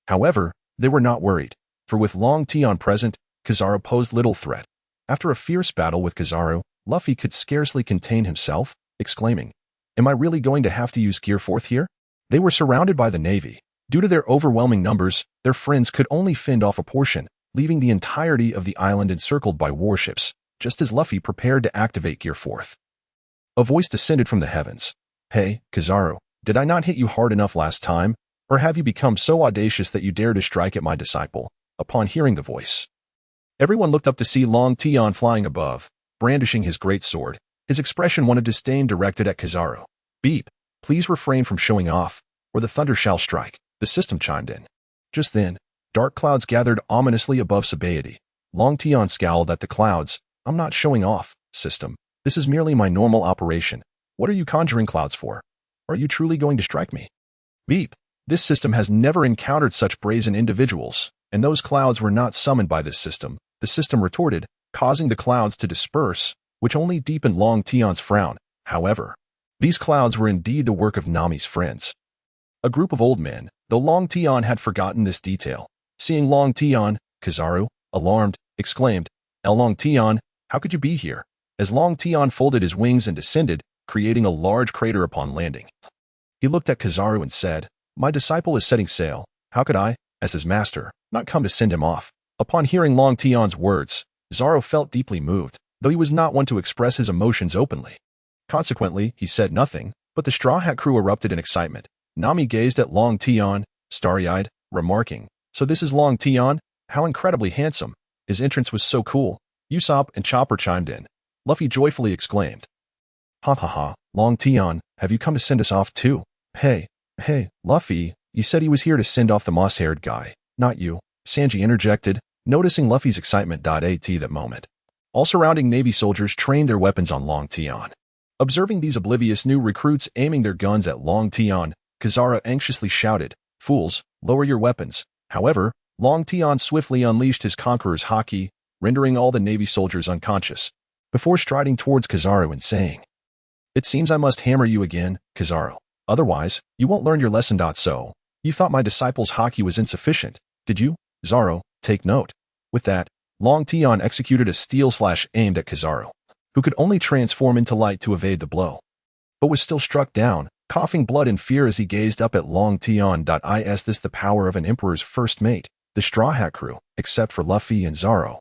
However, they were not worried, for with Long Tian present, Kizaru posed little threat. After a fierce battle with Kizaru, Luffy could scarcely contain himself, exclaiming, am I really going to have to use Gear 4th here? They were surrounded by the Navy. Due to their overwhelming numbers, their friends could only fend off a portion, leaving the entirety of the island encircled by warships, just as Luffy prepared to activate Gear 4th. A voice descended from the heavens. Hey, Kizaru, did I not hit you hard enough last time? Or have you become so audacious that you dare to strike at my disciple? Upon hearing the voice, everyone looked up to see Long Tian flying above, brandishing his great sword, his expression one of disdain directed at Kizaru. Beep, please refrain from showing off, or the thunder shall strike, the system chimed in. Just then, dark clouds gathered ominously above Sabaody. Long Tian scowled at the clouds. I'm not showing off, system. This is merely my normal operation. What are you conjuring clouds for? Are you truly going to strike me? Beep, this system has never encountered such brazen individuals, and those clouds were not summoned by this system, the system retorted, causing the clouds to disperse, which only deepened Long Tian's frown. However, these clouds were indeed the work of Nami's friends. A group of old men, though Long Tian had forgotten this detail. Seeing Long Tian, Kizaru, alarmed, exclaimed, Long Tian, how could you be here? As Long Tian folded his wings and descended, creating a large crater upon landing. He looked at Kizaru and said, "My disciple is setting sail. How could I, as his master, not come to send him off?" Upon hearing Long Tian's words, Zaro felt deeply moved, though he was not one to express his emotions openly. Consequently, he said nothing, but the Straw Hat crew erupted in excitement. Nami gazed at Long Tian, starry-eyed, remarking, "So this is Long Tian? How incredibly handsome. His entrance was so cool." Usopp and Chopper chimed in. Luffy joyfully exclaimed, "Ha ha ha, Long Tian, have you come to send us off too?" Hey, Luffy, you said he was here to send off the moss-haired guy, not you," Sanji interjected, noticing Luffy's excitement. At that moment, all surrounding Navy soldiers trained their weapons on Long Tian. Observing these oblivious new recruits aiming their guns at Long Tian, Kizaru anxiously shouted, "Fools, lower your weapons." However, Long Tian swiftly unleashed his Conqueror's Haki, rendering all the Navy soldiers unconscious, before striding towards Kizaru and saying, "It seems I must hammer you again, Kizaru. Otherwise, you won't learn your lesson. So, you thought my disciple's Haki was insufficient, did you? Zaro, take note." With that, Long Tian executed a steel slash aimed at Kizaru, who could only transform into light to evade the blow, but was still struck down, coughing blood in fear as he gazed up at Long Tian. Is this the power of an emperor's first mate? The Straw Hat crew, except for Luffy and Zaro,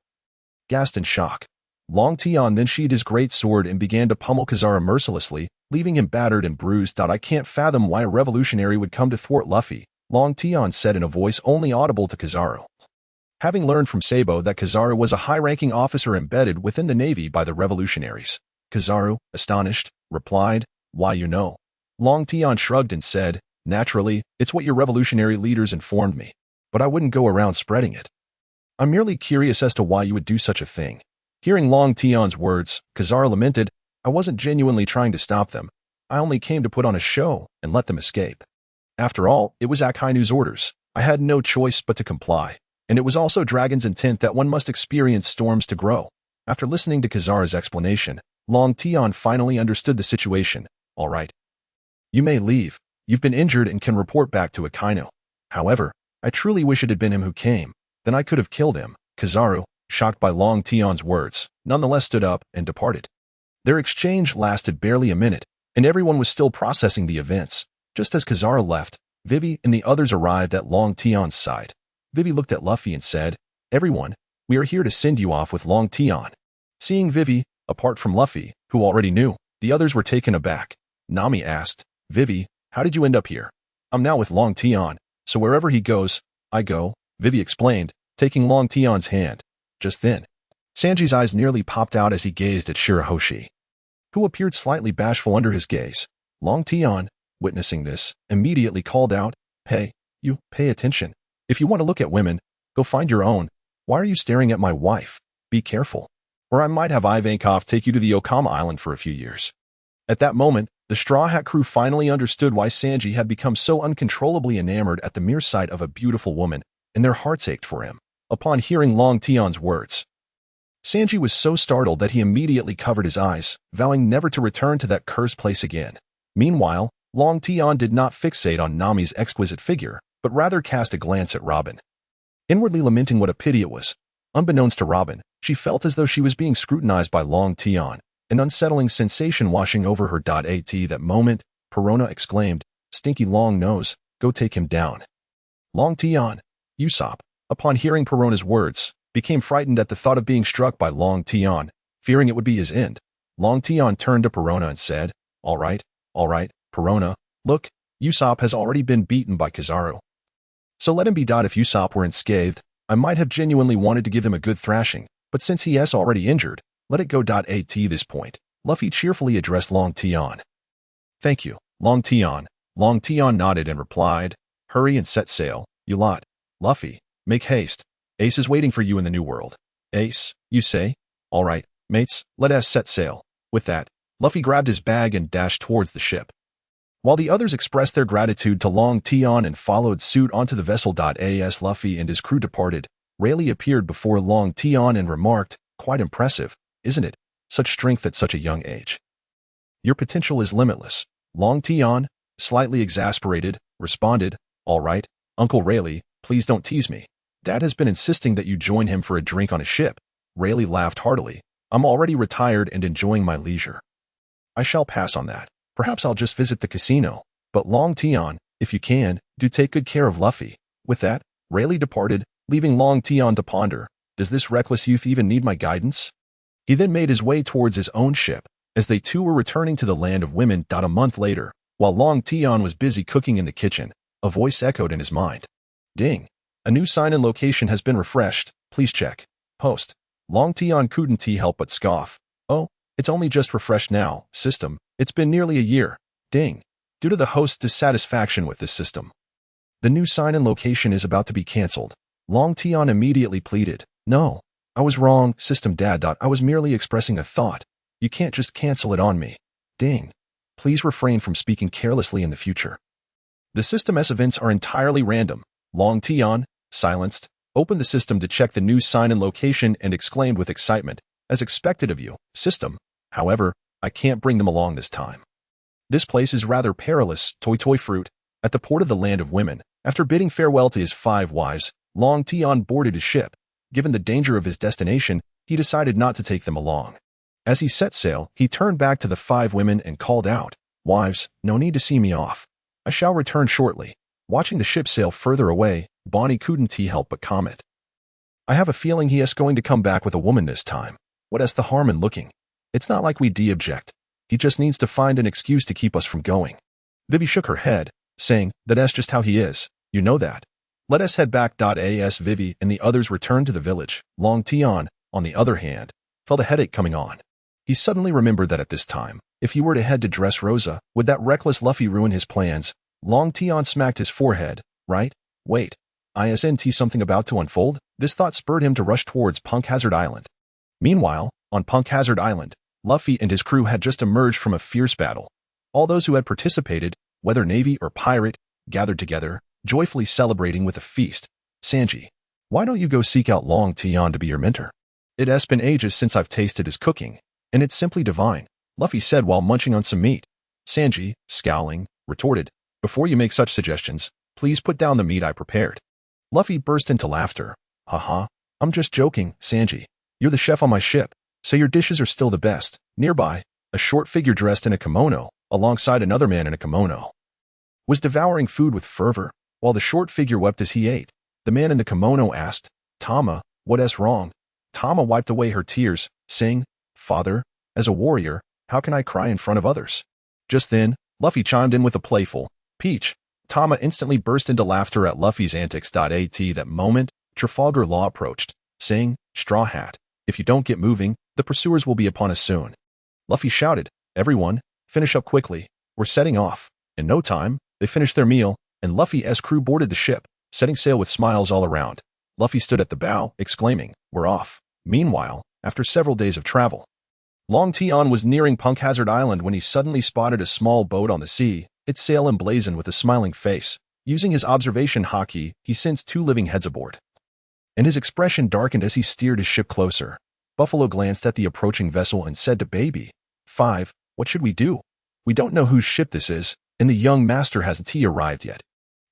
gasped in shock. Long Tian then sheathed his great sword and began to pummel Kizaru mercilessly, leaving him battered and bruised. "I can't fathom why a revolutionary would come to thwart Luffy," Long Tian said in a voice only audible to Kizaru. Having learned from Sabo that Kizaru was a high-ranking officer embedded within the Navy by the revolutionaries, Kizaru, astonished, replied, "Why, you know." Long Tian shrugged and said, "Naturally, it's what your revolutionary leaders informed me, but I wouldn't go around spreading it. I'm merely curious as to why you would do such a thing." Hearing Long Tian's words, Kizaru lamented, "I wasn't genuinely trying to stop them. I only came to put on a show and let them escape. After all, it was Akainu's orders. I had no choice but to comply. And it was also Dragon's intent that one must experience storms to grow." After listening to Kizaru's explanation, Long Tian finally understood the situation. "All right. You may leave. You've been injured and can report back to Akainu. However, I truly wish it had been him who came. Then I could have killed him." Kizaru, shocked by Long Tian's words, nonetheless stood up and departed. Their exchange lasted barely a minute, and everyone was still processing the events. Just as Kizaru left, Vivi and the others arrived at Long Tian's side. Vivi looked at Luffy and said, "Everyone, we are here to send you off with Long Tian." Seeing Vivi, apart from Luffy, who already knew, the others were taken aback. Nami asked, "Vivi, how did you end up here?" "I'm now with Long Tian, so wherever he goes, I go," Vivi explained, taking Long Tian's hand. Just then, Sanji's eyes nearly popped out as he gazed at Shirahoshi, who appeared slightly bashful under his gaze. Long Tian, witnessing this, immediately called out, "Hey, you, pay attention. If you want to look at women, go find your own. Why are you staring at my wife? Be careful, or I might have Ivankov take you to the Okama Island for a few years." At that moment, the Straw Hat crew finally understood why Sanji had become so uncontrollably enamored at the mere sight of a beautiful woman, and their hearts ached for him. Upon hearing Long Tian's words, Sanji was so startled that he immediately covered his eyes, vowing never to return to that cursed place again. Meanwhile, Long Tian did not fixate on Nami's exquisite figure, but rather cast a glance at Robin, inwardly lamenting what a pity it was. Unbeknownst to Robin, she felt as though she was being scrutinized by Long Tian, an unsettling sensation washing over her. At that moment, Perona exclaimed, "Stinky long nose, go take him down." Long Tian, Usopp, upon hearing Perona's words, became frightened at the thought of being struck by Long Tian, fearing it would be his end. Long Tian turned to Perona and said, all right, Perona, look, Usopp has already been beaten by Kizaru. So let him be. If Usopp were unscathed, I might have genuinely wanted to give him a good thrashing, but since he is already injured, let it go. At this point, Luffy cheerfully addressed Long Tian. "Thank you, Long Tian." Long Tian nodded and replied, "Hurry and set sail, you lot. Luffy, make haste. Ace is waiting for you in the New World." "Ace, you say? All right, mates, let us set sail." With that, Luffy grabbed his bag and dashed towards the ship, while the others expressed their gratitude to Long Tian and followed suit onto the vessel. As Luffy and his crew departed, Rayleigh appeared before Long Tian and remarked, "Quite impressive, isn't it? Such strength at such a young age." "Your potential is limitless." Long Tian, slightly exasperated, responded, "All right, Uncle Rayleigh, please don't tease me. Dad has been insisting that you join him for a drink on a ship." Rayleigh laughed heartily. "I'm already retired and enjoying my leisure." I shall pass on that. Perhaps I'll just visit the casino. But Long Tian, if you can, do take good care of Luffy. With that, Rayleigh departed, leaving Long Tian to ponder, does this reckless youth even need my guidance? He then made his way towards his own ship, as they two were returning to the land of women. A month later, while Long Tian was busy cooking in the kitchen, a voice echoed in his mind. Ding! A new sign-in location has been refreshed. Please check. Host. Long Tian couldn't help but scoff. Oh, it's only just refreshed now, system. It's been nearly a year. Ding. Due to the host's dissatisfaction with this system, the new sign-in location is about to be cancelled. Long Tian immediately pleaded. No, I was wrong, System Dad. I was merely expressing a thought. You can't just cancel it on me. Ding. Please refrain from speaking carelessly in the future. The system's events are entirely random. Long Tian, silenced, opened the system to check the new sign-in location and exclaimed with excitement, as expected of you, system. However, I can't bring them along this time. This place is rather perilous, Toy Fruit. At the port of the land of women, after bidding farewell to his 5 wives, Long Tian boarded his ship. Given the danger of his destination, he decided not to take them along. As he set sail, he turned back to the 5 women and called out, Wives, no need to see me off. I shall return shortly. Watching the ship sail further away, Bonnie couldn't help but comment. I have a feeling he is going to come back with a woman this time. What is the harm in looking? It's not like we object. He just needs to find an excuse to keep us from going. Vivi shook her head, saying, that's just how he is. You know that. Let us head back. As Vivi and the others returned to the village, Long Tian, on the other hand, felt a headache coming on. He suddenly remembered that at this time, if he were to head to Dressrosa, would that reckless Luffy ruin his plans? Long Tian smacked his forehead. Right? Wait. Isn't something about to unfold? This thought spurred him to rush towards Punk Hazard Island. Meanwhile, on Punk Hazard Island, Luffy and his crew had just emerged from a fierce battle. All those who had participated, whether Navy or pirate, gathered together, joyfully celebrating with a feast. Sanji, why don't you go seek out Long Tian to be your mentor? It has been ages since I've tasted his cooking, and it's simply divine, Luffy said while munching on some meat. Sanji, scowling, retorted, before you make such suggestions, please put down the meat I prepared. Luffy burst into laughter. Haha, I'm just joking, Sanji. You're the chef on my ship, so your dishes are still the best. Nearby, a short figure dressed in a kimono, alongside another man in a kimono, was devouring food with fervor, while the short figure wept as he ate. The man in the kimono asked, Tama, what's wrong? Tama wiped away her tears, saying, Father, as a warrior, how can I cry in front of others? Just then, Luffy chimed in with a playful, Peach. Tama instantly burst into laughter at Luffy's antics. At that moment, Trafalgar Law approached, saying, Straw Hat, if you don't get moving, the pursuers will be upon us soon. Luffy shouted, Everyone, finish up quickly, we're setting off. In no time, they finished their meal, and Luffy's crew boarded the ship, setting sail with smiles all around. Luffy stood at the bow, exclaiming, We're off. Meanwhile, after several days of travel, Long Tian was nearing Punk Hazard Island when he suddenly spotted a small boat on the sea, its sail emblazoned with a smiling face. Using his observation haki, he sensed 2 living heads aboard, and his expression darkened as he steered his ship closer. Buffalo glanced at the approaching vessel and said to Baby, 5, what should we do? We don't know whose ship this is, and the young master hasn't arrived yet.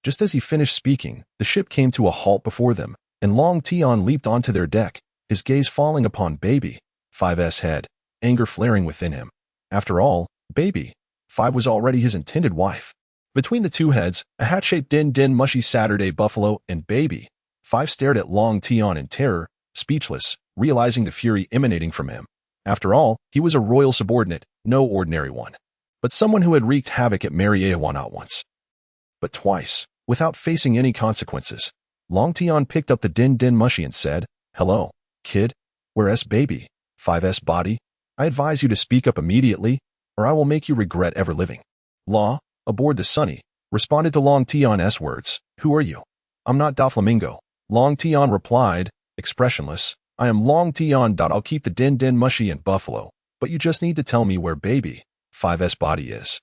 Just as he finished speaking, the ship came to a halt before them, and Long Tian leaped onto their deck, his gaze falling upon Baby 5's head, anger flaring within him. After all, Baby 5 was already his intended wife. Between the 2 heads, a hat-shaped din mushy Saturday buffalo and Baby 5 stared at Long Tian in terror, speechless, realizing the fury emanating from him. After all, he was a royal subordinate, no ordinary one, but someone who had wreaked havoc at Mariewa not once, but twice, without facing any consequences. Long Tian picked up the din mushy and said, Hello, kid, where's Baby 5's body? I advise you to speak up immediately, or I will make you regret ever living. Law, aboard the Sunny, responded to Long Tian's words. Who are you? I'm not Doflamingo. Long Tian replied, expressionless, I am Long Tian. I'll keep the din mushy and buffalo, but you just need to tell me where Baby 5's body is.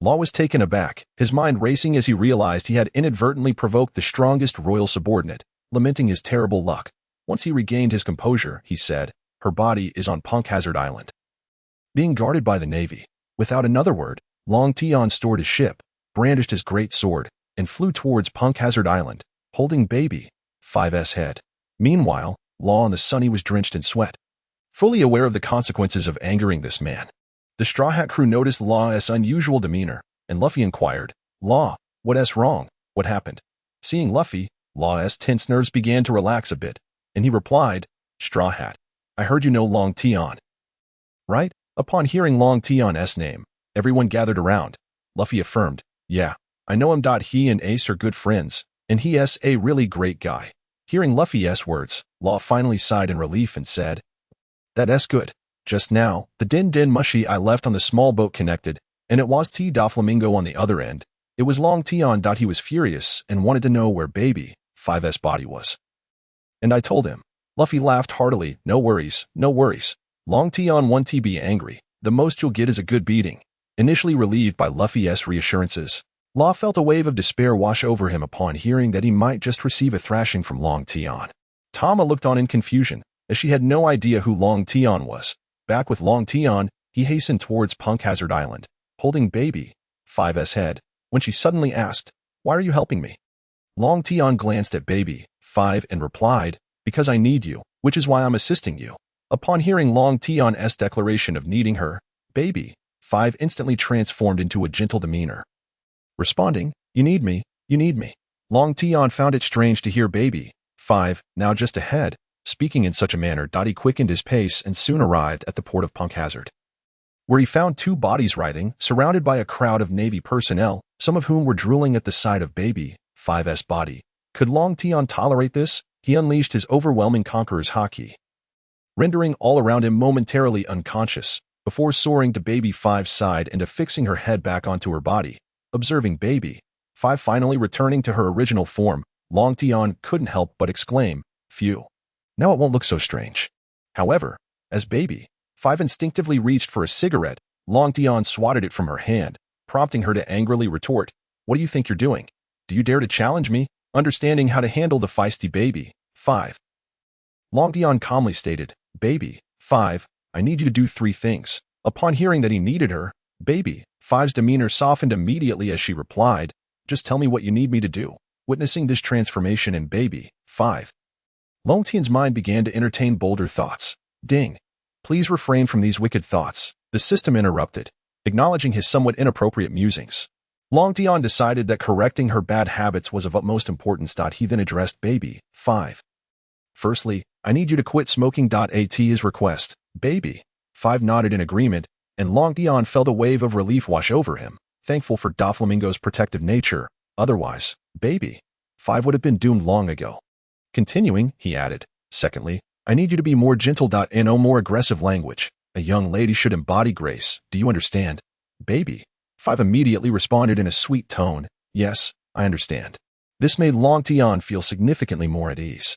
Law was taken aback, his mind racing as he realized he had inadvertently provoked the strongest royal subordinate, lamenting his terrible luck. Once he regained his composure, he said, Her body is on Punk Hazard Island, being guarded by the Navy. Without another word, Long Tian stored his ship, brandished his great sword, and flew towards Punk Hazard Island, holding Baby 5's head. Meanwhile, Law on the Sunny was drenched in sweat, fully aware of the consequences of angering this man. The Straw Hat crew noticed Law's unusual demeanor, and Luffy inquired, Law, what's wrong? What happened? Seeing Luffy, Law's tense nerves began to relax a bit, and he replied, Straw Hat, I heard you know Long Tian, right? Upon hearing Long Tian's name, everyone gathered around. Luffy affirmed, yeah, I know him. He and Ace are good friends, and he's a really great guy. Hearing Luffy's words, Law finally sighed in relief and said, That's good. Just now, the Din Mushi I left on the small boat connected, and it was T. Doflamingo on the other end. It was Long Tian. He was furious and wanted to know where Baby 5's body was. And I told him. Luffy laughed heartily. No worries, no worries. Long Tian won't be angry. The most you'll get is a good beating. Initially relieved by Luffy's reassurances, Law felt a wave of despair wash over him upon hearing that he might just receive a thrashing from Long Tian. Tama looked on in confusion, as she had no idea who Long Tian was. Back with Long Tian, he hastened towards Punk Hazard Island, holding Baby 5's head, when she suddenly asked, Why are you helping me? Long Tian glanced at Baby 5 and replied, Because I need you, which is why I'm assisting you. Upon hearing Long Tian's declaration of needing her, Baby 5 instantly transformed into a gentle demeanor, responding, You need me, you need me. Long Tian found it strange to hear Baby 5, now just ahead, speaking in such a manner. He quickened his pace and soon arrived at the port of Punk Hazard, where he found two bodies writhing, surrounded by a crowd of Navy personnel, some of whom were drooling at the sight of Baby 5's body. Could Long Tian tolerate this? He unleashed his overwhelming conqueror's haki, rendering all around him momentarily unconscious, before soaring to Baby 5's side and affixing her head back onto her body. Observing Baby 5 finally returning to her original form, Long Tian couldn't help but exclaim, Phew. Now it won't look so strange. However, as Baby 5 instinctively reached for a cigarette, Long Tian swatted it from her hand, prompting her to angrily retort, What do you think you're doing? Do you dare to challenge me? Understanding how to handle the feisty Baby 5, Long Tian calmly stated, Baby 5, I need you to do 3 things. Upon hearing that he needed her, Baby 5's demeanor softened immediately as she replied, Just tell me what you need me to do. Witnessing this transformation in Baby 5, Long Tian's mind began to entertain bolder thoughts. Ding. Please refrain from these wicked thoughts, the system interrupted, acknowledging his somewhat inappropriate musings. Long Tian decided that correcting her bad habits was of utmost importance. He then addressed Baby 5. Firstly, I need you to quit smoking. At his request, Baby 5 nodded in agreement, and Long Tian felt a wave of relief wash over him, thankful for Doflamingo's protective nature. Otherwise, Baby 5 would have been doomed long ago. Continuing, he added, Secondly, I need you to be more gentle. In no more aggressive language. A young lady should embody grace. Do you understand? Baby 5 immediately responded in a sweet tone, Yes, I understand. This made Long Tian feel significantly more at ease,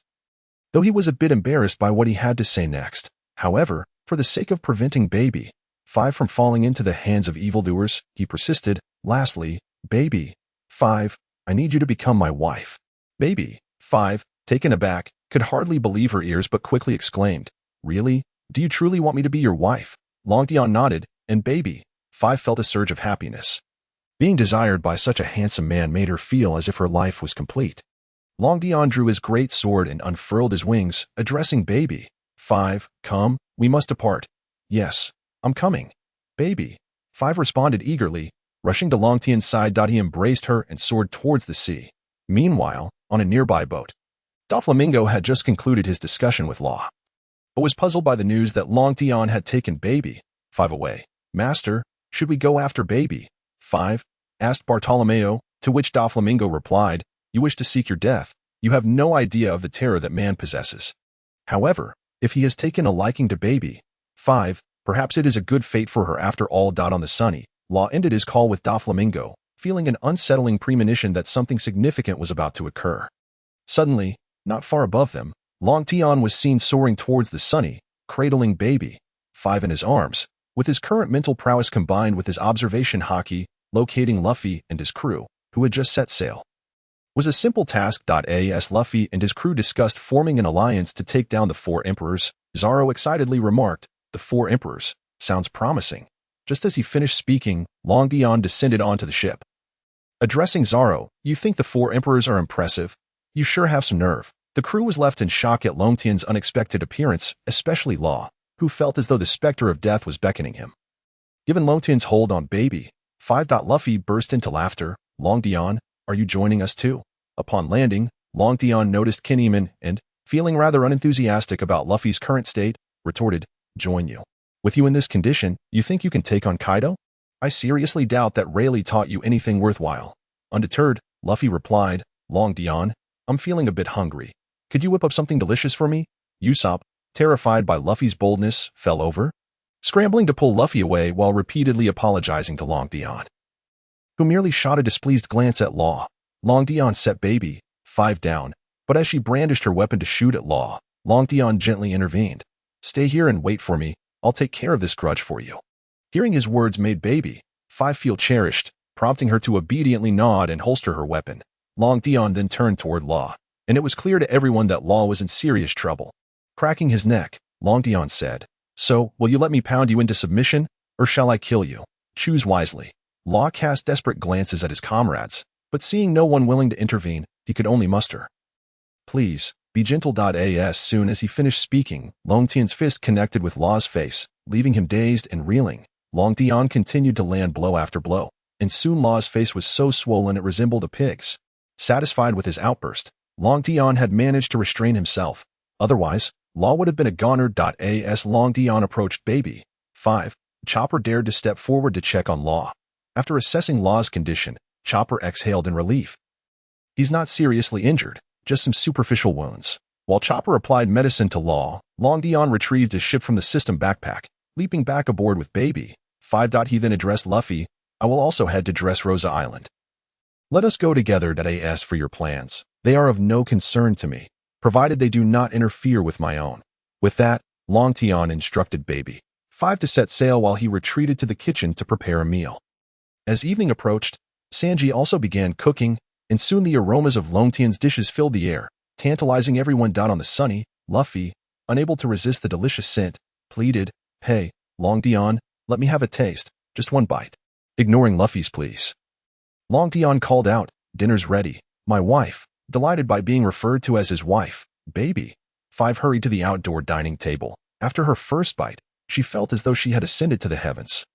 though he was a bit embarrassed by what he had to say next. However, for the sake of preventing Baby 5 from falling into the hands of evildoers, he persisted, Lastly, Baby 5, I need you to become my wife. Baby 5, taken aback, could hardly believe her ears but quickly exclaimed, Really? Do you truly want me to be your wife? Long Tian nodded, and Baby 5 felt a surge of happiness. Being desired by such a handsome man made her feel as if her life was complete. Long Tian drew his great sword and unfurled his wings, addressing Baby 5, Come, we must depart. Yes, I'm coming. Baby 5 responded eagerly, rushing to Long Tian's side. He embraced her and soared towards the sea. Meanwhile, on a nearby boat, Doflamingo had just concluded his discussion with Law, but was puzzled by the news that Long Tian had taken Baby 5 away. Master, should we go after Baby 5? Asked Bartolomeo, to which Doflamingo replied, You wish to seek your death. You have no idea of the terror that man possesses. However, if he has taken a liking to Baby 5, perhaps it is a good fate for her after all. On the sunny, Law ended his call with Doflamingo, feeling an unsettling premonition that something significant was about to occur. Suddenly, not far above them, Long Tian was seen soaring towards the sunny, cradling Baby 5 in his arms. With his current mental prowess combined with his observation haki, locating Luffy and his crew, who had just set sail, was a simple task. As Luffy and his crew discussed forming an alliance to take down the 4 emperors, Zoro excitedly remarked, The 4 emperors, sounds promising. Just as he finished speaking, Long Tian descended onto the ship. Addressing Zoro, You think the 4 emperors are impressive? You sure have some nerve. The crew was left in shock at Long Tian's unexpected appearance, especially Law, who felt as though the specter of death was beckoning him. Given Long Tian's hold on Baby, 5. Luffy burst into laughter. Long Tian, are you joining us too? Upon landing, Long Tian noticed Kinemon and, feeling rather unenthusiastic about Luffy's current state, retorted, join you. With you in this condition, you think you can take on Kaido? I seriously doubt that Rayleigh taught you anything worthwhile. Undeterred, Luffy replied, Long Tian, I'm feeling a bit hungry. Could you whip up something delicious for me? Usopp, terrified by Luffy's boldness, fell over, scrambling to pull Luffy away while repeatedly apologizing to Long Tian, who merely shot a displeased glance at Law. Long Tian set Baby, 5 down, but as she brandished her weapon to shoot at Law, Long Tian gently intervened. Stay here and wait for me, I'll take care of this grudge for you. Hearing his words made Baby, 5 feel cherished, prompting her to obediently nod and holster her weapon. Long Tian then turned toward Law, and it was clear to everyone that Law was in serious trouble. Cracking his neck, Long Tian said, So, will you let me pound you into submission, or shall I kill you? Choose wisely. Law cast desperate glances at his comrades, but seeing no one willing to intervene, he could only muster, Please, be gentle. As soon as he finished speaking, Long Tian's fist connected with Law's face, leaving him dazed and reeling. Long Tian continued to land blow after blow, and soon Law's face was so swollen it resembled a pig's. Satisfied with his outburst, Long Tian had managed to restrain himself. Otherwise, Law would have been a goner. As Long Tian approached Baby, 5, Chopper dared to step forward to check on Law. After assessing Law's condition, Chopper exhaled in relief. He's not seriously injured, just some superficial wounds. While Chopper applied medicine to Law, Long Tian retrieved his ship from the system backpack, leaping back aboard with Baby, 5. He then addressed Luffy, I will also head to Dressrosa Island. Let us go together. As for your plans, they are of no concern to me, provided they do not interfere with my own. With that, Long Tian instructed Baby, 5 to set sail while he retreated to the kitchen to prepare a meal. As evening approached, Sanji also began cooking, and soon the aromas of Long Tian's dishes filled the air, tantalizing everyone. On the sunny, Luffy, unable to resist the delicious scent, pleaded, Hey, Long Tian, let me have a taste, just one bite. Ignoring Luffy's pleas, Long Tian called out, Dinner's ready. My wife, delighted by being referred to as his wife, Baby, 5 hurried to the outdoor dining table. After her first bite, she felt as though she had ascended to the heavens.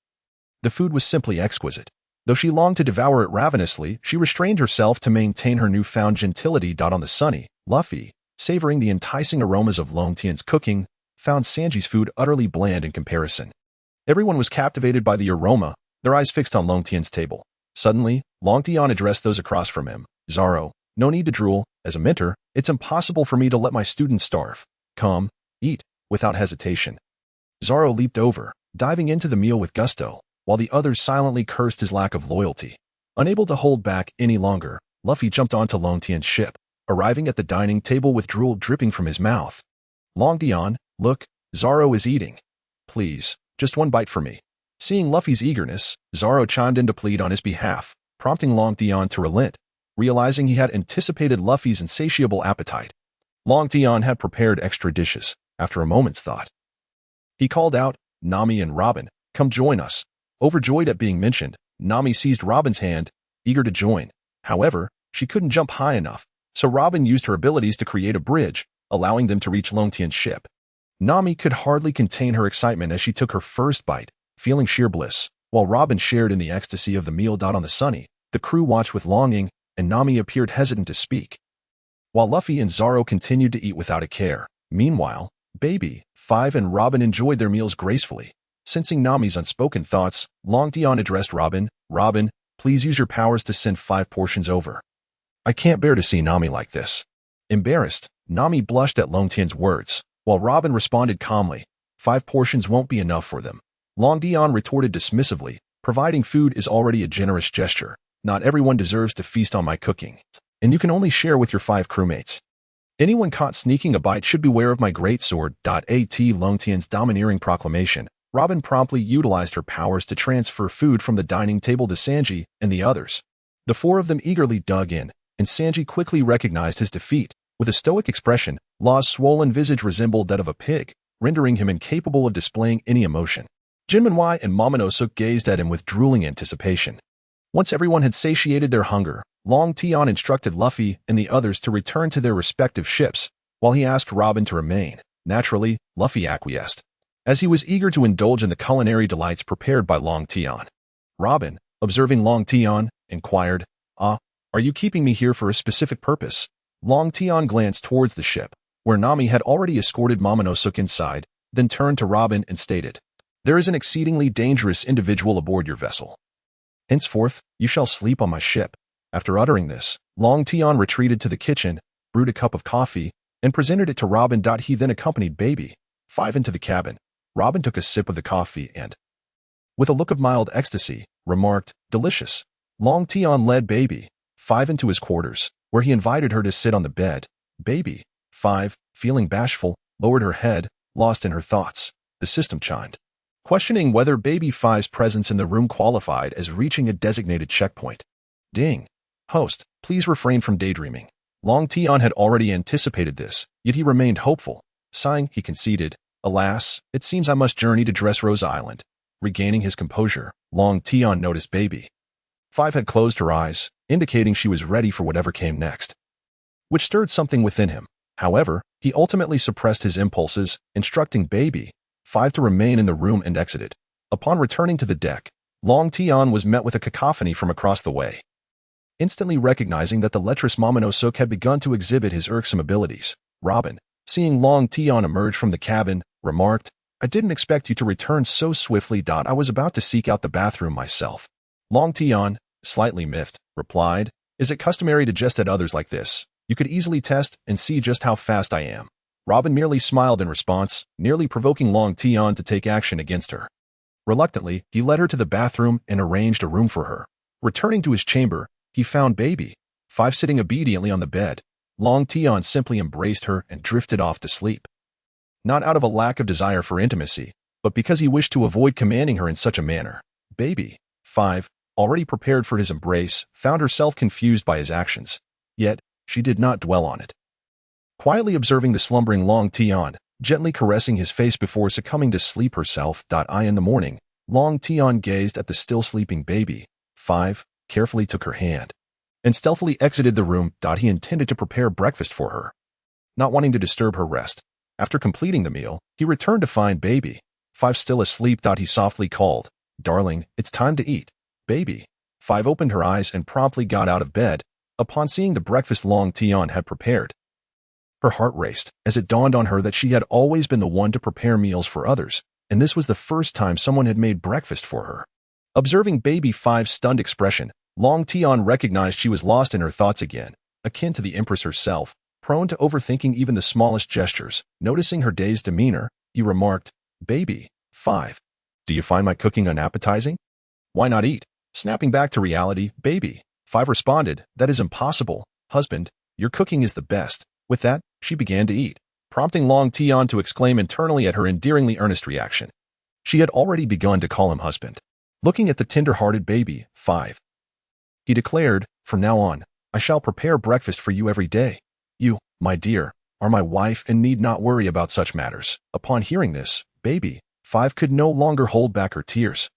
The food was simply exquisite. Though she longed to devour it ravenously, she restrained herself to maintain her newfound gentility. On the sunny, Luffy, savoring the enticing aromas of Long Tian's cooking, found Sanji's food utterly bland in comparison. Everyone was captivated by the aroma, their eyes fixed on Long Tian's table. Suddenly, Long Tian addressed those across from him, Zoro, no need to drool. As a mentor, it's impossible for me to let my students starve. Come, eat, without hesitation. Zoro leaped over, diving into the meal with gusto, while the others silently cursed his lack of loyalty. Unable to hold back any longer, Luffy jumped onto Long Tian's ship, arriving at the dining table with drool dripping from his mouth. Long Tian, look, Zoro is eating. Please, just one bite for me. Seeing Luffy's eagerness, Zoro chimed in to plead on his behalf, prompting Long Tian to relent, realizing he had anticipated Luffy's insatiable appetite. Long Tian had prepared extra dishes, after a moment's thought. He called out, Nami and Robin, come join us. Overjoyed at being mentioned, Nami seized Robin's hand, eager to join. However, she couldn't jump high enough, so Robin used her abilities to create a bridge, allowing them to reach Long Tian's ship. Nami could hardly contain her excitement as she took her first bite, feeling sheer bliss, while Robin shared in the ecstasy of the meal. On the sunny, the crew watched with longing, and Nami appeared hesitant to speak, while Luffy and Zoro continued to eat without a care. Meanwhile, Baby, 5 and Robin enjoyed their meals gracefully. Sensing Nami's unspoken thoughts, Long Tian addressed Robin, Robin, please use your powers to send 5 portions over. I can't bear to see Nami like this. Embarrassed, Nami blushed at Long Tian's words, while Robin responded calmly, 5 portions won't be enough for them. Long Tian retorted dismissively, providing food is already a generous gesture. Not everyone deserves to feast on my cooking, and you can only share with your 5 crewmates. Anyone caught sneaking a bite should beware of my greatsword. At Long Tian's domineering proclamation, Robin promptly utilized her powers to transfer food from the dining table to Sanji and the others. The 4 of them eagerly dug in, and Sanji quickly recognized his defeat. With a stoic expression, Law's swollen visage resembled that of a pig, rendering him incapable of displaying any emotion. Jinmonwai and Momonosuke gazed at him with drooling anticipation. Once everyone had satiated their hunger, Long Tian instructed Luffy and the others to return to their respective ships, while he asked Robin to remain. Naturally, Luffy acquiesced. as he was eager to indulge in the culinary delights prepared by Long Tian. Robin, observing Long Tian, inquired, "Ah, are you keeping me here for a specific purpose?" Long Tian glanced towards the ship, where Nami had already escorted Momonosuke inside, then turned to Robin and stated, "There is an exceedingly dangerous individual aboard your vessel. Henceforth, you shall sleep on my ship." After uttering this, Long Tian retreated to the kitchen, brewed a cup of coffee, and presented it to Robin. He then accompanied Baby 5 into the cabin. Robin took a sip of the coffee and, with a look of mild ecstasy, remarked, "Delicious." Long Tian led Baby 5 into his quarters, where he invited her to sit on the bed. Baby 5, feeling bashful, lowered her head, lost in her thoughts. The system chimed, questioning whether Baby 5's presence in the room qualified as reaching a designated checkpoint. Ding. Host, please refrain from daydreaming. Long Tian had already anticipated this, yet he remained hopeful. Sighing, he conceded, "Alas, it seems I must journey to Dressrosa Island." Regaining his composure, Long Tian noticed Baby 5 had closed her eyes, indicating she was ready for whatever came next, which stirred something within him. However, he ultimately suppressed his impulses, instructing Baby 5 to remain in the room and exited. Upon returning to the deck, Long Tian was met with a cacophony from across the way. Instantly recognizing that the lecherous Momonosuke had begun to exhibit his irksome abilities, Robin, seeing Long Tian emerge from the cabin, remarked, "I didn't expect you to return so swiftly. I was about to seek out the bathroom myself." Long Tian, slightly miffed, replied, "Is it customary to jest at others like this? You could easily test and see just how fast I am." Robin merely smiled in response, nearly provoking Long Tian to take action against her. Reluctantly, he led her to the bathroom and arranged a room for her. Returning to his chamber, he found Baby 5 sitting obediently on the bed. Long Tian simply embraced her and drifted off to sleep. Not out of a lack of desire for intimacy, but because he wished to avoid commanding her in such a manner. Baby 5, already prepared for his embrace, found herself confused by his actions. Yet, she did not dwell on it. Quietly observing the slumbering Long Tian, gently caressing his face before succumbing to sleep herself. In the morning, Long Tian gazed at the still sleeping Baby 5, carefully took her hand, and stealthily exited the room. He intended to prepare breakfast for her, not wanting to disturb her rest. After completing the meal, he returned to find Baby 5 still asleep. He softly called, "Darling, it's time to eat." Baby 5 opened her eyes and promptly got out of bed, upon seeing the breakfast Long Tian had prepared. Her heart raced, as it dawned on her that she had always been the one to prepare meals for others, and this was the first time someone had made breakfast for her. Observing Baby 5's stunned expression, Long Tian recognized she was lost in her thoughts again, akin to the Empress herself, prone to overthinking even the smallest gestures. Noticing her dazed demeanor, he remarked, "Baby 5, do you find my cooking unappetizing? Why not eat?" Snapping back to reality, Baby 5 responded, "That is impossible, husband. Your cooking is the best." With that, she began to eat, prompting Long Tian to exclaim internally at her endearingly earnest reaction. She had already begun to call him husband. Looking at the tender-hearted Baby 5, he declared, "From now on, I shall prepare breakfast for you every day. You, my dear, are my wife and need not worry about such matters." Upon hearing this, Baby 5 could no longer hold back her tears,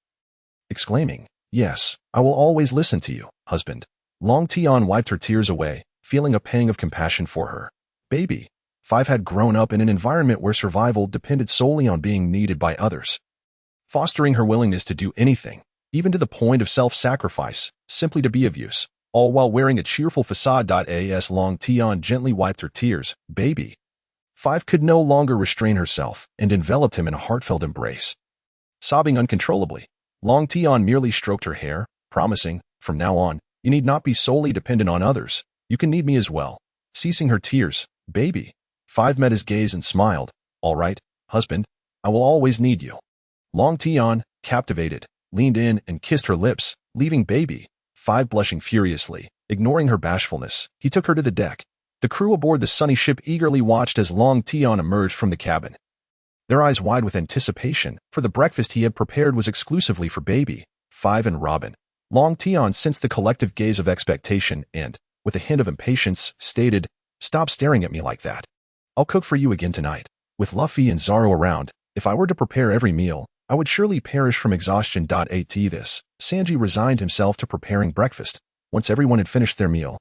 exclaiming, "Yes, I will always listen to you, husband." Long Tian wiped her tears away, feeling a pang of compassion for her. Baby 5 had grown up in an environment where survival depended solely on being needed by others, fostering her willingness to do anything, even to the point of self-sacrifice, simply to be of use, all while wearing a cheerful facade. As Long Tian gently wiped her tears, Baby 5 could no longer restrain herself and enveloped him in a heartfelt embrace. Sobbing uncontrollably, Long Tian merely stroked her hair, promising, "From now on, you need not be solely dependent on others. You can need me as well." Ceasing her tears, Baby 5 met his gaze and smiled, "All right, husband, I will always need you." Long Tian, captivated, leaned in and kissed her lips, leaving Baby 5 blushing furiously. Ignoring her bashfulness, he took her to the deck. The crew aboard the sunny ship eagerly watched as Long Tian emerged from the cabin, their eyes wide with anticipation, for the breakfast he had prepared was exclusively for Baby 5 and Robin. Long Tian sensed the collective gaze of expectation and, with a hint of impatience, stated, "Stop staring at me like that. I'll cook for you again tonight." With Luffy and Zoro around, if I were to prepare every meal, I would surely perish from exhaustion. This, Sanji resigned himself to preparing breakfast. Once everyone had finished their meal,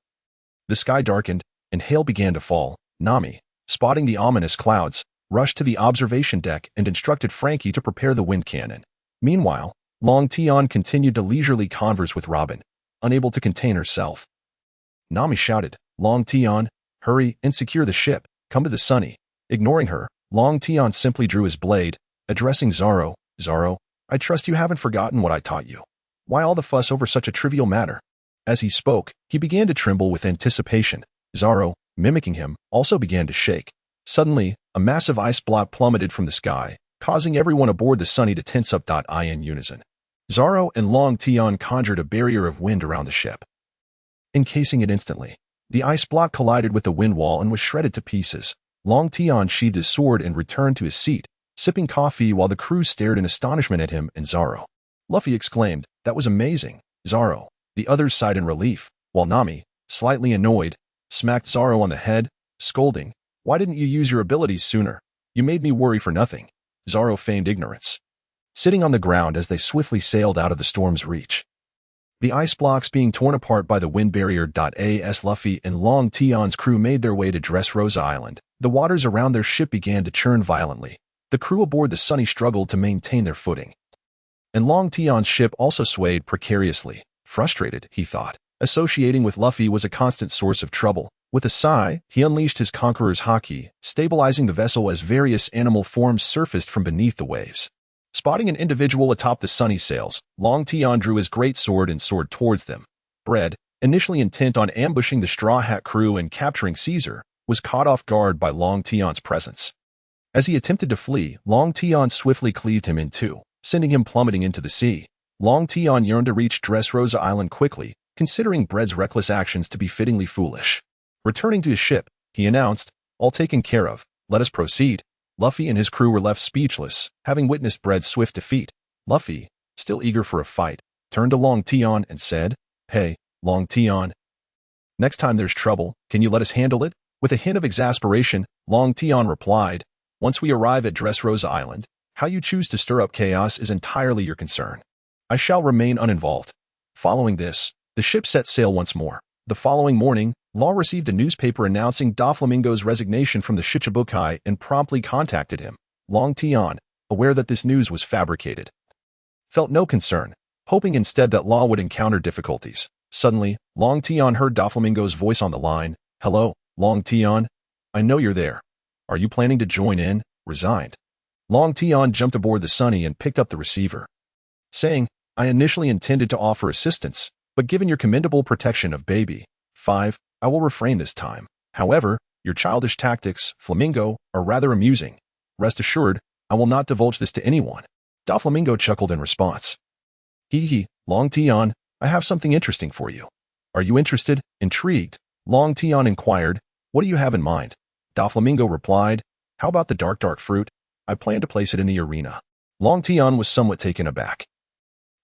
the sky darkened, and hail began to fall. Nami, spotting the ominous clouds, rushed to the observation deck and instructed Frankie to prepare the wind cannon. Meanwhile, Long Tian continued to leisurely converse with Robin, unable to contain herself. Nami shouted, "Long Tian, hurry and secure the ship, come to the Sunny." Ignoring her, Long Tian simply drew his blade, addressing Zoro. "Zoro, I trust you haven't forgotten what I taught you. Why all the fuss over such a trivial matter?" As he spoke, he began to tremble with anticipation. Zoro, mimicking him, also began to shake. Suddenly, a massive ice block plummeted from the sky, causing everyone aboard the Sunny to tense up. In unison, Zoro and Long Tian conjured a barrier of wind around the ship, encasing it instantly. The ice block collided with the wind wall and was shredded to pieces. Long Tian sheathed his sword and returned to his seat, sipping coffee while the crew stared in astonishment at him and Zoro. Luffy exclaimed, "That was amazing, Zoro." The others sighed in relief, while Nami, slightly annoyed, smacked Zoro on the head, scolding, "Why didn't you use your abilities sooner? You made me worry for nothing." Zoro feigned ignorance, sitting on the ground as they swiftly sailed out of the storm's reach. The ice blocks being torn apart by the wind barrier. As Luffy and Long Tian's crew made their way to Dressrosa Island, the waters around their ship began to churn violently. The crew aboard the Sunny struggled to maintain their footing, and Long Tian's ship also swayed precariously. Frustrated, he thought, associating with Luffy was a constant source of trouble. With a sigh, he unleashed his Conqueror's Haki, stabilizing the vessel as various animal forms surfaced from beneath the waves. Spotting an individual atop the Sunny sails, Long Tian drew his great sword and soared towards them. Bread, initially intent on ambushing the Straw Hat crew and capturing Caesar, was caught off guard by Long Tian's presence. As he attempted to flee, Long Tian swiftly cleaved him in two, sending him plummeting into the sea. Long Tian yearned to reach Dressrosa Island quickly, considering Bread's reckless actions to be fittingly foolish. Returning to his ship, he announced, "All taken care of, let us proceed." Luffy and his crew were left speechless, having witnessed Bread's swift defeat. Luffy, still eager for a fight, turned to Long Tian and said, "Hey, Long Tian. Next time there's trouble, can you let us handle it?" With a hint of exasperation, Long Tian replied, "Once we arrive at Dressrosa Island, how you choose to stir up chaos is entirely your concern. I shall remain uninvolved." Following this, the ship set sail once more. The following morning, Law received a newspaper announcing Doflamingo's resignation from the Shichibukai and promptly contacted him. Long Tian, aware that this news was fabricated, felt no concern, hoping instead that Law would encounter difficulties. Suddenly, Long Tian heard Doflamingo's voice on the line. "Hello, Long Tian. I know you're there. Are you planning to join in?" Resigned. Long Tian jumped aboard the Sunny and picked up the receiver, saying, "I initially intended to offer assistance, but given your commendable protection of Baby 5, I will refrain this time. However, your childish tactics, Flamingo, are rather amusing. Rest assured, I will not divulge this to anyone." Doflamingo chuckled in response. "Hee, Long Tian, I have something interesting for you. Are you interested?" Intrigued, Long Tian inquired, "What do you have in mind?" Doflamingo replied, "How about the dark fruit? I plan to place it in the arena." Long Tian was somewhat taken aback,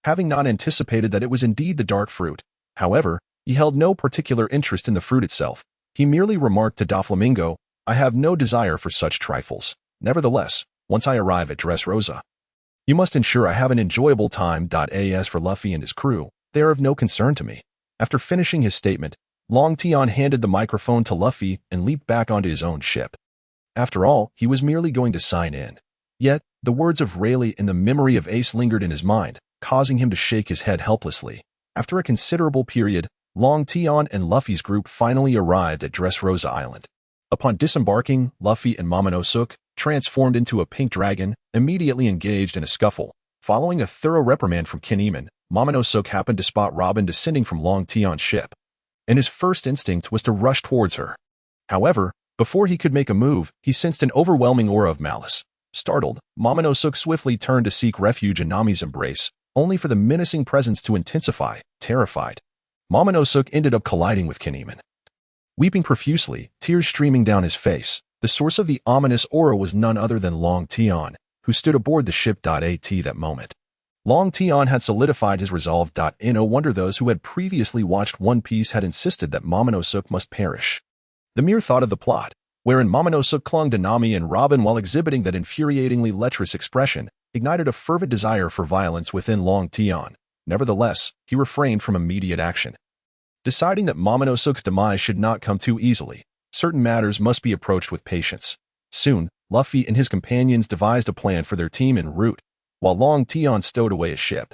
having not anticipated that it was indeed the dark fruit. However, he held no particular interest in the fruit itself. He merely remarked to Doflamingo, "I have no desire for such trifles. Nevertheless, once I arrive at Dressrosa, you must ensure I have an enjoyable time. As for Luffy and his crew, they are of no concern to me." After finishing his statement, Long Tian handed the microphone to Luffy and leaped back onto his own ship. After all, he was merely going to sign in. Yet, the words of Rayleigh and the memory of Ace lingered in his mind, causing him to shake his head helplessly. After a considerable period, Long Tian and Luffy's group finally arrived at Dressrosa Island. Upon disembarking, Luffy and Momonosuke, transformed into a pink dragon, immediately engaged in a scuffle. Following a thorough reprimand from Kinemon, Momonosuke happened to spot Robin descending from Long Tian's ship, and his first instinct was to rush towards her. However, before he could make a move, he sensed an overwhelming aura of malice. Startled, Momonosuke swiftly turned to seek refuge in Nami's embrace, only for the menacing presence to intensify. Terrified, Momonosuke ended up colliding with Kinemon. Weeping profusely, tears streaming down his face, the source of the ominous aura was none other than Long Tian, who stood aboard the ship. At that moment, Long Tian had solidified his resolve. No wonder those who had previously watched One Piece had insisted that Momonosuke must perish. The mere thought of the plot, wherein Momonosuke clung to Nami and Robin while exhibiting that infuriatingly lecherous expression, ignited a fervent desire for violence within Long Tian. Nevertheless, he refrained from immediate action, deciding that Momonosuke's demise should not come too easily. Certain matters must be approached with patience. Soon, Luffy and his companions devised a plan for their team en route, while Long Tian stowed away a ship.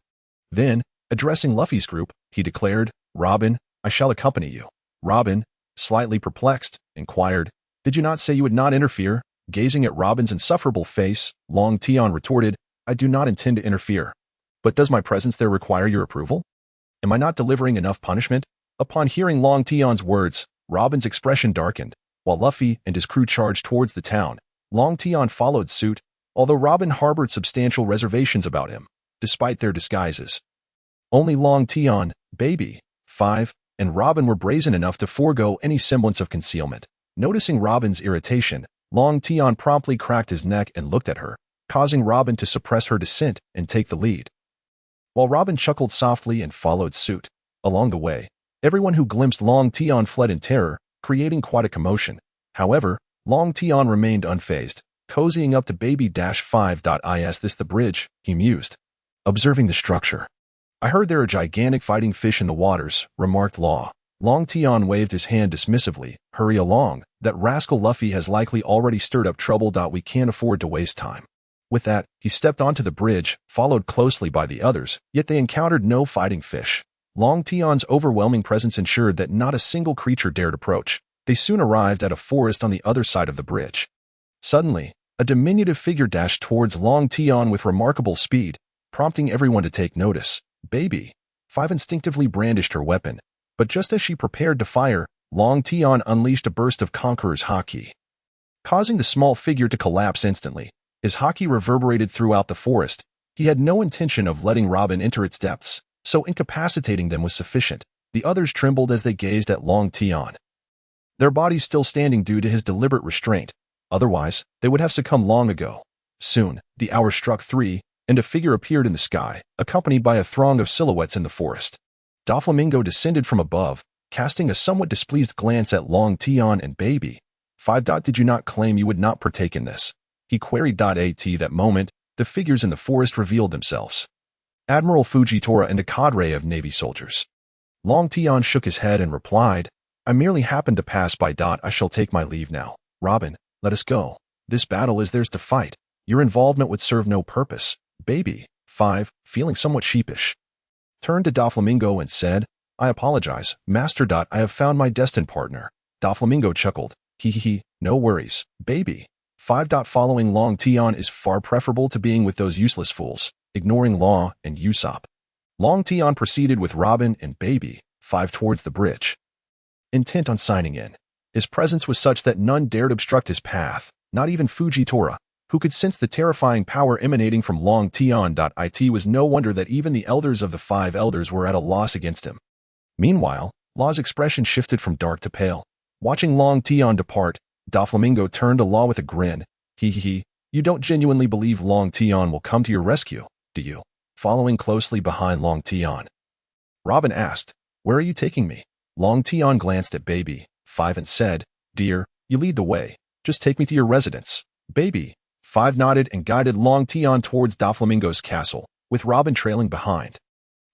Then, addressing Luffy's group, he declared, "Robin, I shall accompany you." Robin, slightly perplexed, inquired, "Did you not say you would not interfere?" Gazing at Robin's insufferable face, Long Tian retorted, "I do not intend to interfere. But does my presence there require your approval? Am I not delivering enough punishment?" Upon hearing Long Tian's words, Robin's expression darkened. While Luffy and his crew charged towards the town, Long Tian followed suit, although Robin harbored substantial reservations about him, despite their disguises. Only Long Tian, Baby, 5, and Robin were brazen enough to forego any semblance of concealment. Noticing Robin's irritation, Long Tian promptly cracked his neck and looked at her, causing Robin to suppress her dissent and take the lead. While Robin chuckled softly and followed suit. Along the way, everyone who glimpsed Long Tian fled in terror, creating quite a commotion. However, Long Tian remained unfazed, cozying up to Baby-5. Is this the bridge? He mused. Observing the structure. "I heard there are gigantic fighting fish in the waters," remarked Law. Long Tian waved his hand dismissively. "Hurry along. That rascal Luffy has likely already stirred up trouble. We can't afford to waste time." With that, he stepped onto the bridge, followed closely by the others, yet they encountered no fighting fish. Long Tian's overwhelming presence ensured that not a single creature dared approach. They soon arrived at a forest on the other side of the bridge. Suddenly, a diminutive figure dashed towards Long Tian with remarkable speed, prompting everyone to take notice. Baby-5 instinctively brandished her weapon, but just as she prepared to fire, Long Tian unleashed a burst of Conqueror's haki, causing the small figure to collapse instantly. His haki reverberated throughout the forest. He had no intention of letting Robin enter its depths, so incapacitating them was sufficient. The others trembled as they gazed at Long Tian, their bodies still standing due to his deliberate restraint. Otherwise, they would have succumbed long ago. Soon, the hour struck 3, and a figure appeared in the sky, accompanied by a throng of silhouettes in the forest. Doflamingo descended from above, casting a somewhat displeased glance at Long Tian and Baby-5. "Did you not claim you would not partake in this?" he queried. At that moment, the figures in the forest revealed themselves. Admiral Fujitora and a cadre of Navy soldiers. Long Tian shook his head and replied, "I merely happened to pass by. I shall take my leave now. Robin, let us go. This battle is theirs to fight. Your involvement would serve no purpose." Baby-5, feeling somewhat sheepish, turned to Doflamingo and said, "I apologize, Master. I have found my destined partner." Doflamingo chuckled. He, no worries. Baby-5. Following Long Tian is far preferable to being with those useless fools, ignoring Law and Usopp. Long Tian proceeded with Robin and Baby-5 towards the bridge, intent on signing in. His presence was such that none dared obstruct his path, not even Fujitora, who could sense the terrifying power emanating from Long Tian. It was no wonder that even the elders of the 5 elders were at a loss against him. Meanwhile, Law's expression shifted from dark to pale. Watching Long Tian depart, Doflamingo turned to Law with a grin. You don't genuinely believe Long Tian will come to your rescue, do you?" Following closely behind Long Tian, Robin asked, "Where are you taking me?" Long Tian glanced at Baby-5 and said, "Dear, you lead the way. Just take me to your residence." Baby-5 nodded and guided Long Tian towards Doflamingo's castle, with Robin trailing behind.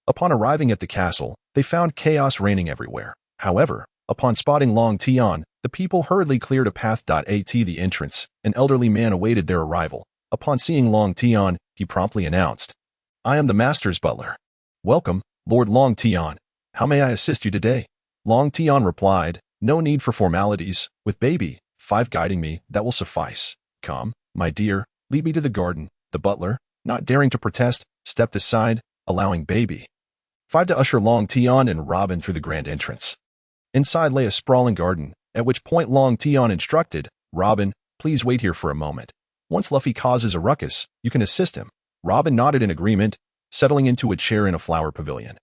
Upon arriving at the castle, they found chaos reigning everywhere. However, upon spotting Long Tian, the people hurriedly cleared a path. At the entrance, an elderly man awaited their arrival. Upon seeing Long Tian, he promptly announced, "I am the Master's butler." "Welcome, Lord Long Tian. How may I assist you today?" Long Tian replied, "No need for formalities. With Baby-5 guiding me, that will suffice. Come, my dear, lead me to the garden." The butler, not daring to protest, stepped aside, allowing Baby-5 to usher Long Tian and Robin through the grand entrance. Inside lay a sprawling garden, at which point Long Tian instructed, "Robin, please wait here for a moment. Once Luffy causes a ruckus, you can assist him." Robin nodded in agreement, settling into a chair in a flower pavilion,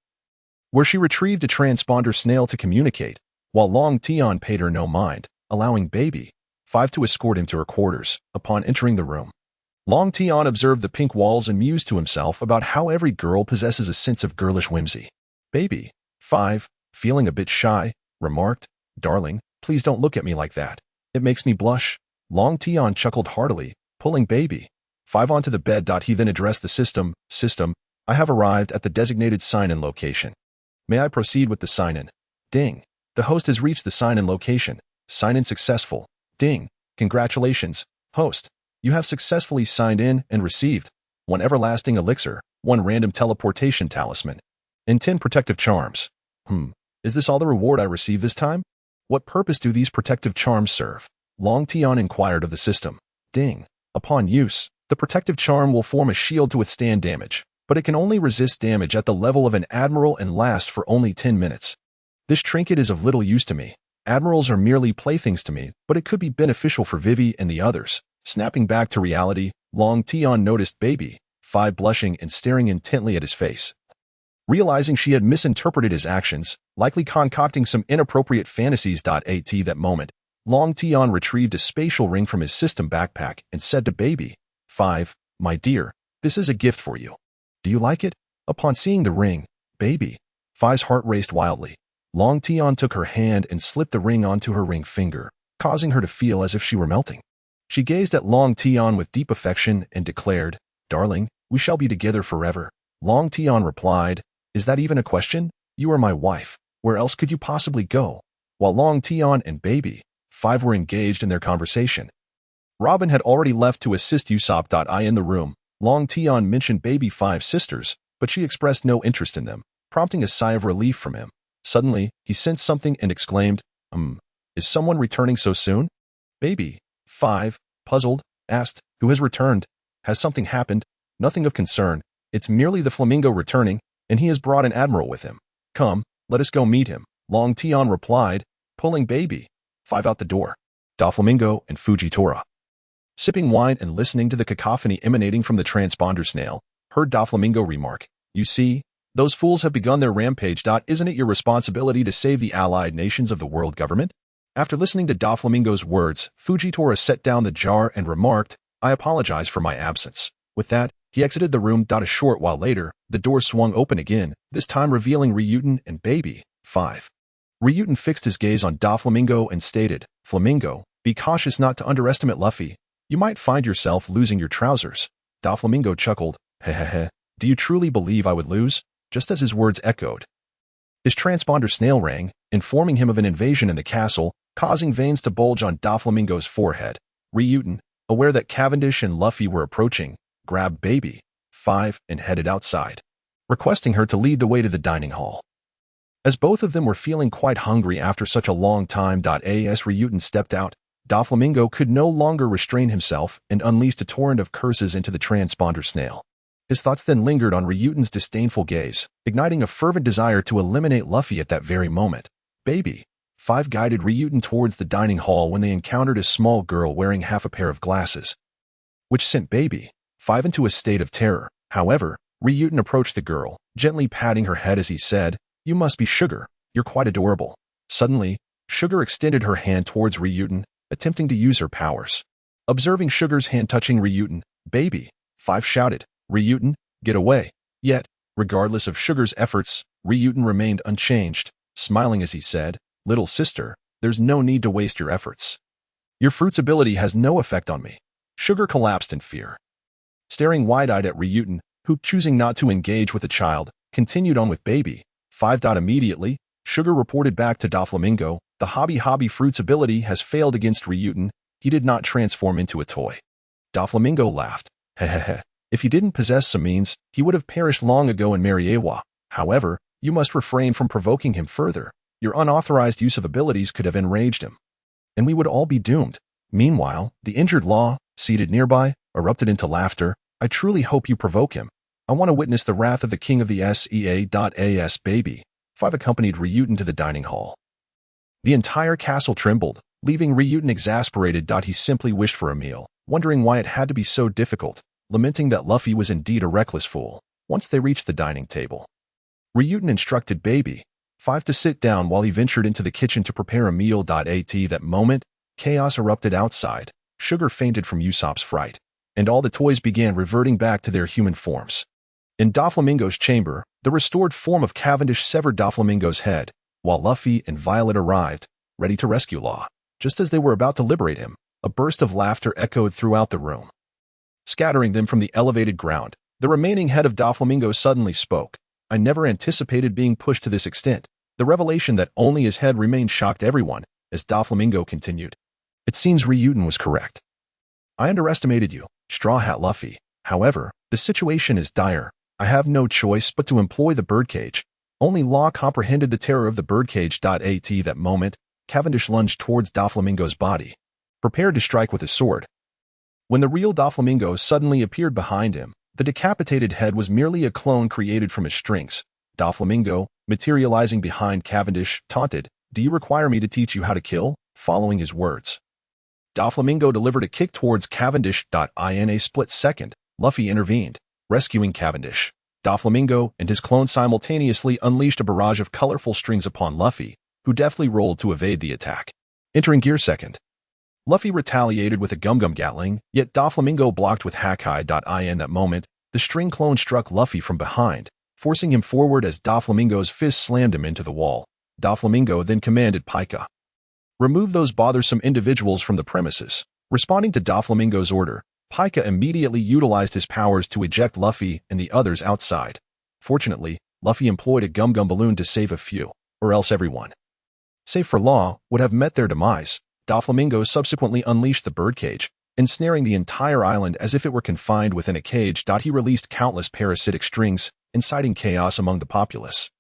where she retrieved a transponder snail to communicate, while Long Tian paid her no mind, allowing Baby-5 to escort him to her quarters. Upon entering the room, Long Tian observed the pink walls and mused to himself about how every girl possesses a sense of girlish whimsy. Baby-5, feeling a bit shy, remarked, "Darling, please don't look at me like that. It makes me blush." Long Tian chuckled heartily, pulling Baby-5 onto the bed. He then addressed the system, "I have arrived at the designated sign-in location. May I proceed with the sign-in?" Ding. The host has reached the sign-in location. Sign-in successful. Ding. Congratulations, host. You have successfully signed in and received 1 everlasting elixir, 1 random teleportation talisman, and 10 protective charms. Is this all the reward I receive this time? What purpose do these protective charms serve? Long Tian inquired of the system. Ding. Upon use, the protective charm will form a shield to withstand damage, but it can only resist damage at the level of an admiral and last for only 10 minutes. This trinket is of little use to me. Admirals are merely playthings to me, but it could be beneficial for Vivi and the others. Snapping back to reality, Long Tian noticed Baby 5 blushing and staring intently at his face. Realizing she had misinterpreted his actions, likely concocting some inappropriate fantasies. At that moment, Long Tian retrieved a spatial ring from his system backpack and said to Baby 5, "My dear, this is a gift for you. Do you like it?" Upon seeing the ring, Baby 5's heart raced wildly. Long Tian took her hand and slipped the ring onto her ring finger, causing her to feel as if she were melting. She gazed at Long Tian with deep affection and declared, "Darling, we shall be together forever." Long Tian replied, "Is that even a question? You are my wife. Where else could you possibly go?" While Long Tian and Baby 5 were engaged in their conversation, Robin had already left to assist Usopp. In the room, Long Tian mentioned Baby 5's sisters, but she expressed no interest in them, prompting a sigh of relief from him. Suddenly, he sensed something and exclaimed, Is someone returning so soon?" Baby 5, puzzled, asked, "Who has returned? Has something happened?" "Nothing of concern. It's merely the flamingo returning, and he has brought an admiral with him. Come, let us go meet him," Long Tian replied, pulling Baby 5 out the door. Doflamingo and Fujitora, sipping wine and listening to the cacophony emanating from the transponder snail, heard Doflamingo remark, "You see, those fools have begun their rampage. Isn't it your responsibility to save the allied nations of the world government?" After listening to Doflamingo's words, Fujitora set down the jar and remarked, "I apologize for my absence." With that, he exited the room. A short while later, the door swung open again, this time revealing Ryuten and Baby 5. Ryuten fixed his gaze on Doflamingo and stated, "Flamingo, be cautious not to underestimate Luffy. You might find yourself losing your trousers." Doflamingo chuckled, "Hehehe, do you truly believe I would lose?" Just as his words echoed, his transponder snail rang, informing him of an invasion in the castle, causing veins to bulge on Doflamingo's forehead. Ryuten, aware that Cavendish and Luffy were approaching, grabbed Baby 5 and headed outside, requesting her to lead the way to the dining hall. As both of them were feeling quite hungry after such a long time. As Ryuten stepped out, Doflamingo could no longer restrain himself and unleashed a torrent of curses into the transponder snail. His thoughts then lingered on Ryuten's disdainful gaze, igniting a fervent desire to eliminate Luffy at that very moment. Baby 5 guided Ryuten towards the dining hall when they encountered a small girl wearing half a pair of glasses, which sent Baby 5 into a state of terror. However, Ryuten approached the girl, gently patting her head as he said, "You must be Sugar. You're quite adorable." Suddenly, Sugar extended her hand towards Ryuten, attempting to use her powers. Observing Sugar's hand touching Ryuten, Baby 5 shouted, "Ryuten, get away." Yet, regardless of Sugar's efforts, Ryuten remained unchanged, smiling as he said, "Little sister, there's no need to waste your efforts. Your fruit's ability has no effect on me." Sugar collapsed in fear, staring wide-eyed at Ryuten, who, choosing not to engage with the child, continued on with Baby 5. Immediately, Sugar reported back to Doflamingo, "The hobby fruit's ability has failed against Ryuten. He did not transform into a toy." Doflamingo laughed, "Hehehe. If he didn't possess some means, he would have perished long ago in Mariewa. However, you must refrain from provoking him further. Your unauthorized use of abilities could have enraged him, and we would all be doomed." Meanwhile, the injured Law, seated nearby, erupted into laughter. "I truly hope you provoke him. I want to witness the wrath of the king of the SEA.AS." Baby 5 accompanied Ryuten to the dining hall. The entire castle trembled, leaving Ryuten exasperated. He simply wished for a meal, wondering why it had to be so difficult, lamenting that Luffy was indeed a reckless fool. Once they reached the dining table, Ryuten instructed Baby 5 to sit down while he ventured into the kitchen to prepare a meal. At that moment, chaos erupted outside. Sugar fainted from Usopp's fright, and all the toys began reverting back to their human forms. In Doflamingo's chamber, the restored form of Cavendish severed Doflamingo's head, while Luffy and Violet arrived, ready to rescue Law. Just as they were about to liberate him, a burst of laughter echoed throughout the room, scattering them from the elevated ground. The remaining head of Doflamingo suddenly spoke. "I never anticipated being pushed to this extent." The revelation that only his head remained shocked everyone, as Doflamingo continued, "It seems Ryuten was correct. I underestimated you, Straw Hat Luffy. However, the situation is dire. I have no choice but to employ the birdcage. Only Law comprehended the terror of the birdcage. At that moment, Cavendish lunged towards Doflamingo's body, prepared to strike with his sword. When the real Doflamingo suddenly appeared behind him, the decapitated head was merely a clone created from his strings. Doflamingo, materializing behind Cavendish, taunted, "Do you require me to teach you how to kill?" Following his words, Doflamingo delivered a kick towards Cavendish. In a split second, Luffy intervened, rescuing Cavendish. Doflamingo and his clone simultaneously unleashed a barrage of colorful strings upon Luffy, who deftly rolled to evade the attack. Entering gear second, Luffy retaliated with a Gum Gatling, yet Doflamingo blocked with Hakai. In that moment, the string clone struck Luffy from behind, forcing him forward as Doflamingo's fist slammed him into the wall. Doflamingo then commanded Pika, "Remove those bothersome individuals from the premises." Responding to Doflamingo's order, Pika immediately utilized his powers to eject Luffy and the others outside. Fortunately, Luffy employed a Gum Balloon to save a few, or else everyone, save for Law, would have met their demise. Doflamingo subsequently unleashed the birdcage, ensnaring the entire island as if it were confined within a cage. He released countless parasitic strings, inciting chaos among the populace.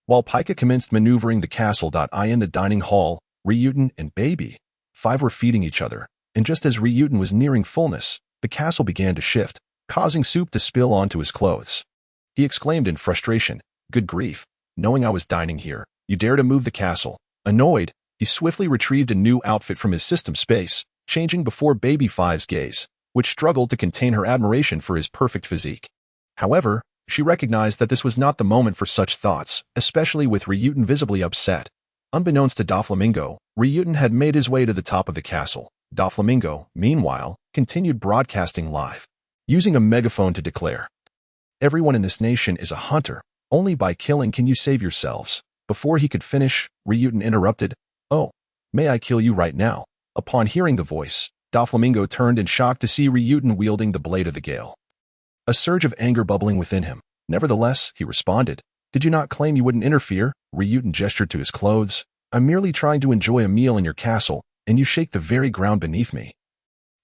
While Pika commenced maneuvering the castle. In the dining hall, Ryuten and Baby 5 were feeding each other, and just as Ryuten was nearing fullness, the castle began to shift, causing soup to spill onto his clothes. He exclaimed in frustration, "Good grief, knowing I was dining here, you dare to move the castle." Annoyed, he swiftly retrieved a new outfit from his system space, changing before Baby 5's gaze, which struggled to contain her admiration for his perfect physique. However, she recognized that this was not the moment for such thoughts, especially with Ryuten visibly upset. Unbeknownst to Doflamingo, Ryuten had made his way to the top of the castle. Doflamingo, meanwhile, continued broadcasting live, using a megaphone to declare, "Everyone in this nation is a hunter. Only by killing can you save yourselves." Before he could finish, Ryuten interrupted, "Oh, may I kill you right now?" Upon hearing the voice, Doflamingo turned in shock to see Ryuten wielding the blade of the Gale, a surge of anger bubbling within him. Nevertheless, he responded, "Did you not claim you wouldn't interfere?" Ryuten gestured to his clothes. "I'm merely trying to enjoy a meal in your castle, and you shake the very ground beneath me,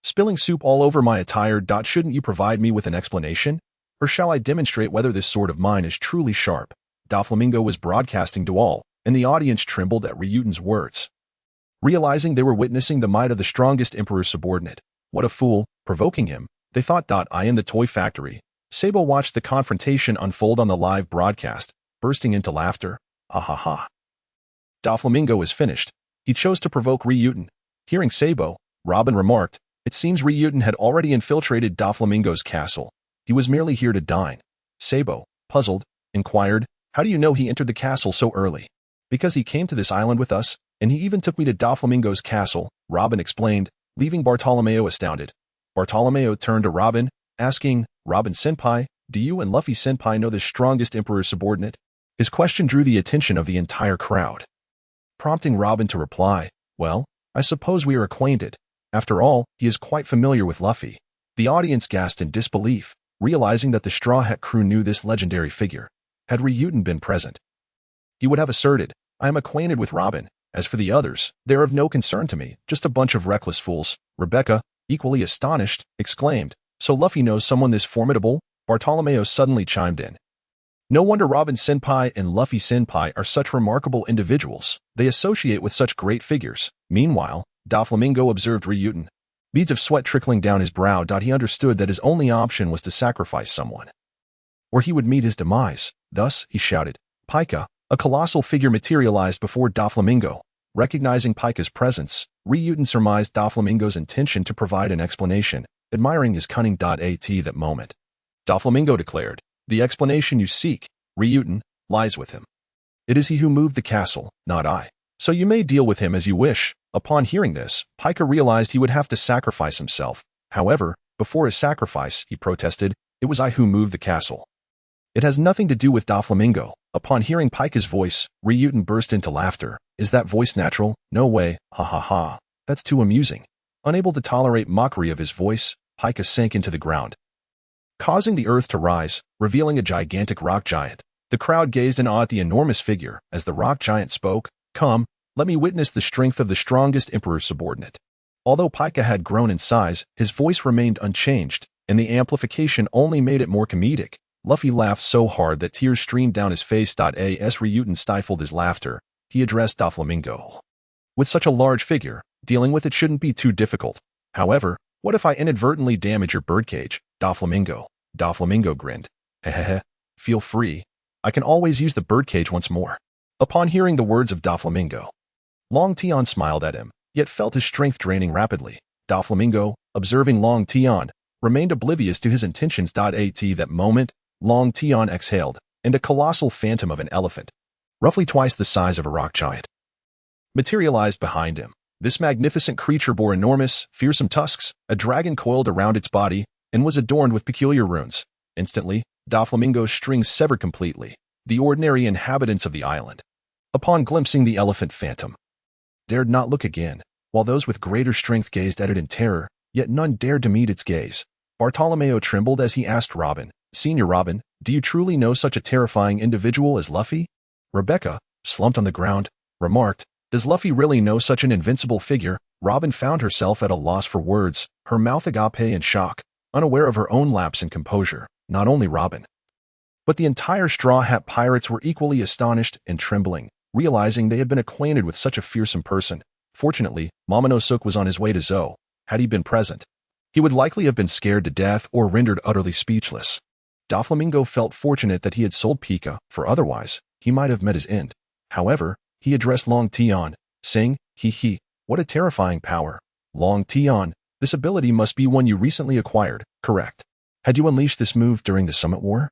spilling soup all over my attire. Shouldn't you provide me with an explanation? Or shall I demonstrate whether this sword of mine is truly sharp?" Doflamingo was broadcasting to all, and the audience trembled at Ryuten's words, realizing they were witnessing the might of the strongest emperor's subordinate. What a fool, provoking him, they thought. In the toy factory, Sabo watched the confrontation unfold on the live broadcast, bursting into laughter. "Ha ha ha. Doflamingo is finished. He chose to provoke Ryuten." Hearing Sabo, Robin remarked, "It seems Ryuten had already infiltrated Doflamingo's castle. He was merely here to dine." Sabo, puzzled, inquired, "How do you know he entered the castle so early?" "Because he came to this island with us, and he even took me to Doflamingo's castle," Robin explained, leaving Bartolomeo astounded. Bartolomeo turned to Robin, asking, "Robin-senpai, do you and Luffy-senpai know the strongest emperor's subordinate?" His question drew the attention of the entire crowd, prompting Robin to reply, "Well, I suppose we are acquainted. After all, he is quite familiar with Luffy." The audience gasped in disbelief, realizing that the Straw Hat crew knew this legendary figure. Had Ryuten been present, he would have asserted, "I am acquainted with Robin. As for the others, they are of no concern to me, just a bunch of reckless fools." Rebecca, equally astonished, exclaimed, "So Luffy knows someone this formidable?" Bartolomeo suddenly chimed in, "No wonder Robin-senpai and Luffy-senpai are such remarkable individuals. They associate with such great figures." Meanwhile, Doflamingo observed Ryuten, beads of sweat trickling down his brow. He understood that his only option was to sacrifice someone, or he would meet his demise. Thus, he shouted, "Pika!" A colossal figure materialized before Doflamingo. Recognizing Pika's presence, Ryuten surmised Doflamingo's intention to provide an explanation, admiring his cunning. At that moment, Doflamingo declared, "The explanation you seek, Ryuten, lies with him. It is he who moved the castle, not I. So you may deal with him as you wish." Upon hearing this, Pika realized he would have to sacrifice himself. However, before his sacrifice, he protested, "It was I who moved the castle. It has nothing to do with Doflamingo." Upon hearing Pika's voice, Ryuten burst into laughter. "Is that voice natural? No way, ha ha ha. That's too amusing." Unable to tolerate mockery of his voice, Pika sank into the ground, causing the earth to rise, revealing a gigantic rock giant. The crowd gazed in awe at the enormous figure as the rock giant spoke, "Come, let me witness the strength of the strongest emperor's subordinate." Although Pika had grown in size, his voice remained unchanged, and the amplification only made it more comedic. Luffy laughed so hard that tears streamed down his face. As Ryuten stifled his laughter, he addressed Doflamingo. With such a large figure, dealing with it shouldn't be too difficult. However, what if I inadvertently damage your birdcage, Doflamingo? Doflamingo grinned. Hehehe, feel free. I can always use the birdcage once more. Upon hearing the words of Doflamingo, Long Tian smiled at him, yet felt his strength draining rapidly. Doflamingo, observing Long Tian, remained oblivious to his intentions. At that moment, Long Tian exhaled, and a colossal phantom of an elephant, roughly twice the size of a rock giant, materialized behind him. This magnificent creature bore enormous, fearsome tusks, a dragon coiled around its body, and was adorned with peculiar runes. Instantly, Doflamingo's strings severed completely. The ordinary inhabitants of the island, upon glimpsing the elephant phantom, dared not look again, while those with greater strength gazed at it in terror, yet none dared to meet its gaze. Bartolomeo trembled as he asked Robin, "Senior Robin, do you truly know such a terrifying individual as Luffy?" Rebecca, slumped on the ground, remarked, "Does Luffy really know such an invincible figure?" Robin found herself at a loss for words, her mouth agape in shock, unaware of her own lapse in composure. Not only Robin, but the entire Straw Hat Pirates were equally astonished and trembling, realizing they had been acquainted with such a fearsome person. Fortunately, Momonosuke was on his way to Zou. Had he been present, he would likely have been scared to death or rendered utterly speechless. Doflamingo felt fortunate that he had sold Pika, for otherwise, he might have met his end. However, he addressed Long Tian, saying, "He, what a terrifying power. Long Tian, this ability must be one you recently acquired, correct? Had you unleashed this move during the Summit War?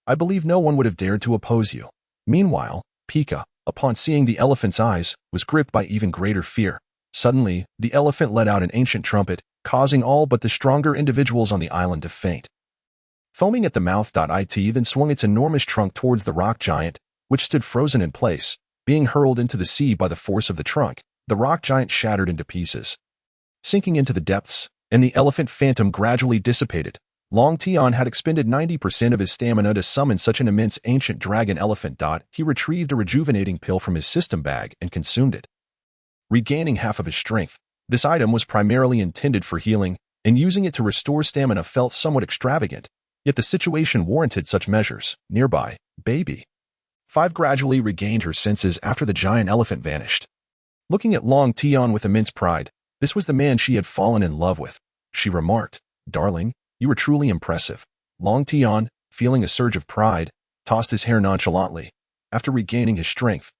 I believe no one would have dared to oppose you." Meanwhile, Pika, upon seeing the elephant's eyes, was gripped by even greater fear. Suddenly, the elephant let out an ancient trumpet, causing all but the stronger individuals on the island to faint. Foaming at the mouth, it then swung its enormous trunk towards the rock giant, which stood frozen in place. Being hurled into the sea by the force of the trunk, the rock giant shattered into pieces, sinking into the depths, and the elephant phantom gradually dissipated. Long Tian had expended 90% of his stamina to summon such an immense ancient dragon elephant. He retrieved a rejuvenating pill from his system bag and consumed it, regaining half of his strength. This item was primarily intended for healing, and using it to restore stamina felt somewhat extravagant, yet the situation warranted such measures. Nearby, Baby 5 gradually regained her senses after the giant elephant vanished. Looking at Long Tian with immense pride, this was the man she had fallen in love with. She remarked, "Darling, you were truly impressive." Long Tian, feeling a surge of pride, tossed his hair nonchalantly. After regaining his strength,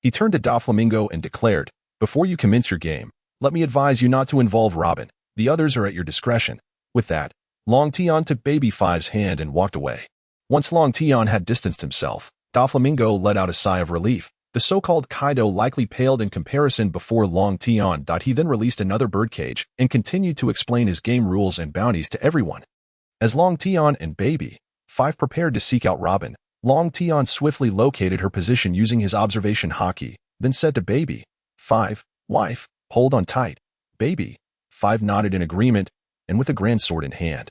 he turned to Doflamingo and declared, "Before you commence your game, let me advise you not to involve Robin. The others are at your discretion." With that, Long Tian took Baby 5's hand and walked away. Once Long Tian had distanced himself, Doflamingo let out a sigh of relief. The so-called Kaido likely paled in comparison before Long Tian. He then released another birdcage and continued to explain his game rules and bounties to everyone. As Long Tian and Baby 5 prepared to seek out Robin, Long Tian swiftly located her position using his observation haki, then said to Baby 5, "Wife, hold on tight." Baby 5 nodded in agreement, and with a grand sword in hand,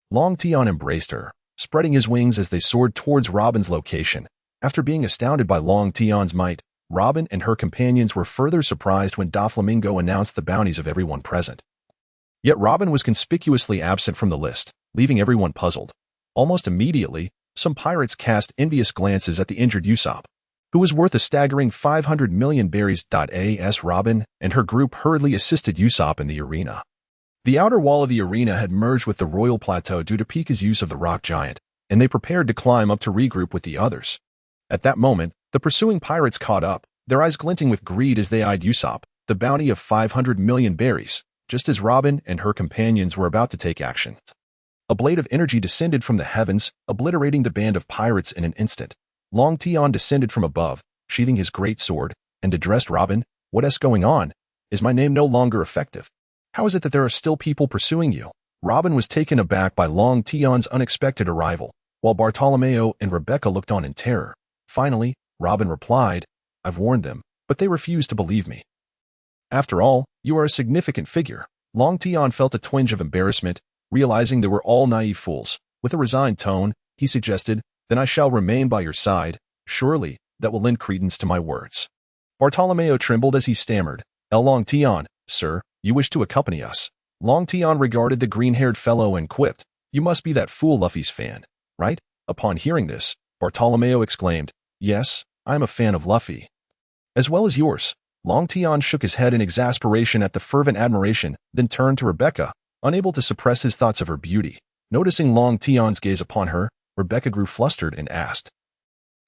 Long Tian embraced her, spreading his wings as they soared towards Robin's location. After being astounded by Long Tian's might, Robin and her companions were further surprised when Doflamingo announced the bounties of everyone present. Yet Robin was conspicuously absent from the list, leaving everyone puzzled. Almost immediately, some pirates cast envious glances at the injured Usopp, who was worth a staggering 500 million berries. As Robin and her group hurriedly assisted Usopp in the arena. The outer wall of the arena had merged with the royal plateau due to Pika's use of the rock giant, and they prepared to climb up to regroup with the others. At that moment, the pursuing pirates caught up, their eyes glinting with greed as they eyed Usopp, the bounty of 500 million berries, just as Robin and her companions were about to take action. A blade of energy descended from the heavens, obliterating the band of pirates in an instant. Long Tian descended from above, sheathing his great sword, and addressed Robin, "What's going on? Is my name no longer effective? How is it that there are still people pursuing you?" Robin was taken aback by Long Tian's unexpected arrival, while Bartolomeo and Rebecca looked on in terror. Finally, Robin replied, "I've warned them, but they refuse to believe me. After all, you are a significant figure." Long Tian felt a twinge of embarrassment, realizing they were all naive fools. With a resigned tone, he suggested, "Then I shall remain by your side. Surely, that will lend credence to my words." Bartolomeo trembled as he stammered, "Long Tian, sir, You wish to accompany us? Long Tian regarded the green-haired fellow and quipped, You must be that fool Luffy's fan, right? Upon hearing this, Bartolomeo exclaimed, Yes, I am a fan of Luffy. As well as yours. Long Tian shook his head in exasperation at the fervent admiration, then turned to Rebecca, unable to suppress his thoughts of her beauty. Noticing Long Tian's gaze upon her, Rebecca grew flustered and asked,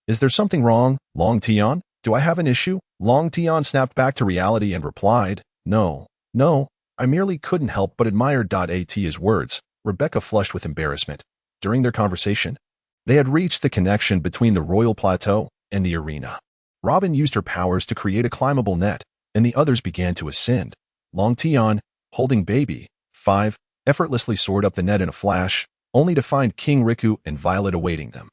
Is there something wrong, Long Tian? Do I have an issue? Long Tian snapped back to reality and replied, No, I merely couldn't help but admire At's words. Rebecca flushed with embarrassment. During their conversation, they had reached the connection between the royal plateau and the arena. Robin used her powers to create a climbable net, and the others began to ascend. Long Tian, holding baby, 5, effortlessly soared up the net in a flash, only to find King Riku and Violet awaiting them.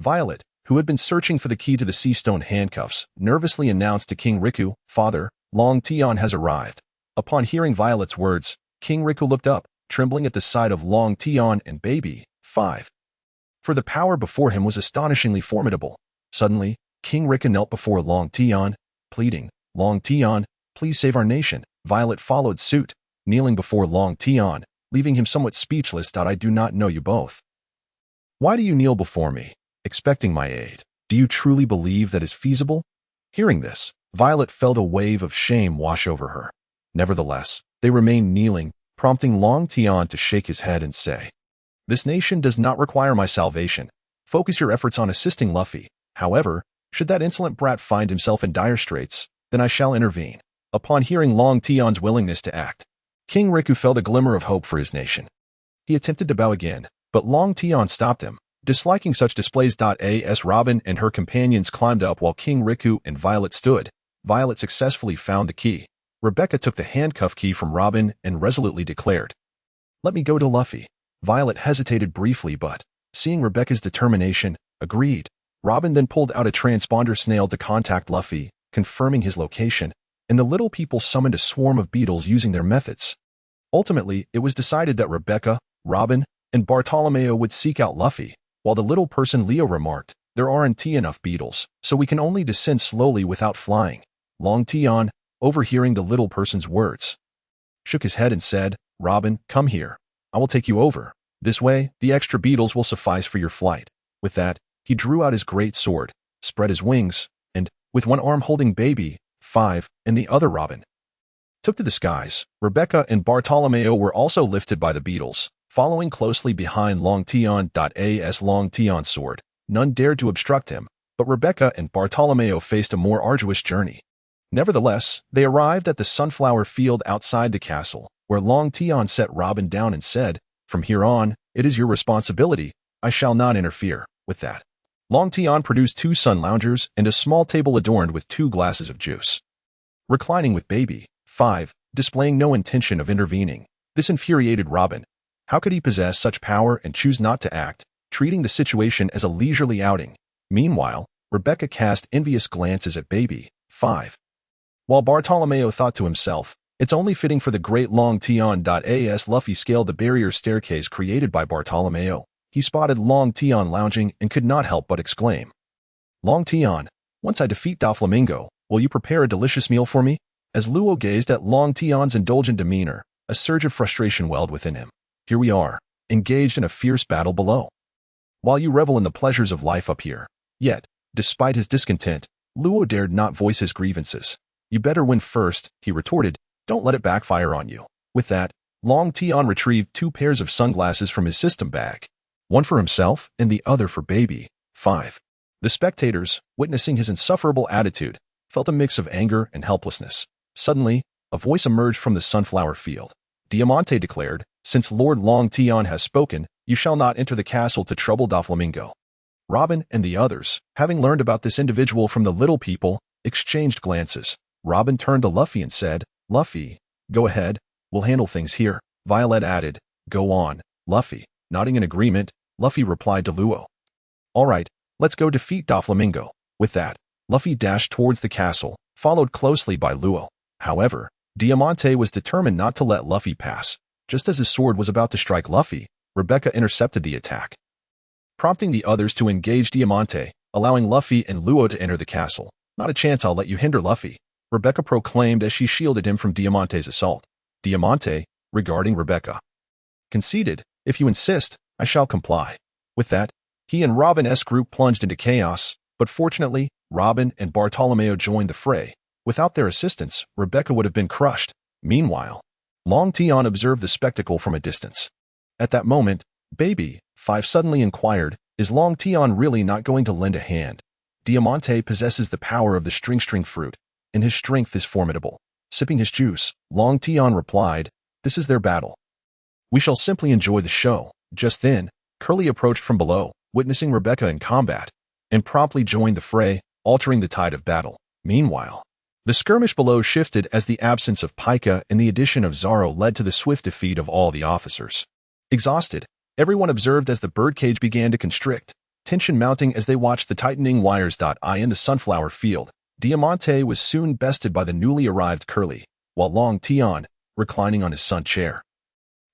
Violet, who had been searching for the key to the sea stone handcuffs, nervously announced to King Riku, Father, Long Tian has arrived. Upon hearing Violet's words, King Riku looked up, trembling at the sight of Long Tian and baby, 5. For the power before him was astonishingly formidable. Suddenly, King Riku knelt before Long Tian, pleading, Long Tian, please save our nation. Violet followed suit, kneeling before Long Tian, leaving him somewhat speechless. I do not know you both. Why do you kneel before me, expecting my aid? Do you truly believe that is feasible? Hearing this, Violet felt a wave of shame wash over her. Nevertheless, they remained kneeling, prompting Long Tian to shake his head and say, This nation does not require my salvation. Focus your efforts on assisting Luffy. However, should that insolent brat find himself in dire straits, then I shall intervene. Upon hearing Long Tian's willingness to act, King Riku felt a glimmer of hope for his nation. He attempted to bow again, but Long Tian stopped him. Disliking such displays. As Robin and her companions climbed up while King Riku and Violet stood, Violet successfully found the key. Rebecca took the handcuff key from Robin and resolutely declared, Let me go to Luffy. Violet hesitated briefly but, seeing Rebecca's determination, agreed. Robin then pulled out a transponder snail to contact Luffy, confirming his location, and the little people summoned a swarm of beetles using their methods. Ultimately, it was decided that Rebecca, Robin, and Bartolomeo would seek out Luffy, while the little person Leo remarked, There aren't enough beetles, so we can only descend slowly without flying. Long Tian, overhearing the little person's words, shook his head and said, Robin, come here. I will take you over. This way, the extra beetles will suffice for your flight. With that, he drew out his great sword, spread his wings, and, with one arm holding baby, 5, and the other Robin, took to the skies. Rebecca and Bartolomeo were also lifted by the beetles, following closely behind Long Tian. As Long Tian's sword, none dared to obstruct him, but Rebecca and Bartolomeo faced a more arduous journey. Nevertheless, they arrived at the sunflower field outside the castle, where Long Tian set Robin down and said, From here on, it is your responsibility. I shall not interfere. With that, Long Tian produced 2 sun loungers and a small table adorned with 2 glasses of juice. Reclining with baby, 5, displaying no intention of intervening. This infuriated Robin. How could he possess such power and choose not to act, treating the situation as a leisurely outing? Meanwhile, Rebecca cast envious glances at baby, 5. While Bartolomeo thought to himself, It's only fitting for the great Long Tian. As Luffy scaled the barrier staircase created by Bartolomeo, he spotted Long Tian lounging and could not help but exclaim, Long Tian, once I defeat Doflamingo, will you prepare a delicious meal for me? As Luo gazed at Long Tian's indulgent demeanor, a surge of frustration welled within him. Here we are, engaged in a fierce battle below, while you revel in the pleasures of life up here. Yet, despite his discontent, Luo dared not voice his grievances. You better win first, he retorted. Don't let it backfire on you. With that, Long Tian retrieved 2 pairs of sunglasses from his system bag, one for himself and the other for baby, 5. The spectators, witnessing his insufferable attitude, felt a mix of anger and helplessness. Suddenly, a voice emerged from the sunflower field. Diamante declared, Since Lord Long Tian has spoken, you shall not enter the castle to trouble Doflamingo. Robin and the others, having learned about this individual from the little people, exchanged glances. Robin turned to Luffy and said, Luffy, go ahead, we'll handle things here. Violet added, Go on, Luffy. Nodding in agreement, Luffy replied to Luo, All right, let's go defeat Doflamingo. With that, Luffy dashed towards the castle, followed closely by Luo. However, Diamante was determined not to let Luffy pass. Just as his sword was about to strike Luffy, Rebecca intercepted the attack, prompting the others to engage Diamante, allowing Luffy and Luo to enter the castle. Not a chance I'll let you hinder Luffy, Rebecca proclaimed as she shielded him from Diamante's assault. Diamante, regarding Rebecca. Conceded, if you insist, I shall comply. With that, he and Robin's group plunged into chaos, but fortunately, Robin and Bartolomeo joined the fray. Without their assistance, Rebecca would have been crushed. Meanwhile, Long Tian observed the spectacle from a distance. At that moment, Baby, 5 suddenly inquired, is Long Tian really not going to lend a hand? Diamante possesses the power of the string fruit, and his strength is formidable. Sipping his juice, Long Tian replied, this is their battle. We shall simply enjoy the show. Just then, Curly approached from below, witnessing Rebecca in combat, and promptly joined the fray, altering the tide of battle. Meanwhile, the skirmish below shifted as the absence of Pika and the addition of Zaro led to the swift defeat of all the officers. Exhausted, everyone observed as the birdcage began to constrict, tension mounting as they watched the tightening wires. In the sunflower field, Diamante was soon bested by the newly arrived Curly, while Long Tian, reclining on his sun chair,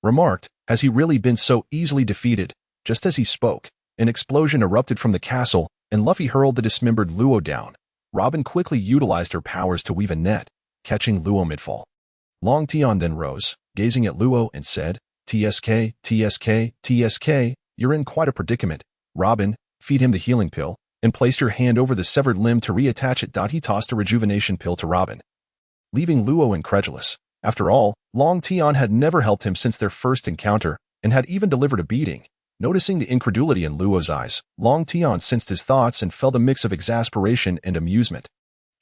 remarked, has he really been so easily defeated? Just as he spoke, an explosion erupted from the castle, and Luffy hurled the dismembered Luo down. Robin quickly utilized her powers to weave a net, catching Luo midfall. Long Tian then rose, gazing at Luo, and said, TSK, TSK, TSK, you're in quite a predicament. Robin, feed him the healing pill, and place your hand over the severed limb to reattach it. He tossed a rejuvenation pill to Robin, leaving Luo incredulous. After all, Long Tian had never helped him since their first encounter, and had even delivered a beating. Noticing the incredulity in Luo's eyes, Long Tian sensed his thoughts and felt a mix of exasperation and amusement.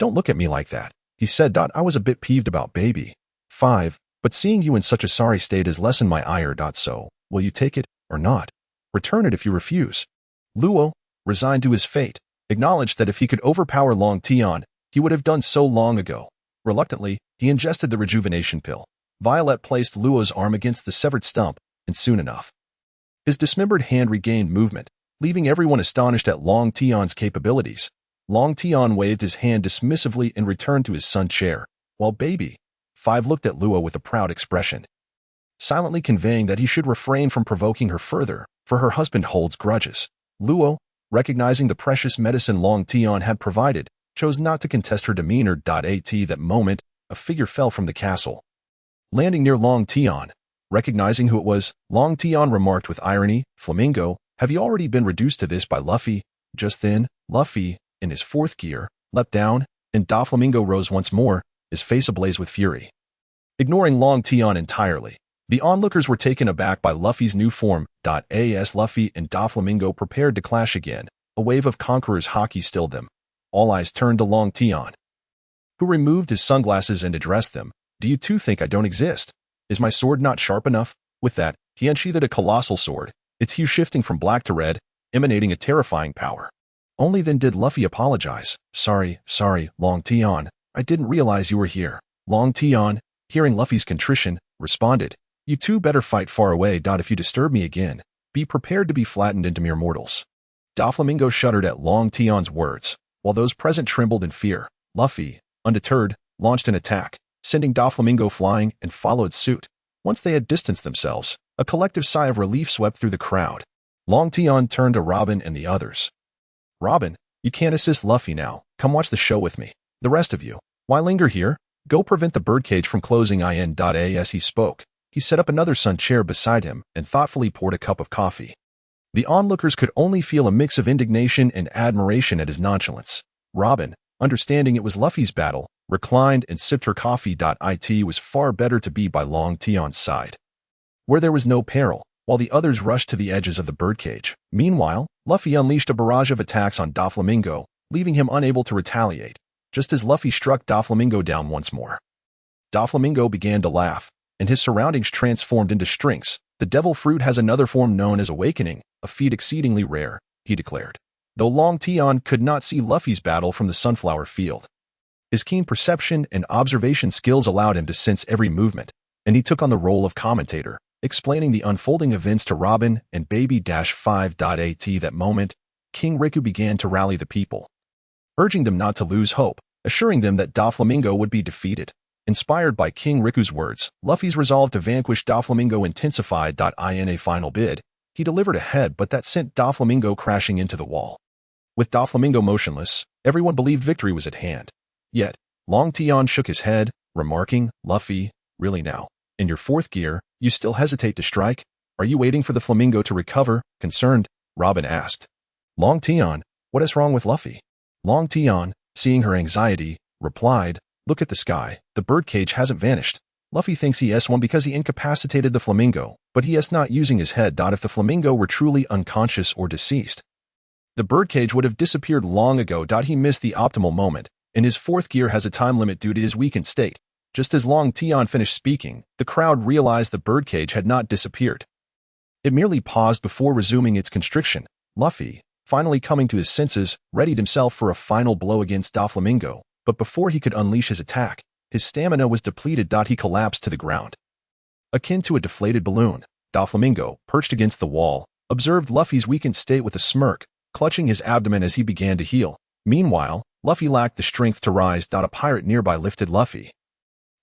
Don't look at me like that, he said. I was a bit peeved about Baby 5, but seeing you in such a sorry state has lessened my ire. So, will you take it, or not? Return it if you refuse. Luo, resigned to his fate, acknowledged that if he could overpower Long Tian, he would have done so long ago. Reluctantly, he ingested the rejuvenation pill. Violet placed Luo's arm against the severed stump, and soon enough, his dismembered hand regained movement, leaving everyone astonished at Long Tian's capabilities. Long Tian waved his hand dismissively and returned to his sun chair, while Baby 5 looked at Luo with a proud expression, silently conveying that he should refrain from provoking her further, for her husband holds grudges. Luo, recognizing the precious medicine Long Tian had provided, chose not to contest her demeanor. At that moment, a figure fell from the castle, landing near Long Tian. Recognizing who it was, Long Tian remarked with irony, Flamingo, have you already been reduced to this by Luffy? Just then, Luffy, in his 4th gear, leapt down, and Doflamingo rose once more, his face ablaze with fury. Ignoring Long Tian entirely, the onlookers were taken aback by Luffy's new form. As Luffy and Doflamingo prepared to clash again, a wave of Conqueror's haki stilled them. All eyes turned to Long Tian, who removed his sunglasses and addressed them. Do you two think I don't exist? Is my sword not sharp enough? With that, he unsheathed a colossal sword, its hue shifting from black to red, emanating a terrifying power. Only then did Luffy apologize. Sorry, Long Tian, I didn't realize you were here. Long Tian, hearing Luffy's contrition, responded, you two better fight far away. If you disturb me again, be prepared to be flattened into mere mortals. Doflamingo shuddered at Long Tian's words, while those present trembled in fear. Luffy, undeterred, launched an attack, sending Doflamingo flying, and followed suit. Once they had distanced themselves, a collective sigh of relief swept through the crowd. Long Tian turned to Robin and the others. Robin, you can't assist Luffy now. Come watch the show with me. The rest of you, why linger here? Go prevent the birdcage from closing. As he spoke, he set up another sun chair beside him and thoughtfully poured a cup of coffee. The onlookers could only feel a mix of indignation and admiration at his nonchalance. Robin, understanding it was Luffy's battle, reclined and sipped her coffee. It was far better to be by Long Tian's side, where there was no peril, while the others rushed to the edges of the birdcage. Meanwhile, Luffy unleashed a barrage of attacks on Doflamingo, leaving him unable to retaliate. Just as Luffy struck Doflamingo down once more, Doflamingo began to laugh, and his surroundings transformed into strengths. The devil fruit has another form known as awakening, a feat exceedingly rare, he declared. Though Long Tian could not see Luffy's battle from the sunflower field, his keen perception and observation skills allowed him to sense every movement, and he took on the role of commentator, explaining the unfolding events to Robin and Baby-5. At that moment, King Riku began to rally the people, urging them not to lose hope, assuring them that Doflamingo would be defeated. Inspired by King Riku's words, Luffy's resolve to vanquish Doflamingo intensified. In a final bid, he delivered a head, but that sent Doflamingo crashing into the wall. With Doflamingo motionless, everyone believed victory was at hand. Yet, Long Tian shook his head, remarking, Luffy, really now? In your fourth gear, you still hesitate to strike? Are you waiting for the flamingo to recover? Concerned, Robin asked. Long Tian, what is wrong with Luffy? Long Tian, seeing her anxiety, replied, look at the sky, the birdcage hasn't vanished. Luffy thinks he S1 because he incapacitated the flamingo, but he is not using his head. If the flamingo were truly unconscious or deceased, the birdcage would have disappeared long ago. He missed the optimal moment, and his fourth gear has a time limit due to his weakened state. Just as Long Tian finished speaking, the crowd realized the birdcage had not disappeared. It merely paused before resuming its constriction. Luffy, finally coming to his senses, readied himself for a final blow against Doflamingo, but before he could unleash his attack, his stamina was depleted. He collapsed to the ground. Akin to a deflated balloon, Doflamingo, perched against the wall, observed Luffy's weakened state with a smirk, clutching his abdomen as he began to heal. Meanwhile, Luffy lacked the strength to rise. A pirate nearby lifted Luffy,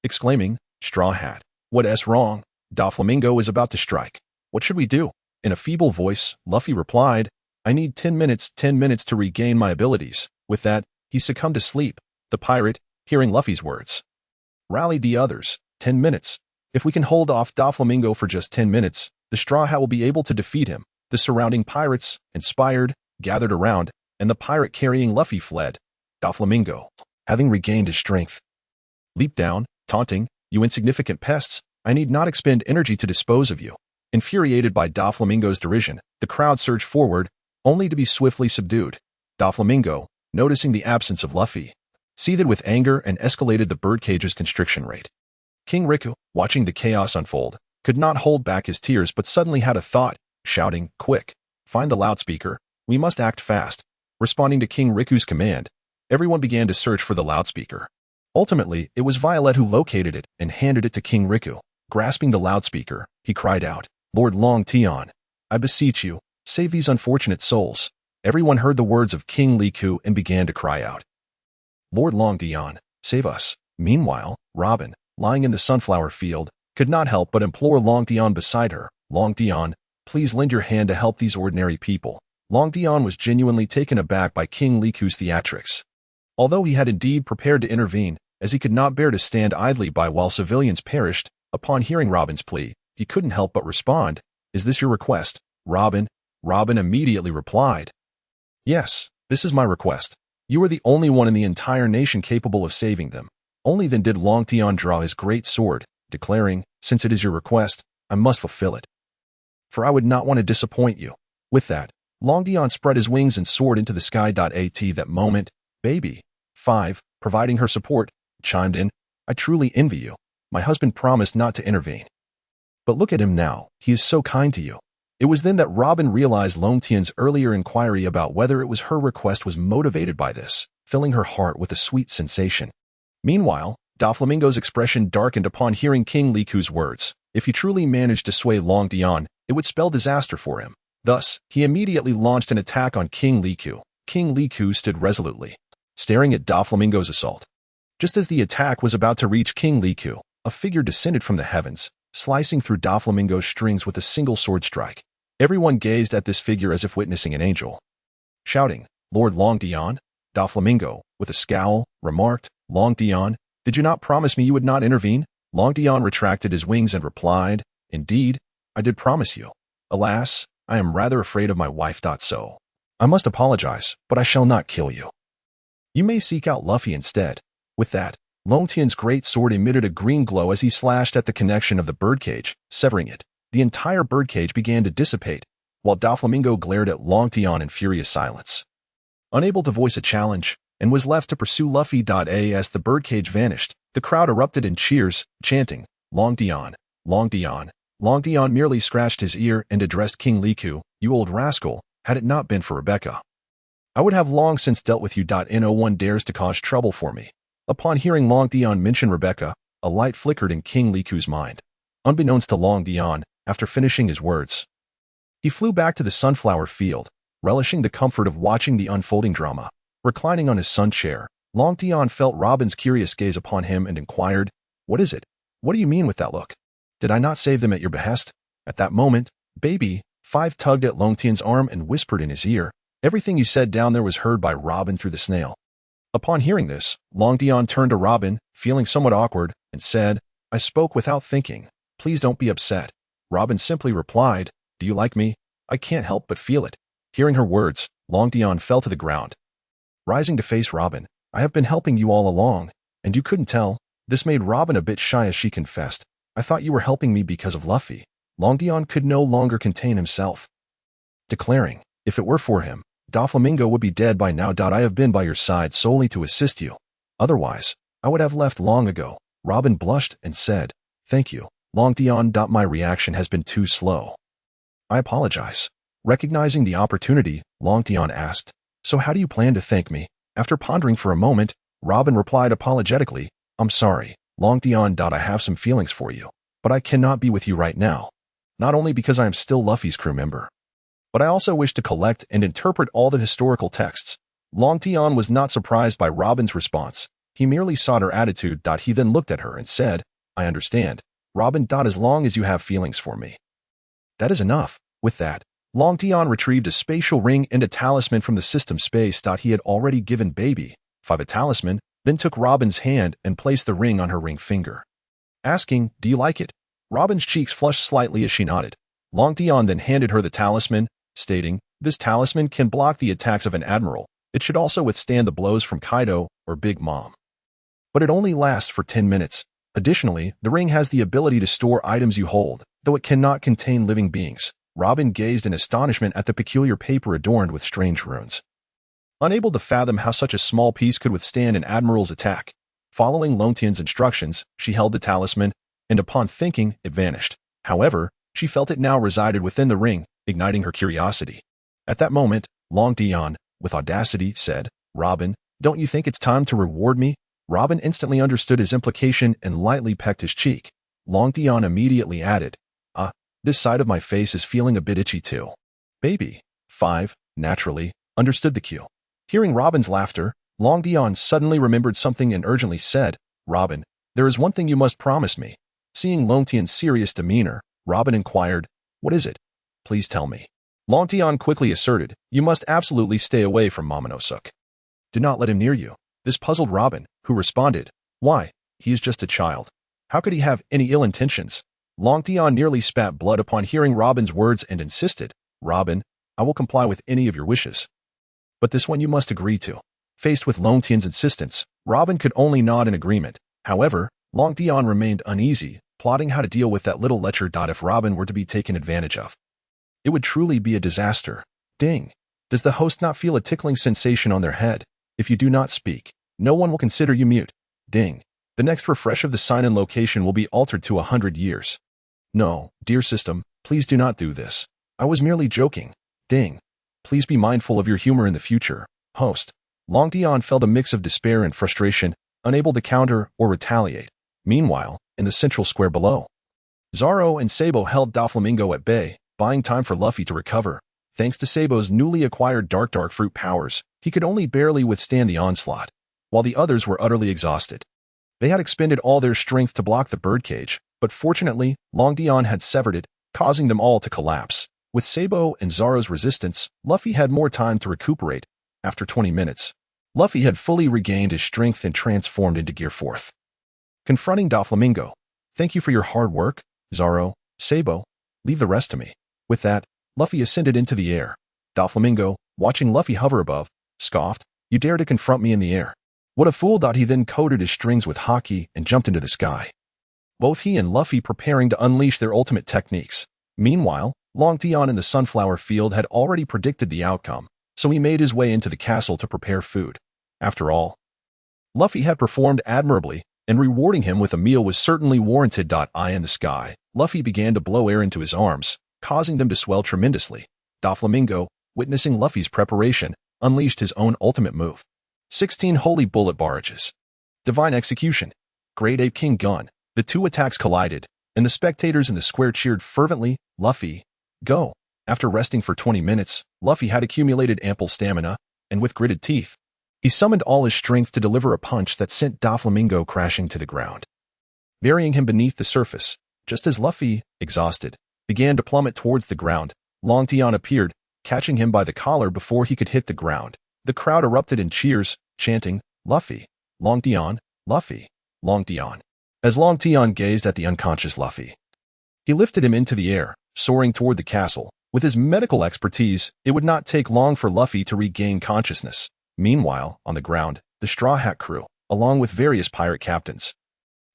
exclaiming, Straw Hat, what's wrong? Doflamingo is about to strike. What should we do? In a feeble voice, Luffy replied, I need 10 minutes to regain my abilities. With that, he succumbed to sleep. The pirate, hearing Luffy's words, rallied the others. 10 minutes. If we can hold off Doflamingo for just 10 minutes, the Straw Hat will be able to defeat him. The surrounding pirates, inspired, gathered around, and the pirate carrying Luffy fled. Doflamingo, having regained his strength, leaped down, taunting, you insignificant pests, I need not expend energy to dispose of you. Infuriated by Doflamingo's derision, the crowd surged forward, only to be swiftly subdued. Doflamingo, noticing the absence of Luffy, seethed with anger and escalated the birdcage's constriction rate. King Riku, watching the chaos unfold, could not hold back his tears but suddenly had a thought, shouting, quick, find the loudspeaker, we must act fast. Responding to King Riku's command, everyone began to search for the loudspeaker. Ultimately, it was Violet who located it and handed it to King Riku. Grasping the loudspeaker, he cried out, Lord Long Tian, I beseech you, save these unfortunate souls. Everyone heard the words of King Riku and began to cry out, Lord Long Tian, save us. Meanwhile, Robin, lying in the sunflower field, could not help but implore Long Tian beside her, Long Tian, please lend your hand to help these ordinary people. Long Tian was genuinely taken aback by King Riku's theatrics. Although he had indeed prepared to intervene, as he could not bear to stand idly by while civilians perished, upon hearing Robin's plea, he couldn't help but respond, is this your request, Robin? Robin immediately replied, yes, this is my request. You are the only one in the entire nation capable of saving them. Only then did Long Tian draw his great sword, declaring, since it is your request, I must fulfill it. For I would not want to disappoint you. With that, Long Tian spread his wings and soared into the sky. At that moment, Baby, 5, providing her support, chimed in, I truly envy you. My husband promised not to intervene. But look at him now, he is so kind to you. It was then that Robin realized Long Tian's earlier inquiry about whether it was her request was motivated by this, filling her heart with a sweet sensation. Meanwhile, Doflamingo's expression darkened upon hearing King Riku's words. If he truly managed to sway Long Tian, it would spell disaster for him. Thus, he immediately launched an attack on King Riku. King Riku stood resolutely, staring at Doflamingo's assault. Just as the attack was about to reach King Riku, a figure descended from the heavens, slicing through Doflamingo's strings with a single sword strike. Everyone gazed at this figure as if witnessing an angel. Shouting, Lord Long Tian, Doflamingo, with a scowl, remarked, Long Tian, did you not promise me you would not intervene? Long Tian retracted his wings and replied, indeed, I did promise you. Alas, I am rather afraid of my wife. So I must apologize, but I shall not kill you. You may seek out Luffy instead. With that, Long Tian's great sword emitted a green glow as he slashed at the connection of the birdcage, severing it. The entire birdcage began to dissipate, while Doflamingo glared at Long Tian in furious silence. Unable to voice a challenge, and was left to pursue Luffy. As the birdcage vanished, the crowd erupted in cheers, chanting, Long Tian, Long Tian. Long Tian merely scratched his ear and addressed King Riku, you old rascal, had it not been for Rebecca, I would have long since dealt with you. No one dares to cause trouble for me. Upon hearing Long Tian mention Rebecca, a light flickered in King Riku's mind. Unbeknownst to Long Tian, after finishing his words, he flew back to the sunflower field, relishing the comfort of watching the unfolding drama. Reclining on his sun chair, Long Tian felt Robin's curious gaze upon him and inquired, what is it? What do you mean with that look? Did I not save them at your behest? At that moment, Baby, 5 tugged at Long Tian's arm and whispered in his ear, everything you said down there was heard by Robin through the snail. Upon hearing this, Long Tian turned to Robin, feeling somewhat awkward, and said, I spoke without thinking. Please don't be upset. Robin simply replied, Do you like me? I can't help but feel it. Hearing her words, Long Tian fell to the ground. Rising to face Robin, I have been helping you all along, and you couldn't tell. This made Robin a bit shy as she confessed. I thought you were helping me because of Luffy. Long Tian could no longer contain himself, declaring, If it were for him, Doflamingo would be dead by now. I have been by your side solely to assist you. Otherwise, I would have left long ago. Robin blushed and said, Thank you, Long Tian. My reaction has been too slow. I apologize. Recognizing the opportunity, Long Tian asked, So how do you plan to thank me? After pondering for a moment, Robin replied apologetically, I'm sorry, Long Tian. I have some feelings for you, but I cannot be with you right now. Not only because I am still Luffy's crew member, but I also wish to collect and interpret all the historical texts. Long Tian was not surprised by Robin's response. He merely sought her attitude. He then looked at her and said, I understand, Robin. As long as you have feelings for me, that is enough. With that, Long Tian retrieved a spatial ring and a talisman from the system space. He had already given Baby 5 a talisman, then took Robin's hand and placed the ring on her ring finger, asking, Do you like it? Robin's cheeks flushed slightly as she nodded. Long Tian then handed her the talisman, stating, This talisman can block the attacks of an admiral. It should also withstand the blows from Kaido or Big Mom, but it only lasts for 10 minutes. Additionally, the ring has the ability to store items you hold, though it cannot contain living beings. Robin gazed in astonishment at the peculiar paper adorned with strange runes, unable to fathom how such a small piece could withstand an admiral's attack. Following Long Tian's instructions, she held the talisman, and upon thinking, it vanished. However, she felt it now resided within the ring, igniting her curiosity. At that moment, Long Tian, with audacity, said, Robin, don't you think it's time to reward me? Robin instantly understood his implication and lightly pecked his cheek. Long Tian immediately added, This side of my face is feeling a bit itchy too. Baby 5, naturally, understood the cue. Hearing Robin's laughter, Long Tian suddenly remembered something and urgently said, Robin, there is one thing you must promise me. Seeing Long Tian's serious demeanor, Robin inquired, What is it? Please tell me. Long Tian quickly asserted, You must absolutely stay away from Momonosuke. Do not let him near you. This puzzled Robin, who responded, Why? He is just a child. How could he have any ill intentions? Long Tian nearly spat blood upon hearing Robin's words and insisted, Robin, I will comply with any of your wishes, but this one you must agree to. Faced with Long Tian's insistence, Robin could only nod in agreement. However, Long Tian remained uneasy, plotting how to deal with that little lecher. If Robin were to be taken advantage of, it would truly be a disaster. Ding! Does the host not feel a tickling sensation on their head? If you do not speak, no one will consider you mute. Ding! The next refresh of the sign-in location will be altered to 100 years. No, dear system, please do not do this. I was merely joking. Ding! Please be mindful of your humor in the future. Host. Long Tian felt a mix of despair and frustration, unable to counter or retaliate. Meanwhile, in the central square below, Zoro and Sabo held Doflamingo at bay, buying time for Luffy to recover. Thanks to Sabo's newly acquired dark fruit powers, he could only barely withstand the onslaught, while the others were utterly exhausted. They had expended all their strength to block the birdcage, but fortunately, Long Tian had severed it, causing them all to collapse. With Sabo and Zoro's resistance, Luffy had more time to recuperate. After 20 minutes, Luffy had fully regained his strength and transformed into Gear 4th. Confronting Doflamingo. Thank you for your hard work, Zoro, Sabo. Leave the rest to me. With that, Luffy ascended into the air. Doflamingo, watching Luffy hover above, scoffed, You dare to confront me in the air? What a fool! He then coated his strings with haki and jumped into the sky. Both he and Luffy preparing to unleash their ultimate techniques. Meanwhile, Long Tian in the sunflower field had already predicted the outcome, so he made his way into the castle to prepare food. After all, Luffy had performed admirably, and rewarding him with a meal was certainly warranted. Eye in the sky, Luffy began to blow air into his arms, causing them to swell tremendously. Doflamingo, witnessing Luffy's preparation, unleashed his own ultimate move. 16 Holy Bullet Barrages. Divine Execution. Great Ape King Gun. The two attacks collided, and the spectators in the square cheered fervently, Luffy, go! After resting for 20 minutes, Luffy had accumulated ample stamina, and with gritted teeth, he summoned all his strength to deliver a punch that sent Doflamingo crashing to the ground, burying him beneath the surface. Just as Luffy, exhausted, began to plummet towards the ground, Long Tian appeared, catching him by the collar before he could hit the ground. The crowd erupted in cheers, chanting, Luffy, Long Tian, Luffy, Long Tian. As Long Tian gazed at the unconscious Luffy, He lifted him into the air, soaring toward the castle. With his medical expertise, it would not take long for Luffy to regain consciousness. Meanwhile, on the ground, the Straw Hat crew, along with various pirate captains,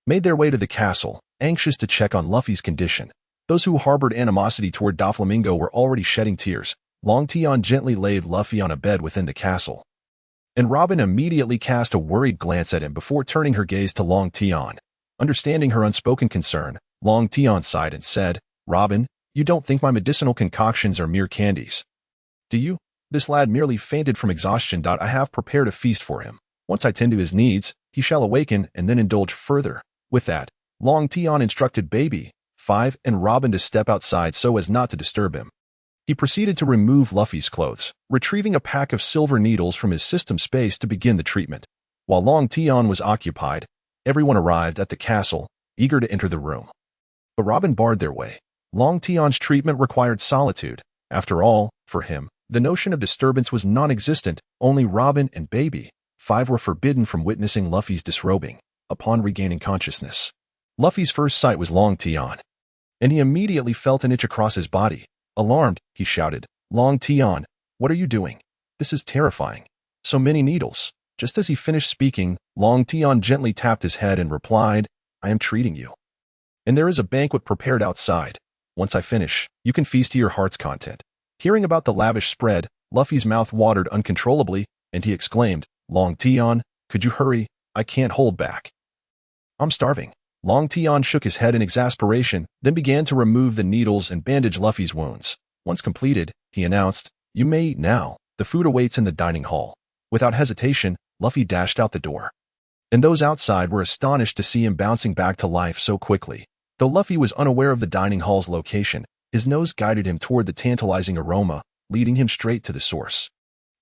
made their way to the castle, anxious to check on Luffy's condition. Those who harbored animosity toward Doflamingo were already shedding tears. Long Tian gently laid Luffy on a bed within the castle, and Robin immediately cast a worried glance at him before turning her gaze to Long Tian. Understanding her unspoken concern, Long Tian sighed and said, "Robin, you don't think my medicinal concoctions are mere candies, do you? This lad merely fainted from exhaustion. I have prepared a feast for him. Once I tend to his needs, he shall awaken and then indulge further." With that, Long Tian instructed Baby, 5, and Robin to step outside so as not to disturb him. He proceeded to remove Luffy's clothes, retrieving a pack of silver needles from his system space to begin the treatment. While Long Tian was occupied, everyone arrived at the castle, eager to enter the room. But Robin barred their way. Long Tian's treatment required solitude. After all, for him, the notion of disturbance was non-existent. Only Robin and Baby, 5 were forbidden from witnessing Luffy's disrobing. Upon regaining consciousness, Luffy's first sight was Long Tian, and he immediately felt an itch across his body. Alarmed, he shouted, "Long Tian, what are you doing? This is terrifying. So many needles." Just as he finished speaking, Long Tian gently tapped his head and replied, "I am treating you. And there is a banquet prepared outside. Once I finish, you can feast to your heart's content." Hearing about the lavish spread, Luffy's mouth watered uncontrollably, and he exclaimed, "Long Tian, could you hurry? I can't hold back. I'm starving." Long Tian shook his head in exasperation, then began to remove the needles and bandage Luffy's wounds. Once completed, he announced, "You may eat now. The food awaits in the dining hall." Without hesitation, Luffy dashed out the door, and those outside were astonished to see him bouncing back to life so quickly. Though Luffy was unaware of the dining hall's location, his nose guided him toward the tantalizing aroma, leading him straight to the source.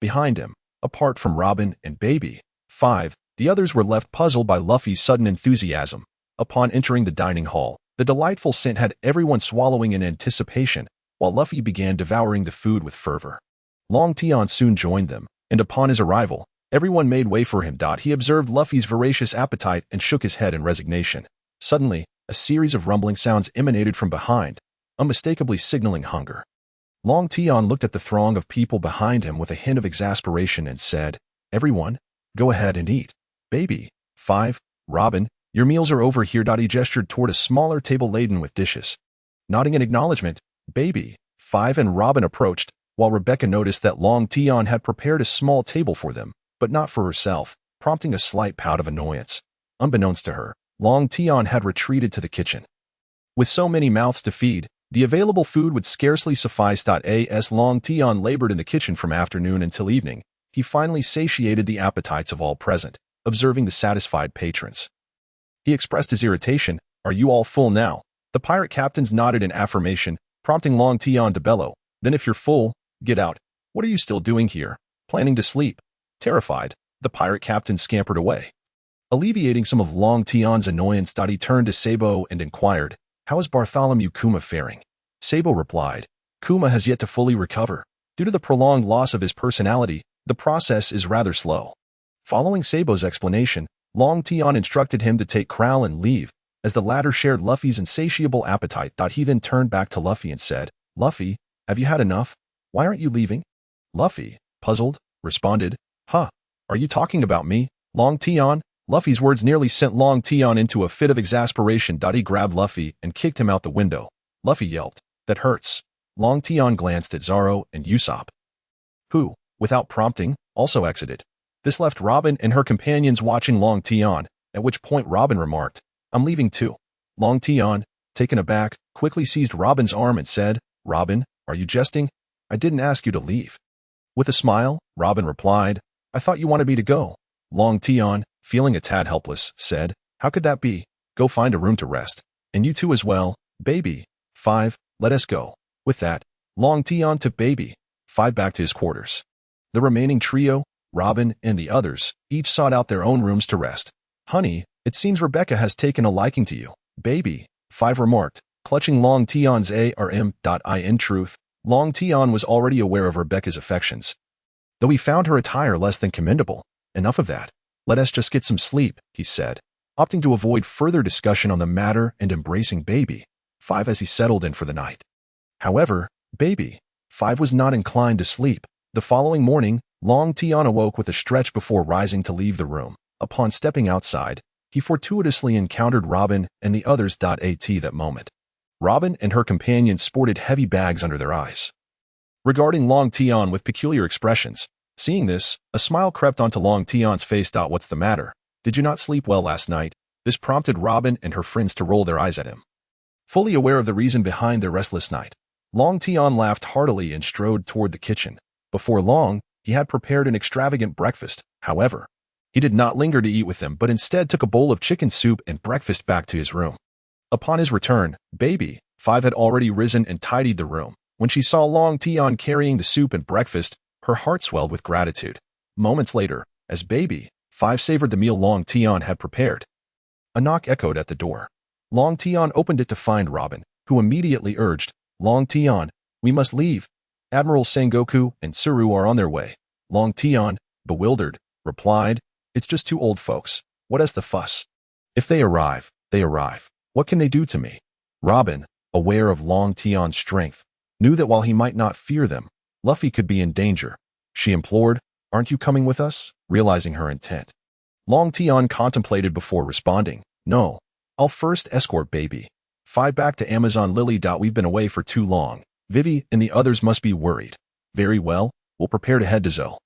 Behind him, apart from Robin and Baby, 5, the others were left puzzled by Luffy's sudden enthusiasm. Upon entering the dining hall, the delightful scent had everyone swallowing in anticipation, while Luffy began devouring the food with fervor. Long Tian soon joined them, and upon his arrival, everyone made way for him. He observed Luffy's voracious appetite and shook his head in resignation. Suddenly, a series of rumbling sounds emanated from behind, unmistakably signaling hunger. Long Tian looked at the throng of people behind him with a hint of exasperation and said, "Everyone, go ahead and eat. Baby, 5, Robin, your meals are over here." He gestured toward a smaller table laden with dishes. Nodding in acknowledgement, Baby, 5, and Robin approached, while Rebecca noticed that Long Tian had prepared a small table for them, but not for herself, prompting a slight pout of annoyance. Unbeknownst to her, Long Tian had retreated to the kitchen. With so many mouths to feed, the available food would scarcely suffice. As Long Tian labored in the kitchen from afternoon until evening, he finally satiated the appetites of all present, observing the satisfied patrons. He expressed his irritation, "Are you all full now?" The pirate captains nodded in affirmation, prompting Long Tian to bellow, "Then if you're full, get out. What are you still doing here? Planning to sleep?" Terrified, the pirate captain scampered away. Alleviating some of Long Tian's annoyance, he turned to Sabo and inquired, "How is Bartholomew Kuma faring?" Sabo replied, "Kuma has yet to fully recover. Due to the prolonged loss of his personality, the process is rather slow." Following Sabo's explanation, Long Tian instructed him to take Crowl and leave, as the latter shared Luffy's insatiable appetite. He then turned back to Luffy and said, "Luffy, have you had enough? Why aren't you leaving?" Luffy, puzzled, responded, "Huh, are you talking about me, Long Tian?" Luffy's words nearly sent Long Tian into a fit of exasperation. He grabbed Luffy and kicked him out the window. Luffy yelped, "That hurts." Long Tian glanced at Zoro and Usopp, who, without prompting, also exited. This left Robin and her companions watching Long Tian, at which point Robin remarked, "I'm leaving too." Long Tian, taken aback, quickly seized Robin's arm and said, "Robin, are you jesting? I didn't ask you to leave." With a smile, Robin replied, "I thought you wanted me to go." Long Tian, feeling a tad helpless, said, "How could that be? Go find a room to rest. And you too as well, Baby, 5, let us go." With that, Long Tian took Baby, 5 back to his quarters. The remaining trio, Robin and the others, each sought out their own rooms to rest. "Honey, it seems Rebecca has taken a liking to you," Baby, 5 remarked, clutching Long Tian's arm. In truth, Long Tian was already aware of Rebecca's affections, though he found her attire less than commendable. "Enough of that. Let us just get some sleep," he said, opting to avoid further discussion on the matter and embracing Baby, 5 as he settled in for the night. However, Baby 5 was not inclined to sleep. The following morning, Long Tian awoke with a stretch before rising to leave the room. Upon stepping outside, he fortuitously encountered Robin and the others. At that moment, Robin and her companion sported heavy bags under their eyes, regarding Long Tian with peculiar expressions. Seeing this, a smile crept onto Long Tian's face. What's the matter? Did you not sleep well last night? This prompted Robin and her friends to roll their eyes at him. Fully aware of the reason behind their restless night, Long Tian laughed heartily and strode toward the kitchen. Before long, he had prepared an extravagant breakfast. However, he did not linger to eat with them, but instead took a bowl of chicken soup and breakfast back to his room. Upon his return, Baby 5 had already risen and tidied the room. When she saw Long Tian carrying the soup and breakfast, her heart swelled with gratitude. Moments later, as Baby 5 savored the meal Long Tian had prepared, a knock echoed at the door. Long Tian opened it to find Robin, who immediately urged, "Long Tian, we must leave. Admiral Sengoku and Tsuru are on their way." Long Tian, bewildered, replied, "It's just two old folks. What is the fuss? If they arrive, they arrive. What can they do to me?" Robin, aware of Long Tian's strength, knew that while he might not fear them, Luffy could be in danger. She implored, "Aren't you coming with us?" Realizing her intent, Long Tian contemplated before responding, "No, I'll first escort Baby 5 back to Amazon Lily. We've been away for too long. Vivi and the others must be worried." "Very well, we'll prepare to head to Zou.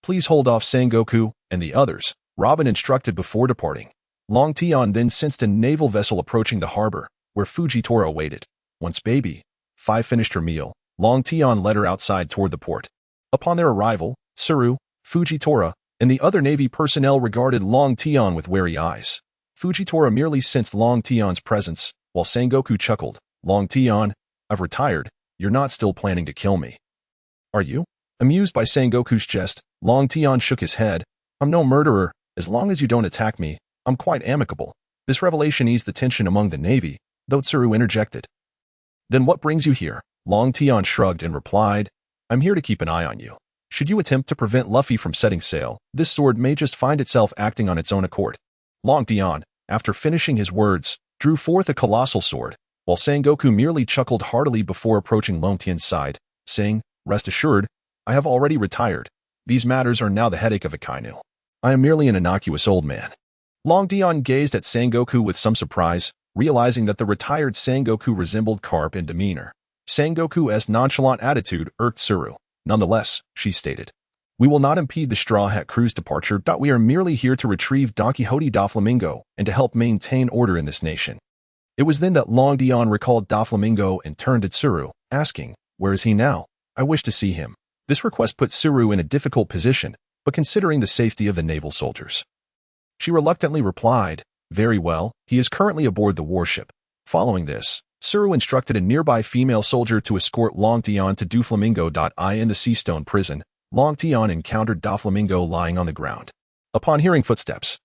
Please hold off Sengoku and the others," Robin instructed before departing. Long Tian then sensed a naval vessel approaching the harbor, where Fujitora waited. Once Baby 5 finished her meal, Long Tian led her outside toward the port. Upon their arrival, Tsuru, Fujitora, and the other Navy personnel regarded Long Tian with wary eyes. Fujitora merely sensed Long Tian's presence, while Sengoku chuckled. "Long Tian, I've retired. You're not still planning to kill me, are you?" Amused by Sengoku's jest, Long Tian shook his head. "I'm no murderer. As long as you don't attack me, I'm quite amicable." This revelation eased the tension among the Navy, though Tsuru interjected, "Then what brings you here?" Long Tian shrugged and replied, "I'm here to keep an eye on you. Should you attempt to prevent Luffy from setting sail, this sword may just find itself acting on its own accord." Long Tian, after finishing his words, drew forth a colossal sword, while Sengoku merely chuckled heartily before approaching Long Tian's side, saying, "Rest assured, I have already retired. These matters are now the headache of a kainu. I am merely an innocuous old man." Long Tian gazed at Sengoku with some surprise, realizing that the retired Sengoku resembled Carp in demeanor. Sengoku's nonchalant attitude irked Tsuru. Nonetheless, she stated, "We will not impede the Straw Hat crew's departure. We are merely here to retrieve Don Quixote Doflamingo and to help maintain order in this nation." It was then that Long Tian recalled Doflamingo and turned to Tsuru, asking, "Where is he now? I wish to see him." This request put Tsuru in a difficult position, but considering the safety of the naval soldiers, she reluctantly replied, "Very well, he is currently aboard the warship." Following this, Tsuru instructed a nearby female soldier to escort Long Tian to Doflamingo. In the Seastone prison, Long Tian encountered Doflamingo lying on the ground. Upon hearing footsteps,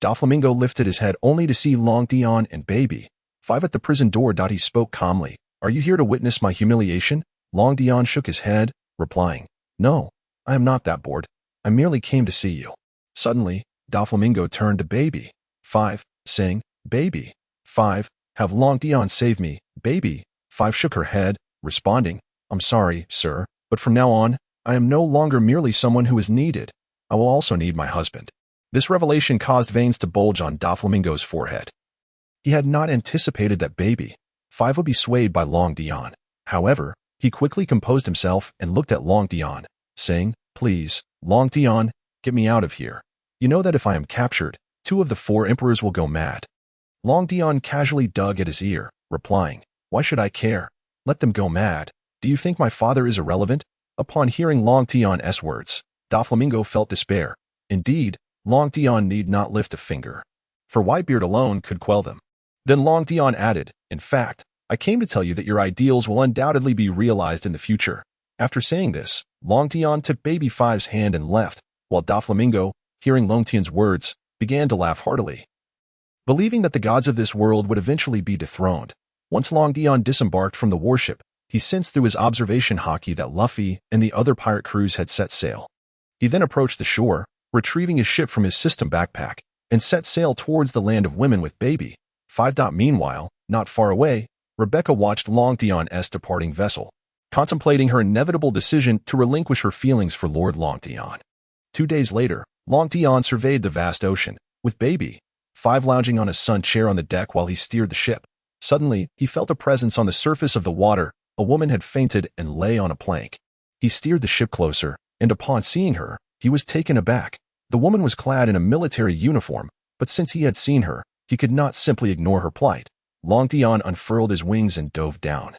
Doflamingo lifted his head only to see Long Tian and Baby 5 at the prison door. He spoke calmly, "Are you here to witness my humiliation?" Long Tian shook his head, replying, "No, I am not that bored. I merely came to see you." Suddenly, Doflamingo turned to Baby 5, saying, "Baby 5, have Long Tian saved me." Baby 5 shook her head, responding, "I'm sorry, sir, but from now on, I am no longer merely someone who is needed. I will also need my husband." This revelation caused veins to bulge on Doflamingo's forehead. He had not anticipated that Baby 5 would be swayed by Long Tian. However, he quickly composed himself and looked at Long Tian, saying, "Please, Long Tian, get me out of here. You know that if I am captured, 2 of the 4 emperors will go mad." Long Tian casually dug at his ear, replying, "Why should I care? Let them go mad. Do you think my father is irrelevant?" Upon hearing Long Tian's words, Doflamingo felt despair. Indeed, Long Tian need not lift a finger, for Whitebeard alone could quell them. Then Long Tian added, "In fact, I came to tell you that your ideals will undoubtedly be realized in the future." After saying this, Long Tian took Baby 5's hand and left, while Doflamingo, hearing Long Tian's words, began to laugh heartily. Believing that the gods of this world would eventually be dethroned, once Long Tian disembarked from the warship, he sensed through his observation haki that Luffy and the other pirate crews had set sail. He then approached the shore, retrieving his ship from his system backpack, and set sail towards the land of women with Baby 5. Meanwhile, not far away, Rebecca watched Long Tian's departing vessel, contemplating her inevitable decision to relinquish her feelings for Lord Long Tian. 2 days later, Long Tian surveyed the vast ocean, with Baby 5 lounging on a sun chair on the deck while he steered the ship. Suddenly, he felt a presence on the surface of the water. A woman had fainted and lay on a plank. He steered the ship closer, and upon seeing her, he was taken aback. The woman was clad in a military uniform, but since he had seen her, he could not simply ignore her plight. Long Tian unfurled his wings and dove down,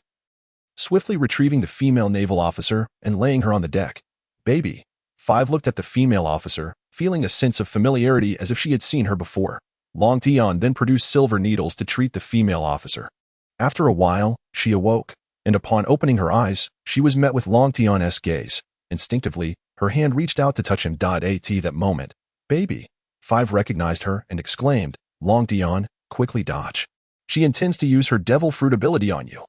swiftly retrieving the female naval officer and laying her on the deck. Baby 5 looked at the female officer, feeling a sense of familiarity as if she had seen her before. Long Tian then produced silver needles to treat the female officer. After a while, she awoke, and upon opening her eyes, she was met with Long Tian's gaze. Instinctively, her hand reached out to touch him. At that moment, Baby 5 recognized her and exclaimed, "Long Tian, quickly dodge. She intends to use her devil fruit ability on you."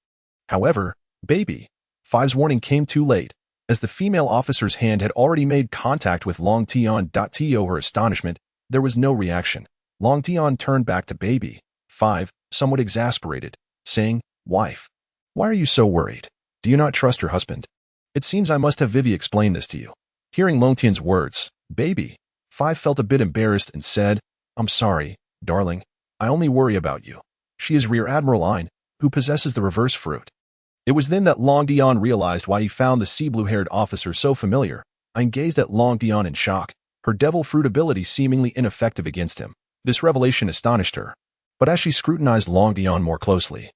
However, Baby 5's warning came too late, as the female officer's hand had already made contact with Long Tian. To her astonishment, there was no reaction. Long Tian turned back to Baby 5, somewhat exasperated, saying, "Wife, why are you so worried? Do you not trust your husband? It seems I must have Vivi explain this to you." Hearing Long Tian's words, Baby 5 felt a bit embarrassed and said, "I'm sorry, darling. I only worry about you. She is Rear Admiral Ein, who possesses the reverse fruit." It was then that Long Tian realized why he found the sea blue-haired officer so familiar. Ein gazed at Long Tian in shock, her devil fruit ability seemingly ineffective against him. This revelation astonished her. But as she scrutinized Long Tian more closely,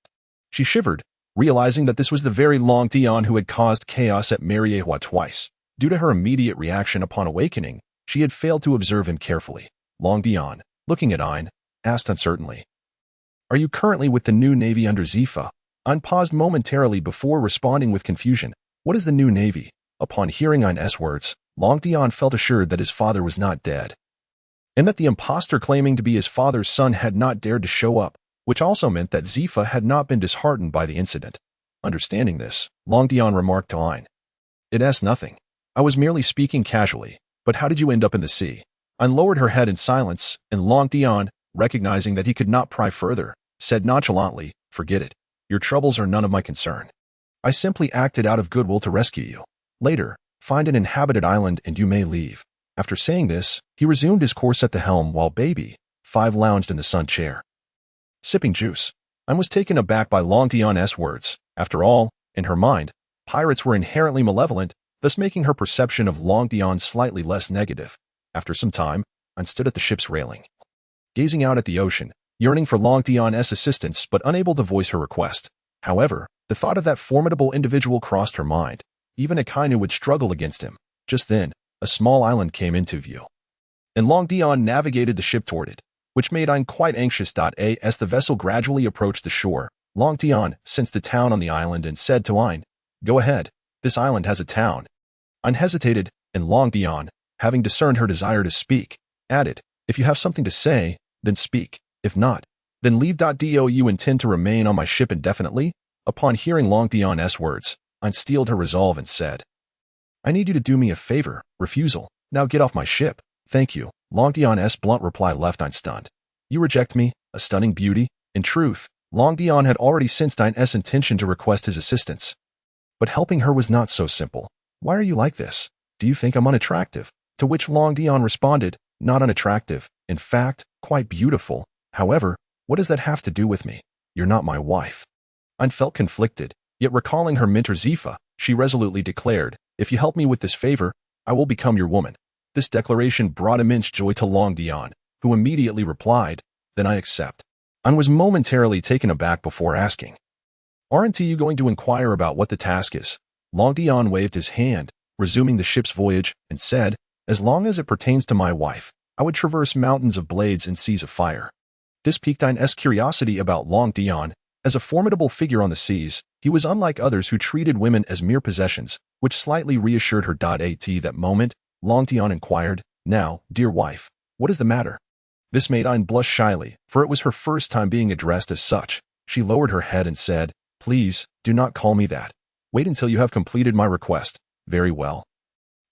she shivered, realizing that this was the very Long Tian who had caused chaos at Mariehua twice. Due to her immediate reaction upon awakening, she had failed to observe him carefully. Long Tian, looking at Ein, asked uncertainly, "Are you currently with the new navy under Zifa?" Ein paused momentarily before responding with confusion. "What is the new navy?" Upon hearing Ein's words, Long Tian felt assured that his father was not dead, and that the impostor claiming to be his father's son had not dared to show up, which also meant that Zifa had not been disheartened by the incident. Understanding this, Long Tian remarked to Ein, "It's nothing. I was merely speaking casually, but how did you end up in the sea?" Ein lowered her head in silence, and Long Tian, recognizing that he could not pry further, said nonchalantly, "Forget it. Your troubles are none of my concern. I simply acted out of goodwill to rescue you. Later, find an inhabited island and you may leave." After saying this, he resumed his course at the helm while Baby 5 lounged in the sun chair, sipping juice. Ein was taken aback by Long Tian's words. After all, in her mind, pirates were inherently malevolent, thus making her perception of Long Tian slightly less negative. After some time, Ein stood at the ship's railing, gazing out at the ocean, yearning for Long Tian's assistance but unable to voice her request. However, the thought of that formidable individual crossed her mind. Even a Kainu would struggle against him. Just then, a small island came into view, and Long Tian navigated the ship toward it, which made Ein quite anxious. As the vessel gradually approached the shore, Long Tian sensed a town on the island and said to Ein, "Go ahead, this island has a town." Ein hesitated, and Long Tian, having discerned her desire to speak, added, "If you have something to say, then speak. If not, then leave. Do you intend to remain on my ship indefinitely?" Upon hearing Long Tian's words, Ein steeled her resolve and said, "I need you to do me a favor." Refusal. "Now get off my ship." "Thank you." Long Tian's blunt reply left Ein stunned. "You reject me, a stunning beauty?" In truth, Long Tian had already sensed Ein's intention to request his assistance. But helping her was not so simple. "Why are you like this? Do you think I'm unattractive?" To which Long Tian responded, "Not unattractive, in fact, quite beautiful. However, what does that have to do with me? You're not my wife." Ein felt conflicted, yet recalling her mentor Zifa, she resolutely declared, "If you help me with this favor, I will become your woman." This declaration brought immense joy to Long Tian, who immediately replied, "Then I accept." Ein was momentarily taken aback before asking, "Aren't you going to inquire about what the task is?" Long Tian waved his hand, resuming the ship's voyage, and said, "As long as it pertains to my wife, I would traverse mountains of blades and seas of fire." This piqued Ein's curiosity about Long Tian. As a formidable figure on the seas, he was unlike others who treated women as mere possessions, which slightly reassured her. At that moment, Long Tian inquired, "Now, dear wife, what is the matter?" This made Ein blush shyly, for it was her first time being addressed as such. She lowered her head and said, "Please, do not call me that. Wait until you have completed my request." "Very well."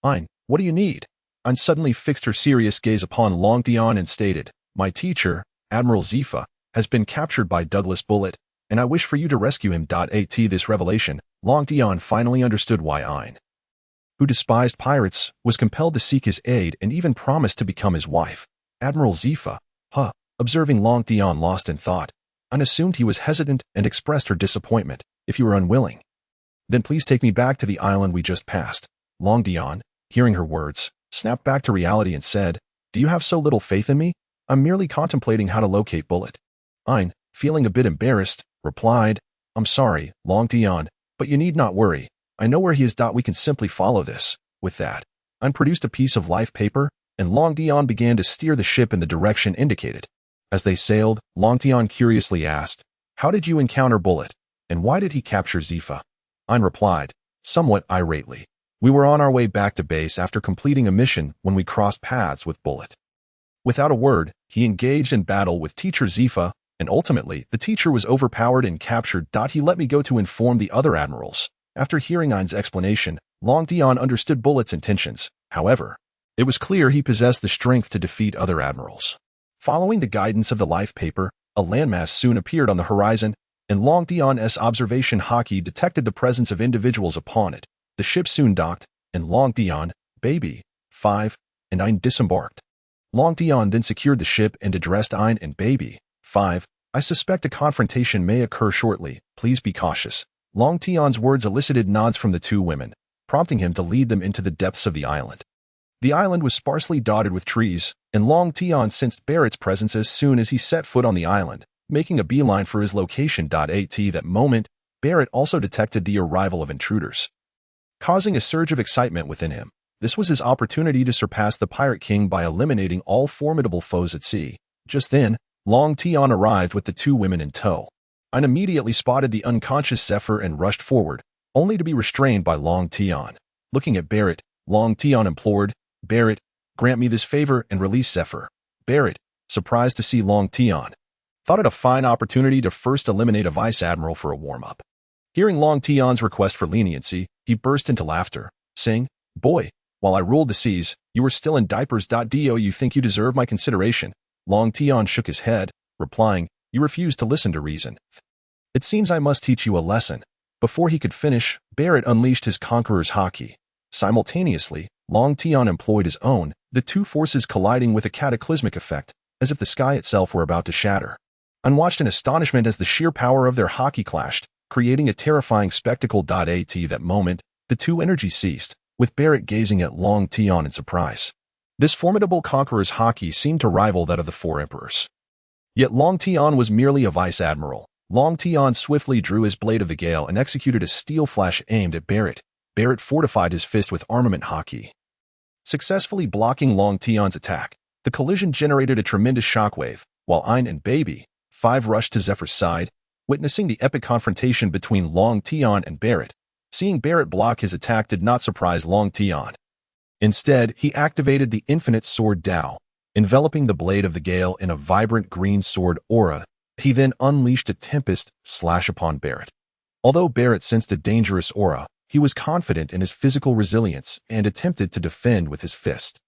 "Ein, what do you need?" Ein suddenly fixed her serious gaze upon Long Tian and stated, "My teacher, Admiral Zifa, has been captured by Douglas Bullet. and I wish for you to rescue him. At this revelation, Long Tian finally understood why Ein, who despised pirates, was compelled to seek his aid and even promised to become his wife. Admiral Zifa, observing Long Tian lost in thought, Ein assumed he was hesitant and expressed her disappointment. If you are unwilling, then please take me back to the island we just passed. Long Tian, hearing her words, snapped back to reality and said, do you have so little faith in me? I'm merely contemplating how to locate Bullet. Ein, feeling a bit embarrassed, replied, I'm sorry, Long Tian, but you need not worry. I know where he is. We can simply follow this. With that, Ein produced a piece of life paper, and Long Tian began to steer the ship in the direction indicated. As they sailed, Long Tian curiously asked, how did you encounter Bullet, and why did he capture Zifa? Ein replied, somewhat irately, we were on our way back to base after completing a mission when we crossed paths with Bullet. Without a word, he engaged in battle with teacher Zifa, and ultimately, the teacher was overpowered and captured. He let me go to inform the other admirals. After hearing Ein's explanation, Long Tian understood Bullet's intentions. However, it was clear he possessed the strength to defeat other admirals. Following the guidance of the life paper, a landmass soon appeared on the horizon, and Long Tian's observation hockey detected the presence of individuals upon it. The ship soon docked, and Long Tian, Baby, 5, and Ein disembarked. Long Tian then secured the ship and addressed Ein and Baby, 5, I suspect a confrontation may occur shortly. Please be cautious. Long Tian's words elicited nods from the two women, prompting him to lead them into the depths of the island. The island was sparsely dotted with trees, and Long Tian sensed Barrett's presence as soon as he set foot on the island, making a beeline for his location. At that moment, Barrett also detected the arrival of intruders, causing a surge of excitement within him. This was his opportunity to surpass the Pirate King by eliminating all formidable foes at sea. Just then, Long Tian arrived with the two women in tow. Ein immediately spotted the unconscious Zephyr and rushed forward, only to be restrained by Long Tian. Looking at Barrett, Long Tian implored, Barrett, grant me this favor and release Zephyr. Barrett, surprised to see Long Tian, thought it a fine opportunity to first eliminate a vice admiral for a warm-up. Hearing Long Tian's request for leniency, he burst into laughter, saying, boy, while I ruled the seas, you were still in diapers. Do you think you deserve my consideration? Long Tian shook his head, replying, you refuse to listen to reason. It seems I must teach you a lesson. Before he could finish, Barrett unleashed his Conqueror's Haki. Simultaneously, Long Tian employed his own, the two forces colliding with a cataclysmic effect, as if the sky itself were about to shatter. Ein watched in astonishment as the sheer power of their Haki clashed, creating a terrifying spectacle. At that moment, the two energies ceased, with Barrett gazing at Long Tian in surprise. This formidable Conqueror's Haki seemed to rival that of the four emperors. Yet Long Tian was merely a vice admiral. Long Tian swiftly drew his Blade of the Gale and executed a steel flash aimed at Barrett. Barrett fortified his fist with armament Haki, successfully blocking Long Tian's attack. The collision generated a tremendous shockwave, while Ein and Baby, 5 rushed to Zephyr's side, witnessing the epic confrontation between Long Tian and Barrett. Seeing Barrett block his attack did not surprise Long Tian. Instead, he activated the Infinite Sword Dao, enveloping the Blade of the Gale in a vibrant green sword aura. He then unleashed a Tempest slash upon Barrett. Although Barrett sensed a dangerous aura, he was confident in his physical resilience and attempted to defend with his fist.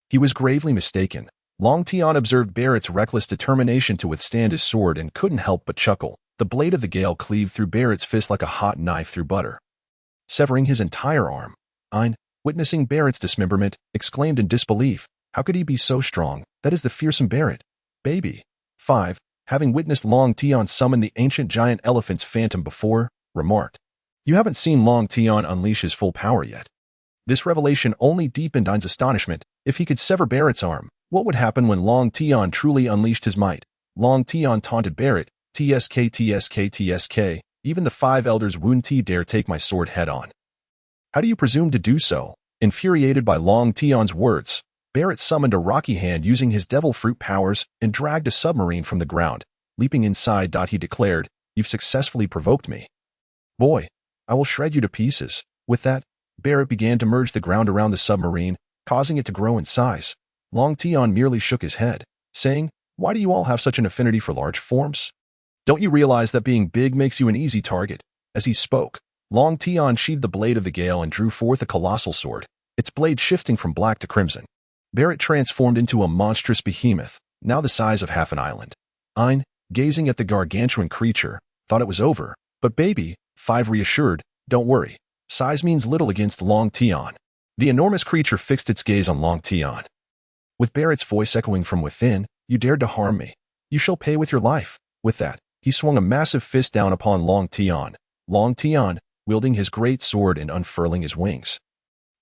He was gravely mistaken. Long Tian observed Barrett's reckless determination to withstand his sword and couldn't help but chuckle. The Blade of the Gale cleaved through Barrett's fist like a hot knife through butter, severing his entire arm. Ein, witnessing Barrett's dismemberment, exclaimed in disbelief, how could he be so strong? That is the fearsome Barrett. Baby, 5, having witnessed Long Tian summon the ancient giant elephant's phantom before, remarked, you haven't seen Long Tian unleash his full power yet. This revelation only deepened Ein's astonishment. If he could sever Barrett's arm, what would happen when Long Tian truly unleashed his might? Long Tian taunted Barrett, TSK TSK TSK, even the 5 elders wouldn't dare take my sword head on. How do you presume to do so? Infuriated by Long Tian's words, Barrett summoned a rocky hand using his devil fruit powers and dragged a submarine from the ground. Leaping inside, he declared, you've successfully provoked me. Boy, I will shred you to pieces. With that, Barrett began to merge the ground around the submarine, causing it to grow in size. Long Tian merely shook his head, saying, why do you all have such an affinity for large forms? Don't you realize that being big makes you an easy target? As he spoke, Long Tian sheathed the Blade of the Gale and drew forth a colossal sword, its blade shifting from black to crimson. Barrett transformed into a monstrous behemoth, now the size of half an island. Ein, gazing at the gargantuan creature, thought it was over, but baby, 5 reassured, don't worry. Size means little against Long Tian. The enormous creature fixed its gaze on Long Tian. With Barrett's voice echoing from within, you dared to harm me. You shall pay with your life. With that, he swung a massive fist down upon Long Tian. Long Tian, wielding his great sword and unfurling his wings,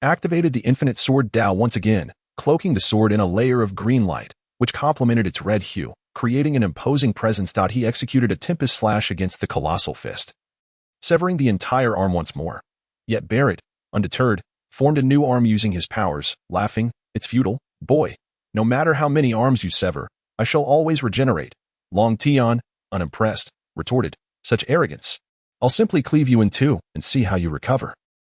activated the infinite sword Dao once again, cloaking the sword in a layer of green light, which complemented its red hue, creating an imposing presence. He executed a tempest slash against the colossal fist, severing the entire arm once more. Yet Barrett, undeterred, formed a new arm using his powers, laughing, it's futile, boy. No matter how many arms you sever, I shall always regenerate. Long Tian, unimpressed, retorted, such arrogance. I'll simply cleave you in two and see how you recover.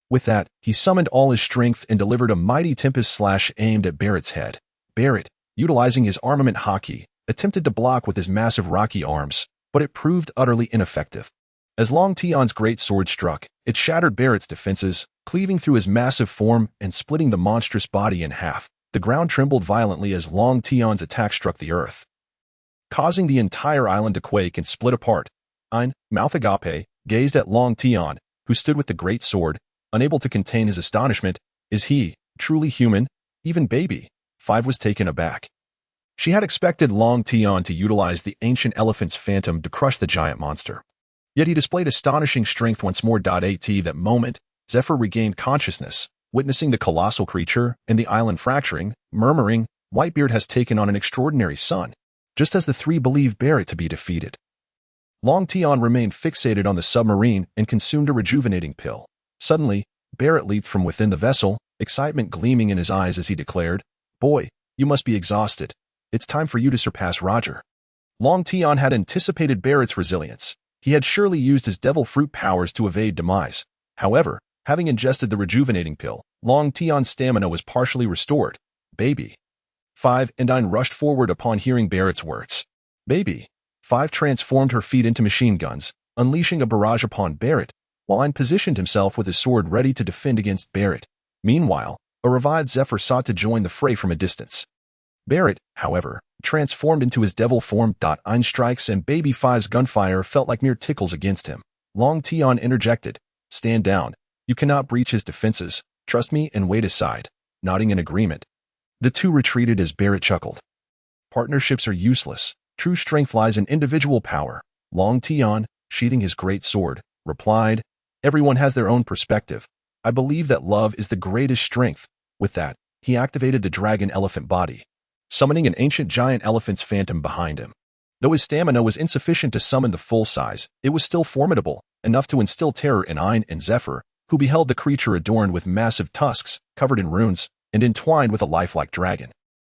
With that, he summoned all his strength and delivered a mighty tempest slash aimed at Barrett's head. Barrett, utilizing his armament hockey, attempted to block with his massive rocky arms, but it proved utterly ineffective. As Long Tian's great sword struck, it shattered Barrett's defenses, cleaving through his massive form and splitting the monstrous body in half. The ground trembled violently as Long Tian's attack struck the earth, causing the entire island to quake and split apart. Ein, mouth agape, gazed at Long Tian, who stood with the great sword, unable to contain his astonishment. Is he truly human? Even baby 5 was taken aback. She had expected Long Tian to utilize the ancient elephant's phantom to crush the giant monster. Yet he displayed astonishing strength once more. At that moment, Zephyr regained consciousness, witnessing the colossal creature and the island fracturing, murmuring, Whitebeard has taken on an extraordinary son, just as the three believed Barrett to be defeated. Long Tian remained fixated on the submarine and consumed a rejuvenating pill. Suddenly, Barrett leaped from within the vessel, excitement gleaming in his eyes as he declared, boy, you must be exhausted. It's time for you to surpass Roger. Long Tian had anticipated Barrett's resilience. He had surely used his devil fruit powers to evade demise. However, having ingested the rejuvenating pill, Long Tian's stamina was partially restored. Baby 5 and Ein rushed forward upon hearing Barrett's words. Baby 5 transformed her feet into machine guns, unleashing a barrage upon Barrett, while Ein positioned himself with his sword ready to defend against Barrett. Meanwhile, a revived Zephyr sought to join the fray from a distance. Barrett, however, transformed into his devil form. Ein strikes and Baby 5's gunfire felt like mere tickles against him. Long Tian interjected, stand down. You cannot breach his defenses. Trust me and wait aside. Nodding in agreement, the two retreated as Barrett chuckled. Partnerships are useless. True strength lies in individual power. Long Tian, sheathing his great sword, replied, everyone has their own perspective. I believe that love is the greatest strength. With that, he activated the dragon elephant body, summoning an ancient giant elephant's phantom behind him. Though his stamina was insufficient to summon the full size, it was still formidable, enough to instill terror in Ein and Zephyr, who beheld the creature adorned with massive tusks, covered in runes, and entwined with a lifelike dragon.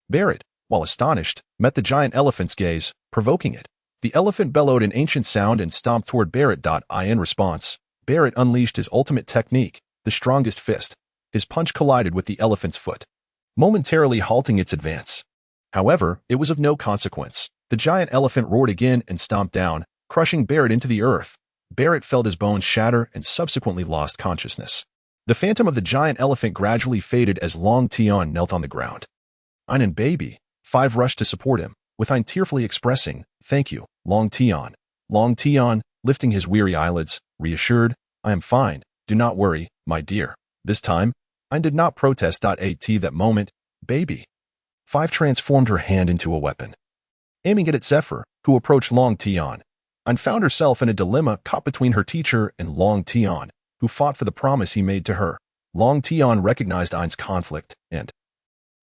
Barrett, while astonished, met the giant elephant's gaze, provoking it. The elephant bellowed an ancient sound and stomped toward Barrett. In response, Barrett unleashed his ultimate technique, the strongest fist. His punch collided with the elephant's foot, momentarily halting its advance. However, it was of no consequence. The giant elephant roared again and stomped down, crushing Barrett into the earth. Barrett felt his bones shatter and subsequently lost consciousness. The phantom of the giant elephant gradually faded as Long Tian knelt on the ground. Ein and Baby 5 rushed to support him, with Ein tearfully expressing, thank you, Long Tian. Long Tian, lifting his weary eyelids, reassured, I am fine, do not worry, my dear. This time, Ein did not protest. At that moment, Baby 5 transformed her hand into a weapon, aiming it at Zephyr, who approached Long Tian. Ein found herself in a dilemma caught between her teacher and Long Tian, who fought for the promise he made to her. Long Tian recognized Ein's conflict and,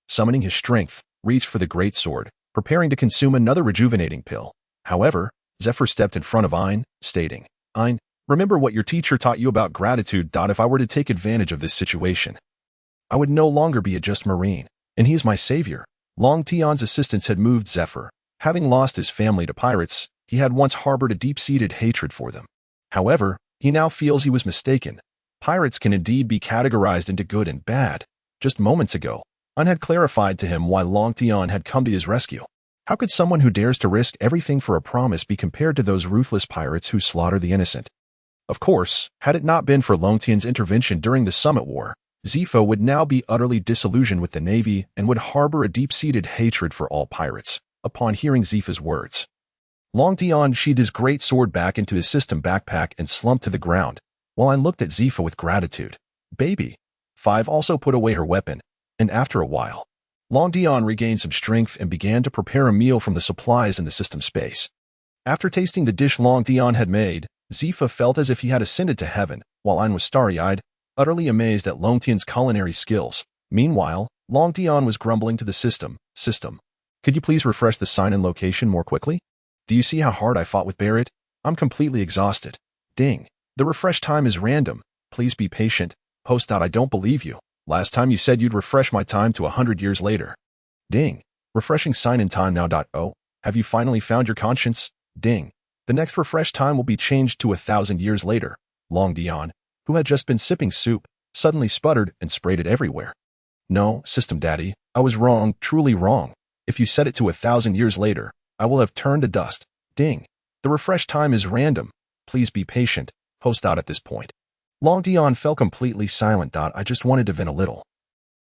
summoning his strength, reached for the great sword, preparing to consume another rejuvenating pill. However, Zephyr stepped in front of Ein, stating, Ein, remember what your teacher taught you about gratitude. If I were to take advantage of this situation, I would no longer be a just marine, and he is my savior. Long Tian's assistance had moved Zephyr. Having lost his family to pirates, he had once harbored a deep-seated hatred for them. However, he now feels he was mistaken. Pirates can indeed be categorized into good and bad. Just moments ago, Ein had clarified to him why Long Tian had come to his rescue. How could someone who dares to risk everything for a promise be compared to those ruthless pirates who slaughter the innocent? Of course, had it not been for Long Tian's intervention during the Summit War, Zifo would now be utterly disillusioned with the Navy and would harbor a deep-seated hatred for all pirates. Upon hearing Zifa's words, Long Tian sheathed his great sword back into his system backpack and slumped to the ground, while I looked at Zifa with gratitude. Baby. 5 also put away her weapon, and after a while, Long Tian regained some strength and began to prepare a meal from the supplies in the system space. After tasting the dish Long Tian had made, Zifa felt as if he had ascended to heaven, while Ayn was starry-eyed, utterly amazed at Long Tian's culinary skills. Meanwhile, Long Tian was grumbling to the system. System, could you please refresh the sign and location more quickly? Do you see how hard I fought with Barrett? I'm completely exhausted. Ding. The refresh time is random. Please be patient. Post. I don't believe you. Last time you said you'd refresh my time to 100 years later. Ding. Refreshing sign in time now. Oh, have you finally found your conscience? Ding. The next refresh time will be changed to 1,000 years later. Long Tian, who had just been sipping soup, suddenly sputtered and sprayed it everywhere. No, System Daddy, I was wrong, truly wrong. If you set it to 1,000 years later, I will have turned to dust. Ding. The refresh time is random. Please be patient. Post. At this point, Long Tian fell completely silent. I just wanted to vent a little.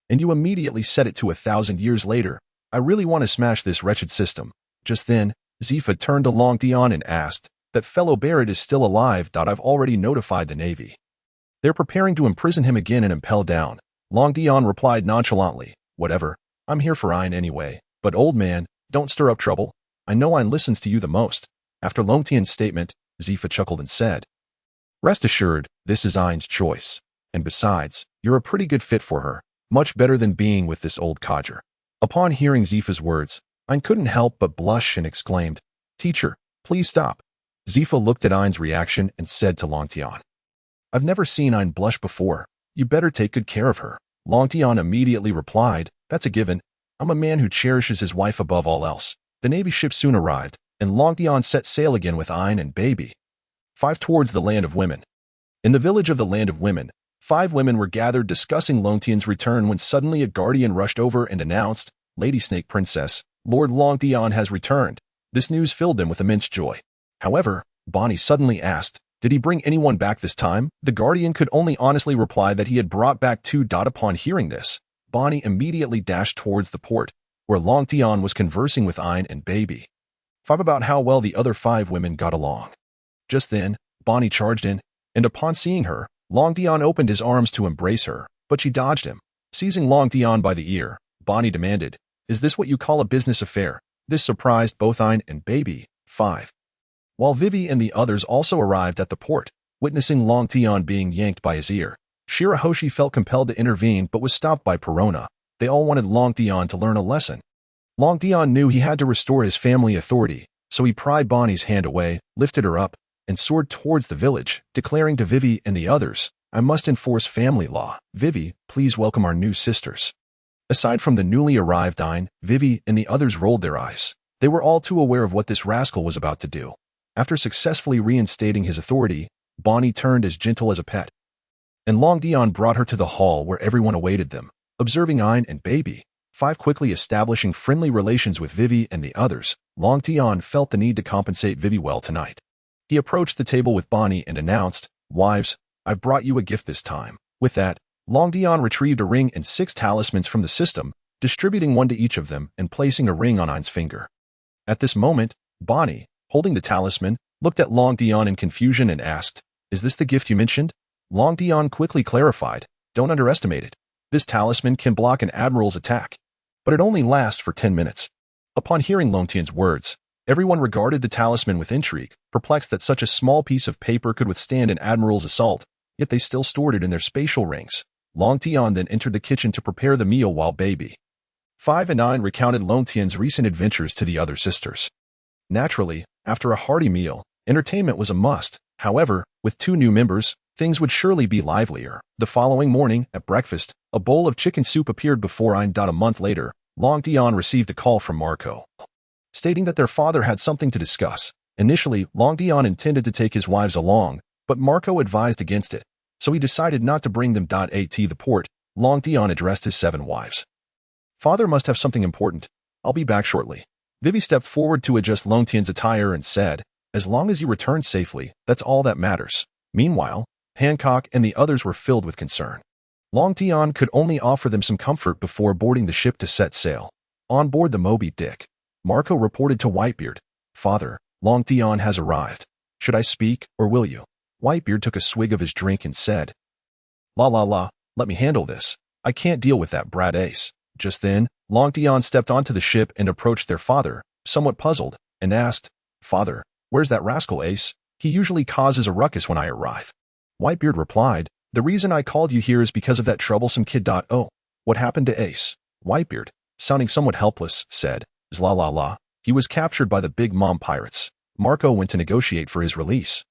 And you immediately set it to 1,000 years later. I really want to smash this wretched system. Just then, Zifa turned to Long Tian and asked, that fellow Barrett is still alive. I've already notified the Navy. They're preparing to imprison him again and Impel down. Long Tian replied nonchalantly, whatever, I'm here for Ayn anyway. But old man, don't stir up trouble. I know Ayn listens to you the most. After Long Tian's statement, Zifa chuckled and said, rest assured, this is Ayn's choice. And besides, you're a pretty good fit for her, much better than being with this old codger. Upon hearing Zifa's words, Ayn couldn't help but blush and exclaimed, Teacher, please stop. Zifa looked at Ayn's reaction and said to Long Tian, I've never seen Ayn blush before. You better take good care of her. Long Tian immediately replied, that's a given. I'm a man who cherishes his wife above all else. The Navy ship soon arrived, and Long Tian set sail again with Ayn and baby. 5 towards the Land of Women. In the village of the Land of Women, 5 women were gathered discussing Long Tian's return when suddenly a guardian rushed over and announced, Lady Snake Princess, Lord Long Tian has returned. This news filled them with immense joy. However, Bonnie suddenly asked, did he bring anyone back this time? The guardian could only honestly reply that he had brought back 2. Upon hearing this, Bonnie immediately dashed towards the port, where Long Tian was conversing with Ayn and baby. 5 about how well the other 5 women got along. Just then, Bonnie charged in, and upon seeing her, Long Tian opened his arms to embrace her, but she dodged him. Seizing Long Tian by the ear, Bonnie demanded, is this what you call a business affair? This surprised both Ayn and baby. 5. While Vivi and the others also arrived at the port, witnessing Long Tian being yanked by his ear, Shirahoshi felt compelled to intervene but was stopped by Perona. They all wanted Long Tian to learn a lesson. Long Tian knew he had to restore his family authority, so he pried Bonnie's hand away, lifted her up, and soared towards the village, declaring to Vivi and the others, I must enforce family law. Vivi, please welcome our new sisters. Aside from the newly arrived Ayn, Vivi and the others rolled their eyes. They were all too aware of what this rascal was about to do. After successfully reinstating his authority, Bonnie turned as gentle as a pet. And Long Tian brought her to the hall where everyone awaited them, observing Ayn and baby. 5 quickly establishing friendly relations with Vivi and the others, Long Tian felt the need to compensate Vivi well tonight. He approached the table with Bonnie and announced, Wives, I've brought you a gift this time. With that, Long Tian retrieved a ring and 6 talismans from the system, distributing 1 to each of them and placing a ring on Ayn's finger. At this moment, Bonnie, holding the talisman, looked at Long Tian in confusion and asked, is this the gift you mentioned? Long Tian quickly clarified, don't underestimate it. This talisman can block an admiral's attack, but it only lasts for 10 minutes. Upon hearing Long Tian's words, everyone regarded the talisman with intrigue, perplexed that such a small piece of paper could withstand an admiral's assault, yet they still stored it in their spatial rings. Long Tian then entered the kitchen to prepare the meal while baby. 5 and 9 recounted Long Tian's recent adventures to the other sisters. Naturally, after a hearty meal, entertainment was a must. However, with 2 new members, things would surely be livelier. The following morning, at breakfast, a bowl of chicken soup appeared before Ayn. A month later, Long Tian received a call from Marco, stating that their father had something to discuss. Initially, Long Tian intended to take his wives along, but Marco advised against it, so he decided not to bring them. At the port, Long Tian addressed his 7 wives. Father must have something important. I'll be back shortly. Vivi stepped forward to adjust Long Tian's attire and said, as long as you return safely, that's all that matters. Meanwhile, Hancock and the others were filled with concern. Long Tian could only offer them some comfort before boarding the ship to set sail. On board the Moby Dick, Marco reported to Whitebeard, Father, Long Tian has arrived. Should I speak, or will you? Whitebeard took a swig of his drink and said, La la la, let me handle this. I can't deal with that brat Ace. Just then, Long Tian stepped onto the ship and approached their father, somewhat puzzled, and asked, Father, where's that rascal Ace? He usually causes a ruckus when I arrive. Whitebeard replied, The reason I called you here is because of that troublesome kid. Oh, what happened to Ace? Whitebeard, sounding somewhat helpless, said, La la la. He was captured by the Big Mom pirates. Marco went to negotiate for his release.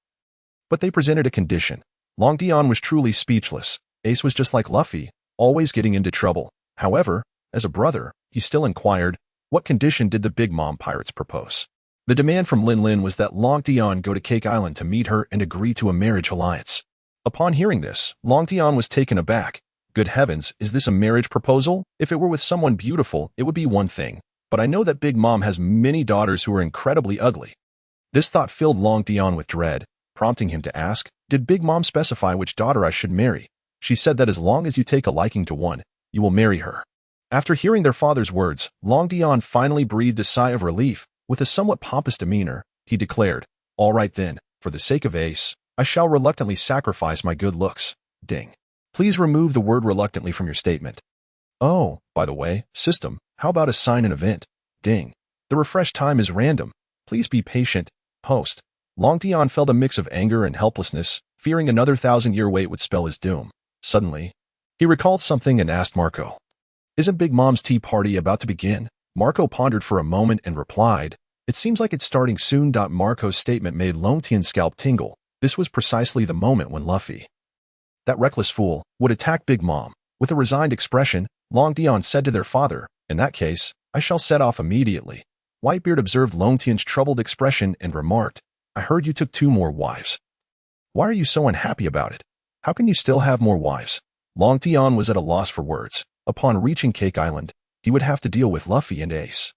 But they presented a condition. Long Tian was truly speechless. Ace was just like Luffy, always getting into trouble. However, as a brother, he still inquired, what condition did the Big Mom pirates propose? The demand from Lin Lin was that Long Tian go to Cake Island to meet her and agree to a marriage alliance. Upon hearing this, Long Tian was taken aback. Good heavens, is this a marriage proposal? If it were with someone beautiful, it would be one thing. But I know that Big Mom has many daughters who are incredibly ugly. This thought filled Long Tian with dread, prompting him to ask, Did Big Mom specify which daughter I should marry? She said that as long as you take a liking to one, you will marry her. After hearing their father's words, Long Tian finally breathed a sigh of relief. With a somewhat pompous demeanor, he declared, All right then, for the sake of Ace, I shall reluctantly sacrifice my good looks. Ding. Please remove the word reluctantly from your statement. Oh, by the way, system, how about assign an event? Ding. The refresh time is random. Please be patient. Post. Long Tian felt a mix of anger and helplessness, fearing another 1,000-year wait would spell his doom. Suddenly, he recalled something and asked Marco, Isn't Big Mom's tea party about to begin? Marco pondered for a moment and replied, It seems like it's starting soon. Marco's statement made Long Tian's scalp tingle. This was precisely the moment when Luffy, that reckless fool, would attack Big Mom. With a resigned expression, Long Tian said to their father, In that case, I shall set off immediately. Whitebeard observed Long Tian's troubled expression and remarked, I heard you took 2 more wives. Why are you so unhappy about it? How can you still have more wives? Long Tian was at a loss for words. Upon reaching Cake Island, he would have to deal with Luffy and Ace.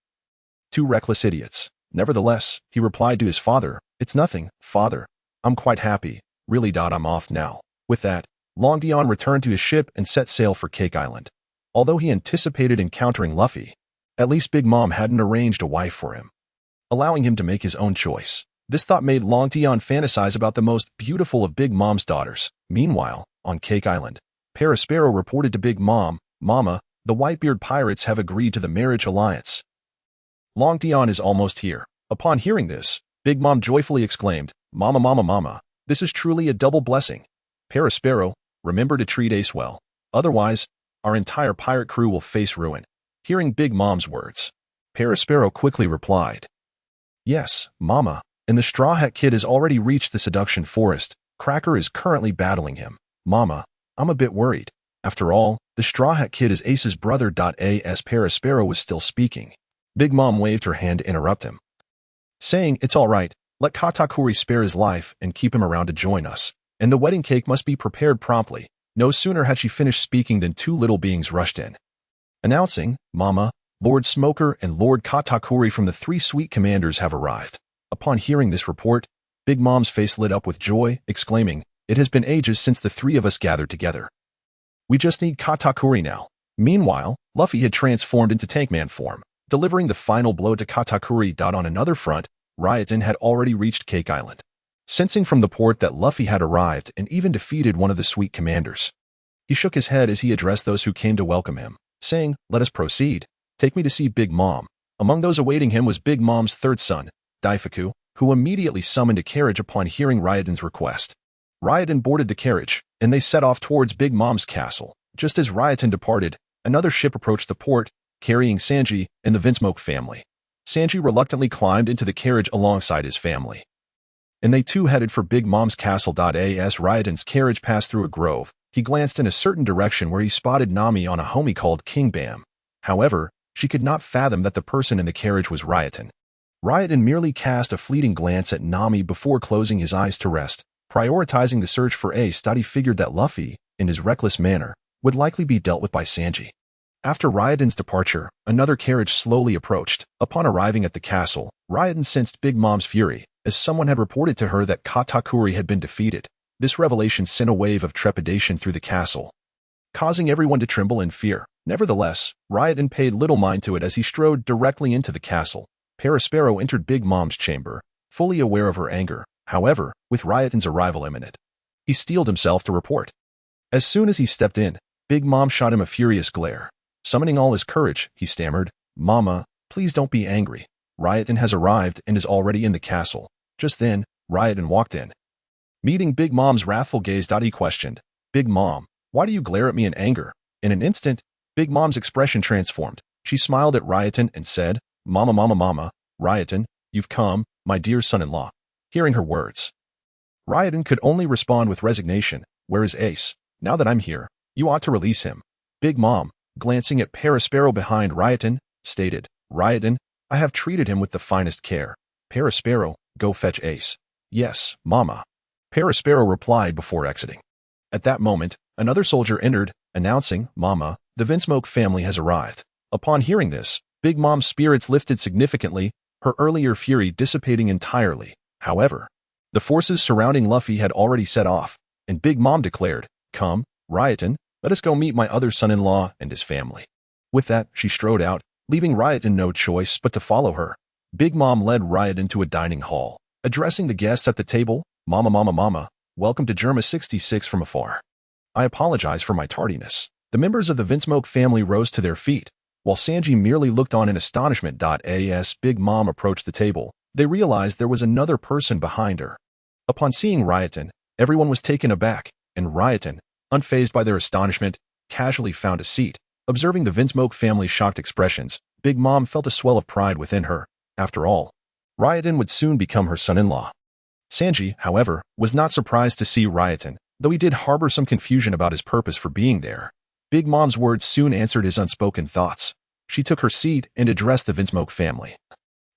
2 reckless idiots. Nevertheless, he replied to his father, It's nothing, father. I'm quite happy. Really. I'm off now. With that, Long Tian returned to his ship and set sail for Cake Island. Although he anticipated encountering Luffy, at least Big Mom hadn't arranged a wife for him, allowing him to make his own choice. This thought made Long Tian fantasize about the most beautiful of Big Mom's daughters. Meanwhile, on Cake Island, Sparrow reported to Big Mom, Mama, the Whitebeard pirates have agreed to the marriage alliance. Long Tian is almost here. Upon hearing this, Big Mom joyfully exclaimed, Mama, Mama, Mama, this is truly a double blessing. Sparrow, remember to treat Ace well. Otherwise, our entire pirate crew will face ruin. Hearing Big Mom's words, Sparrow quickly replied, Yes, Mama, and the Straw Hat Kid has already reached the Seduction Forest. Cracker is currently battling him. Mama, I'm a bit worried. After all, the Straw Hat Kid is Ace's brother. As Sparrow was still speaking, Big Mom waved her hand to interrupt him, saying, It's all right, let Katakuri spare his life and keep him around to join us, and the wedding cake must be prepared promptly. No sooner had she finished speaking than 2 little beings rushed in, announcing, Mama, Lord Smoker and Lord Katakuri from the 3 Sweet Commanders have arrived. Upon hearing this report, Big Mom's face lit up with joy, exclaiming, It has been ages since the 3 of us gathered together. We just need Katakuri now. Meanwhile, Luffy had transformed into Tankman form, delivering the final blow to Katakuri. On another front, Ryoten had already reached Cake Island. Sensing from the port that Luffy had arrived and even defeated one of the Sweet Commanders, he shook his head as he addressed those who came to welcome him, saying, Let us proceed. Take me to see Big Mom. Among those awaiting him was Big Mom's 3rd son, Daifuku, who immediately summoned a carriage upon hearing Ryoten's request. Ryoten boarded the carriage, and they set off towards Big Mom's castle. Just as Ryoten departed, another ship approached the port, carrying Sanji and the Vinsmoke family. Sanji reluctantly climbed into the carriage alongside his family, and they too headed for Big Mom's castle. As Ryoten's carriage passed through a grove, he glanced in a certain direction where he spotted Nami on a homie called King Bam. However, she could not fathom that the person in the carriage was Ryoten. Ryoten merely cast a fleeting glance at Nami before closing his eyes to rest, prioritizing the search for Ace. He figured that Luffy, in his reckless manner, would likely be dealt with by Sanji. After Ryoten's departure, another carriage slowly approached. Upon arriving at the castle, Ryoten sensed Big Mom's fury, as someone had reported to her that Katakuri had been defeated. This revelation sent a wave of trepidation through the castle, causing everyone to tremble in fear. Nevertheless, Ryoten paid little mind to it as he strode directly into the castle. Sparrow entered Big Mom's chamber, fully aware of her anger. However, with Ryotan's arrival imminent, he steeled himself to report. As soon as he stepped in, Big Mom shot him a furious glare. Summoning all his courage, he stammered, "Mama, please don't be angry. Ryotan has arrived and is already in the castle." Just then, Ryotan walked in. Meeting Big Mom's wrathful gaze, he questioned, "Big Mom, why do you glare at me in anger?" In an instant, Big Mom's expression transformed. She smiled at Ryotan and said, "Mama, mama, mama, Ryotan, you've come, my dear son-in-law." Hearing her words, Ryotan could only respond with resignation. "Where is Ace? Now that I'm here, you ought to release him." Big Mom, glancing at Parasparrow behind Ryotan, stated, "Ryotan, I have treated him with the finest care. Parasparrow, go fetch Ace." "Yes, Mama," Parasparrow replied before exiting. At that moment, another soldier entered, announcing, "Mama, the Vinsmoke family has arrived." Upon hearing this, Big Mom's spirits lifted significantly, her earlier fury dissipating entirely. However, the forces surrounding Luffy had already set off, and Big Mom declared, "Come, Ryotan, let us go meet my other son-in-law and his family." With that, she strode out, leaving Ryotan no choice but to follow her. Big Mom led Ryotan to a dining hall. Addressing the guests at the table, "Mama, mama, mama, welcome to Germa 66 from afar. I apologize for my tardiness." The members of the Vinsmoke family rose to their feet, while Sanji merely looked on in astonishment. As Big Mom approached the table, they realized there was another person behind her. Upon seeing Ryotan, everyone was taken aback, and Ryotan, unfazed by their astonishment, casually found a seat. Observing the Vinsmoke family's shocked expressions, Big Mom felt a swell of pride within her. After all, Ryotan would soon become her son-in-law. Sanji, however, was not surprised to see Ryotan, though he did harbor some confusion about his purpose for being there. Big Mom's words soon answered his unspoken thoughts. She took her seat and addressed the Vinsmoke family.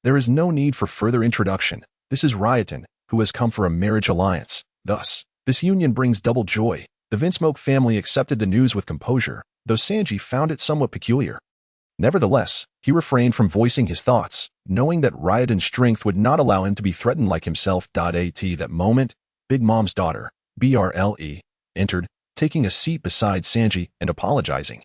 "There is no need for further introduction. This is Ryotan, who has come for a marriage alliance. Thus, this union brings double joy." The Vinsmoke family accepted the news with composure, though Sanji found it somewhat peculiar. Nevertheless, he refrained from voicing his thoughts, knowing that Ryotan's strength would not allow him to be threatened like himself. At that moment, Big Mom's daughter, Brle, entered, taking a seat beside Sanji and apologizing.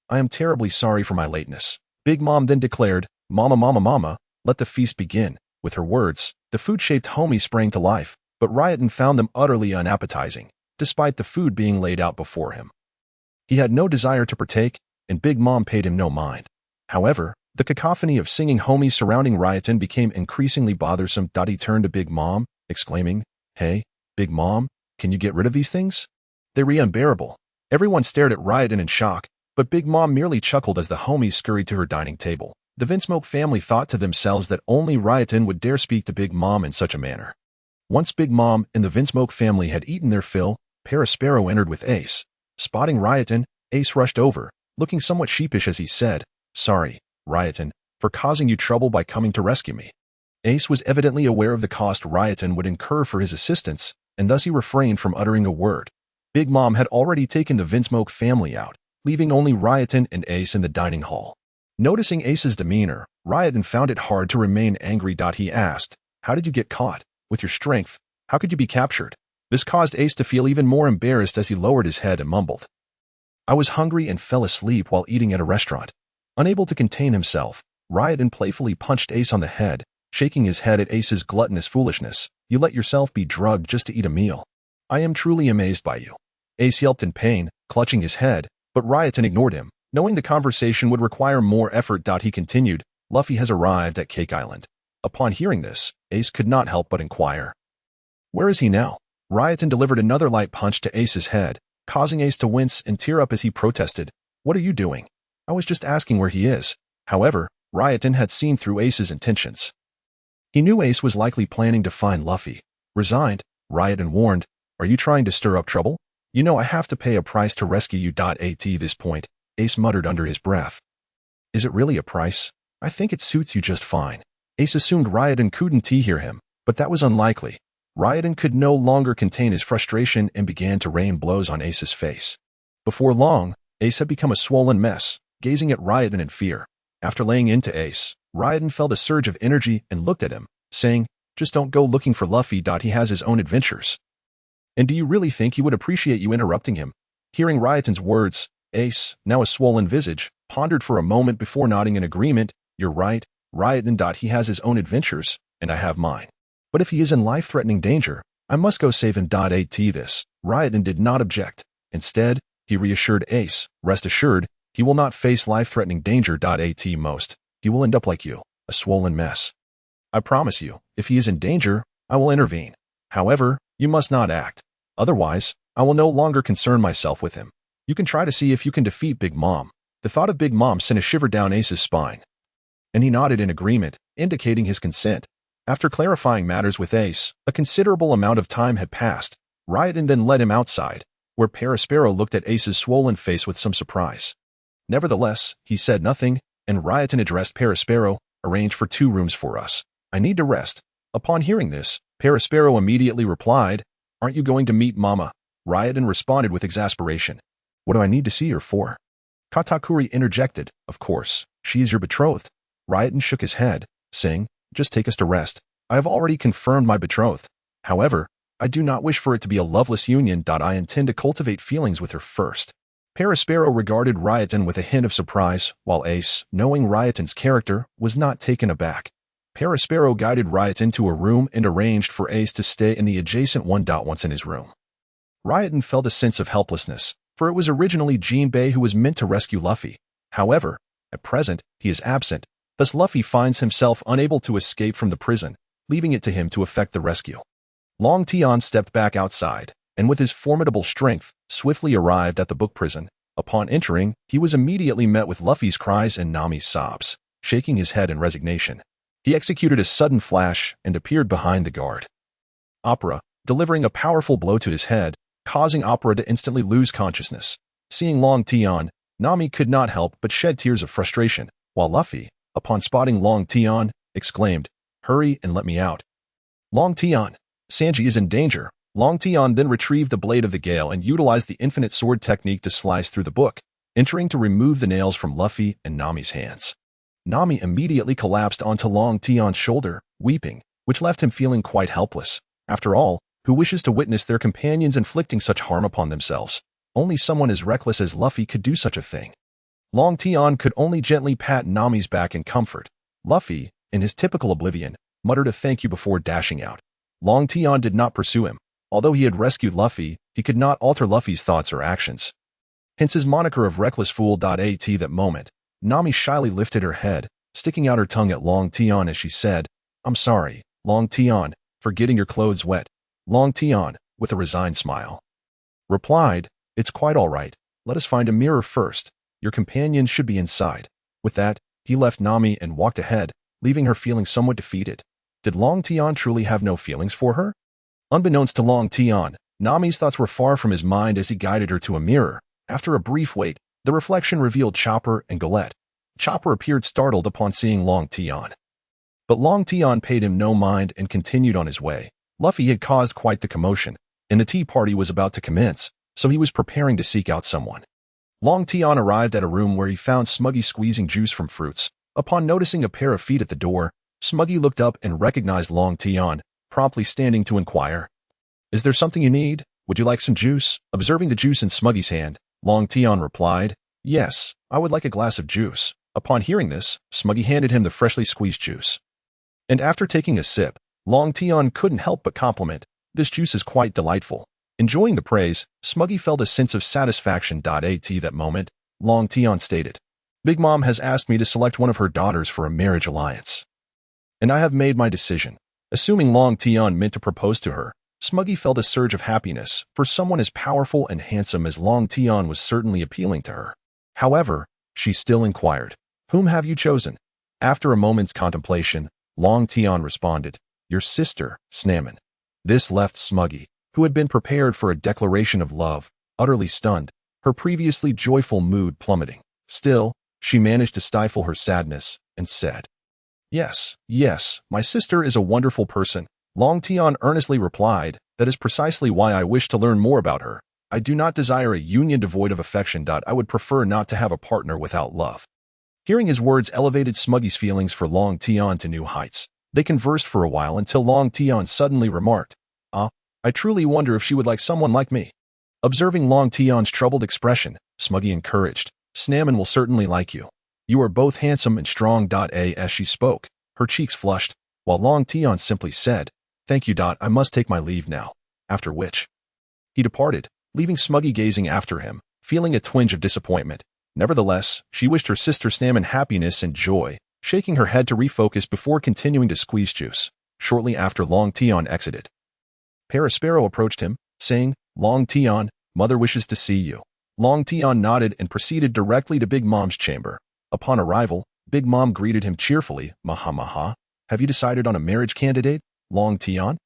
"I am terribly sorry for my lateness." Big Mom then declared, "Mama, mama, mama, let the feast begin." With her words, the food-shaped homie sprang to life, but Ryotan found them utterly unappetizing, despite the food being laid out before him. He had no desire to partake, and Big Mom paid him no mind. However, the cacophony of singing homies surrounding Ryotan became increasingly bothersome. He turned to Big Mom, exclaiming, "Hey, Big Mom, can you get rid of these things? They're unbearable." Everyone stared at Ryotan in shock, but Big Mom merely chuckled as the homies scurried to her dining table. The Vinsmoke family thought to themselves that only Ryotan would dare speak to Big Mom in such a manner. Once Big Mom and the Vinsmoke family had eaten their fill, Parasparrow entered with Ace. Spotting Ryotan, Ace rushed over, looking somewhat sheepish as he said, "Sorry, Ryotan, for causing you trouble by coming to rescue me." Ace was evidently aware of the cost Ryotan would incur for his assistance, and thus he refrained from uttering a word. Big Mom had already taken the Vinsmoke family out, leaving only Ryotan and Ace in the dining hall. Noticing Ace's demeanor, Ryotan found it hard to remain angry. He asked, "How did you get caught? With your strength, how could you be captured?" This caused Ace to feel even more embarrassed as he lowered his head and mumbled, "I was hungry and fell asleep while eating at a restaurant." Unable to contain himself, Ryotan playfully punched Ace on the head, shaking his head at Ace's gluttonous foolishness. "You let yourself be drugged just to eat a meal. I am truly amazed by you." Ace yelped in pain, clutching his head, but Ryotan ignored him. Knowing the conversation would require more effort, he continued, "Luffy has arrived at Cake Island." Upon hearing this, Ace could not help but inquire, "Where is he now?" Ryotan delivered another light punch to Ace's head, causing Ace to wince and tear up as he protested, "What are you doing? I was just asking where he is." However, Ryotan had seen through Ace's intentions. He knew Ace was likely planning to find Luffy. Resigned, Ryotan warned, "Are you trying to stir up trouble? You know I have to pay a price to rescue you." At this point, Ace muttered under his breath, "Is it really a price? I think it suits you just fine." Ace assumed Ryotan couldn't hear him, but that was unlikely. Ryotan could no longer contain his frustration and began to rain blows on Ace's face. Before long, Ace had become a swollen mess, gazing at Ryotan in fear. After laying into Ace, Ryotan felt a surge of energy and looked at him, saying, "Just don't go looking for Luffy. He has his own adventures." "And do you really think he would appreciate you interrupting him?" Hearing Ryotan's words, Ace, now a swollen visage, pondered for a moment before nodding in agreement. "You're right, Ryotan. He has his own adventures, and I have mine. But if he is in life-threatening danger, I must go save him. At this, Ryotan did not object. Instead, he reassured Ace, rest assured, he will not face life-threatening danger. At most, he will end up like you, a swollen mess. I promise you, if he is in danger, I will intervene. However, you must not act. Otherwise, I will no longer concern myself with him. You can try to see if you can defeat Big Mom. The thought of Big Mom sent a shiver down Ace's spine. And he nodded in agreement, indicating his consent. After clarifying matters with Ace, a considerable amount of time had passed. Ryotan then led him outside, where Parasparrow looked at Ace's swollen face with some surprise. Nevertheless, he said nothing, and Ryotan addressed Parasparrow, arrange for 2 rooms for us. I need to rest. Upon hearing this, Parasparrow immediately replied, aren't you going to meet Mama? Ryotan responded with exasperation. What do I need to see her for? Katakuri interjected, of course, she is your betrothed. Ryotan shook his head, saying, just take us to rest. I have already confirmed my betrothed. However, I do not wish for it to be a loveless union. I intend to cultivate feelings with her first. Parasparrow regarded Ryotan with a hint of surprise, while Ace, knowing Ryotan's character, was not taken aback. Parasparrow guided Ryotan to a room and arranged for Ace to stay in the adjacent one. Once in his room, Ryotan felt a sense of helplessness, for it was originally Jinbei who was meant to rescue Luffy. However, at present, he is absent, thus Luffy finds himself unable to escape from the prison, leaving it to him to effect the rescue. Long Tian stepped back outside, and with his formidable strength, swiftly arrived at the book prison. Upon entering, he was immediately met with Luffy's cries and Nami's sobs, shaking his head in resignation. He executed a sudden flash and appeared behind the guard. Opera, delivering a powerful blow to his head, causing Opera to instantly lose consciousness. Seeing Long Tian, Nami could not help but shed tears of frustration, while Luffy, upon spotting Long Tian, exclaimed, hurry and let me out. Long Tian, Sanji is in danger. Long Tian then retrieved the blade of the Gale and utilized the infinite sword technique to slice through the book, entering to remove the nails from Luffy and Nami's hands. Nami immediately collapsed onto Long Tian's shoulder, weeping, which left him feeling quite helpless. After all, who wishes to witness their companions inflicting such harm upon themselves? Only someone as reckless as Luffy could do such a thing. Long Tian could only gently pat Nami's back in comfort. Luffy, in his typical oblivion, muttered a thank you before dashing out. Long Tian did not pursue him. Although he had rescued Luffy, he could not alter Luffy's thoughts or actions. Hence his moniker of Reckless Fool. At that moment, Nami shyly lifted her head, sticking out her tongue at Long Tian as she said, I'm sorry, Long Tian, for getting your clothes wet. Long Tian, with a resigned smile, replied, it's quite all right. Let us find a mirror first. Your companion should be inside. With that, he left Nami and walked ahead, leaving her feeling somewhat defeated. Did Long Tian truly have no feelings for her? Unbeknownst to Long Tian, Nami's thoughts were far from his mind as he guided her to a mirror. After a brief wait, the reflection revealed Chopper and Galette. Chopper appeared startled upon seeing Long Tian. But Long Tian paid him no mind and continued on his way. Luffy had caused quite the commotion, and the tea party was about to commence, so he was preparing to seek out someone. Long Tian arrived at a room where he found Smuggy squeezing juice from fruits. Upon noticing a pair of feet at the door, Smuggy looked up and recognized Long Tian, promptly standing to inquire, is there something you need? Would you like some juice? Observing the juice in Smuggy's hand, Long Tian replied, yes, I would like a glass of juice. Upon hearing this, Smuggy handed him the freshly squeezed juice. And after taking a sip, Long Tian couldn't help but compliment, this juice is quite delightful. Enjoying the praise, Smuggy felt a sense of satisfaction. At that moment, Long Tian stated, Big Mom has asked me to select one of her daughters for a marriage alliance. And I have made my decision. Assuming Long Tian meant to propose to her, Smuggy felt a surge of happiness, for someone as powerful and handsome as Long Tian was certainly appealing to her. However, she still inquired, whom have you chosen? After a moment's contemplation, Long Tian responded, your sister, Snamin. This left Smuggy, who had been prepared for a declaration of love, utterly stunned, her previously joyful mood plummeting. Still, she managed to stifle her sadness, and said, yes, my sister is a wonderful person. Long Tian earnestly replied, that is precisely why I wish to learn more about her. I do not desire a union devoid of affection. I would prefer not to have a partner without love. Hearing his words elevated Smuggy's feelings for Long Tian to new heights. They conversed for a while until Long Tian suddenly remarked, I truly wonder if she would like someone like me. Observing Long Tian's troubled expression, Smuggy encouraged, Snamin will certainly like you. You are both handsome and strong. As she spoke, her cheeks flushed, while Long Tian simply said, Thank you. I must take my leave now. After which, he departed, leaving Smuggy gazing after him, feeling a twinge of disappointment. Nevertheless, she wished her sister Stammen happiness and joy, shaking her head to refocus before continuing to squeeze juice. Shortly after Long Tian exited, Parasparrow approached him, saying, Long Tian, mother wishes to see you. Long Tian nodded and proceeded directly to Big Mom's chamber. Upon arrival, Big Mom greeted him cheerfully. Maha maha. Have you decided on a marriage candidate, Long Tian?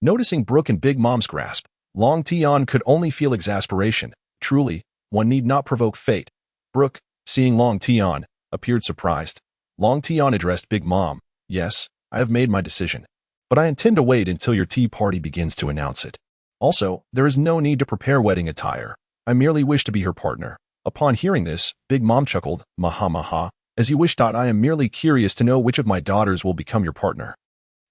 Noticing Brooke in Big Mom's grasp, Long Tian could only feel exasperation. Truly, one need not provoke fate. Brooke, seeing Long Tian, appeared surprised. Long Tian addressed Big Mom. Yes, I have made my decision, but I intend to wait until your tea party begins to announce it. Also, there is no need to prepare wedding attire. I merely wish to be her partner. Upon hearing this, Big Mom chuckled. Maha maha. As you wish. I am merely curious to know which of my daughters will become your partner.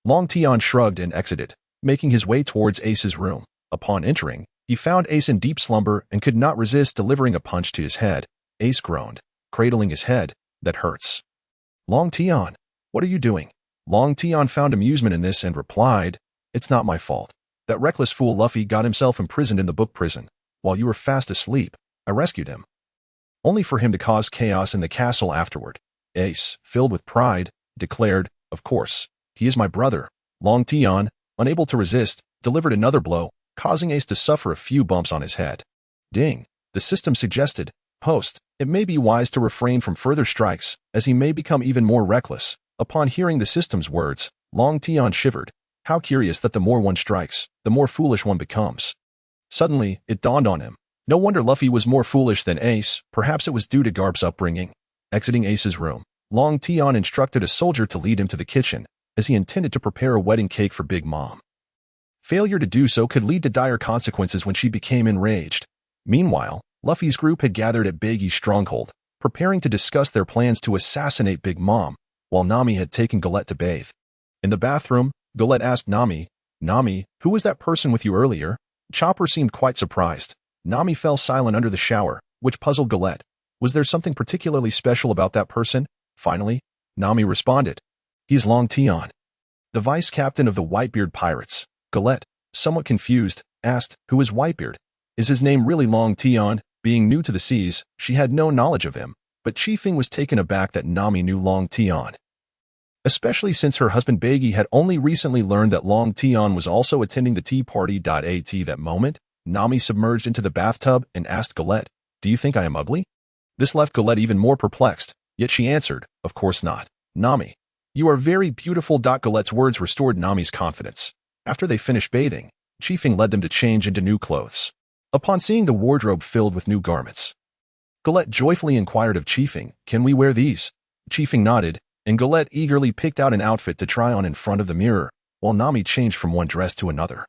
Long Tian shrugged and exited, making his way towards Ace's room. Upon entering, he found Ace in deep slumber and could not resist delivering a punch to his head. Ace groaned, cradling his head. That hurts. Long Tian, what are you doing? Long Tian found amusement in this and replied, It's not my fault. That reckless fool Luffy got himself imprisoned in the book prison. While you were fast asleep, I rescued him, only for him to cause chaos in the castle afterward. Ace, filled with pride, declared, Of course, he is my brother. Long Tian, unable to resist, delivered another blow, causing Ace to suffer a few bumps on his head. Ding, the system suggested, Host, it may be wise to refrain from further strikes, as he may become even more reckless. Upon hearing the system's words, Long Tian shivered. How curious that the more one strikes, the more foolish one becomes. Suddenly, it dawned on him. No wonder Luffy was more foolish than Ace. Perhaps it was due to Garp's upbringing. Exiting Ace's room, Long Tian instructed a soldier to lead him to the kitchen, as he intended to prepare a wedding cake for Big Mom. Failure to do so could lead to dire consequences when she became enraged. Meanwhile, Luffy's group had gathered at Baggy's stronghold, preparing to discuss their plans to assassinate Big Mom, while Nami had taken Galette to bathe. In the bathroom, Galette asked Nami, who was that person with you earlier? Chopper seemed quite surprised. Nami fell silent under the shower, which puzzled Galette. Was there something particularly special about that person? Finally, Nami responded. He's Long Tian, the vice captain of the Whitebeard pirates. Galette, somewhat confused, asked, Who is Whitebeard? Is his name really Long Tian? Being new to the seas, she had no knowledge of him, but Chiefing was taken aback that Nami knew Long Tian, especially since her husband Baggy had only recently learned that Long Tian was also attending the tea party. At that moment, Nami submerged into the bathtub and asked Galette, Do you think I am ugly? This left Galette even more perplexed, yet she answered, Of course not. Nami, you are very beautiful. Galette's words restored Nami's confidence. After they finished bathing, Chiefing led them to change into new clothes. Upon seeing the wardrobe filled with new garments, Galette joyfully inquired of Chiefing, Can we wear these? Chiefing nodded, and Galette eagerly picked out an outfit to try on in front of the mirror, while Nami changed from one dress to another,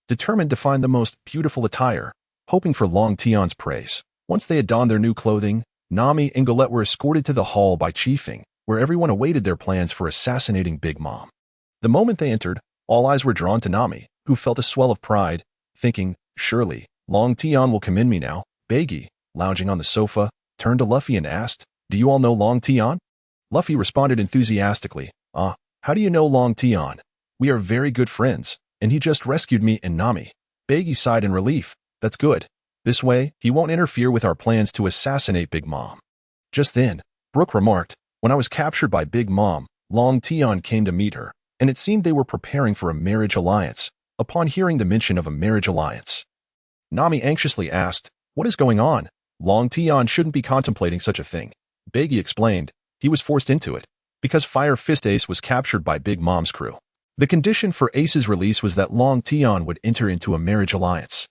determined to find the most beautiful attire, hoping for Long Tian's praise. Once they had donned their new clothing, Nami and Galette were escorted to the hall by Chiefing, where everyone awaited their plans for assassinating Big Mom. The moment they entered, all eyes were drawn to Nami, who felt a swell of pride, thinking, Surely, Long Tian will commend me now. Baggy, lounging on the sofa, turned to Luffy and asked, Do you all know Long Tian? Luffy responded enthusiastically, How do you know Long Tian? We are very good friends, and he just rescued me and Nami. Baggy sighed in relief. That's good. This way, he won't interfere with our plans to assassinate Big Mom. Just then, Brooke remarked, When I was captured by Big Mom, Long Tian came to meet her, and it seemed they were preparing for a marriage alliance. Upon hearing the mention of a marriage alliance, Nami anxiously asked, What is going on? Long Tian shouldn't be contemplating such a thing. Baggy explained, He was forced into it, because Fire Fist Ace was captured by Big Mom's crew. The condition for Ace's release was that Long Tian would enter into a marriage alliance.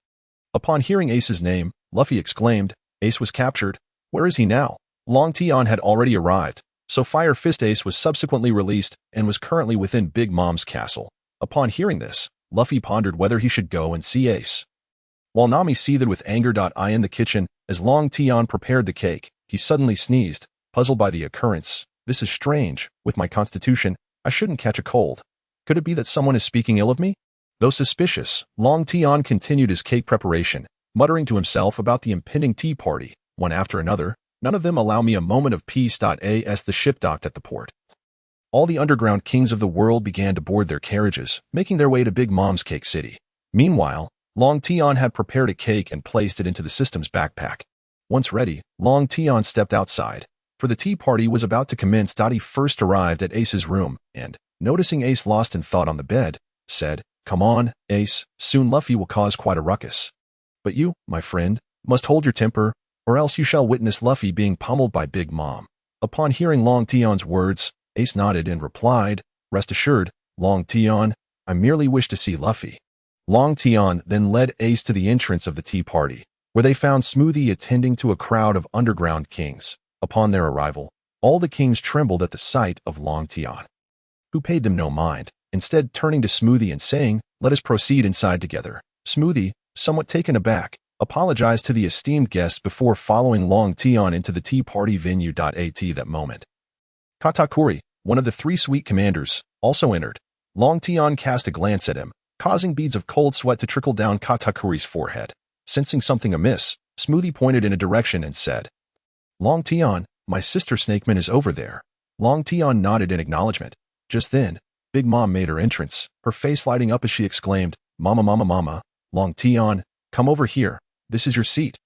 Upon hearing Ace's name, Luffy exclaimed, Ace was captured. Where is he now? Long Tian had already arrived, so Fire Fist Ace was subsequently released and was currently within Big Mom's castle. Upon hearing this, Luffy pondered whether he should go and see Ace. While Nami seethed with anger. In the kitchen, as Long Tian prepared the cake, he suddenly sneezed, puzzled by the occurrence. This is strange. With my constitution, I shouldn't catch a cold. Could it be that someone is speaking ill of me? Though suspicious, Long Tian continued his cake preparation, muttering to himself about the impending tea party. One after another, none of them allow me a moment of peace. As the ship docked at the port, All the underground kings of the world began to board their carriages, making their way to Big Mom's Cake City. Meanwhile, Long Tian had prepared a cake and placed it into the system's backpack. Once ready, Long Tian stepped outside, for the tea party was about to commence. He first arrived at Ace's room and, noticing Ace lost in thought on the bed, said, "Come on, Ace, soon Luffy will cause quite a ruckus. But you, my friend, must hold your temper, or else you shall witness Luffy being pummeled by Big Mom." Upon hearing Long Tian's words, Ace nodded and replied, "Rest assured, Long Tian, I merely wish to see Luffy." Long Tian then led Ace to the entrance of the tea party, where they found Smoothie attending to a crowd of underground kings. Upon their arrival, all the kings trembled at the sight of Long Tian, who paid them no mind, instead turning to Smoothie and saying, "Let us proceed inside together." Smoothie, somewhat taken aback, apologized to the esteemed guests before following Long Tian into the tea party venue. At that moment, Katakuri, one of the three sweet commanders, also entered. Long Tian cast a glance at him, causing beads of cold sweat to trickle down Katakuri's forehead. Sensing something amiss, Smoothie pointed in a direction and said, "Long Tian, my sister Snakeman is over there." Long Tian nodded in acknowledgement. Just then, Big Mom made her entrance, her face lighting up as she exclaimed, "Mama, mama, mama, Long Tian, come over here, this is your seat."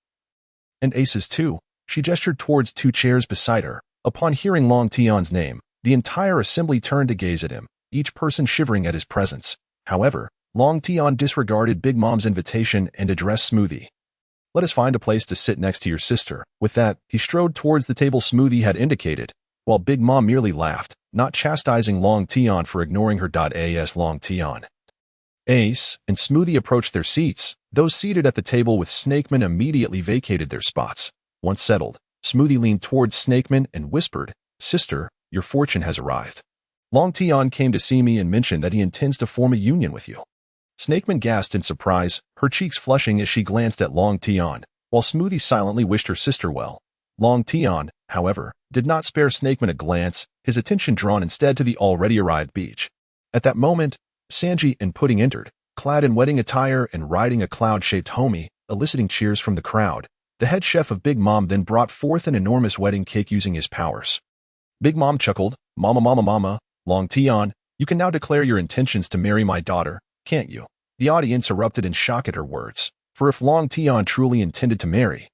"And Ace's too." She gestured towards two chairs beside her. Upon hearing Long Tian's name, the entire assembly turned to gaze at him, each person shivering at his presence. However, Long Tian disregarded Big Mom's invitation and addressed Smoothie. "Let us find a place to sit next to your sister." With that, he strode towards the table Smoothie had indicated, while Big Mom merely laughed, not chastising Long Tian for ignoring her. As Long Tian, Ace, and Smoothie approached their seats, those seated at the table with Snakeman immediately vacated their spots. Once settled, Smoothie leaned towards Snakeman and whispered, "Sister, your fortune has arrived. Long Tian came to see me and mentioned that he intends to form a union with you." Snakeman gasped in surprise, her cheeks flushing as she glanced at Long Tian, while Smoothie silently wished her sister well. Long Tian, however, did not spare Snakeman a glance, his attention drawn instead to the already arrived beach. At that moment, Sanji and Pudding entered, clad in wedding attire and riding a cloud-shaped homie, eliciting cheers from the crowd. The head chef of Big Mom then brought forth an enormous wedding cake using his powers. Big Mom chuckled, "Mama, mama, mama, Long Tian, you can now declare your intentions to marry my daughter, can't you?" The audience erupted in shock at her words, for if Long Tian truly intended to marry,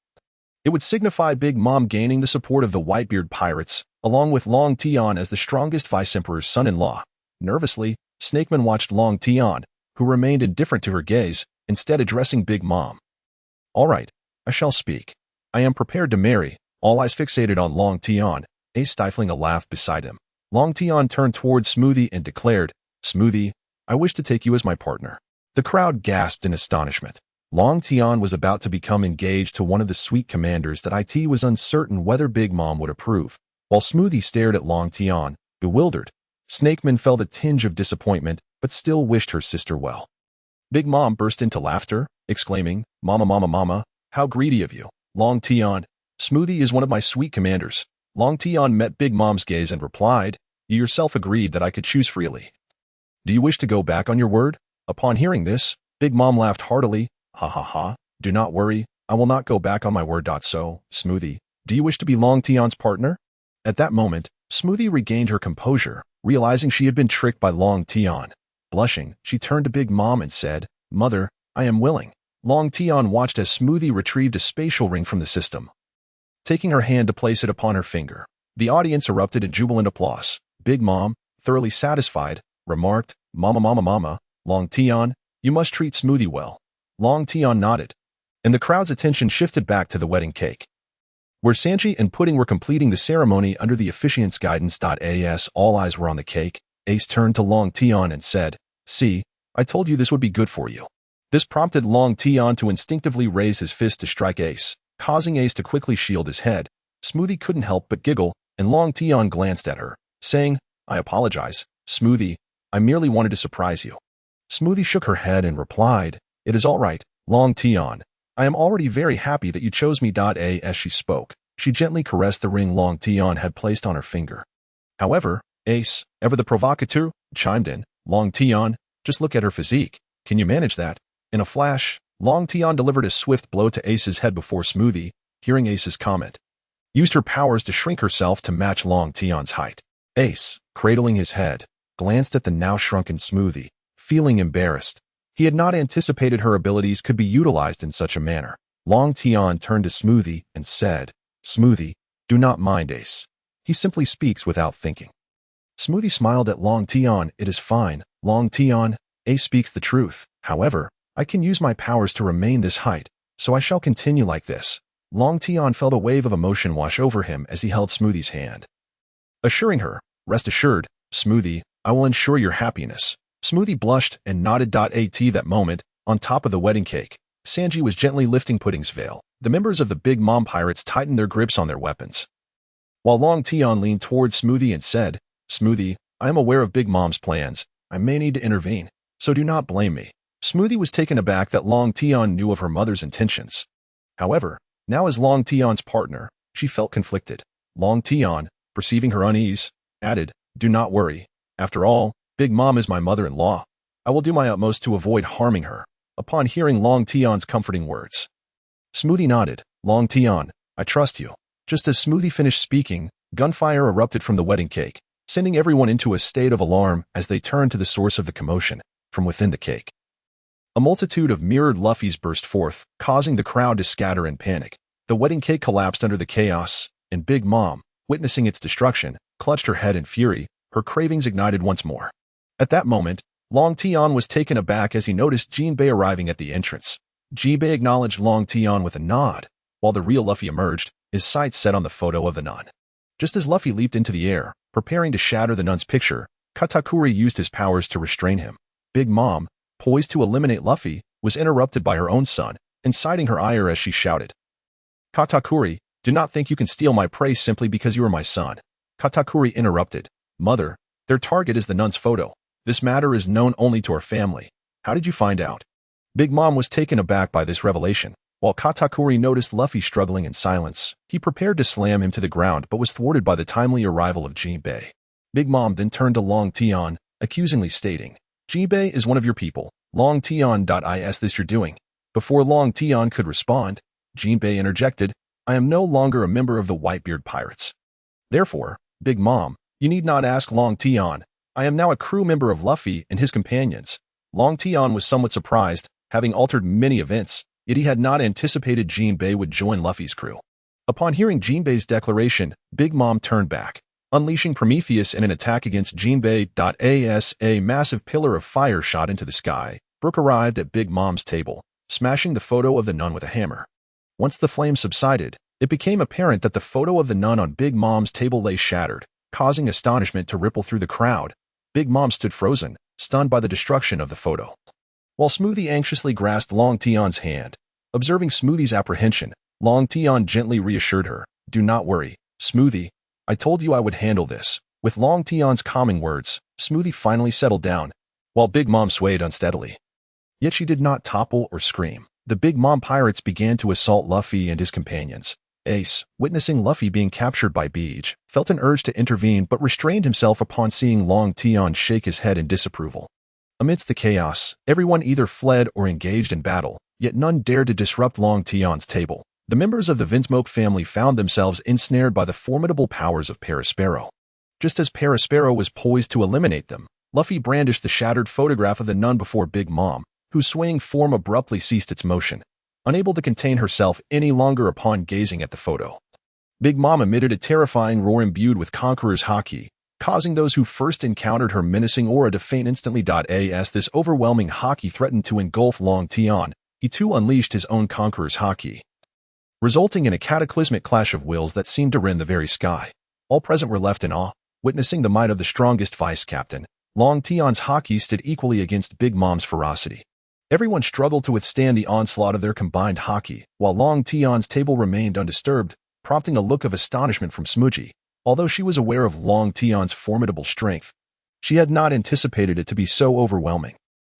it would signify Big Mom gaining the support of the Whitebeard pirates, along with Long Tian as the strongest vice-emperor's son-in-law. Nervously, Snakeman watched Long Tian, who remained indifferent to her gaze, instead addressing Big Mom. "All right, I shall speak. I am prepared to marry," all eyes fixated on Long Tian, Ace stifling a laugh beside him. Long Tian turned towards Smoothie and declared, "Smoothie, I wish to take you as my partner." The crowd gasped in astonishment. Long Tian was about to become engaged to one of the sweet commanders that it was uncertain whether Big Mom would approve, while Smoothie stared at Long Tian, bewildered. Snakeman felt a tinge of disappointment, but still wished her sister well. Big Mom burst into laughter, exclaiming, "Mama, mama, mama, how greedy of you, Long Tian. Smoothie is one of my sweet commanders." Long Tian met Big Mom's gaze and replied, "You yourself agreed that I could choose freely. Do you wish to go back on your word?" Upon hearing this, Big Mom laughed heartily, "Ha ha ha, do not worry, I will not go back on my word. So, Smoothie, do you wish to be Long Tian's partner?" At that moment, Smoothie regained her composure, realizing she had been tricked by Long Tian. Blushing, she turned to Big Mom and said, "Mother, I am willing." Long Tian watched as Smoothie retrieved a spatial ring from the system, taking her hand to place it upon her finger. The audience erupted in jubilant applause. Big Mom, thoroughly satisfied, remarked, "Mama, mama, mama, Long Tian, you must treat Smoothie well." Long Tian nodded, and the crowd's attention shifted back to the wedding cake, where Sanji and Pudding were completing the ceremony under the officiant's guidance. As all eyes were on the cake, Ace turned to Long Tian and said, "See, I told you this would be good for you." This prompted Long Tian to instinctively raise his fist to strike Ace, causing Ace to quickly shield his head. Smoothie couldn't help but giggle, and Long Tian glanced at her, saying, "I apologize, Smoothie, I merely wanted to surprise you." Smoothie shook her head and replied, "It is all right, Long Tian. I am already very happy that you chose me." As she spoke, she gently caressed the ring Long Tian had placed on her finger. However, Ace, ever the provocateur, chimed in, "Long Tian, just look at her physique. Can you manage that?" In a flash, Long Tian delivered a swift blow to Ace's head before Smoothie, hearing Ace's comment, used her powers to shrink herself to match Long Tian's height. Ace, cradling his head, glanced at the now shrunken Smoothie, feeling embarrassed. He had not anticipated her abilities could be utilized in such a manner. Long Tian turned to Smoothie and said, "Smoothie, do not mind Ace. He simply speaks without thinking." Smoothie smiled at Long Tian. "It is fine, Long Tian. Ace speaks the truth. However, I can use my powers to remain this height, so I shall continue like this." Long Tian felt a wave of emotion wash over him as he held Smoothie's hand, assuring her, "Rest assured, Smoothie, I will ensure your happiness." Smoothie blushed and nodded. At that moment, on top of the wedding cake, Sanji was gently lifting Pudding's veil. The members of the Big Mom pirates tightened their grips on their weapons, while Long Tian leaned towards Smoothie and said, "Smoothie, I am aware of Big Mom's plans. I may need to intervene, so do not blame me." Smoothie was taken aback that Long Tian knew of her mother's intentions. However, now as Long Tian's partner, she felt conflicted. Long Tian, perceiving her unease, added, "Do not worry. After all, Big Mom is my mother-in-law. I will do my utmost to avoid harming her." Upon hearing Long Tian's comforting words, Smoothie nodded. "Long Tian, I trust you." Just as Smoothie finished speaking, gunfire erupted from the wedding cake, sending everyone into a state of alarm as they turned to the source of the commotion, from within the cake. A multitude of mirrored Luffies burst forth, causing the crowd to scatter in panic. The wedding cake collapsed under the chaos, and Big Mom, witnessing its destruction, clutched her head in fury, her cravings ignited once more. At that moment, Long Tian was taken aback as he noticed Jinbei arriving at the entrance. Jinbei acknowledged Long Tian with a nod, while the real Luffy emerged, his sights set on the photo of the nun. Just as Luffy leaped into the air, preparing to shatter the nun's picture, Katakuri used his powers to restrain him. Big Mom, poised to eliminate Luffy, was interrupted by her own son, inciting her ire as she shouted, "Katakuri, do not think you can steal my prey simply because you are my son." Katakuri interrupted, "Mother, their target is the nun's photo. This matter is known only to our family. How did you find out?" Big Mom was taken aback by this revelation. While Katakuri noticed Luffy struggling in silence, he prepared to slam him to the ground but was thwarted by the timely arrival of Jinbei. Big Mom then turned to Long Tian, accusingly stating, "Jinbei is one of your people. Long Tian. Is this you're doing?" Before Long Tian could respond, Jinbei interjected, "I am no longer a member of the Whitebeard pirates. Therefore, Big Mom, you need not ask Long Tian. I am now a crew member of Luffy and his companions." Long Tian was somewhat surprised, having altered many events, yet he had not anticipated Jinbei would join Luffy's crew. Upon hearing Jinbei's declaration, Big Mom turned back, unleashing Prometheus in an attack against Jinbei. As a massive pillar of fire shot into the sky, Brook arrived at Big Mom's table, smashing the photo of the nun with a hammer. Once the flames subsided, it became apparent that the photo of the nun on Big Mom's table lay shattered, causing astonishment to ripple through the crowd. Big Mom stood frozen, stunned by the destruction of the photo, while Smoothie anxiously grasped Long Tian's hand. Observing Smoothie's apprehension, Long Tian gently reassured her, "Do not worry, Smoothie. I told you I would handle this." With Long Tian's calming words, Smoothie finally settled down, while Big Mom swayed unsteadily. Yet she did not topple or scream. The Big Mom pirates began to assault Luffy and his companions. Ace, witnessing Luffy being captured by Beach, felt an urge to intervene but restrained himself upon seeing Long Tian shake his head in disapproval. Amidst the chaos, everyone either fled or engaged in battle, yet none dared to disrupt Long Tian's table. The members of the Vinsmoke family found themselves ensnared by the formidable powers of Parasparrow. Just as Parasparrow was poised to eliminate them, Luffy brandished the shattered photograph of the nun before Big Mom, whose swaying form abruptly ceased its motion, unable to contain herself any longer upon gazing at the photo. Big Mom emitted a terrifying roar imbued with Conqueror's Haki, causing those who first encountered her menacing aura to faint instantly. As this overwhelming Haki threatened to engulf Long Tian, he too unleashed his own Conqueror's Haki, resulting in a cataclysmic clash of wills that seemed to rend the very sky. All present were left in awe, witnessing the might of the strongest vice-captain. Long Tian's Haki stood equally against Big Mom's ferocity. Everyone struggled to withstand the onslaught of their combined Haki, while Long Tian's table remained undisturbed, prompting a look of astonishment from Smoochie. Although she was aware of Long Tian's formidable strength, she had not anticipated it to be so overwhelming.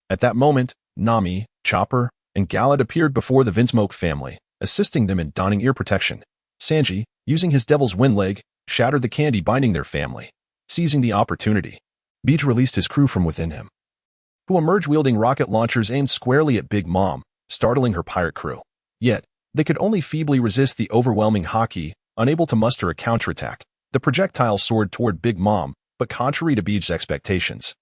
At that moment, Nami, Chopper, and Galad appeared before the Vinsmoke family, assisting them in donning ear protection. Sanji, using his Devil's Wind Leg, shattered the candy binding their family. Seizing the opportunity, Beach released his crew from within him, who emerged wielding rocket launchers aimed squarely at Big Mom, startling her pirate crew. Yet, they could only feebly resist the overwhelming Haki, unable to muster a counterattack. The projectile soared toward Big Mom, but contrary to Biji's expectations,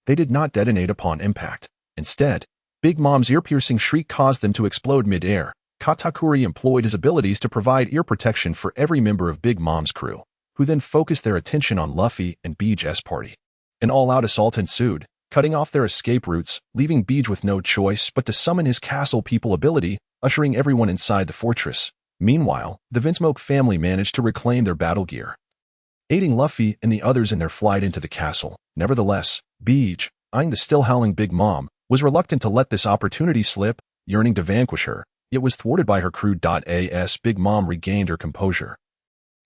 they did not detonate upon impact. Instead, Big Mom's ear-piercing shriek caused them to explode mid-air. Katakuri employed his abilities to provide ear protection for every member of Big Mom's crew, who then focused their attention on Luffy and Biji's party. An all-out assault ensued, cutting off their escape routes, leaving Biji with no choice but to summon his castle people ability, ushering everyone inside the fortress. Meanwhile, the Vinsmoke family managed to reclaim their battle gear, aiding Luffy and the others in their flight into the castle. Nevertheless, Biji, eyeing the still howling Big Mom, was reluctant to let this opportunity slip, yearning to vanquish her, yet was thwarted by her crew. As Big Mom regained her composure,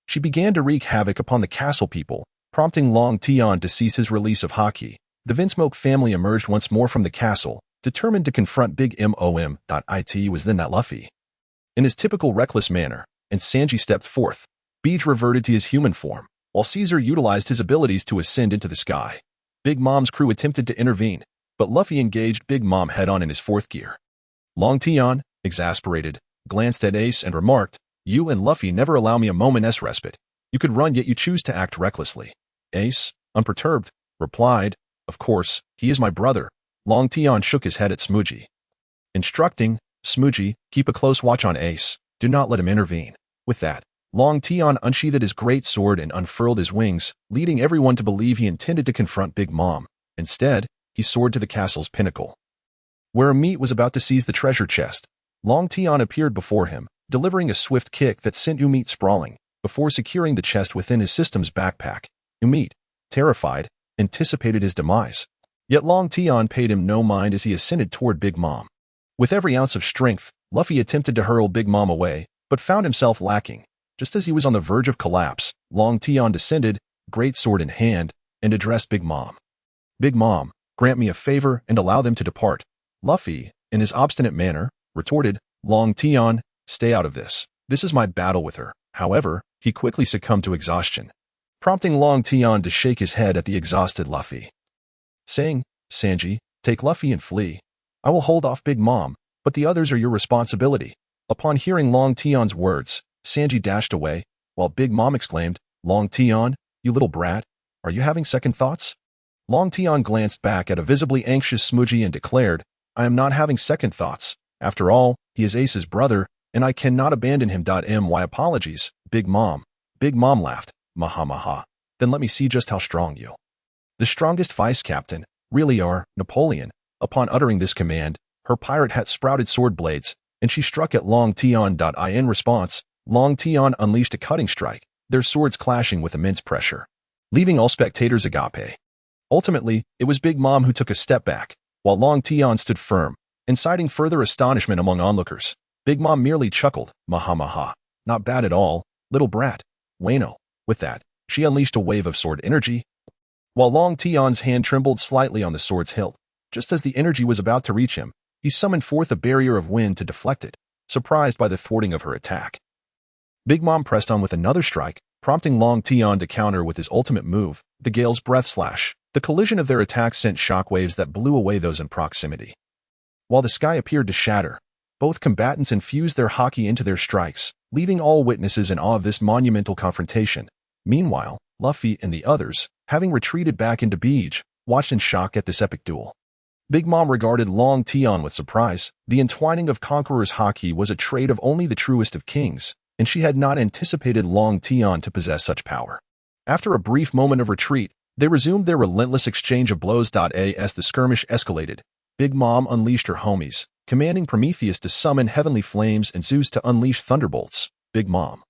she began to wreak havoc upon the castle people, prompting Long Tian to cease his release of haki. The Vinsmoke family emerged once more from the castle, determined to confront Big Mom. It was then that Luffy, in his typical reckless manner, and Sanji stepped forth. Biji reverted to his human form, while Caesar utilized his abilities to ascend into the sky. Big Mom's crew attempted to intervene, but Luffy engaged Big Mom head-on in his fourth gear. Long Tian, exasperated, glanced at Ace and remarked, "You and Luffy never allow me a moment's respite. You could run, yet you choose to act recklessly." Ace, unperturbed, replied, "Of course, he is my brother." Long Tian shook his head at Smoochie, instructing, "Smoochie, keep a close watch on Ace. Do not let him intervene." With that, Long Tian unsheathed his great sword and unfurled his wings, leading everyone to believe he intended to confront Big Mom. Instead, he soared to the castle's pinnacle, where Amit was about to seize the treasure chest. Long Tian appeared before him, delivering a swift kick that sent Amit sprawling, before securing the chest within his system's backpack. Amit, terrified, anticipated his demise. Yet Long Tian paid him no mind as he ascended toward Big Mom. With every ounce of strength, Luffy attempted to hurl Big Mom away, but found himself lacking. Just as he was on the verge of collapse, Long Tian descended, great sword in hand, and addressed Big Mom. "Big Mom, grant me a favor and allow them to depart." Luffy, in his obstinate manner, retorted, "Long Tian, stay out of this. This is my battle with her." However, he quickly succumbed to exhaustion, prompting Long Tian to shake his head at the exhausted Luffy, saying, "Sanji, take Luffy and flee. I will hold off Big Mom, but the others are your responsibility." Upon hearing Long Tian's words, Sanji dashed away, while Big Mom exclaimed, "Long Tian, you little brat, are you having second thoughts?" Long Tian glanced back at a visibly anxious Smoochie and declared, "I am not having second thoughts. After all, he is Ace's brother, and I cannot abandon him. My apologies, Big Mom." Big Mom laughed, "Maha maha. Then let me see just how strong you, the strongest vice captain, really are, Napoleon." Upon uttering this command, her pirate hat sprouted sword blades, and she struck at Long Tian. In response, Long Tian unleashed a cutting strike, their swords clashing with immense pressure, leaving all spectators agape. Ultimately, it was Big Mom who took a step back, while Long Tian stood firm, inciting further astonishment among onlookers. Big Mom merely chuckled, "Maha maha. Not bad at all, little brat. Wano." With that, she unleashed a wave of sword energy, while Long Tian's hand trembled slightly on the sword's hilt. Just as the energy was about to reach him, he summoned forth a barrier of wind to deflect it, surprised by the thwarting of her attack. Big Mom pressed on with another strike, prompting Long Tian to counter with his ultimate move, the Gale's Breath Slash. The collision of their attacks sent shockwaves that blew away those in proximity. While the sky appeared to shatter, both combatants infused their haki into their strikes, leaving all witnesses in awe of this monumental confrontation. Meanwhile, Luffy and the others, having retreated back into Biji, watched in shock at this epic duel. Big Mom regarded Long Tian with surprise. The entwining of Conqueror's haki was a trait of only the truest of kings, and she had not anticipated Long Tian to possess such power. After a brief moment of retreat, they resumed their relentless exchange of blows. As the skirmish escalated, Big Mom unleashed her homies, commanding Prometheus to summon heavenly flames and Zeus to unleash thunderbolts. "Big Mom,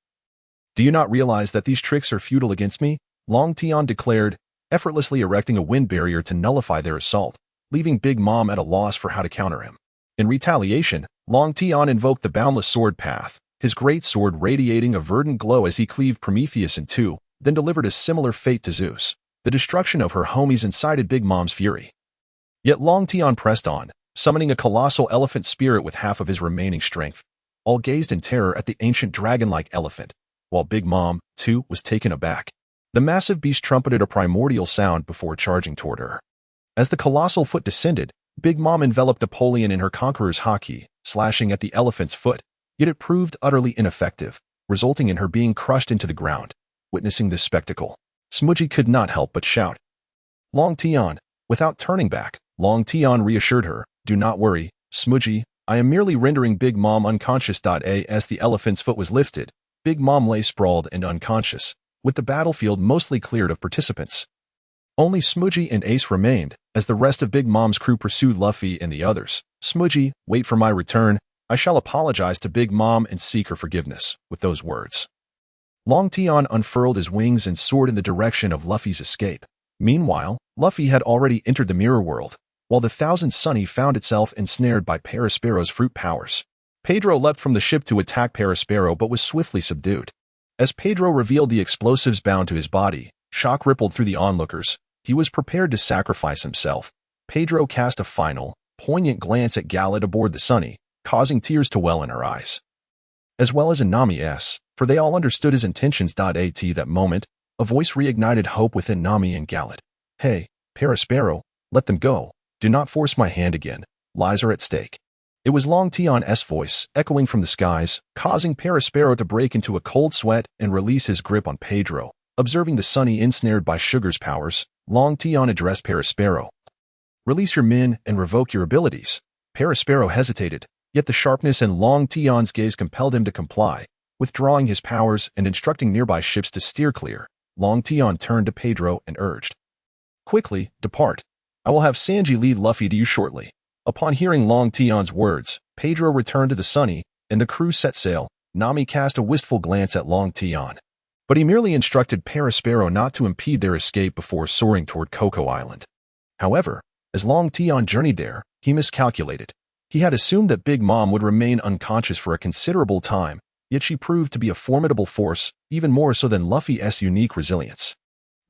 do you not realize that these tricks are futile against me?" Long Tian declared, effortlessly erecting a wind barrier to nullify their assault, leaving Big Mom at a loss for how to counter him. In retaliation, Long Tian invoked the boundless sword path, his great sword radiating a verdant glow as he cleaved Prometheus in two, then delivered a similar fate to Zeus. The destruction of her homies incited Big Mom's fury. Yet Long Tian pressed on, summoning a colossal elephant spirit with half of his remaining strength. All gazed in terror at the ancient dragon-like elephant, while Big Mom, too, was taken aback. The massive beast trumpeted a primordial sound before charging toward her. As the colossal foot descended, Big Mom enveloped Napoleon in her conqueror's haki, slashing at the elephant's foot, yet it proved utterly ineffective, resulting in her being crushed into the ground. Witnessing this spectacle, Smudgy could not help but shout. Long Tian. Without turning back, Long Tian reassured her, do not worry, Smudgy, I am merely rendering Big Mom unconscious. As the elephant's foot was lifted, Big Mom lay sprawled and unconscious, with the battlefield mostly cleared of participants. Only Smudgy and Ace remained, as the rest of Big Mom's crew pursued Luffy and the others. Smudgy, wait for my return. I shall apologize to Big Mom and seek her forgiveness. With those words, Long Tian unfurled his wings and soared in the direction of Luffy's escape. Meanwhile, Luffy had already entered the mirror world, while the Thousand Sunny found itself ensnared by Parasparrow's fruit powers. Pedro leapt from the ship to attack Parasparrow but was swiftly subdued. As Pedro revealed the explosives bound to his body, shock rippled through the onlookers. He was prepared to sacrifice himself. Pedro cast a final, poignant glance at Gallet aboard the Sunny, causing tears to well in her eyes. As well as in Nami's, for they all understood his intentions. At that moment, a voice reignited hope within Nami and Gallet. Hey, Parasparrow, let them go. Do not force my hand again. Lives are at stake. It was Long Tian's voice, echoing from the skies, causing Parasparrow to break into a cold sweat and release his grip on Pedro. Observing the Sunny ensnared by Sugar's powers, Long Tian addressed Parasparrow. Release your men and revoke your abilities. Parasparrow hesitated, yet the sharpness in Long Tian's gaze compelled him to comply. Withdrawing his powers and instructing nearby ships to steer clear, Long Tian turned to Pedro and urged. Quickly, depart. I will have Sanji lead Luffy to you shortly. Upon hearing Long Tian's words, Pedro returned to the Sunny, and the crew set sail. Nami cast a wistful glance at Long Tian, but he merely instructed Parasparrow not to impede their escape before soaring toward Cocoa Island. However, as Long Tian journeyed there, he miscalculated. He had assumed that Big Mom would remain unconscious for a considerable time, yet she proved to be a formidable force, even more so than Luffy's unique resilience.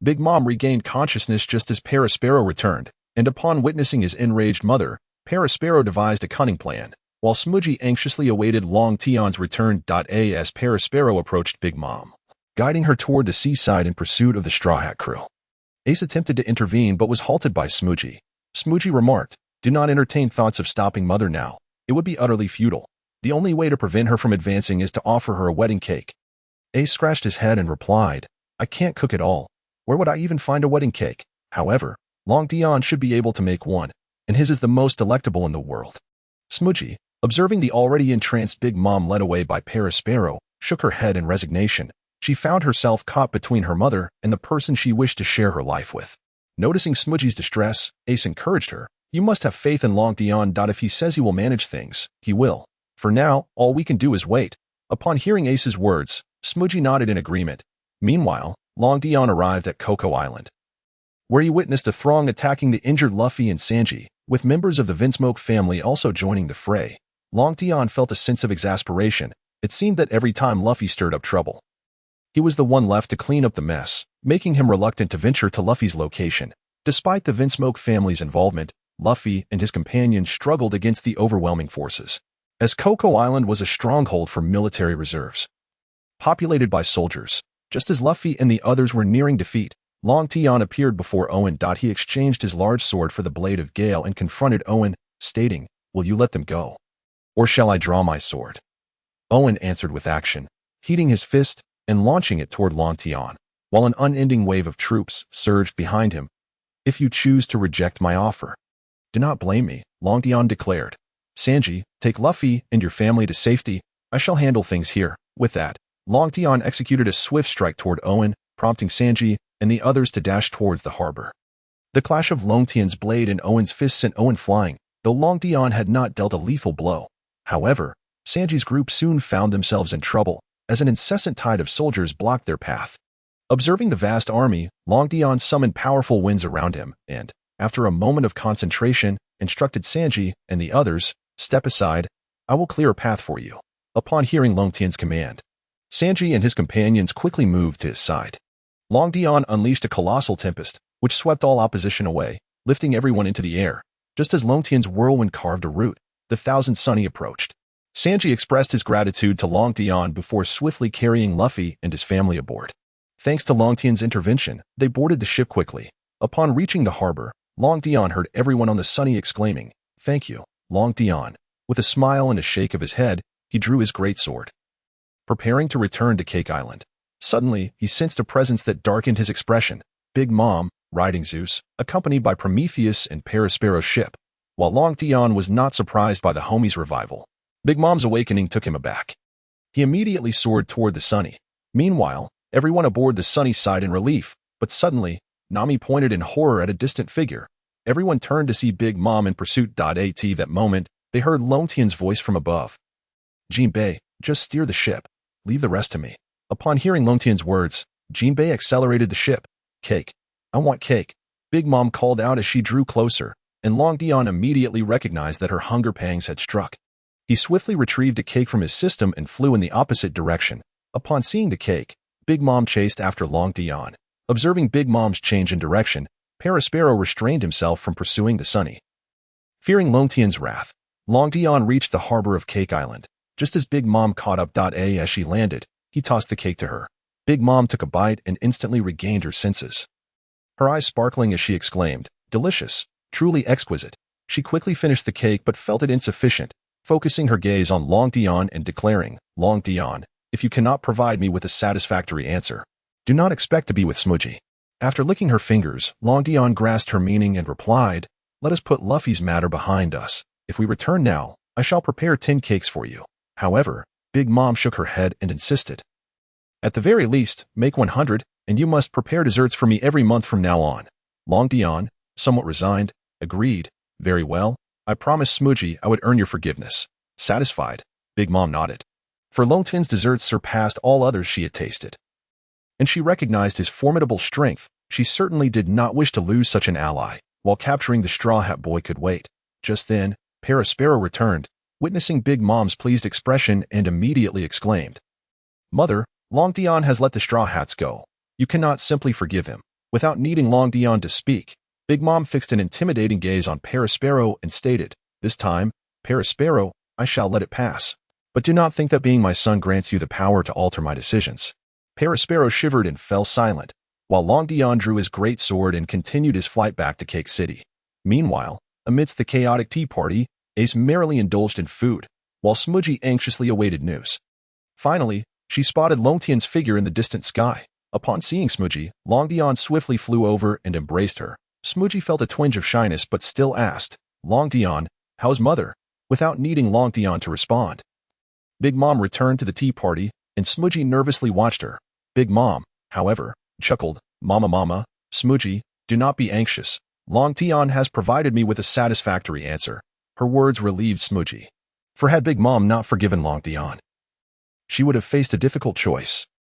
Big Mom regained consciousness just as Parasparrow returned, and upon witnessing his enraged mother, Parasparrow devised a cunning plan, while Smudgy anxiously awaited Long Tian's return. As Parasparrow approached Big Mom, guiding her toward the seaside in pursuit of the Straw Hat crew. Ace attempted to intervene but was halted by Smudgy. Smudgy remarked, do not entertain thoughts of stopping Mother now. It would be utterly futile. The only way to prevent her from advancing is to offer her a wedding cake. Ace scratched his head and replied, I can't cook at all. Where would I even find a wedding cake? However, Long Tian should be able to make one, and his is the most delectable in the world. Smudgy, observing the already entranced Big Mom led away by Parasparrow, shook her head in resignation. She found herself caught between her mother and the person she wished to share her life with. Noticing Smudgy's distress, Ace encouraged her. You must have faith in Long Tian. If he says he will manage things, he will. For now, all we can do is wait. Upon hearing Ace's words, Smudgy nodded in agreement. Meanwhile, Long Tian arrived at Cocoa Island, where he witnessed a throng attacking the injured Luffy and Sanji, with members of the Vinsmoke family also joining the fray. Long Tian felt a sense of exasperation. It seemed that every time Luffy stirred up trouble, he was the one left to clean up the mess, making him reluctant to venture to Luffy's location. Despite the Vinsmoke family's involvement, Luffy and his companions struggled against the overwhelming forces, as Cocoa Island was a stronghold for military reserves, populated by soldiers. Just as Luffy and the others were nearing defeat, Long Tian appeared before Owen. He exchanged his large sword for the blade of Gale and confronted Owen, stating, will you let them go? Or shall I draw my sword? Owen answered with action, heating his fist and launching it toward Long Tian, while an unending wave of troops surged behind him. If you choose to reject my offer, do not blame me, Long Tian declared. Sanji, take Luffy and your family to safety. I shall handle things here. With that, Long Tian executed a swift strike toward Owen, prompting Sanji and the others to dash towards the harbor. The clash of Long Tian's blade and Owen's fist sent Owen flying, though Long Tian had not dealt a lethal blow. However, Sanji's group soon found themselves in trouble, as an incessant tide of soldiers blocked their path. Observing the vast army, Long Tian summoned powerful winds around him and, after a moment of concentration, instructed Sanji and the others, step aside, I will clear a path for you. Upon hearing Long Tian's command, Sanji and his companions quickly moved to his side. Long Tian unleashed a colossal tempest, which swept all opposition away, lifting everyone into the air. Just as Long Tian's whirlwind carved a route, the Thousand Sunny approached. Sanji expressed his gratitude to Long Tian before swiftly carrying Luffy and his family aboard. Thanks to Long Tian's intervention, they boarded the ship quickly. Upon reaching the harbor, Long Tian heard everyone on the Sunny exclaiming, Thank you, Long Tian. With a smile and a shake of his head, he drew his greatsword, preparing to return to Cake Island. Suddenly, he sensed a presence that darkened his expression. Big Mom, riding Zeus, accompanied by Prometheus and Perospero's ship. While Long Tian was not surprised by the homie's revival, Big Mom's awakening took him aback. He immediately soared toward the Sunny. Meanwhile, everyone aboard the Sunny sighed in relief, but suddenly, Nami pointed in horror at a distant figure. Everyone turned to see Big Mom in pursuit. At that moment, they heard Long Tian's voice from above. Jinbei, just steer the ship. Leave the rest to me. Upon hearing Long Tian's words, Jinbei accelerated the ship. Cake. I want cake. Big Mom called out as she drew closer, and Long Tian immediately recognized that her hunger pangs had struck. He swiftly retrieved a cake from his system and flew in the opposite direction. Upon seeing the cake, Big Mom chased after Long Tian. Observing Big Mom's change in direction, Perospero restrained himself from pursuing the Sunny. Fearing Long Tian's wrath, Long Tian reached the harbor of Cake Island. Just as Big Mom caught up. As she landed, he tossed the cake to her. Big Mom took a bite and instantly regained her senses. Her eyes sparkling as she exclaimed, "Delicious, truly exquisite." She quickly finished the cake but felt it insufficient, focusing her gaze on Long Tian and declaring, "Long Tian, if you cannot provide me with a satisfactory answer, do not expect to be with Smudgy." After licking her fingers, Long Tian grasped her meaning and replied, "Let us put Luffy's matter behind us. If we return now, I shall prepare 10 cakes for you." However, Big Mom shook her head and insisted, "At the very least, make 100, and you must prepare desserts for me every month from now on." Long Tian, somewhat resigned, agreed, "Very well, I promised Smudgy I would earn your forgiveness." Satisfied, Big Mom nodded. For Long Tian's desserts surpassed all others she had tasted, and she recognized his formidable strength. She certainly did not wish to lose such an ally. While capturing the Straw Hat Boy could wait. Just then, Perospero returned, witnessing Big Mom's pleased expression, and immediately exclaimed, "Mother, Long Tian has let the Straw Hats go. You cannot simply forgive him." Without needing Long Tian to speak, Big Mom fixed an intimidating gaze on Perospero and stated, "This time, Perospero, I shall let it pass. But do not think that being my son grants you the power to alter my decisions." Perospero shivered and fell silent, while Long Tian drew his great sword and continued his flight back to Cake City. Meanwhile, amidst the chaotic tea party, Ace merrily indulged in food, while Smudgy anxiously awaited news. Finally, she spotted Long Tian's figure in the distant sky. Upon seeing Smudgy, Long Tian swiftly flew over and embraced her. Smudgy felt a twinge of shyness but still asked, "Long Tian, how's mother?" without needing Long Tian to respond. Big Mom returned to the tea party, and Smudgy nervously watched her. Big Mom, however, chuckled, Mama, Smudgy, do not be anxious. Long Tian has provided me with a satisfactory answer." Her words relieved Smudgy. For had Big Mom not forgiven Long Tian, she would have faced a difficult choice.